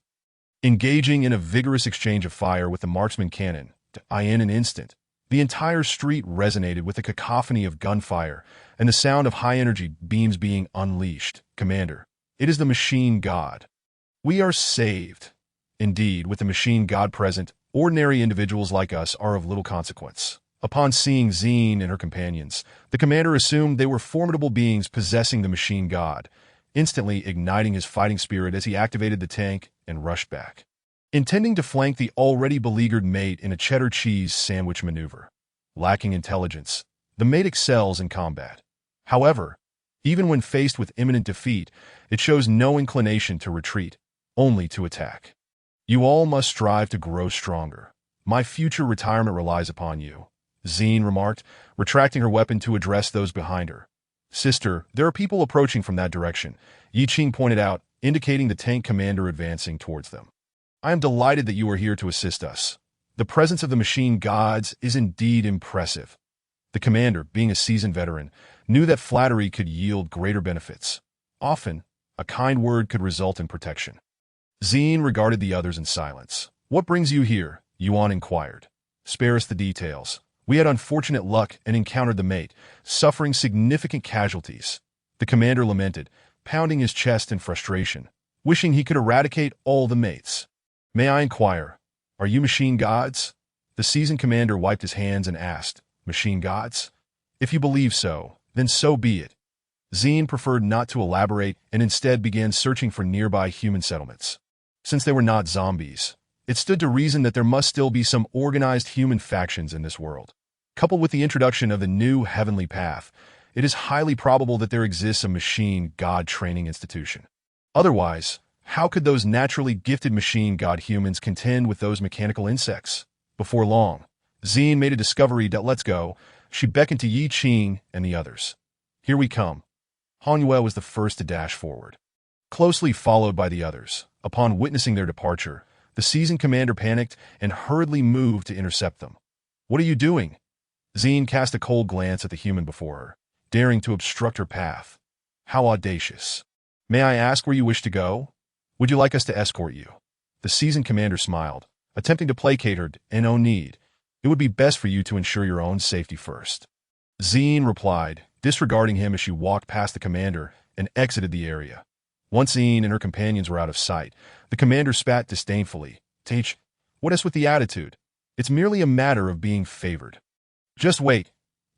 Engaging in a vigorous exchange of fire with the marksman cannon, in an instant, the entire street resonated with a cacophony of gunfire and the sound of high-energy beams being unleashed. Commander, it is the machine god. We are saved. Indeed, with the machine god present, ordinary individuals like us are of little consequence. Upon seeing Xiine and her companions, the commander assumed they were formidable beings possessing the machine god, instantly igniting his fighting spirit as he activated the tank and rushed back, intending to flank the already beleaguered mate in a cheddar cheese sandwich maneuver. Lacking intelligence, the mate excels in combat. However, even when faced with imminent defeat, it shows no inclination to retreat, only to attack. You all must strive to grow stronger. My future retirement relies upon you, Xiine remarked, retracting her weapon to address those behind her. Sister, there are people approaching from that direction, Yi Qing pointed out, indicating the tank commander advancing towards them. I am delighted that you are here to assist us. The presence of the machine gods is indeed impressive. The commander, being a seasoned veteran, knew that flattery could yield greater benefits. Often, a kind word could result in protection. Xiine regarded the others in silence. What brings you here? Yuan inquired. Spare us the details. We had unfortunate luck and encountered the mate, suffering significant casualties. The commander lamented, pounding his chest in frustration, wishing he could eradicate all the mates. May I inquire, are you machine gods? The seasoned commander wiped his hands and asked, Machine gods? If you believe so, then so be it. Xiine preferred not to elaborate and instead began searching for nearby human settlements. Since they were not zombies, it stood to reason that there must still be some organized human factions in this world. Coupled with the introduction of the new heavenly path, it is highly probable that there exists a machine god training institution. Otherwise, how could those naturally gifted machine god humans contend with those mechanical insects? Before long, Xiine made a discovery that let's go. She beckoned to Yi Qing and the others. Here we come. Han Yue was the first to dash forward, closely followed by the others. Upon witnessing their departure, the seasoned commander panicked and hurriedly moved to intercept them. What are you doing? Xiine cast a cold glance at the human before her, daring to obstruct her path. How audacious. May I ask where you wish to go? Would you like us to escort you? The seasoned commander smiled, attempting to placate her. No need. It would be best for you to ensure your own safety first. Xiine replied, disregarding him as she walked past the commander and exited the area. Once Xiine and her companions were out of sight, the commander spat disdainfully. Teach, what is with the attitude? It's merely a matter of being favored. Just wait.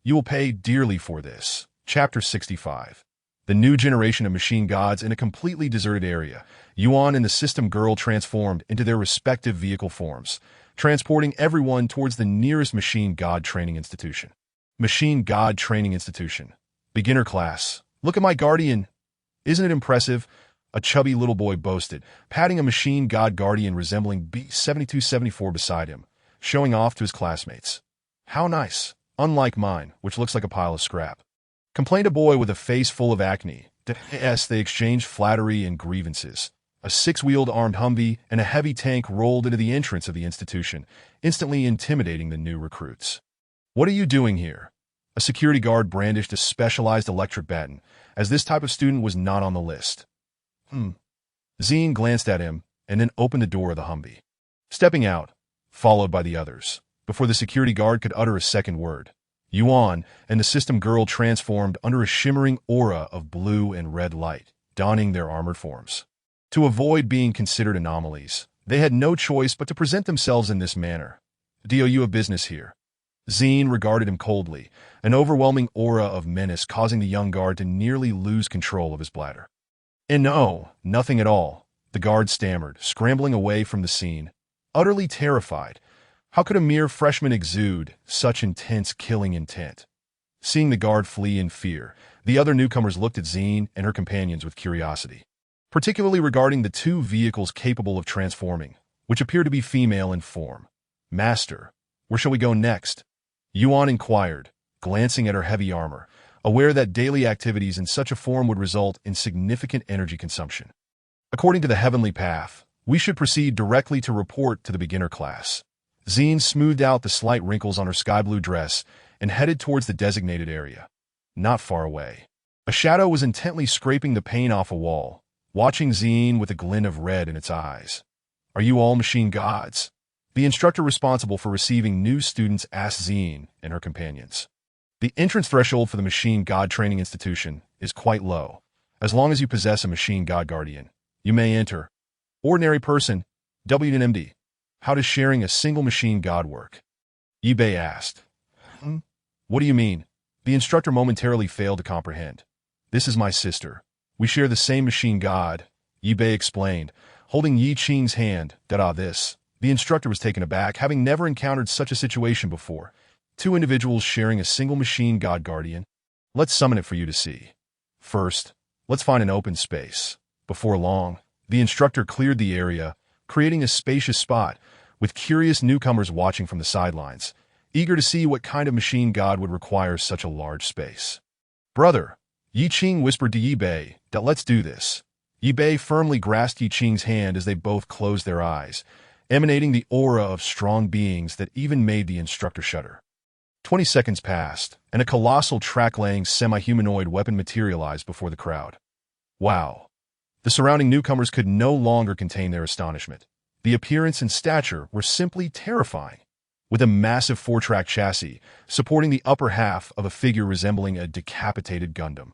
You will pay dearly for this. Chapter 65. The new generation of machine gods in a completely deserted area. Yuan and the system girl transformed into their respective vehicle forms, transporting everyone towards the nearest machine god training institution. Machine god training institution. Beginner class. Look at my guardian. Isn't it impressive? A chubby little boy boasted, patting a machine god guardian resembling B-7274 beside him, showing off to his classmates. How nice, unlike mine, which looks like a pile of scrap. Complained a boy with a face full of acne. They exchanged flattery and grievances. A six-wheeled armed Humvee and a heavy tank rolled into the entrance of the institution, instantly intimidating the new recruits. What are you doing here? A security guard brandished a specialized electric baton, as this type of student was not on the list. Xiine glanced at him and then opened the door of the Humvee, stepping out, followed by the others. Before the security guard could utter a second word, Yuan and the system girl transformed under a shimmering aura of blue and red light, donning their armored forms. To avoid being considered anomalies, they had no choice but to present themselves in this manner. Do you have business here? Xiine regarded him coldly, an overwhelming aura of menace causing the young guard to nearly lose control of his bladder. No, nothing at all, the guard stammered, scrambling away from the scene, utterly terrified. How could a mere freshman exude such intense killing intent? Seeing the guard flee in fear, the other newcomers looked at Xiine and her companions with curiosity, particularly regarding the two vehicles capable of transforming. which appeared to be female in form. "Master, where shall we go next?" Yuan inquired, glancing at her heavy armor, aware that daily activities in such a form would result in significant energy consumption. "According to the heavenly path, we should proceed directly to report to the beginner class." Zine smoothed out the slight wrinkles on her sky-blue dress and headed towards the designated area. Not far away, a shadow was intently scraping the paint off a wall, watching Zine with a glint of red in its eyes. "Are you all machine gods?" The instructor responsible for receiving new students asked Zine and her companions. "The entrance threshold for the Machine God Training Institution is quite low. As long as you possess a Machine God Guardian, you may enter. Ordinary person, WNMD. How does sharing a single Machine God work?" Yibei asked. What do you mean?" The instructor momentarily failed to comprehend. "This is my sister. We share the same Machine God," Yibei explained, holding Yi Qing's hand. This. The instructor was taken aback, having never encountered such a situation before. Two individuals sharing a single Machine God Guardian? "Let's summon it for you to see. First, let's find an open space." Before long, the instructor cleared the area, creating a spacious spot, with curious newcomers watching from the sidelines, eager to see what kind of Machine God would require such a large space. "Brother," Yi Qing whispered to Yibei, "let's do this." Yibei firmly grasped Yi Qing's hand as they both closed their eyes, emanating the aura of strong beings that even made the instructor shudder. 20 seconds passed, and a colossal track-laying semi-humanoid weapon materialized before the crowd. Wow! The surrounding newcomers could no longer contain their astonishment. The appearance and stature were simply terrifying, with a massive 4-track chassis supporting the upper half of a figure resembling a decapitated Gundam.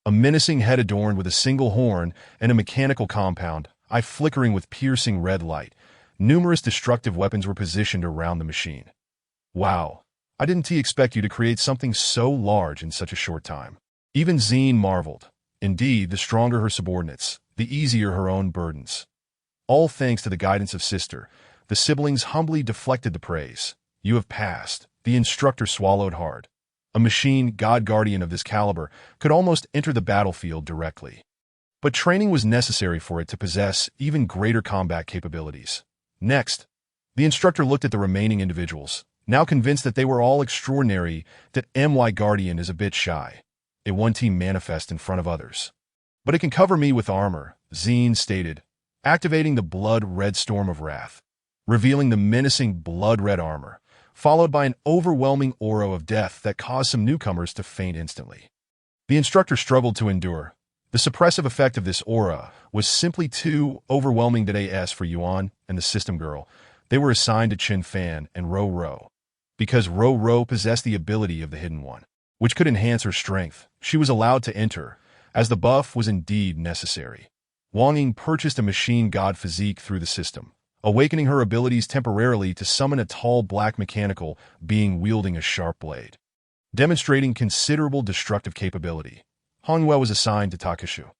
A menacing head adorned with a single horn and a mechanical compound, eye flickering with piercing red light. Numerous destructive weapons were positioned around the machine. "Wow! I didn't expect you to create something so large in such a short time." Even Zine marveled. Indeed, the stronger her subordinates, the easier her own burdens. All thanks to the guidance of Sister, the siblings humbly deflected the praise. "You have passed." The instructor swallowed hard. A Machine God Guardian of this caliber could almost enter the battlefield directly. But training was necessary for it to possess even greater combat capabilities. Next, the instructor looked at the remaining individuals, now convinced that they were all extraordinary, that MY Guardian is a bit shy. It one team manifest in front of others. "But it can cover me with armor," Zine stated, activating the blood-red storm of wrath, revealing the menacing blood-red armor, followed by an overwhelming aura of death that caused some newcomers to faint instantly. The instructor struggled to endure. The suppressive effect of this aura was simply too overwhelming. As for Yuan and the system girl, they were assigned to Chen Fan and Ro Ro. Because Ro Ro possessed the ability of the Hidden One, which could enhance her strength, she was allowed to enter, as the buff was indeed necessary. Wang Ying purchased a Machine God physique through the system, awakening her abilities temporarily to summon a tall black mechanical being wielding a sharp blade, demonstrating considerable destructive capability. Hongwei was assigned to Takashu.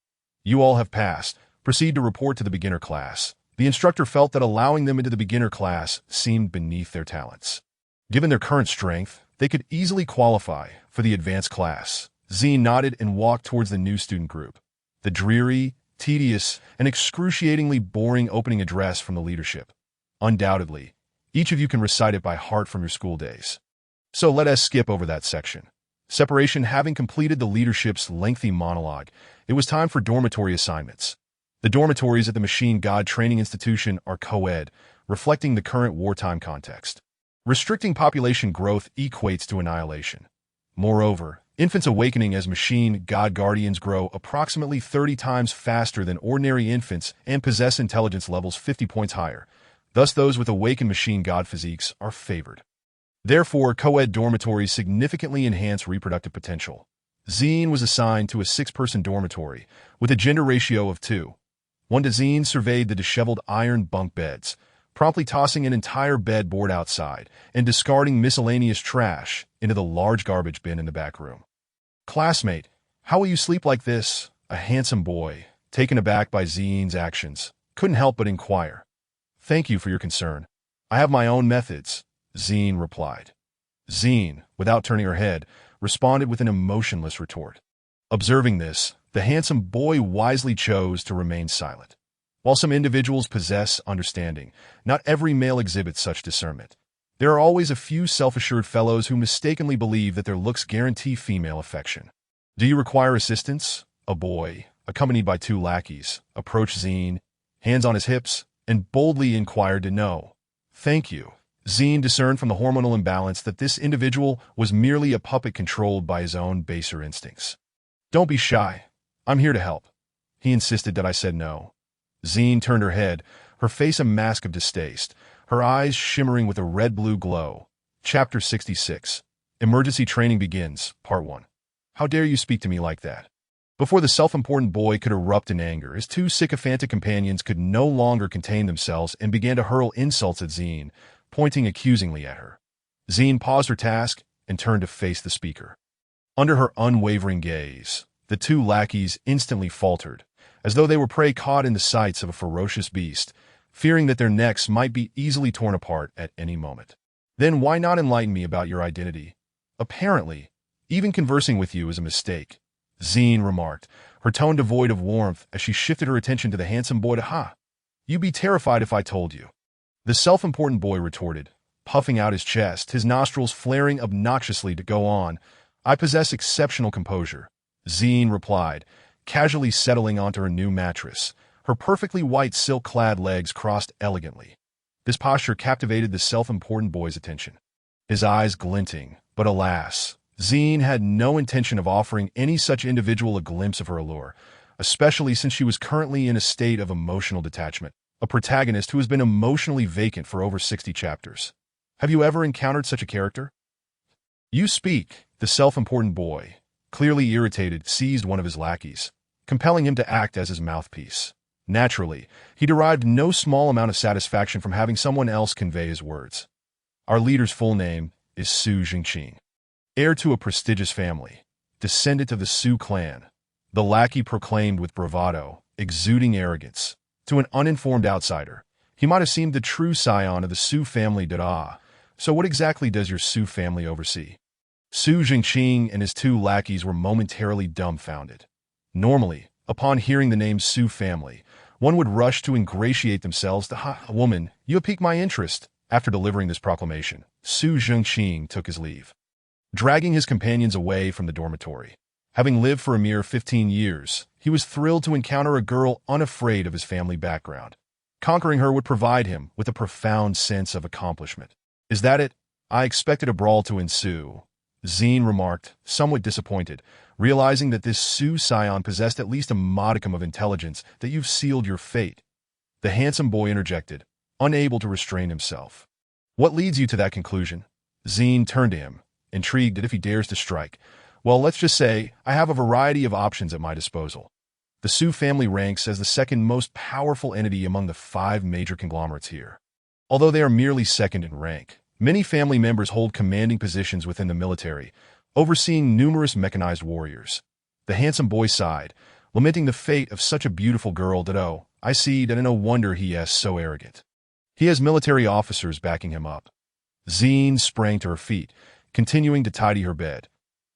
"You all have passed. Proceed to report to the beginner class." The instructor felt that allowing them into the beginner class seemed beneath their talents. Given their current strength, they could easily qualify for the advanced class. Zine nodded and walked towards the new student group. The dreary, tedious, and excruciatingly boring opening address from the leadership. Undoubtedly, each of you can recite it by heart from your school days. So let us skip over that section. Separation having completed the leadership's lengthy monologue, it was time for dormitory assignments. The dormitories at the Machine God Training Institution are co-ed, reflecting the current wartime context. Restricting population growth equates to annihilation. Moreover, infants awakening as Machine God Guardians grow approximately 30 times faster than ordinary infants and possess intelligence levels 50 points higher. Thus, those with awakened Machine God physiques are favored. Therefore, co-ed dormitories significantly enhance reproductive potential. Zine was assigned to a 6-person dormitory with a gender ratio of 2. One Zine surveyed the disheveled iron bunk beds, promptly tossing an entire bed board outside and discarding miscellaneous trash into the large garbage bin in the back room. "Classmate, how will you sleep like this?" A handsome boy, taken aback by Zine's actions, couldn't help but inquire. "Thank you for your concern. I have my own methods," Zine replied. Zine, without turning her head, responded with an emotionless retort. Observing this, the handsome boy wisely chose to remain silent. While some individuals possess understanding, not every male exhibits such discernment. There are always a few self-assured fellows who mistakenly believe that their looks guarantee female affection. Do you require assistance? A boy, accompanied by two lackeys, approached Zine, hands on his hips, and boldly inquired to know. Thank you. Zine discerned from the hormonal imbalance that this individual was merely a puppet controlled by his own baser instincts. Don't be shy. I'm here to help. He insisted that I said no. Zine turned her head, her face a mask of distaste, her eyes shimmering with a red-blue glow. Chapter 66. Emergency Training Begins, Part 1. How dare you speak to me like that? Before the self-important boy could erupt in anger, his two sycophantic companions could no longer contain themselves and began to hurl insults at Zine, pointing accusingly at her. Zine paused her task and turned to face the speaker. Under her unwavering gaze, the two lackeys instantly faltered, as though they were prey caught in the sights of a ferocious beast, fearing that their necks might be easily torn apart at any moment. Then why not enlighten me about your identity? Apparently, even conversing with you is a mistake, Zine remarked, her tone devoid of warmth as she shifted her attention to the handsome boy. You'd be terrified if I told you. The self-important boy retorted, puffing out his chest, his nostrils flaring obnoxiously to go on. I possess exceptional composure, Zine replied, casually settling onto her new mattress, her perfectly white silk-clad legs crossed elegantly. This posture captivated the self-important boy's attention. His eyes glinting, but alas, Zine had no intention of offering any such individual a glimpse of her allure, especially since she was currently in a state of emotional detachment, a protagonist who has been emotionally vacant for over 60 chapters. Have you ever encountered such a character? You speak, the self-important boy, clearly irritated, seized one of his lackeys, compelling him to act as his mouthpiece. Naturally, he derived no small amount of satisfaction from having someone else convey his words. Our leader's full name is Su Jingqing. Heir to a prestigious family, descendant of the Su clan, the lackey proclaimed with bravado, exuding arrogance. To an uninformed outsider, he might have seemed the true scion of the Su family. So what exactly does your Su family oversee? Su Jingqing and his two lackeys were momentarily dumbfounded. Normally, upon hearing the name Su family, one would rush to ingratiate themselves to a woman, you have piqued my interest. After delivering this proclamation, Su Jingqing took his leave, dragging his companions away from the dormitory. Having lived for a mere 15 years, he was thrilled to encounter a girl unafraid of his family background. Conquering her would provide him with a profound sense of accomplishment. Is that it? I expected a brawl to ensue, Zine remarked, somewhat disappointed, realizing that this Su scion possessed at least a modicum of intelligence. That you've sealed your fate. The handsome boy interjected, unable to restrain himself. What leads you to that conclusion? Zine turned to him, intrigued that if he dares to strike. Well, let's just say I have a variety of options at my disposal. The Su family ranks as the second most powerful entity among the 5 major conglomerates here. Although they are merely second in rank, many family members hold commanding positions within the military, overseeing numerous mechanized warriors. The handsome boy sighed, lamenting the fate of such a beautiful girl. I see that, and no wonder he is so arrogant. He has military officers backing him up. Zine sprang to her feet, continuing to tidy her bed.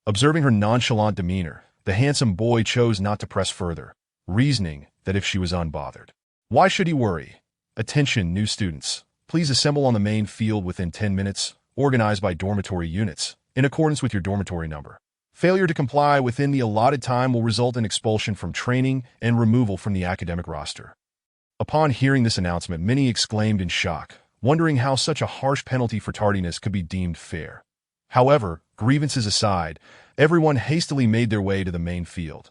Observing her nonchalant demeanor, the handsome boy chose not to press further, reasoning that if she was unbothered, why should he worry? Attention, new students. Please assemble on the main field within 10 minutes, organized by dormitory units, in accordance with your dormitory number. Failure to comply within the allotted time will result in expulsion from training and removal from the academic roster. Upon hearing this announcement, many exclaimed in shock, wondering how such a harsh penalty for tardiness could be deemed fair. However, grievances aside, everyone hastily made their way to the main field.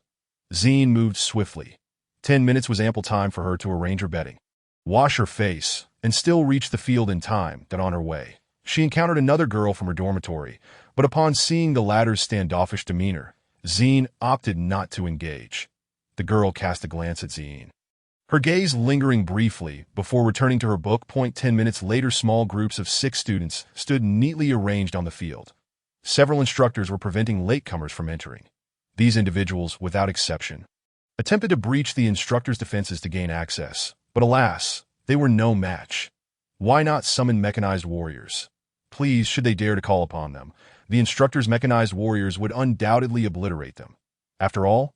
Zine moved swiftly. 10 minutes was ample time for her to arrange her bedding, wash her face, and still reach the field in time. That on her way, she encountered another girl from her dormitory, but upon seeing the latter's standoffish demeanor, Zine opted not to engage. The girl cast a glance at Zine, her gaze lingering briefly before returning to her book. 10 minutes later, small groups of 6 students stood neatly arranged on the field. Several instructors were preventing latecomers from entering. These individuals, without exception, attempted to breach the instructors' defenses to gain access, but alas, they were no match. Why not summon mechanized warriors? Please, should they dare to call upon them, the instructors' mechanized warriors would undoubtedly obliterate them. After all,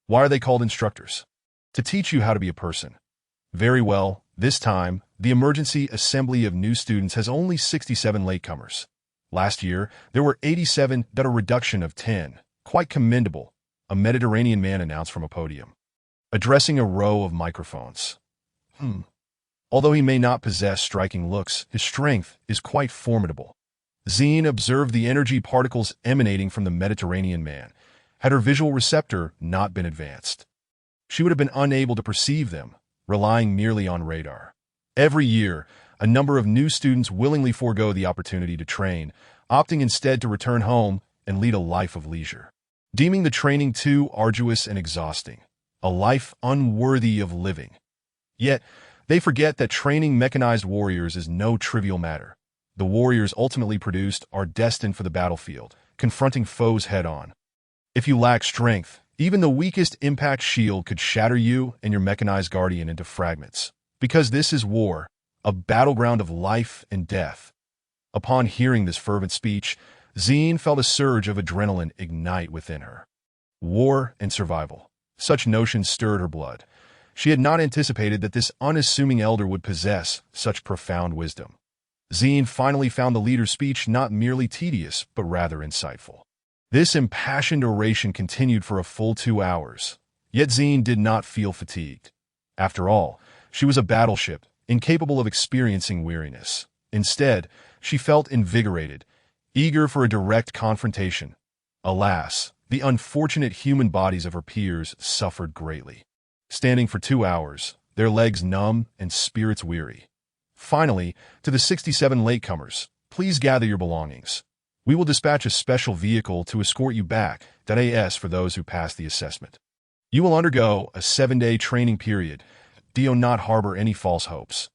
why are they called instructors? To teach you how to be a person. Very well, this time, the emergency assembly of new students has only 67 latecomers. Last year, there were 87, that a reduction of 10. Quite commendable, a Mediterranean man announced from a podium, addressing a row of microphones. Although he may not possess striking looks, his strength is quite formidable. Zine observed the energy particles emanating from the Mediterranean man. Had her visual receptor not been advanced, she would have been unable to perceive them, relying merely on radar. Every year, a number of new students willingly forego the opportunity to train, opting instead to return home and lead a life of leisure, deeming the training too arduous and exhausting, a life unworthy of living. Yet, they forget that training mechanized warriors is no trivial matter. The warriors ultimately produced are destined for the battlefield, confronting foes head-on. If you lack strength, even the weakest impact shield could shatter you and your mechanized guardian into fragments. Because this is war, a battleground of life and death. Upon hearing this fervent speech, Zine felt a surge of adrenaline ignite within her. War and survival. Such notions stirred her blood. She had not anticipated that this unassuming elder would possess such profound wisdom. Zine finally found the leader's speech not merely tedious, but rather insightful. This impassioned oration continued for a full 2 hours, yet Zine did not feel fatigued. After all, she was a battleship, incapable of experiencing weariness. Instead, she felt invigorated, eager for a direct confrontation. Alas, the unfortunate human bodies of her peers suffered greatly. Standing for 2 hours, their legs numb and spirits weary. Finally, to the 67 latecomers, please gather your belongings. We will dispatch a special vehicle to escort you back, AS for those who pass the assessment. You will undergo a 7-day training period. Do not harbor any false hopes.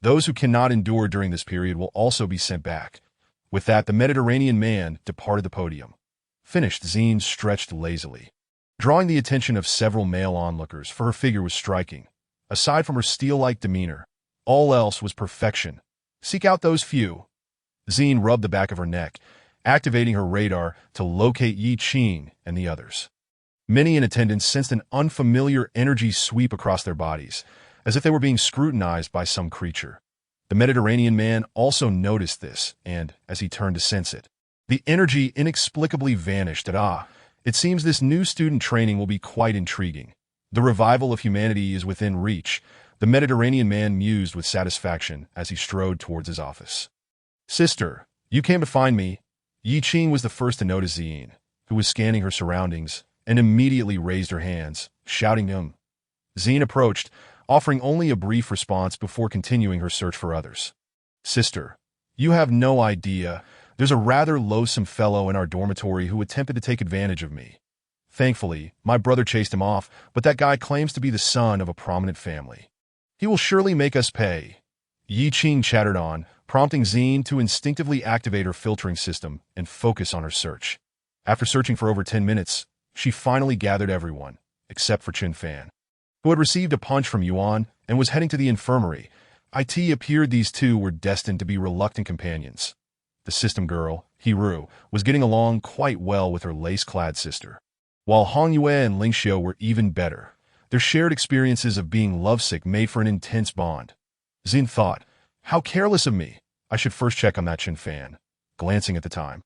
Those who cannot endure during this period will also be sent back. With that, the Mediterranean man departed the podium. Finished, Zine stretched lazily, drawing the attention of several male onlookers, for her figure was striking. Aside from her steel-like demeanor, all else was perfection. Seek out those few. Zine rubbed the back of her neck, activating her radar to locate Yi Qing and the others. Many in attendance sensed an unfamiliar energy sweep across their bodies, as if they were being scrutinized by some creature. The Mediterranean man also noticed this, and, as he turned to sense it, the energy inexplicably vanished. It seems this new student training will be quite intriguing. The revival of humanity is within reach, the Mediterranean man mused with satisfaction as he strode towards his office. Sister, you came to find me. Yi Qing was the first to notice Zine, who was scanning her surroundings, and immediately raised her hands, shouting to him. Zine approached, offering only a brief response before continuing her search for others. Sister, you have no idea. There's a rather loathsome fellow in our dormitory who attempted to take advantage of me. Thankfully, my brother chased him off, but that guy claims to be the son of a prominent family. He will surely make us pay. Yi Qing chattered on, prompting Zine to instinctively activate her filtering system and focus on her search. After searching for over 10 minutes, she finally gathered everyone, except for Chen Fan, who had received a punch from Yuan and was heading to the infirmary. It appeared these two were destined to be reluctant companions. The system girl, Hiru, was getting along quite well with her lace-clad sister, while Hong Yue and Ling Xiu were even better. Their shared experiences of being lovesick made for an intense bond. Zine thought, how careless of me. I should first check on that Chen Fan. Glancing at the time,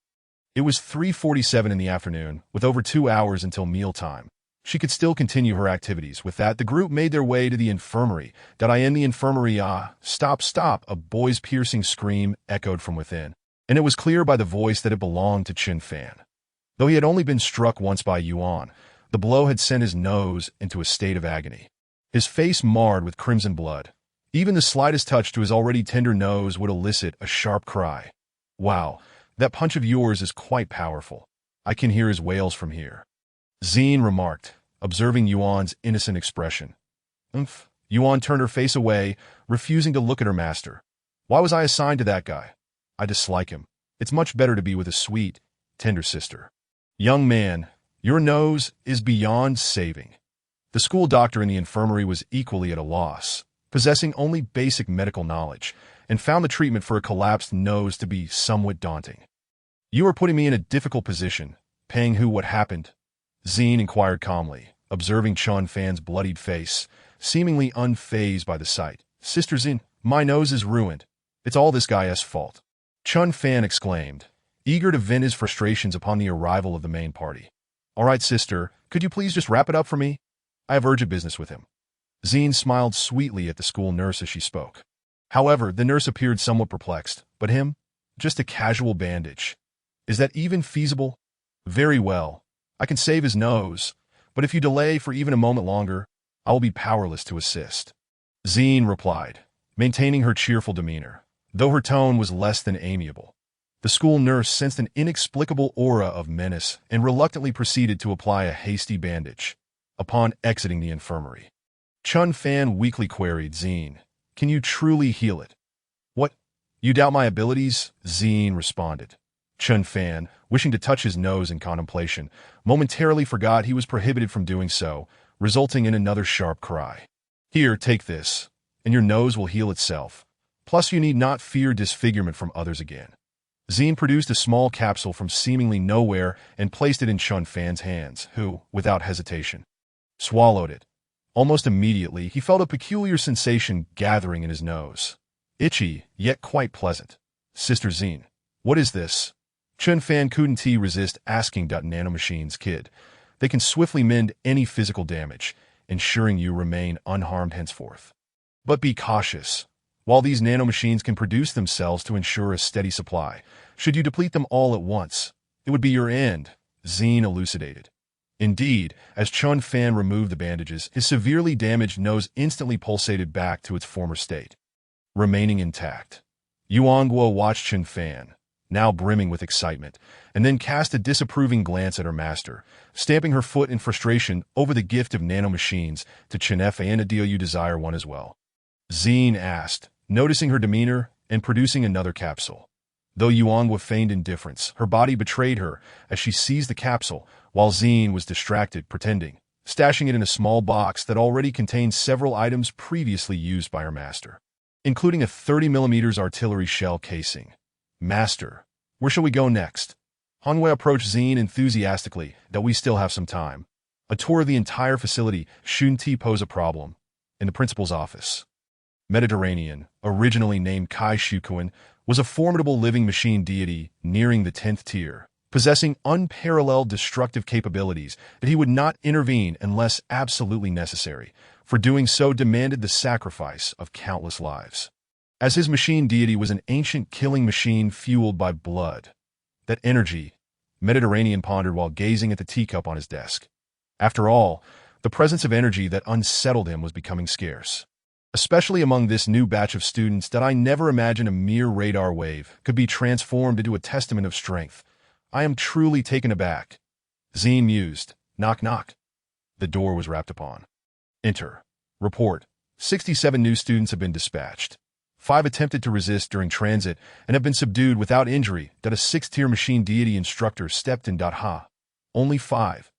it was 3:47 in the afternoon, with over 2 hours until mealtime. She could still continue her activities. With that, the group made their way to the infirmary. In the infirmary, stop, a boy's piercing scream echoed from within, and it was clear by the voice that it belonged to Chen Fan. Though he had only been struck once by Yuan, the blow had sent his nose into a state of agony, his face marred with crimson blood. Even the slightest touch to his already tender nose would elicit a sharp cry. Wow, that punch of yours is quite powerful. I can hear his wails from here, Zine remarked, observing Yuan's innocent expression. Yuan turned her face away, refusing to look at her master. Why was I assigned to that guy? I dislike him. It's much better to be with a sweet, tender sister. Young man, your nose is beyond saving. The school doctor in the infirmary was equally at a loss, possessing only basic medical knowledge, and found the treatment for a collapsed nose to be somewhat daunting. You are putting me in a difficult position. Paying who what happened? Zine inquired calmly, observing Chun Fan's bloodied face, seemingly unfazed by the sight. Sister Xin, my nose is ruined. It's all this guy's fault. Chun Fan exclaimed, eager to vent his frustrations upon the arrival of the main party. All right, sister, could you please just wrap it up for me? I have urgent business with him. Xin smiled sweetly at the school nurse as she spoke. However, the nurse appeared somewhat perplexed. But him? Just a casual bandage. Is that even feasible? Very well. I can save his nose, but if you delay for even a moment longer, I will be powerless to assist. Xin replied, maintaining her cheerful demeanor, though her tone was less than amiable. The school nurse sensed an inexplicable aura of menace and reluctantly proceeded to apply a hasty bandage. Upon exiting the infirmary, Chun Fan weakly queried Xin, can you truly heal it? What? You doubt my abilities? Xin responded. Chun Fan, wishing to touch his nose in contemplation, momentarily forgot he was prohibited from doing so, resulting in another sharp cry. Here, take this, and your nose will heal itself. Plus, you need not fear disfigurement from others again. Xin produced a small capsule from seemingly nowhere and placed it in Chun Fan's hands, who, without hesitation, swallowed it. Almost immediately, he felt a peculiar sensation gathering in his nose. Itchy, yet quite pleasant. Sister Xin, what is this? Chun Fan couldn't resist asking. Nanomachines, kid. They can swiftly mend any physical damage, ensuring you remain unharmed henceforth. But be cautious. While these nanomachines can produce themselves to ensure a steady supply, should you deplete them all at once, it would be your end, Xin elucidated. Indeed, as Chun Fan removed the bandages, his severely damaged nose instantly pulsated back to its former state, remaining intact. Yuanguo watched Chun Fan, now brimming with excitement, and then cast a disapproving glance at her master, stamping her foot in frustration over the gift of nanomachines to Chenfe and do you desire one as well? Xin asked, noticing her demeanor and producing another capsule. Though Yuanguo feigned indifference, her body betrayed her as she seized the capsule, while Xin was distracted, pretending, stashing it in a small box that already contained several items previously used by her master, including a 30mm artillery shell casing. Master, where shall we go next? Hanwei approached Xin enthusiastically, that we still have some time. A tour of the entire facility shouldn't pose a problem. In the principal's office, Mediterranean, originally named Kai Shukuan, was a formidable living machine deity nearing the 10th tier, possessing unparalleled destructive capabilities that he would not intervene unless absolutely necessary, for doing so demanded the sacrifice of countless lives. As his machine deity was an ancient killing machine fueled by blood. That energy, Mediterranean pondered while gazing at the teacup on his desk. After all, the presence of energy that unsettled him was becoming scarce, especially among this new batch of students that I never imagined a mere radar wave could be transformed into a testament of strength. I am truly taken aback. Xin mused. Knock, knock. The door was rapped upon. Enter. Report. 67 new students have been dispatched. 5 attempted to resist during transit and have been subdued without injury. That a 6th-tier machine deity instructor stepped in. Ha. Only 5.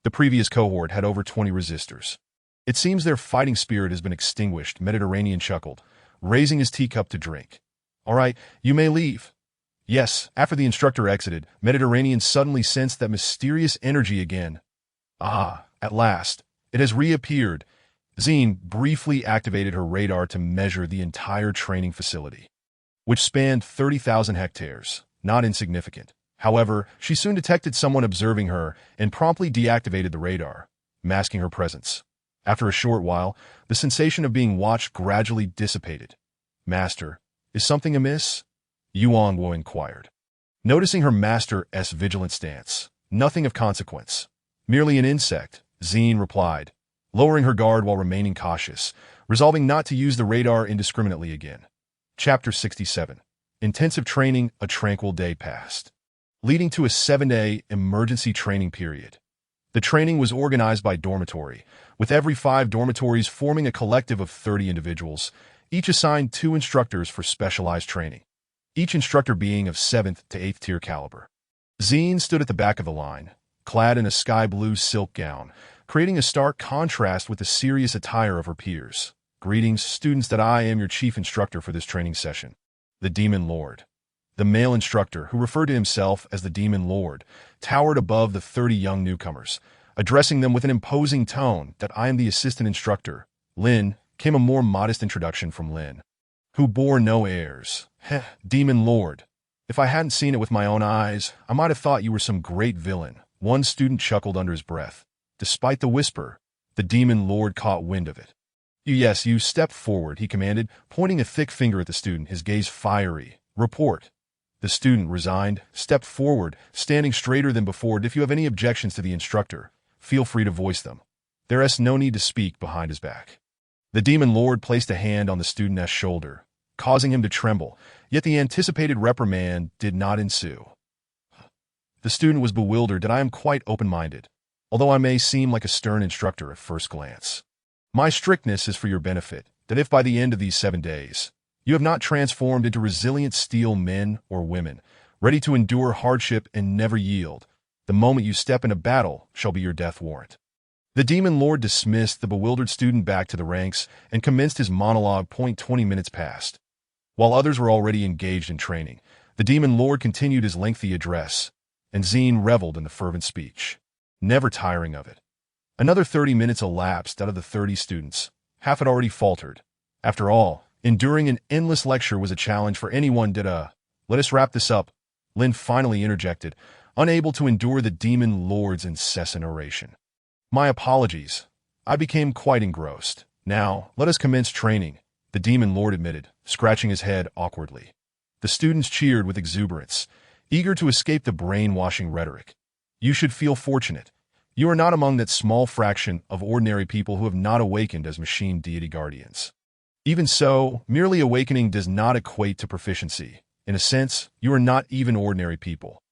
The previous cohort had over 20 resistors. It seems their fighting spirit has been extinguished, Mediterranean chuckled, raising his teacup to drink. All right, you may leave. Yes, after the instructor exited, Mediterranean suddenly sensed that mysterious energy again. Ah, at last. It has reappeared. Xin briefly activated her radar to measure the entire training facility, which spanned 30,000 hectares. Not insignificant. However, she soon detected someone observing her and promptly deactivated the radar, masking her presence. After a short while, the sensation of being watched gradually dissipated. Master, is something amiss? Yuanguo inquired. Noticing her master's vigilant stance, nothing of consequence. Merely an insect, Xin replied, lowering her guard while remaining cautious, resolving not to use the radar indiscriminately again. Chapter 67. Intensive training, a tranquil day passed, leading to a 7-day emergency training period. The training was organized by dormitory, with every 5 dormitories forming a collective of 30 individuals, each assigned 2 instructors for specialized training, each instructor being of 7th to 8th tier caliber. Xin stood at the back of the line, clad in a sky-blue silk gown, creating a stark contrast with the serious attire of her peers. Greetings, students, that I am your chief instructor for this training session, the Demon Lord. The male instructor, who referred to himself as the Demon Lord, towered above the 30 young newcomers, Addressing them with an imposing tone that I am the assistant instructor, Lin, came a more modest introduction from Lin, who bore no airs. Heh, Demon Lord. If I hadn't seen it with my own eyes, I might have thought you were some great villain. One student chuckled under his breath. Despite the whisper, the Demon Lord caught wind of it. Yes, you step forward, he commanded, pointing a thick finger at the student, his gaze fiery. Report. The student, resigned, stepped forward, standing straighter than before. If you have any objections to the instructor, feel free to voice them. There is no need to speak behind his back. The Demon Lord placed a hand on the student's shoulder, causing him to tremble, yet the anticipated reprimand did not ensue. The student was bewildered that I am quite open-minded, although I may seem like a stern instructor at first glance. My strictness is for your benefit, that if by the end of these 7 days, you have not transformed into resilient steel men or women, ready to endure hardship and never yield, the moment you step into battle shall be your death warrant. The Demon Lord dismissed the bewildered student back to the ranks and commenced his monologue. 20 minutes passed. While others were already engaged in training, the Demon Lord continued his lengthy address, and Zine reveled in the fervent speech, never tiring of it. Another 30 minutes elapsed. Out of the 30 students, half had already faltered. After all, enduring an endless lecture was a challenge for anyone. Let us wrap this up, Lin finally interjected, unable to endure the Demon Lord's incessant oration. My apologies. I became quite engrossed. Now, let us commence training, the Demon Lord admitted, scratching his head awkwardly. The students cheered with exuberance, eager to escape the brainwashing rhetoric. You should feel fortunate. You are not among that small fraction of ordinary people who have not awakened as machine deity guardians. Even so, merely awakening does not equate to proficiency. In a sense, you are not even ordinary people.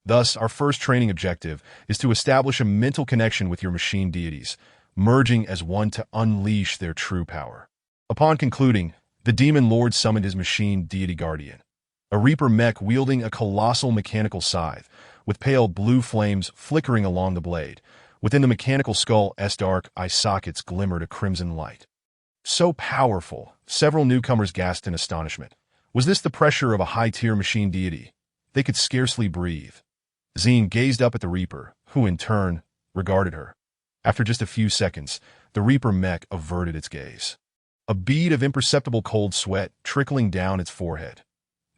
Thus, our first training objective is to establish a mental connection with your machine deities, merging as one to unleash their true power. Upon concluding, the Demon Lord summoned his machine deity guardian, a Reaper mech wielding a colossal mechanical scythe, with pale blue flames flickering along the blade. Within the mechanical skull's dark eye sockets glimmered a crimson light. So powerful, several newcomers gasped in astonishment. Was this the pressure of a high-tier machine deity? They could scarcely breathe. Zine gazed up at the Reaper, who in turn regarded her. After just a few seconds, the Reaper mech averted its gaze, a bead of imperceptible cold sweat trickling down its forehead.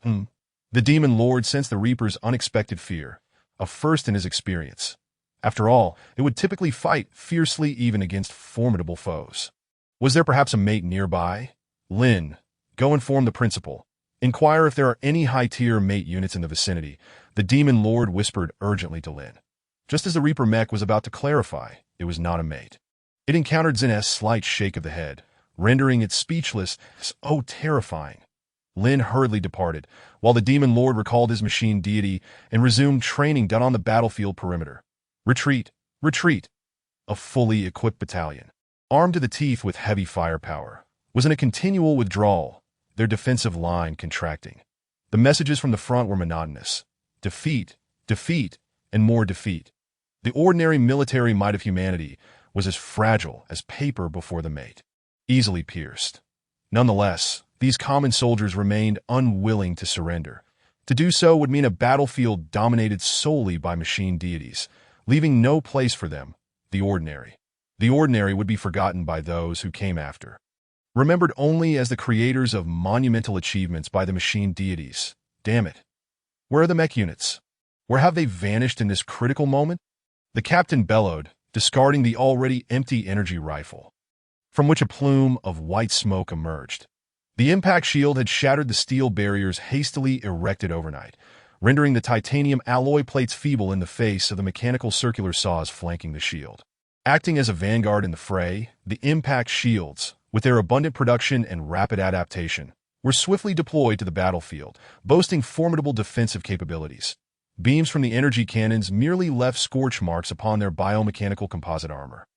The Demon Lord sensed the Reaper's unexpected fear, a first in his experience. After all, it would typically fight fiercely even against formidable foes. Was there perhaps a mate nearby? Lin, go inform the principal. Inquire if there are any high-tier mate units in the vicinity, the Demon Lord whispered urgently to Lin. Just as the Reaper mech was about to clarify, it was not a mate. It encountered Zine's slight shake of the head, rendering it speechless. Oh, terrifying. Lin hurriedly departed, while the Demon Lord recalled his machine deity and resumed training down on the battlefield perimeter. Retreat! Retreat! A fully equipped battalion, armed to the teeth with heavy firepower, was in a continual withdrawal, their defensive line contracting. The messages from the front were monotonous. Defeat, defeat, and more defeat. The ordinary military might of humanity was as fragile as paper before the mate, easily pierced. Nonetheless, these common soldiers remained unwilling to surrender. To do so would mean a battlefield dominated solely by machine deities, leaving no place for them, the ordinary. The ordinary would be forgotten by those who came after, remembered only as the creators of monumental achievements by the machine deities. Damn it. Where are the mech units? Where have they vanished in this critical moment? The captain bellowed, discarding the already empty energy rifle, from which a plume of white smoke emerged. The impact shield had shattered the steel barriers hastily erected overnight, rendering the titanium alloy plates feeble in the face of the mechanical circular saws flanking the shield. Acting as a vanguard in the fray, the impact shields, with their abundant production and rapid adaptation, were swiftly deployed to the battlefield, boasting formidable defensive capabilities. Beams from the energy cannons merely left scorch marks upon their biomechanical composite armor.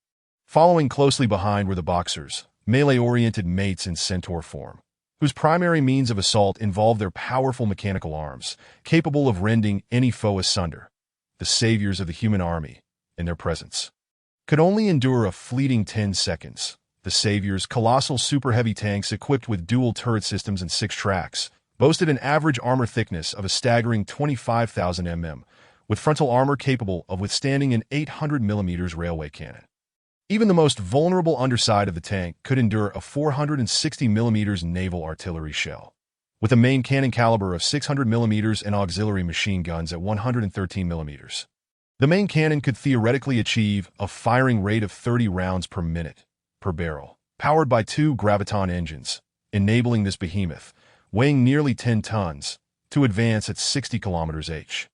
Following closely behind were the boxers, melee-oriented mates in centaur form, whose primary means of assault involved their powerful mechanical arms, capable of rending any foe asunder. The saviors of the human army, in their presence, could only endure a fleeting 10 seconds. The saviors, colossal super-heavy tanks equipped with dual turret systems and 6 tracks, boasted an average armor thickness of a staggering 25,000 mm, with frontal armor capable of withstanding an 800mm railway cannon. Even the most vulnerable underside of the tank could endure a 460mm naval artillery shell, with a main cannon caliber of 600mm and auxiliary machine guns at 113mm. The main cannon could theoretically achieve a firing rate of 30 rounds per minute per barrel, powered by 2 Graviton engines, enabling this behemoth, weighing nearly 10 tons, to advance at 60 km/h.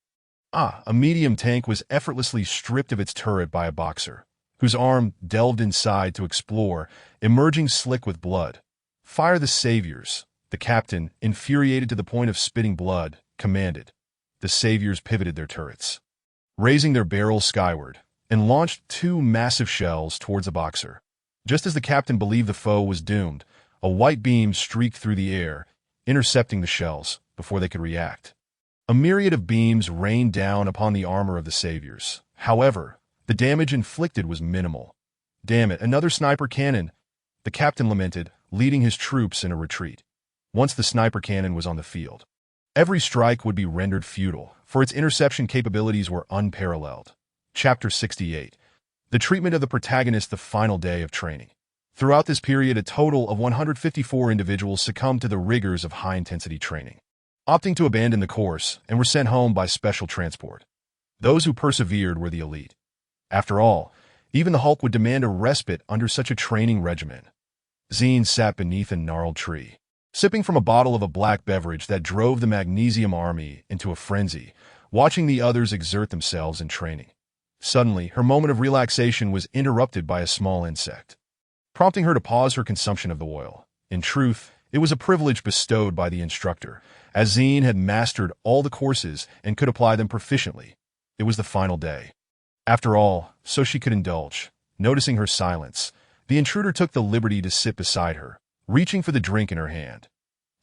A medium tank was effortlessly stripped of its turret by a boxer, whose arm delved inside to explore, emerging slick with blood. "Fire the saviors," the captain, infuriated to the point of spitting blood, commanded. The saviors pivoted their turrets, raising their barrels skyward, and launched 2 massive shells towards the boxer. Just as the captain believed the foe was doomed, a white beam streaked through the air, intercepting the shells before they could react. A myriad of beams rained down upon the armor of the saviors. However, the damage inflicted was minimal. "Damn it, another sniper cannon," the captain lamented, leading his troops in a retreat. Once the sniper cannon was on the field, every strike would be rendered futile, for its interception capabilities were unparalleled. Chapter 68. The treatment of the protagonist the final day of training. Throughout this period, a total of 154 individuals succumbed to the rigors of high-intensity training, opting to abandon the course and were sent home by special transport. Those who persevered were the elite. After all, even the Hulk would demand a respite under such a training regimen. Zine sat beneath a gnarled tree, sipping from a bottle of a black beverage that drove the Magnesium Army into a frenzy, watching the others exert themselves in training. Suddenly, her moment of relaxation was interrupted by a small insect, prompting her to pause her consumption of the oil. In truth, it was a privilege bestowed by the instructor, as Zine had mastered all the courses and could apply them proficiently. It was the final day. After all, so she could indulge. Noticing her silence, the intruder took the liberty to sit beside her, reaching for the drink in her hand.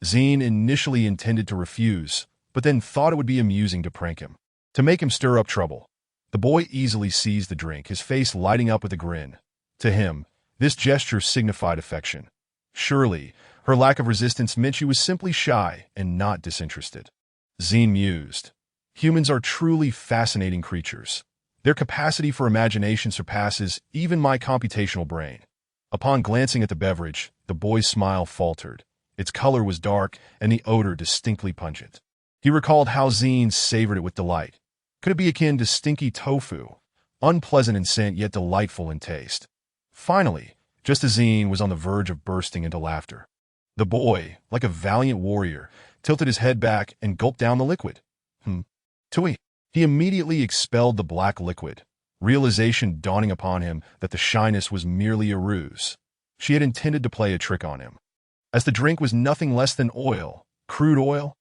Zine initially intended to refuse, but then thought it would be amusing to prank him, to make him stir up trouble. The boy easily seized the drink, his face lighting up with a grin. To him, this gesture signified affection. Surely, her lack of resistance meant she was simply shy and not disinterested. Zine mused. Humans are truly fascinating creatures. Their capacity for imagination surpasses even my computational brain. Upon glancing at the beverage, the boy's smile faltered. Its color was dark and the odor distinctly pungent. He recalled how Zine savored it with delight. Could it be akin to stinky tofu, unpleasant in scent yet delightful in taste? Finally, just as Zine was on the verge of bursting into laughter, the boy, like a valiant warrior, tilted his head back and gulped down the liquid. Tui. He immediately expelled the black liquid, realization dawning upon him that the shyness was merely a ruse. She had intended to play a trick on him, as the drink was nothing less than oil, crude oil.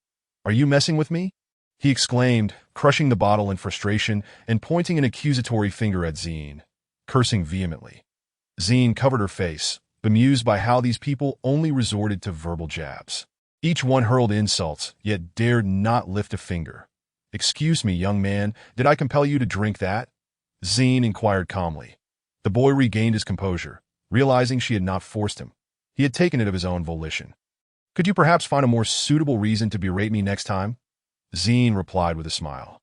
"Are you messing with me?" he exclaimed, crushing the bottle in frustration and pointing an accusatory finger at Zine, cursing vehemently. Zine covered her face, bemused by how these people only resorted to verbal jabs. Each one hurled insults, yet dared not lift a finger. "Excuse me, young man, did I compel you to drink that?" Zine inquired calmly. The boy regained his composure, realizing she had not forced him. He had taken it of his own volition. "Could you perhaps find a more suitable reason to berate me next time?" Zine replied with a smile.